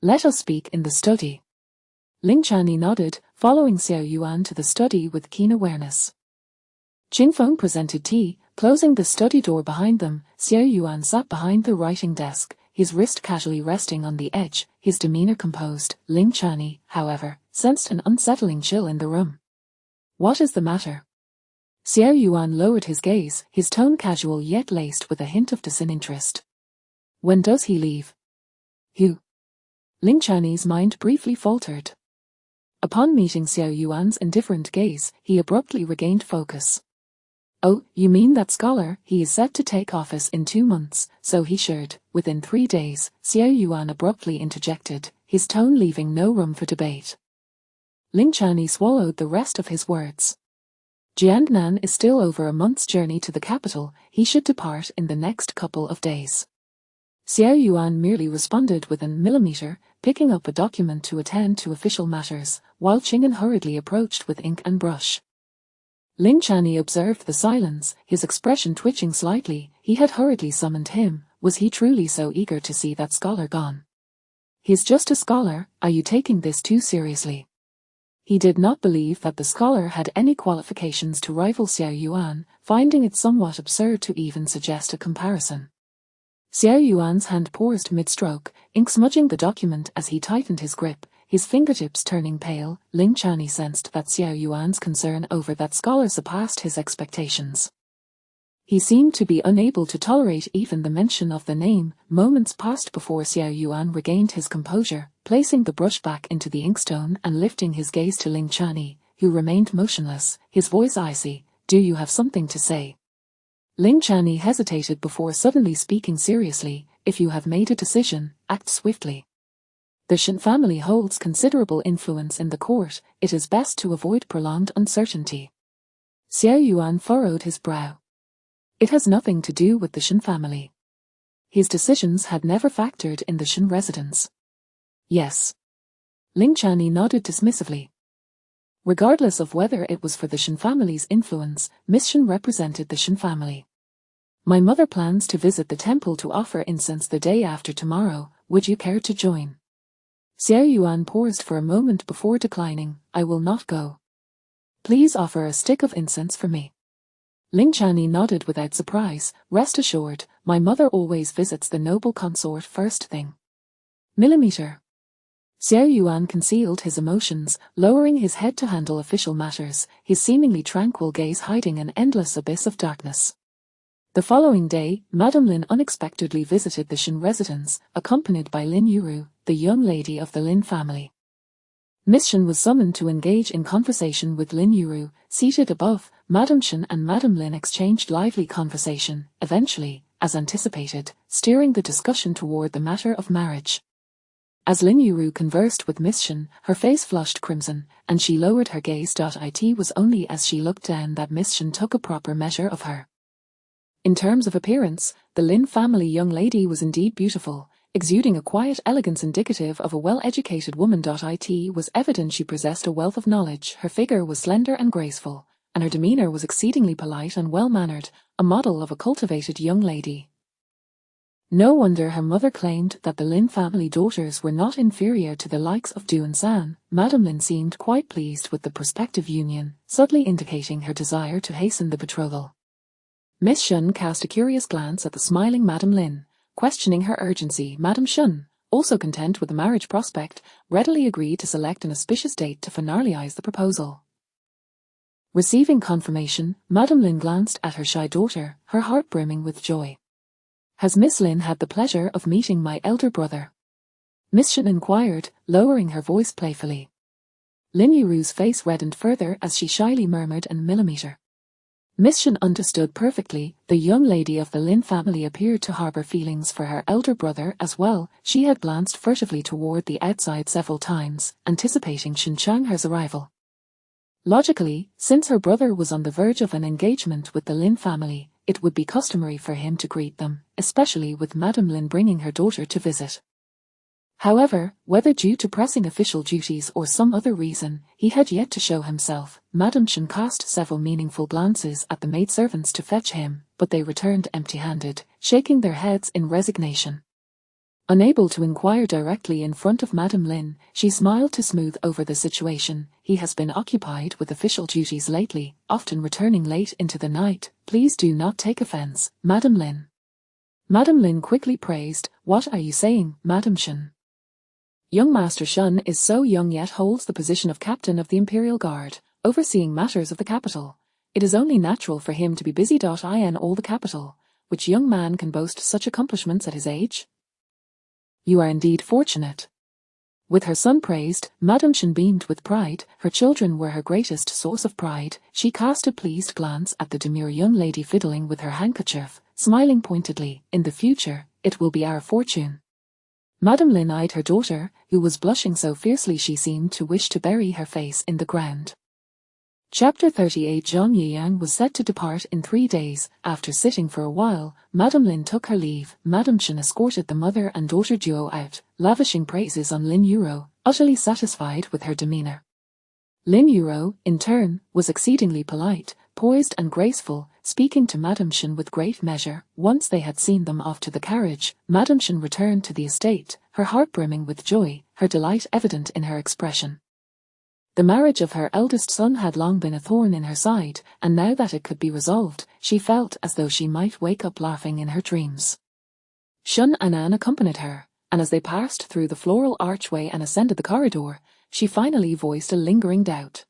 "Let us speak in the study." Ling Chani nodded, following Xiao Yuan to the study with keen awareness. Jingfeng presented tea, closing the study door behind them. Xiao Yuan sat behind the writing desk, his wrist casually resting on the edge, his demeanor composed. Ling Chani, however, sensed an unsettling chill in the room. "What is the matter?" Xiao Yuan lowered his gaze, his tone casual yet laced with a hint of disinterest. "When does he leave?" "Who?" Ling Chani's mind briefly faltered. Upon meeting Xiao Yuan's indifferent gaze, he abruptly regained focus. "Oh, you mean that scholar? He is set to take office in 2 months, so he should, within 3 days, Xiao Yuan abruptly interjected, his tone leaving no room for debate. Ling Chani swallowed the rest of his words. Jiangnan is still over a month's journey to the capital, he should depart in the next couple of days. Xiao Yuan merely responded with an millimeter, picking up a document to attend to official matters, while Qing'an hurriedly approached with ink and brush. Ling Chani observed the silence, his expression twitching slightly. He had hurriedly summoned him. Was he truly so eager to see that scholar gone? "He's just a scholar, are you taking this too seriously?" He did not believe that the scholar had any qualifications to rival Xiao Yuan, finding it somewhat absurd to even suggest a comparison. Xiao Yuan's hand paused mid-stroke, ink smudging the document as he tightened his grip, his fingertips turning pale. Ling Chani sensed that Xiao Yuan's concern over that scholar surpassed his expectations. He seemed to be unable to tolerate even the mention of the name. Moments passed before Xiao Yuan regained his composure, placing the brush back into the inkstone and lifting his gaze to Ling Chani, who remained motionless, his voice icy. "Do you have something to say?" Ling Chani hesitated before suddenly speaking seriously. "If you have made a decision, act swiftly. The Shen family holds considerable influence in the court, it is best to avoid prolonged uncertainty." Xiao Yuan furrowed his brow. It has nothing to do with the Shen family. His decisions had never factored in the Shen residence. "Yes." Ling Chani nodded dismissively. Regardless of whether it was for the Shen family's influence, Miss Shen represented the Shen family. "My mother plans to visit the temple to offer incense the day after tomorrow, would you care to join?" Xiao Yuan paused for a moment before declining. "I will not go. Please offer a stick of incense for me." Ling Chani nodded without surprise. "Rest assured, my mother always visits the noble consort first thing." Millimeter. Xiao Yuan concealed his emotions, lowering his head to handle official matters, his seemingly tranquil gaze hiding an endless abyss of darkness. The following day, Madame Lin unexpectedly visited the Shen residence, accompanied by Lin Yuru, the young lady of the Lin family. Miss Shun was summoned to engage in conversation with Lin Yuru. Seated above, Madame Shun and Madame Lin exchanged lively conversation, eventually, as anticipated, steering the discussion toward the matter of marriage. As Lin Yuru conversed with Miss Shun, her face flushed crimson, and she lowered her gaze. It was only as she looked down that Miss Shun took a proper measure of her. In terms of appearance, the Lin family young lady was indeed beautiful, exuding a quiet elegance indicative of a well-educated woman. It was evident she possessed a wealth of knowledge. Her figure was slender and graceful, and her demeanor was exceedingly polite and well-mannered, a model of a cultivated young lady. No wonder her mother claimed that the Lin family daughters were not inferior to the likes of Du and San. Madame Lin seemed quite pleased with the prospective union, subtly indicating her desire to hasten the betrothal. Miss Shun cast a curious glance at the smiling Madame Lin, questioning her urgency. Madame Shun, also content with the marriage prospect, readily agreed to select an auspicious date to finalize the proposal. Receiving confirmation, Madame Lin glanced at her shy daughter, her heart brimming with joy. "Has Miss Lin had the pleasure of meeting my elder brother?" Miss Shun inquired, lowering her voice playfully. Lin Yuru's face reddened further as she shyly murmured an millimeter. Miss Shun understood perfectly. The young lady of the Lin family appeared to harbor feelings for her elder brother as well. She had glanced furtively toward the outside several times, anticipating Shen Changhe's arrival. Logically, since her brother was on the verge of an engagement with the Lin family, it would be customary for him to greet them, especially with Madame Lin bringing her daughter to visit. However, whether due to pressing official duties or some other reason, he had yet to show himself. Madame Shun cast several meaningful glances at the maidservants to fetch him, but they returned empty-handed, shaking their heads in resignation. Unable to inquire directly in front of Madame Lin, she smiled to smooth over the situation. "He has been occupied with official duties lately, often returning late into the night. Please do not take offense, Madame Lin." Madame Lin quickly praised. "What are you saying, Madame Shun? Young Master Shun is so young yet holds the position of captain of the Imperial Guard, overseeing matters of the capital. It is only natural for him to be busy. In all the capital. Which young man can boast such accomplishments at his age? You are indeed fortunate." With her son praised, Madame Shun beamed with pride. Her children were her greatest source of pride. She cast a pleased glance at the demure young lady fiddling with her handkerchief, smiling pointedly. "In the future, it will be our fortune." Madame Lin eyed her daughter, who was blushing so fiercely she seemed to wish to bury her face in the ground. Chapter 38. Zhang Yiyang was set to depart in 3 days. After sitting for a while, Madame Lin took her leave. Madame Shun escorted the mother and daughter duo out, lavishing praises on Lin Yuro, utterly satisfied with her demeanor. Lin Yuro, in turn, was exceedingly polite, poised and graceful, speaking to Madame Shun with great measure. Once they had seen them off to the carriage, Madame Shun returned to the estate, her heart brimming with joy, her delight evident in her expression. The marriage of her eldest son had long been a thorn in her side, and now that it could be resolved, she felt as though she might wake up laughing in her dreams. Shun Anan accompanied her, and as they passed through the floral archway and ascended the corridor, she finally voiced a lingering doubt.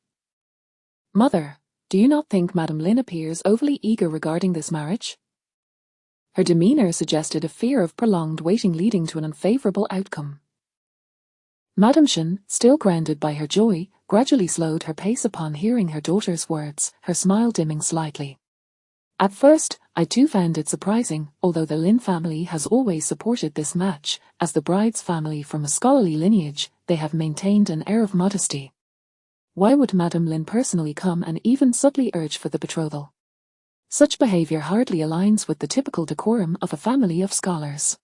"Mother, do you not think Madame Lin appears overly eager regarding this marriage?" Her demeanor suggested a fear of prolonged waiting leading to an unfavorable outcome. Madame Shun, still grounded by her joy, gradually slowed her pace upon hearing her daughter's words, her smile dimming slightly. "At first, I too found it surprising, although the Lin family has always supported this match. As the bride's family from a scholarly lineage, they have maintained an air of modesty. Why would Madame Lin personally come and even subtly urge for the betrothal? Such behavior hardly aligns with the typical decorum of a family of scholars."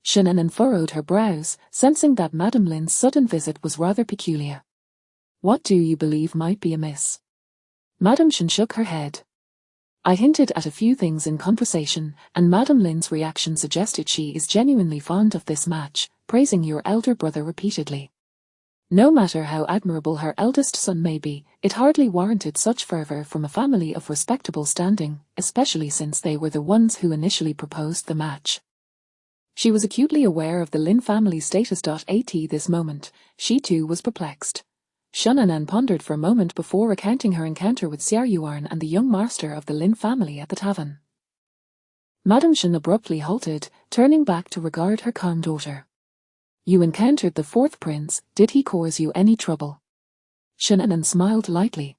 Shun Anan furrowed her brows, sensing that Madame Lin's sudden visit was rather peculiar. "What do you believe might be amiss?" Madame Shun shook her head. "I hinted at a few things in conversation, and Madame Lin's reaction suggested she is genuinely fond of this match, praising your elder brother repeatedly. No matter how admirable her eldest son may be, it hardly warranted such fervor from a family of respectable standing, especially since they were the ones who initially proposed the match." She was acutely aware of the Lin family's status. At this moment, she too was perplexed. Shun Anan pondered for a moment before recounting her encounter with Xiao Yuan and the young master of the Lin family at the tavern. Madame Shun abruptly halted, turning back to regard her calm daughter. You encountered the fourth prince, did he cause you any trouble? Shunanan smiled lightly.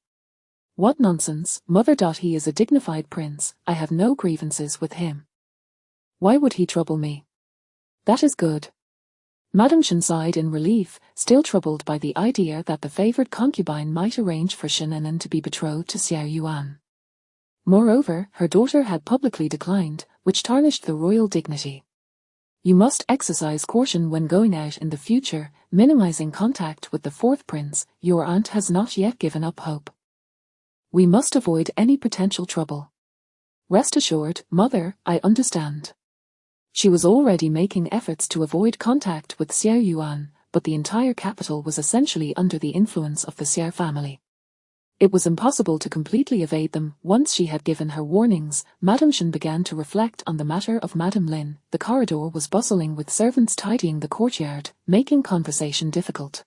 What nonsense, mother. He is a dignified prince, I have no grievances with him. Why would he trouble me? That is good. Madame Shan sighed in relief, still troubled by the idea that the favored concubine might arrange for Shunanan to be betrothed to Xiao Yuan. Moreover, her daughter had publicly declined, which tarnished the royal dignity. You must exercise caution when going out in the future, minimizing contact with the fourth prince. Your aunt has not yet given up hope. We must avoid any potential trouble. Rest assured, mother, I understand. She was already making efforts to avoid contact with Xiao Yuan, but the entire capital was essentially under the influence of the Xiao family. It was impossible to completely evade them. Once she had given her warnings, Madame Shan began to reflect on the matter of Madame Lin. The corridor was bustling with servants tidying the courtyard, making conversation difficult.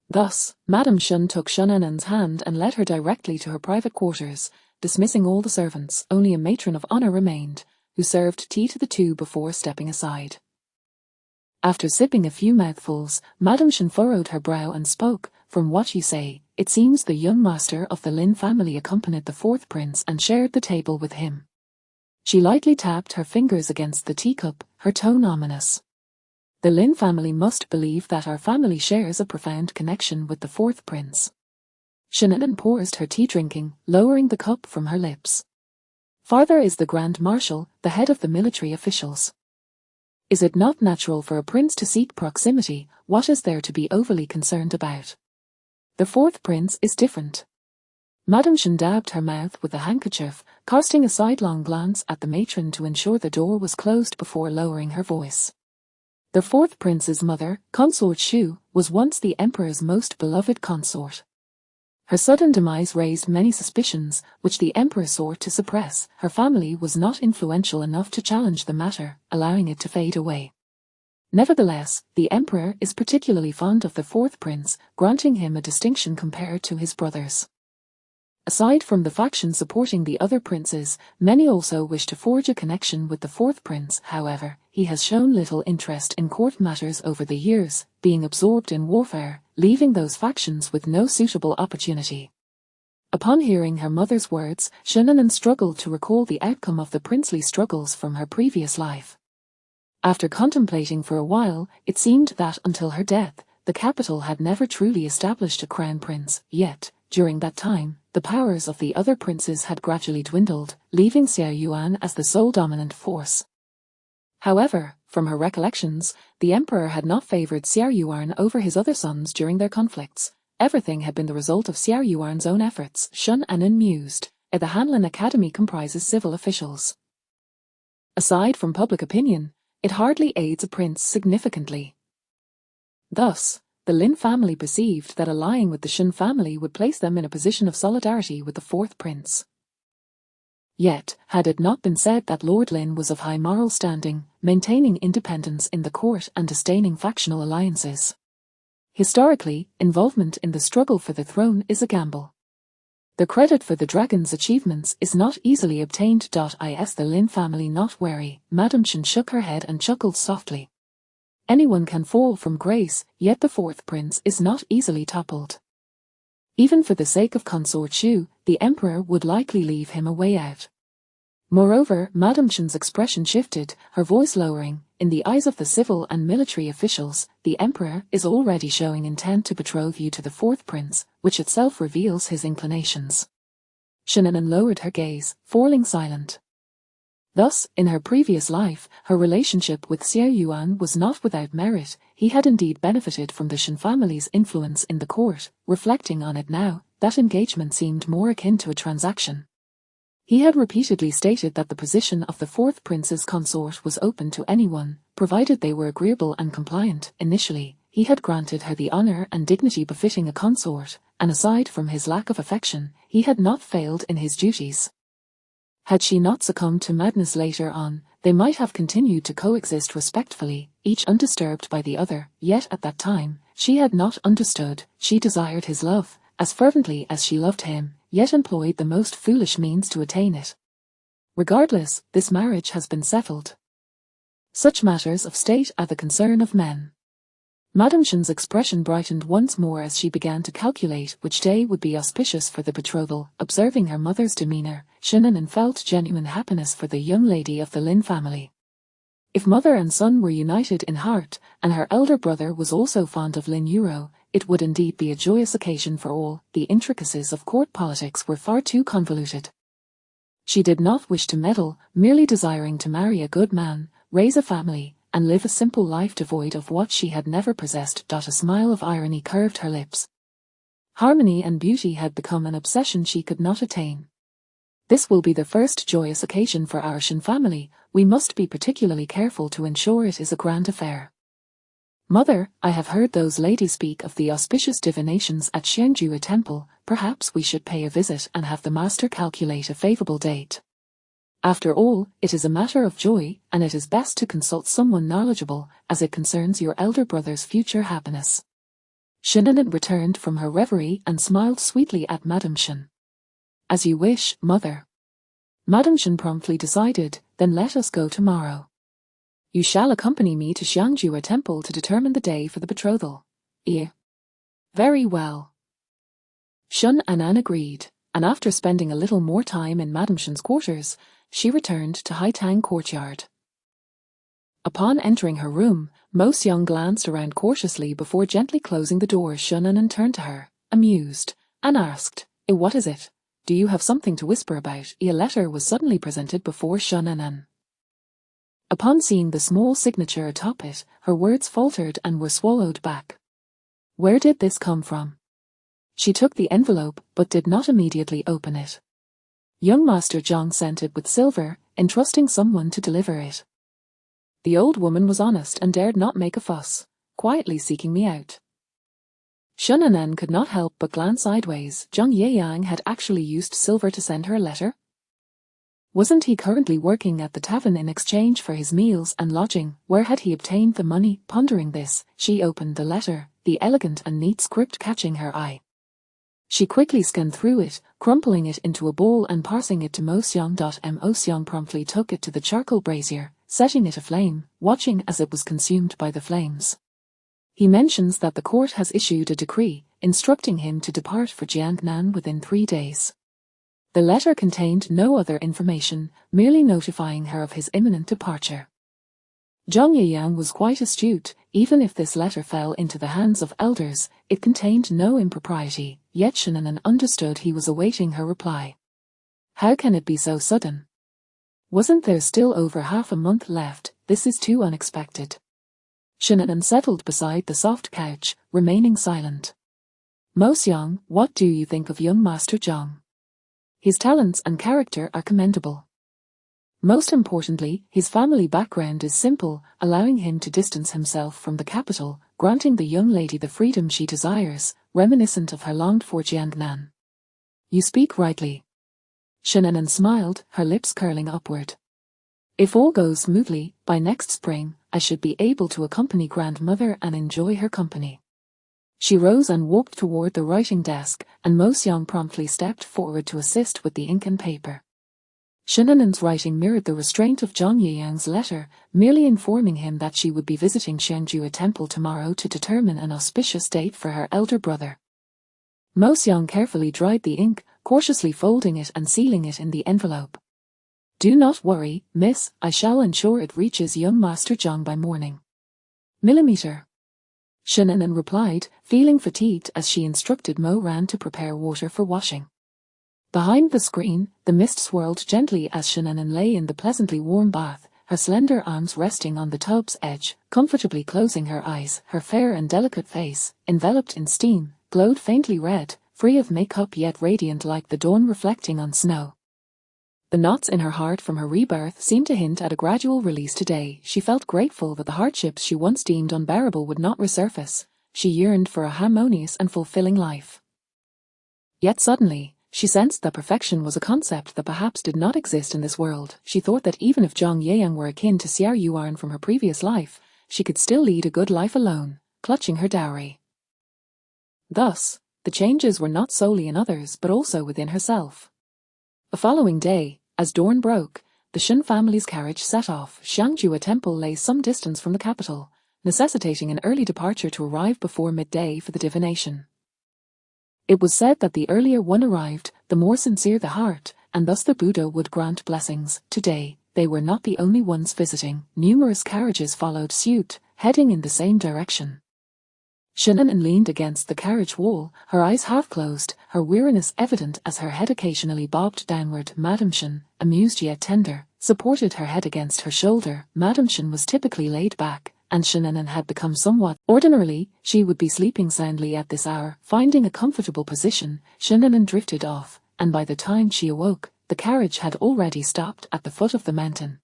Thus, Madame Shan took Shunanan's hand and led her directly to her private quarters, dismissing all the servants. Only a matron of honor remained, who served tea to the two before stepping aside. After sipping a few mouthfuls, Madame Shan furrowed her brow and spoke, from what you say, it seems the young master of the Lin family accompanied the fourth prince and shared the table with him. She lightly tapped her fingers against the teacup, her tone ominous. The Lin family must believe that our family shares a profound connection with the fourth prince. Shunanan paused her tea drinking, lowering the cup from her lips. Father is the Grand Marshal, the head of the military officials. Is it not natural for a prince to seek proximity? What is there to be overly concerned about? The fourth prince is different. Madame Shan dabbed her mouth with a handkerchief, casting a sidelong glance at the matron to ensure the door was closed before lowering her voice. The fourth prince's mother, Consort Shu, was once the emperor's most beloved consort. Her sudden demise raised many suspicions, which the emperor sought to suppress. Her family was not influential enough to challenge the matter, allowing it to fade away. Nevertheless, the emperor is particularly fond of the fourth prince, granting him a distinction compared to his brothers. Aside from the faction supporting the other princes, many also wish to forge a connection with the fourth prince. However, he has shown little interest in court matters over the years, being absorbed in warfare, leaving those factions with no suitable opportunity. Upon hearing her mother's words, Shunanan struggled to recall the outcome of the princely struggles from her previous life. After contemplating for a while, it seemed that until her death, the capital had never truly established a crown prince. Yet, during that time, the powers of the other princes had gradually dwindled, leaving Xiao Yuan as the sole dominant force. However, from her recollections, the emperor had not favored Xiao Yuan over his other sons during their conflicts. Everything had been the result of Xiao Yuan's own efforts. Shunanan mused. The Hanlin Academy comprises civil officials. Aside from public opinion, it hardly aids a prince significantly. Thus, the Lin family perceived that allying with the Shan family would place them in a position of solidarity with the fourth prince. Yet, had it not been said that Lord Lin was of high moral standing, maintaining independence in the court and disdaining factional alliances? Historically, involvement in the struggle for the throne is a gamble. The credit for the dragon's achievements is not easily obtained. Is the Lin family not wary? Madame Shan shook her head and chuckled softly. Anyone can fall from grace, yet the fourth prince is not easily toppled. Even for the sake of Consort Shu, the emperor would likely leave him a way out. Moreover, Madame Shan's expression shifted, her voice lowering. In the eyes of the civil and military officials, the emperor is already showing intent to betroth you to the fourth prince, which itself reveals his inclinations. Shunanan lowered her gaze, falling silent. Thus, in her previous life, her relationship with Xiao Yuan was not without merit. He had indeed benefited from the Shan family's influence in the court. Reflecting on it now, that engagement seemed more akin to a transaction. He had repeatedly stated that the position of the fourth prince's consort was open to anyone, provided they were agreeable and compliant. Initially, he had granted her the honor and dignity befitting a consort, and aside from his lack of affection, he had not failed in his duties. Had she not succumbed to madness later on, they might have continued to coexist respectfully, each undisturbed by the other. Yet at that time, she had not understood. She desired his love, as fervently as she loved him, yet employed the most foolish means to attain it. Regardless, this marriage has been settled. Such matters of state are the concern of men. Madame Shen's expression brightened once more as she began to calculate which day would be auspicious for the betrothal. Observing her mother's demeanour, Shinnanan felt genuine happiness for the young lady of the Lin family. If mother and son were united in heart, and her elder brother was also fond of Lin Yuro, it would indeed be a joyous occasion for all. The intricacies of court politics were far too convoluted. She did not wish to meddle, merely desiring to marry a good man, raise a family, and live a simple life devoid of what she had never possessed. A smile of irony curved her lips. Harmony and beauty had become an obsession she could not attain. This will be the first joyous occasion for our Shen family. We must be particularly careful to ensure it is a grand affair. Mother, I have heard those ladies speak of the auspicious divinations at Xiangjue Temple. Perhaps we should pay a visit and have the master calculate a favorable date. After all, it is a matter of joy, and it is best to consult someone knowledgeable, as it concerns your elder brother's future happiness. Shinnanan returned from her reverie and smiled sweetly at Madame Shen. As you wish, mother. Madame Shen promptly decided, then let us go tomorrow. You shall accompany me to Xiangjue Temple to determine the day for the betrothal. Very well. Shen-Anan agreed, and after spending a little more time in Madame Shen's quarters, she returned to Haitang Courtyard. Upon entering her room, Mo Xiang glanced around cautiously before gently closing the door. Shen-Anan turned to her, amused, and asked, What is it? Do you have something to whisper about? A letter was suddenly presented before Shen-Anan. Upon seeing the small signature atop it, her words faltered and were swallowed back. Where did this come from? She took the envelope, but did not immediately open it. Young Master Zhang sent it with silver, entrusting someone to deliver it. The old woman was honest and dared not make a fuss, quietly seeking me out. Shen-Anan could not help but glance sideways. Zhang Yeyang had actually used silver to send her a letter? Wasn't he currently working at the tavern in exchange for his meals and lodging? Where had he obtained the money? Pondering this, she opened the letter, the elegant and neat script catching her eye. She quickly scanned through it, crumpling it into a ball and passing it to Mo Xiang. Mo Xiang promptly took it to the charcoal brazier, setting it aflame, watching as it was consumed by the flames. He mentions that the court has issued a decree, instructing him to depart for Jiangnan within 3 days. The letter contained no other information, merely notifying her of his imminent departure. Zhang Yeyang was quite astute. Even if this letter fell into the hands of elders, it contained no impropriety, yet Shen-Anan understood he was awaiting her reply. How can it be so sudden? Wasn't there still over half a month left? This is too unexpected. Shen-Anan settled beside the soft couch, remaining silent. Mo Xiang, what do you think of young Master Zhang? His talents and character are commendable. Most importantly, his family background is simple, allowing him to distance himself from the capital, granting the young lady the freedom she desires, reminiscent of her longed-for Jiangnan. You speak rightly. Shen-Anan smiled, her lips curling upward. If all goes smoothly, by next spring, I should be able to accompany grandmother and enjoy her company. She rose and walked toward the writing desk, and Mo Xiang promptly stepped forward to assist with the ink and paper. Shen-Anan's writing mirrored the restraint of Zhang Yeyang's letter, merely informing him that she would be visiting Xiangjue Temple tomorrow to determine an auspicious date for her elder brother. Mo Xiang carefully dried the ink, cautiously folding it and sealing it in the envelope. Do not worry, miss, I shall ensure it reaches young Master Zhang by morning. Millimeter. Shen-Anan replied, feeling fatigued as she instructed Mo Ran to prepare water for washing. Behind the screen, the mist swirled gently as Shen-Anan lay in the pleasantly warm bath, her slender arms resting on the tub's edge, comfortably closing her eyes. Her fair and delicate face, enveloped in steam, glowed faintly red, free of makeup yet radiant like the dawn reflecting on snow. The knots in her heart from her rebirth seemed to hint at a gradual release today. She felt grateful that the hardships she once deemed unbearable would not resurface. She yearned for a harmonious and fulfilling life. Yet suddenly, she sensed that perfection was a concept that perhaps did not exist in this world. She thought that even if Zhang Yeyang were akin to Xiao Yuan from her previous life, she could still lead a good life alone, clutching her dowry. Thus, the changes were not solely in others but also within herself. The following day, as dawn broke, the Shen family's carriage set off. Xiangjue Temple lay some distance from the capital, necessitating an early departure to arrive before midday for the divination. It was said that the earlier one arrived, the more sincere the heart, and thus the Buddha would grant blessings. Today, they were not the only ones visiting. Numerous carriages followed suit, heading in the same direction. Shinnon leaned against the carriage wall, her eyes half-closed, her weariness evident as her head occasionally bobbed downward. Madame Shin, amused yet tender, supported her head against her shoulder. Madame Shin was typically laid back, and Shinnon had become somewhat. Ordinarily, she would be sleeping soundly at this hour. Finding a comfortable position, Shinnon drifted off, and by the time she awoke, the carriage had already stopped at the foot of the mountain.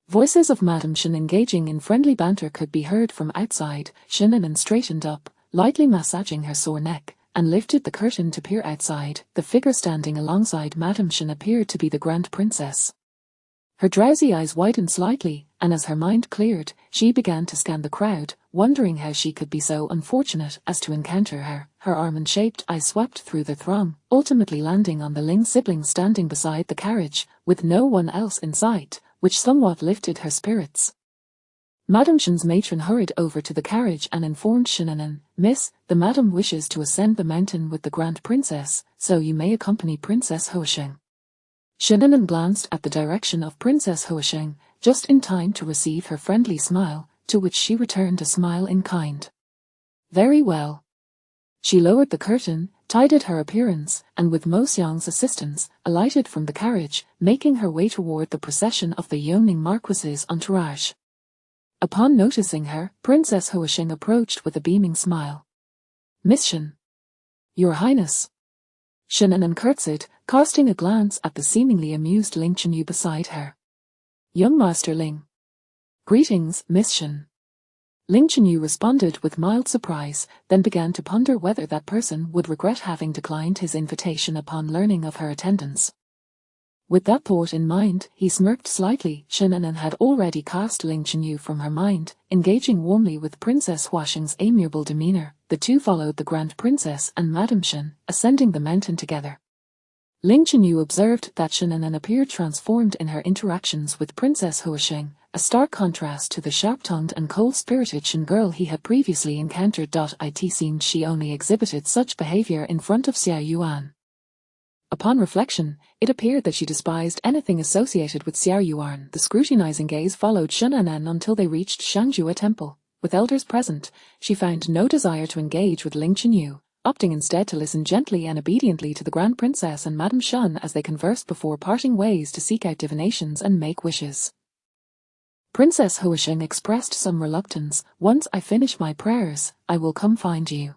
Voices of Madame Shin engaging in friendly banter could be heard from outside. Shinnon straightened up, lightly massaging her sore neck, and lifted the curtain to peer outside. The figure standing alongside Madame Shin appeared to be the Grand Princess. Her drowsy eyes widened slightly, and as her mind cleared, she began to scan the crowd, wondering how she could be so unfortunate as to encounter her. Her almond-shaped eyes swept through the throng, ultimately landing on the Ling siblings standing beside the carriage, with no one else in sight, which somewhat lifted her spirits. Madame Shin's matron hurried over to the carriage and informed Shinnon, "Miss, the madam wishes to ascend the mountain with the Grand Princess, so you may accompany Princess Huasheng." Shinnon glanced at the direction of Princess Huasheng, just in time to receive her friendly smile, to which she returned a smile in kind. "Very well." She lowered the curtain, tidied her appearance, and with Mo Xiang's assistance, alighted from the carriage, making her way toward the procession of the Yongning Marquis's entourage. Upon noticing her, Princess Huasheng approached with a beaming smile. "Miss Shin." "Your Highness." Shinnon curtsied, casting a glance at the seemingly amused Ling Chenyu beside her. "Young Master Ling." "Greetings, Miss Shin." Ling Chenyu responded with mild surprise, then began to ponder whether that person would regret having declined his invitation upon learning of her attendance. With that thought in mind, he smirked slightly. Shinnon had already cast Ling Chenyu from her mind, engaging warmly with Princess Huasheng's amiable demeanor. The two followed the Grand Princess and Madame Shin, ascending the mountain together. Ling Chenyu observed that Shinnon appeared transformed in her interactions with Princess Huasheng, a stark contrast to the sharp-tongued and cold-spirited Shin girl he had previously encountered. It seemed she only exhibited such behavior in front of Xiao Yuan. Upon reflection, it appeared that she despised anything associated with Xiao Yuan. The scrutinizing gaze followed Shinnon until they reached Shangjue Temple. With elders present, she found no desire to engage with Ling Chenyu, opting instead to listen gently and obediently to the Grand Princess and Madame Shan as they conversed before parting ways to seek out divinations and make wishes. Princess Huasheng expressed some reluctance. "Once I finish my prayers, I will come find you."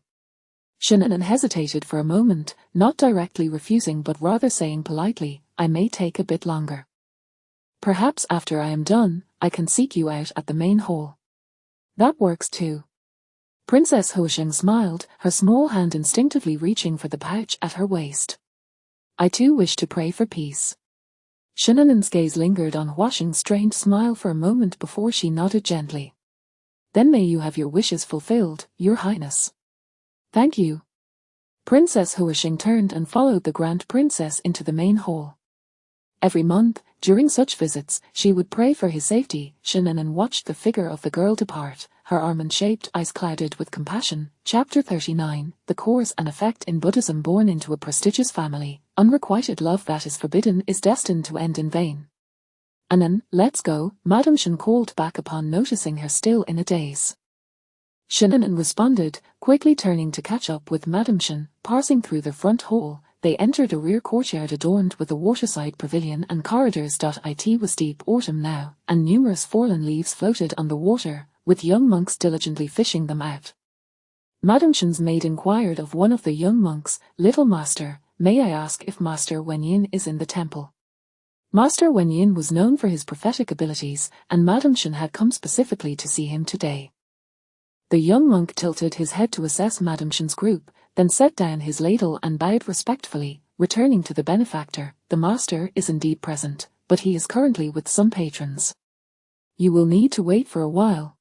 Shinnon hesitated for a moment, not directly refusing but rather saying politely, "I may take a bit longer. Perhaps after I am done, I can seek you out at the main hall." "That works too." Princess Huasheng smiled, her small hand instinctively reaching for the pouch at her waist. "I too wish to pray for peace." Shinnon's gaze lingered on Huasheng's strained smile for a moment before she nodded gently. "Then may you have your wishes fulfilled, Your Highness." "Thank you." Princess Huasheng turned and followed the Grand Princess into the main hall. Every month, during such visits, she would pray for his safety. Shinnon watched the figure of the girl depart, her almond-shaped eyes clouded with compassion. Chapter 39, The Cause and Effect in Buddhism. Born into a prestigious family, unrequited love that is forbidden is destined to end in vain. "Anan, let's go," Madame Shin called back upon noticing her still in a daze. Shinnon responded, quickly turning to catch up with Madame Shin. Passing through the front hall, they entered a rear courtyard adorned with a waterside pavilion and corridors. It was deep autumn now, and numerous fallen leaves floated on the water, with young monks diligently fishing them out. Madame Shin's maid inquired of one of the young monks, "Little master, may I ask if Master Wenyin is in the temple?" Master Wenyin was known for his prophetic abilities, and Madame Shin had come specifically to see him today. The young monk tilted his head to assess Madame Shin's group, then set down his ladle and bowed respectfully, returning to the benefactor. "The master is indeed present, but he is currently with some patrons. You will need to wait for a while."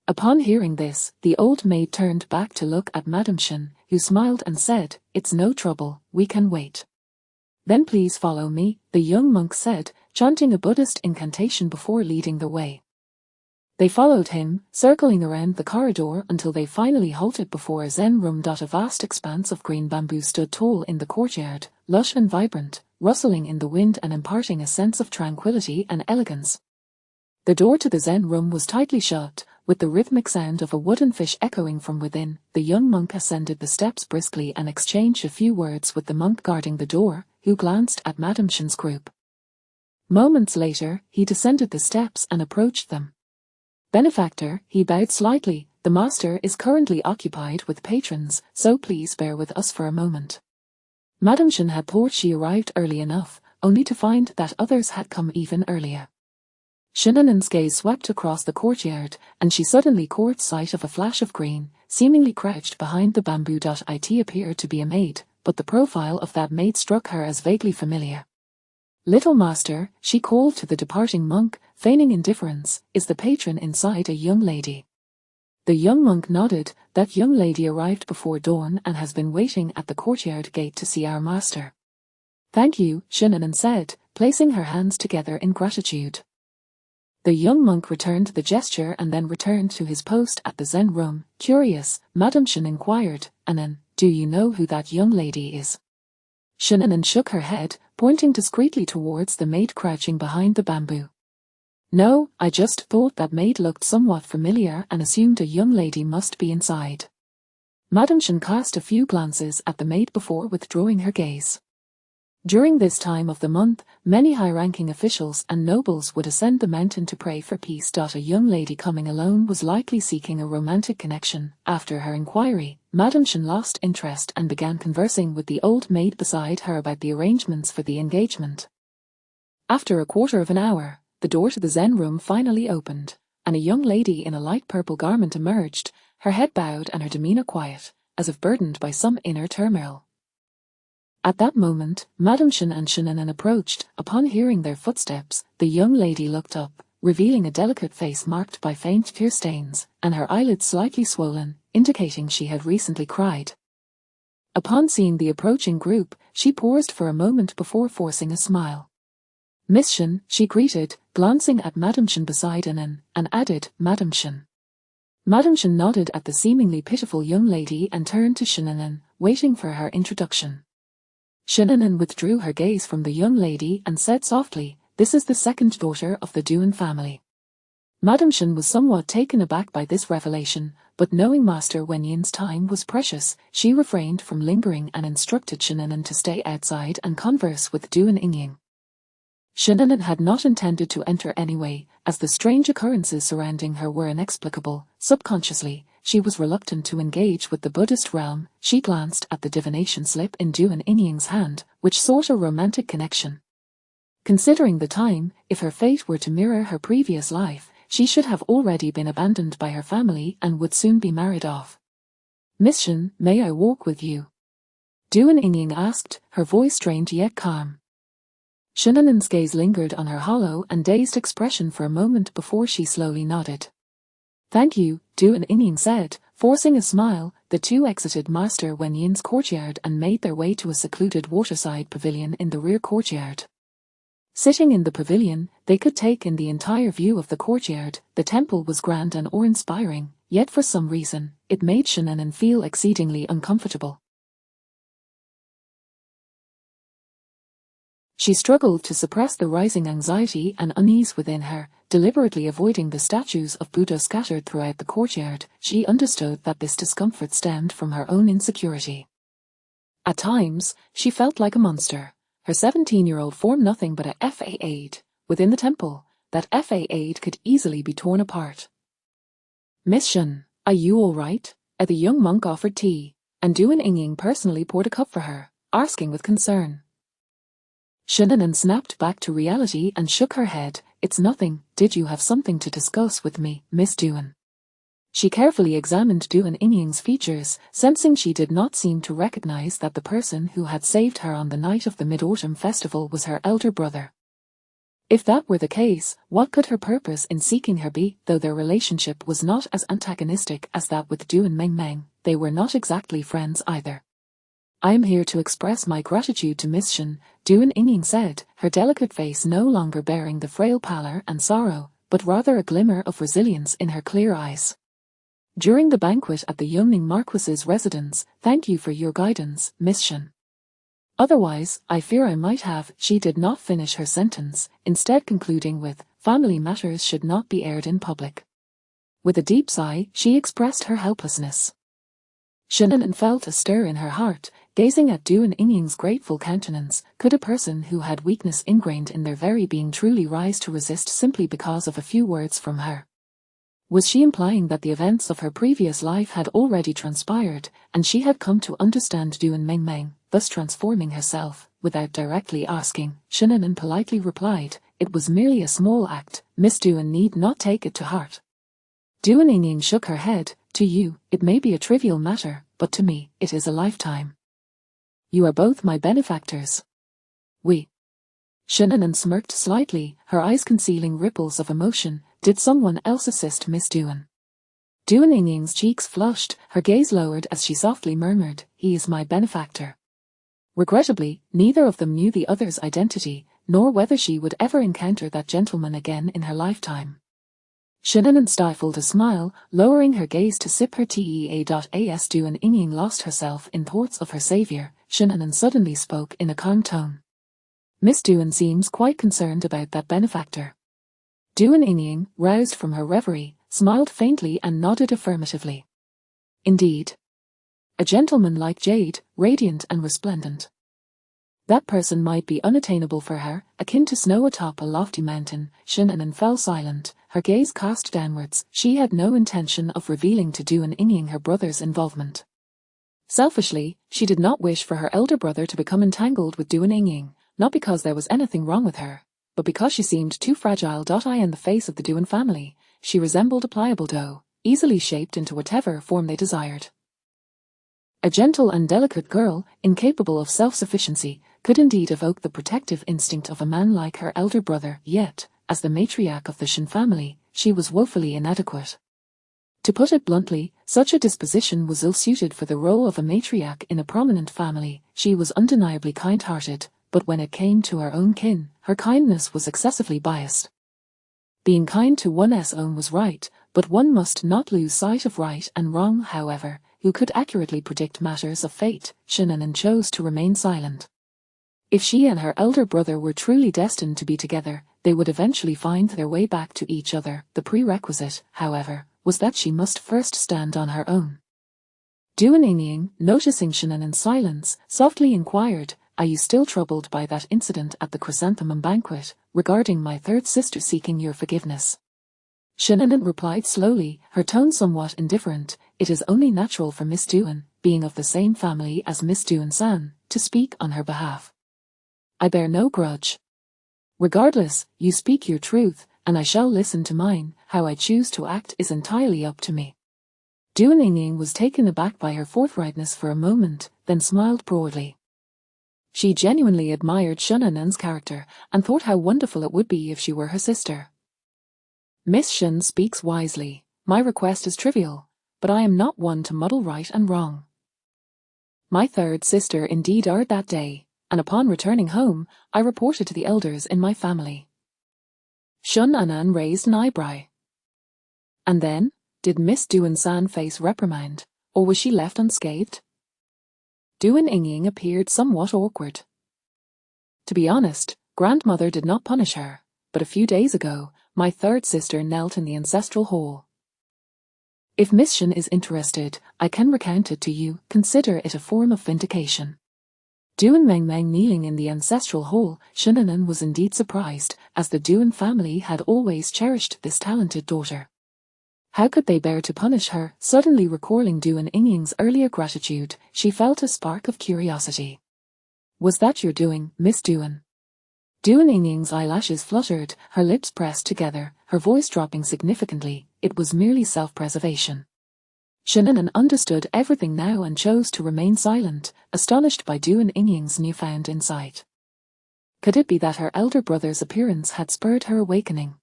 Upon hearing this, the old maid turned back to look at Madame Shin, who smiled and said, "It's no trouble, we can wait." "Then please follow me," the young monk said, chanting a Buddhist incantation before leading the way. They followed him, circling around the corridor until they finally halted before a Zen room. A vast expanse of green bamboo stood tall in the courtyard, lush and vibrant, rustling in the wind and imparting a sense of tranquility and elegance. The door to the Zen room was tightly shut, with the rhythmic sound of a wooden fish echoing from within. The young monk ascended the steps briskly and exchanged a few words with the monk guarding the door, who glanced at Madame Shin's group. Moments later, he descended the steps and approached them. "Benefactor," he bowed slightly, "the master is currently occupied with patrons, so please bear with us for a moment." Madame Shin had thought she arrived early enough, only to find that others had come even earlier. Shinanen's gaze swept across the courtyard, and she suddenly caught sight of a flash of green, seemingly crouched behind the bamboo. It appeared to be a maid, but the profile of that maid struck her as vaguely familiar. "Little master," she called to the departing monk, feigning indifference, "is the patron inside a young lady?" The young monk nodded. "That young lady arrived before dawn and has been waiting at the courtyard gate to see our master." "Thank you," Shinanen said, placing her hands together in gratitude. The young monk returned the gesture and then returned to his post at the Zen room. "Curious," Madame Shin inquired, "Anan, do you know who that young lady is?" Shinanen shook her head, pointing discreetly towards the maid crouching behind the bamboo. "No, I just thought that maid looked somewhat familiar and assumed a young lady must be inside." Madame Shin cast a few glances at the maid before withdrawing her gaze. During this time of the month, many high-ranking officials and nobles would ascend the mountain to pray for peace. A young lady coming alone was likely seeking a romantic connection. After her inquiry, Madame Shin lost interest and began conversing with the old maid beside her about the arrangements for the engagement. After a quarter of an hour, the door to the Zen room finally opened, and a young lady in a light purple garment emerged, her head bowed and her demeanor quiet, as if burdened by some inner turmoil. At that moment, Madame Shin and Shinanen approached. Upon hearing their footsteps, the young lady looked up, revealing a delicate face marked by faint tear stains, and her eyelids slightly swollen, indicating she had recently cried. Upon seeing the approaching group, she paused for a moment before forcing a smile. "Miss Shin," she greeted, glancing at Madame Shin beside Anan, and added, "Madame Shin." Madame Shin nodded at the seemingly pitiful young lady and turned to Shinanen, waiting for her introduction. Shinanen withdrew her gaze from the young lady and said softly, "This is the second daughter of the Duan family." Madame Shin was somewhat taken aback by this revelation, but knowing Master Wenyin's time was precious, she refrained from lingering and instructed Shinanen to stay outside and converse with Duan Ingying. Shinanen had not intended to enter anyway, as the strange occurrences surrounding her were inexplicable. Subconsciously, she was reluctant to engage with the Buddhist realm. She glanced at the divination slip in Duan Ingying's hand, which sought a romantic connection. Considering the time, if her fate were to mirror her previous life, she should have already been abandoned by her family and would soon be married off. "Miss Shin, may I walk with you?" Duan Ingying asked, her voice strained yet calm. Shinanen's gaze lingered on her hollow and dazed expression for a moment before she slowly nodded. "Thank you," Duan Ingying said, forcing a smile. The two exited Master Wenyin's courtyard and made their way to a secluded waterside pavilion in the rear courtyard. Sitting in the pavilion, they could take in the entire view of the courtyard. The temple was grand and awe-inspiring, yet for some reason, it made Shinanen feel exceedingly uncomfortable. She struggled to suppress the rising anxiety and unease within her, deliberately avoiding the statues of Buddha scattered throughout the courtyard. She understood that this discomfort stemmed from her own insecurity. At times, she felt like a monster. Her 17-year-old formed nothing but a fa-aid. Within the temple, that fa-aid could easily be torn apart. "Miss Shin, are you all right?" The young monk offered tea, and Duan Ingying personally poured a cup for her, asking with concern. Shinanen snapped back to reality and shook her head. "It's nothing. Did you have something to discuss with me, Miss Duan?" She carefully examined Duan Ingying's features, sensing she did not seem to recognize that the person who had saved her on the night of the Mid-Autumn Festival was her elder brother. If that were the case, what could her purpose in seeking her be? Though their relationship was not as antagonistic as that with Duan Mengmeng, they were not exactly friends either. "I am here to express my gratitude to Miss Shin," Duan Ingying said, her delicate face no longer bearing the frail pallor and sorrow but rather a glimmer of resilience in her clear eyes. During the banquet at the Yongning Marquis's residence, thank you for your guidance, Miss Shen. Otherwise, I fear I might have. She did not finish her sentence, instead concluding with, family matters should not be aired in public. With a deep sigh, she expressed her helplessness. Shannon felt a stir in her heart, gazing at Duan Yingying's grateful countenance. Could a person who had weakness ingrained in their very being truly rise to resist simply because of a few words from her? Was she implying that the events of her previous life had already transpired, and she had come to understand Duan Mengmeng, thus transforming herself? Without directly asking, Shannon politely replied, "It was merely a small act, Miss Duan need not take it to heart." Duan Yingying shook her head. "To you, it may be a trivial matter, but to me, it is a lifetime. You are both my benefactors." "We." Shannon smirked slightly, her eyes concealing ripples of emotion. "Did someone else assist Miss Duan?" Duan Yingying's cheeks flushed, her gaze lowered as she softly murmured, "He is my benefactor." Regrettably, neither of them knew the other's identity, nor whether she would ever encounter that gentleman again in her lifetime. Shannon stifled a smile, lowering her gaze to sip her tea. As Duan Yingying lost herself in thoughts of her savior, Shannon suddenly spoke in a calm tone. "Miss Duan seems quite concerned about that benefactor." Duan Yingying, roused from her reverie, smiled faintly and nodded affirmatively. "Indeed. A gentleman like jade, radiant and resplendent. That person might be unattainable for her, akin to snow atop a lofty mountain." Shannon fell silent, her gaze cast downwards. She had no intention of revealing to Duan Yingying her brother's involvement. Selfishly, she did not wish for her elder brother to become entangled with Duan Yingying, not because there was anything wrong with her, but because she seemed too fragile. In the face of the Duan family, she resembled a pliable dough, easily shaped into whatever form they desired. A gentle and delicate girl, incapable of self-sufficiency, could indeed evoke the protective instinct of a man like her elder brother, yet, as the matriarch of the Shen family, she was woefully inadequate. To put it bluntly, such a disposition was ill-suited for the role of a matriarch in a prominent family. She was undeniably kind-hearted, but when it came to her own kin, her kindness was excessively biased. Being kind to one's own was right, but one must not lose sight of right and wrong. However, who could accurately predict matters of fate? Shannon chose to remain silent. If she and her elder brother were truly destined to be together, they would eventually find their way back to each other. The prerequisite, however, was that she must first stand on her own. Duan Yingying, noticing Shannon's silence, softly inquired, "Are you still troubled by that incident at the chrysanthemum banquet, regarding my third sister seeking your forgiveness?" Shannon replied slowly, her tone somewhat indifferent, "It is only natural for Miss Duan, being of the same family as Miss Duan-san, to speak on her behalf. I bear no grudge. Regardless, you speak your truth, and I shall listen to mine. How I choose to act is entirely up to me." Duan Yingying was taken aback by her forthrightness for a moment, then smiled broadly. She genuinely admired Shannon's character, and thought how wonderful it would be if she were her sister. "Miss Shen speaks wisely. My request is trivial, but I am not one to muddle right and wrong. My third sister indeed died that day, and upon returning home, I reported to the elders in my family." Shannon raised an eyebrow. "And then, did Miss Duan-san face reprimand, or was she left unscathed?" Duan Yingying appeared somewhat awkward. "To be honest, grandmother did not punish her, but a few days ago, my third sister knelt in the ancestral hall. If Miss Shen is interested, I can recount it to you. Consider it a form of vindication." Duan Mengmeng kneeling in the ancestral hall, Shannon was indeed surprised, as the Duan family had always cherished this talented daughter. How could they bear to punish her? Suddenly recalling Duan Yingying's earlier gratitude, she felt a spark of curiosity. "Was that your doing, Miss Duan?" Duan Yingying's eyelashes fluttered, her lips pressed together, her voice dropping significantly. It was merely self-preservation. Shannon understood everything now and chose to remain silent, astonished by Duan Yingying's newfound insight. Could it be that her elder brother's appearance had spurred her awakening?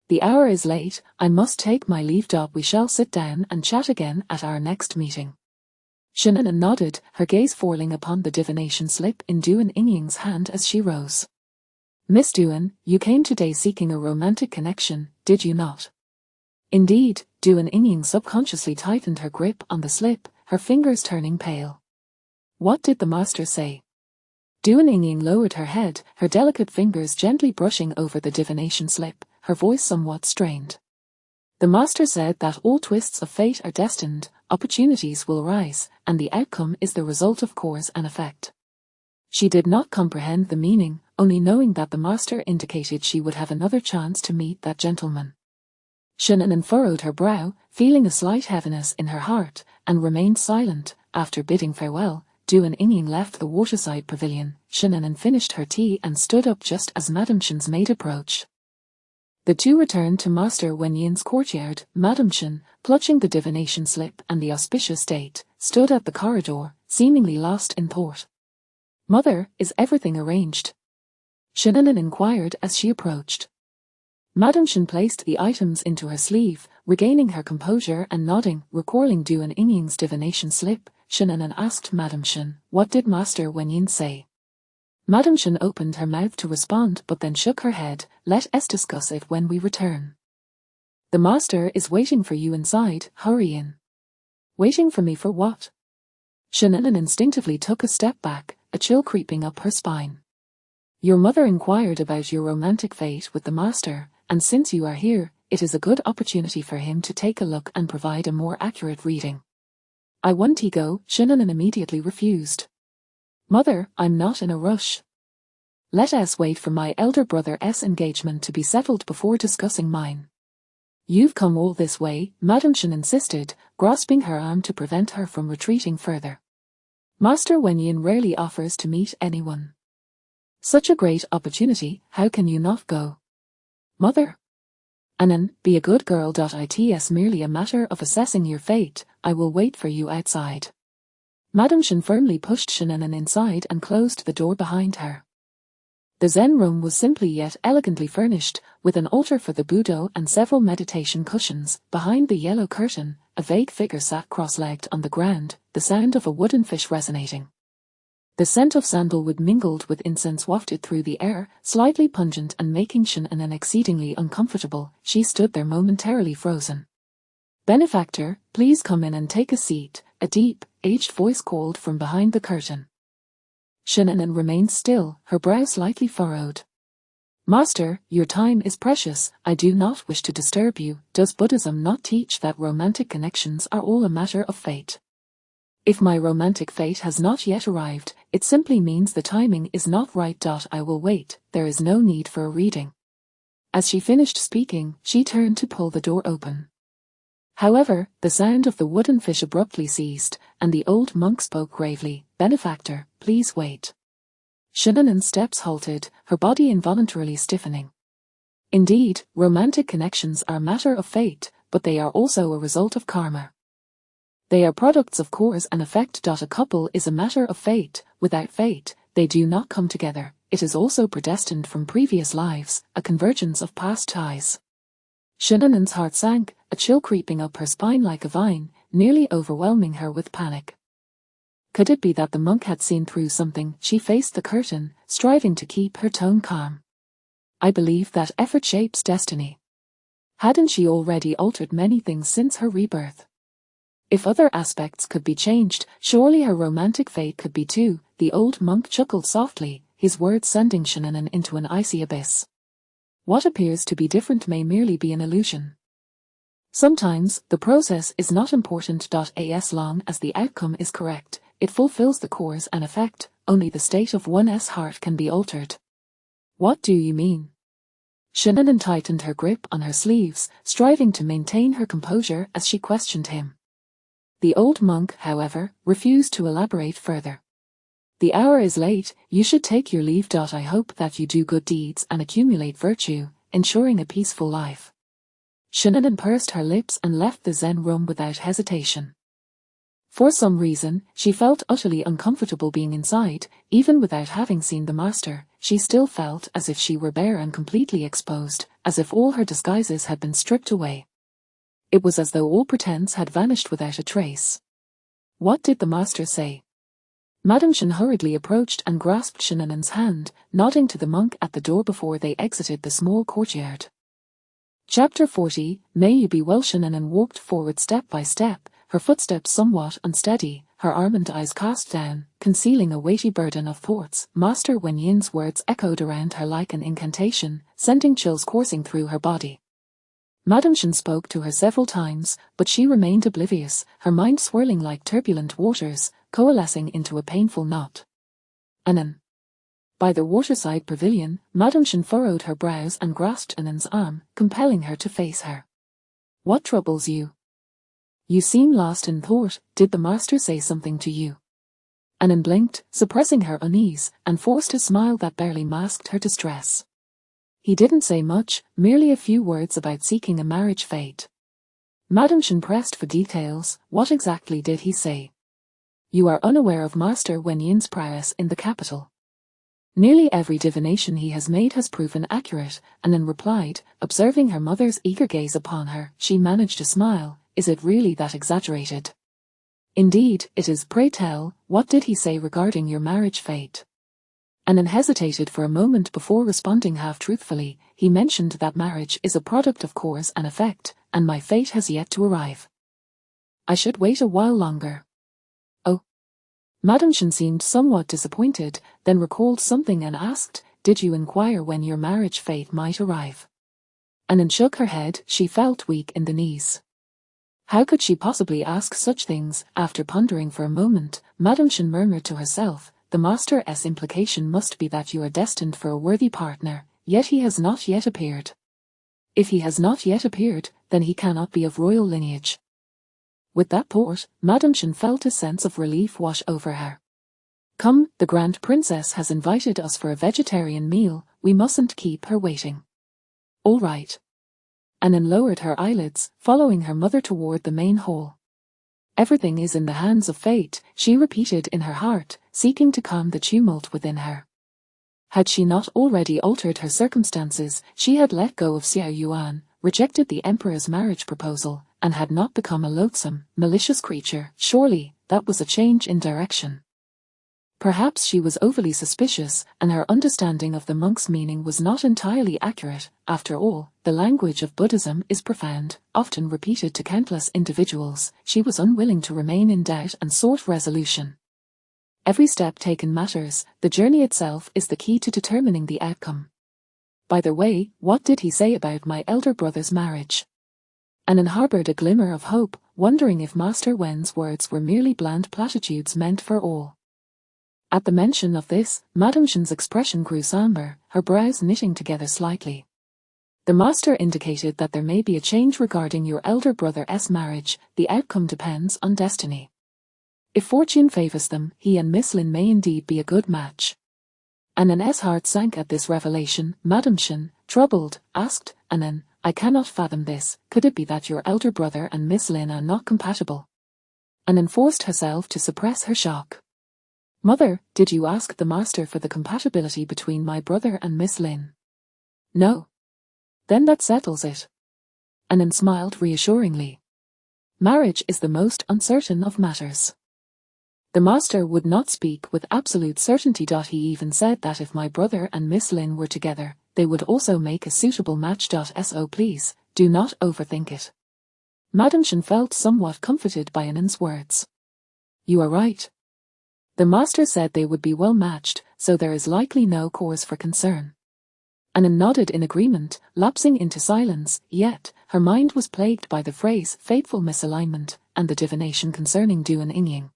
"The hour is late, I must take my leave. We shall sit down and chat again at our next meeting." Shannon nodded, her gaze falling upon the divination slip in Duan Yingying's hand as she rose. Miss Duan, you came today seeking a romantic connection, did you not? Indeed, Duan Yingying subconsciously tightened her grip on the slip, her fingers turning pale. What did the master say? Duan Yingying lowered her head, her delicate fingers gently brushing over the divination slip, her voice somewhat strained. The master said that all twists of fate are destined, opportunities will arise, and the outcome is the result of cause and effect. She did not comprehend the meaning, only knowing that the master indicated she would have another chance to meet that gentleman. Shannon furrowed her brow, feeling a slight heaviness in her heart, and remained silent. After bidding farewell, Duan Yingying left the waterside pavilion. Shannon finished her tea and stood up just as Madame Shen's maid approached. The two returned to Master Wenyin's courtyard. Madame Shen, clutching the divination slip and the auspicious date, stood at the corridor, seemingly lost in thought. "Mother, is everything arranged?" Shannon inquired as she approached. Madame Shen placed the items into her sleeve, regaining her composure and nodding, recalling Duan Yingying's divination slip. Shannon asked Madame Shen, "What did Master Wenyin say?" Madame Shen opened her mouth to respond but then shook her head. "Let us discuss it when we return. The master is waiting for you inside, hurry in." "Waiting for me for what?" Shannon instinctively took a step back, a chill creeping up her spine. "Your mother inquired about your romantic fate with the master, and since you are here, it is a good opportunity for him to take a look and provide a more accurate reading." "I want to go," Shannon immediately refused. "Mother, I'm not in a rush. Let us wait for my elder brother's engagement to be settled before discussing mine." "You've come all this way," Madame Shen insisted, grasping her arm to prevent her from retreating further. "Master Wenyin rarely offers to meet anyone. Such a great opportunity, how can you not go?" "Mother. Anan, be a good girl. It's merely a matter of assessing your fate. I will wait for you outside." Madame Shen firmly pushed Shannon inside and closed the door behind her. The Zen room was simply yet elegantly furnished, with an altar for the Buddha and several meditation cushions. Behind the yellow curtain, a vague figure sat cross-legged on the ground, the sound of a wooden fish resonating. The scent of sandalwood mingled with incense wafted through the air, slightly pungent and making Shannon exceedingly uncomfortable. She stood there momentarily frozen. "Benefactor, please come in and take a seat," a deep, aged voice called from behind the curtain. Shannon remained still, her brow slightly furrowed. "Master, your time is precious, I do not wish to disturb you. Does Buddhism not teach that romantic connections are all a matter of fate? If my romantic fate has not yet arrived, it simply means the timing is not right. I will wait, there is no need for a reading." As she finished speaking, she turned to pull the door open. However, the sound of the wooden fish abruptly ceased, and the old monk spoke gravely, "Benefactor, please wait." Shannon's steps halted, her body involuntarily stiffening. Indeed, romantic connections are a matter of fate, but they are also a result of karma. They are products of cause and effect. A couple is a matter of fate. Without fate, they do not come together. It is also predestined from previous lives, a convergence of past ties. Shannon's heart sank, a chill creeping up her spine like a vine, nearly overwhelming her with panic. Could it be that the monk had seen through something? She faced the curtain, striving to keep her tone calm. "I believe that effort shapes destiny. Hadn't she already altered many things since her rebirth? If other aspects could be changed, surely her romantic fate could be too." The old monk chuckled softly, his words sending Shannon into an icy abyss. What appears to be different may merely be an illusion. Sometimes, the process is not important. As long as the outcome is correct, it fulfills the cause and effect. Only the state of one's heart can be altered. "What do you mean?" Shannon tightened her grip on her sleeves, striving to maintain her composure as she questioned him. The old monk, however, refused to elaborate further. "The hour is late, you should take your leave. I hope that you do good deeds and accumulate virtue, ensuring a peaceful life." Shannon pursed her lips and left the Zen room without hesitation. For some reason, she felt utterly uncomfortable being inside. Even without having seen the master, she still felt as if she were bare and completely exposed, as if all her disguises had been stripped away. It was as though all pretense had vanished without a trace. What did the master say? Madame Shen hurriedly approached and grasped Shenanen's hand, nodding to the monk at the door before they exited the small courtyard. Chapter 40. May you be well. Shenanen walked forward step by step, her footsteps somewhat unsteady, her almond eyes cast down, concealing a weighty burden of thoughts. Master Wen Yin's words echoed around her like an incantation, sending chills coursing through her body. Madame Shen spoke to her several times, but she remained oblivious, her mind swirling like turbulent waters, coalescing into a painful knot. Anan. By the waterside pavilion, Madame Shen furrowed her brows and grasped Anan's arm, compelling her to face her. What troubles you? You seem lost in thought. Did the master say something to you? Anan blinked, suppressing her unease, and forced a smile that barely masked her distress. He didn't say much, merely a few words about seeking a marriage fate. Madame Shen pressed for details. What exactly did he say? You are unaware of Master Wen Yin's prowess in the capital. Nearly every divination he has made has proven accurate, Anan replied, observing her mother's eager gaze upon her. She managed a smile. Is it really that exaggerated? Indeed, it is. Pray tell, what did he say regarding your marriage fate? Anan hesitated for a moment before responding half-truthfully. He mentioned that marriage is a product of cause and effect, and my fate has yet to arrive. I should wait a while longer. Oh. Madame Shen seemed somewhat disappointed, then recalled something and asked, did you inquire when your marriage fate might arrive? Anan shook her head. She felt weak in the knees. How could she possibly ask such things? After pondering for a moment, Madame Shen murmured to herself, the master's implication must be that you are destined for a worthy partner, yet he has not yet appeared. If he has not yet appeared, then he cannot be of royal lineage. With that thought, Madame Shen felt a sense of relief wash over her. Come, the Grand Princess has invited us for a vegetarian meal, we mustn't keep her waiting. All right. Anan lowered her eyelids, following her mother toward the main hall. Everything is in the hands of fate, she repeated in her heart, seeking to calm the tumult within her. Had she not already altered her circumstances, she had let go of Xiao Yuan, rejected the emperor's marriage proposal, and had not become a loathsome, malicious creature. Surely, that was a change in direction. Perhaps she was overly suspicious, and her understanding of the monk's meaning was not entirely accurate. After all, the language of Buddhism is profound, often repeated to countless individuals. She was unwilling to remain in doubt and sought resolution. Every step taken matters, the journey itself is the key to determining the outcome. By the way, what did he say about my elder brother's marriage? Anan harbored a glimmer of hope, wondering if Master Wen's words were merely bland platitudes meant for all. At the mention of this, Madame Shen's expression grew somber, her brows knitting together slightly. The master indicated that there may be a change regarding your elder brother's marriage. The outcome depends on destiny. If fortune favors them, he and Miss Lin may indeed be a good match. Anan's heart sank at this revelation. Madame Shen, troubled, asked, Anan, I cannot fathom this. Could it be that your elder brother and Miss Lin are not compatible? Anan forced herself to suppress her shock. Mother, did you ask the master for the compatibility between my brother and Miss Lin? No. Then that settles it. Anan smiled reassuringly. Marriage is the most uncertain of matters. The master would not speak with absolute certainty. He even said that if my brother and Miss Lin were together, they would also make a suitable match. So please, do not overthink it. Madame Shen felt somewhat comforted by Anan's words. You are right. The master said they would be well matched, so there is likely no cause for concern. Anan nodded in agreement, lapsing into silence, yet, her mind was plagued by the phrase fateful misalignment, and the divination concerning Du and Ying.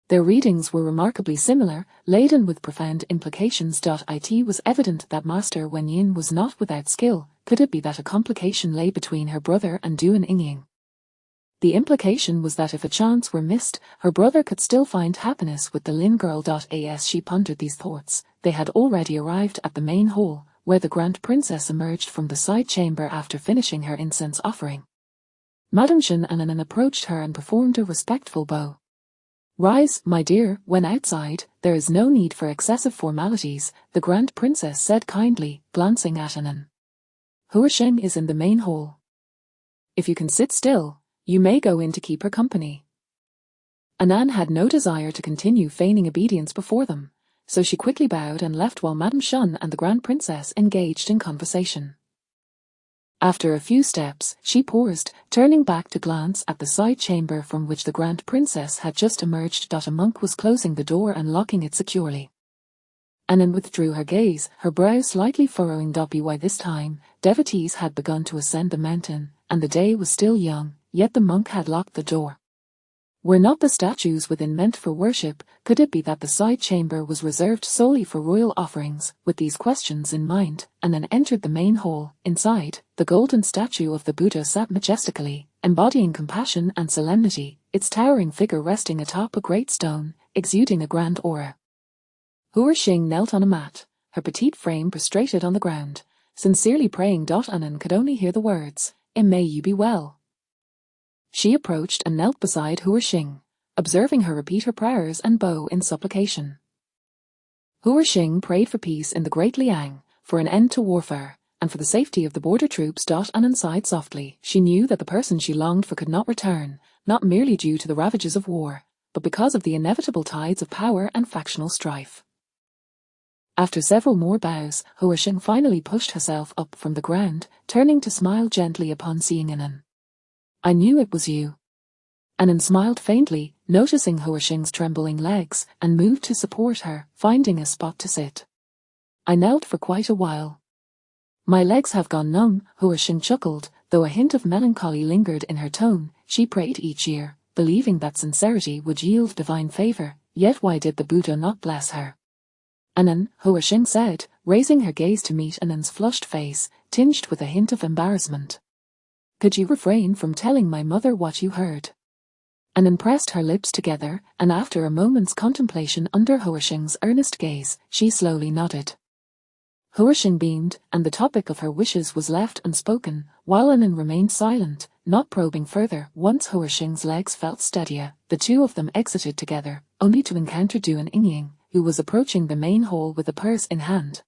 Their readings were remarkably similar, laden with profound implications. It was evident that Master Wen Yin was not without skill. Could it be that a complication lay between her brother and Du and Ying? The implication was that if a chance were missed, her brother could still find happiness with the Lin girl. As she pondered these thoughts, they had already arrived at the main hall, where the Grand Princess emerged from the side chamber after finishing her incense offering. Madame Shen and Anan approached her and performed a respectful bow. Rise, my dear. When outside, there is no need for excessive formalities, the Grand Princess said kindly, glancing at Anan. Hua Sheng is in the main hall. If you can sit still, you may go in to keep her company. Anan had no desire to continue feigning obedience before them, so she quickly bowed and left while Madame Shun and the Grand Princess engaged in conversation. After a few steps, she paused, turning back to glance at the side chamber from which the Grand Princess had just emerged. A monk was closing the door and locking it securely. Anan withdrew her gaze, her brow slightly furrowing. By this time, devotees had begun to ascend the mountain, and the day was still young, yet the monk had locked the door. Were not the statues within meant for worship? Could it be that the side chamber was reserved solely for royal offerings? With these questions in mind, Anan entered the main hall. Inside, the golden statue of the Buddha sat majestically, embodying compassion and solemnity, its towering figure resting atop a great stone, exuding a grand aura. Hua Xing knelt on a mat, her petite frame prostrated on the ground, sincerely praying. Anan could only hear the words, "May you be well." She approached and knelt beside Hua Xing, observing her repeat her prayers and bow in supplication. Hua Xing prayed for peace in the Great Liang, for an end to warfare, and for the safety of the border troops. Anan sighed softly. She knew that the person she longed for could not return, not merely due to the ravages of war, but because of the inevitable tides of power and factional strife. After several more bows, Hua Xing finally pushed herself up from the ground, turning to smile gently upon seeing Anan. "I knew it was you." Anan smiled faintly, noticing Hua Xing's trembling legs, and moved to support her, finding a spot to sit. "I knelt for quite a while. My legs have gone numb," Hua Xing chuckled, though a hint of melancholy lingered in her tone. She prayed each year, believing that sincerity would yield divine favor, yet why did the Buddha not bless her? "Anan," Hua Xing said, raising her gaze to meet Anan's flushed face, tinged with a hint of embarrassment. "Could you refrain from telling my mother what you heard?" Anan pressed her lips together, and after a moment's contemplation under Hua Xing's earnest gaze, she slowly nodded. Hua Xing beamed, and the topic of her wishes was left unspoken, while Anan remained silent, not probing further. Once Hua Xing's legs felt steadier, the two of them exited together, only to encounter Duan Yingying, who was approaching the main hall with a purse in hand.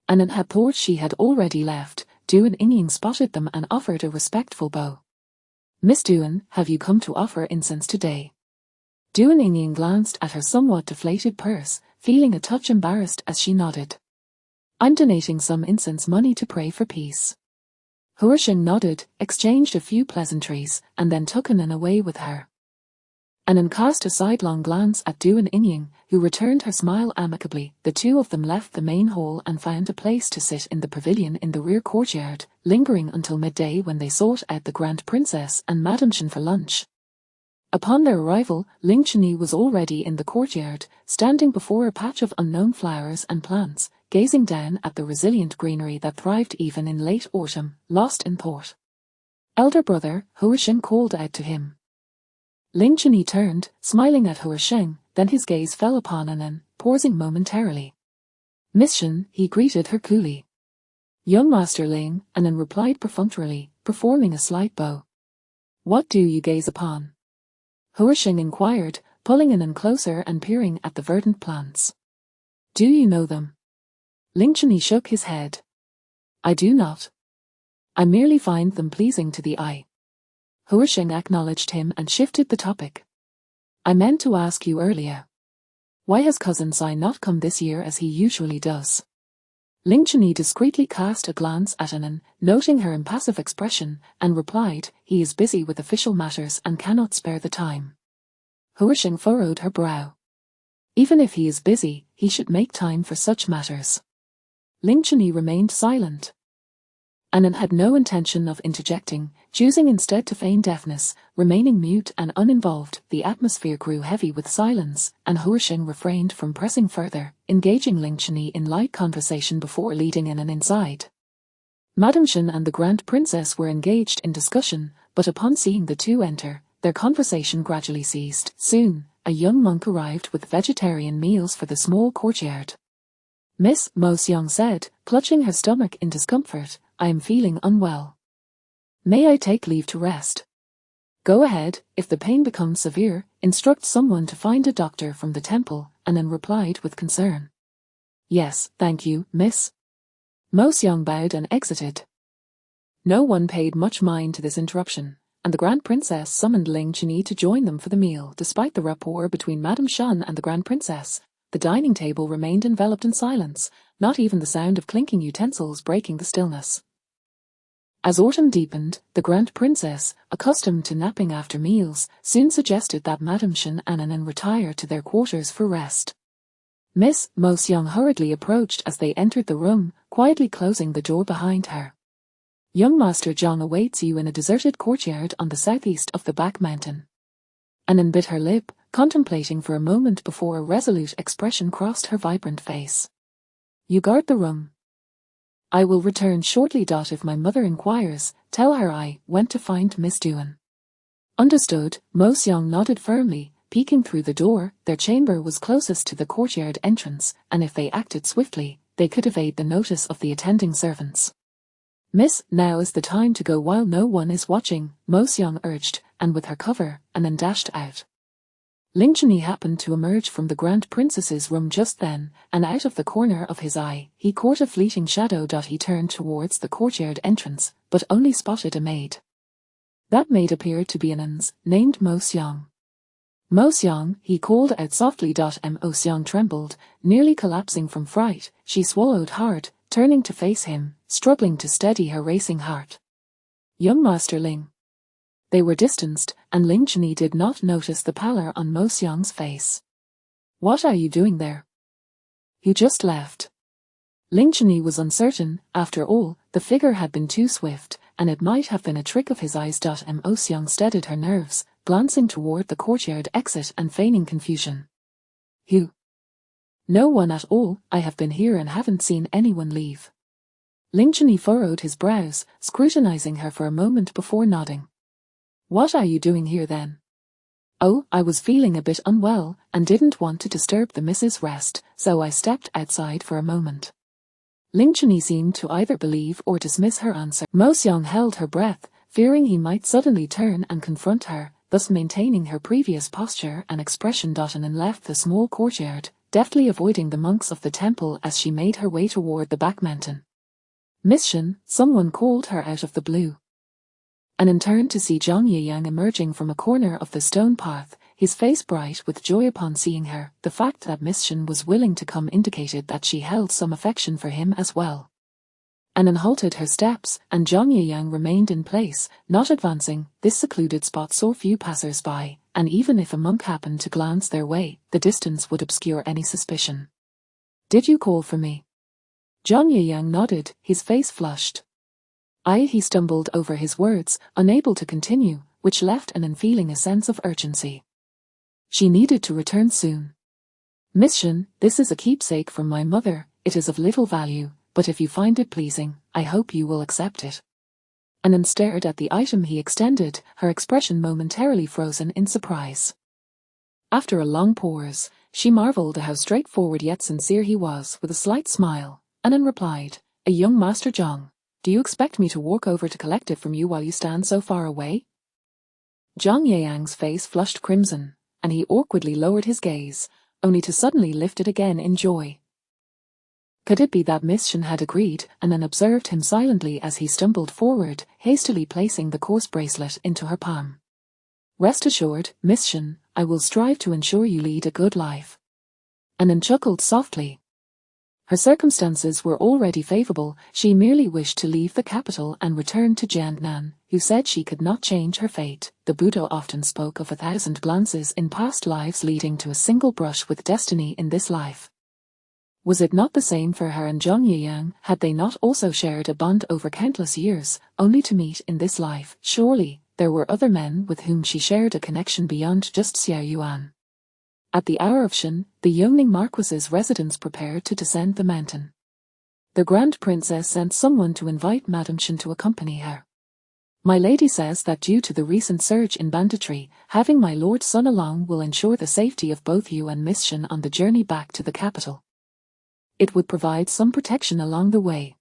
Anan had thought she had already left. Duan Yingying spotted them and offered a respectful bow. "Miss Duan, have you come to offer incense today?" Duan Yingying glanced at her somewhat deflated purse, feeling a touch embarrassed as she nodded. "I'm donating some incense money to pray for peace." Hua Xing nodded, exchanged a few pleasantries, and then took Anan away with her. Anan cast a sidelong glance at Duan Yingying, who returned her smile amicably. The two of them left the main hall and found a place to sit in the pavilion in the rear courtyard, lingering until midday when they sought out the Grand Princess and Madame Shen for lunch. Upon their arrival, Ling Chunyi was already in the courtyard, standing before a patch of unknown flowers and plants, gazing down at the resilient greenery that thrived even in late autumn, lost in thought. "Elder brother," Hua Xing called out to him. Ling Chunyi turned, smiling at Hua Xing, then his gaze fell upon Anan, pausing momentarily. "Miss Shen," he greeted her coolly. "Young Master Ling," Anan replied perfunctorily, performing a slight bow. "What do you gaze upon?" Hua Xing inquired, pulling Anan closer and peering at the verdant plants. "Do you know them?" Ling Chunyi shook his head. "I do not. I merely find them pleasing to the eye." Hua Xing acknowledged him and shifted the topic. "I meant to ask you earlier. Why has cousin Sai not come this year as he usually does?" Ling Chunyi discreetly cast a glance at Anan, noting her impassive expression, and replied, "He is busy with official matters and cannot spare the time." Hua Xing furrowed her brow. "Even if he is busy, he should make time for such matters." Ling Chunyi remained silent. Anan had no intention of interjecting, choosing instead to feign deafness, remaining mute and uninvolved. The atmosphere grew heavy with silence, and Hua Xing refrained from pressing further, engaging Ling Chunyi in light conversation before leading Anan inside. Madame Shen and the Grand Princess were engaged in discussion, but upon seeing the two enter, their conversation gradually ceased. Soon, a young monk arrived with vegetarian meals for the small courtyard. "Miss," Mo Xiang said, clutching her stomach in discomfort, "I am feeling unwell. May I take leave to rest?" "Go ahead. If the pain becomes severe, instruct someone to find a doctor from the temple," Anan replied with concern. "Yes, thank you, miss." Mo Xiang bowed and exited. No one paid much mind to this interruption, and the Grand Princess summoned Ling Chini to join them for the meal. Despite the rapport between Madame Shan and the Grand Princess, the dining table remained enveloped in silence, not even the sound of clinking utensils breaking the stillness. As autumn deepened, the Grand Princess, accustomed to napping after meals, soon suggested that Madame Shan and Anan retire to their quarters for rest. Miss Mo Xiang hurriedly approached as they entered the room, quietly closing the door behind her. Young Master Zhang awaits you in a deserted courtyard on the southeast of the back mountain. Anan bit her lip, contemplating for a moment before a resolute expression crossed her vibrant face. You guard the room. I will return shortly. If my mother inquires, tell her I went to find Miss Duan. Understood. Mo Xiang nodded firmly, peeking through the door. Their chamber was closest to the courtyard entrance, and if they acted swiftly, they could evade the notice of the attending servants. Miss, now is the time to go while no one is watching, Mo Xiang urged, and with her cover, Anan dashed out. Ling Chini happened to emerge from the Grand Princess's room just then, and out of the corner of his eye, he caught a fleeting shadow. He turned towards the courtyard entrance, but only spotted a maid. That maid appeared to be Anan's, named Mo Xiang. Mo Xiang, he called out softly. Mo Xiang trembled, nearly collapsing from fright. She swallowed hard, turning to face him, struggling to steady her racing heart. Young Master Ling. They were distanced, and Ling Chini did not notice the pallor on Mo Xiang's face. What are you doing there? You just left. Ling Chini was uncertain. After all, the figure had been too swift, and it might have been a trick of his eyes. Mo Xiang steadied her nerves, glancing toward the courtyard exit and feigning confusion. You? No one at all. I have been here and haven't seen anyone leave. Ling Chini furrowed his brows, scrutinizing her for a moment before nodding. What are you doing here then? Oh, I was feeling a bit unwell, and didn't want to disturb the missus' rest, so I stepped outside for a moment. Ling Chini seemed to either believe or dismiss her answer. Mo Xiang held her breath, fearing he might suddenly turn and confront her, thus maintaining her previous posture and expression. Anan left the small courtyard, deftly avoiding the monks of the temple as she made her way toward the back mountain. Miss Shan, someone called her out of the blue. Anan turned to see Zhang Yiyang emerging from a corner of the stone path, his face bright with joy upon seeing her. The fact that Miss Shan was willing to come indicated that she held some affection for him as well. Anan halted her steps, and Zhang Yiyang remained in place, not advancing. This secluded spot saw few passers-by, and even if a monk happened to glance their way, the distance would obscure any suspicion. Did you call for me? Zhang Yiyang nodded, his face flushed. He stumbled over his words, unable to continue, which left Anan feeling a sense of urgency. She needed to return soon. Miss Shan, this is a keepsake from my mother. It is of little value, but if you find it pleasing, I hope you will accept it. Anan stared at the item he extended, her expression momentarily frozen in surprise. After a long pause, she marveled how straightforward yet sincere he was. With a slight smile, Anan replied, A young Master Zhang. Do you expect me to walk over to collect it from you while you stand so far away? Zhang Yiyang's face flushed crimson, and he awkwardly lowered his gaze, only to suddenly lift it again in joy. Could it be that Miss Shan had agreed, and then observed him silently as he stumbled forward, hastily placing the coarse bracelet into her palm? Rest assured, Miss Shan, I will strive to ensure you lead a good life. Anan chuckled softly. Her circumstances were already favorable. She merely wished to leave the capital and return to Jiannan, who said she could not change her fate. The Buddha often spoke of 1,000 glances in past lives leading to a single brush with destiny in this life. Was it not the same for her and Zhang Yiyang? Had they not also shared a bond over countless years, only to meet in this life? Surely, there were other men with whom she shared a connection beyond just Xiao Yuan. At the hour of Shan, the Yongning Marquis's residents prepared to descend the mountain. The Grand Princess sent someone to invite Madame Shan to accompany her. My lady says that due to the recent surge in banditry, having my lord's son along will ensure the safety of both you and Miss Shan on the journey back to the capital. It would provide some protection along the way.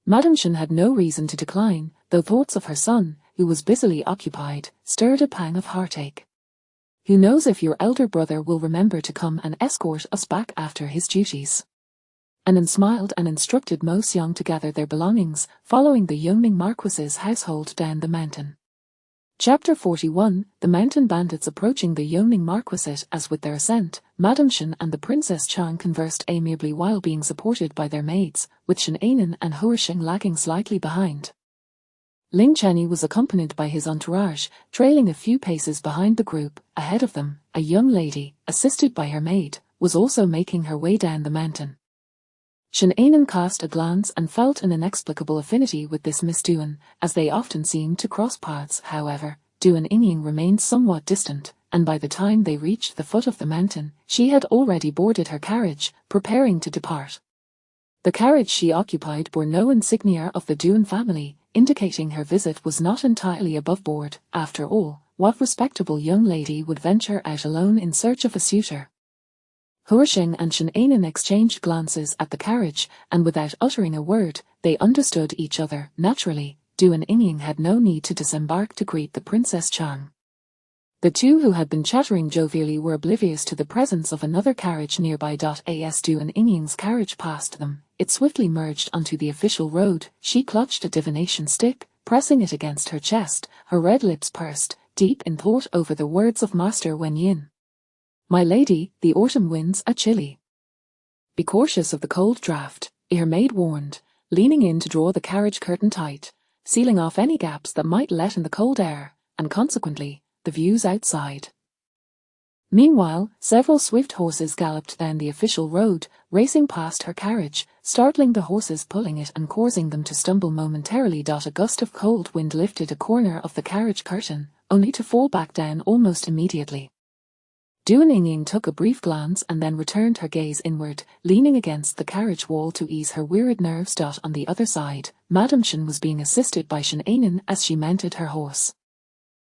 Madame Shan had no reason to decline, though thoughts of her son, who was busily occupied, stirred a pang of heartache. Who knows if your elder brother will remember to come and escort us back after his duties? Anan smiled and instructed Mo Xiang to gather their belongings, following the Yongning Marquis's household down the mountain. Chapter 41, The Mountain Bandits approaching the Yongning Marquisate. As with their ascent, Madame Shen and the Princess Chang conversed amiably while being supported by their maids, with Shen Anan and Huisheng lagging slightly behind. Ling Chenyi was accompanied by his entourage, trailing a few paces behind the group. Ahead of them, a young lady, assisted by her maid, was also making her way down the mountain. Shen Anan cast a glance and felt an inexplicable affinity with this Miss Duan, as they often seemed to cross paths. However, Duan Yingying remained somewhat distant, and by the time they reached the foot of the mountain, she had already boarded her carriage, preparing to depart. The carriage she occupied bore no insignia of the Duan family, indicating her visit was not entirely above board. After all, what respectable young lady would venture out alone in search of a suitor? Huisheng and Shen Anan exchanged glances at the carriage, and without uttering a word, they understood each other. Naturally, Duan Yingying had no need to disembark to greet the Princess Chang. The two who had been chattering jovially were oblivious to the presence of another carriage nearby. As Duan Yingying's carriage passed them, it swiftly merged onto the official road. She clutched a divination stick, pressing it against her chest, her red lips pursed, deep in thought over the words of Master Wen Yin. "My lady, the autumn winds are chilly. Be cautious of the cold draught," her maid warned, leaning in to draw the carriage curtain tight, sealing off any gaps that might let in the cold air, and consequently, the views outside. Meanwhile, several swift horses galloped down the official road, racing past her carriage, startling the horses pulling it and causing them to stumble momentarily. A gust of cold wind lifted a corner of the carriage curtain, only to fall back down almost immediately. Duan Yingying took a brief glance and then returned her gaze inward, leaning against the carriage wall to ease her wearied nerves. On the other side, Madame Shen was being assisted by Shen Anan as she mounted her horse.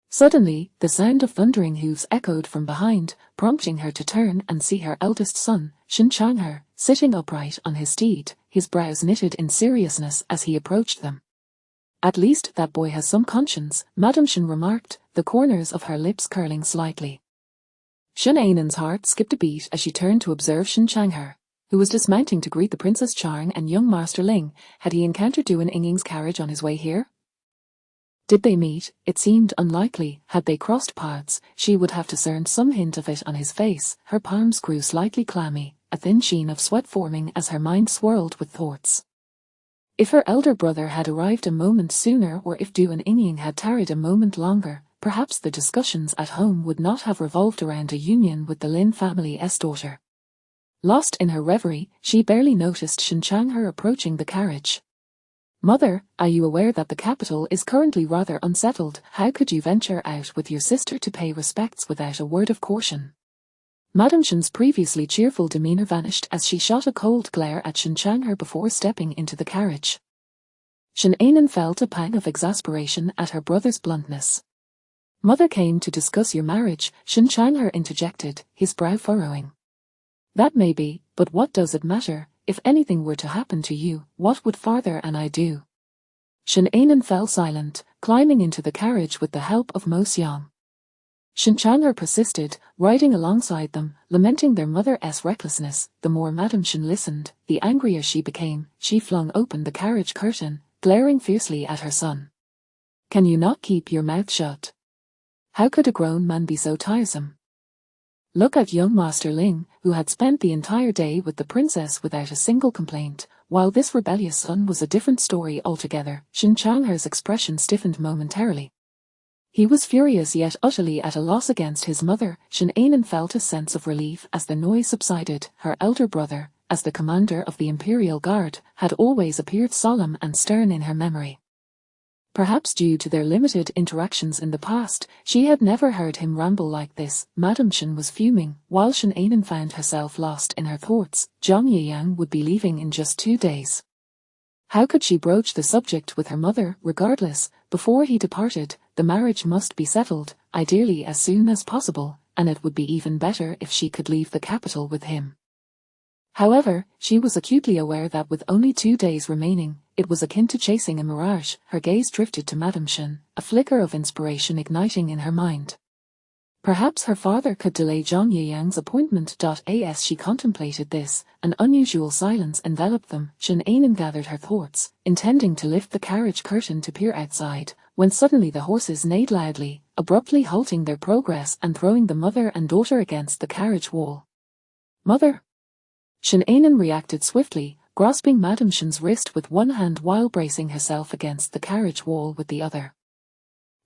Suddenly, the sound of thundering hooves echoed from behind, prompting her to turn and see her eldest son, Shen Changhe, sitting upright on his steed, his brows knitted in seriousness as he approached them. "At least that boy has some conscience," Madame Shen remarked, the corners of her lips curling slightly. Shen Anan's heart skipped a beat as she turned to observe Shen Changhe, who was dismounting to greet the Princess Chang and young Master Ling. Had he encountered Duan Yingying's carriage on his way here? Did they meet? It seemed unlikely. Had they crossed paths, she would have discerned some hint of it on his face. Her palms grew slightly clammy, a thin sheen of sweat forming as her mind swirled with thoughts. If her elder brother had arrived a moment sooner, or if Duan Yingying had tarried a moment longer, perhaps the discussions at home would not have revolved around a union with the Lin family's daughter. Lost in her reverie, she barely noticed Shen Changhe approaching the carriage. "Mother, are you aware that the capital is currently rather unsettled? How could you venture out with your sister to pay respects without a word of caution?" Madame Shen's previously cheerful demeanor vanished as she shot a cold glare at Shen Changhe before stepping into the carriage. Shen Anan felt a pang of exasperation at her brother's bluntness. "Mother came to discuss your marriage," Shen Changhe interjected, his brow furrowing. "That may be, but what does it matter? If anything were to happen to you, what would father and I do?" Shen Anan fell silent, climbing into the carriage with the help of Mo Xiang. Shen Changhe persisted, riding alongside them, lamenting their mother's recklessness. The more Madame Shen listened, the angrier she became. She flung open the carriage curtain, glaring fiercely at her son. "Can you not keep your mouth shut? How could a grown man be so tiresome? Look at young Master Ling, who had spent the entire day with the princess without a single complaint, while this rebellious son was a different story altogether." Shen Changhe's expression stiffened momentarily. He was furious yet utterly at a loss against his mother. Shen Anan felt a sense of relief as the noise subsided. Her elder brother, as the commander of the Imperial Guard, had always appeared solemn and stern in her memory. Perhaps due to their limited interactions in the past, she had never heard him ramble like this. Madame Shen was fuming, while Shen Anan found herself lost in her thoughts. Zhang Yiyang would be leaving in just 2 days. How could she broach the subject with her mother? Regardless, before he departed, the marriage must be settled, ideally as soon as possible, and it would be even better if she could leave the capital with him. However, she was acutely aware that with only 2 days remaining, it was akin to chasing a mirage. Her gaze drifted to Madame Shen, a flicker of inspiration igniting in her mind. Perhaps her father could delay Zhang Yiyang's appointment. As she contemplated this, an unusual silence enveloped them. Shen Anan gathered her thoughts, intending to lift the carriage curtain to peer outside, when suddenly the horses neighed loudly, abruptly halting their progress and throwing the mother and daughter against the carriage wall. "Mother!" Shin Ainin reacted swiftly, grasping Madame Shin's wrist with one hand while bracing herself against the carriage wall with the other.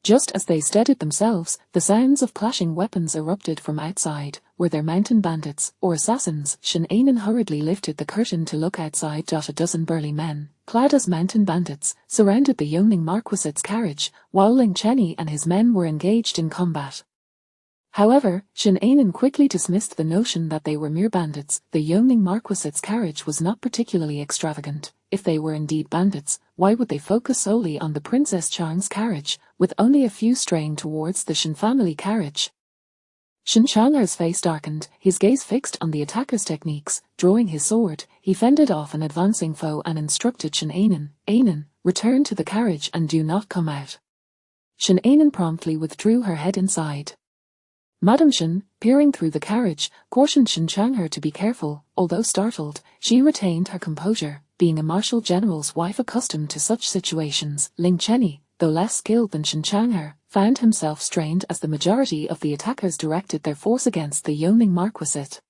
Just as they steadied themselves, the sounds of clashing weapons erupted from outside. Were there mountain bandits or assassins? Shin Ainin hurriedly lifted the curtain to look outside. A dozen burly men, clad as mountain bandits, surrounded the Yongning Marquisite's carriage, while Ling Chenyi and his men were engaged in combat. However, Shin Ainin quickly dismissed the notion that they were mere bandits. The Yongning Marquisite's carriage was not particularly extravagant. If they were indeed bandits, why would they focus solely on the Princess Chang's carriage, with only a few straying towards the Shin family carriage? Shin Chang'er's face darkened, his gaze fixed on the attacker's techniques. Drawing his sword, he fended off an advancing foe and instructed Shin Ainin, "Ainin, return to the carriage and do not come out." Shin Ainin promptly withdrew her head inside. Madame Shin, peering through the carriage, cautioned Shin Chang'er to be careful. Although startled, she retained her composure. Being a marshal general's wife accustomed to such situations, Ling Chenyi, though less skilled than Shin Chang'er, found himself strained as the majority of the attackers directed their force against the Yongning Marquisate.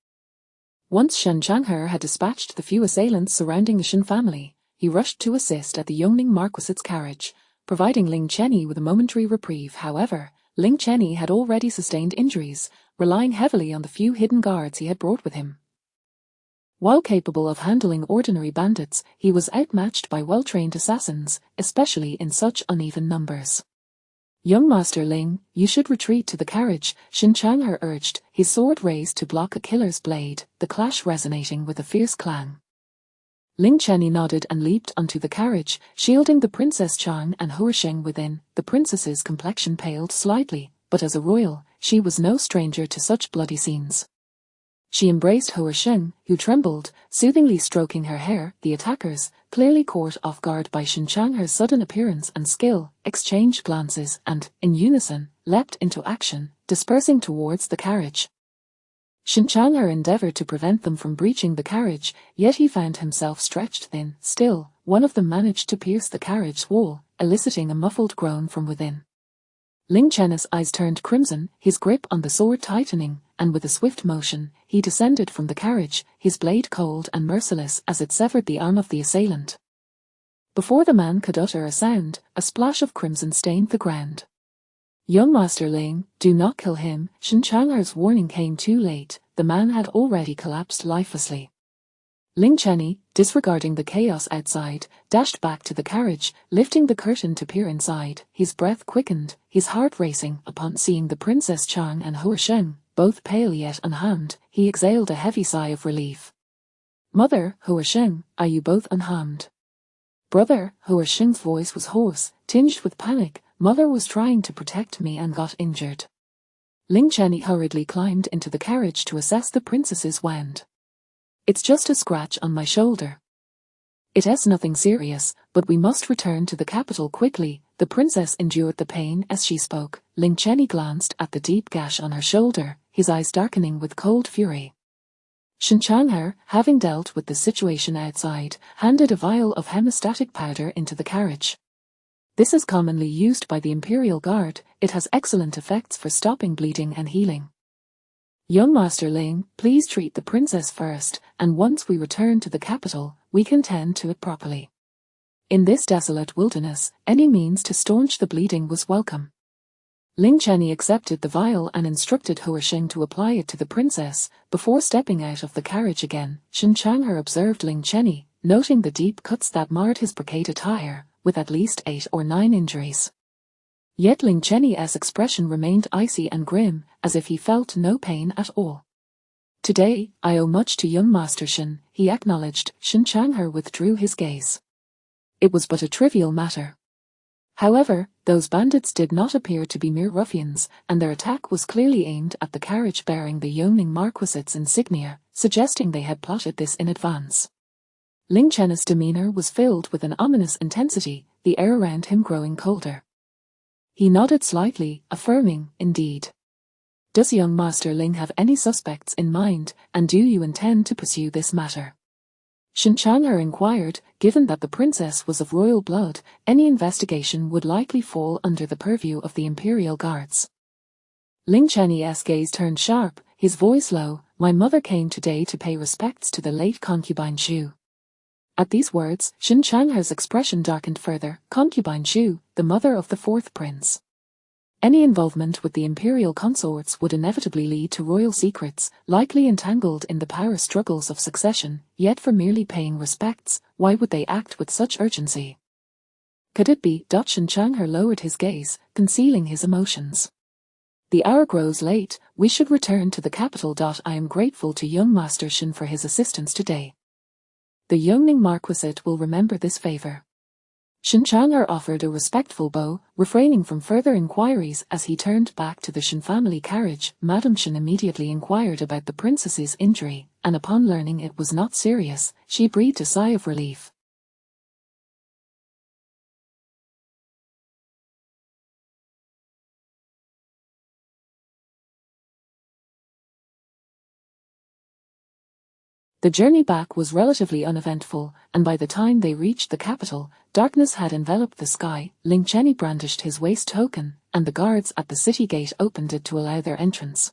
Once Shin Chang'er had dispatched the few assailants surrounding the Shin family, he rushed to assist at the Yongning Marquisate's carriage, providing Ling Chenyi with a momentary reprieve. However, Ling Chenyi had already sustained injuries, relying heavily on the few hidden guards he had brought with him. While capable of handling ordinary bandits, he was outmatched by well-trained assassins, especially in such uneven numbers. "Young Master Ling, you should retreat to the carriage," Shin Chang'er urged, his sword raised to block a killer's blade, the clash resonating with a fierce clang. Ling Chenyi nodded and leaped onto the carriage, shielding the Princess Chang and Huisheng within. The princess's complexion paled slightly, but as a royal, she was no stranger to such bloody scenes. She embraced Huisheng, who trembled, soothingly stroking her hair. The attackers, clearly caught off guard by Shin Chang'er's sudden appearance and skill, exchanged glances and, in unison, leapt into action, dispersing towards the carriage. Shin Chang'er endeavoured to prevent them from breaching the carriage, yet he found himself stretched thin. Still, one of them managed to pierce the carriage's wall, eliciting a muffled groan from within. Ling Chenyi's eyes turned crimson, his grip on the sword tightening, and with a swift motion, he descended from the carriage, his blade cold and merciless as it severed the arm of the assailant. Before the man could utter a sound, a splash of crimson stained the ground. "Young Master Ling, do not kill him." Shin Chang'er's warning came too late. The man had already collapsed lifelessly. Ling Chenyi, disregarding the chaos outside, dashed back to the carriage, lifting the curtain to peer inside. His breath quickened, his heart racing. Upon seeing the Princess Chang and Huisheng, both pale yet unharmed, he exhaled a heavy sigh of relief. "Mother, Huisheng, are you both unharmed?" "Brother," Huisheng's voice was hoarse, tinged with panic. "Mother was trying to protect me and got injured." Ling Chenyi hurriedly climbed into the carriage to assess the princess's wound. "It's just a scratch on my shoulder. It's nothing serious, but we must return to the capital quickly." The princess endured the pain as she spoke. Ling Chenyi glanced at the deep gash on her shoulder, his eyes darkening with cold fury. Shin Chang'er, having dealt with the situation outside, handed a vial of hemostatic powder into the carriage. "This is commonly used by the Imperial Guard. It has excellent effects for stopping bleeding and healing. Young Master Ling, please treat the princess first, and once we return to the capital, we can tend to it properly. In this desolate wilderness, any means to staunch the bleeding was welcome." Ling Chenyi accepted the vial and instructed Huisheng to apply it to the princess. Before stepping out of the carriage again, Shin Chang'er observed Ling Chenyi, noting the deep cuts that marred his brocade attire, with at least 8 or 9 injuries. Yet Ling Chenyi's expression remained icy and grim, as if he felt no pain at all. "Today, I owe much to young Master Shin," he acknowledged. Shin Chang'er withdrew his gaze. It was but a trivial matter. However, those bandits did not appear to be mere ruffians, and their attack was clearly aimed at the carriage bearing the Yongning Marquisate's insignia, suggesting they had plotted this in advance. Ling Chenyi's demeanor was filled with an ominous intensity, the air around him growing colder. He nodded slightly, affirming, "Indeed. Does young Master Ling have any suspects in mind, and do you intend to pursue this matter?" Shin Chang'er inquired. Given that the princess was of royal blood, any investigation would likely fall under the purview of the imperial guards. Ling Chenyi's gaze turned sharp, his voice low. My mother came today to pay respects to the late concubine Xu. At these words, Shin Chang'er's expression darkened further. Concubine Xu, the mother of the fourth prince. Any involvement with the imperial consorts would inevitably lead to royal secrets, likely entangled in the power struggles of succession, yet for merely paying respects, why would they act with such urgency? Could it be? Shin Chang'er lowered his gaze, concealing his emotions. The hour grows late, we should return to the capital. I am grateful to young Master Shin for his assistance today. The Yongning Marquisate will remember this favor. Shin Chang'er offered a respectful bow, refraining from further inquiries as he turned back to the Shin family carriage. Madame Shin immediately inquired about the princess's injury, and upon learning it was not serious, she breathed a sigh of relief. The journey back was relatively uneventful, and by the time they reached the capital, darkness had enveloped the sky. Ling Chenyi brandished his waist token, and the guards at the city gate opened it to allow their entrance.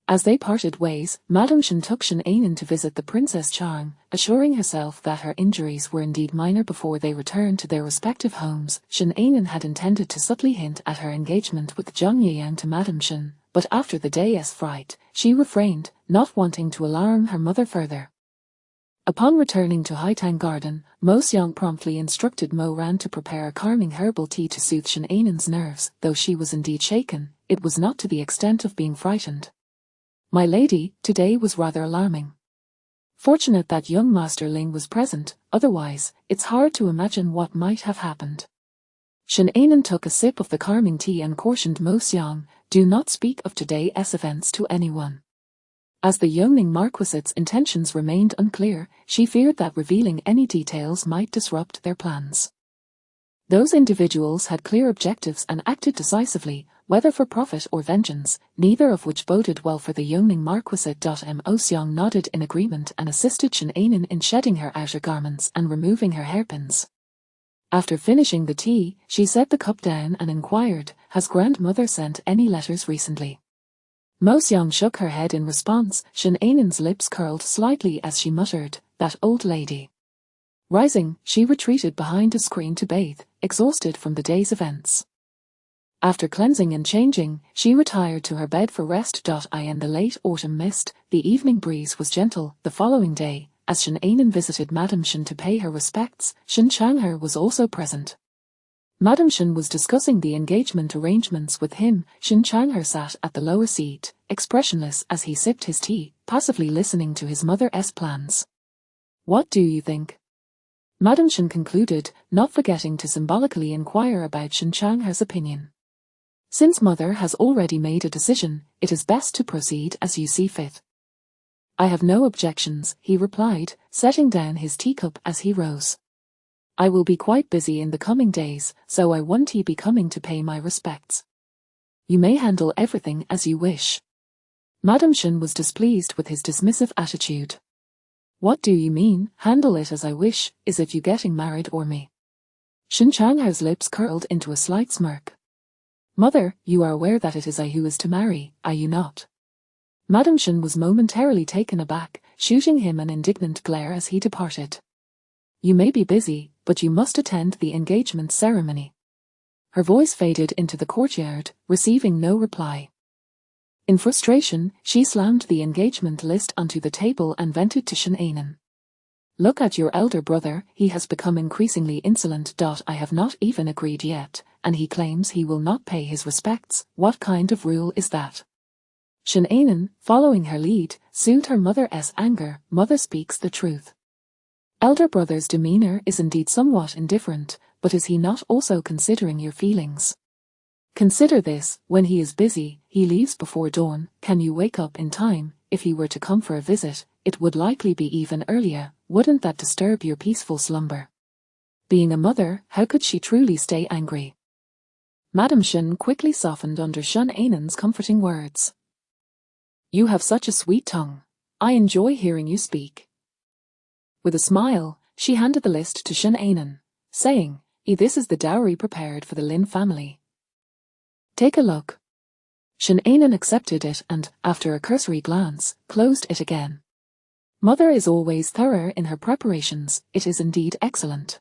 As they parted ways, Madame Shin took Shin Ainin to visit the Princess Chang, assuring herself that her injuries were indeed minor before they returned to their respective homes. Shin Ainin had intended to subtly hint at her engagement with Zhang Yiyang to Madame Shin, but after the day's fright, she refrained, not wanting to alarm her mother further. Upon returning to Haitang Garden, Mo Xiang promptly instructed Mo Ran to prepare a calming herbal tea to soothe Shin Ainin's nerves. Though she was indeed shaken, it was not to the extent of being frightened. My lady, today was rather alarming. Fortunate that young Master Ling was present, otherwise, it's hard to imagine what might have happened. Shin Ainin took a sip of the calming tea and cautioned Mo Xiang, do not speak of today's events to anyone. As the Yongning Marquisate's intentions remained unclear, she feared that revealing any details might disrupt their plans. Those individuals had clear objectives and acted decisively, whether for profit or vengeance, neither of which boded well for the Yongning Marquisate. Mo Xiang nodded in agreement and assisted Shin Ainin in shedding her outer garments and removing her hairpins. After finishing the tea, she set the cup down and inquired, has grandmother sent any letters recently? Mo Xiang shook her head in response. Shin Ainin's lips curled slightly as she muttered, that old lady. Rising, she retreated behind a screen to bathe, exhausted from the day's events. After cleansing and changing, she retired to her bed for rest. In the late autumn mist, the evening breeze was gentle. The following day, as Shin Ainin visited Madame Shin to pay her respects, Shin Chang'er was also present. Madame Shin was discussing the engagement arrangements with him. Shin Chang'er sat at the lower seat, expressionless as he sipped his tea, passively listening to his mother's plans. What do you think? Madame Shin concluded, not forgetting to symbolically inquire about Shin Chang'er's opinion. Since mother has already made a decision, it is best to proceed as you see fit. I have no objections, he replied, setting down his teacup as he rose. I will be quite busy in the coming days, so I won't be coming to pay my respects. You may handle everything as you wish. Madame Shin was displeased with his dismissive attitude. What do you mean, handle it as I wish? Is it you getting married or me? Shin Chang'er's lips curled into a slight smirk. Mother, you are aware that it is I who is to marry, are you not? Madame Shin was momentarily taken aback, shooting him an indignant glare as he departed. You may be busy, but you must attend the engagement ceremony. Her voice faded into the courtyard, receiving no reply. In frustration, she slammed the engagement list onto the table and vented to Shin Ainin. Look at your elder brother, he has become increasingly insolent. I have not even agreed yet, and he claims he will not pay his respects. What kind of rule is that? Shin Ainin, following her lead, soothed her mother's anger. Mother speaks the truth. Elder brother's demeanor is indeed somewhat indifferent, but is he not also considering your feelings? Consider this, when he is busy, he leaves before dawn. Can you wake up in time? If he were to come for a visit, it would likely be even earlier. Wouldn't that disturb your peaceful slumber? Being a mother, how could she truly stay angry? Madame Shin quickly softened under Shin Ainin's comforting words. You have such a sweet tongue. I enjoy hearing you speak. With a smile, she handed the list to Shin Anan, saying, This is the dowry prepared for the Lin family. Take a look. Shin Anan accepted it and, after a cursory glance, closed it again. Mother is always thorough in her preparations, it is indeed excellent.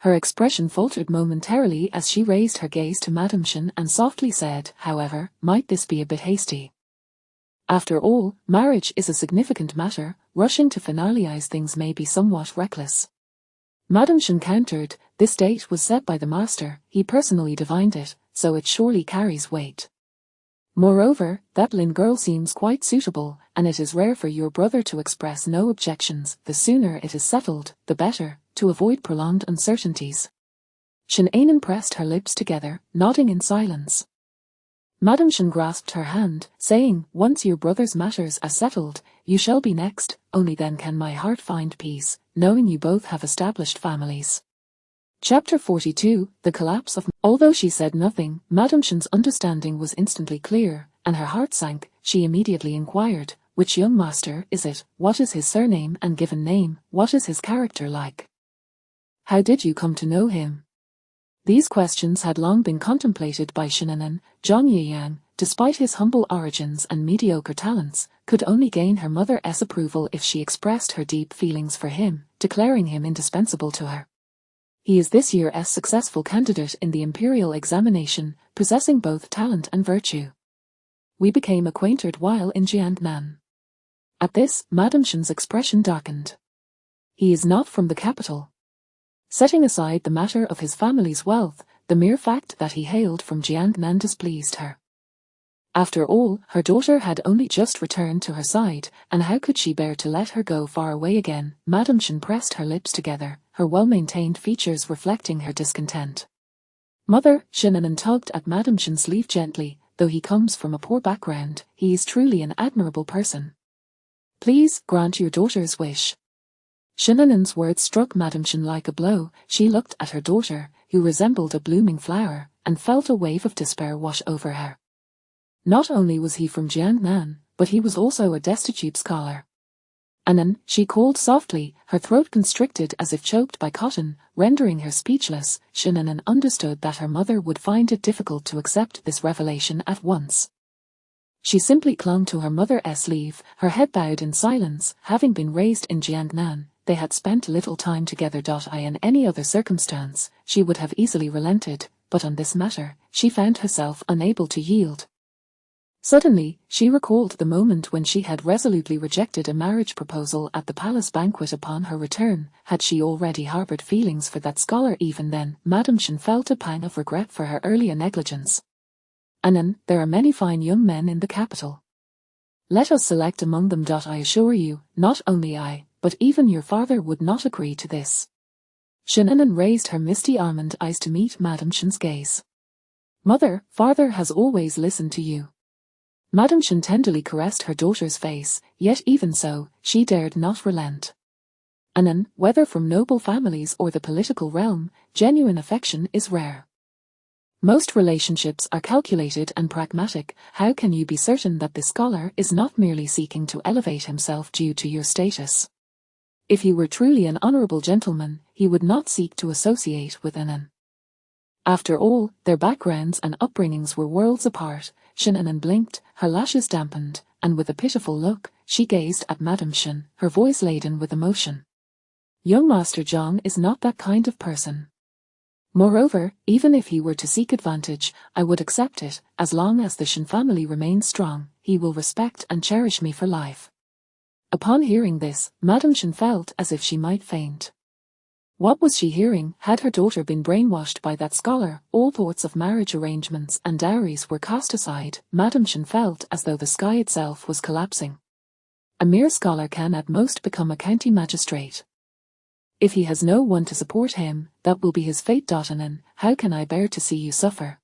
Her expression faltered momentarily as she raised her gaze to Madame Shin and softly said, however, might this be a bit hasty? After all, marriage is a significant matter, rushing to finalize things may be somewhat reckless. Madame Shin countered, this date was set by the master, he personally divined it, so it surely carries weight. Moreover, that Lin girl seems quite suitable, and it is rare for your brother to express no objections. The sooner it is settled, the better, to avoid prolonged uncertainties. Shin Anan pressed her lips together, nodding in silence. Madame Shin grasped her hand, saying, once your brother's matters are settled, you shall be next, only then can my heart find peace, knowing you both have established families. Chapter 42, The Collapse of... Although she said nothing, Madame Shin's understanding was instantly clear, and her heart sank. She immediately inquired, which young master is it, what is his surname and given name, what is his character like? How did you come to know him? These questions had long been contemplated by Shin Anan. Zhang Yiyang, despite his humble origins and mediocre talents, could only gain her mother's approval if she expressed her deep feelings for him, declaring him indispensable to her. He is this year's successful candidate in the imperial examination, possessing both talent and virtue. We became acquainted while in Jiangnan. At this, Madame Shin's expression darkened. He is not from the capital. Setting aside the matter of his family's wealth, the mere fact that he hailed from Jiangnan displeased her. After all, her daughter had only just returned to her side, and how could she bear to let her go far away again? Madame Shin pressed her lips together, her well-maintained features reflecting her discontent. Mother, Shin Anan tugged at Madame Shin's sleeve gently, though he comes from a poor background, he is truly an admirable person. Please, grant your daughter's wish. Shin Anan's words struck Madame Shin like a blow. She looked at her daughter, who resembled a blooming flower, and felt a wave of despair wash over her. Not only was he from Jiangnan, but he was also a destitute scholar. Anan, she called softly, her throat constricted as if choked by cotton, rendering her speechless. Shin Anan understood that her mother would find it difficult to accept this revelation at once. She simply clung to her mother's sleeve, her head bowed in silence. Having been raised in Jiangnan, they had spent little time together. In any other circumstance, she would have easily relented, but on this matter, she found herself unable to yield. Suddenly, she recalled the moment when she had resolutely rejected a marriage proposal at the palace banquet upon her return. Had she already harbored feelings for that scholar even then? Madame Shin felt a pang of regret for her earlier negligence. Anan, there are many fine young men in the capital. Let us select among them. I assure you, not only I, but even your father would not agree to this. Shin Anan raised her misty almond eyes to meet Madame Shin's gaze. Mother, father has always listened to you. Madame Shin tenderly caressed her daughter's face, yet even so, she dared not relent. Anan, whether from noble families or the political realm, genuine affection is rare. Most relationships are calculated and pragmatic. How can you be certain that this scholar is not merely seeking to elevate himself due to your status? If he were truly an honorable gentleman, he would not seek to associate with Anan. After all, their backgrounds and upbringings were worlds apart. Shin Anan blinked, her lashes dampened, and with a pitiful look, she gazed at Madame Shin, her voice laden with emotion. Young Master Zhang is not that kind of person. Moreover, even if he were to seek advantage, I would accept it. As long as the Shin family remains strong, he will respect and cherish me for life. Upon hearing this, Madame Shin felt as if she might faint. What was she hearing? Had her daughter been brainwashed by that scholar? All thoughts of marriage arrangements and dowries were cast aside. Madame Shin felt as though the sky itself was collapsing. A mere scholar can at most become a county magistrate. If he has no one to support him, that will be his fate. Anan, how can I bear to see you suffer?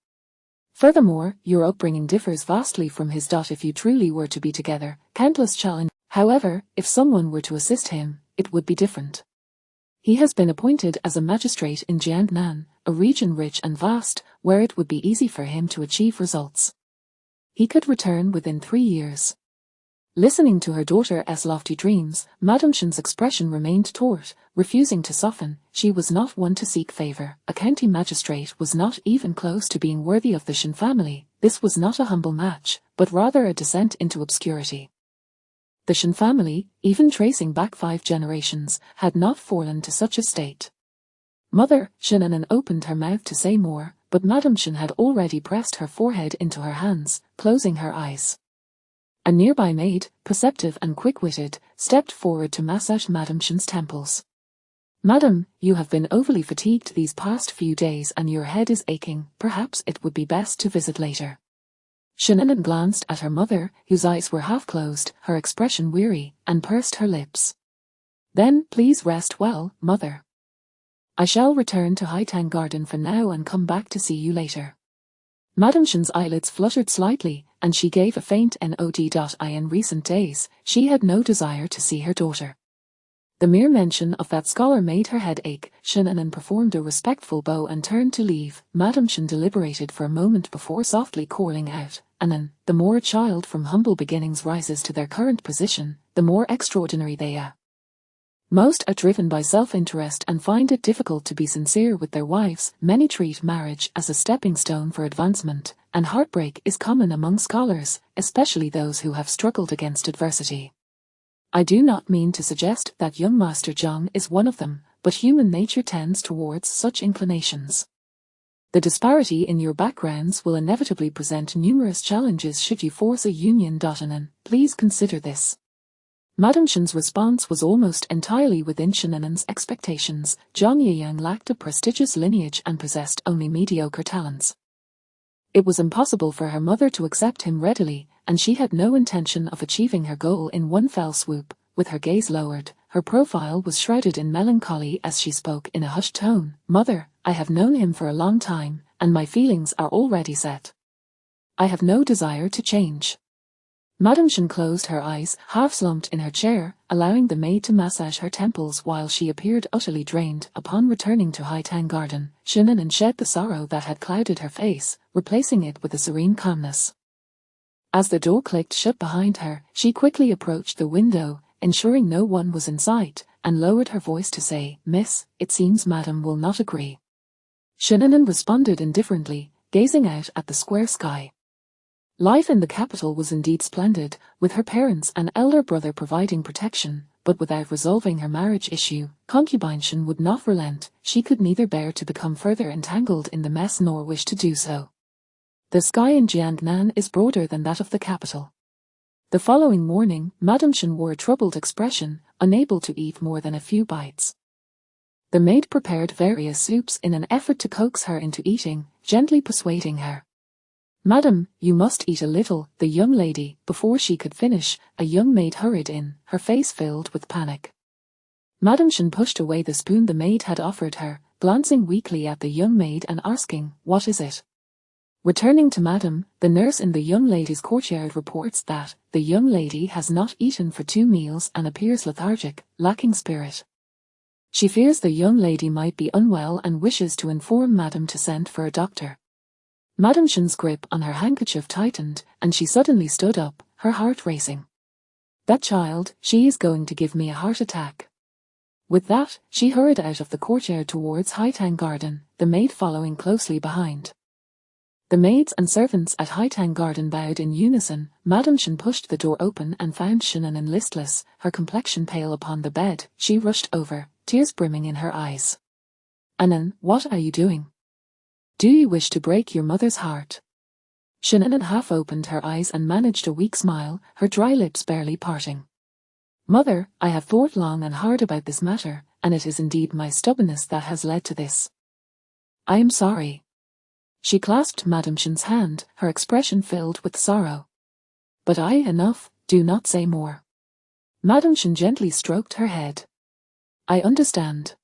Furthermore, your upbringing differs vastly from his. If you truly were to be together, countless challenges. However, if someone were to assist him, it would be different. He has been appointed as a magistrate in Jiangnan, a region rich and vast, where it would be easy for him to achieve results. He could return within 3 years. Listening to her daughter's lofty dreams, Madame Shin's expression remained taut, refusing to soften. She was not one to seek favour. A county magistrate was not even close to being worthy of the Shin family. This was not a humble match, but rather a descent into obscurity. The Shin family, even tracing back 5 generations, had not fallen to such a state. Mother Shin opened her mouth to say more, but Madame Shin had already pressed her forehead into her hands, closing her eyes. A nearby maid, perceptive and quick-witted, stepped forward to massage Madame Shin's temples. Madam, you have been overly fatigued these past few days and your head is aching. Perhaps it would be best to visit later. Shin glanced at her mother, whose eyes were half closed, her expression weary, and pursed her lips. Then, please rest well, mother. I shall return to Haitang Garden for now and come back to see you later. Madame Shin's eyelids fluttered slightly, and she gave a faint nod. In recent days, she had no desire to see her daughter. The mere mention of that scholar made her head ache. Shin performed a respectful bow and turned to leave. Madame Shin deliberated for a moment before softly calling out, "Anan." The more a child from humble beginnings rises to their current position, the more extraordinary they are. Most are driven by self-interest and find it difficult to be sincere with their wives. Many treat marriage as a stepping stone for advancement, and heartbreak is common among scholars, especially those who have struggled against adversity. I do not mean to suggest that young Master Zhang is one of them, but human nature tends towards such inclinations. The disparity in your backgrounds will inevitably present numerous challenges should you force a union. Please consider this. Madame Shin's response was almost entirely within Shin's expectations. Zhang Yiyang lacked a prestigious lineage and possessed only mediocre talents. It was impossible for her mother to accept him readily, and she had no intention of achieving her goal in one fell swoop. With her gaze lowered, her profile was shrouded in melancholy as she spoke in a hushed tone. Mother, I have known him for a long time, and my feelings are already set. I have no desire to change. Madame Shin closed her eyes, half-slumped in her chair, allowing the maid to massage her temples while she appeared utterly drained. Upon returning to Haitang Garden, Shin shed the sorrow that had clouded her face, replacing it with a serene calmness. As the door clicked shut behind her, she quickly approached the window, ensuring no one was in sight, and lowered her voice to say, "Miss, it seems Madame will not agree." Shin responded indifferently, gazing out at the square sky. Life in the capital was indeed splendid, with her parents and elder brother providing protection, but without resolving her marriage issue, concubine Shin would not relent. She could neither bear to become further entangled in the mess nor wish to do so. The sky in Jiangnan is broader than that of the capital. The following morning, Madame Shin wore a troubled expression, unable to eat more than a few bites. The maid prepared various soups in an effort to coax her into eating, gently persuading her. "Madam, you must eat a little." The young lady, before she could finish, a young maid hurried in, her face filled with panic. Madame Shin pushed away the spoon the maid had offered her, glancing weakly at the young maid and asking, "What is it?" Returning to Madame, the nurse in the young lady's courtyard reports that the young lady has not eaten for 2 meals and appears lethargic, lacking spirit. She fears the young lady might be unwell and wishes to inform Madame to send for a doctor. Madame Shin's grip on her handkerchief tightened, and she suddenly stood up, her heart racing. "That child, she is going to give me a heart attack." With that, she hurried out of the courtyard towards Haitang Garden, the maid following closely behind. The maids and servants at Haitang Garden bowed in unison. Madame Shin pushed the door open and found Shin listless, her complexion pale upon the bed. She rushed over, tears brimming in her eyes. "Anan, what are you doing? Do you wish to break your mother's heart?" Shin half opened her eyes and managed a weak smile, her dry lips barely parting. "Mother, I have thought long and hard about this matter, and it is indeed my stubbornness that has led to this. I am sorry." She clasped Madame Shin's hand, her expression filled with sorrow. "But enough, do not say more." Madame Shin gently stroked her head. "I understand."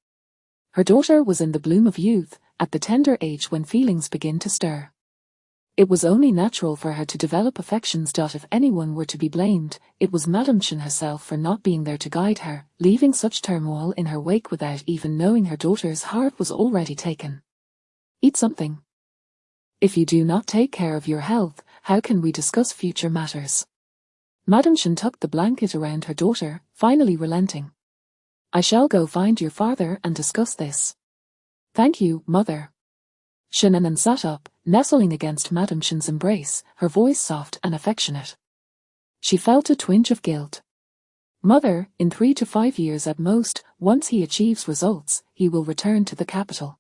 Her daughter was in the bloom of youth, at the tender age when feelings begin to stir. It was only natural for her to develop affections. If anyone were to be blamed, it was Madame Shin herself for not being there to guide her, leaving such turmoil in her wake without even knowing her daughter's heart was already taken. "Eat something. If you do not take care of your health, how can we discuss future matters?" Madame Shen tucked the blanket around her daughter, finally relenting. I shall go find your father and discuss this. Thank you, mother. Shennan sat up, nestling against Madame Shen's embrace, her voice soft and affectionate. She felt a twinge of guilt. Mother, in 3 to 5 years at most, once he achieves results, he will return to the capital.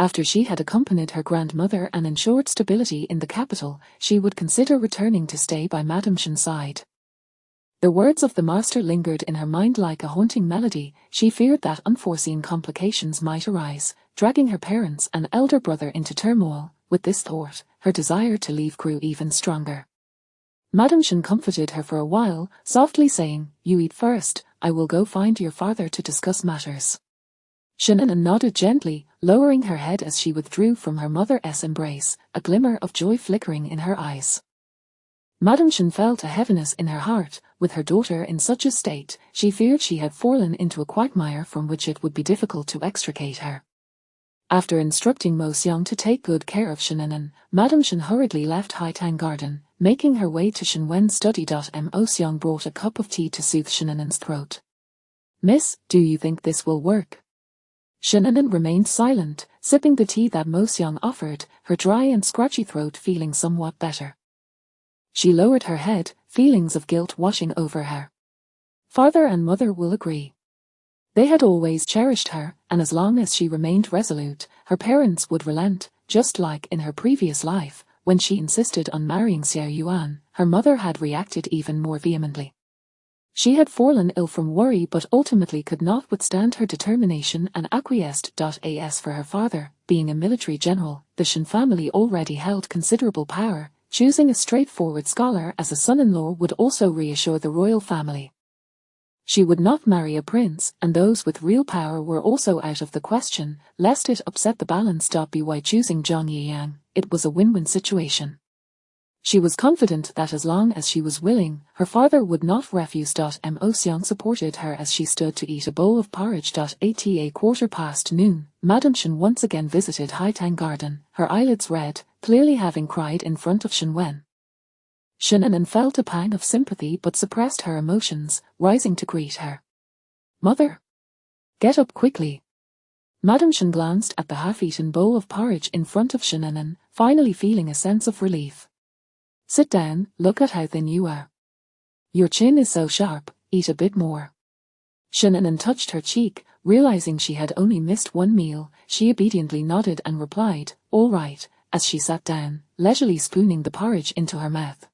After she had accompanied her grandmother and ensured stability in the capital, she would consider returning to stay by Madame Shen's side. The words of the master lingered in her mind like a haunting melody. She feared that unforeseen complications might arise, dragging her parents and elder brother into turmoil. With this thought, her desire to leave grew even stronger. Madame Shen comforted her for a while, softly saying, You eat first, I will go find your father to discuss matters. Shennan nodded gently, lowering her head as she withdrew from her mother's embrace, a glimmer of joy flickering in her eyes. Madame Shen felt a heaviness in her heart. With her daughter in such a state, she feared she had fallen into a quagmire from which it would be difficult to extricate her. After instructing Mo Xiang to take good care of Shennan, Madame Shen hurriedly left Haitang Garden, making her way to Shenwen's study. Mo Xiang brought a cup of tea to soothe Shennan's throat. Miss, do you think this will work? Shennan remained silent, sipping the tea that Mo Xiang offered, her dry and scratchy throat feeling somewhat better. She lowered her head, feelings of guilt washing over her. Father and mother will agree. They had always cherished her, and as long as she remained resolute, her parents would relent, just like in her previous life, when she insisted on marrying Xiao Yuan, her mother had reacted even more vehemently. She had fallen ill from worry but ultimately could not withstand her determination and acquiesced. As for her father, being a military general, the Shen family already held considerable power. Choosing a straightforward scholar as a son-in-law would also reassure the royal family. She would not marry a prince, and those with real power were also out of the question, lest it upset the balance. By choosing Zhang Yiyang, it was a win-win situation. She was confident that as long as she was willing, her father would not refuse. Mo Xiang supported her as she stood to eat a bowl of porridge. At a 1:15 noon, Madame Shen once again visited Haitang Garden, her eyelids red, clearly having cried in front of Shenwen. Shennan felt a pang of sympathy but suppressed her emotions, rising to greet her. Mother! Get up quickly! Madame Shen glanced at the half-eaten bowl of porridge in front of Shennan, finally feeling a sense of relief. Sit down, look at how thin you are. Your chin is so sharp, eat a bit more. Shennan touched her cheek, realizing she had only missed one meal. She obediently nodded and replied, all right, as she sat down, leisurely spooning the porridge into her mouth.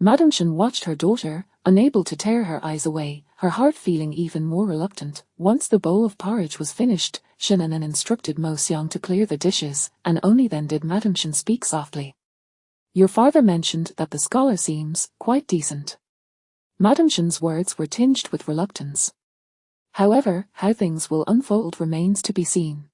Madame Shen watched her daughter, unable to tear her eyes away, her heart feeling even more reluctant. Once the bowl of porridge was finished, Shennan instructed Mo Xiang to clear the dishes, and only then did Madame Shen speak softly. Your father mentioned that the scholar seems quite decent. Madame Shen's words were tinged with reluctance. However, how things will unfold remains to be seen.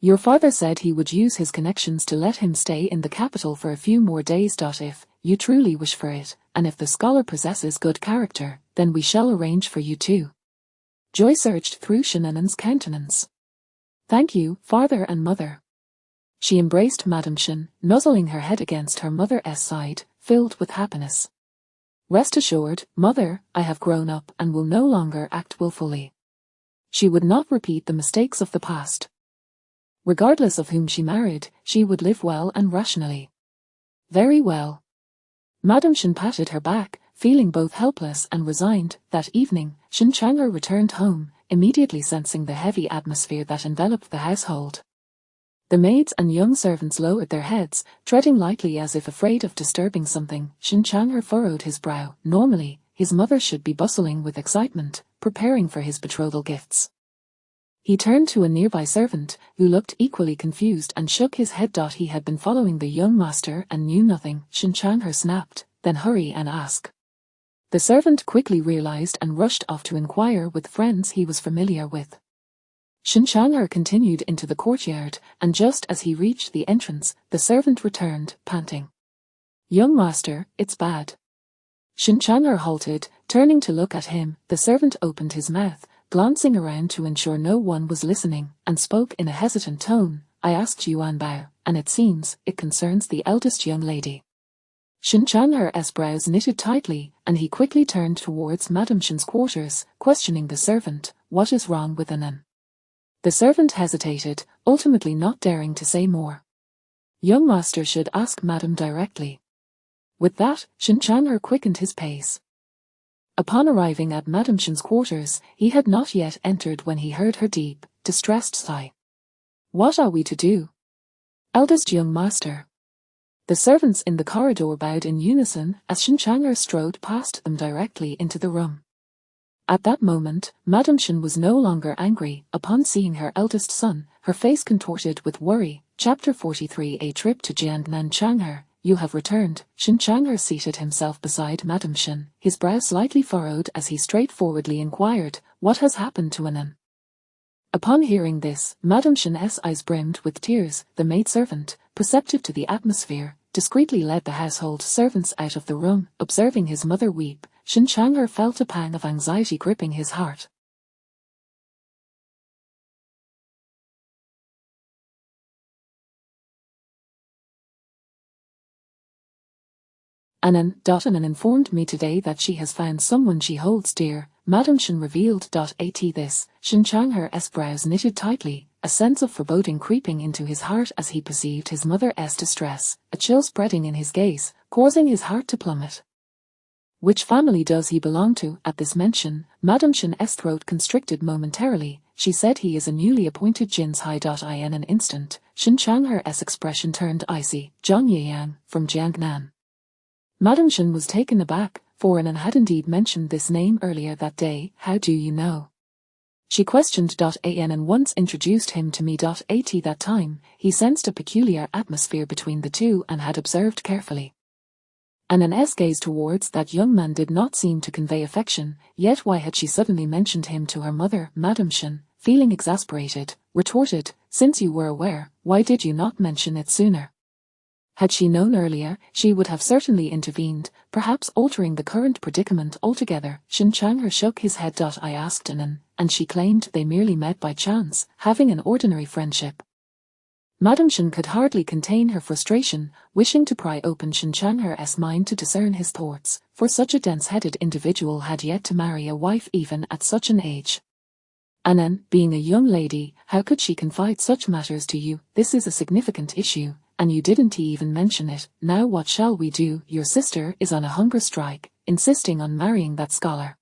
Your father said he would use his connections to let him stay in the capital for a few more days. If you truly wish for it, and if the scholar possesses good character, then we shall arrange for you too. Joy surged through Shennan's countenance. Thank you, father and mother. She embraced Madame Shen, nuzzling her head against her mother's side, filled with happiness. Rest assured, mother, I have grown up and will no longer act willfully. She would not repeat the mistakes of the past. Regardless of whom she married, she would live well and rationally. Very well. Madame Shen patted her back, feeling both helpless and resigned. That evening, Shen Chang'er returned home, immediately sensing the heavy atmosphere that enveloped the household. The maids and young servants lowered their heads, treading lightly as if afraid of disturbing something. Shen Chang'er furrowed his brow. Normally, his mother should be bustling with excitement, preparing for his betrothal gifts. He turned to a nearby servant, who looked equally confused and shook his head. He had been following the young master and knew nothing. Shen Chang'er snapped, then hurry and ask. The servant quickly realized and rushed off to inquire with friends he was familiar with. Shen Chang'er continued into the courtyard, and just as he reached the entrance, the servant returned, panting. Young master, it's bad. Shen Chang'er halted, turning to look at him. The servant opened his mouth, glancing around to ensure no one was listening, and spoke in a hesitant tone. I asked Yuan Bao, and it seems it concerns the eldest young lady. Shin Changher's brows knitted tightly, and he quickly turned towards Madame Shin's quarters, questioning the servant, "What is wrong with Anan?" The servant hesitated, ultimately not daring to say more. "Young master should ask Madame directly." With that, Shin Changher quickened his pace. Upon arriving at Madame Shin's quarters, he had not yet entered when he heard her deep, distressed sigh. "What are we to do?" "Eldest young master." The servants in the corridor bowed in unison as Shin Changher strode past them directly into the room. At that moment, Madame Shin was no longer angry. Upon seeing her eldest son, her face contorted with worry. Chapter 43. A trip to Jiangnan. Changher, you have returned. Shin Changher seated himself beside Madame Shin, his brow slightly furrowed as he straightforwardly inquired, "What has happened to Anan?" Upon hearing this, Madame Shin's eyes brimmed with tears. The maidservant, perceptive to the atmosphere, discreetly led the household servants out of the room. Observing his mother weep, Shin Changher felt a pang of anxiety gripping his heart. Anan informed me today that she has found someone she holds dear, Madame Shin revealed. At this, Shin Changher's brows knitted tightly, a sense of foreboding creeping into his heart as he perceived his mother's distress, a chill spreading in his gaze, causing his heart to plummet. Which family does he belong to? At this mention, Madame Shin's throat constricted momentarily. She said he is a newly appointed Jin's High. In an instant, Shin Changher's expression turned icy. Zhang Yiyang, from Jiangnan. Madame Shin was taken aback, for Anan had indeed mentioned this name earlier that day. "How do you know?" She questioned. Anan once introduced him to me. At that time, he sensed a peculiar atmosphere between the two and had observed carefully. Anan's gaze towards that young man did not seem to convey affection, yet why had she suddenly mentioned him to her mother? Madame Shin, feeling exasperated, retorted, "Since you were aware, why did you not mention it sooner?" Had she known earlier, she would have certainly intervened, perhaps altering the current predicament altogether. Shin Changher shook his head. I asked Anan, and she claimed they merely met by chance, having an ordinary friendship. Madame Shin could hardly contain her frustration, wishing to pry open Shin Changher's mind to discern his thoughts, for such a dense-headed individual had yet to marry a wife even at such an age. "Anan, being a young lady, how could she confide such matters to you? This is a significant issue, and you didn't even mention it. Now what shall we do? Your sister is on a hunger strike, insisting on marrying that scholar."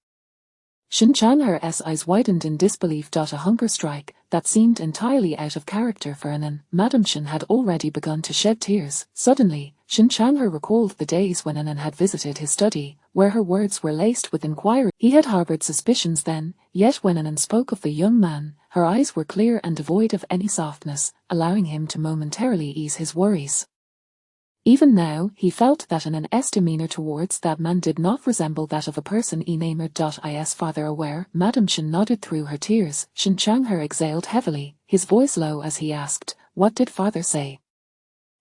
Shin Changher's eyes widened in disbelief. A hunger strike, that seemed entirely out of character for Anan. Madame Shin had already begun to shed tears. Suddenly, Shin Changher recalled the days when Anan had visited his study, where her words were laced with inquiry. He had harbored suspicions then, yet when Anan spoke of the young man, her eyes were clear and devoid of any softness, allowing him to momentarily ease his worries. Even now, he felt that Anan's demeanour towards that man did not resemble that of a person enamored. Is father aware? Madame Shin nodded through her tears. Shin Changher exhaled heavily, his voice low as he asked, "What did father say?"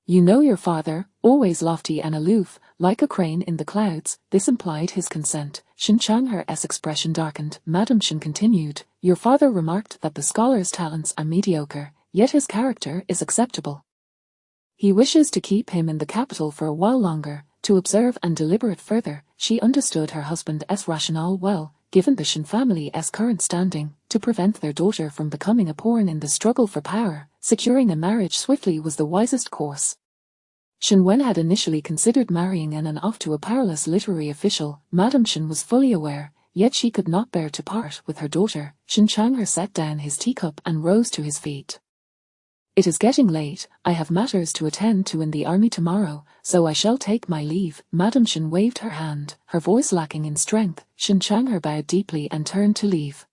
"You know your father, always lofty and aloof, like a crane in the clouds." This implied his consent. Shin Changher's expression darkened. Madame Shin continued, "Your father remarked that the scholar's talents are mediocre, yet his character is acceptable. He wishes to keep him in the capital for a while longer, to observe and deliberate further." She understood her husband's rationale well, given the Shin family's current standing, to prevent their daughter from becoming a pawn in the struggle for power. Securing a marriage swiftly was the wisest course. Shin Wen had initially considered marrying Anan off to a powerless literary official. Madame Shin was fully aware, yet she could not bear to part with her daughter. Shin Changher set down his teacup and rose to his feet. "It is getting late, I have matters to attend to in the army tomorrow, so I shall take my leave." Madame Shin waved her hand, her voice lacking in strength. Shin Changher bowed deeply and turned to leave.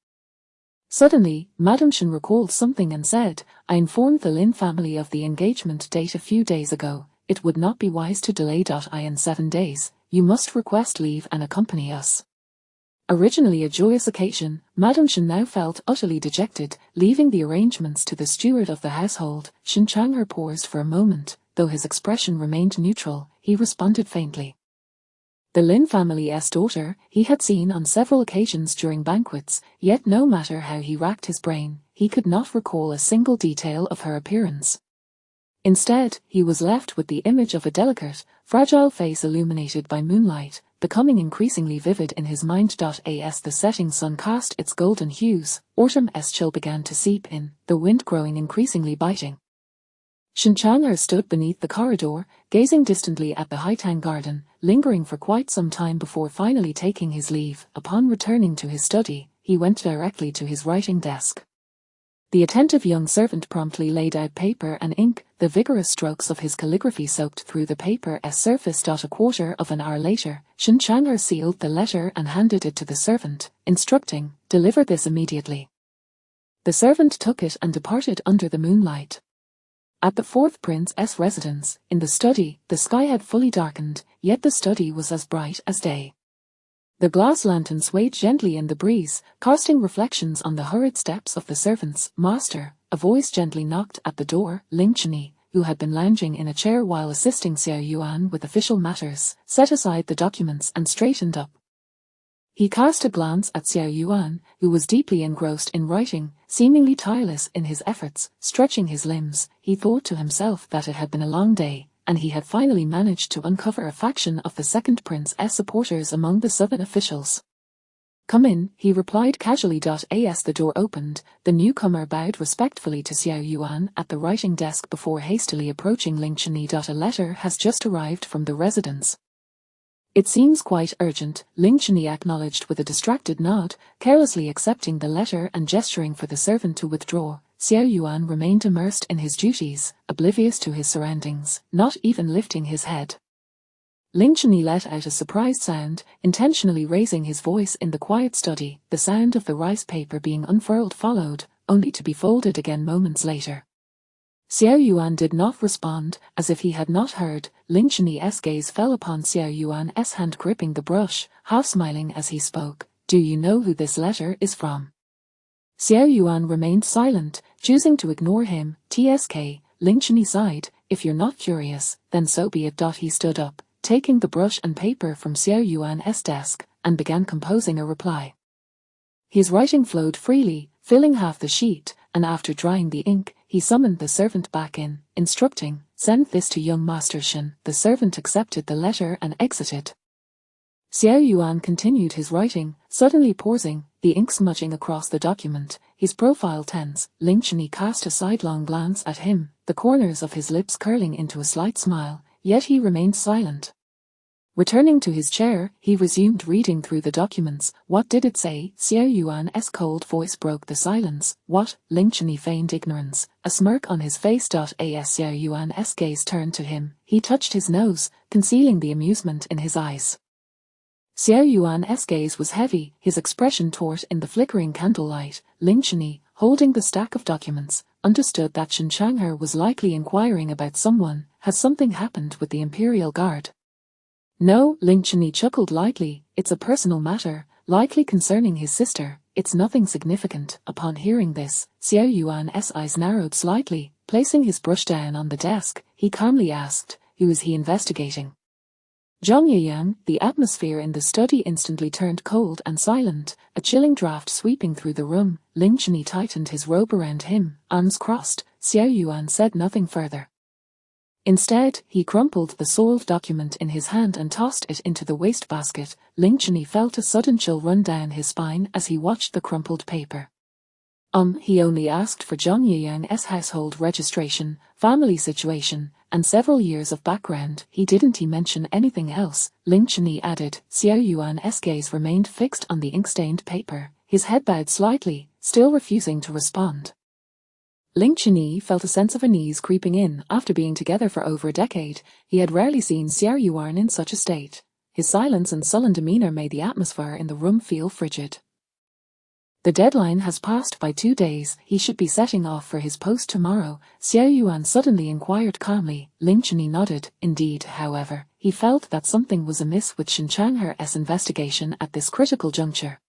Suddenly, Madame Shin recalled something and said, "I informed the Lin family of the engagement date a few days ago. It would not be wise to delay. In 7 days, you must request leave and accompany us." Originally a joyous occasion, Madame Shin now felt utterly dejected. Leaving the arrangements to the steward of the household, Shin Changher paused for a moment. Though his expression remained neutral, he responded faintly. The Lin family's daughter he had seen on several occasions during banquets, yet no matter how he racked his brain, he could not recall a single detail of her appearance. Instead, he was left with the image of a delicate, fragile face illuminated by moonlight, becoming increasingly vivid in his mind. As the setting sun cast its golden hues, autumn's chill began to seep in, the wind growing increasingly biting. Shen Chang'er stood beneath the corridor, gazing distantly at the Haitang garden, lingering for quite some time before finally taking his leave. Upon returning to his study, he went directly to his writing desk. The attentive young servant promptly laid out paper and ink, the vigorous strokes of his calligraphy soaked through the paper's surface. A quarter of an hour later, Shen Chang'er sealed the letter and handed it to the servant, instructing, "Deliver this immediately." The servant took it and departed under the moonlight. At the fourth prince's residence, in the study, the sky had fully darkened, yet the study was as bright as day. The glass lantern swayed gently in the breeze, casting reflections on the hurried steps of the servant's master. A voice gently knocked at the door. Ling Chunyi, who had been lounging in a chair while assisting Xiao Yuan with official matters, set aside the documents and straightened up. He cast a glance at Xiao Yuan, who was deeply engrossed in writing, seemingly tireless in his efforts. Stretching his limbs, he thought to himself that it had been a long day, and he had finally managed to uncover a faction of the second prince's supporters among the southern officials. "Come in," he replied casually. As the door opened, the newcomer bowed respectfully to Xiao Yuan at the writing desk before hastily approaching Ling Chunyi. "A letter has just arrived from the residence." "It seems quite urgent," Ling Chunyi acknowledged with a distracted nod, carelessly accepting the letter and gesturing for the servant to withdraw. Xiao Yuan remained immersed in his duties, oblivious to his surroundings, not even lifting his head. Ling Chunyi let out a surprised sound, intentionally raising his voice in the quiet study. The sound of the rice paper being unfurled followed, only to be folded again moments later. Xiao Yuan did not respond, as if he had not heard. Ling Chunyi's gaze fell upon Xiao Yuan's hand gripping the brush, half smiling as he spoke. "Do you know who this letter is from?" Xiao Yuan remained silent, choosing to ignore him. Ling Chunyi sighed. "If you're not curious, then so be it." He stood up, taking the brush and paper from Xiao Yuan's desk, and began composing a reply. His writing flowed freely, filling half the sheet, and after drying the ink, he summoned the servant back in, instructing, "Send this to young Master Shen." The servant accepted the letter and exited. Xiao Yuan continued his writing, suddenly pausing, the ink smudging across the document, his profile tense. Ling Chunyi cast a sidelong glance at him, the corners of his lips curling into a slight smile, yet he remained silent. Returning to his chair, he resumed reading through the documents. "What did it say?" Xiao Yuan's cold voice broke the silence. "What?" Ling Chunyi feigned ignorance, a smirk on his face. As Xiao Yuan's gaze turned to him, he touched his nose, concealing the amusement in his eyes. Xiao Yuan's gaze was heavy, his expression taut in the flickering candlelight. Ling Chunyi, holding the stack of documents, understood that Shen Chang'er was likely inquiring about someone. Had something happened with the Imperial Guard? "No," Ling Chunyi chuckled lightly, "it's a personal matter, likely concerning his sister. It's nothing significant." Upon hearing this, Xiao Yuan's eyes narrowed slightly. Placing his brush down on the desk, he calmly asked, "Who is he investigating?" Zhang Yiyang. The atmosphere in the study instantly turned cold and silent, a chilling draft sweeping through the room. Ling Chunyi tightened his robe around him, arms crossed. Xiao Yuan said nothing further. Instead, he crumpled the soiled document in his hand and tossed it into the wastebasket. Ling Chunyi felt a sudden chill run down his spine as he watched the crumpled paper. He only asked for Zhang Yiyang's household registration, family situation, and several years of background. He didn't mention anything else, Ling Chunyi added. Xiao Yuan's gaze remained fixed on the ink-stained paper, his head bowed slightly, still refusing to respond. Ling Chunyi felt a sense of unease creeping in. After being together for over a decade, he had rarely seen Xiao Yuan in such a state. His silence and sullen demeanor made the atmosphere in the room feel frigid. "The deadline has passed by 2 days. He should be setting off for his post tomorrow," Xiao Yuan suddenly inquired calmly. Ling Chunyi nodded. Indeed, however, he felt that something was amiss with Shen Chang'er's investigation at this critical juncture.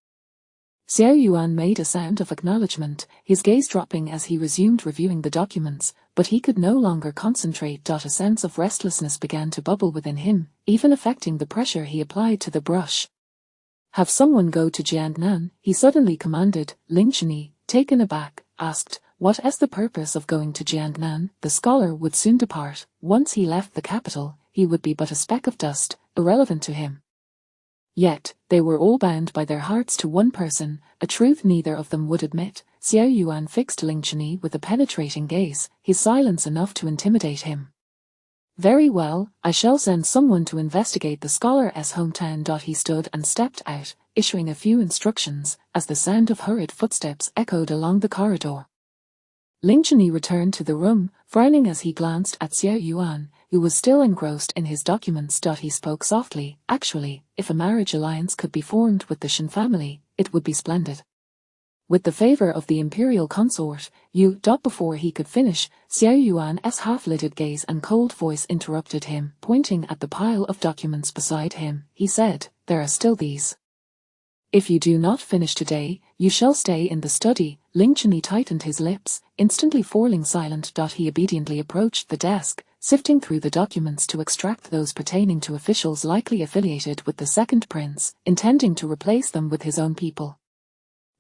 Xiao Yuan made a sound of acknowledgement, his gaze dropping as he resumed reviewing the documents, but he could no longer concentrate. A sense of restlessness began to bubble within him, even affecting the pressure he applied to the brush. "Have someone go to Jiannan," he suddenly commanded. Ling Chunyi, taken aback, asked, What as the purpose of going to Jiangnan? The scholar would soon depart. Once he left the capital, he would be but a speck of dust, irrelevant to him. Yet, they were all bound by their hearts to one person, a truth neither of them would admit. Xiao Yuan fixed Ling Chunyi with a penetrating gaze, his silence enough to intimidate him. Very well, I shall send someone to investigate the scholar's hometown. He stood and stepped out, issuing a few instructions, as the sound of hurried footsteps echoed along the corridor. Ling Chunyi returned to the room, frowning as he glanced at Xiao Yuan, who was still engrossed in his documents. He spoke softly. Actually, if a marriage alliance could be formed with the Shen family, it would be splendid. With the favor of the imperial consort, you. Before he could finish, Xiao Yuan's half-lidded gaze and cold voice interrupted him. Pointing at the pile of documents beside him, he said, there are still these. If you do not finish today, you shall stay in the study. Ling Chunyi tightened his lips, instantly falling silent. He obediently approached the desk, sifting through the documents to extract those pertaining to officials likely affiliated with the second prince, intending to replace them with his own people.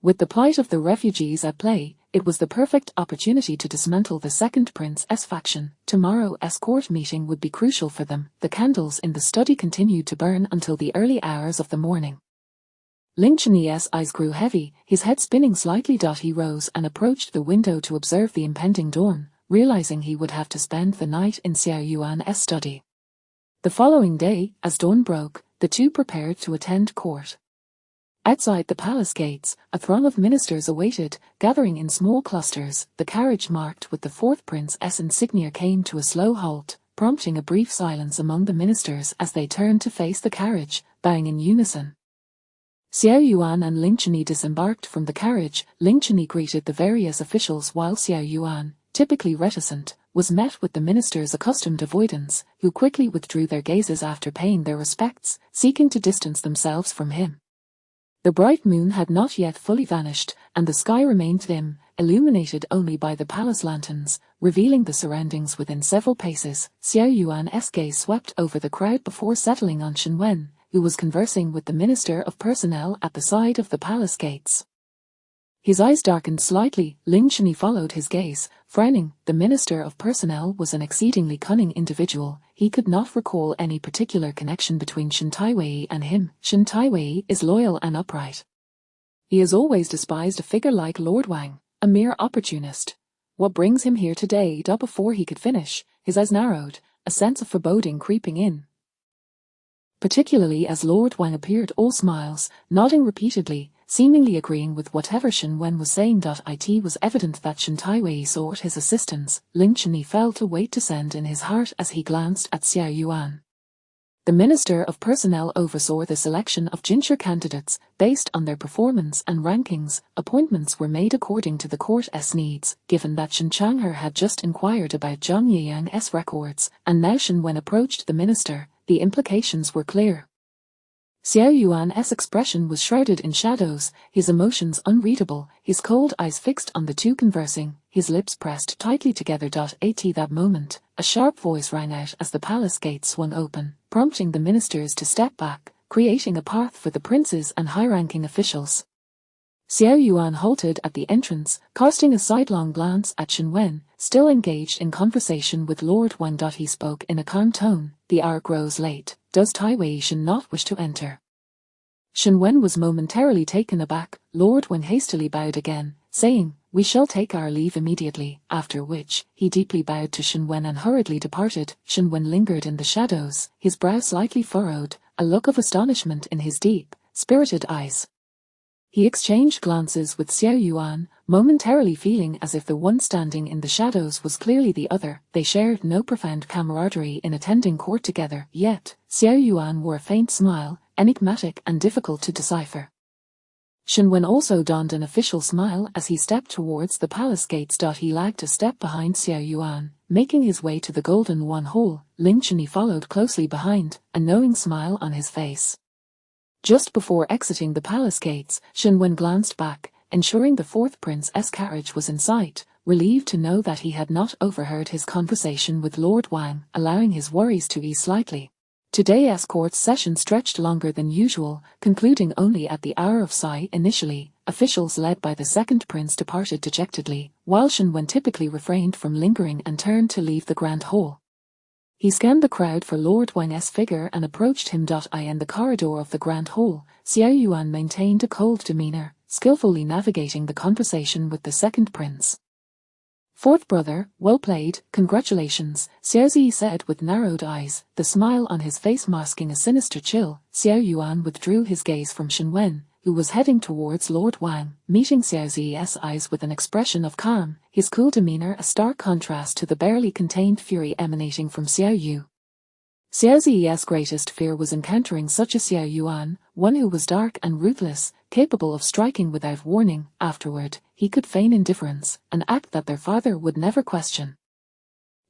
With the plight of the refugees at play, it was the perfect opportunity to dismantle the second prince's faction. Tomorrow's court meeting would be crucial for them. The candles in the study continued to burn until the early hours of the morning. Ling Chunyi's eyes grew heavy, his head spinning slightly. He rose and approached the window to observe the impending dawn, realizing he would have to spend the night in Xiao Yuan's study. The following day, as dawn broke, the two prepared to attend court. Outside the palace gates, a throng of ministers awaited, gathering in small clusters. The carriage marked with the fourth prince's insignia came to a slow halt, prompting a brief silence among the ministers as they turned to face the carriage, bowing in unison. Xiao Yuan and Ling Chunyi disembarked from the carriage. Ling Chunyi greeted the various officials while Xiao Yuan, typically reticent, was met with the minister's accustomed avoidance, who quickly withdrew their gazes after paying their respects, seeking to distance themselves from him. The bright moon had not yet fully vanished, and the sky remained dim, illuminated only by the palace lanterns, revealing the surroundings within several paces. Xiao Yuan's gaze swept over the crowd before settling on Shen Wen, who was conversing with the Minister of Personnel at the side of the palace gates. His eyes darkened slightly. Ling Chunyi followed his gaze, frowning. The Minister of Personnel was an exceedingly cunning individual. He could not recall any particular connection between Shen Taiwei and him. Shen Taiwei is loyal and upright. He has always despised a figure like Lord Wang, a mere opportunist. What brings him here today? Before he could finish, his eyes narrowed, a sense of foreboding creeping in. Particularly as Lord Wang appeared all smiles, nodding repeatedly, seemingly agreeing with whatever Shen Wen was saying. It was evident that Shen Taiwei sought his assistance. Ling Chunyi felt a weight descend in his heart as he glanced at Xiao Yuan. The Minister of Personnel oversaw the selection of Jinshi candidates based on their performance and rankings. Appointments were made according to the court's needs. Given that Shen Changhe had just inquired about Zhang Yiyang's records, and now Shen Wen approached the minister, the implications were clear. Xiao Yuan's expression was shrouded in shadows, his emotions unreadable, his cold eyes fixed on the two conversing, his lips pressed tightly together. At that moment, a sharp voice rang out as the palace gate swung open, prompting the ministers to step back, creating a path for the princes and high-ranking officials. Xiao Yuan halted at the entrance, casting a sidelong glance at Shen Wen, still engaged in conversation with Lord Wang. He spoke in a calm tone, the hour grows late, does Taiwei Shen not wish to enter? Shen Wen was momentarily taken aback. Lord Wang hastily bowed again, saying, we shall take our leave immediately, after which, he deeply bowed to Shen Wen and hurriedly departed. Shen Wen lingered in the shadows, his brow slightly furrowed, a look of astonishment in his deep, spirited eyes. He exchanged glances with Xiao Yuan, momentarily feeling as if the one standing in the shadows was clearly the other. They shared no profound camaraderie in attending court together, yet, Xiao Yuan wore a faint smile, enigmatic and difficult to decipher. Shen Wen also donned an official smile as he stepped towards the palace gates. He lagged a step behind Xiao Yuan, making his way to the Golden One Hall. Ling Chunyi followed closely behind, a knowing smile on his face. Just before exiting the palace gates, Shen Wen glanced back, ensuring the fourth prince's carriage was in sight, relieved to know that he had not overheard his conversation with Lord Wang, allowing his worries to ease slightly. Today's court session stretched longer than usual, concluding only at the hour of Sai initially, officials led by the second prince departed dejectedly, while Shen Wen typically refrained from lingering and turned to leave the grand hall. He scanned the crowd for Lord Wang's figure and approached him. In the corridor of the grand hall, Xiao Yuan maintained a cold demeanor, skillfully navigating the conversation with the second prince. "Fourth brother, well played, congratulations," Xiao Zi said with narrowed eyes, the smile on his face masking a sinister chill. Xiao Yuan withdrew his gaze from Shen Wen, who was heading towards Lord Wang, meeting Xiao Zi's eyes with an expression of calm, his cool demeanor a stark contrast to the barely contained fury emanating from Xiao Yu. Xiao Zi's greatest fear was encountering such a Xiao Yuan, one who was dark and ruthless, capable of striking without warning. Afterward, he could feign indifference, an act that their father would never question.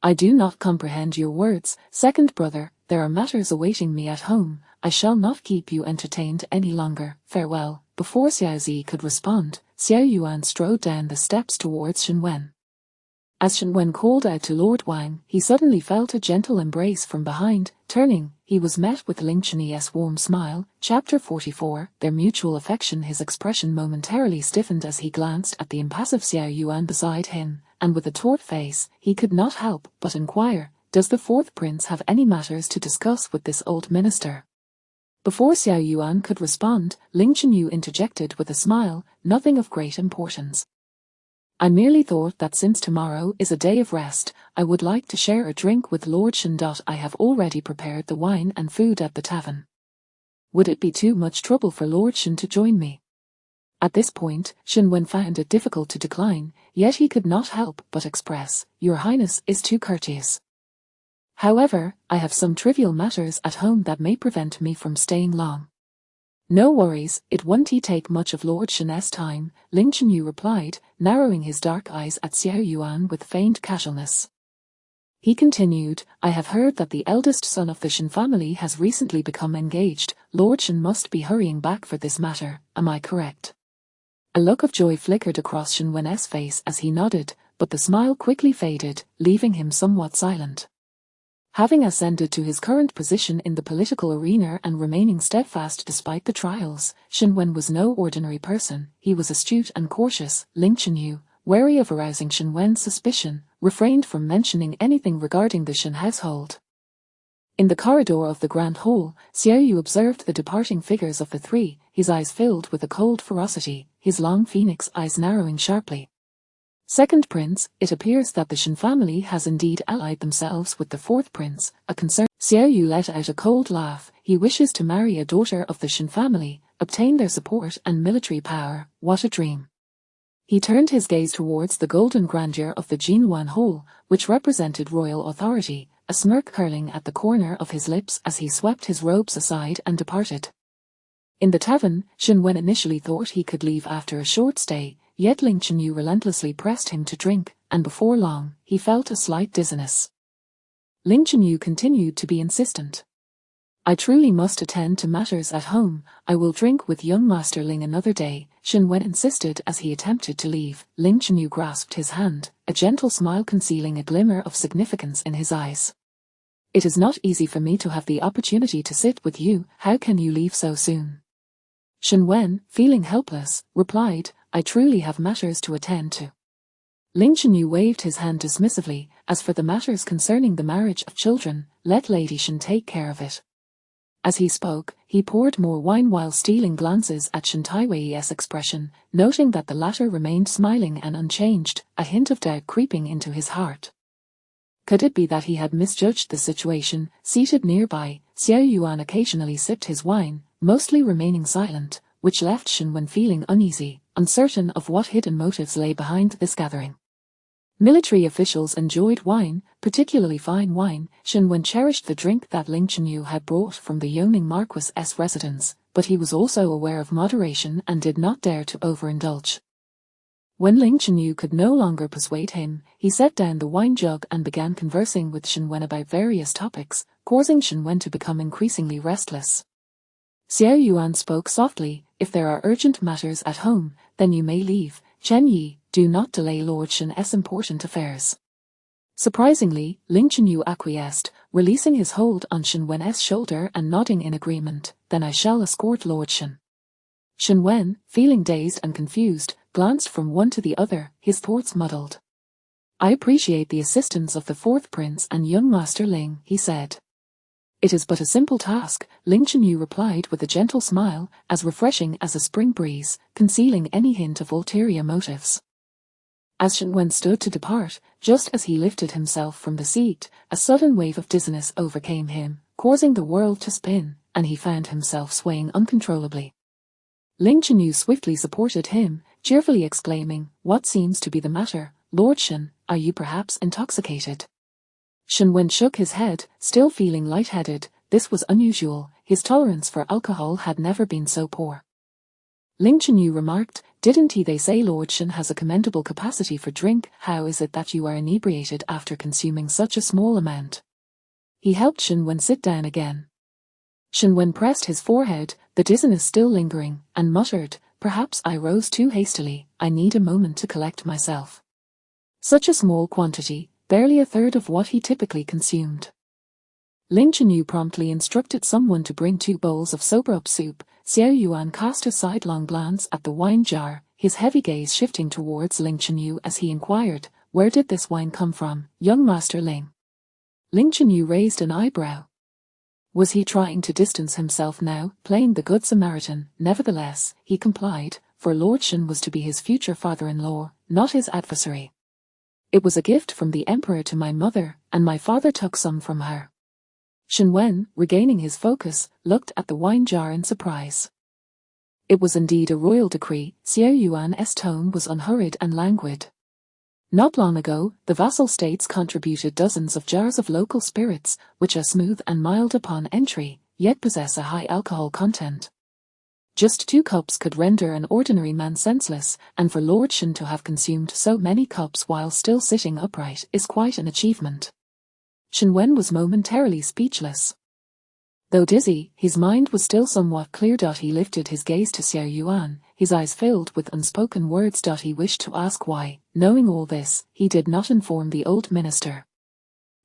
"I do not comprehend your words, second brother. There are matters awaiting me at home. I shall not keep you entertained any longer. Farewell." Before Xiao Zi could respond, Xiao Yuan strode down the steps towards Shen Wen. As Shen Wen called out to Lord Wang, he suddenly felt a gentle embrace from behind. Turning, he was met with Ling Chenyi's warm smile. Chapter 44, Their mutual affection. His expression momentarily stiffened as he glanced at the impassive Xiao Yuan beside him, and with a taut face, he could not help but inquire, "Does the fourth prince have any matters to discuss with this old minister?" Before Xiao Yuan could respond, Ling Chenyu interjected with a smile, "Nothing of great importance. I merely thought that since tomorrow is a day of rest, I would like to share a drink with Lord Shen. I have already prepared the wine and food at the tavern. Would it be too much trouble for Lord Shen to join me?" At this point, Shen Wen found it difficult to decline, yet he could not help but express, "Your Highness is too courteous. However, I have some trivial matters at home that may prevent me from staying long." "No worries, it won't take much of Lord Shen's time," Ling Chenyu replied, narrowing his dark eyes at Xiao Yuan with feigned casualness. He continued, "I have heard that the eldest son of the Shen family has recently become engaged. Lord Shen must be hurrying back for this matter, am I correct?" A look of joy flickered across Shen Wen's face as he nodded, but the smile quickly faded, leaving him somewhat silent. Having ascended to his current position in the political arena and remaining steadfast despite the trials, Shen Wen was no ordinary person. He was astute and cautious. Ling Chenyu, wary of arousing Shen Wen's suspicion, refrained from mentioning anything regarding the Shen household. In the corridor of the grand hall, Xiao Yu observed the departing figures of the three, his eyes filled with a cold ferocity, his long phoenix eyes narrowing sharply. "Second prince, it appears that the Shen family has indeed allied themselves with the fourth prince, a concern." Xiao Yu let out a cold laugh. "He wishes to marry a daughter of the Shen family, obtain their support and military power. What a dream." He turned his gaze towards the golden grandeur of the Jinhuan Hall, which represented royal authority, a smirk curling at the corner of his lips as he swept his robes aside and departed. In the tavern, Shen Wen initially thought he could leave after a short stay, yet Ling Chenyu relentlessly pressed him to drink, and before long, he felt a slight dizziness. Ling Chenyu continued to be insistent. "I truly must attend to matters at home. I will drink with young Master Ling another day," Shen Wen insisted as he attempted to leave. Ling Chenyu grasped his hand, a gentle smile concealing a glimmer of significance in his eyes. "It is not easy for me to have the opportunity to sit with you. How can you leave so soon?" Shen Wen, feeling helpless, replied, "I truly have matters to attend to." Ling Chenyu waved his hand dismissively. "As for the matters concerning the marriage of children, let Lady Shen take care of it." As he spoke, he poured more wine while stealing glances at Shen Taiwei's expression, noting that the latter remained smiling and unchanged, a hint of doubt creeping into his heart. Could it be that he had misjudged the situation? Seated nearby, Xiao Yuan occasionally sipped his wine, mostly remaining silent, which left Shen Wen feeling uneasy, uncertain of what hidden motives lay behind this gathering. Military officials enjoyed wine, particularly fine wine. Shen Wen cherished the drink that Ling Chenyu had brought from the Yongning Marquis's residence, but he was also aware of moderation and did not dare to overindulge. When Ling Chenyu could no longer persuade him, he set down the wine jug and began conversing with Shen Wen about various topics, causing Shen Wen to become increasingly restless. Xiao Yuan spoke softly, "If there are urgent matters at home, then you may leave. Chen Yi, do not delay Lord Shen's important affairs." Surprisingly, Ling Chenyu acquiesced, releasing his hold on Shen Wen's shoulder and nodding in agreement. "Then I shall escort Lord Shen." Shen Wen, feeling dazed and confused, glanced from one to the other, his thoughts muddled. "I appreciate the assistance of the fourth prince and young Master Ling," he said. "It is but a simple task," Ling Chenyu replied with a gentle smile, as refreshing as a spring breeze, concealing any hint of ulterior motives. As Shen Wen stood to depart, just as he lifted himself from the seat, a sudden wave of dizziness overcame him, causing the world to spin, and he found himself swaying uncontrollably. Ling Chenyu swiftly supported him, cheerfully exclaiming, "What seems to be the matter, Lord Shen? Are you perhaps intoxicated?" Shen Wen shook his head, still feeling lightheaded. This was unusual, his tolerance for alcohol had never been so poor. Ling Chenyu remarked, "Didn't they say Lord Shen has a commendable capacity for drink? How is it that you are inebriated after consuming such a small amount?" He helped Shen Wen sit down again. Shen Wen pressed his forehead, the dizziness still lingering, and muttered, "Perhaps I rose too hastily, I need a moment to collect myself." Such a small quantity, barely a third of what he typically consumed. Ling Chenyu promptly instructed someone to bring 2 bowls of sober-up soup. Xiao Yuan cast a sidelong glance at the wine jar, his heavy gaze shifting towards Ling Chenyu as he inquired, "Where did this wine come from, young Master Ling?" Ling Chenyu raised an eyebrow. Was he trying to distance himself now, playing the good Samaritan? Nevertheless, he complied, for Lord Shen was to be his future father-in-law, not his adversary. "It was a gift from the Emperor to my mother, and my father took some from her." Shen Wen, regaining his focus, looked at the wine jar in surprise. It was indeed a royal decree. Xiao Yuan's tone was unhurried and languid. Not long ago, the vassal states contributed dozens of jars of local spirits, which are smooth and mild upon entry, yet possess a high alcohol content. Just 2 cups could render an ordinary man senseless, and for Lord Shen to have consumed so many cups while still sitting upright is quite an achievement. Shen Wen was momentarily speechless. Though dizzy, his mind was still somewhat clear. He lifted his gaze to Xiao Yuan, his eyes filled with unspoken words. He wished to ask why, knowing all this, he did not inform the old minister.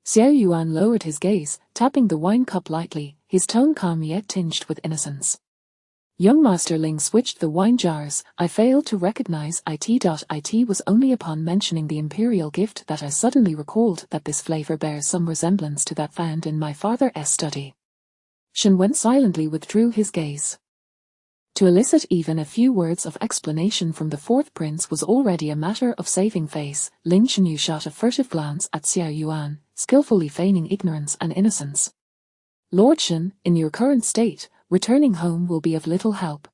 Xiao Yuan lowered his gaze, tapping the wine cup lightly, his tone calm yet tinged with innocence. Young Master Ling switched the wine jars. "I failed to recognize it. It was only upon mentioning the imperial gift that I suddenly recalled that this flavor bears some resemblance to that found in my father's study." Shen Wen silently withdrew his gaze. To elicit even a few words of explanation from the fourth prince was already a matter of saving face. Ling Chenyu shot a furtive glance at Xiao Yuan, skillfully feigning ignorance and innocence. "Lord Shen, in your current state, returning home will be of little help.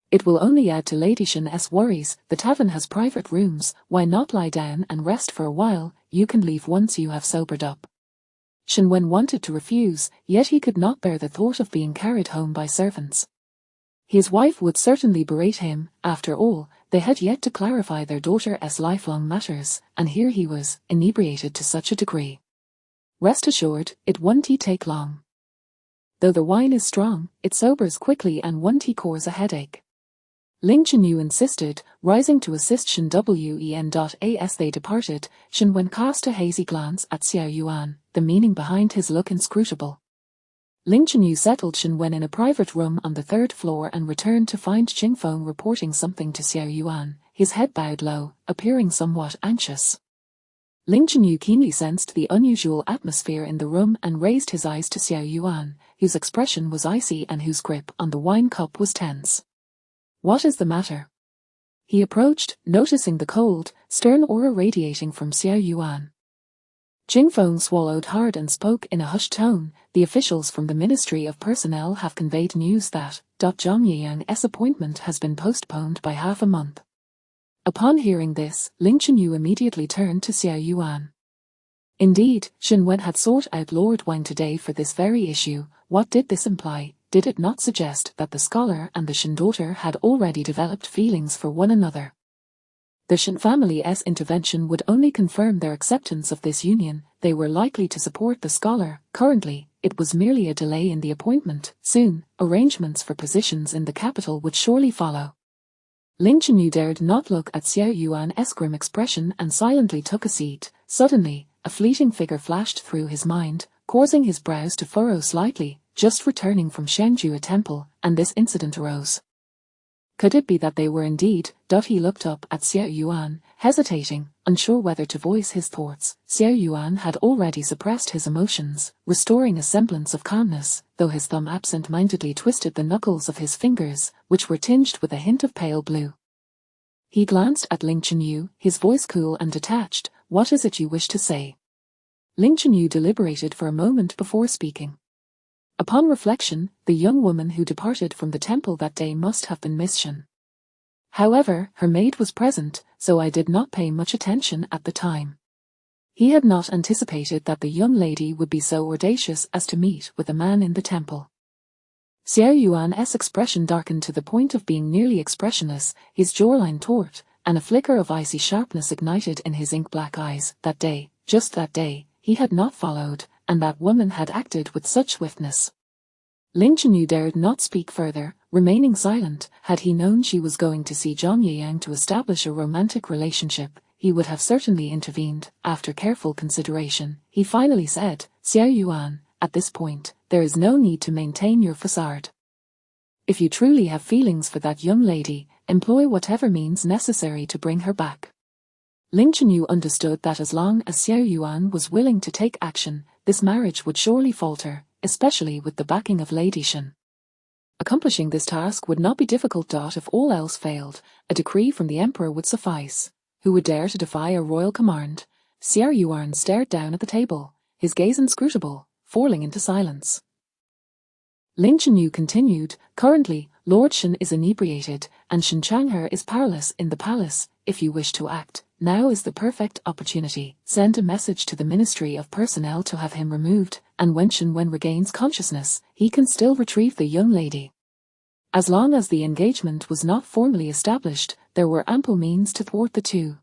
It will only add to Lady Shen's worries. The tavern has private rooms. Why not lie down and rest for a while? You can leave once you have sobered up." Shen Wen wanted to refuse, yet he could not bear the thought of being carried home by servants. His wife would certainly berate him. After all, they had yet to clarify their daughter's lifelong matters, and here he was, inebriated to such a degree. "Rest assured, it won't take long. Though the wine is strong, it sobers quickly and won't cause a headache." Ling Chenyu insisted, rising to assist Shen Wen. As they departed, Shen Wen cast a hazy glance at Xiao Yuan, the meaning behind his look inscrutable. Ling Chenyu settled Shen Wen in a private room on the 3rd floor and returned to find Qing Feng reporting something to Xiao Yuan, his head bowed low, appearing somewhat anxious. Ling Chenyu keenly sensed the unusual atmosphere in the room and raised his eyes to Xiao Yuan, whose expression was icy and whose grip on the wine cup was tense. "What is the matter?" He approached, noticing the cold, stern aura radiating from Xiao Yuan. Qing Feng swallowed hard and spoke in a hushed tone. "The officials from the Ministry of Personnel have conveyed news that Zhang Yiyang's appointment has been postponed by half a month." Upon hearing this, Ling Chenyu immediately turned to Xiao Yuan. Indeed, Shen Wen had sought out Lord Wang today for this very issue. What did this imply? Did it not suggest that the scholar and the Shen daughter had already developed feelings for one another? The Shen family's intervention would only confirm their acceptance of this union. They were likely to support the scholar. Currently, it was merely a delay in the appointment. Soon, arrangements for positions in the capital would surely follow. Ling Chenyu dared not look at Xiao Yuan's grim expression and silently took a seat. Suddenly, a fleeting figure flashed through his mind, causing his brows to furrow slightly. Just returning from Shenzhou Temple, and this incident arose. Could it be that they were indeed? He looked up at Xiao Yuan, hesitating, unsure whether to voice his thoughts. Xiao Yuan had already suppressed his emotions, restoring a semblance of calmness, though his thumb absent-mindedly twisted the knuckles of his fingers, which were tinged with a hint of pale blue. He glanced at Ling Chenyu, his voice cool and detached. "What is it you wish to say?" Ling Chenyu deliberated for a moment before speaking. Upon reflection, the young woman who departed from the temple that day must have been Miss Shen. However, her maid was present, so I did not pay much attention at the time. He had not anticipated that the young lady would be so audacious as to meet with a man in the temple. Xiao Yuan's expression darkened to the point of being nearly expressionless, his jawline taut, and a flicker of icy sharpness ignited in his ink-black eyes. That day, just that day, he had not followed, and that woman had acted with such swiftness. Ling Chenyu dared not speak further, remaining silent. Had he known she was going to see Zhang Yiyang to establish a romantic relationship, he would have certainly intervened. After careful consideration, he finally said, "Xiao Yuan, at this point, there is no need to maintain your facade. If you truly have feelings for that young lady, employ whatever means necessary to bring her back." Ling Chenyu understood that as long as Xiao Yuan was willing to take action, this marriage would surely falter, especially with the backing of Lady Shen. Accomplishing this task would not be difficult. If all else failed, a decree from the emperor would suffice. Who would dare to defy a royal command? Xiao Yuan stared down at the table, his gaze inscrutable, falling into silence. Ling Chenyu continued, "Currently, Lord Shen is inebriated, and Shen Changhe is powerless in the palace. If you wish to act, now is the perfect opportunity. Send a message to the Ministry of Personnel to have him removed, and when Shen Wen regains consciousness, he can still retrieve the young lady." As long as the engagement was not formally established, there were ample means to thwart the two.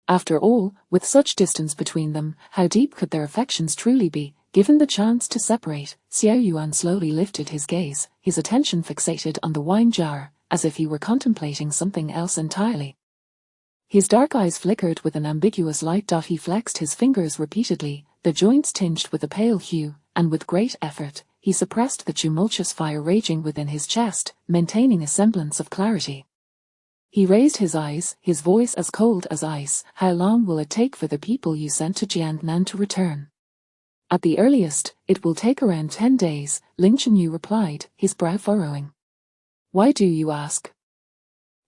After all, with such distance between them, how deep could their affections truly be? Given the chance to separate, Xiao Yuan slowly lifted his gaze, his attention fixated on the wine jar, as if he were contemplating something else entirely. His dark eyes flickered with an ambiguous light. He flexed his fingers repeatedly, the joints tinged with a pale hue, and with great effort, he suppressed the tumultuous fire raging within his chest, maintaining a semblance of clarity. He raised his eyes, his voice as cold as ice. "How long will it take for the people you sent to Jiangnan to return?" "At the earliest, it will take around 10 days, Ling Chenyu replied, his brow furrowing. "Why do you ask?"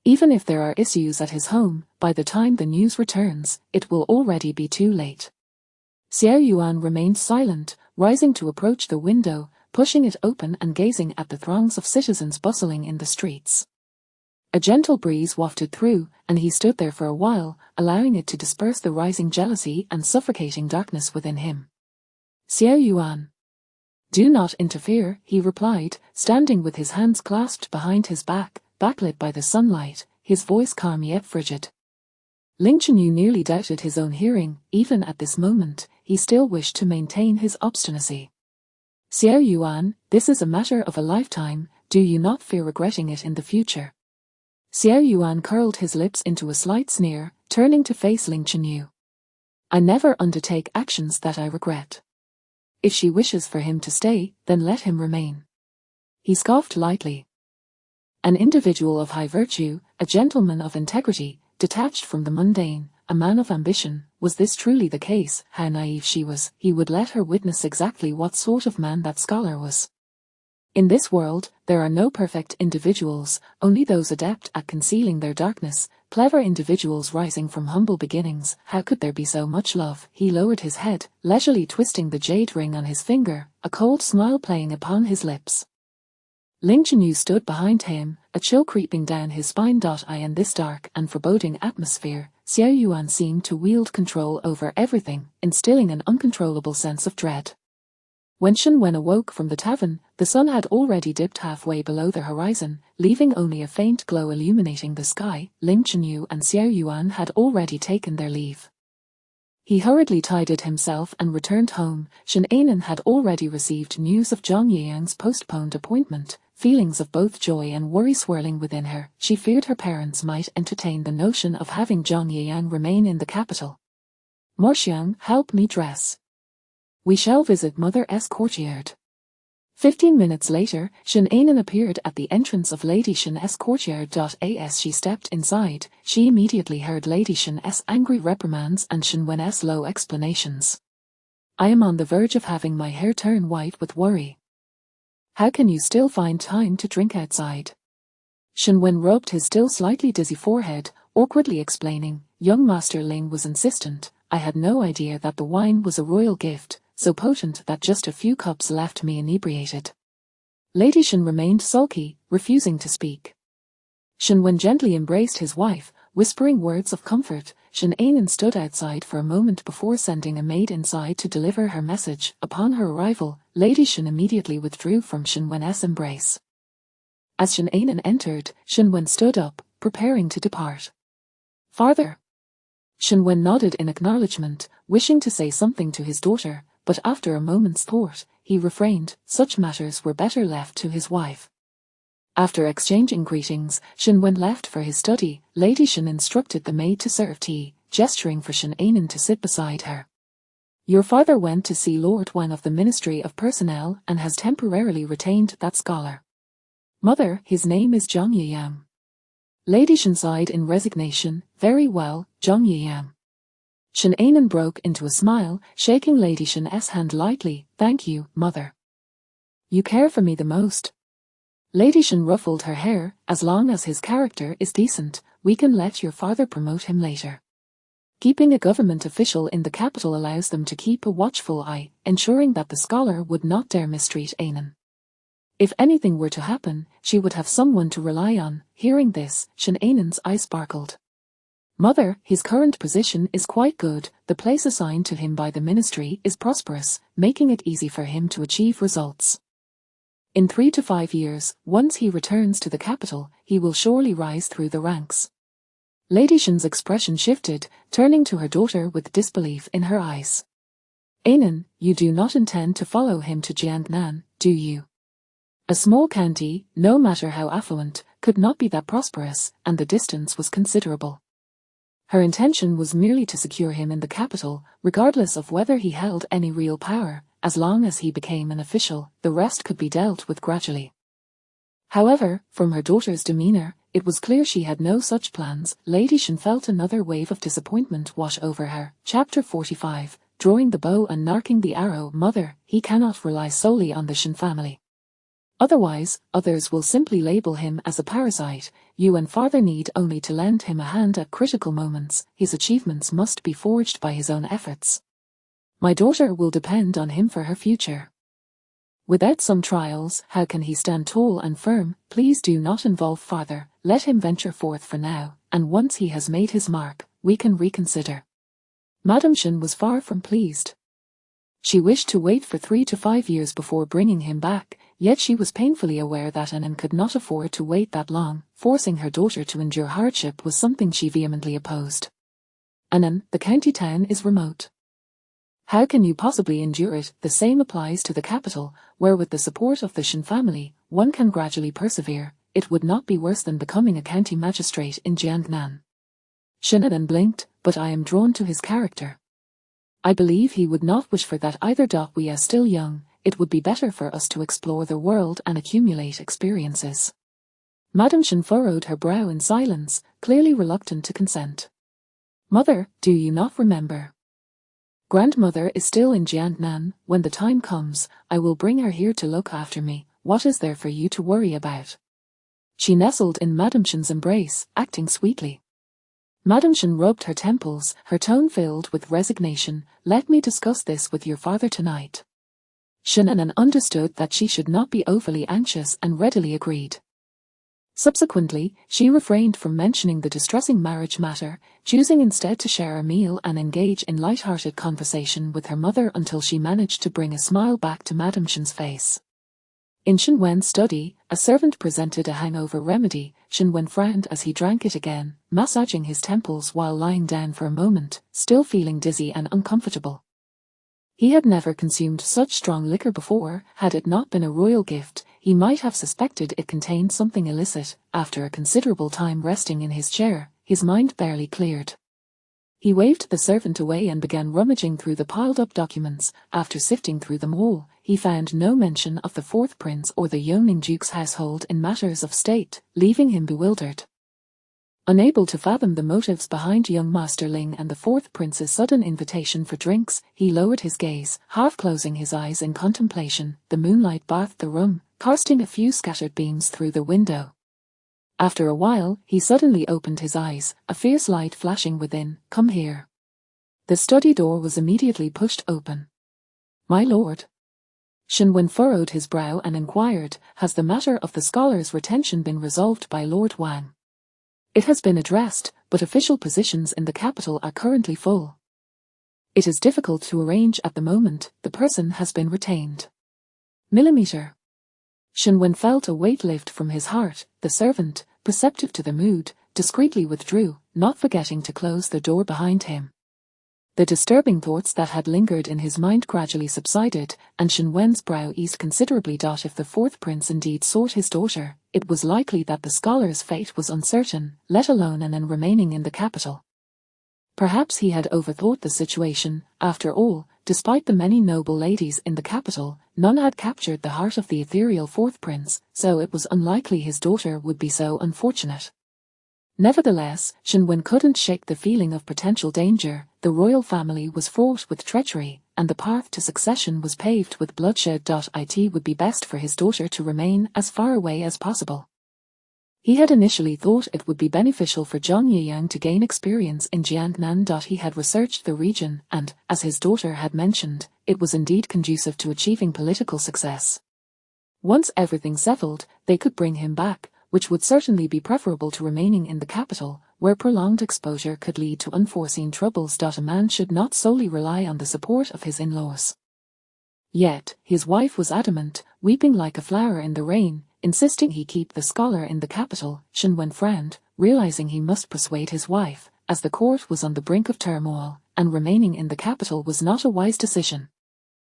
"Even if there are issues at his home, by the time the news returns, it will already be too late." Xiao Yuan remained silent, rising to approach the window, pushing it open and gazing at the throngs of citizens bustling in the streets. A gentle breeze wafted through, and he stood there for a while, allowing it to disperse the rising jealousy and suffocating darkness within him. "Xiao Yuan." "Do not interfere," he replied, standing with his hands clasped behind his back, backlit by the sunlight, his voice calm yet frigid. Ling Chenyu nearly doubted his own hearing. Even at this moment, he still wished to maintain his obstinacy. "Xiao Yuan, this is a matter of a lifetime. Do you not fear regretting it in the future?" Xiao Yuan curled his lips into a slight sneer, turning to face Ling Chenyu. "I never undertake actions that I regret. If she wishes for him to stay, then let him remain." He scoffed lightly. An individual of high virtue, a gentleman of integrity, detached from the mundane, a man of ambition. Was this truly the case? How naive she was. He would let her witness exactly what sort of man that scholar was. In this world, there are no perfect individuals, only those adept at concealing their darkness, clever individuals rising from humble beginnings. How could there be so much love? He lowered his head, leisurely twisting the jade ring on his finger, a cold smile playing upon his lips. Ling Chenyu stood behind him, a chill creeping down his spine. In this dark and foreboding atmosphere, Xiao Yuan seemed to wield control over everything, instilling an uncontrollable sense of dread. When Shen Wen awoke from the tavern, the sun had already dipped halfway below the horizon, leaving only a faint glow illuminating the sky. Ling Chenyu and Xiao Yuan had already taken their leave. He hurriedly tidied himself and returned home. Shen Anan had already received news of Zhang Yiyang's postponed appointment, feelings of both joy and worry swirling within her. She feared her parents might entertain the notion of having Zhang Yiyang remain in the capital. "Mo Xiang, help me dress. We shall visit Mother's courtyard." 15 minutes later, Shin Ainin appeared at the entrance of Lady Shin's courtyard. As she stepped inside, she immediately heard Lady Shin's angry reprimands and Shin Wen's low explanations. I am on the verge of having my hair turn white with worry. How can you still find time to drink outside? Shin Wen rubbed his still slightly dizzy forehead, awkwardly explaining, young Master Ling was insistent. I had no idea that the wine was a royal gift, so potent that just a few cups left me inebriated. Lady Shin remained sulky, refusing to speak. Shin Wen gently embraced his wife, whispering words of comfort. Shin Ainin stood outside for a moment before sending a maid inside to deliver her message. Upon her arrival, Lady Shin immediately withdrew from Shin Wen's embrace. As Shin Ainin entered, Shin Wen stood up, preparing to depart. Father. Shin Wen nodded in acknowledgement, wishing to say something to his daughter, but after a moment's thought, he refrained. Such matters were better left to his wife. After exchanging greetings, Shin Wen left for his study. Lady Shin instructed the maid to serve tea, gesturing for Shin Ainin to sit beside her. Your father went to see Lord Wang of the Ministry of Personnel and has temporarily retained that scholar. Mother, his name is Zhang Yiyang. Lady Shin sighed in resignation. Very well, Zhang Yiyang. Shin Ainin broke into a smile, shaking Lady Shin's hand lightly. Thank you, mother. You care for me the most. Lady Shin ruffled her hair. As long as his character is decent, we can let your father promote him later. Keeping a government official in the capital allows them to keep a watchful eye, ensuring that the scholar would not dare mistreat Ainin. If anything were to happen, she would have someone to rely on. Hearing this, Shin Ainin's eye sparkled. Mother, his current position is quite good. The place assigned to him by the ministry is prosperous, making it easy for him to achieve results. In 3 to 5 years, once he returns to the capital, he will surely rise through the ranks. Lady Shin's expression shifted, turning to her daughter with disbelief in her eyes. Ainin, you do not intend to follow him to Jiangnan, do you? A small county, no matter how affluent, could not be that prosperous, and the distance was considerable. Her intention was merely to secure him in the capital, regardless of whether he held any real power. As long as he became an official, the rest could be dealt with gradually. However, from her daughter's demeanor, it was clear she had no such plans. Lady Shin felt another wave of disappointment wash over her. Chapter 45, Drawing the Bow and Narking the Arrow. Mother, he cannot rely solely on the Shin family. Otherwise, others will simply label him as a parasite. You and father need only to lend him a hand at critical moments. His achievements must be forged by his own efforts. My daughter will depend on him for her future. Without some trials, how can he stand tall and firm? Please do not involve father. Let him venture forth for now, and once he has made his mark, we can reconsider. Madame Shin was far from pleased. She wished to wait for 3 to 5 years before bringing him back, yet she was painfully aware that Ainin could not afford to wait that long. Forcing her daughter to endure hardship was something she vehemently opposed. Ainin, the county town is remote. How can you possibly endure it? The same applies to the capital, where with the support of the Shin family, one can gradually persevere. It would not be worse than becoming a county magistrate in Jiangnan. Shin Ainin blinked, but I am drawn to his character. I believe he would not wish for that either. We are still young, it would be better for us to explore the world and accumulate experiences. Madame Shin furrowed her brow in silence, clearly reluctant to consent. Mother, do you not remember? Grandmother is still in Jiangnan. When the time comes, I will bring her here to look after me. What is there for you to worry about? She nestled in Madame Shin's embrace, acting sweetly. Madame Shin rubbed her temples, her tone filled with resignation. Let me discuss this with your father tonight. Shin Ainin understood that she should not be overly anxious and readily agreed. Subsequently, she refrained from mentioning the distressing marriage matter, choosing instead to share a meal and engage in light-hearted conversation with her mother until she managed to bring a smile back to Madame Shin's face. In Shin Wen's study, a servant presented a hangover remedy. Shin Wen frowned as he drank it again, massaging his temples while lying down for a moment, still feeling dizzy and uncomfortable. He had never consumed such strong liquor before. Had it not been a royal gift, he might have suspected it contained something illicit. After a considerable time resting in his chair, his mind barely cleared. He waved the servant away and began rummaging through the piled-up documents. After sifting through them all, he found no mention of the fourth prince or the youngling duke's household in matters of state, leaving him bewildered. Unable to fathom the motives behind young Master Ling and the fourth prince's sudden invitation for drinks, he lowered his gaze, half closing his eyes in contemplation. The moonlight bathed the room, casting a few scattered beams through the window. After a while, he suddenly opened his eyes, a fierce light flashing within. "Come here." The study door was immediately pushed open. "My lord." Shen Wen furrowed his brow and inquired, "Has the matter of the scholar's retention been resolved by Lord Wang?" "It has been addressed, but official positions in the capital are currently full. It is difficult to arrange at the moment. The person has been retained." Millimeter. Shen Wen felt a weight lift from his heart. The servant, perceptive to the mood, discreetly withdrew, not forgetting to close the door behind him. The disturbing thoughts that had lingered in his mind gradually subsided, and Shen Wen's brow eased considerably. If the fourth prince indeed sought his daughter, it was likely that the scholar's fate was uncertain, let alone an remaining in the capital. Perhaps he had overthought the situation. After all, despite the many noble ladies in the capital, none had captured the heart of the ethereal fourth prince, so it was unlikely his daughter would be so unfortunate. Nevertheless, Shen Wen couldn't shake the feeling of potential danger. The royal family was fraught with treachery, and the path to succession was paved with bloodshed. It would be best for his daughter to remain as far away as possible. He had initially thought it would be beneficial for Zhang Yiyang to gain experience in Jiangnan. He had researched the region, and, as his daughter had mentioned, it was indeed conducive to achieving political success. Once everything settled, they could bring him back, which would certainly be preferable to remaining in the capital, where prolonged exposure could lead to unforeseen troubles. A man should not solely rely on the support of his in-laws. Yet, his wife was adamant, weeping like a flower in the rain, insisting he keep the scholar in the capital. Shen Wen frowned, realizing he must persuade his wife, as the court was on the brink of turmoil, and remaining in the capital was not a wise decision.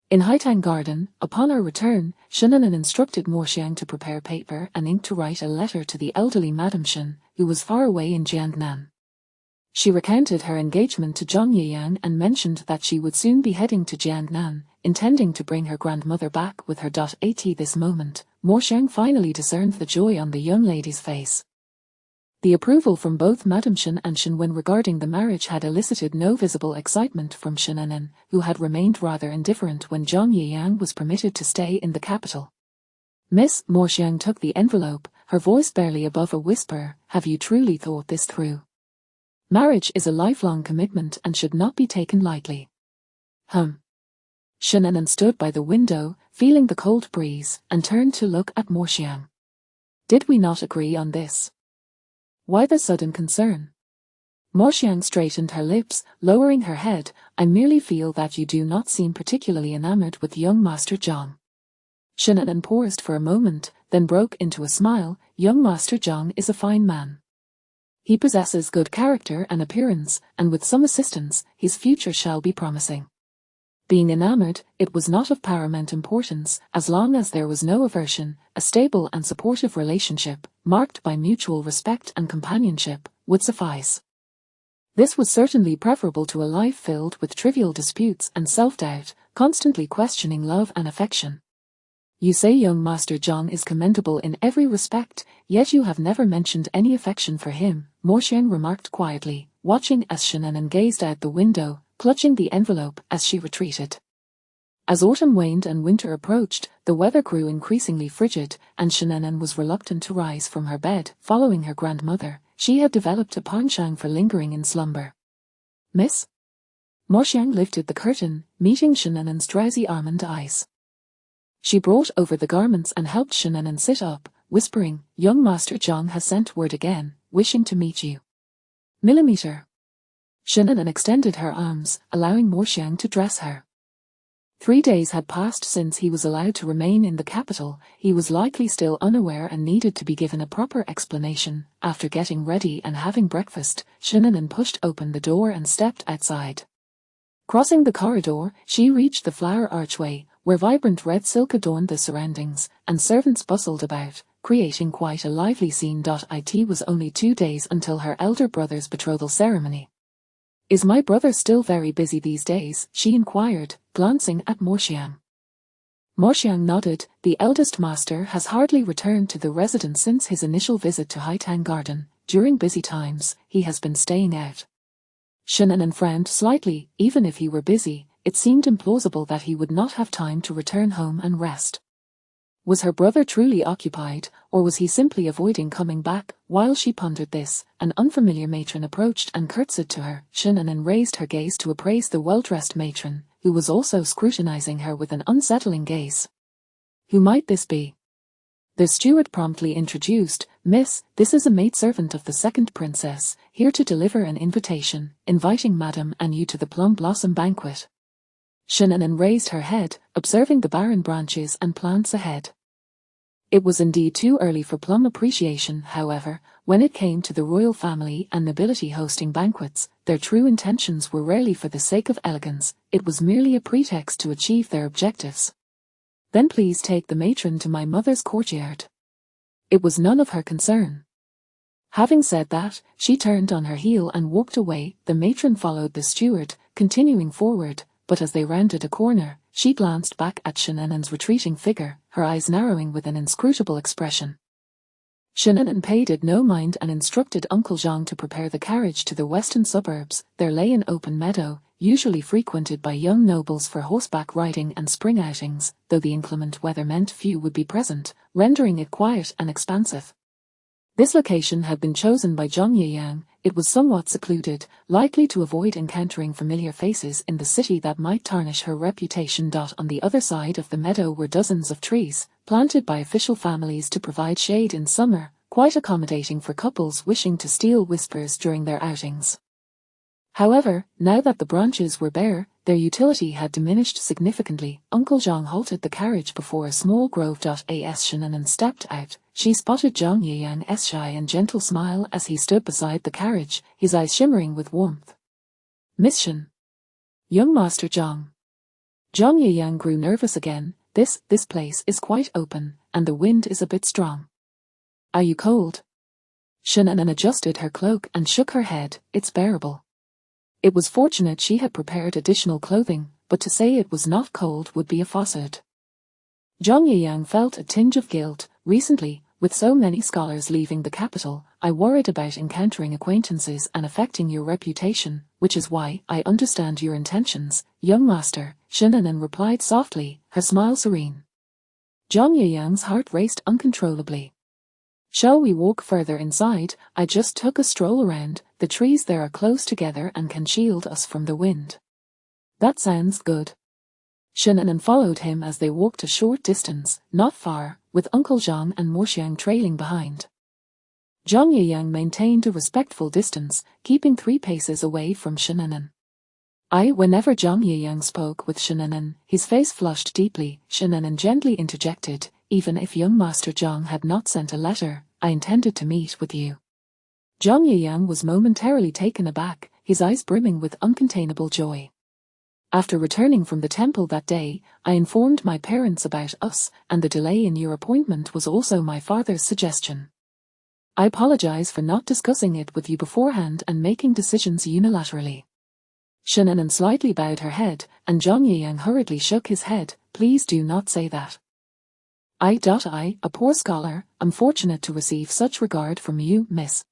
In Haitang Garden, upon her return, Shen Anan instructed Mo Xiang to prepare paper and ink to write a letter to the elderly Madame Shen, who was far away in Jiangnan. She recounted her engagement to Zhang Yiyang and mentioned that she would soon be heading to Jiangnan, intending to bring her grandmother back with her. At this moment, Mo Xiang finally discerned the joy on the young lady's face. The approval from both Madame Shen and Shen Wen regarding the marriage had elicited no visible excitement from Shen Anan, who had remained rather indifferent when Zhang Yiyang was permitted to stay in the capital. "Miss," Mo Xiang took the envelope, her voice barely above a whisper, "have you truly thought this through? Marriage is a lifelong commitment and should not be taken lightly." Shen Anan stood by the window, feeling the cold breeze, and turned to look at Mo Xiang. "Did we not agree on this? Why the sudden concern?" Mo Xiang straightened her lips, lowering her head. "I merely feel that you do not seem particularly enamored with young Master Zhang." Shen Anan paused for a moment, then broke into a smile. "Young Master Zhang is a fine man. He possesses good character and appearance, and with some assistance, his future shall be promising." Being enamored, it was not of paramount importance, as long as there was no aversion. A stable and supportive relationship, marked by mutual respect and companionship, would suffice. This was certainly preferable to a life filled with trivial disputes and self-doubt, constantly questioning love and affection. "You say young Master Zhang is commendable in every respect, yet you have never mentioned any affection for him," Mo Xiang remarked quietly, watching as Shen Anan gazed out the window, clutching the envelope as she retreated. As autumn waned and winter approached, the weather grew increasingly frigid, and Shen Anan was reluctant to rise from her bed. Following her grandmother, she had developed a penchant for lingering in slumber. "Miss?" Mo Xiang lifted the curtain, meeting Shen Anan's drowsy almond eyes. She brought over the garments and helped Shen Anan sit up, whispering, "Young Master Zhang has sent word again, wishing to meet you." Millimeter. Shen Anan extended her arms, allowing Mo Xiang to dress her. 3 days had passed since he was allowed to remain in the capital. He was likely still unaware and needed to be given a proper explanation. After getting ready and having breakfast, Shen Anan pushed open the door and stepped outside. Crossing the corridor, she reached the flower archway, where vibrant red silk adorned the surroundings, and servants bustled about, creating quite a lively scene. It was only 2 days until her elder brother's betrothal ceremony. Is my brother still very busy these days? She inquired, glancing at Morxiang. Morxiang nodded. The eldest master has hardly returned to the residence since his initial visit to Haitang Garden. During busy times, he has been staying out. Shannon frowned slightly. Even if he were busy, it seemed implausible that he would not have time to return home and rest. Was her brother truly occupied, or was he simply avoiding coming back? While she pondered this, an unfamiliar matron approached and curtsied to her. Shannon raised her gaze to appraise the well-dressed matron, who was also scrutinizing her with an unsettling gaze. Who might this be? The steward promptly introduced, Miss, this is a maidservant of the second princess, here to deliver an invitation, inviting Madame and you to the Plum Blossom banquet. Shannon raised her head, observing the barren branches and plants ahead. It was indeed too early for plum appreciation, however. When it came to the royal family and nobility hosting banquets, their true intentions were rarely for the sake of elegance, it was merely a pretext to achieve their objectives. Then please take the matron to my mother's courtyard. It was none of her concern. Having said that, she turned on her heel and walked away. The matron followed the steward, continuing forward, but as they rounded a corner, she glanced back at Shannon's retreating figure, her eyes narrowing with an inscrutable expression. Shannon paid it no mind and instructed Uncle Jean to prepare the carriage to the western suburbs. There lay an open meadow, usually frequented by young nobles for horseback riding and spring outings, though the inclement weather meant few would be present, rendering it quiet and expansive. This location had been chosen by Zhang Yiyang. It was somewhat secluded, likely to avoid encountering familiar faces in the city that might tarnish her reputation. On the other side of the meadow were dozens of trees, planted by official families to provide shade in summer, quite accommodating for couples wishing to steal whispers during their outings. However, now that the branches were bare, their utility had diminished significantly. Uncle Zhang halted the carriage before a small grove. As Shannon stepped out, she spotted Zhang Yiyang's shy and gentle smile as he stood beside the carriage, his eyes shimmering with warmth. Miss Shan. Young Master Zhang. Zhang Yiyang grew nervous again. This place is quite open, and the wind is a bit strong. Are you cold? Shannon adjusted her cloak and shook her head. It's bearable. It was fortunate she had prepared additional clothing, but to say it was not cold would be a falsehood. Zhang Yiyang felt a tinge of guilt. Recently, with so many scholars leaving the capital, I worried about encountering acquaintances and affecting your reputation, which is why I understand your intentions, young master, Shannon replied softly, her smile serene. Zhang Yiyang's heart raced uncontrollably. Shall we walk further inside? I just took a stroll around. The trees there are close together and can shield us from the wind. That sounds good. Shannon followed him as they walked a short distance, not far, with Uncle Jean and Morxiang trailing behind. Zhang Yiyang maintained a respectful distance, keeping 3 paces away from Shannon. Whenever Zhang Yiyang spoke with Shannon, his face flushed deeply. Shannon gently interjected, even if young Master Zhang had not sent a letter, I intended to meet with you. Zhang Yiyang was momentarily taken aback, his eyes brimming with uncontainable joy. After returning from the temple that day, I informed my parents about us, and the delay in your appointment was also my father's suggestion. I apologize for not discussing it with you beforehand and making decisions unilaterally. Shannon slightly bowed her head, and Zhang Yiyang hurriedly shook his head. Please do not say that. I, a poor scholar, am fortunate to receive such regard from you, miss.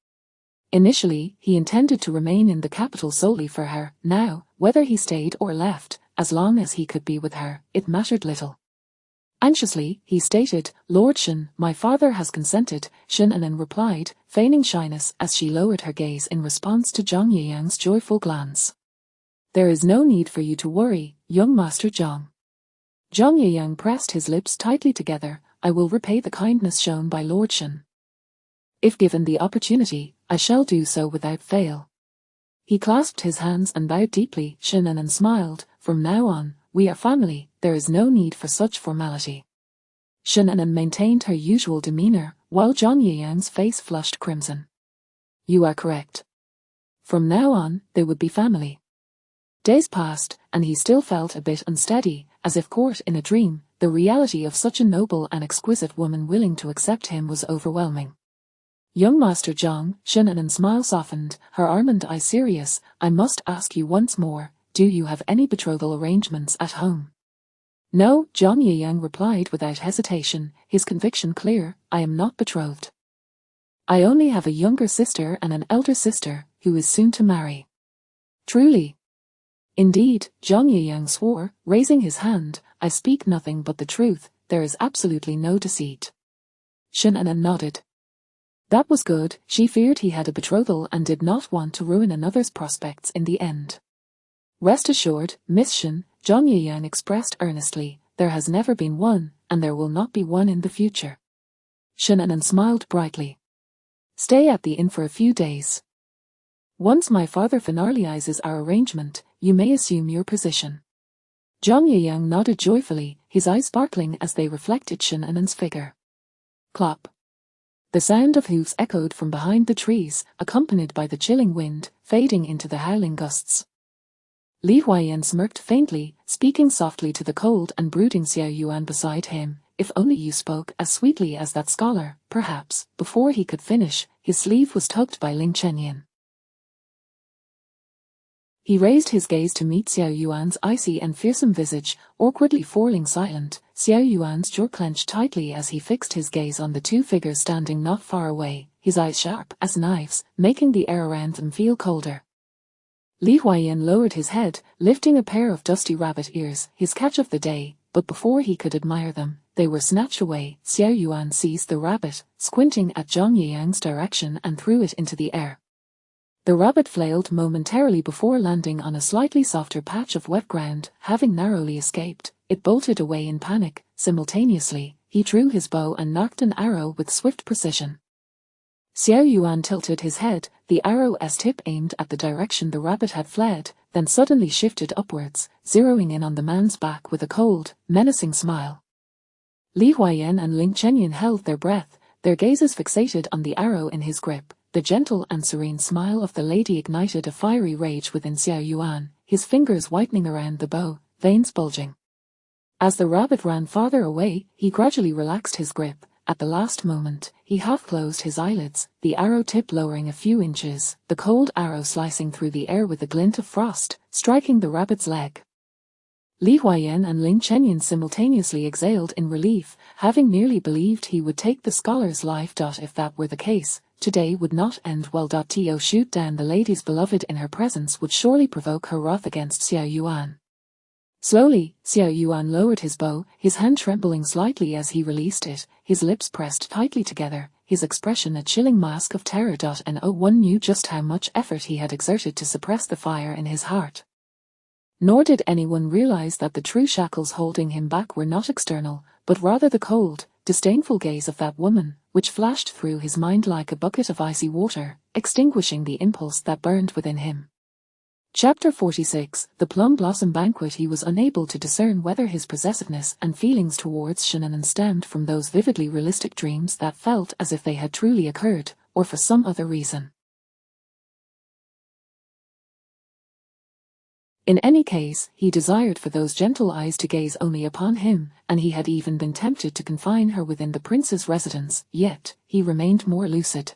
Initially, he intended to remain in the capital solely for her. Now, whether he stayed or left, as long as he could be with her, it mattered little. Anxiously, he stated, Lord Shan, my father has consented, Shannon replied, feigning shyness as she lowered her gaze in response to Zhang Yiyang's joyful glance. There is no need for you to worry, young Master Zhang. Zhang Yiyang pressed his lips tightly together. I will repay the kindness shown by Lord Shan. If given the opportunity, I shall do so without fail. He clasped his hands and bowed deeply. Shannon smiled. From now on, we are family, there is no need for such formality. Shannon maintained her usual demeanor, while Zhang Yiyang's face flushed crimson. You are correct. From now on, they would be family. Days passed, and he still felt a bit unsteady, as if caught in a dream. The reality of such a noble and exquisite woman willing to accept him was overwhelming. Young Master Zhang, Shenanen's smile softened, her almond eye serious. I must ask you once more, do you have any betrothal arrangements at home? No, Zhang Yiyang replied without hesitation, his conviction clear, I am not betrothed. I only have a younger sister and an elder sister, who is soon to marry. Truly? Indeed, Zhang Yiyang swore, raising his hand, I speak nothing but the truth, there is absolutely no deceit. Shenanen nodded. That was good, she feared he had a betrothal and did not want to ruin another's prospects in the end. Rest assured, Miss Shen, Zhang Yiyang expressed earnestly, there has never been one, and there will not be one in the future. Shenanen smiled brightly. Stay at the inn for a few days. Once my father finalizes our arrangement, you may assume your position. Zhang Yiyang nodded joyfully, his eyes sparkling as they reflected Shenanen's figure. Clop. The sound of hoofs echoed from behind the trees, accompanied by the chilling wind, fading into the howling gusts. Li Huaiyan smirked faintly, speaking softly to the cold and brooding Xiao Yuan beside him. If only you spoke as sweetly as that scholar, perhaps. Before he could finish, his sleeve was tugged by Ling Chenyan. He raised his gaze to meet Xiao Yuan's icy and fearsome visage, awkwardly falling silent. Xiao Yuan's jaw clenched tightly as he fixed his gaze on the two figures standing not far away, his eyes sharp as knives, making the air around them feel colder. Li Huaiyan lowered his head, lifting a pair of dusty rabbit ears, his catch of the day, but before he could admire them, they were snatched away. Xiao Yuan seized the rabbit, squinting at Zhang Yiyang's direction and threw it into the air. The rabbit flailed momentarily before landing on a slightly softer patch of wet ground, having narrowly escaped. It bolted away in panic. Simultaneously, he drew his bow and knocked an arrow with swift precision. Xiao Yuan tilted his head, the arrow's tip aimed at the direction the rabbit had fled, then suddenly shifted upwards, zeroing in on the man's back with a cold, menacing smile. Li Huaiyan and Ling Chenyan held their breath, their gazes fixated on the arrow in his grip. The gentle and serene smile of the lady ignited a fiery rage within Xiao Yuan, his fingers whitening around the bow, veins bulging. As the rabbit ran farther away, he gradually relaxed his grip. At the last moment, he half-closed his eyelids, the arrow tip lowering a few inches, the cold arrow slicing through the air with a glint of frost, striking the rabbit's leg. Li Huaiyan and Ling Chenyan simultaneously exhaled in relief, having nearly believed he would take the scholar's life. If that were the case, today would not end well. To shoot down the lady's beloved in her presence would surely provoke her wrath against Xiao Yuan. Slowly, Xiao Yuan lowered his bow, his hand trembling slightly as he released it, his lips pressed tightly together, his expression a chilling mask of terror. No one knew just how much effort he had exerted to suppress the fire in his heart. Nor did anyone realize that the true shackles holding him back were not external, but rather the cold, disdainful gaze of that woman, which flashed through his mind like a bucket of icy water, extinguishing the impulse that burned within him. Chapter 46, The Plum Blossom Banquet. He was unable to discern whether his possessiveness and feelings towards Shenanen stemmed from those vividly realistic dreams that felt as if they had truly occurred, or for some other reason. In any case, he desired for those gentle eyes to gaze only upon him, and he had even been tempted to confine her within the prince's residence, yet, he remained more lucid.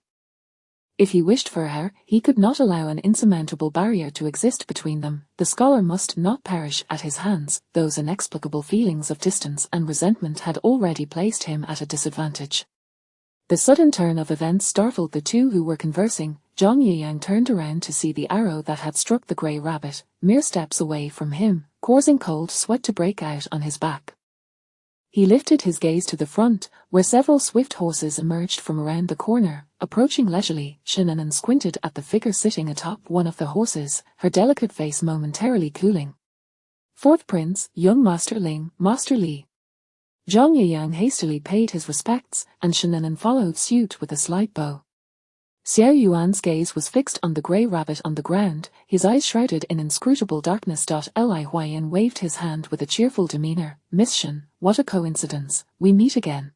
If he wished for her, he could not allow an insurmountable barrier to exist between them. The scholar must not perish at his hands. Those inexplicable feelings of distance and resentment had already placed him at a disadvantage. The sudden turn of events startled the two who were conversing. Zhang Yiyang turned around to see the arrow that had struck the grey rabbit, mere steps away from him, causing cold sweat to break out on his back. He lifted his gaze to the front, where several swift horses emerged from around the corner, approaching leisurely. Shenanen squinted at the figure sitting atop one of the horses, her delicate face momentarily cooling. Fourth Prince, young Master Ling, Master Li. Zhang Yiyang hastily paid his respects, and Shenanen followed suit with a slight bow. Xiao Yuan's gaze was fixed on the grey rabbit on the ground, his eyes shrouded in inscrutable darkness. Li Huaiyan waved his hand with a cheerful demeanor. Miss Shen, what a coincidence, we meet again.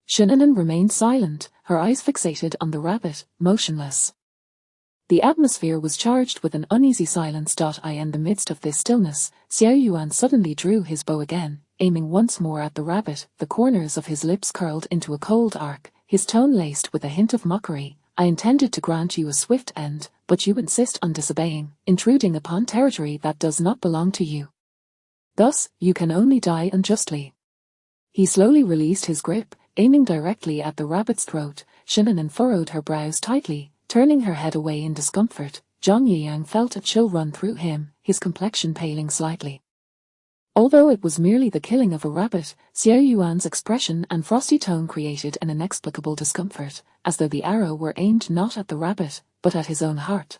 Shenanen remained silent, her eyes fixated on the rabbit, motionless. The atmosphere was charged with an uneasy silence. In the midst of this stillness, Xiao Yuan suddenly drew his bow again, aiming once more at the rabbit. The corners of his lips curled into a cold arc, his tone laced with a hint of mockery. I intended to grant you a swift end, but you insist on disobeying, intruding upon territory that does not belong to you. Thus, you can only die unjustly. He slowly released his grip, aiming directly at the rabbit's throat. Shin'en furrowed her brows tightly, turning her head away in discomfort. Zhang Yiyang felt a chill run through him, his complexion paling slightly. Although it was merely the killing of a rabbit, Xiao Yuan's expression and frosty tone created an inexplicable discomfort, as though the arrow were aimed not at the rabbit, but at his own heart.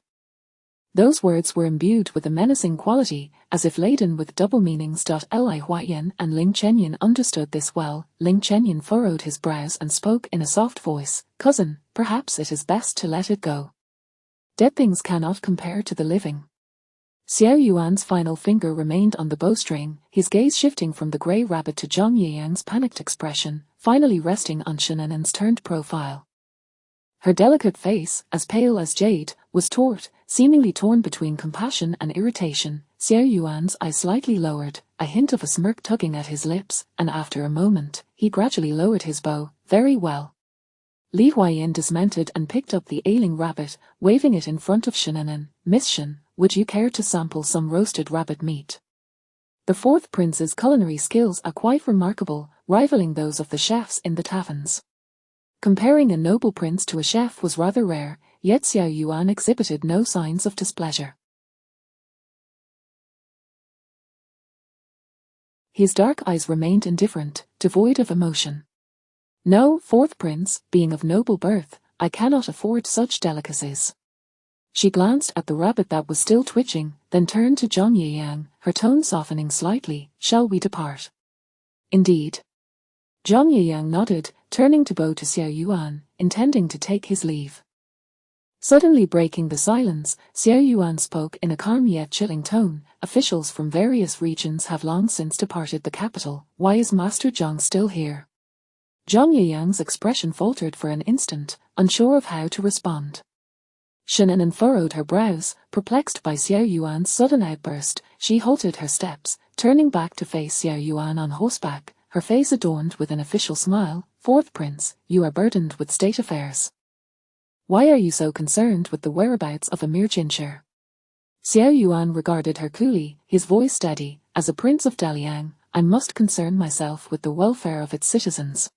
Those words were imbued with a menacing quality, as if laden with double meanings. Li Huaiyan and Ling Chenyan understood this well. Ling Chenyan furrowed his brows and spoke in a soft voice. Cousin, perhaps it is best to let it go. Dead things cannot compare to the living. Xiao Yuan's final finger remained on the bowstring, his gaze shifting from the grey rabbit to Zhang Yiyang's panicked expression, finally resting on Shin'en's turned profile. Her delicate face, as pale as jade, was taut, seemingly torn between compassion and irritation. Xiao Yuan's eyes slightly lowered, a hint of a smirk tugging at his lips, and after a moment, he gradually lowered his bow. Very well. Li Huaiyan dismounted and picked up the ailing rabbit, waving it in front of Shin'en. Miss Shin, would you care to sample some roasted rabbit meat? The fourth prince's culinary skills are quite remarkable, rivaling those of the chefs in the taverns. Comparing a noble prince to a chef was rather rare, yet Xiao Yuan exhibited no signs of displeasure. His dark eyes remained indifferent, devoid of emotion. No, fourth prince, being of noble birth, I cannot afford such delicacies. She glanced at the rabbit that was still twitching, then turned to Zhang Yiyang, her tone softening slightly. Shall we depart? Indeed. Zhang Yiyang nodded, turning to bow to Xiao Yuan, intending to take his leave. Suddenly breaking the silence, Xiao Yuan spoke in a calm yet chilling tone. Officials from various regions have long since departed the capital. Why is Master Zhang still here? Zhang Yiyang's expression faltered for an instant, unsure of how to respond. Shin'en furrowed her brows, perplexed by Xiao Yuan's sudden outburst. She halted her steps, turning back to face Xiao Yuan on horseback, her face adorned with an official smile. Fourth prince, you are burdened with state affairs. Why are you so concerned with the whereabouts of a mere jincher? Xiao Yuan regarded her coolly, his voice steady. As a prince of Daliang, I must concern myself with the welfare of its citizens.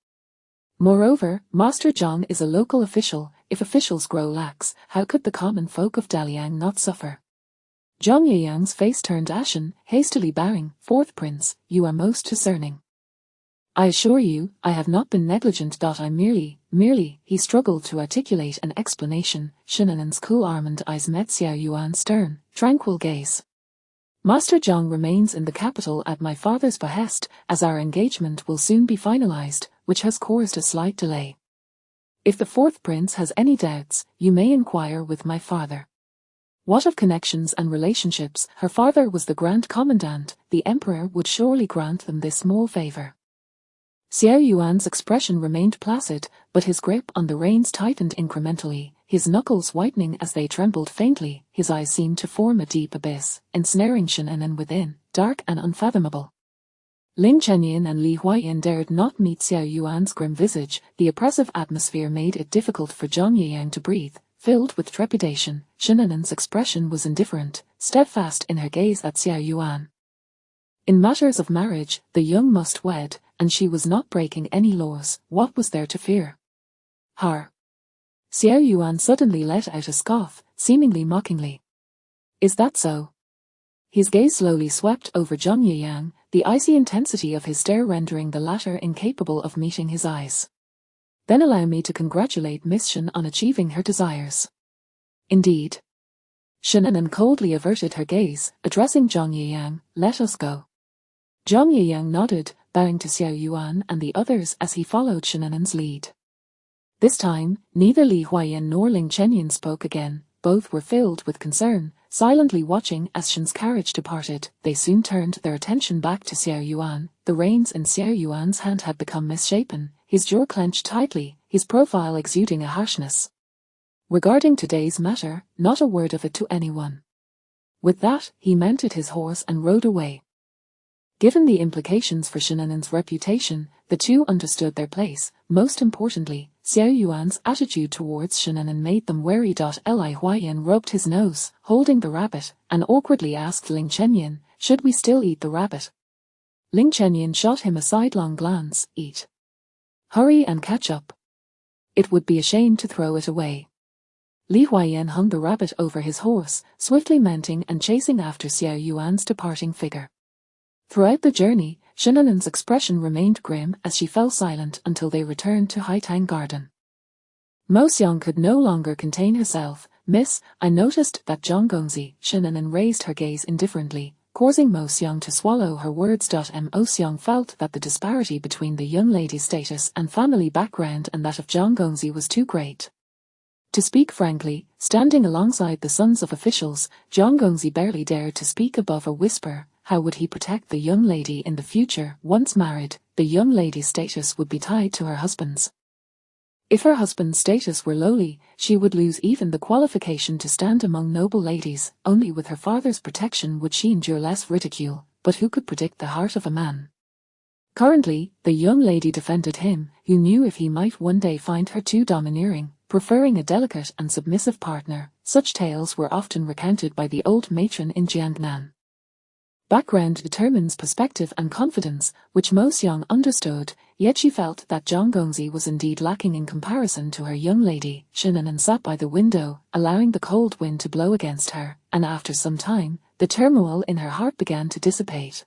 Moreover, Master Zhang is a local official. If officials grow lax, how could the common folk of Daliang not suffer? Zhang Yiyang's face turned ashen, hastily bowing. Fourth prince, you are most discerning. I assure you, I have not been negligent. I merely, he struggled to articulate an explanation. Shin'en's cool almond eyes met Xiao Yuan's stern, tranquil gaze. Master Zhang remains in the capital at my father's behest, as our engagement will soon be finalized, which has caused a slight delay. If the fourth prince has any doubts, you may inquire with my father. What of connections and relationships? Her father was the Grand Commandant. The Emperor would surely grant them this small favor. Xiao Yuan's expression remained placid, but his grip on the reins tightened incrementally, his knuckles whitening as they trembled faintly. His eyes seemed to form a deep abyss, ensnaring Shin'en within, dark and unfathomable. Ling Chenyan and Li Huaiyan dared not meet Xiao Yuan's grim visage. The oppressive atmosphere made it difficult for Zhang Yiyang to breathe. Filled with trepidation, Shin'en's expression was indifferent, steadfast in her gaze at Xiao Yuan. In matters of marriage, the young must wed, and she was not breaking any laws. What was there to fear? Har. Xiao Yuan suddenly let out a scoff, seemingly mockingly. Is that so? His gaze slowly swept over Zhang Yiyang, the icy intensity of his stare rendering the latter incapable of meeting his eyes. Then allow me to congratulate Miss Shin on achieving her desires. Indeed. Shin'en coldly averted her gaze, addressing Zhang Yiyang. Let us go. Zhang Yiyang nodded, bowing to Xiao Yuan and the others as he followed Shin'en's lead. This time, neither Li Huaiyan nor Ling Chenyan spoke again. Both were filled with concern, silently watching as Shin's carriage departed. They soon turned their attention back to Xiao Yuan. The reins in Xiao Yuan's hand had become misshapen, his jaw clenched tightly, his profile exuding a harshness. Regarding today's matter, not a word of it to anyone. With that, he mounted his horse and rode away. Given the implications for Shin'en's reputation, the two understood their place. Most importantly, Xiao Yuan's attitude towards Shannon made them wary. Li Huayan rubbed his nose, holding the rabbit, and awkwardly asked Ling Chenyin, "Should we still eat the rabbit?" Ling Chenyin shot him a sidelong glance. "Eat. Hurry and catch up. It would be a shame to throw it away." Li Huayan hung the rabbit over his horse, swiftly mounting and chasing after Xiao Yuan's departing figure. Throughout the journey, Shannon's expression remained grim as she fell silent until they returned to Haitang Garden. Mo Xiang could no longer contain herself. "Miss, I noticed that Zhang Gongzi." Shannon raised her gaze indifferently, causing Mo Xiang to swallow her words. Mo Xiang felt that the disparity between the young lady's status and family background and that of Zhang Gongzi was too great. To speak frankly, standing alongside the sons of officials, Zhang Gongzi barely dared to speak above a whisper. How would he protect the young lady in the future? Once married, the young lady's status would be tied to her husband's. If her husband's status were lowly, she would lose even the qualification to stand among noble ladies. Only with her father's protection would she endure less ridicule, but who could predict the heart of a man? Currently, the young lady defended him, who knew if he might one day find her too domineering, preferring a delicate and submissive partner. Such tales were often recounted by the old matron in Jiangnan. Background determines perspective and confidence, which Mo Xiang understood, yet she felt that Zhang Gongzi was indeed lacking in comparison to her young lady. Shannon sat by the window, allowing the cold wind to blow against her, and after some time, the turmoil in her heart began to dissipate.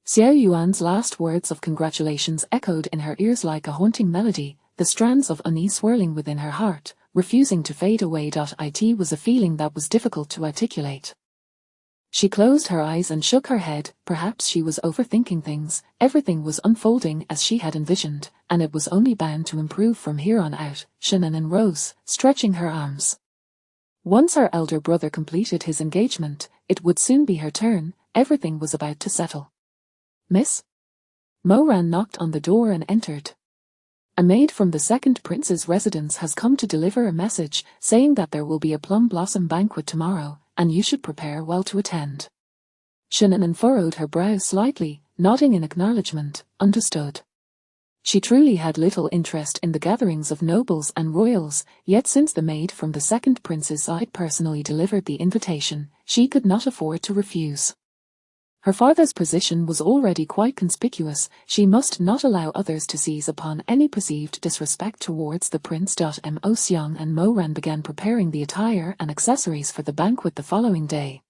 Xiao Yuan's last words of congratulations echoed in her ears like a haunting melody, the strands of unease swirling within her heart, refusing to fade away. It was a feeling that was difficult to articulate. She closed her eyes and shook her head. Perhaps she was overthinking things. Everything was unfolding as she had envisioned, and it was only bound to improve from here on out. Shannon rose, stretching her arms. Once her elder brother completed his engagement, it would soon be her turn. Everything was about to settle. "Miss?" Mo Ran knocked on the door and entered. "A maid from the second prince's residence has come to deliver a message, saying that there will be a plum blossom banquet tomorrow, and you should prepare well to attend." Shannon furrowed her brow slightly, nodding in acknowledgement. Understood. She truly had little interest in the gatherings of nobles and royals, yet since the maid from the second prince's side personally delivered the invitation, she could not afford to refuse. Her father's position was already quite conspicuous. She must not allow others to seize upon any perceived disrespect towards the prince. Mo Xiang and Mo Ran began preparing the attire and accessories for the banquet the following day.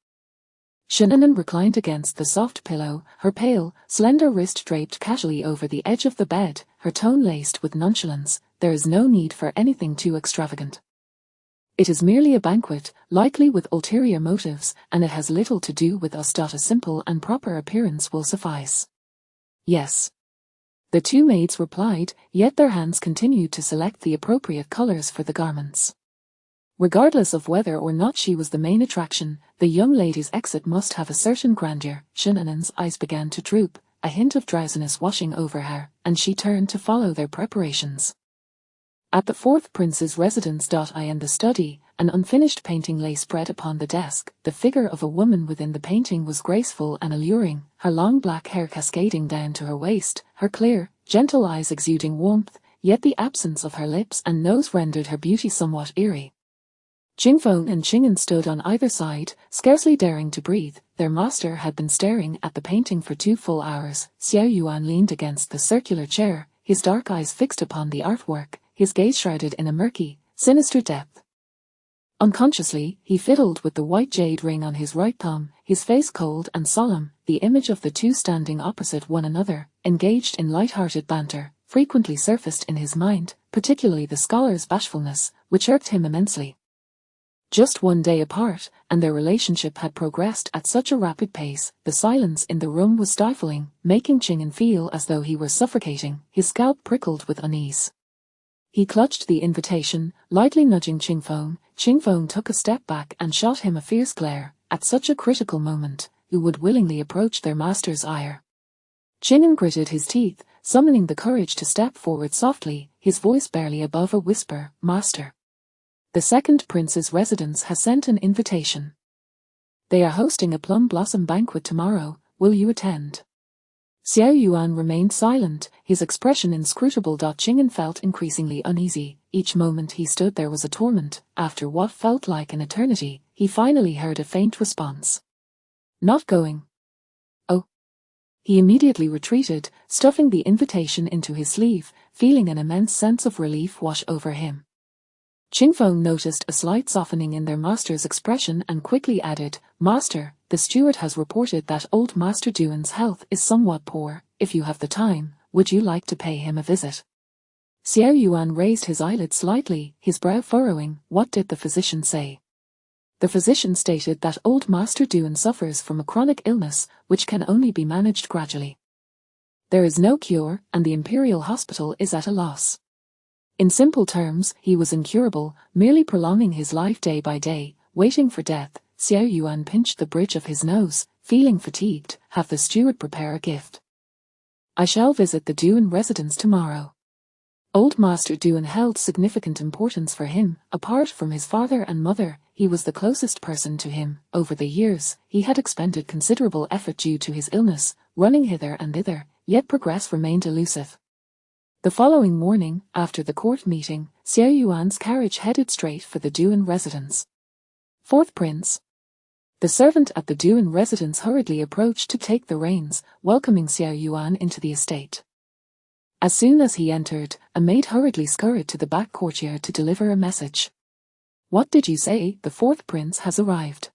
Shannon reclined against the soft pillow, her pale, slender wrist draped casually over the edge of the bed, her tone laced with nonchalance. "There is no need for anything too extravagant. It is merely a banquet, likely with ulterior motives, and it has little to do with us. A simple and proper appearance will suffice." "Yes," the two maids replied, yet their hands continued to select the appropriate colors for the garments. Regardless of whether or not she was the main attraction, the young lady's exit must have a certain grandeur. Shannon's eyes began to droop, a hint of drowsiness washing over her, and she turned to follow their preparations. At the fourth prince's residence. In the study, an unfinished painting lay spread upon the desk. The figure of a woman within the painting was graceful and alluring, her long black hair cascading down to her waist, her clear, gentle eyes exuding warmth, yet the absence of her lips and nose rendered her beauty somewhat eerie. Qingfeng and Qing'an stood on either side, scarcely daring to breathe. Their master had been staring at the painting for 2 full hours. Xiao Yuan leaned against the circular chair, his dark eyes fixed upon the artwork, his gaze shrouded in a murky, sinister depth. Unconsciously, he fiddled with the white jade ring on his right thumb, his face cold and solemn, the image of the two standing opposite one another, engaged in light-hearted banter, frequently surfaced in his mind, particularly the scholar's bashfulness, which irked him immensely. Just 1 day apart, and their relationship had progressed at such a rapid pace. The silence in the room was stifling, making Qing'an feel as though he were suffocating. His scalp prickled with unease. He clutched the invitation, lightly nudging Qingfeng. Qingfeng took a step back and shot him a fierce glare. At such a critical moment, who would willingly approach their master's ire? Qing'an gritted his teeth, summoning the courage to step forward softly, his voice barely above a whisper. "Master, the second prince's residence has sent an invitation. They are hosting a plum blossom banquet tomorrow. Will you attend?" Xiao Yuan remained silent, his expression inscrutable. Qing'an felt increasingly uneasy. Each moment he stood there was a torment. After what felt like an eternity, he finally heard a faint response. Not going. Oh. He immediately retreated, stuffing the invitation into his sleeve, feeling an immense sense of relief wash over him. Qingfeng noticed a slight softening in their master's expression and quickly added, "Master, the steward has reported that old Master Duan's health is somewhat poor. If you have the time, would you like to pay him a visit?" Xiao Yuan raised his eyelids slightly, his brow furrowing. What did the physician say? The physician stated that old Master Duan suffers from a chronic illness, which can only be managed gradually. There is no cure, and the Imperial Hospital is at a loss. In simple terms, he was incurable, merely prolonging his life day by day, waiting for death. Xiao Yuan pinched the bridge of his nose, feeling fatigued. Have the steward prepare a gift. I shall visit the Duan residence tomorrow. Old Master Duan held significant importance for him. Apart from his father and mother, he was the closest person to him. Over the years, he had expended considerable effort due to his illness, running hither and thither, yet progress remained elusive. The following morning, after the court meeting, Xiao Yuan's carriage headed straight for the Duan residence. Fourth Prince. The servant at the Duan residence hurriedly approached to take the reins, welcoming Xiao Yuan into the estate. As soon as he entered, a maid hurriedly scurried to the back courtyard to deliver a message. What did you say? The fourth prince has arrived.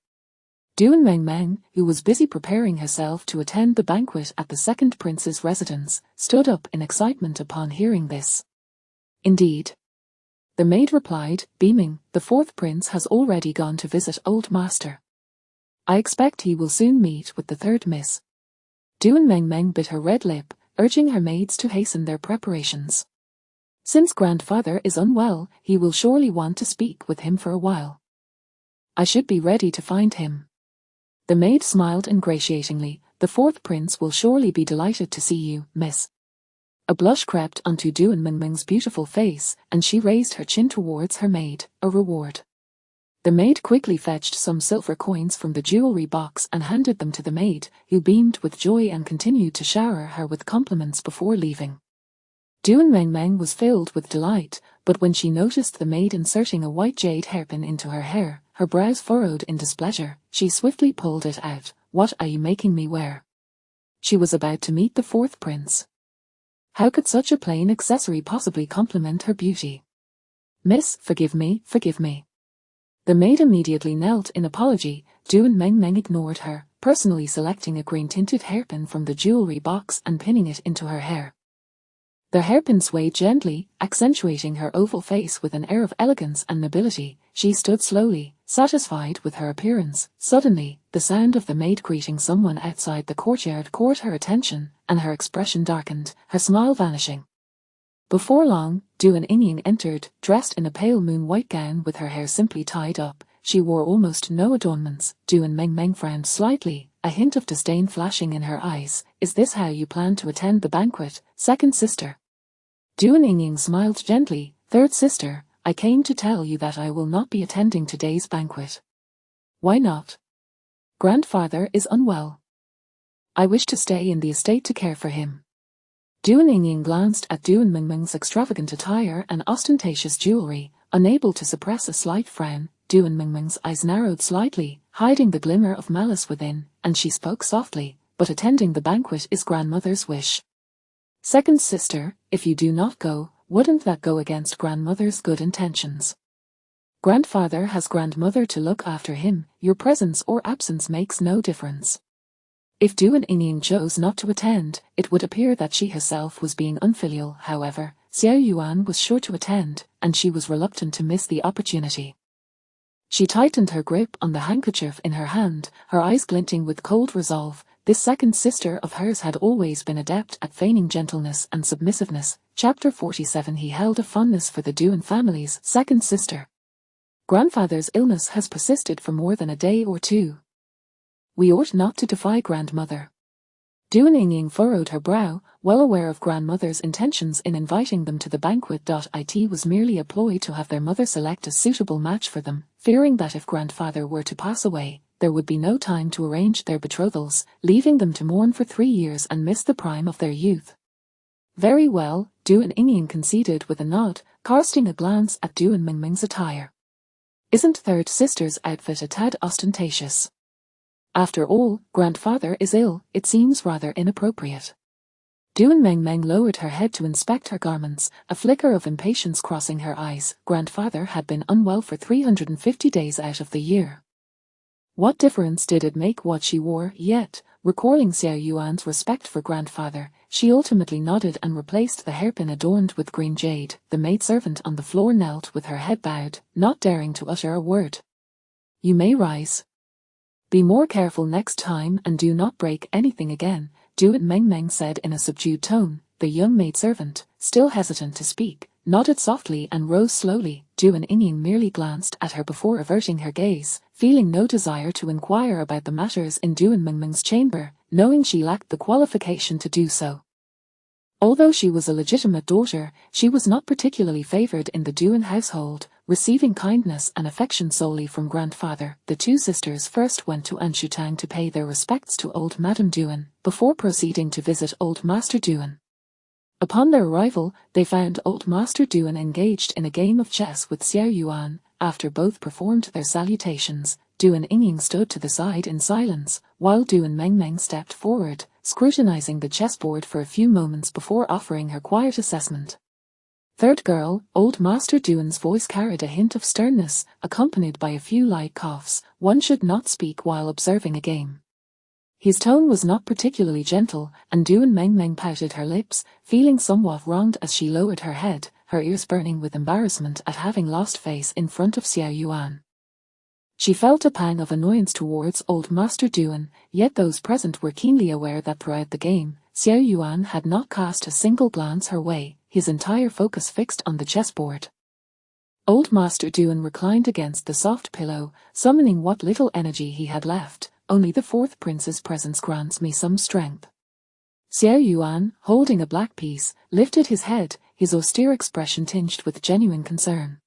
Duan Mengmeng, who was busy preparing herself to attend the banquet at the second prince's residence, stood up in excitement upon hearing this. Indeed. The maid replied, beaming, the fourth prince has already gone to visit old master. I expect he will soon meet with the third miss. Duan Mengmeng bit her red lip, urging her maids to hasten their preparations. Since grandfather is unwell, he will surely want to speak with him for a while. I should be ready to find him. The maid smiled ingratiatingly. The fourth prince will surely be delighted to see you, miss. A blush crept onto Duan Mengmeng's beautiful face, and she raised her chin towards her maid, a reward. The maid quickly fetched some silver coins from the jewelry box and handed them to the maid, who beamed with joy and continued to shower her with compliments before leaving. Duan Mengmeng was filled with delight, but when she noticed the maid inserting a white jade hairpin into her hair, her brows furrowed in displeasure. She swiftly pulled it out. What are you making me wear? She was about to meet the fourth prince. How could such a plain accessory possibly complement her beauty? Miss, forgive me, forgive me. The maid immediately knelt in apology. Duan Mengmeng ignored her, personally selecting a green-tinted hairpin from the jewelry box and pinning it into her hair. The hairpin swayed gently, accentuating her oval face with an air of elegance and nobility. She stood slowly, satisfied with her appearance. Suddenly, the sound of the maid greeting someone outside the courtyard caught her attention, and her expression darkened, her smile vanishing. Before long, Duan Yingying entered, dressed in a pale moon-white gown with her hair simply tied up. She wore almost no adornments. Duan Mengmeng frowned slightly, a hint of disdain flashing in her eyes. Is this how you plan to attend the banquet, second sister? Duan Yingying smiled gently. Third sister, I came to tell you that I will not be attending today's banquet. Why not? Grandfather is unwell. I wish to stay in the estate to care for him. Duan Yingying glanced at Duan Mengmeng's extravagant attire and ostentatious jewelry, unable to suppress a slight frown. Duan Mengmeng's eyes narrowed slightly, hiding the glimmer of malice within, and she spoke softly, but attending the banquet is grandmother's wish. Second sister, if you do not go, wouldn't that go against grandmother's good intentions? Grandfather has grandmother to look after him. Your presence or absence makes no difference. If Duan Yingying chose not to attend, it would appear that she herself was being unfilial. However, Xiao Yuan was sure to attend, and she was reluctant to miss the opportunity. She tightened her grip on the handkerchief in her hand, her eyes glinting with cold resolve. This second sister of hers had always been adept at feigning gentleness and submissiveness. Chapter 47. He held a fondness for the Duan family's second sister. Grandfather's illness has persisted for more than a day or two. We ought not to defy grandmother. Duan Yingying furrowed her brow, well aware of grandmother's intentions in inviting them to the banquet. It was merely a ploy to have their mother select a suitable match for them, fearing that if grandfather were to pass away, there would be no time to arrange their betrothals, leaving them to mourn for 3 years and miss the prime of their youth. Very well, Duan Inian conceded with a nod, casting a glance at Duan Mingming's attire. Isn't third sister's outfit a tad ostentatious? After all, grandfather is ill, it seems rather inappropriate. Duan Mengmeng lowered her head to inspect her garments, a flicker of impatience crossing her eyes. Grandfather had been unwell for 350 days out of the year. What difference did it make what she wore? Yet, recalling Xiao Yuan's respect for grandfather, she ultimately nodded and replaced the hairpin adorned with green jade. The maidservant on the floor knelt with her head bowed, not daring to utter a word. You may rise. Be more careful next time and do not break anything again, Duan Mengmeng said in a subdued tone. The young maidservant, still hesitant to speak, nodded softly and rose slowly. Duan Inian merely glanced at her before averting her gaze, feeling no desire to inquire about the matters in Duan Mengmeng's chamber, knowing she lacked the qualification to do so. Although she was a legitimate daughter, she was not particularly favored in the Duan household, receiving kindness and affection solely from grandfather. The two sisters first went to Anshutang to pay their respects to old Madame Duan, before proceeding to visit old Master Duan. Upon their arrival, they found old Master Duan engaged in a game of chess with Xiao Yuan. After both performed their salutations, Duan Inian stood to the side in silence, while Duan Mengmeng stepped forward, scrutinizing the chessboard for a few moments before offering her quiet assessment. Third girl, old Master Duan's voice carried a hint of sternness, accompanied by a few light coughs. One should not speak while observing a game. His tone was not particularly gentle, and Duan Mengmeng pouted her lips, feeling somewhat wronged as she lowered her head, her ears burning with embarrassment at having lost face in front of Xiao Yuan. She felt a pang of annoyance towards old Master Duan, yet those present were keenly aware that throughout the game, Xiao Yuan had not cast a single glance her way, his entire focus fixed on the chessboard. Old Master Duan reclined against the soft pillow, summoning what little energy he had left. Only the fourth prince's presence grants me some strength. Xiao Yuan, holding a black piece, lifted his head, his austere expression tinged with genuine concern.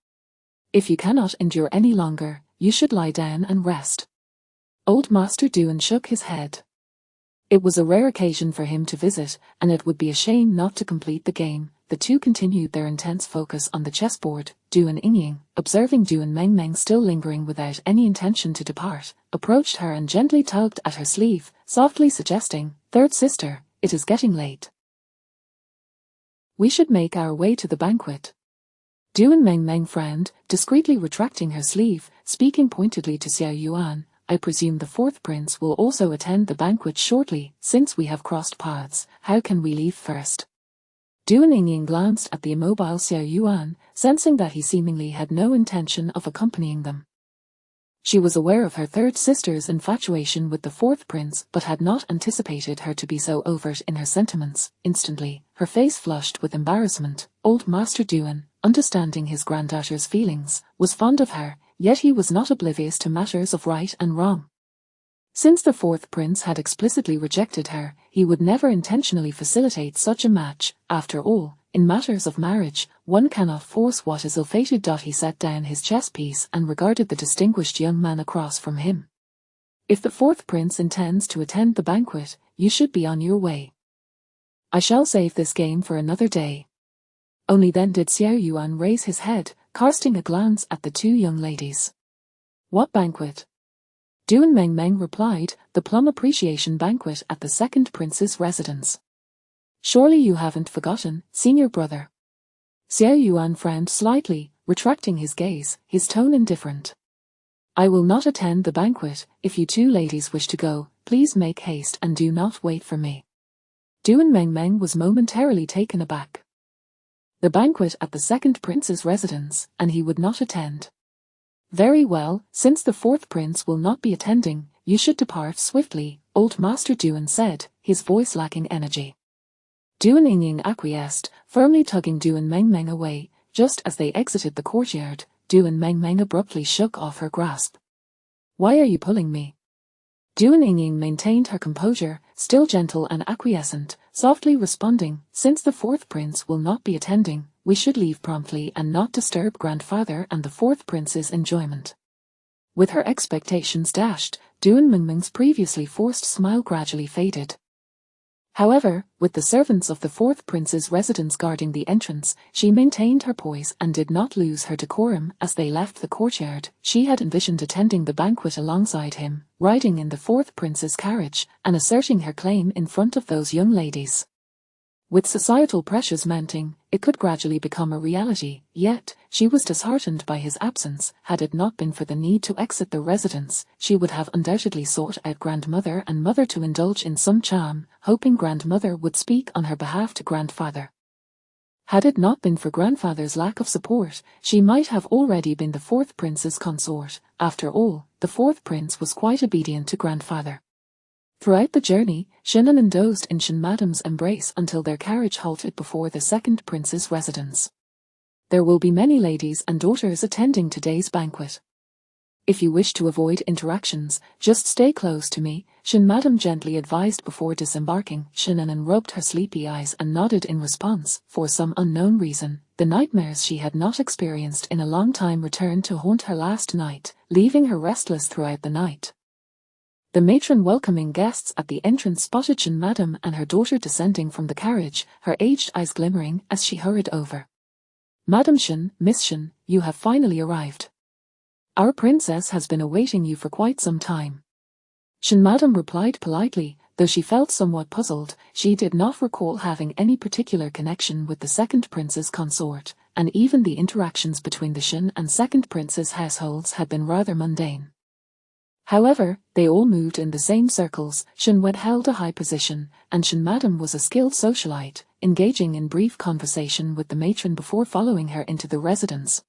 If you cannot endure any longer, you should lie down and rest. Old Master Duan shook his head. It was a rare occasion for him to visit, and it would be a shame not to complete the game. The two continued their intense focus on the chessboard. Duan Inian, observing Duan Mengmeng still lingering without any intention to depart, approached her and gently tugged at her sleeve, softly suggesting, "Third sister, it is getting late. We should make our way to the banquet." Duan Mengmeng frowned, discreetly retracting her sleeve, speaking pointedly to Xiao Yuan. I presume the fourth prince will also attend the banquet shortly. Since we have crossed paths, how can we leave first? Duan Inian glanced at the immobile Xiao Yuan, sensing that he seemingly had no intention of accompanying them. She was aware of her third sister's infatuation with the fourth prince, but had not anticipated her to be so overt in her sentiments. Instantly, her face flushed with embarrassment. Old Master Duan, understanding his granddaughter's feelings, was fond of her, yet he was not oblivious to matters of right and wrong. Since the fourth prince had explicitly rejected her, he would never intentionally facilitate such a match. After all, in matters of marriage, one cannot force what is ill-fated. He set down his chess piece and regarded the distinguished young man across from him. If the fourth prince intends to attend the banquet, you should be on your way. I shall save this game for another day. Only then did Xiao Yuan raise his head, casting a glance at the two young ladies. What banquet? Duan Mengmeng replied, the plum appreciation banquet at the second prince's residence. Surely you haven't forgotten, senior brother. Xiao Yuan frowned slightly, retracting his gaze, his tone indifferent. I will not attend the banquet. If you two ladies wish to go, please make haste and do not wait for me. Duan Mengmeng was momentarily taken aback. The banquet at the second prince's residence, and he would not attend. Very well, since the fourth prince will not be attending, you should depart swiftly, old Master Duan said, his voice lacking energy. Duan Inian acquiesced, firmly tugging Duan Mengmeng away. Just as they exited the courtyard, Duan Mengmeng abruptly shook off her grasp. Why are you pulling me? Duan Inian maintained her composure, still gentle and acquiescent, softly responding, since the fourth prince will not be attending, we should leave promptly and not disturb grandfather and the fourth prince's enjoyment. With her expectations dashed, Duan Mingming's previously forced smile gradually faded. However, with the servants of the fourth prince's residence guarding the entrance, she maintained her poise and did not lose her decorum as they left the courtyard. She had envisioned attending the banquet alongside him, riding in the fourth prince's carriage, and asserting her claim in front of those young ladies. With societal pressures mounting, it could gradually become a reality, yet, she was disheartened by his absence. Had it not been for the need to exit the residence, she would have undoubtedly sought out grandmother and mother to indulge in some charm, hoping grandmother would speak on her behalf to grandfather. Had it not been for grandfather's lack of support, she might have already been the fourth prince's consort. After all, the fourth prince was quite obedient to grandfather. Throughout the journey, Shinanan dozed in Shin Madam's embrace until their carriage halted before the second prince's residence. There will be many ladies and daughters attending today's banquet. If you wish to avoid interactions, just stay close to me, Shin Madam gently advised before disembarking. Shinanan rubbed her sleepy eyes and nodded in response. For some unknown reason, the nightmares she had not experienced in a long time returned to haunt her last night, leaving her restless throughout the night. The matron welcoming guests at the entrance spotted Shin Madam and her daughter descending from the carriage, her aged eyes glimmering as she hurried over. Madam Shin, Miss Shin, you have finally arrived. Our princess has been awaiting you for quite some time. Shin Madam replied politely, though she felt somewhat puzzled. She did not recall having any particular connection with the second prince's consort, and even the interactions between the Shin and second prince's households had been rather mundane. However, they all moved in the same circles. Shin Wed held a high position, and Shin Madam was a skilled socialite, engaging in brief conversation with the matron before following her into the residence.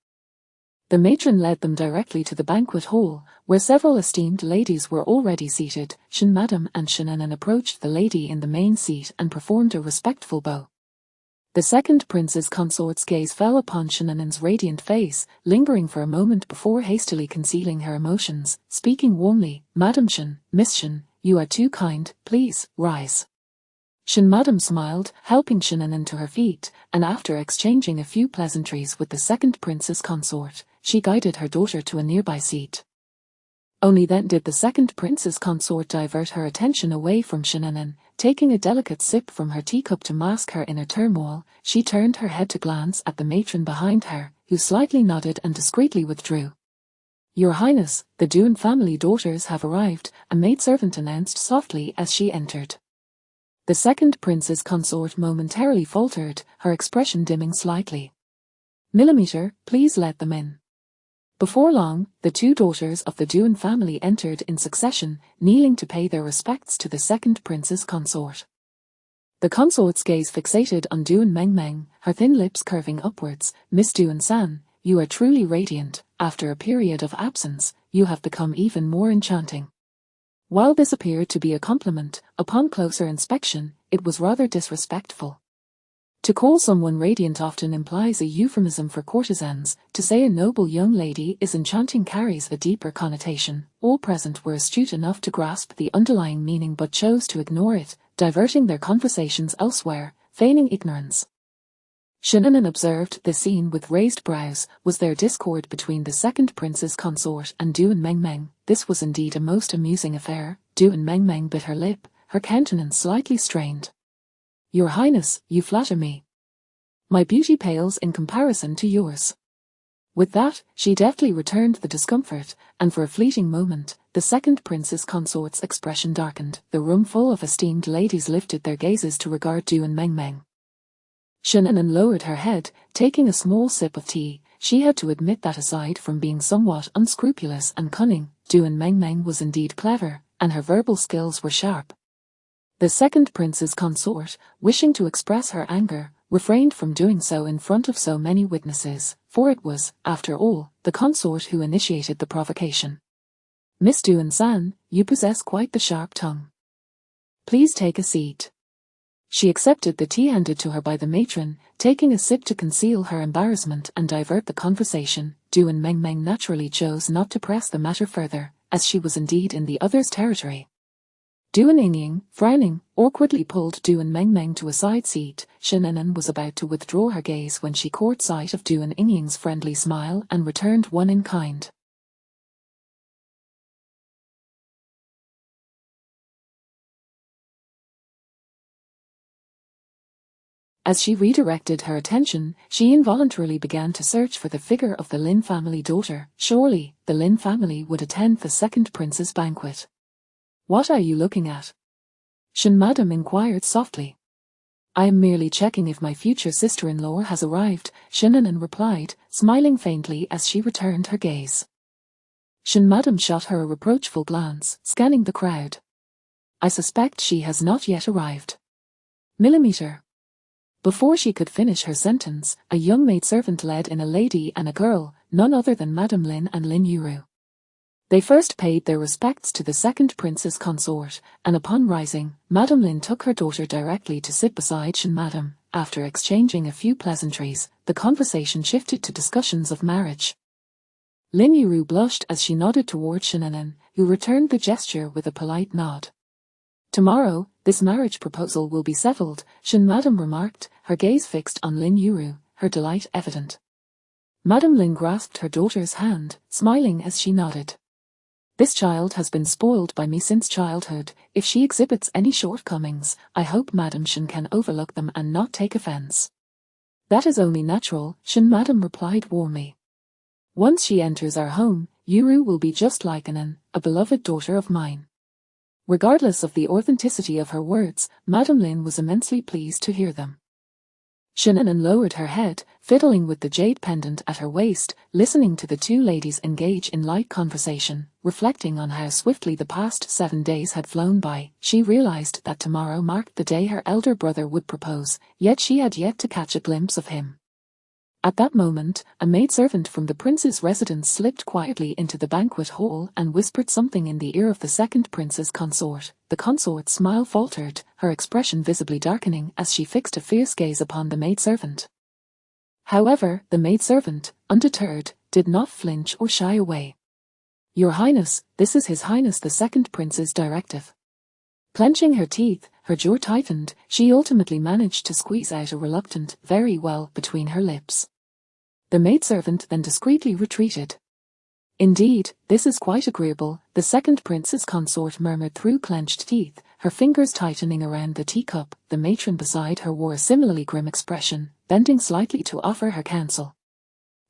The matron led them directly to the banquet hall, where several esteemed ladies were already seated. Shin Madam and Shinanan approached the lady in the main seat and performed a respectful bow. The second prince's consort's gaze fell upon Shinanan's radiant face, lingering for a moment before hastily concealing her emotions, speaking warmly, Madam Shin, Miss Shin, you are too kind, please, rise. Shin Madam smiled, helping Shinanan to her feet, and after exchanging a few pleasantries with the second prince's consort, she guided her daughter to a nearby seat. Only then did the second prince's consort divert her attention away from Shinanan. Taking a delicate sip from her teacup to mask her inner turmoil, she turned her head to glance at the matron behind her, who slightly nodded and discreetly withdrew. Your Highness, the Duan family daughters have arrived, a maidservant announced softly as she entered. The second prince's consort momentarily faltered, her expression dimming slightly. Millimeter, please let them in. Before long, the two daughters of the Duan family entered in succession, kneeling to pay their respects to the second prince's consort. The consort's gaze fixated on Duan Mengmeng, her thin lips curving upwards. Miss Duan-san, you are truly radiant. After a period of absence, you have become even more enchanting. While this appeared to be a compliment, upon closer inspection, it was rather disrespectful. To call someone radiant often implies a euphemism for courtesans. To say a noble young lady is enchanting carries a deeper connotation. All present were astute enough to grasp the underlying meaning but chose to ignore it, diverting their conversations elsewhere, feigning ignorance. Shinanan observed the scene with raised brows. Was there discord between the second prince's consort and Duan Mengmeng? This was indeed a most amusing affair. Duan Mengmeng bit her lip, her countenance slightly strained. Your Highness, you flatter me. My beauty pales in comparison to yours. With that, she deftly returned the discomfort, and for a fleeting moment, the second prince's consort's expression darkened. The room full of esteemed ladies lifted their gazes to regard Duan Mengmeng. Shinanan lowered her head, taking a small sip of tea. She had to admit that aside from being somewhat unscrupulous and cunning, Duan Mengmeng was indeed clever, and her verbal skills were sharp. The second prince's consort, wishing to express her anger, refrained from doing so in front of so many witnesses, for it was, after all, the consort who initiated the provocation. Miss Duan-san, you possess quite the sharp tongue. Please take a seat. She accepted the tea handed to her by the matron, taking a sip to conceal her embarrassment and divert the conversation. Duan Mengmeng naturally chose not to press the matter further, as she was indeed in the other's territory. Duan Yingying, frowning, awkwardly pulled Duan Mengmeng to a side seat. Shinanan was about to withdraw her gaze when she caught sight of Duan Yingying's friendly smile and returned one in kind. As she redirected her attention, she involuntarily began to search for the figure of the Lin family daughter. Surely, the Lin family would attend the second prince's banquet. "What are you looking at?" Shin Madam inquired softly. "I am merely checking if my future sister-in-law has arrived," Shinnanan replied, smiling faintly as she returned her gaze. Shin Madam shot her a reproachful glance, scanning the crowd. "I suspect she has not yet arrived." Millimeter. Before she could finish her sentence, a young maidservant led in a lady and a girl, none other than Madame Lin and Lin Yuru. They first paid their respects to the second prince's consort, and upon rising, Madame Lin took her daughter directly to sit beside Shin Madam. After exchanging a few pleasantries, the conversation shifted to discussions of marriage. Lin Yuru blushed as she nodded toward Shinnanan, who returned the gesture with a polite nod. "Tomorrow, this marriage proposal will be settled," Shin Madam remarked, her gaze fixed on Lin Yuru, her delight evident. Madame Lin grasped her daughter's hand, smiling as she nodded. "This child has been spoiled by me since childhood. If she exhibits any shortcomings, I hope Madame Shin can overlook them and not take offense." "That is only natural," Shin Madam replied warmly. "Once she enters our home, Yuru will be just like Anan, a beloved daughter of mine." Regardless of the authenticity of her words, Madame Lin was immensely pleased to hear them. Shinnanan lowered her head, fiddling with the jade pendant at her waist, listening to the two ladies engage in light conversation. Reflecting on how swiftly the past 7 days had flown by, she realized that tomorrow marked the day her elder brother would propose, yet she had yet to catch a glimpse of him. At that moment, a maidservant from the prince's residence slipped quietly into the banquet hall and whispered something in the ear of the second prince's consort. The consort's smile faltered, her expression visibly darkening as she fixed a fierce gaze upon the maidservant. However, the maidservant, undeterred, did not flinch or shy away. "Your Highness, this is His Highness the second prince's directive." Clenching her teeth, her jaw tightened, she ultimately managed to squeeze out a reluctant "very well" between her lips. The maidservant then discreetly retreated. "Indeed, this is quite agreeable," the second prince's consort murmured through clenched teeth, her fingers tightening around the teacup. The matron beside her wore a similarly grim expression, bending slightly to offer her counsel.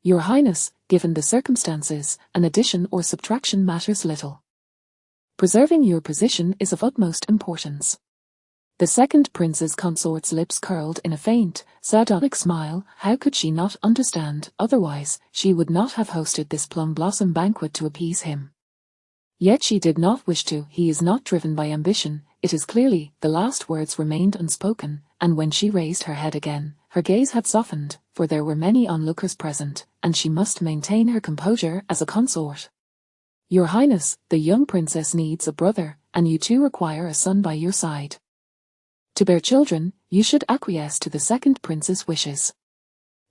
"Your Highness, given the circumstances, an addition or subtraction matters little. Preserving your position is of utmost importance." The second prince's consort's lips curled in a faint, sardonic smile. How could she not understand? Otherwise, she would not have hosted this plum blossom banquet to appease him. Yet she did not wish to. "He is not driven by ambition, it is clearly." The last words remained unspoken, and when she raised her head again, her gaze had softened, for there were many onlookers present, and she must maintain her composure as a consort. "Your Highness, the young princess needs a brother, and you too require a son by your side. To bear children, you should acquiesce to the second prince's wishes."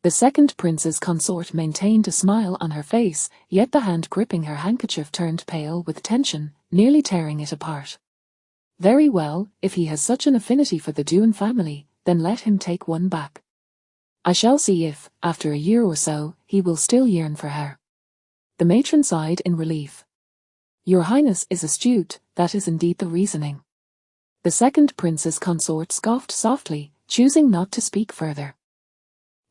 The second prince's consort maintained a smile on her face, yet the hand gripping her handkerchief turned pale with tension, nearly tearing it apart. "Very well, if he has such an affinity for the Duan family, then let him take one back. I shall see if, after a year or so, he will still yearn for her." The matron sighed in relief. "Your Highness is astute, that is indeed the reasoning." The second prince's consort scoffed softly, choosing not to speak further.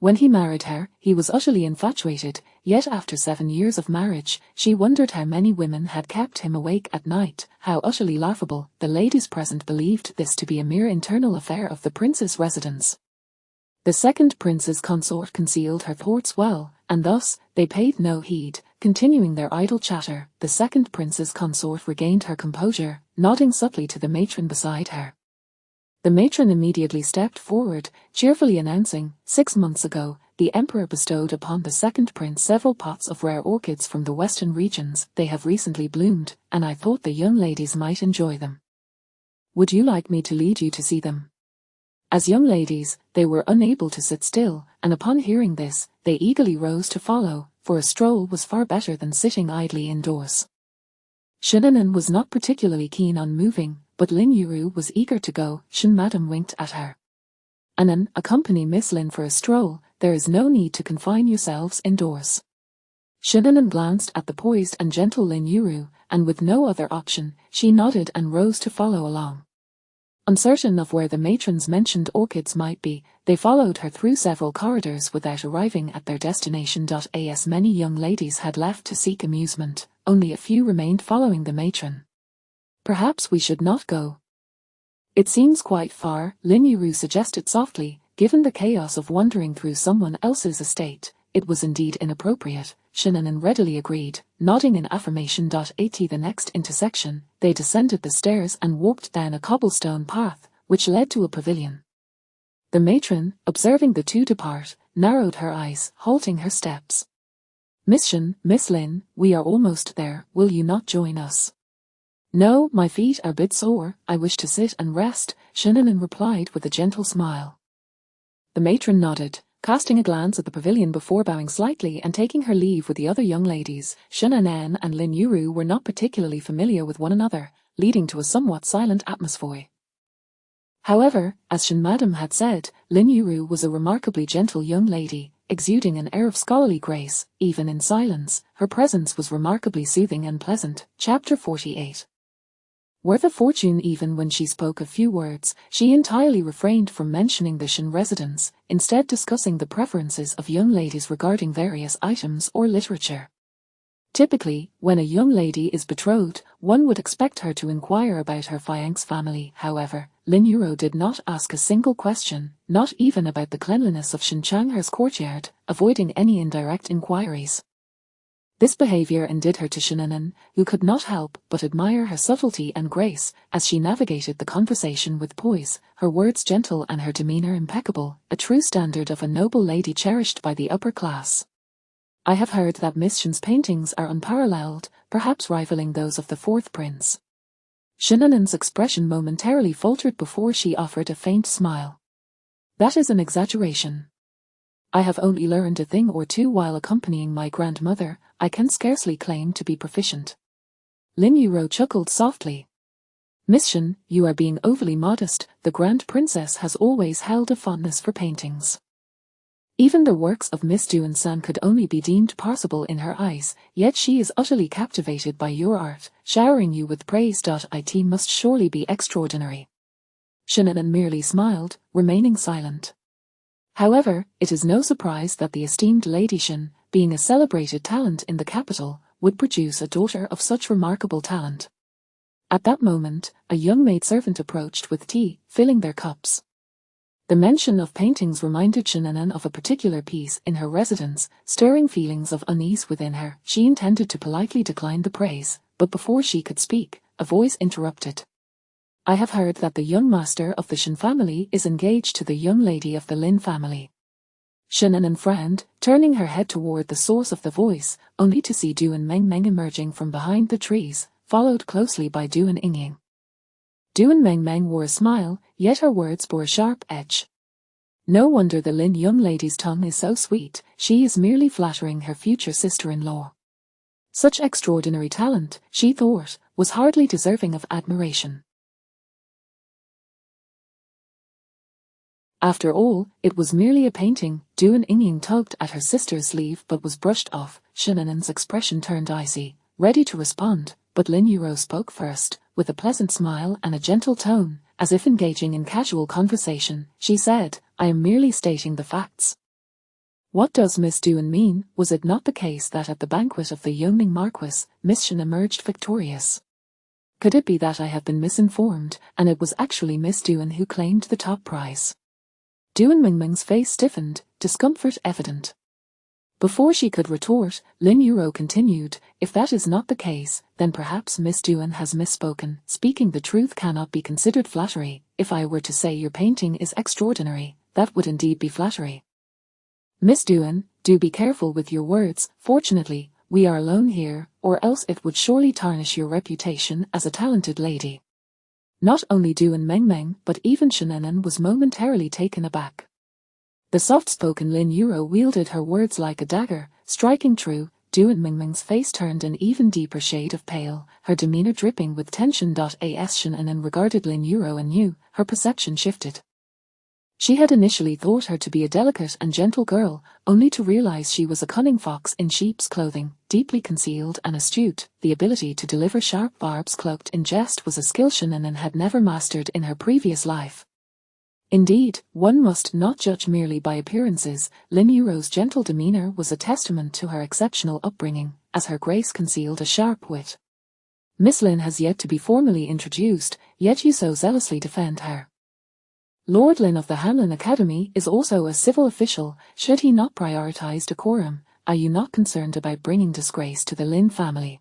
When he married her, he was utterly infatuated, yet after 7 years of marriage, she wondered how many women had kept him awake at night. How utterly laughable. The ladies present believed this to be a mere internal affair of the prince's residence. The second prince's consort concealed her thoughts well, and thus, they paid no heed, continuing their idle chatter. The second prince's consort regained her composure, nodding subtly to the matron beside her. The matron immediately stepped forward, cheerfully announcing, 6 months ago, the emperor bestowed upon the second prince several pots of rare orchids from the western regions. They have recently bloomed, and I thought the young ladies might enjoy them. Would you like me to lead you to see them?" As young ladies, they were unable to sit still, and upon hearing this, they eagerly rose to follow, for a stroll was far better than sitting idly indoors. Shinnanan was not particularly keen on moving, but Lin Yuru was eager to go. Shin Madam winked at her. "Anan, accompany Miss Lin for a stroll, there is no need to confine yourselves indoors." Shinnanan glanced at the poised and gentle Lin Yuru, and with no other option, she nodded and rose to follow along. Uncertain of where the matron's mentioned orchids might be, they followed her through several corridors without arriving at their destination. As many young ladies had left to seek amusement, only a few remained following the matron. Perhaps we should not go. It seems quite far, Lin Yuru suggested softly. Given the chaos of wandering through someone else's estate, it was indeed inappropriate. Shen Anan readily agreed, nodding in affirmation. At the next intersection, they descended the stairs and walked down a cobblestone path, which led to a pavilion. The matron, observing the two depart, narrowed her eyes, halting her steps. "Miss Shen, Miss Lin, we are almost there, will you not join us?" "No, my feet are a bit sore, I wish to sit and rest," Shen Anan replied with a gentle smile. The matron nodded, casting a glance at the pavilion before bowing slightly and taking her leave with the other young ladies. Shen Anan and Lin Yuru were not particularly familiar with one another, leading to a somewhat silent atmosphere. However, as Shen Madam had said, Lin Yuru was a remarkably gentle young lady, exuding an air of scholarly grace. Even in silence, her presence was remarkably soothing and pleasant. Chapter 48. Worth a fortune. Even when she spoke a few words, she entirely refrained from mentioning the Shen residence, instead discussing the preferences of young ladies regarding various items or literature. Typically, when a young lady is betrothed, one would expect her to inquire about her fiancé's family. However, Lin Yuru did not ask a single question, not even about the cleanliness of Shen Chang'er's courtyard, avoiding any indirect inquiries. This behavior endeared her to Shen Anan, who could not help but admire her subtlety and grace as she navigated the conversation with poise, her words gentle and her demeanor impeccable, a true standard of a noble lady cherished by the upper class. "I have heard that Miss Shen's paintings are unparalleled, perhaps rivaling those of the fourth prince." Shen Anan's expression momentarily faltered before she offered a faint smile. "That is an exaggeration. I have only learned a thing or two while accompanying my grandmother. I can scarcely claim to be proficient." Lin Yuru chuckled softly. "Miss Shen, you are being overly modest. The Grand Princess has always held a fondness for paintings. Even the works of Miss Duan-san could only be deemed passable in her eyes, yet she is utterly captivated by your art. Showering you with praise. It must surely be extraordinary." Shen Anan merely smiled, remaining silent. However, it is no surprise that the esteemed Lady Shen, being a celebrated talent in the capital, would produce a daughter of such remarkable talent. At that moment, a young maidservant approached with tea, filling their cups. The mention of paintings reminded Shen Anan of a particular piece in her residence, stirring feelings of unease within her. She intended to politely decline the praise, but before she could speak, a voice interrupted. "I have heard that the young master of the Shen family is engaged to the young lady of the Lin family." Shen Anan frowned, turning her head toward the source of the voice, only to see Duan Mengmeng emerging from behind the trees, followed closely by Duan Yingying. Duan Mengmeng wore a smile, yet her words bore a sharp edge. "No wonder the Lin young lady's tongue is so sweet, she is merely flattering her future sister-in-law. Such extraordinary talent, she thought, was hardly deserving of admiration. After all, it was merely a painting." Duan Yingying tugged at her sister's sleeve but was brushed off. Shen Anan's expression turned icy, ready to respond, but Lin Yuru spoke first, with a pleasant smile and a gentle tone, as if engaging in casual conversation. She said, "I am merely stating the facts." "What does Miss Duan mean? Was it not the case that at the banquet of the Yongning Marquis, Miss Shen emerged victorious? Could it be that I have been misinformed, and it was actually Miss Duan who claimed the top prize?" Duan Mengmeng's face stiffened, discomfort evident. Before she could retort, Lin Yuru continued, "If that is not the case, then perhaps Miss Duan has misspoken. Speaking the truth cannot be considered flattery. If I were to say your painting is extraordinary, that would indeed be flattery. Miss Duan, do be careful with your words. Fortunately, we are alone here, or else it would surely tarnish your reputation as a talented lady." Not only Duan Mengmeng but even Shen Anan was momentarily taken aback. The soft-spoken Lin Yuru wielded her words like a dagger, striking true. Duan Mengmeng's face turned an even deeper shade of pale, her demeanor dripping with tension. As Shen Anan regarded Lin Yuru anew, her perception shifted. She had initially thought her to be a delicate and gentle girl, only to realize she was a cunning fox in sheep's clothing, deeply concealed and astute. The ability to deliver sharp barbs cloaked in jest was a skill Shannon had never mastered in her previous life. Indeed, one must not judge merely by appearances. Lin Yuro's gentle demeanor was a testament to her exceptional upbringing, as her grace concealed a sharp wit. Miss Lin has yet to be formally introduced, yet you so zealously defend her. Lord Lin of the Hanlin Academy is also a civil official. Should he not prioritize decorum? Are you not concerned about bringing disgrace to the Lin family?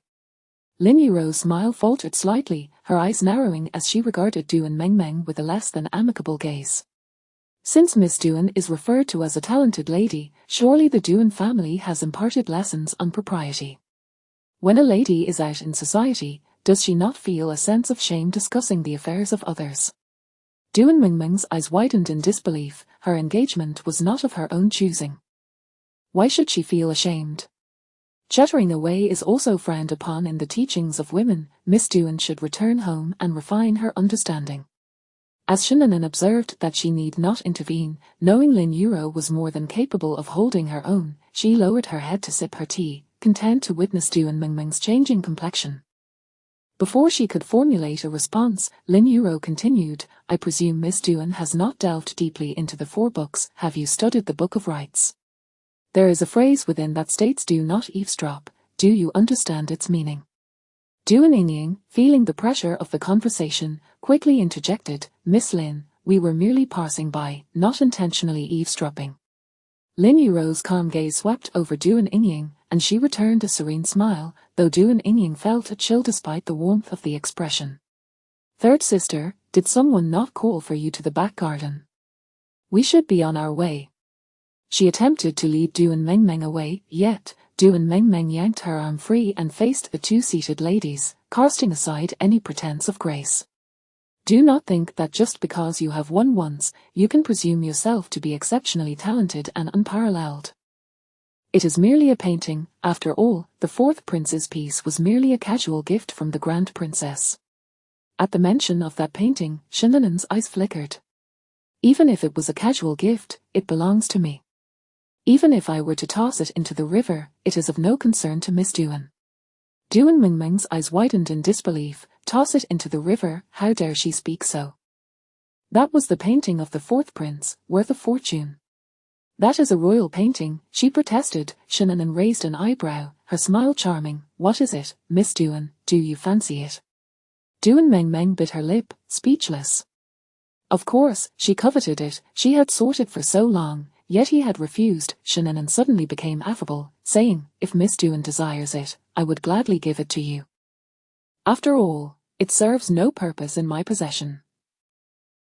Lin Yuro's smile faltered slightly, her eyes narrowing as she regarded Duan Mengmeng with a less than amicable gaze. Since Miss Duan is referred to as a talented lady, surely the Duan family has imparted lessons on propriety. When a lady is out in society, does she not feel a sense of shame discussing the affairs of others? Duan Mengmeng's eyes widened in disbelief. Her engagement was not of her own choosing. Why should she feel ashamed? Chattering away is also frowned upon in the teachings of women. Miss Duan should return home and refine her understanding. As Shannon observed that she need not intervene, knowing Lin Yuro was more than capable of holding her own, she lowered her head to sip her tea, content to witness Duan Mengmeng's changing complexion. Before she could formulate a response, Lin Yuro continued, I presume Miss Duan has not delved deeply into the 4 books. Have you studied the Book of Rites? There is a phrase within that states do not eavesdrop. Do you understand its meaning? Duan Inying, feeling the pressure of the conversation, quickly interjected, Miss Lin, we were merely passing by, not intentionally eavesdropping. Lin Yuro's calm gaze swept over Duan Inying, and she returned a serene smile, though Duan Inying felt a chill despite the warmth of the expression. Third sister, did someone not call for you to the back garden? We should be on our way. She attempted to lead Duan Mengmeng away, yet Duan Mengmeng yanked her arm free and faced the 2 seated ladies, casting aside any pretense of grace. Do not think that just because you have won once, you can presume yourself to be exceptionally talented and unparalleled. It is merely a painting. After all, the 4th prince's piece was merely a casual gift from the Grand Princess. At the mention of that painting, Shanan's eyes flickered. Even if it was a casual gift, it belongs to me. Even if I were to toss it into the river, it is of no concern to Miss Duan. Duan Mengmeng's eyes widened in disbelief. Toss it into the river, how dare she speak so? That was the painting of the 4th prince, worth a fortune. That is a royal painting, she protested. Shannon raised an eyebrow, her smile charming. What is it, Miss Duan, do you fancy it? Duan Mengmeng bit her lip, speechless. Of course, she coveted it, she had sought it for so long, yet he had refused. Shannon suddenly became affable, saying, if Miss Duan desires it, I would gladly give it to you. After all, it serves no purpose in my possession.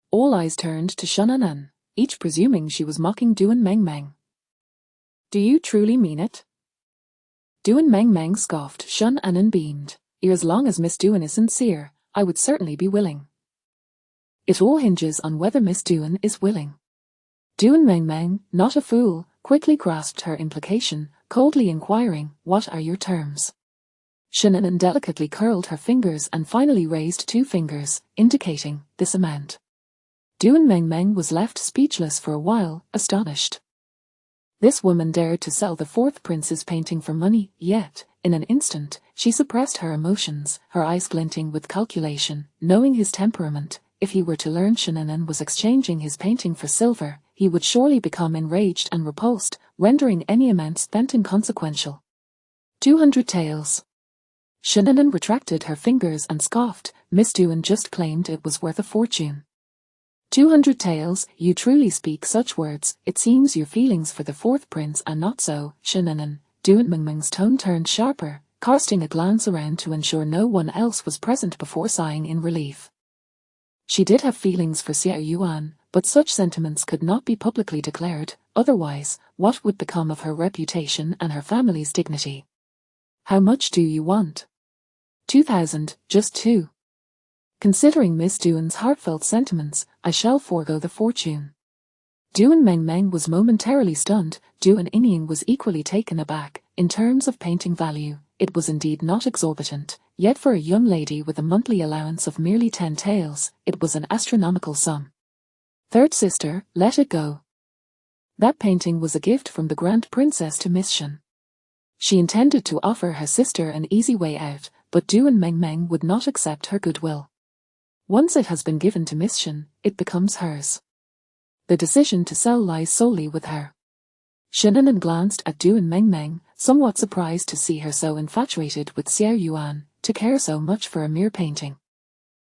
All eyes turned to Shannon, each presuming she was mocking Duan Mengmeng. Do you truly mean it? Duan Mengmeng scoffed. Shannon beamed. As long as Miss Duan is sincere, I would certainly be willing. It all hinges on whether Miss Duan is willing. Duan Mengmeng, not a fool, quickly grasped her implication, coldly inquiring, what are your terms? Shannon delicately curled her fingers and finally raised 2 fingers, indicating this amount. Duan Mengmeng was left speechless for a while, astonished. This woman dared to sell the 4th prince's painting for money, yet, in an instant, she suppressed her emotions, her eyes glinting with calculation. Knowing his temperament, if he were to learn Shannon was exchanging his painting for silver, he would surely become enraged and repulsed, rendering any amount spent inconsequential. 200 taels. Shannon retracted her fingers and scoffed. Miss Duan just claimed it was worth a fortune. 200 taels, you truly speak such words. It seems your feelings for the 4th prince are not so. Shannon, Duan Mengmeng's tone turned sharper, casting a glance around to ensure no one else was present before sighing in relief. She did have feelings for Xiao Yuan, but such sentiments could not be publicly declared, otherwise, what would become of her reputation and her family's dignity? How much do you want? 2,000, just 2. Considering Miss Duan's heartfelt sentiments, I shall forego the fortune. Duan Mengmeng was momentarily stunned. Duan Inying was equally taken aback. In terms of painting value, it was indeed not exorbitant, yet for a young lady with a monthly allowance of merely 10 taels, it was an astronomical sum. Third sister, let it go. That painting was a gift from the Grand Princess to Miss Shen. She intended to offer her sister an easy way out, but Duan Mengmeng would not accept her goodwill. Once it has been given to Miss Shen, it becomes hers. The decision to sell lies solely with her. Shennan glanced at Duan Mengmeng, somewhat surprised to see her so infatuated with Xiao Yuan, to care so much for a mere painting.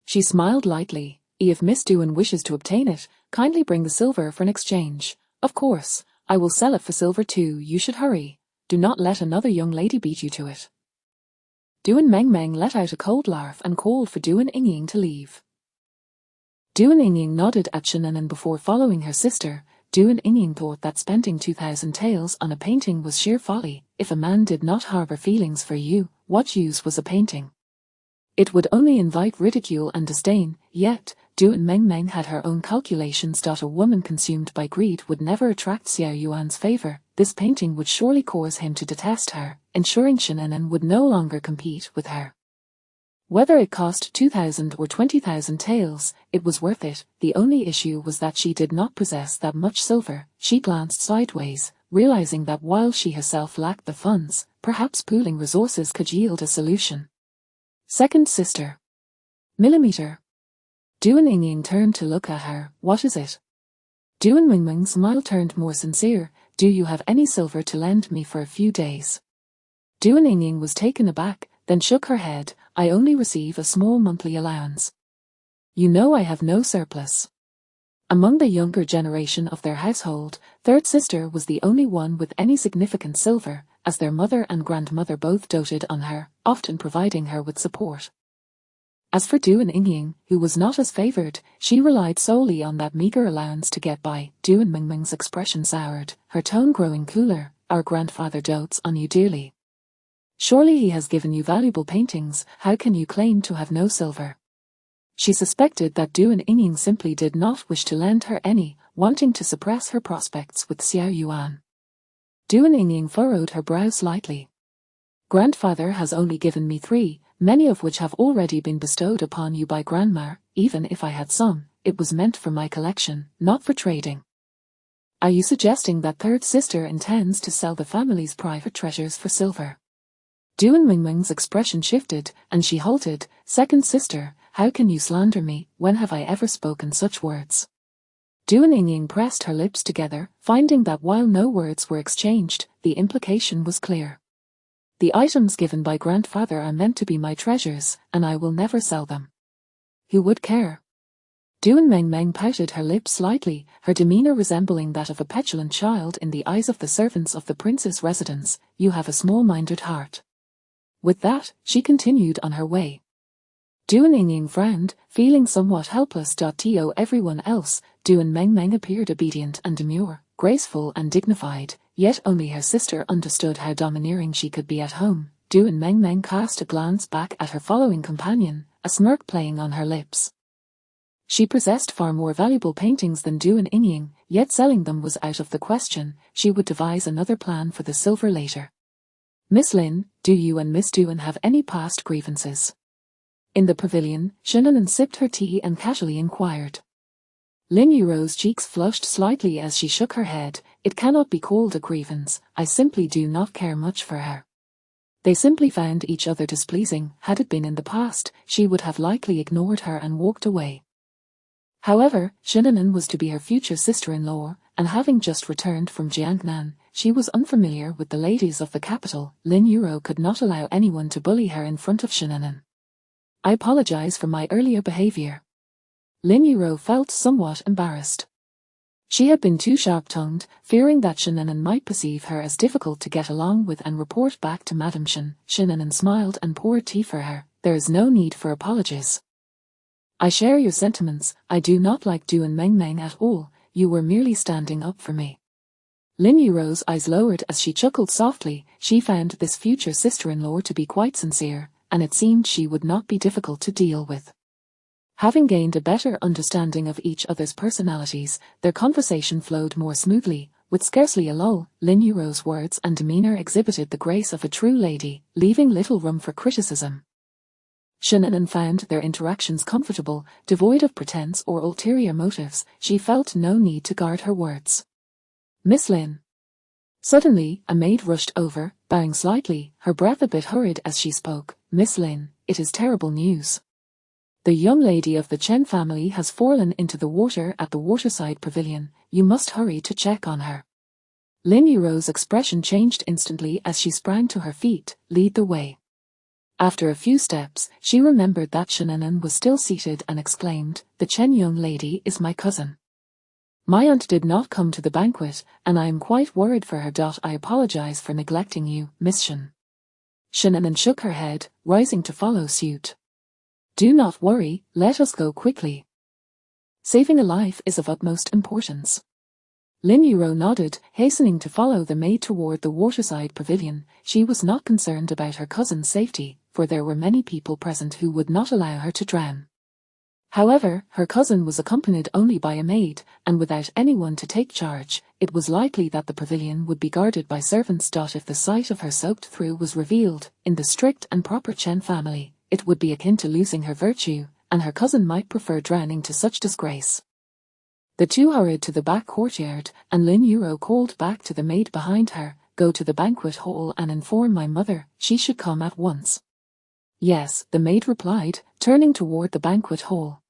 She smiled lightly. If Miss Duan wishes to obtain it, kindly bring the silver for an exchange. Of course, I will sell it for silver too. You should hurry. Do not let another young lady beat you to it. Duan Mengmeng let out a cold laugh and called for Duan Yingying to leave. Duan Yingying nodded at Shennan before following her sister. Duan Yingying thought that spending 2,000 taels on a painting was sheer folly. If a man did not harbor feelings for you, what use was a painting? It would only invite ridicule and disdain, yet, Duan Mengmeng had her own calculations. A woman consumed by greed would never attract Xiao Yuan's favor. This painting would surely cause him to detest her, ensuring Shennan would no longer compete with her. Whether it cost 2,000 or 20,000 taels, it was worth it. The only issue was that she did not possess that much silver. She glanced sideways, realizing that while she herself lacked the funds, perhaps pooling resources could yield a solution. Second sister. Millimeter. Duan Yingying turned to look at her. What is it? Duan Mengmeng's smile turned more sincere. Do you have any silver to lend me for a few days? Duan Yingying was taken aback, then shook her head. I only receive a small monthly allowance. You know I have no surplus. Among the younger generation of their household, third sister was the only one with any significant silver, as their mother and grandmother both doted on her, often providing her with support. As for Duan Yingying, who was not as favored, she relied solely on that meager allowance to get by. Duan Mengmeng's expression soured, her tone growing cooler. Our grandfather dotes on you dearly. Surely he has given you valuable paintings. How can you claim to have no silver? She suspected that Duan Yingying simply did not wish to lend her any, wanting to suppress her prospects with Xiao Yuan. Duan Yingying furrowed her brow slightly. Grandfather has only given me 3, many of which have already been bestowed upon you by Grandma. Even if I had some, it was meant for my collection, not for trading. Are you suggesting that third sister intends to sell the family's private treasures for silver? Duan Mengmeng's expression shifted, and she halted. Second sister, how can you slander me? When have I ever spoken such words? Duan Yingying pressed her lips together, finding that while no words were exchanged, the implication was clear. The items given by grandfather are meant to be my treasures, and I will never sell them. Who would care? Duan Mengmeng pouted her lips slightly, her demeanor resembling that of a petulant child in the eyes of the servants of the prince's residence. You have a small-minded heart. With that, she continued on her way. Duan Yingying frowned, feeling somewhat helpless. To everyone else, Duan Mengmeng appeared obedient and demure, graceful and dignified, yet only her sister understood how domineering she could be at home. Duan Mengmeng cast a glance back at her following companion, a smirk playing on her lips. She possessed far more valuable paintings than Duan Yingying, yet selling them was out of the question. She would devise another plan for the silver later. Miss Lin, do you and Miss Duan have any past grievances? In the pavilion, Shennan sipped her tea and casually inquired. Lin Yuro's cheeks flushed slightly as she shook her head. It cannot be called a grievance. I simply do not care much for her. They simply found each other displeasing. Had it been in the past, she would have likely ignored her and walked away. However, Shennan was to be her future sister-in-law, and having just returned from Jiangnan, she was unfamiliar with the ladies of the capital. Lin Yuro could not allow anyone to bully her in front of Shennan. I apologize for my earlier behavior. Lin Yuro felt somewhat embarrassed. She had been too sharp-tongued, fearing that Shennan might perceive her as difficult to get along with and report back to Madame Shen. Shennan smiled and poured tea for her. There is no need for apologies. I share your sentiments. I do not like Duan Mengmeng at all. You were merely standing up for me. Lin Yuro's eyes lowered as she chuckled softly. She found this future sister-in-law to be quite sincere, and it seemed she would not be difficult to deal with. Having gained a better understanding of each other's personalities, their conversation flowed more smoothly. With scarcely a lull, Lin Yuro's words and demeanor exhibited the grace of a true lady, leaving little room for criticism. Shannon found their interactions comfortable, devoid of pretense or ulterior motives. She felt no need to guard her words. "Miss Lynn." Suddenly, a maid rushed over, bowing slightly, her breath a bit hurried as she spoke. "Miss Lynn, it is terrible news. The young lady of the Chen family has fallen into the water at the waterside pavilion. You must hurry to check on her." Lin Yuro's expression changed instantly as she sprang to her feet. "Lead the way." After a few steps, she remembered that Shannon was still seated and exclaimed, "The Chen young lady is my cousin. My aunt did not come to the banquet, and I am quite worried for her. I apologize for neglecting you, Miss Shan." Shannon shook her head, rising to follow suit. "Do not worry, let us go quickly. Saving a life is of utmost importance." Lin Yuro nodded, hastening to follow the maid toward the waterside pavilion. She was not concerned about her cousin's safety, for there were many people present who would not allow her to drown. However, her cousin was accompanied only by a maid, and without anyone to take charge, it was likely that the pavilion would be guarded by servants. If the sight of her soaked through was revealed, in the strict and proper Chen family, it would be akin to losing her virtue, and her cousin might prefer drowning to such disgrace. The two hurried to the back courtyard, and Lin Yuro called back to the maid behind her, "Go to the banquet hall and inform my mother. She should come at once." "Yes," the maid replied, turning toward the banquet hall.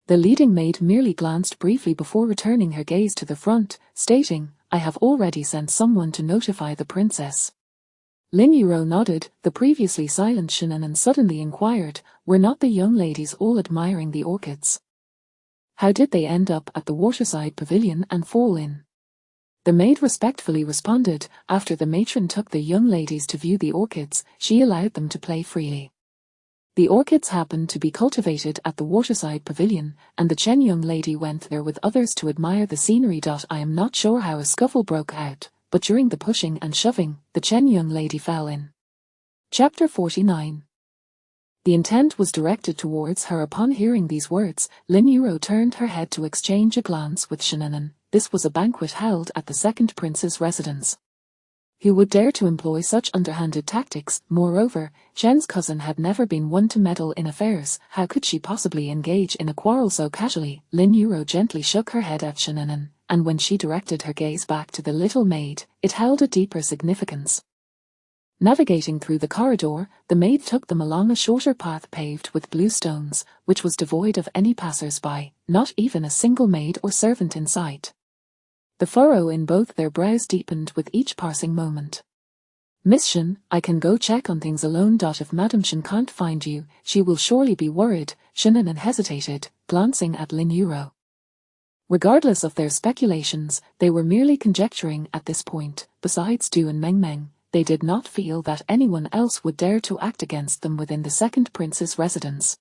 The leading maid merely glanced briefly before returning her gaze to the front, stating, "I have already sent someone to notify the princess." Lin Yuro nodded. The previously silent Shannon suddenly inquired, "Were not the young ladies all admiring the orchids? How did they end up at the waterside pavilion and fall in?" The maid respectfully responded, "After the matron took the young ladies to view the orchids, she allowed them to play freely. The orchids happened to be cultivated at the waterside pavilion, and the Chen young lady went there with others to admire the scenery. I am not sure how a scuffle broke out, but during the pushing and shoving, the Chen young lady fell in." Chapter 49. The intent was directed towards her. Upon hearing these words, Lin Yuro turned her head to exchange a glance with Shannon. This was a banquet held at the second prince's residence. Who would dare to employ such underhanded tactics? Moreover, Shen's cousin had never been one to meddle in affairs. How could she possibly engage in a quarrel so casually? Lin Yuro gently shook her head at Shannon, and when she directed her gaze back to the little maid, it held a deeper significance. Navigating through the corridor, the maid took them along a shorter path paved with blue stones, which was devoid of any passers-by, not even a single maid or servant in sight. The furrow in both their brows deepened with each passing moment. "Miss Shan, I can go check on things alone. If Madame Shan can't find you, she will surely be worried." Shannon hesitated, glancing at Lin Yuro. Regardless of their speculations, they were merely conjecturing at this point. Besides Du and Meng Meng, they did not feel that anyone else would dare to act against them within the second prince's residence.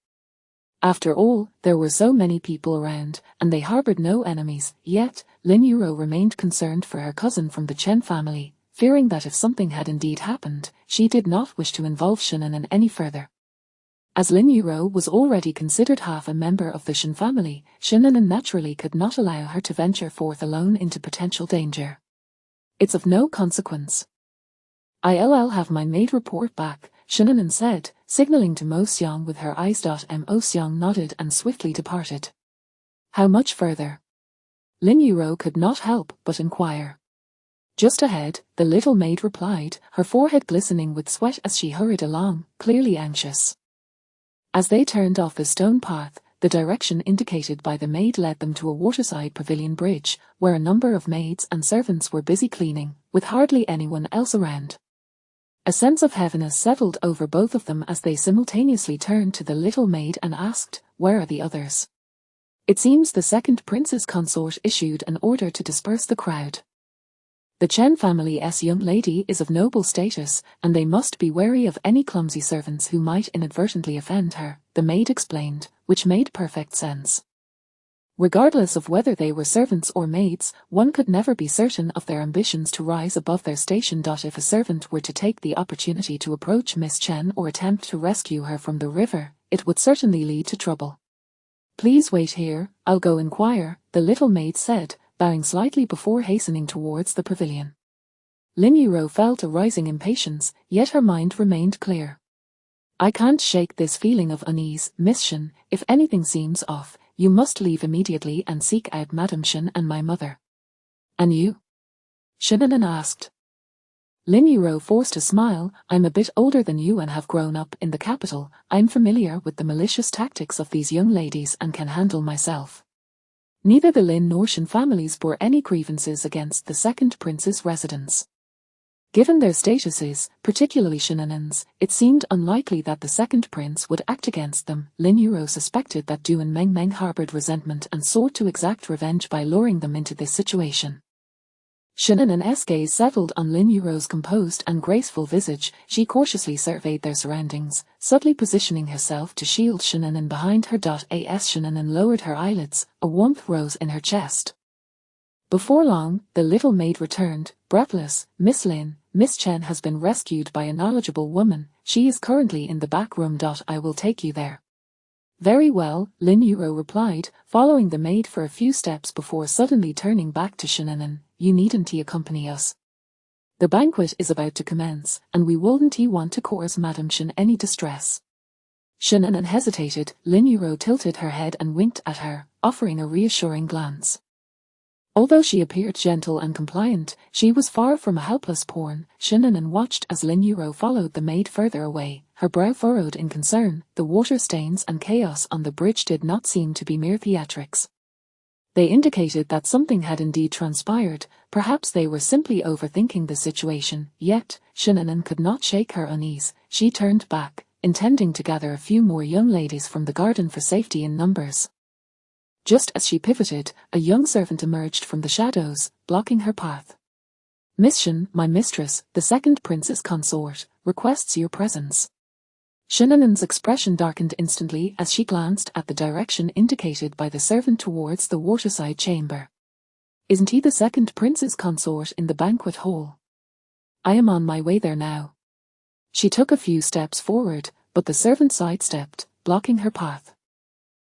After all, there were so many people around, and they harbored no enemies. Yet, Lin Yuro remained concerned for her cousin from the Chen family, fearing that if something had indeed happened, she did not wish to involve Shannon any further. As Lin Yuro was already considered half a member of the Shan family, Shannon naturally could not allow her to venture forth alone into potential danger. "It's of no consequence. I'll have my maid report back," Shannon said, signaling to Mo Xiang with her eyes. Mo Xiang nodded and swiftly departed. "How much further?" Lin Yuro could not help but inquire. "Just ahead," the little maid replied, her forehead glistening with sweat as she hurried along, clearly anxious. As they turned off the stone path, the direction indicated by the maid led them to a waterside pavilion bridge, where a number of maids and servants were busy cleaning, with hardly anyone else around. A sense of heaviness settled over both of them as they simultaneously turned to the little maid and asked, "Where are the others?" "It seems the second prince's consort issued an order to disperse the crowd. The Chen family's young lady is of noble status, and they must be wary of any clumsy servants who might inadvertently offend her," the maid explained, which made perfect sense. Regardless of whether they were servants or maids, one could never be certain of their ambitions to rise above their station. If a servant were to take the opportunity to approach Miss Chen or attempt to rescue her from the river, it would certainly lead to trouble. "Please wait here, I'll go inquire," the little maid said, bowing slightly before hastening towards the pavilion. Lin Yuro felt a rising impatience, yet her mind remained clear. I can't shake this feeling of unease, Miss Shen. If anything seems off, you must leave immediately and seek out Madame Shen and my mother. And you? Shinnanan asked. Lin Yuro forced a smile. I'm a bit older than you and have grown up in the capital. I'm familiar with the malicious tactics of these young ladies and can handle myself. Neither the Lin nor Shen families bore any grievances against the second prince's residence. Given their statuses, particularly Shinnanen's, it seemed unlikely that the second prince would act against them. Lin Yuro suspected that Du and Meng Meng harbored resentment and sought to exact revenge by luring them into this situation. Shinnanen's gaze settled on Lin Yuro's composed and graceful visage. She cautiously surveyed their surroundings, subtly positioning herself to shield Shinnanen behind her. As Shinnanen lowered her eyelids, a warmth rose in her chest. Before long, the little maid returned, breathless. Miss Lin, Miss Chen has been rescued by a knowledgeable woman. She is currently in the back room. I will take you there. Very well, Lin Yuro replied, following the maid for a few steps before suddenly turning back to Shinnanen. You needn't accompany us. The banquet is about to commence, and we wouldn't want to cause Madame Shen any distress. Shinnanen hesitated. Lin Yuro tilted her head and winked at her, offering a reassuring glance. Although she appeared gentle and compliant, she was far from a helpless pawn. Shinnanen watched as Lin Yuro followed the maid further away, her brow furrowed in concern. The water stains and chaos on the bridge did not seem to be mere theatrics. They indicated that something had indeed transpired. Perhaps they were simply overthinking the situation. Yet, Shinnanen could not shake her unease. She turned back, intending to gather a few more young ladies from the garden for safety in numbers. Just as she pivoted, a young servant emerged from the shadows, blocking her path. Miss Shen, my mistress, the second prince's consort, requests your presence. Shinnanen's expression darkened instantly as she glanced at the direction indicated by the servant towards the waterside chamber. Isn't he the second prince's consort in the banquet hall? I am on my way there now. She took a few steps forward, but the servant sidestepped, blocking her path.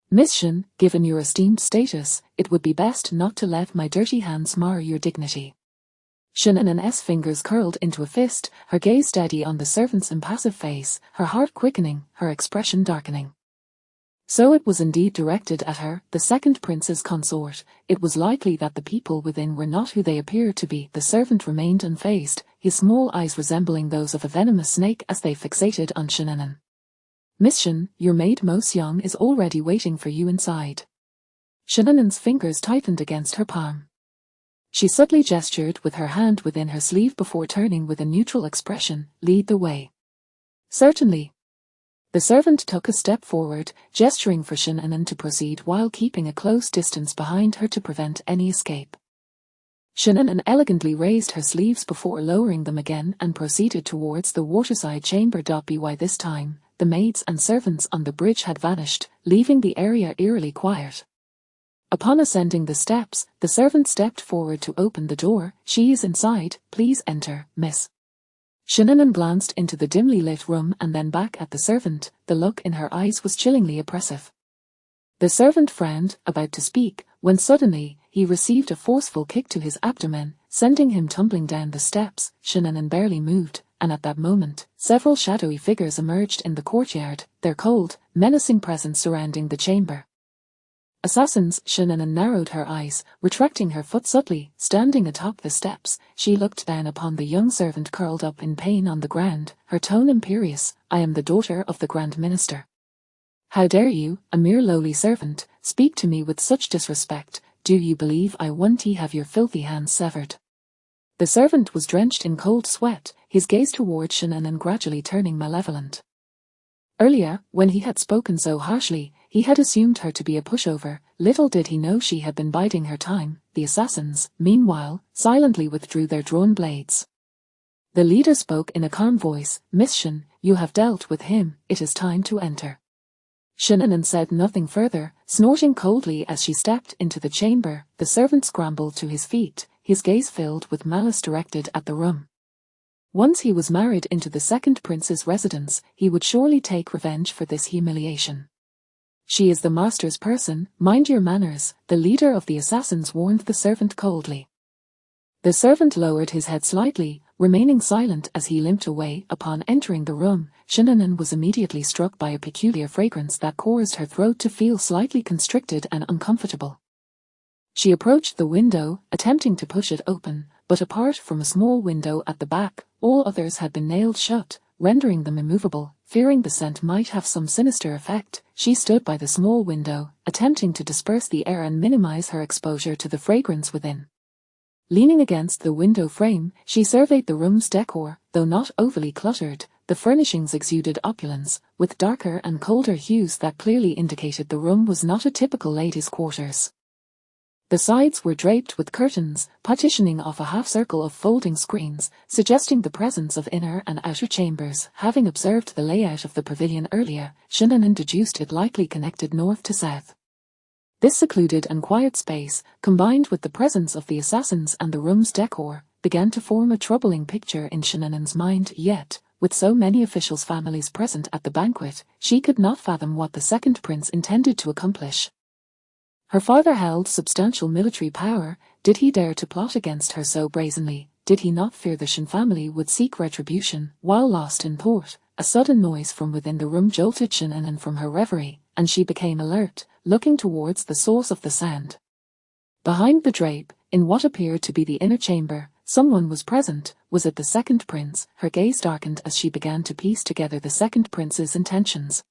Miss Shen, given your esteemed status, it would be best not to let my dirty hands mar your dignity. Shinnanen's fingers curled into a fist, her gaze steady on the servant's impassive face, her heart quickening, her expression darkening. So it was indeed directed at her, the second prince's consort. It was likely that the people within were not who they appeared to be. The servant remained unfazed, his small eyes resembling those of a venomous snake as they fixated on Shinnanen. Miss Shen, your maid Mo Xiang is already waiting for you inside. Shinnanen's fingers tightened against her palm. She subtly gestured with her hand within her sleeve before turning with a neutral expression, lead the way. Certainly. The servant took a step forward, gesturing for Shinnanen to proceed while keeping a close distance behind her to prevent any escape. Shinnanen elegantly raised her sleeves before lowering them again and proceeded towards the waterside chamber. By this time, the maids and servants on the bridge had vanished, leaving the area eerily quiet. Upon ascending the steps, the servant stepped forward to open the door. She is inside, please enter, miss. Shinnanen glanced into the dimly lit room and then back at the servant. The look in her eyes was chillingly oppressive. The servant frowned, about to speak, when suddenly, he received a forceful kick to his abdomen, sending him tumbling down the steps. Shinnanen barely moved, and at that moment, several shadowy figures emerged in the courtyard, their cold, menacing presence surrounding the chamber. Assassins. Shinnanen narrowed her eyes, retracting her foot subtly. Standing atop the steps, she looked down upon the young servant curled up in pain on the ground, her tone imperious. I am the daughter of the Grand Minister. How dare you, a mere lowly servant, speak to me with such disrespect? Do you believe I won't have your filthy hands severed? The servant was drenched in cold sweat, his gaze toward Shinnanen gradually turning malevolent. Earlier, when he had spoken so harshly, he had assumed her to be a pushover. Little did he know she had been biding her time. The assassins, meanwhile, silently withdrew their drawn blades. The leader spoke in a calm voice, Miss Shen, you have dealt with him, it is time to enter. Shinnanen said nothing further, snorting coldly as she stepped into the chamber. The servant scrambled to his feet, his gaze filled with malice directed at the room. Once he was married into the second prince's residence, he would surely take revenge for this humiliation. She is the master's person, mind your manners, the leader of the assassins warned the servant coldly. The servant lowered his head slightly, remaining silent as he limped away. Upon entering the room, Shinnanan was immediately struck by a peculiar fragrance that caused her throat to feel slightly constricted and uncomfortable. She approached the window, attempting to push it open, but apart from a small window at the back, all others had been nailed shut, rendering them immovable. Fearing the scent might have some sinister effect, she stood by the small window, attempting to disperse the air and minimize her exposure to the fragrance within. Leaning against the window frame, she surveyed the room's decor. Though not overly cluttered, the furnishings exuded opulence, with darker and colder hues that clearly indicated the room was not a typical ladies' quarters. The sides were draped with curtains, partitioning off a half-circle of folding screens, suggesting the presence of inner and outer chambers. Having observed the layout of the pavilion earlier, Shinnanan deduced it likely connected north to south. This secluded and quiet space, combined with the presence of the assassins and the room's decor, began to form a troubling picture in Shinnanan's mind. Yet, with so many officials' families present at the banquet, she could not fathom what the second prince intended to accomplish. Her father held substantial military power. Did he dare to plot against her so brazenly? Did he not fear the Shin family would seek retribution? While lost in thought, a sudden noise from within the room jolted Shinnanan from her reverie, and she became alert, looking towards the source of the sound. Behind the drape, in what appeared to be the inner chamber, someone was present. Was it the second prince? Her gaze darkened as she began to piece together the second prince's intentions.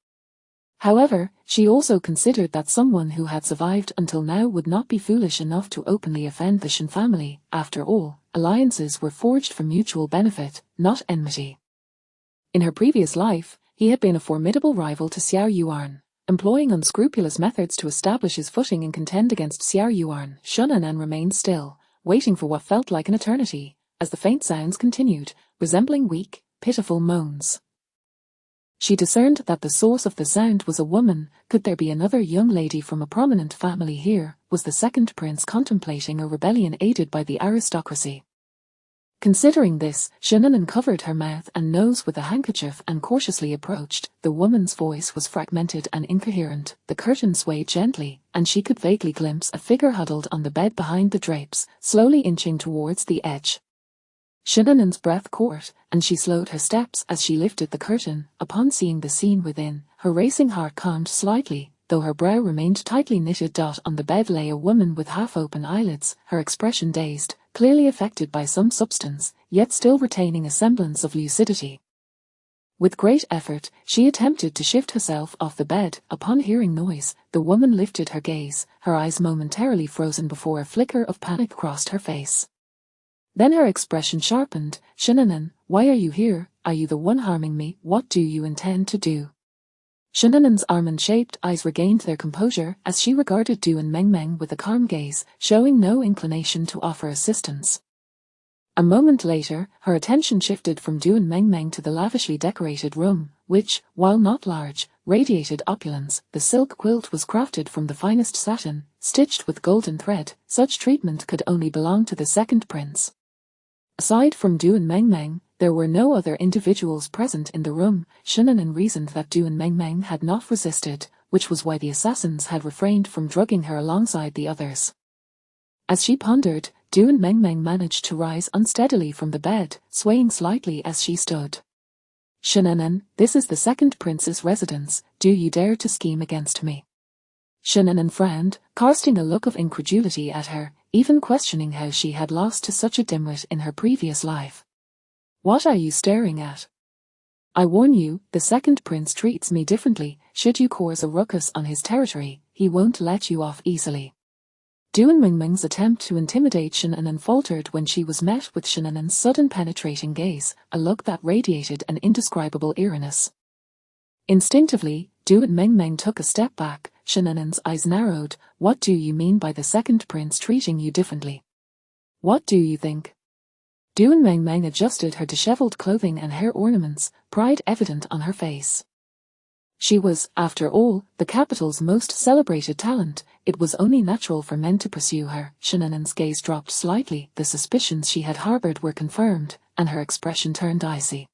However, she also considered that someone who had survived until now would not be foolish enough to openly offend the Shin family. After all, alliances were forged for mutual benefit, not enmity. In her previous life, he had been a formidable rival to Xiao Yuan, employing unscrupulous methods to establish his footing and contend against Xiao Yuan. Shinnanan remained still, waiting for what felt like an eternity, as the faint sounds continued, resembling weak, pitiful moans. She discerned that the source of the sound was a woman. Could there be another young lady from a prominent family here? Was the second prince contemplating a rebellion aided by the aristocracy? Considering this, Shinnanan covered her mouth and nose with a handkerchief and cautiously approached. The woman's voice was fragmented and incoherent. The curtain swayed gently, and she could vaguely glimpse a figure huddled on the bed behind the drapes, slowly inching towards the edge. Shinnanan's breath caught, and she slowed her steps as she lifted the curtain. Upon seeing the scene within, her racing heart calmed slightly, though her brow remained tightly knitted. On the bed lay a woman with half-open eyelids, her expression dazed, clearly affected by some substance, yet still retaining a semblance of lucidity. With great effort, she attempted to shift herself off the bed. Upon hearing noise, the woman lifted her gaze, her eyes momentarily frozen before a flicker of panic crossed her face. Then her expression sharpened. Shinnanan, why are you here? Are you the one harming me? What do you intend to do? Shinnanan's almond-shaped eyes regained their composure as she regarded Duan Mengmeng with a calm gaze, showing no inclination to offer assistance. A moment later, her attention shifted from Duan Mengmeng to the lavishly decorated room, which, while not large, radiated opulence. The silk quilt was crafted from the finest satin, stitched with golden thread. Such treatment could only belong to the second prince. Aside from Duan Mengmeng, there were no other individuals present in the room. Shinnanan reasoned that Duan Mengmeng had not resisted, which was why the assassins had refrained from drugging her alongside the others. As she pondered, Duan Mengmeng managed to rise unsteadily from the bed, swaying slightly as she stood. Shinnanan, this is the second prince's residence. Do you dare to scheme against me? Shinnanan frowned, casting a look of incredulity at her, even questioning how she had lost to such a dimwit in her previous life. What are you staring at? I warn you, the second prince treats me differently. Should you cause a ruckus on his territory, he won't let you off easily. Duan Mengmeng's attempt to intimidate Shinnanan faltered when she was met with Shinnanan's sudden penetrating gaze, a look that radiated an indescribable eeriness. Instinctively, Duan Mengmeng took a step back. Shinnanan's eyes narrowed. What do you mean by the second prince treating you differently? What do you think? Duan Mengmeng adjusted her disheveled clothing and hair ornaments, pride evident on her face. She was, after all, the capital's most celebrated talent. It was only natural for men to pursue her. Shinnanan's gaze dropped slightly. The suspicions she had harbored were confirmed, and her expression turned icy.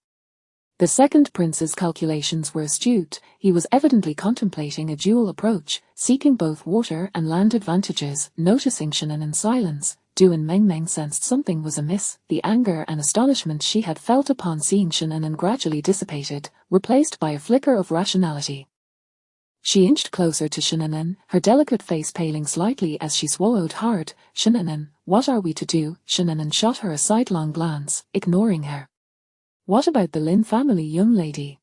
The second prince's calculations were astute. He was evidently contemplating a dual approach, seeking both water and land advantages. Noticing Shinnanan's silence, Duan Mengmeng sensed something was amiss. The anger and astonishment she had felt upon seeing Shannon gradually dissipated, replaced by a flicker of rationality. She inched closer to Shannon, her delicate face paling slightly as she swallowed hard. Shannon, what are we to do? Shannon shot her a sidelong glance, ignoring her. What about the Lin family, young lady?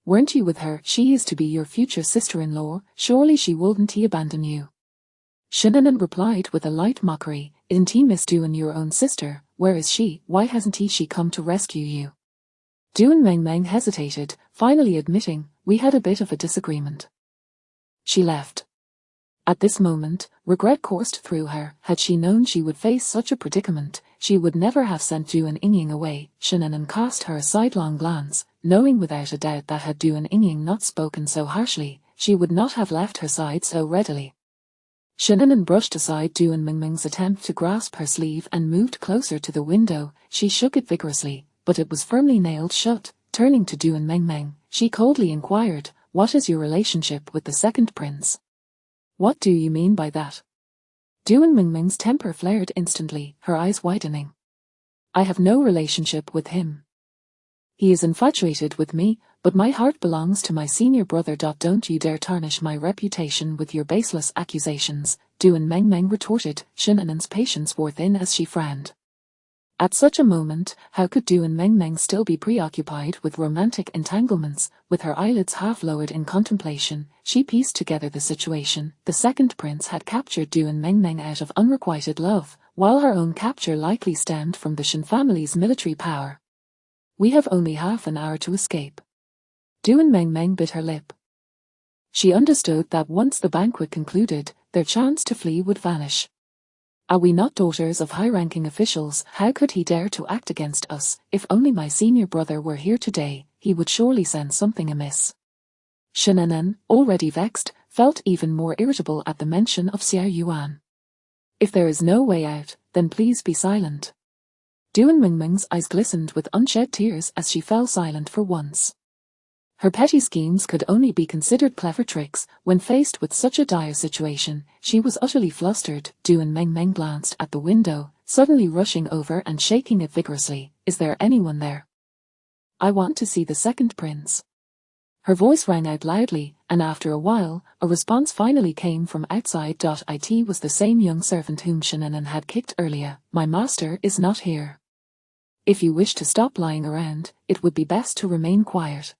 Weren't you with her? She is to be your future sister-in-law, surely she wouldn't abandon you. Shannon replied with a light mockery, isn't he Miss Duan your own sister? Where is she? Why hasn't she come to rescue you? Duan Mengmeng hesitated, finally admitting, we had a bit of a disagreement. She left. At this moment, regret coursed through her. Had she known she would face such a predicament, she would never have sent Duan Ying away. Shannon cast her a sidelong glance, knowing without a doubt that had Duan Ying not spoken so harshly, she would not have left her side so readily. Shannon brushed aside Duan Mengmeng's attempt to grasp her sleeve and moved closer to the window. She shook it vigorously, but it was firmly nailed shut. Turning to Duan Mengmeng, she coldly inquired, what is your relationship with the second prince? What do you mean by that? Duan Mengmeng's temper flared instantly, her eyes widening. I have no relationship with him. He is infatuated with me, but my heart belongs to my senior brother. Don't you dare tarnish my reputation with your baseless accusations, Duan Mengmeng retorted, Shannon's patience wore thin as she frowned. At such a moment, how could Duan Mengmeng still be preoccupied with romantic entanglements? With her eyelids half lowered in contemplation, she pieced together the situation. The second prince had captured Duan Mengmeng out of unrequited love, while her own capture likely stemmed from the Shan family's military power. We have only half an hour to escape. Duan Mengmeng bit her lip. She understood that once the banquet concluded, their chance to flee would vanish. Are we not daughters of high-ranking officials? How could he dare to act against us? If only my senior brother were here today, he would surely sense something amiss. Shannon, already vexed, felt even more irritable at the mention of Xiao Yuan. If there is no way out, then please be silent. Duan Mengmeng's eyes glistened with unshed tears as she fell silent for once. Her petty schemes could only be considered clever tricks. When faced with such a dire situation, she was utterly flustered. Duan Mengmeng glanced at the window, suddenly rushing over and shaking it vigorously. Is there anyone there? I want to see the second prince. Her voice rang out loudly, and after a while, a response finally came from outside. It was the same young servant whom Shannon had kicked earlier. My master is not here. If you wish to stop lying around, it would be best to remain quiet.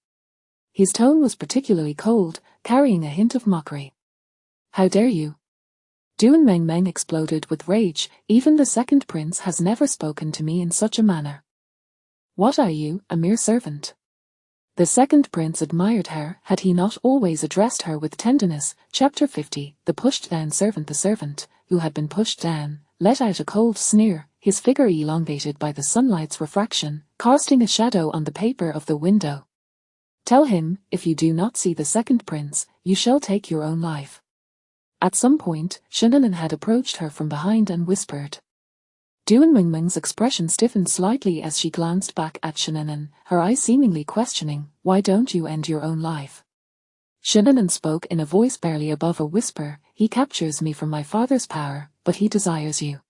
His tone was particularly cold, carrying a hint of mockery. How dare you? Duan Mengmeng exploded with rage. Even the second prince has never spoken to me in such a manner. What are you, a mere servant? The second prince admired her. Had he not always addressed her with tenderness? Chapter 50. The pushed-down servant. The servant, who had been pushed down, let out a cold sneer, his figure elongated by the sunlight's refraction, casting a shadow on the paper of the window. Tell him, if you do not see the second prince, you shall take your own life. At some point, Shannon had approached her from behind and whispered. Duan Mengmeng's expression stiffened slightly as she glanced back at Shannon, her eyes seemingly questioning, why don't you end your own life? Shannon spoke in a voice barely above a whisper, he captures me from my father's power, but he desires you.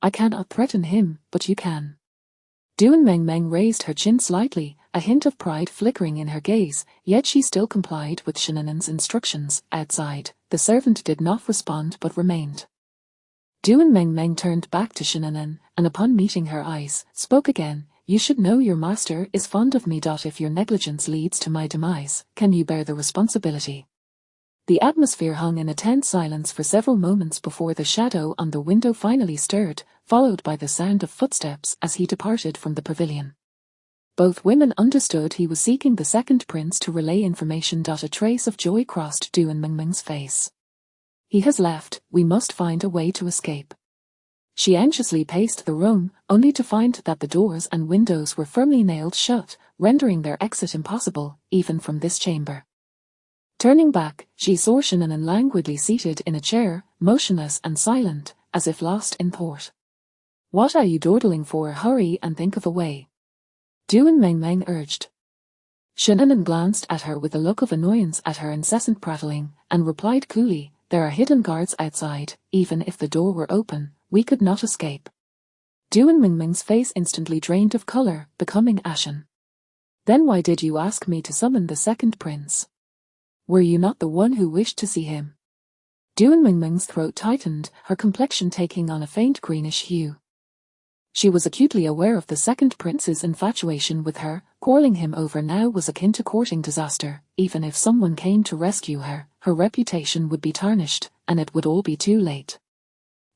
I cannot threaten him, but you can. Duan Mengmeng raised her chin slightly, a hint of pride flickering in her gaze, yet she still complied with Shannon's instructions. Outside, the servant did not respond but remained. Duan Mengmeng turned back to Shannon, and upon meeting her eyes, spoke again, you should know your master is fond of me. If your negligence leads to my demise, can you bear the responsibility? The atmosphere hung in a tense silence for several moments before the shadow on the window finally stirred, followed by the sound of footsteps as he departed from the pavilion. Both women understood he was seeking the second prince to relay information. A trace of joy crossed Duan Mengmeng's face. He has left, we must find a way to escape. She anxiously paced the room, only to find that the doors and windows were firmly nailed shut, rendering their exit impossible, even from this chamber. Turning back, she saw Shannon languidly seated in a chair, motionless and silent, as if lost in thought. What are you dawdling for? Hurry and think of a way. Duan Mengmeng urged. Shannon glanced at her with a look of annoyance at her incessant prattling, and replied coolly, there are hidden guards outside. Even if the door were open, we could not escape. Duan Mingming's face instantly drained of color, becoming ashen. Then why did you ask me to summon the second prince? Were you not the one who wished to see him? Duan Mingming's throat tightened, her complexion taking on a faint greenish hue. She was acutely aware of the second prince's infatuation with her. Quarreling him over now was akin to courting disaster. Even if someone came to rescue her, her reputation would be tarnished, and it would all be too late.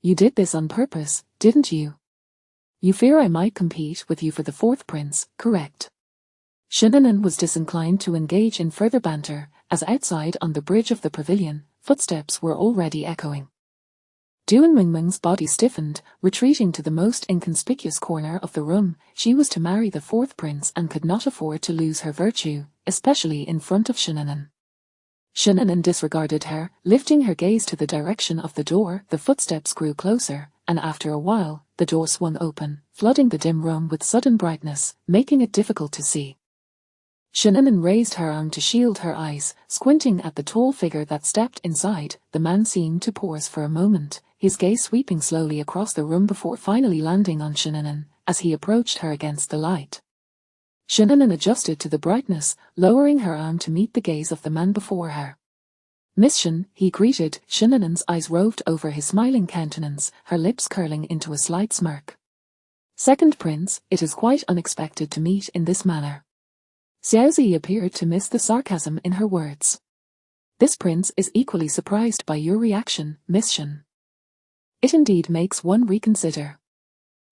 You did this on purpose, didn't you? You fear I might compete with you for the fourth prince, correct? Shin'an was disinclined to engage in further banter, as outside on the bridge of the pavilion, footsteps were already echoing. Duan Mingming's body stiffened, retreating to the most inconspicuous corner of the room. She was to marry the fourth prince and could not afford to lose her virtue, especially in front of Shin'an. Shin'an disregarded her, lifting her gaze to the direction of the door. The footsteps grew closer, and after a while, the door swung open, flooding the dim room with sudden brightness, making it difficult to see. Shin'an raised her arm to shield her eyes, squinting at the tall figure that stepped inside. The man seemed to pause for a moment, his gaze sweeping slowly across the room before finally landing on Shin'an, as he approached her against the light. Shin'an adjusted to the brightness, lowering her arm to meet the gaze of the man before her. Miss Shin, he greeted. Shin'an's eyes roved over his smiling countenance, her lips curling into a slight smirk. Second prince, it is quite unexpected to meet in this manner. Xiaozi appeared to miss the sarcasm in her words. This prince is equally surprised by your reaction, Miss Shin. It indeed makes one reconsider.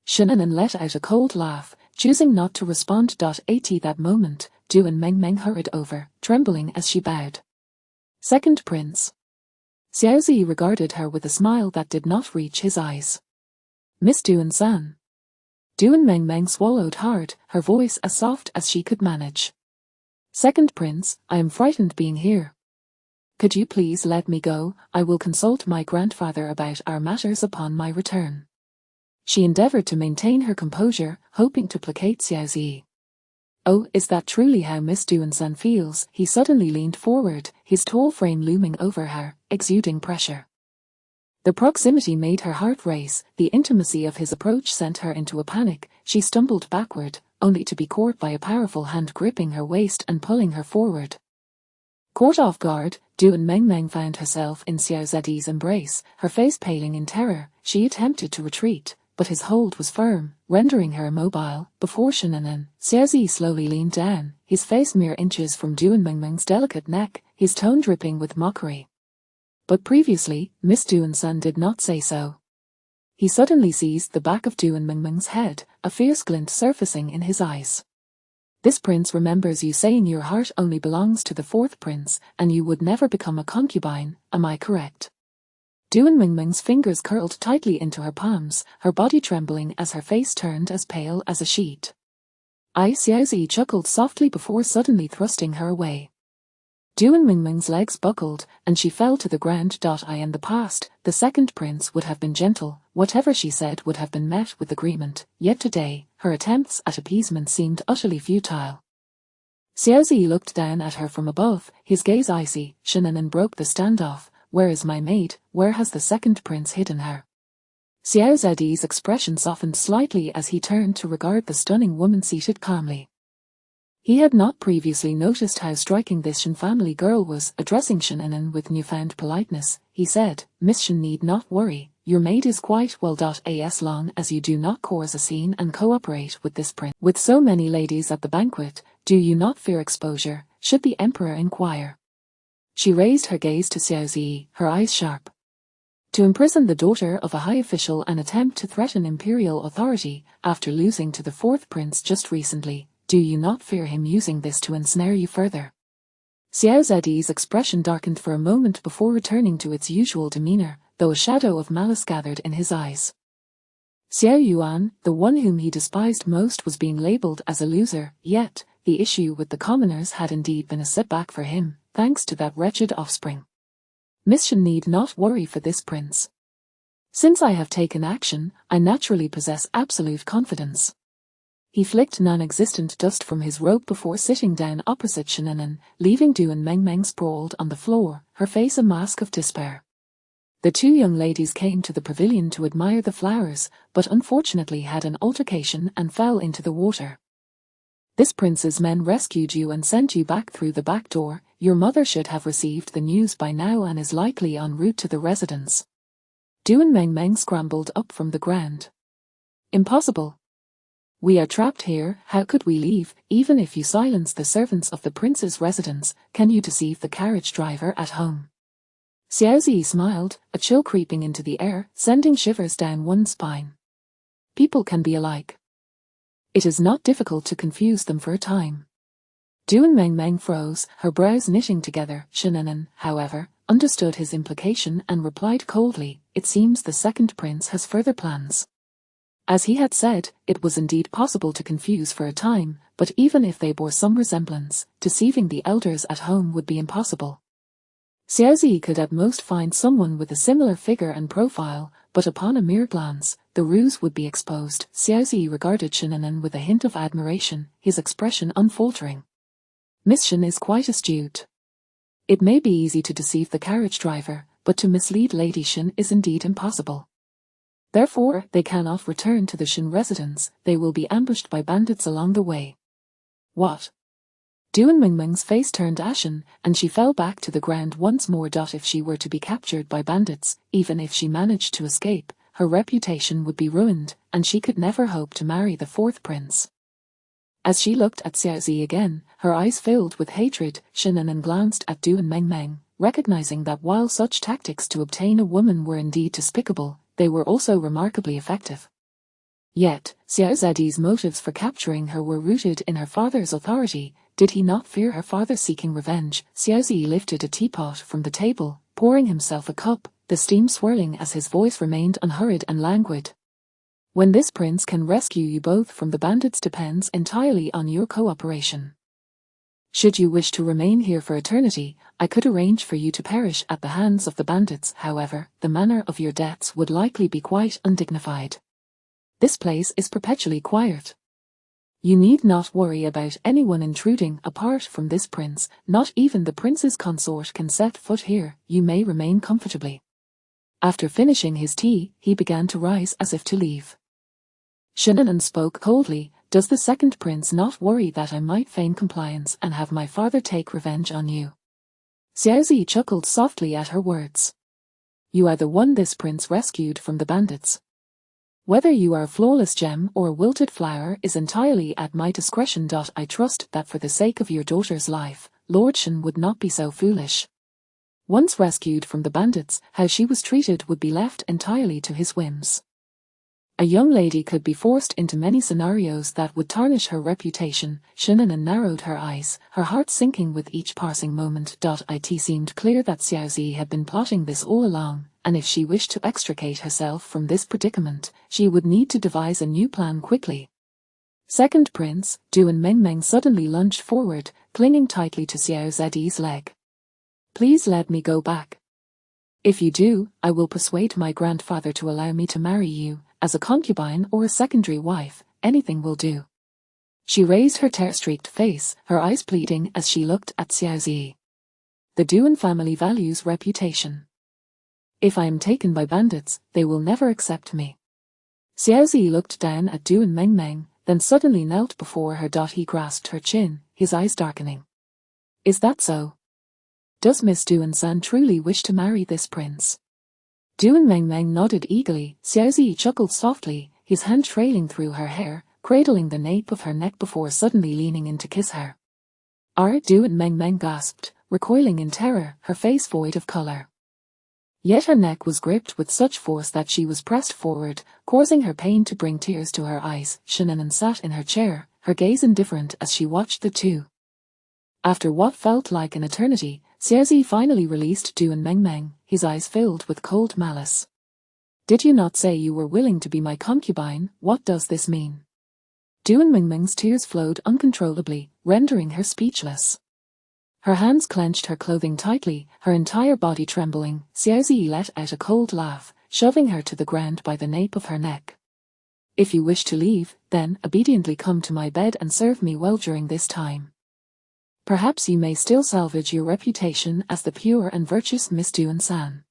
Shin'an let out a cold laugh, choosing not to respond. At that moment, Duan Mingming hurried over, trembling as she bowed. Second prince. Xiaozi regarded her with a smile that did not reach his eyes. Miss Duan-san. Duan Mingming swallowed hard, her voice as soft as she could manage. Second prince, I am frightened being here. Could you please let me go? I will consult my grandfather about our matters upon my return. She endeavored to maintain her composure, hoping to placate Xiaozi. Oh, is that truly how Miss Duan-san feels? He suddenly leaned forward, his tall frame looming over her, exuding pressure. The proximity made her heart race. The intimacy of his approach sent her into a panic. She stumbled backward, only to be caught by a powerful hand gripping her waist and pulling her forward. Caught off guard, Duan Mingming found herself in Xiaozi's embrace, her face paling in terror. She attempted to retreat, but his hold was firm, rendering her immobile. Before Shin'an, Xiaozi slowly leaned down, his face mere inches from Duan Mingming's delicate neck, his tone dripping with mockery. But previously, Miss Duan-san did not say so. He suddenly seized the back of Duan Mingming's head, a fierce glint surfacing in his eyes. This prince remembers you saying your heart only belongs to the fourth prince, and you would never become a concubine, am I correct? Duan Mingming's fingers curled tightly into her palms, her body trembling as her face turned as pale as a sheet. Xiaozi chuckled softly before suddenly thrusting her away. Duan Mingming's legs buckled, and she fell to the ground. In the past, the second prince would have been gentle, whatever she said would have been met with agreement, yet today, her attempts at appeasement seemed utterly futile. Xiaozi looked down at her from above, his gaze icy. Shin'an broke the standoff. Where is my maid? Where has the second prince hidden her? Xiaozi's expression softened slightly as he turned to regard the stunning woman seated calmly. He had not previously noticed how striking this Shin family girl was. Addressing Shin'an with newfound politeness, he said, Miss Shin need not worry, your maid is quite well. As long as you do not cause a scene and cooperate with this prince. With so many ladies at the banquet, do you not fear exposure, should the emperor inquire? She raised her gaze to Xiaozi, her eyes sharp. To imprison the daughter of a high official and attempt to threaten imperial authority, after losing to the fourth prince just recently, do you not fear him using this to ensnare you further? Xiaozi's expression darkened for a moment before returning to its usual demeanor, though a shadow of malice gathered in his eyes. Xiao Yuan, the one whom he despised most, was being labelled as a loser, yet, the issue with the commoners had indeed been a setback for him, thanks to that wretched offspring. Miss Shin need not worry for this prince. Since I have taken action, I naturally possess absolute confidence. He flicked non-existent dust from his robe before sitting down opposite Shin'an, leaving Duan Mingming sprawled on the floor, her face a mask of despair. The two young ladies came to the pavilion to admire the flowers, but unfortunately had an altercation and fell into the water. This prince's men rescued you and sent you back through the back door. Your mother should have received the news by now and is likely en route to the residence. Duan Mengmeng scrambled up from the ground. Impossible. We are trapped here. How could we leave? Even if you silence the servants of the prince's residence, can you deceive the carriage driver at home? Xiao Zi smiled, a chill creeping into the air, sending shivers down one's spine. People can be alike. It is not difficult to confuse them for a time. Duan Mengmeng froze, her brows knitting together. Shinanan, however, understood his implication and replied coldly, "It seems the second prince has further plans." As he had said, it was indeed possible to confuse for a time, but even if they bore some resemblance, deceiving the elders at home would be impossible. Xiao Zi could at most find someone with a similar figure and profile, but upon a mere glance, the ruse would be exposed. Xiao Zi regarded Shinanan with a hint of admiration, his expression unfaltering. Miss Shin is quite astute. It may be easy to deceive the carriage driver, but to mislead Lady Shin is indeed impossible. Therefore, they cannot return to the Shin residence. They will be ambushed by bandits along the way. What? Duan Mengmeng's face turned ashen, and she fell back to the ground once more. If she were to be captured by bandits, even if she managed to escape, her reputation would be ruined, and she could never hope to marry the fourth prince. As she looked at Xiao Zi again, her eyes filled with hatred. Shinanan glanced at Duan Mengmeng, recognizing that while such tactics to obtain a woman were indeed despicable, they were also remarkably effective. Yet, Xiao Zi's motives for capturing her were rooted in her father's authority. Did he not fear her father seeking revenge? Xiao Zi lifted a teapot from the table, pouring himself a cup, the steam swirling as his voice remained unhurried and languid. When this prince can rescue you both from the bandits depends entirely on your cooperation. Should you wish to remain here for eternity, I could arrange for you to perish at the hands of the bandits. However, the manner of your deaths would likely be quite undignified. This place is perpetually quiet. You need not worry about anyone intruding. Apart from this prince, not even the prince's consort can set foot here. You may remain comfortably. After finishing his tea, he began to rise as if to leave. Shinanan spoke coldly. Does the second prince not worry that I might feign compliance and have my father take revenge on you? Xiao Zi chuckled softly at her words. You are the one this prince rescued from the bandits. Whether you are a flawless gem or a wilted flower is entirely at my discretion. I trust that for the sake of your daughter's life, Lord Shin would not be so foolish. Once rescued from the bandits, how she was treated would be left entirely to his whims. A young lady could be forced into many scenarios that would tarnish her reputation. Shinanan narrowed her eyes, her heart sinking with each passing moment. It seemed clear that Xiao Zi had been plotting this all along, and if she wished to extricate herself from this predicament, she would need to devise a new plan quickly. Second prince, Duan Mengmeng suddenly lunged forward, clinging tightly to Xiao Zi's leg. Please let me go back. If you do, I will persuade my grandfather to allow me to marry you. As a concubine or a secondary wife, anything will do. She raised her tear-streaked face, her eyes pleading as she looked at Xiao Zi. The Duan family values reputation. If I am taken by bandits, they will never accept me. Xiao Zi looked down at Duan Mengmeng, then suddenly knelt before her. He grasped her chin, his eyes darkening. Is that so? Does Miss Duan-san truly wish to marry this prince? Duan Mengmeng nodded eagerly. Xiao Zi chuckled softly, his hand trailing through her hair, cradling the nape of her neck before suddenly leaning in to kiss her. Duan Mengmeng gasped, recoiling in terror, her face void of color. Yet her neck was gripped with such force that she was pressed forward, causing her pain to bring tears to her eyes. Shinanan sat in her chair, her gaze indifferent as she watched the two. After what felt like an eternity, Xiao Zi finally released Duan Mengmeng, his eyes filled with cold malice. Did you not say you were willing to be my concubine? What does this mean? Duan Mengmeng's tears flowed uncontrollably, rendering her speechless. Her hands clenched her clothing tightly, her entire body trembling. Xiao Zi let out a cold laugh, shoving her to the ground by the nape of her neck. If you wish to leave, then obediently come to my bed and serve me well during this time. Perhaps you may still salvage your reputation as the pure and virtuous Miss Duan-san.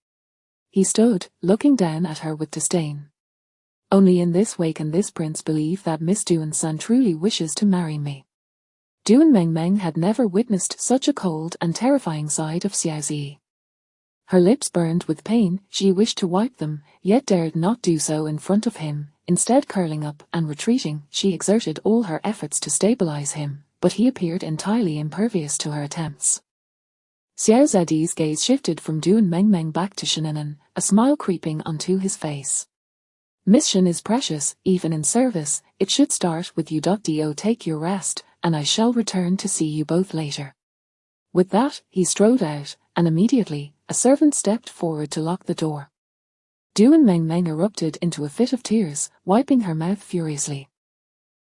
He stood, looking down at her with disdain. Only in this way can this prince believe that Miss Duan-san truly wishes to marry me. Duan Mengmeng had never witnessed such a cold and terrifying side of Xiao Zi. Her lips burned with pain, she wished to wipe them, yet dared not do so in front of him. Instead, curling up and retreating, she exerted all her efforts to stabilize him, but he appeared entirely impervious to her attempts. Xiao Zi's gaze shifted from Duan Mengmeng back to Shannon, a smile creeping onto his face. Miss Shan is precious, even in service. It should start with you. Do take your rest, and I shall return to see you both later. With that, he strode out, and immediately, a servant stepped forward to lock the door. Duan Mengmeng erupted into a fit of tears, wiping her mouth furiously.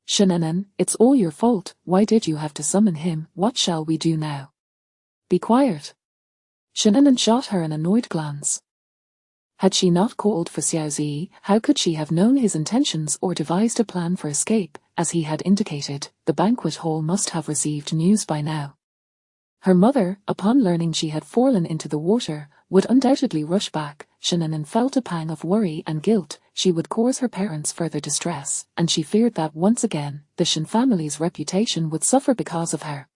Shannon, it's all your fault. Why did you have to summon him? What shall we do now? Be quiet. Shannon shot her an annoyed glance. Had she not called for Xiao Zi, how could she have known his intentions or devised a plan for escape? As he had indicated, the banquet hall must have received news by now. Her mother, upon learning she had fallen into the water, would undoubtedly rush back. Shannon felt a pang of worry and guilt. She would cause her parents further distress, and she feared that once again, the Shan family's reputation would suffer because of her.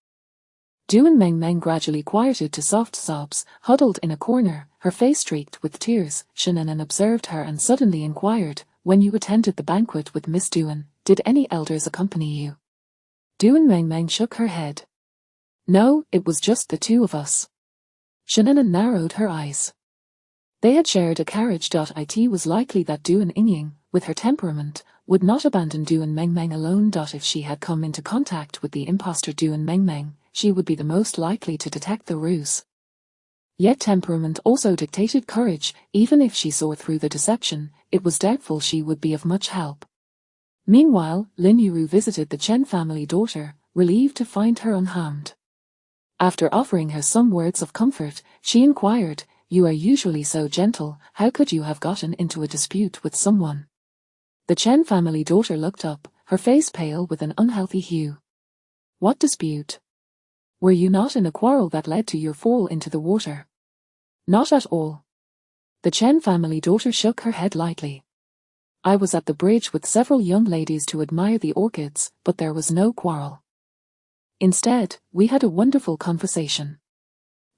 Duan Mengmeng gradually quieted to soft sobs, huddled in a corner, her face streaked with tears. Shannon observed her and suddenly inquired, when you attended the banquet with Miss Duan, did any elders accompany you? Duan Mengmeng shook her head. No, it was just the two of us. Shannon narrowed her eyes. They had shared a carriage. It was likely that Duan Yingying, with her temperament, would not abandon Duan Mengmeng alone. If she had come into contact with the imposter Duan Mengmeng, she would be the most likely to detect the ruse. Yet temperament also dictated courage. Even if she saw through the deception, it was doubtful she would be of much help. Meanwhile, Lin Yuru visited the Chen family daughter, relieved to find her unharmed. After offering her some words of comfort, she inquired, you are usually so gentle, how could you have gotten into a dispute with someone? The Chen family daughter looked up, her face pale with an unhealthy hue. What dispute? Were you not in a quarrel that led to your fall into the water? Not at all. The Chen family daughter shook her head lightly. I was at the bridge with several young ladies to admire the orchids, but there was no quarrel. Instead, we had a wonderful conversation.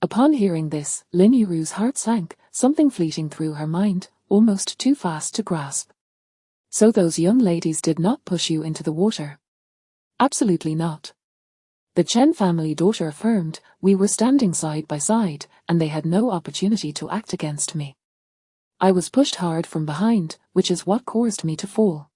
Upon hearing this, Lin Yuru's heart sank, something fleeting through her mind, almost too fast to grasp. So those young ladies did not push you into the water? Absolutely not. The Chen family daughter affirmed, we were standing side by side, and they had no opportunity to act against me. I was pushed hard from behind, which is what caused me to fall.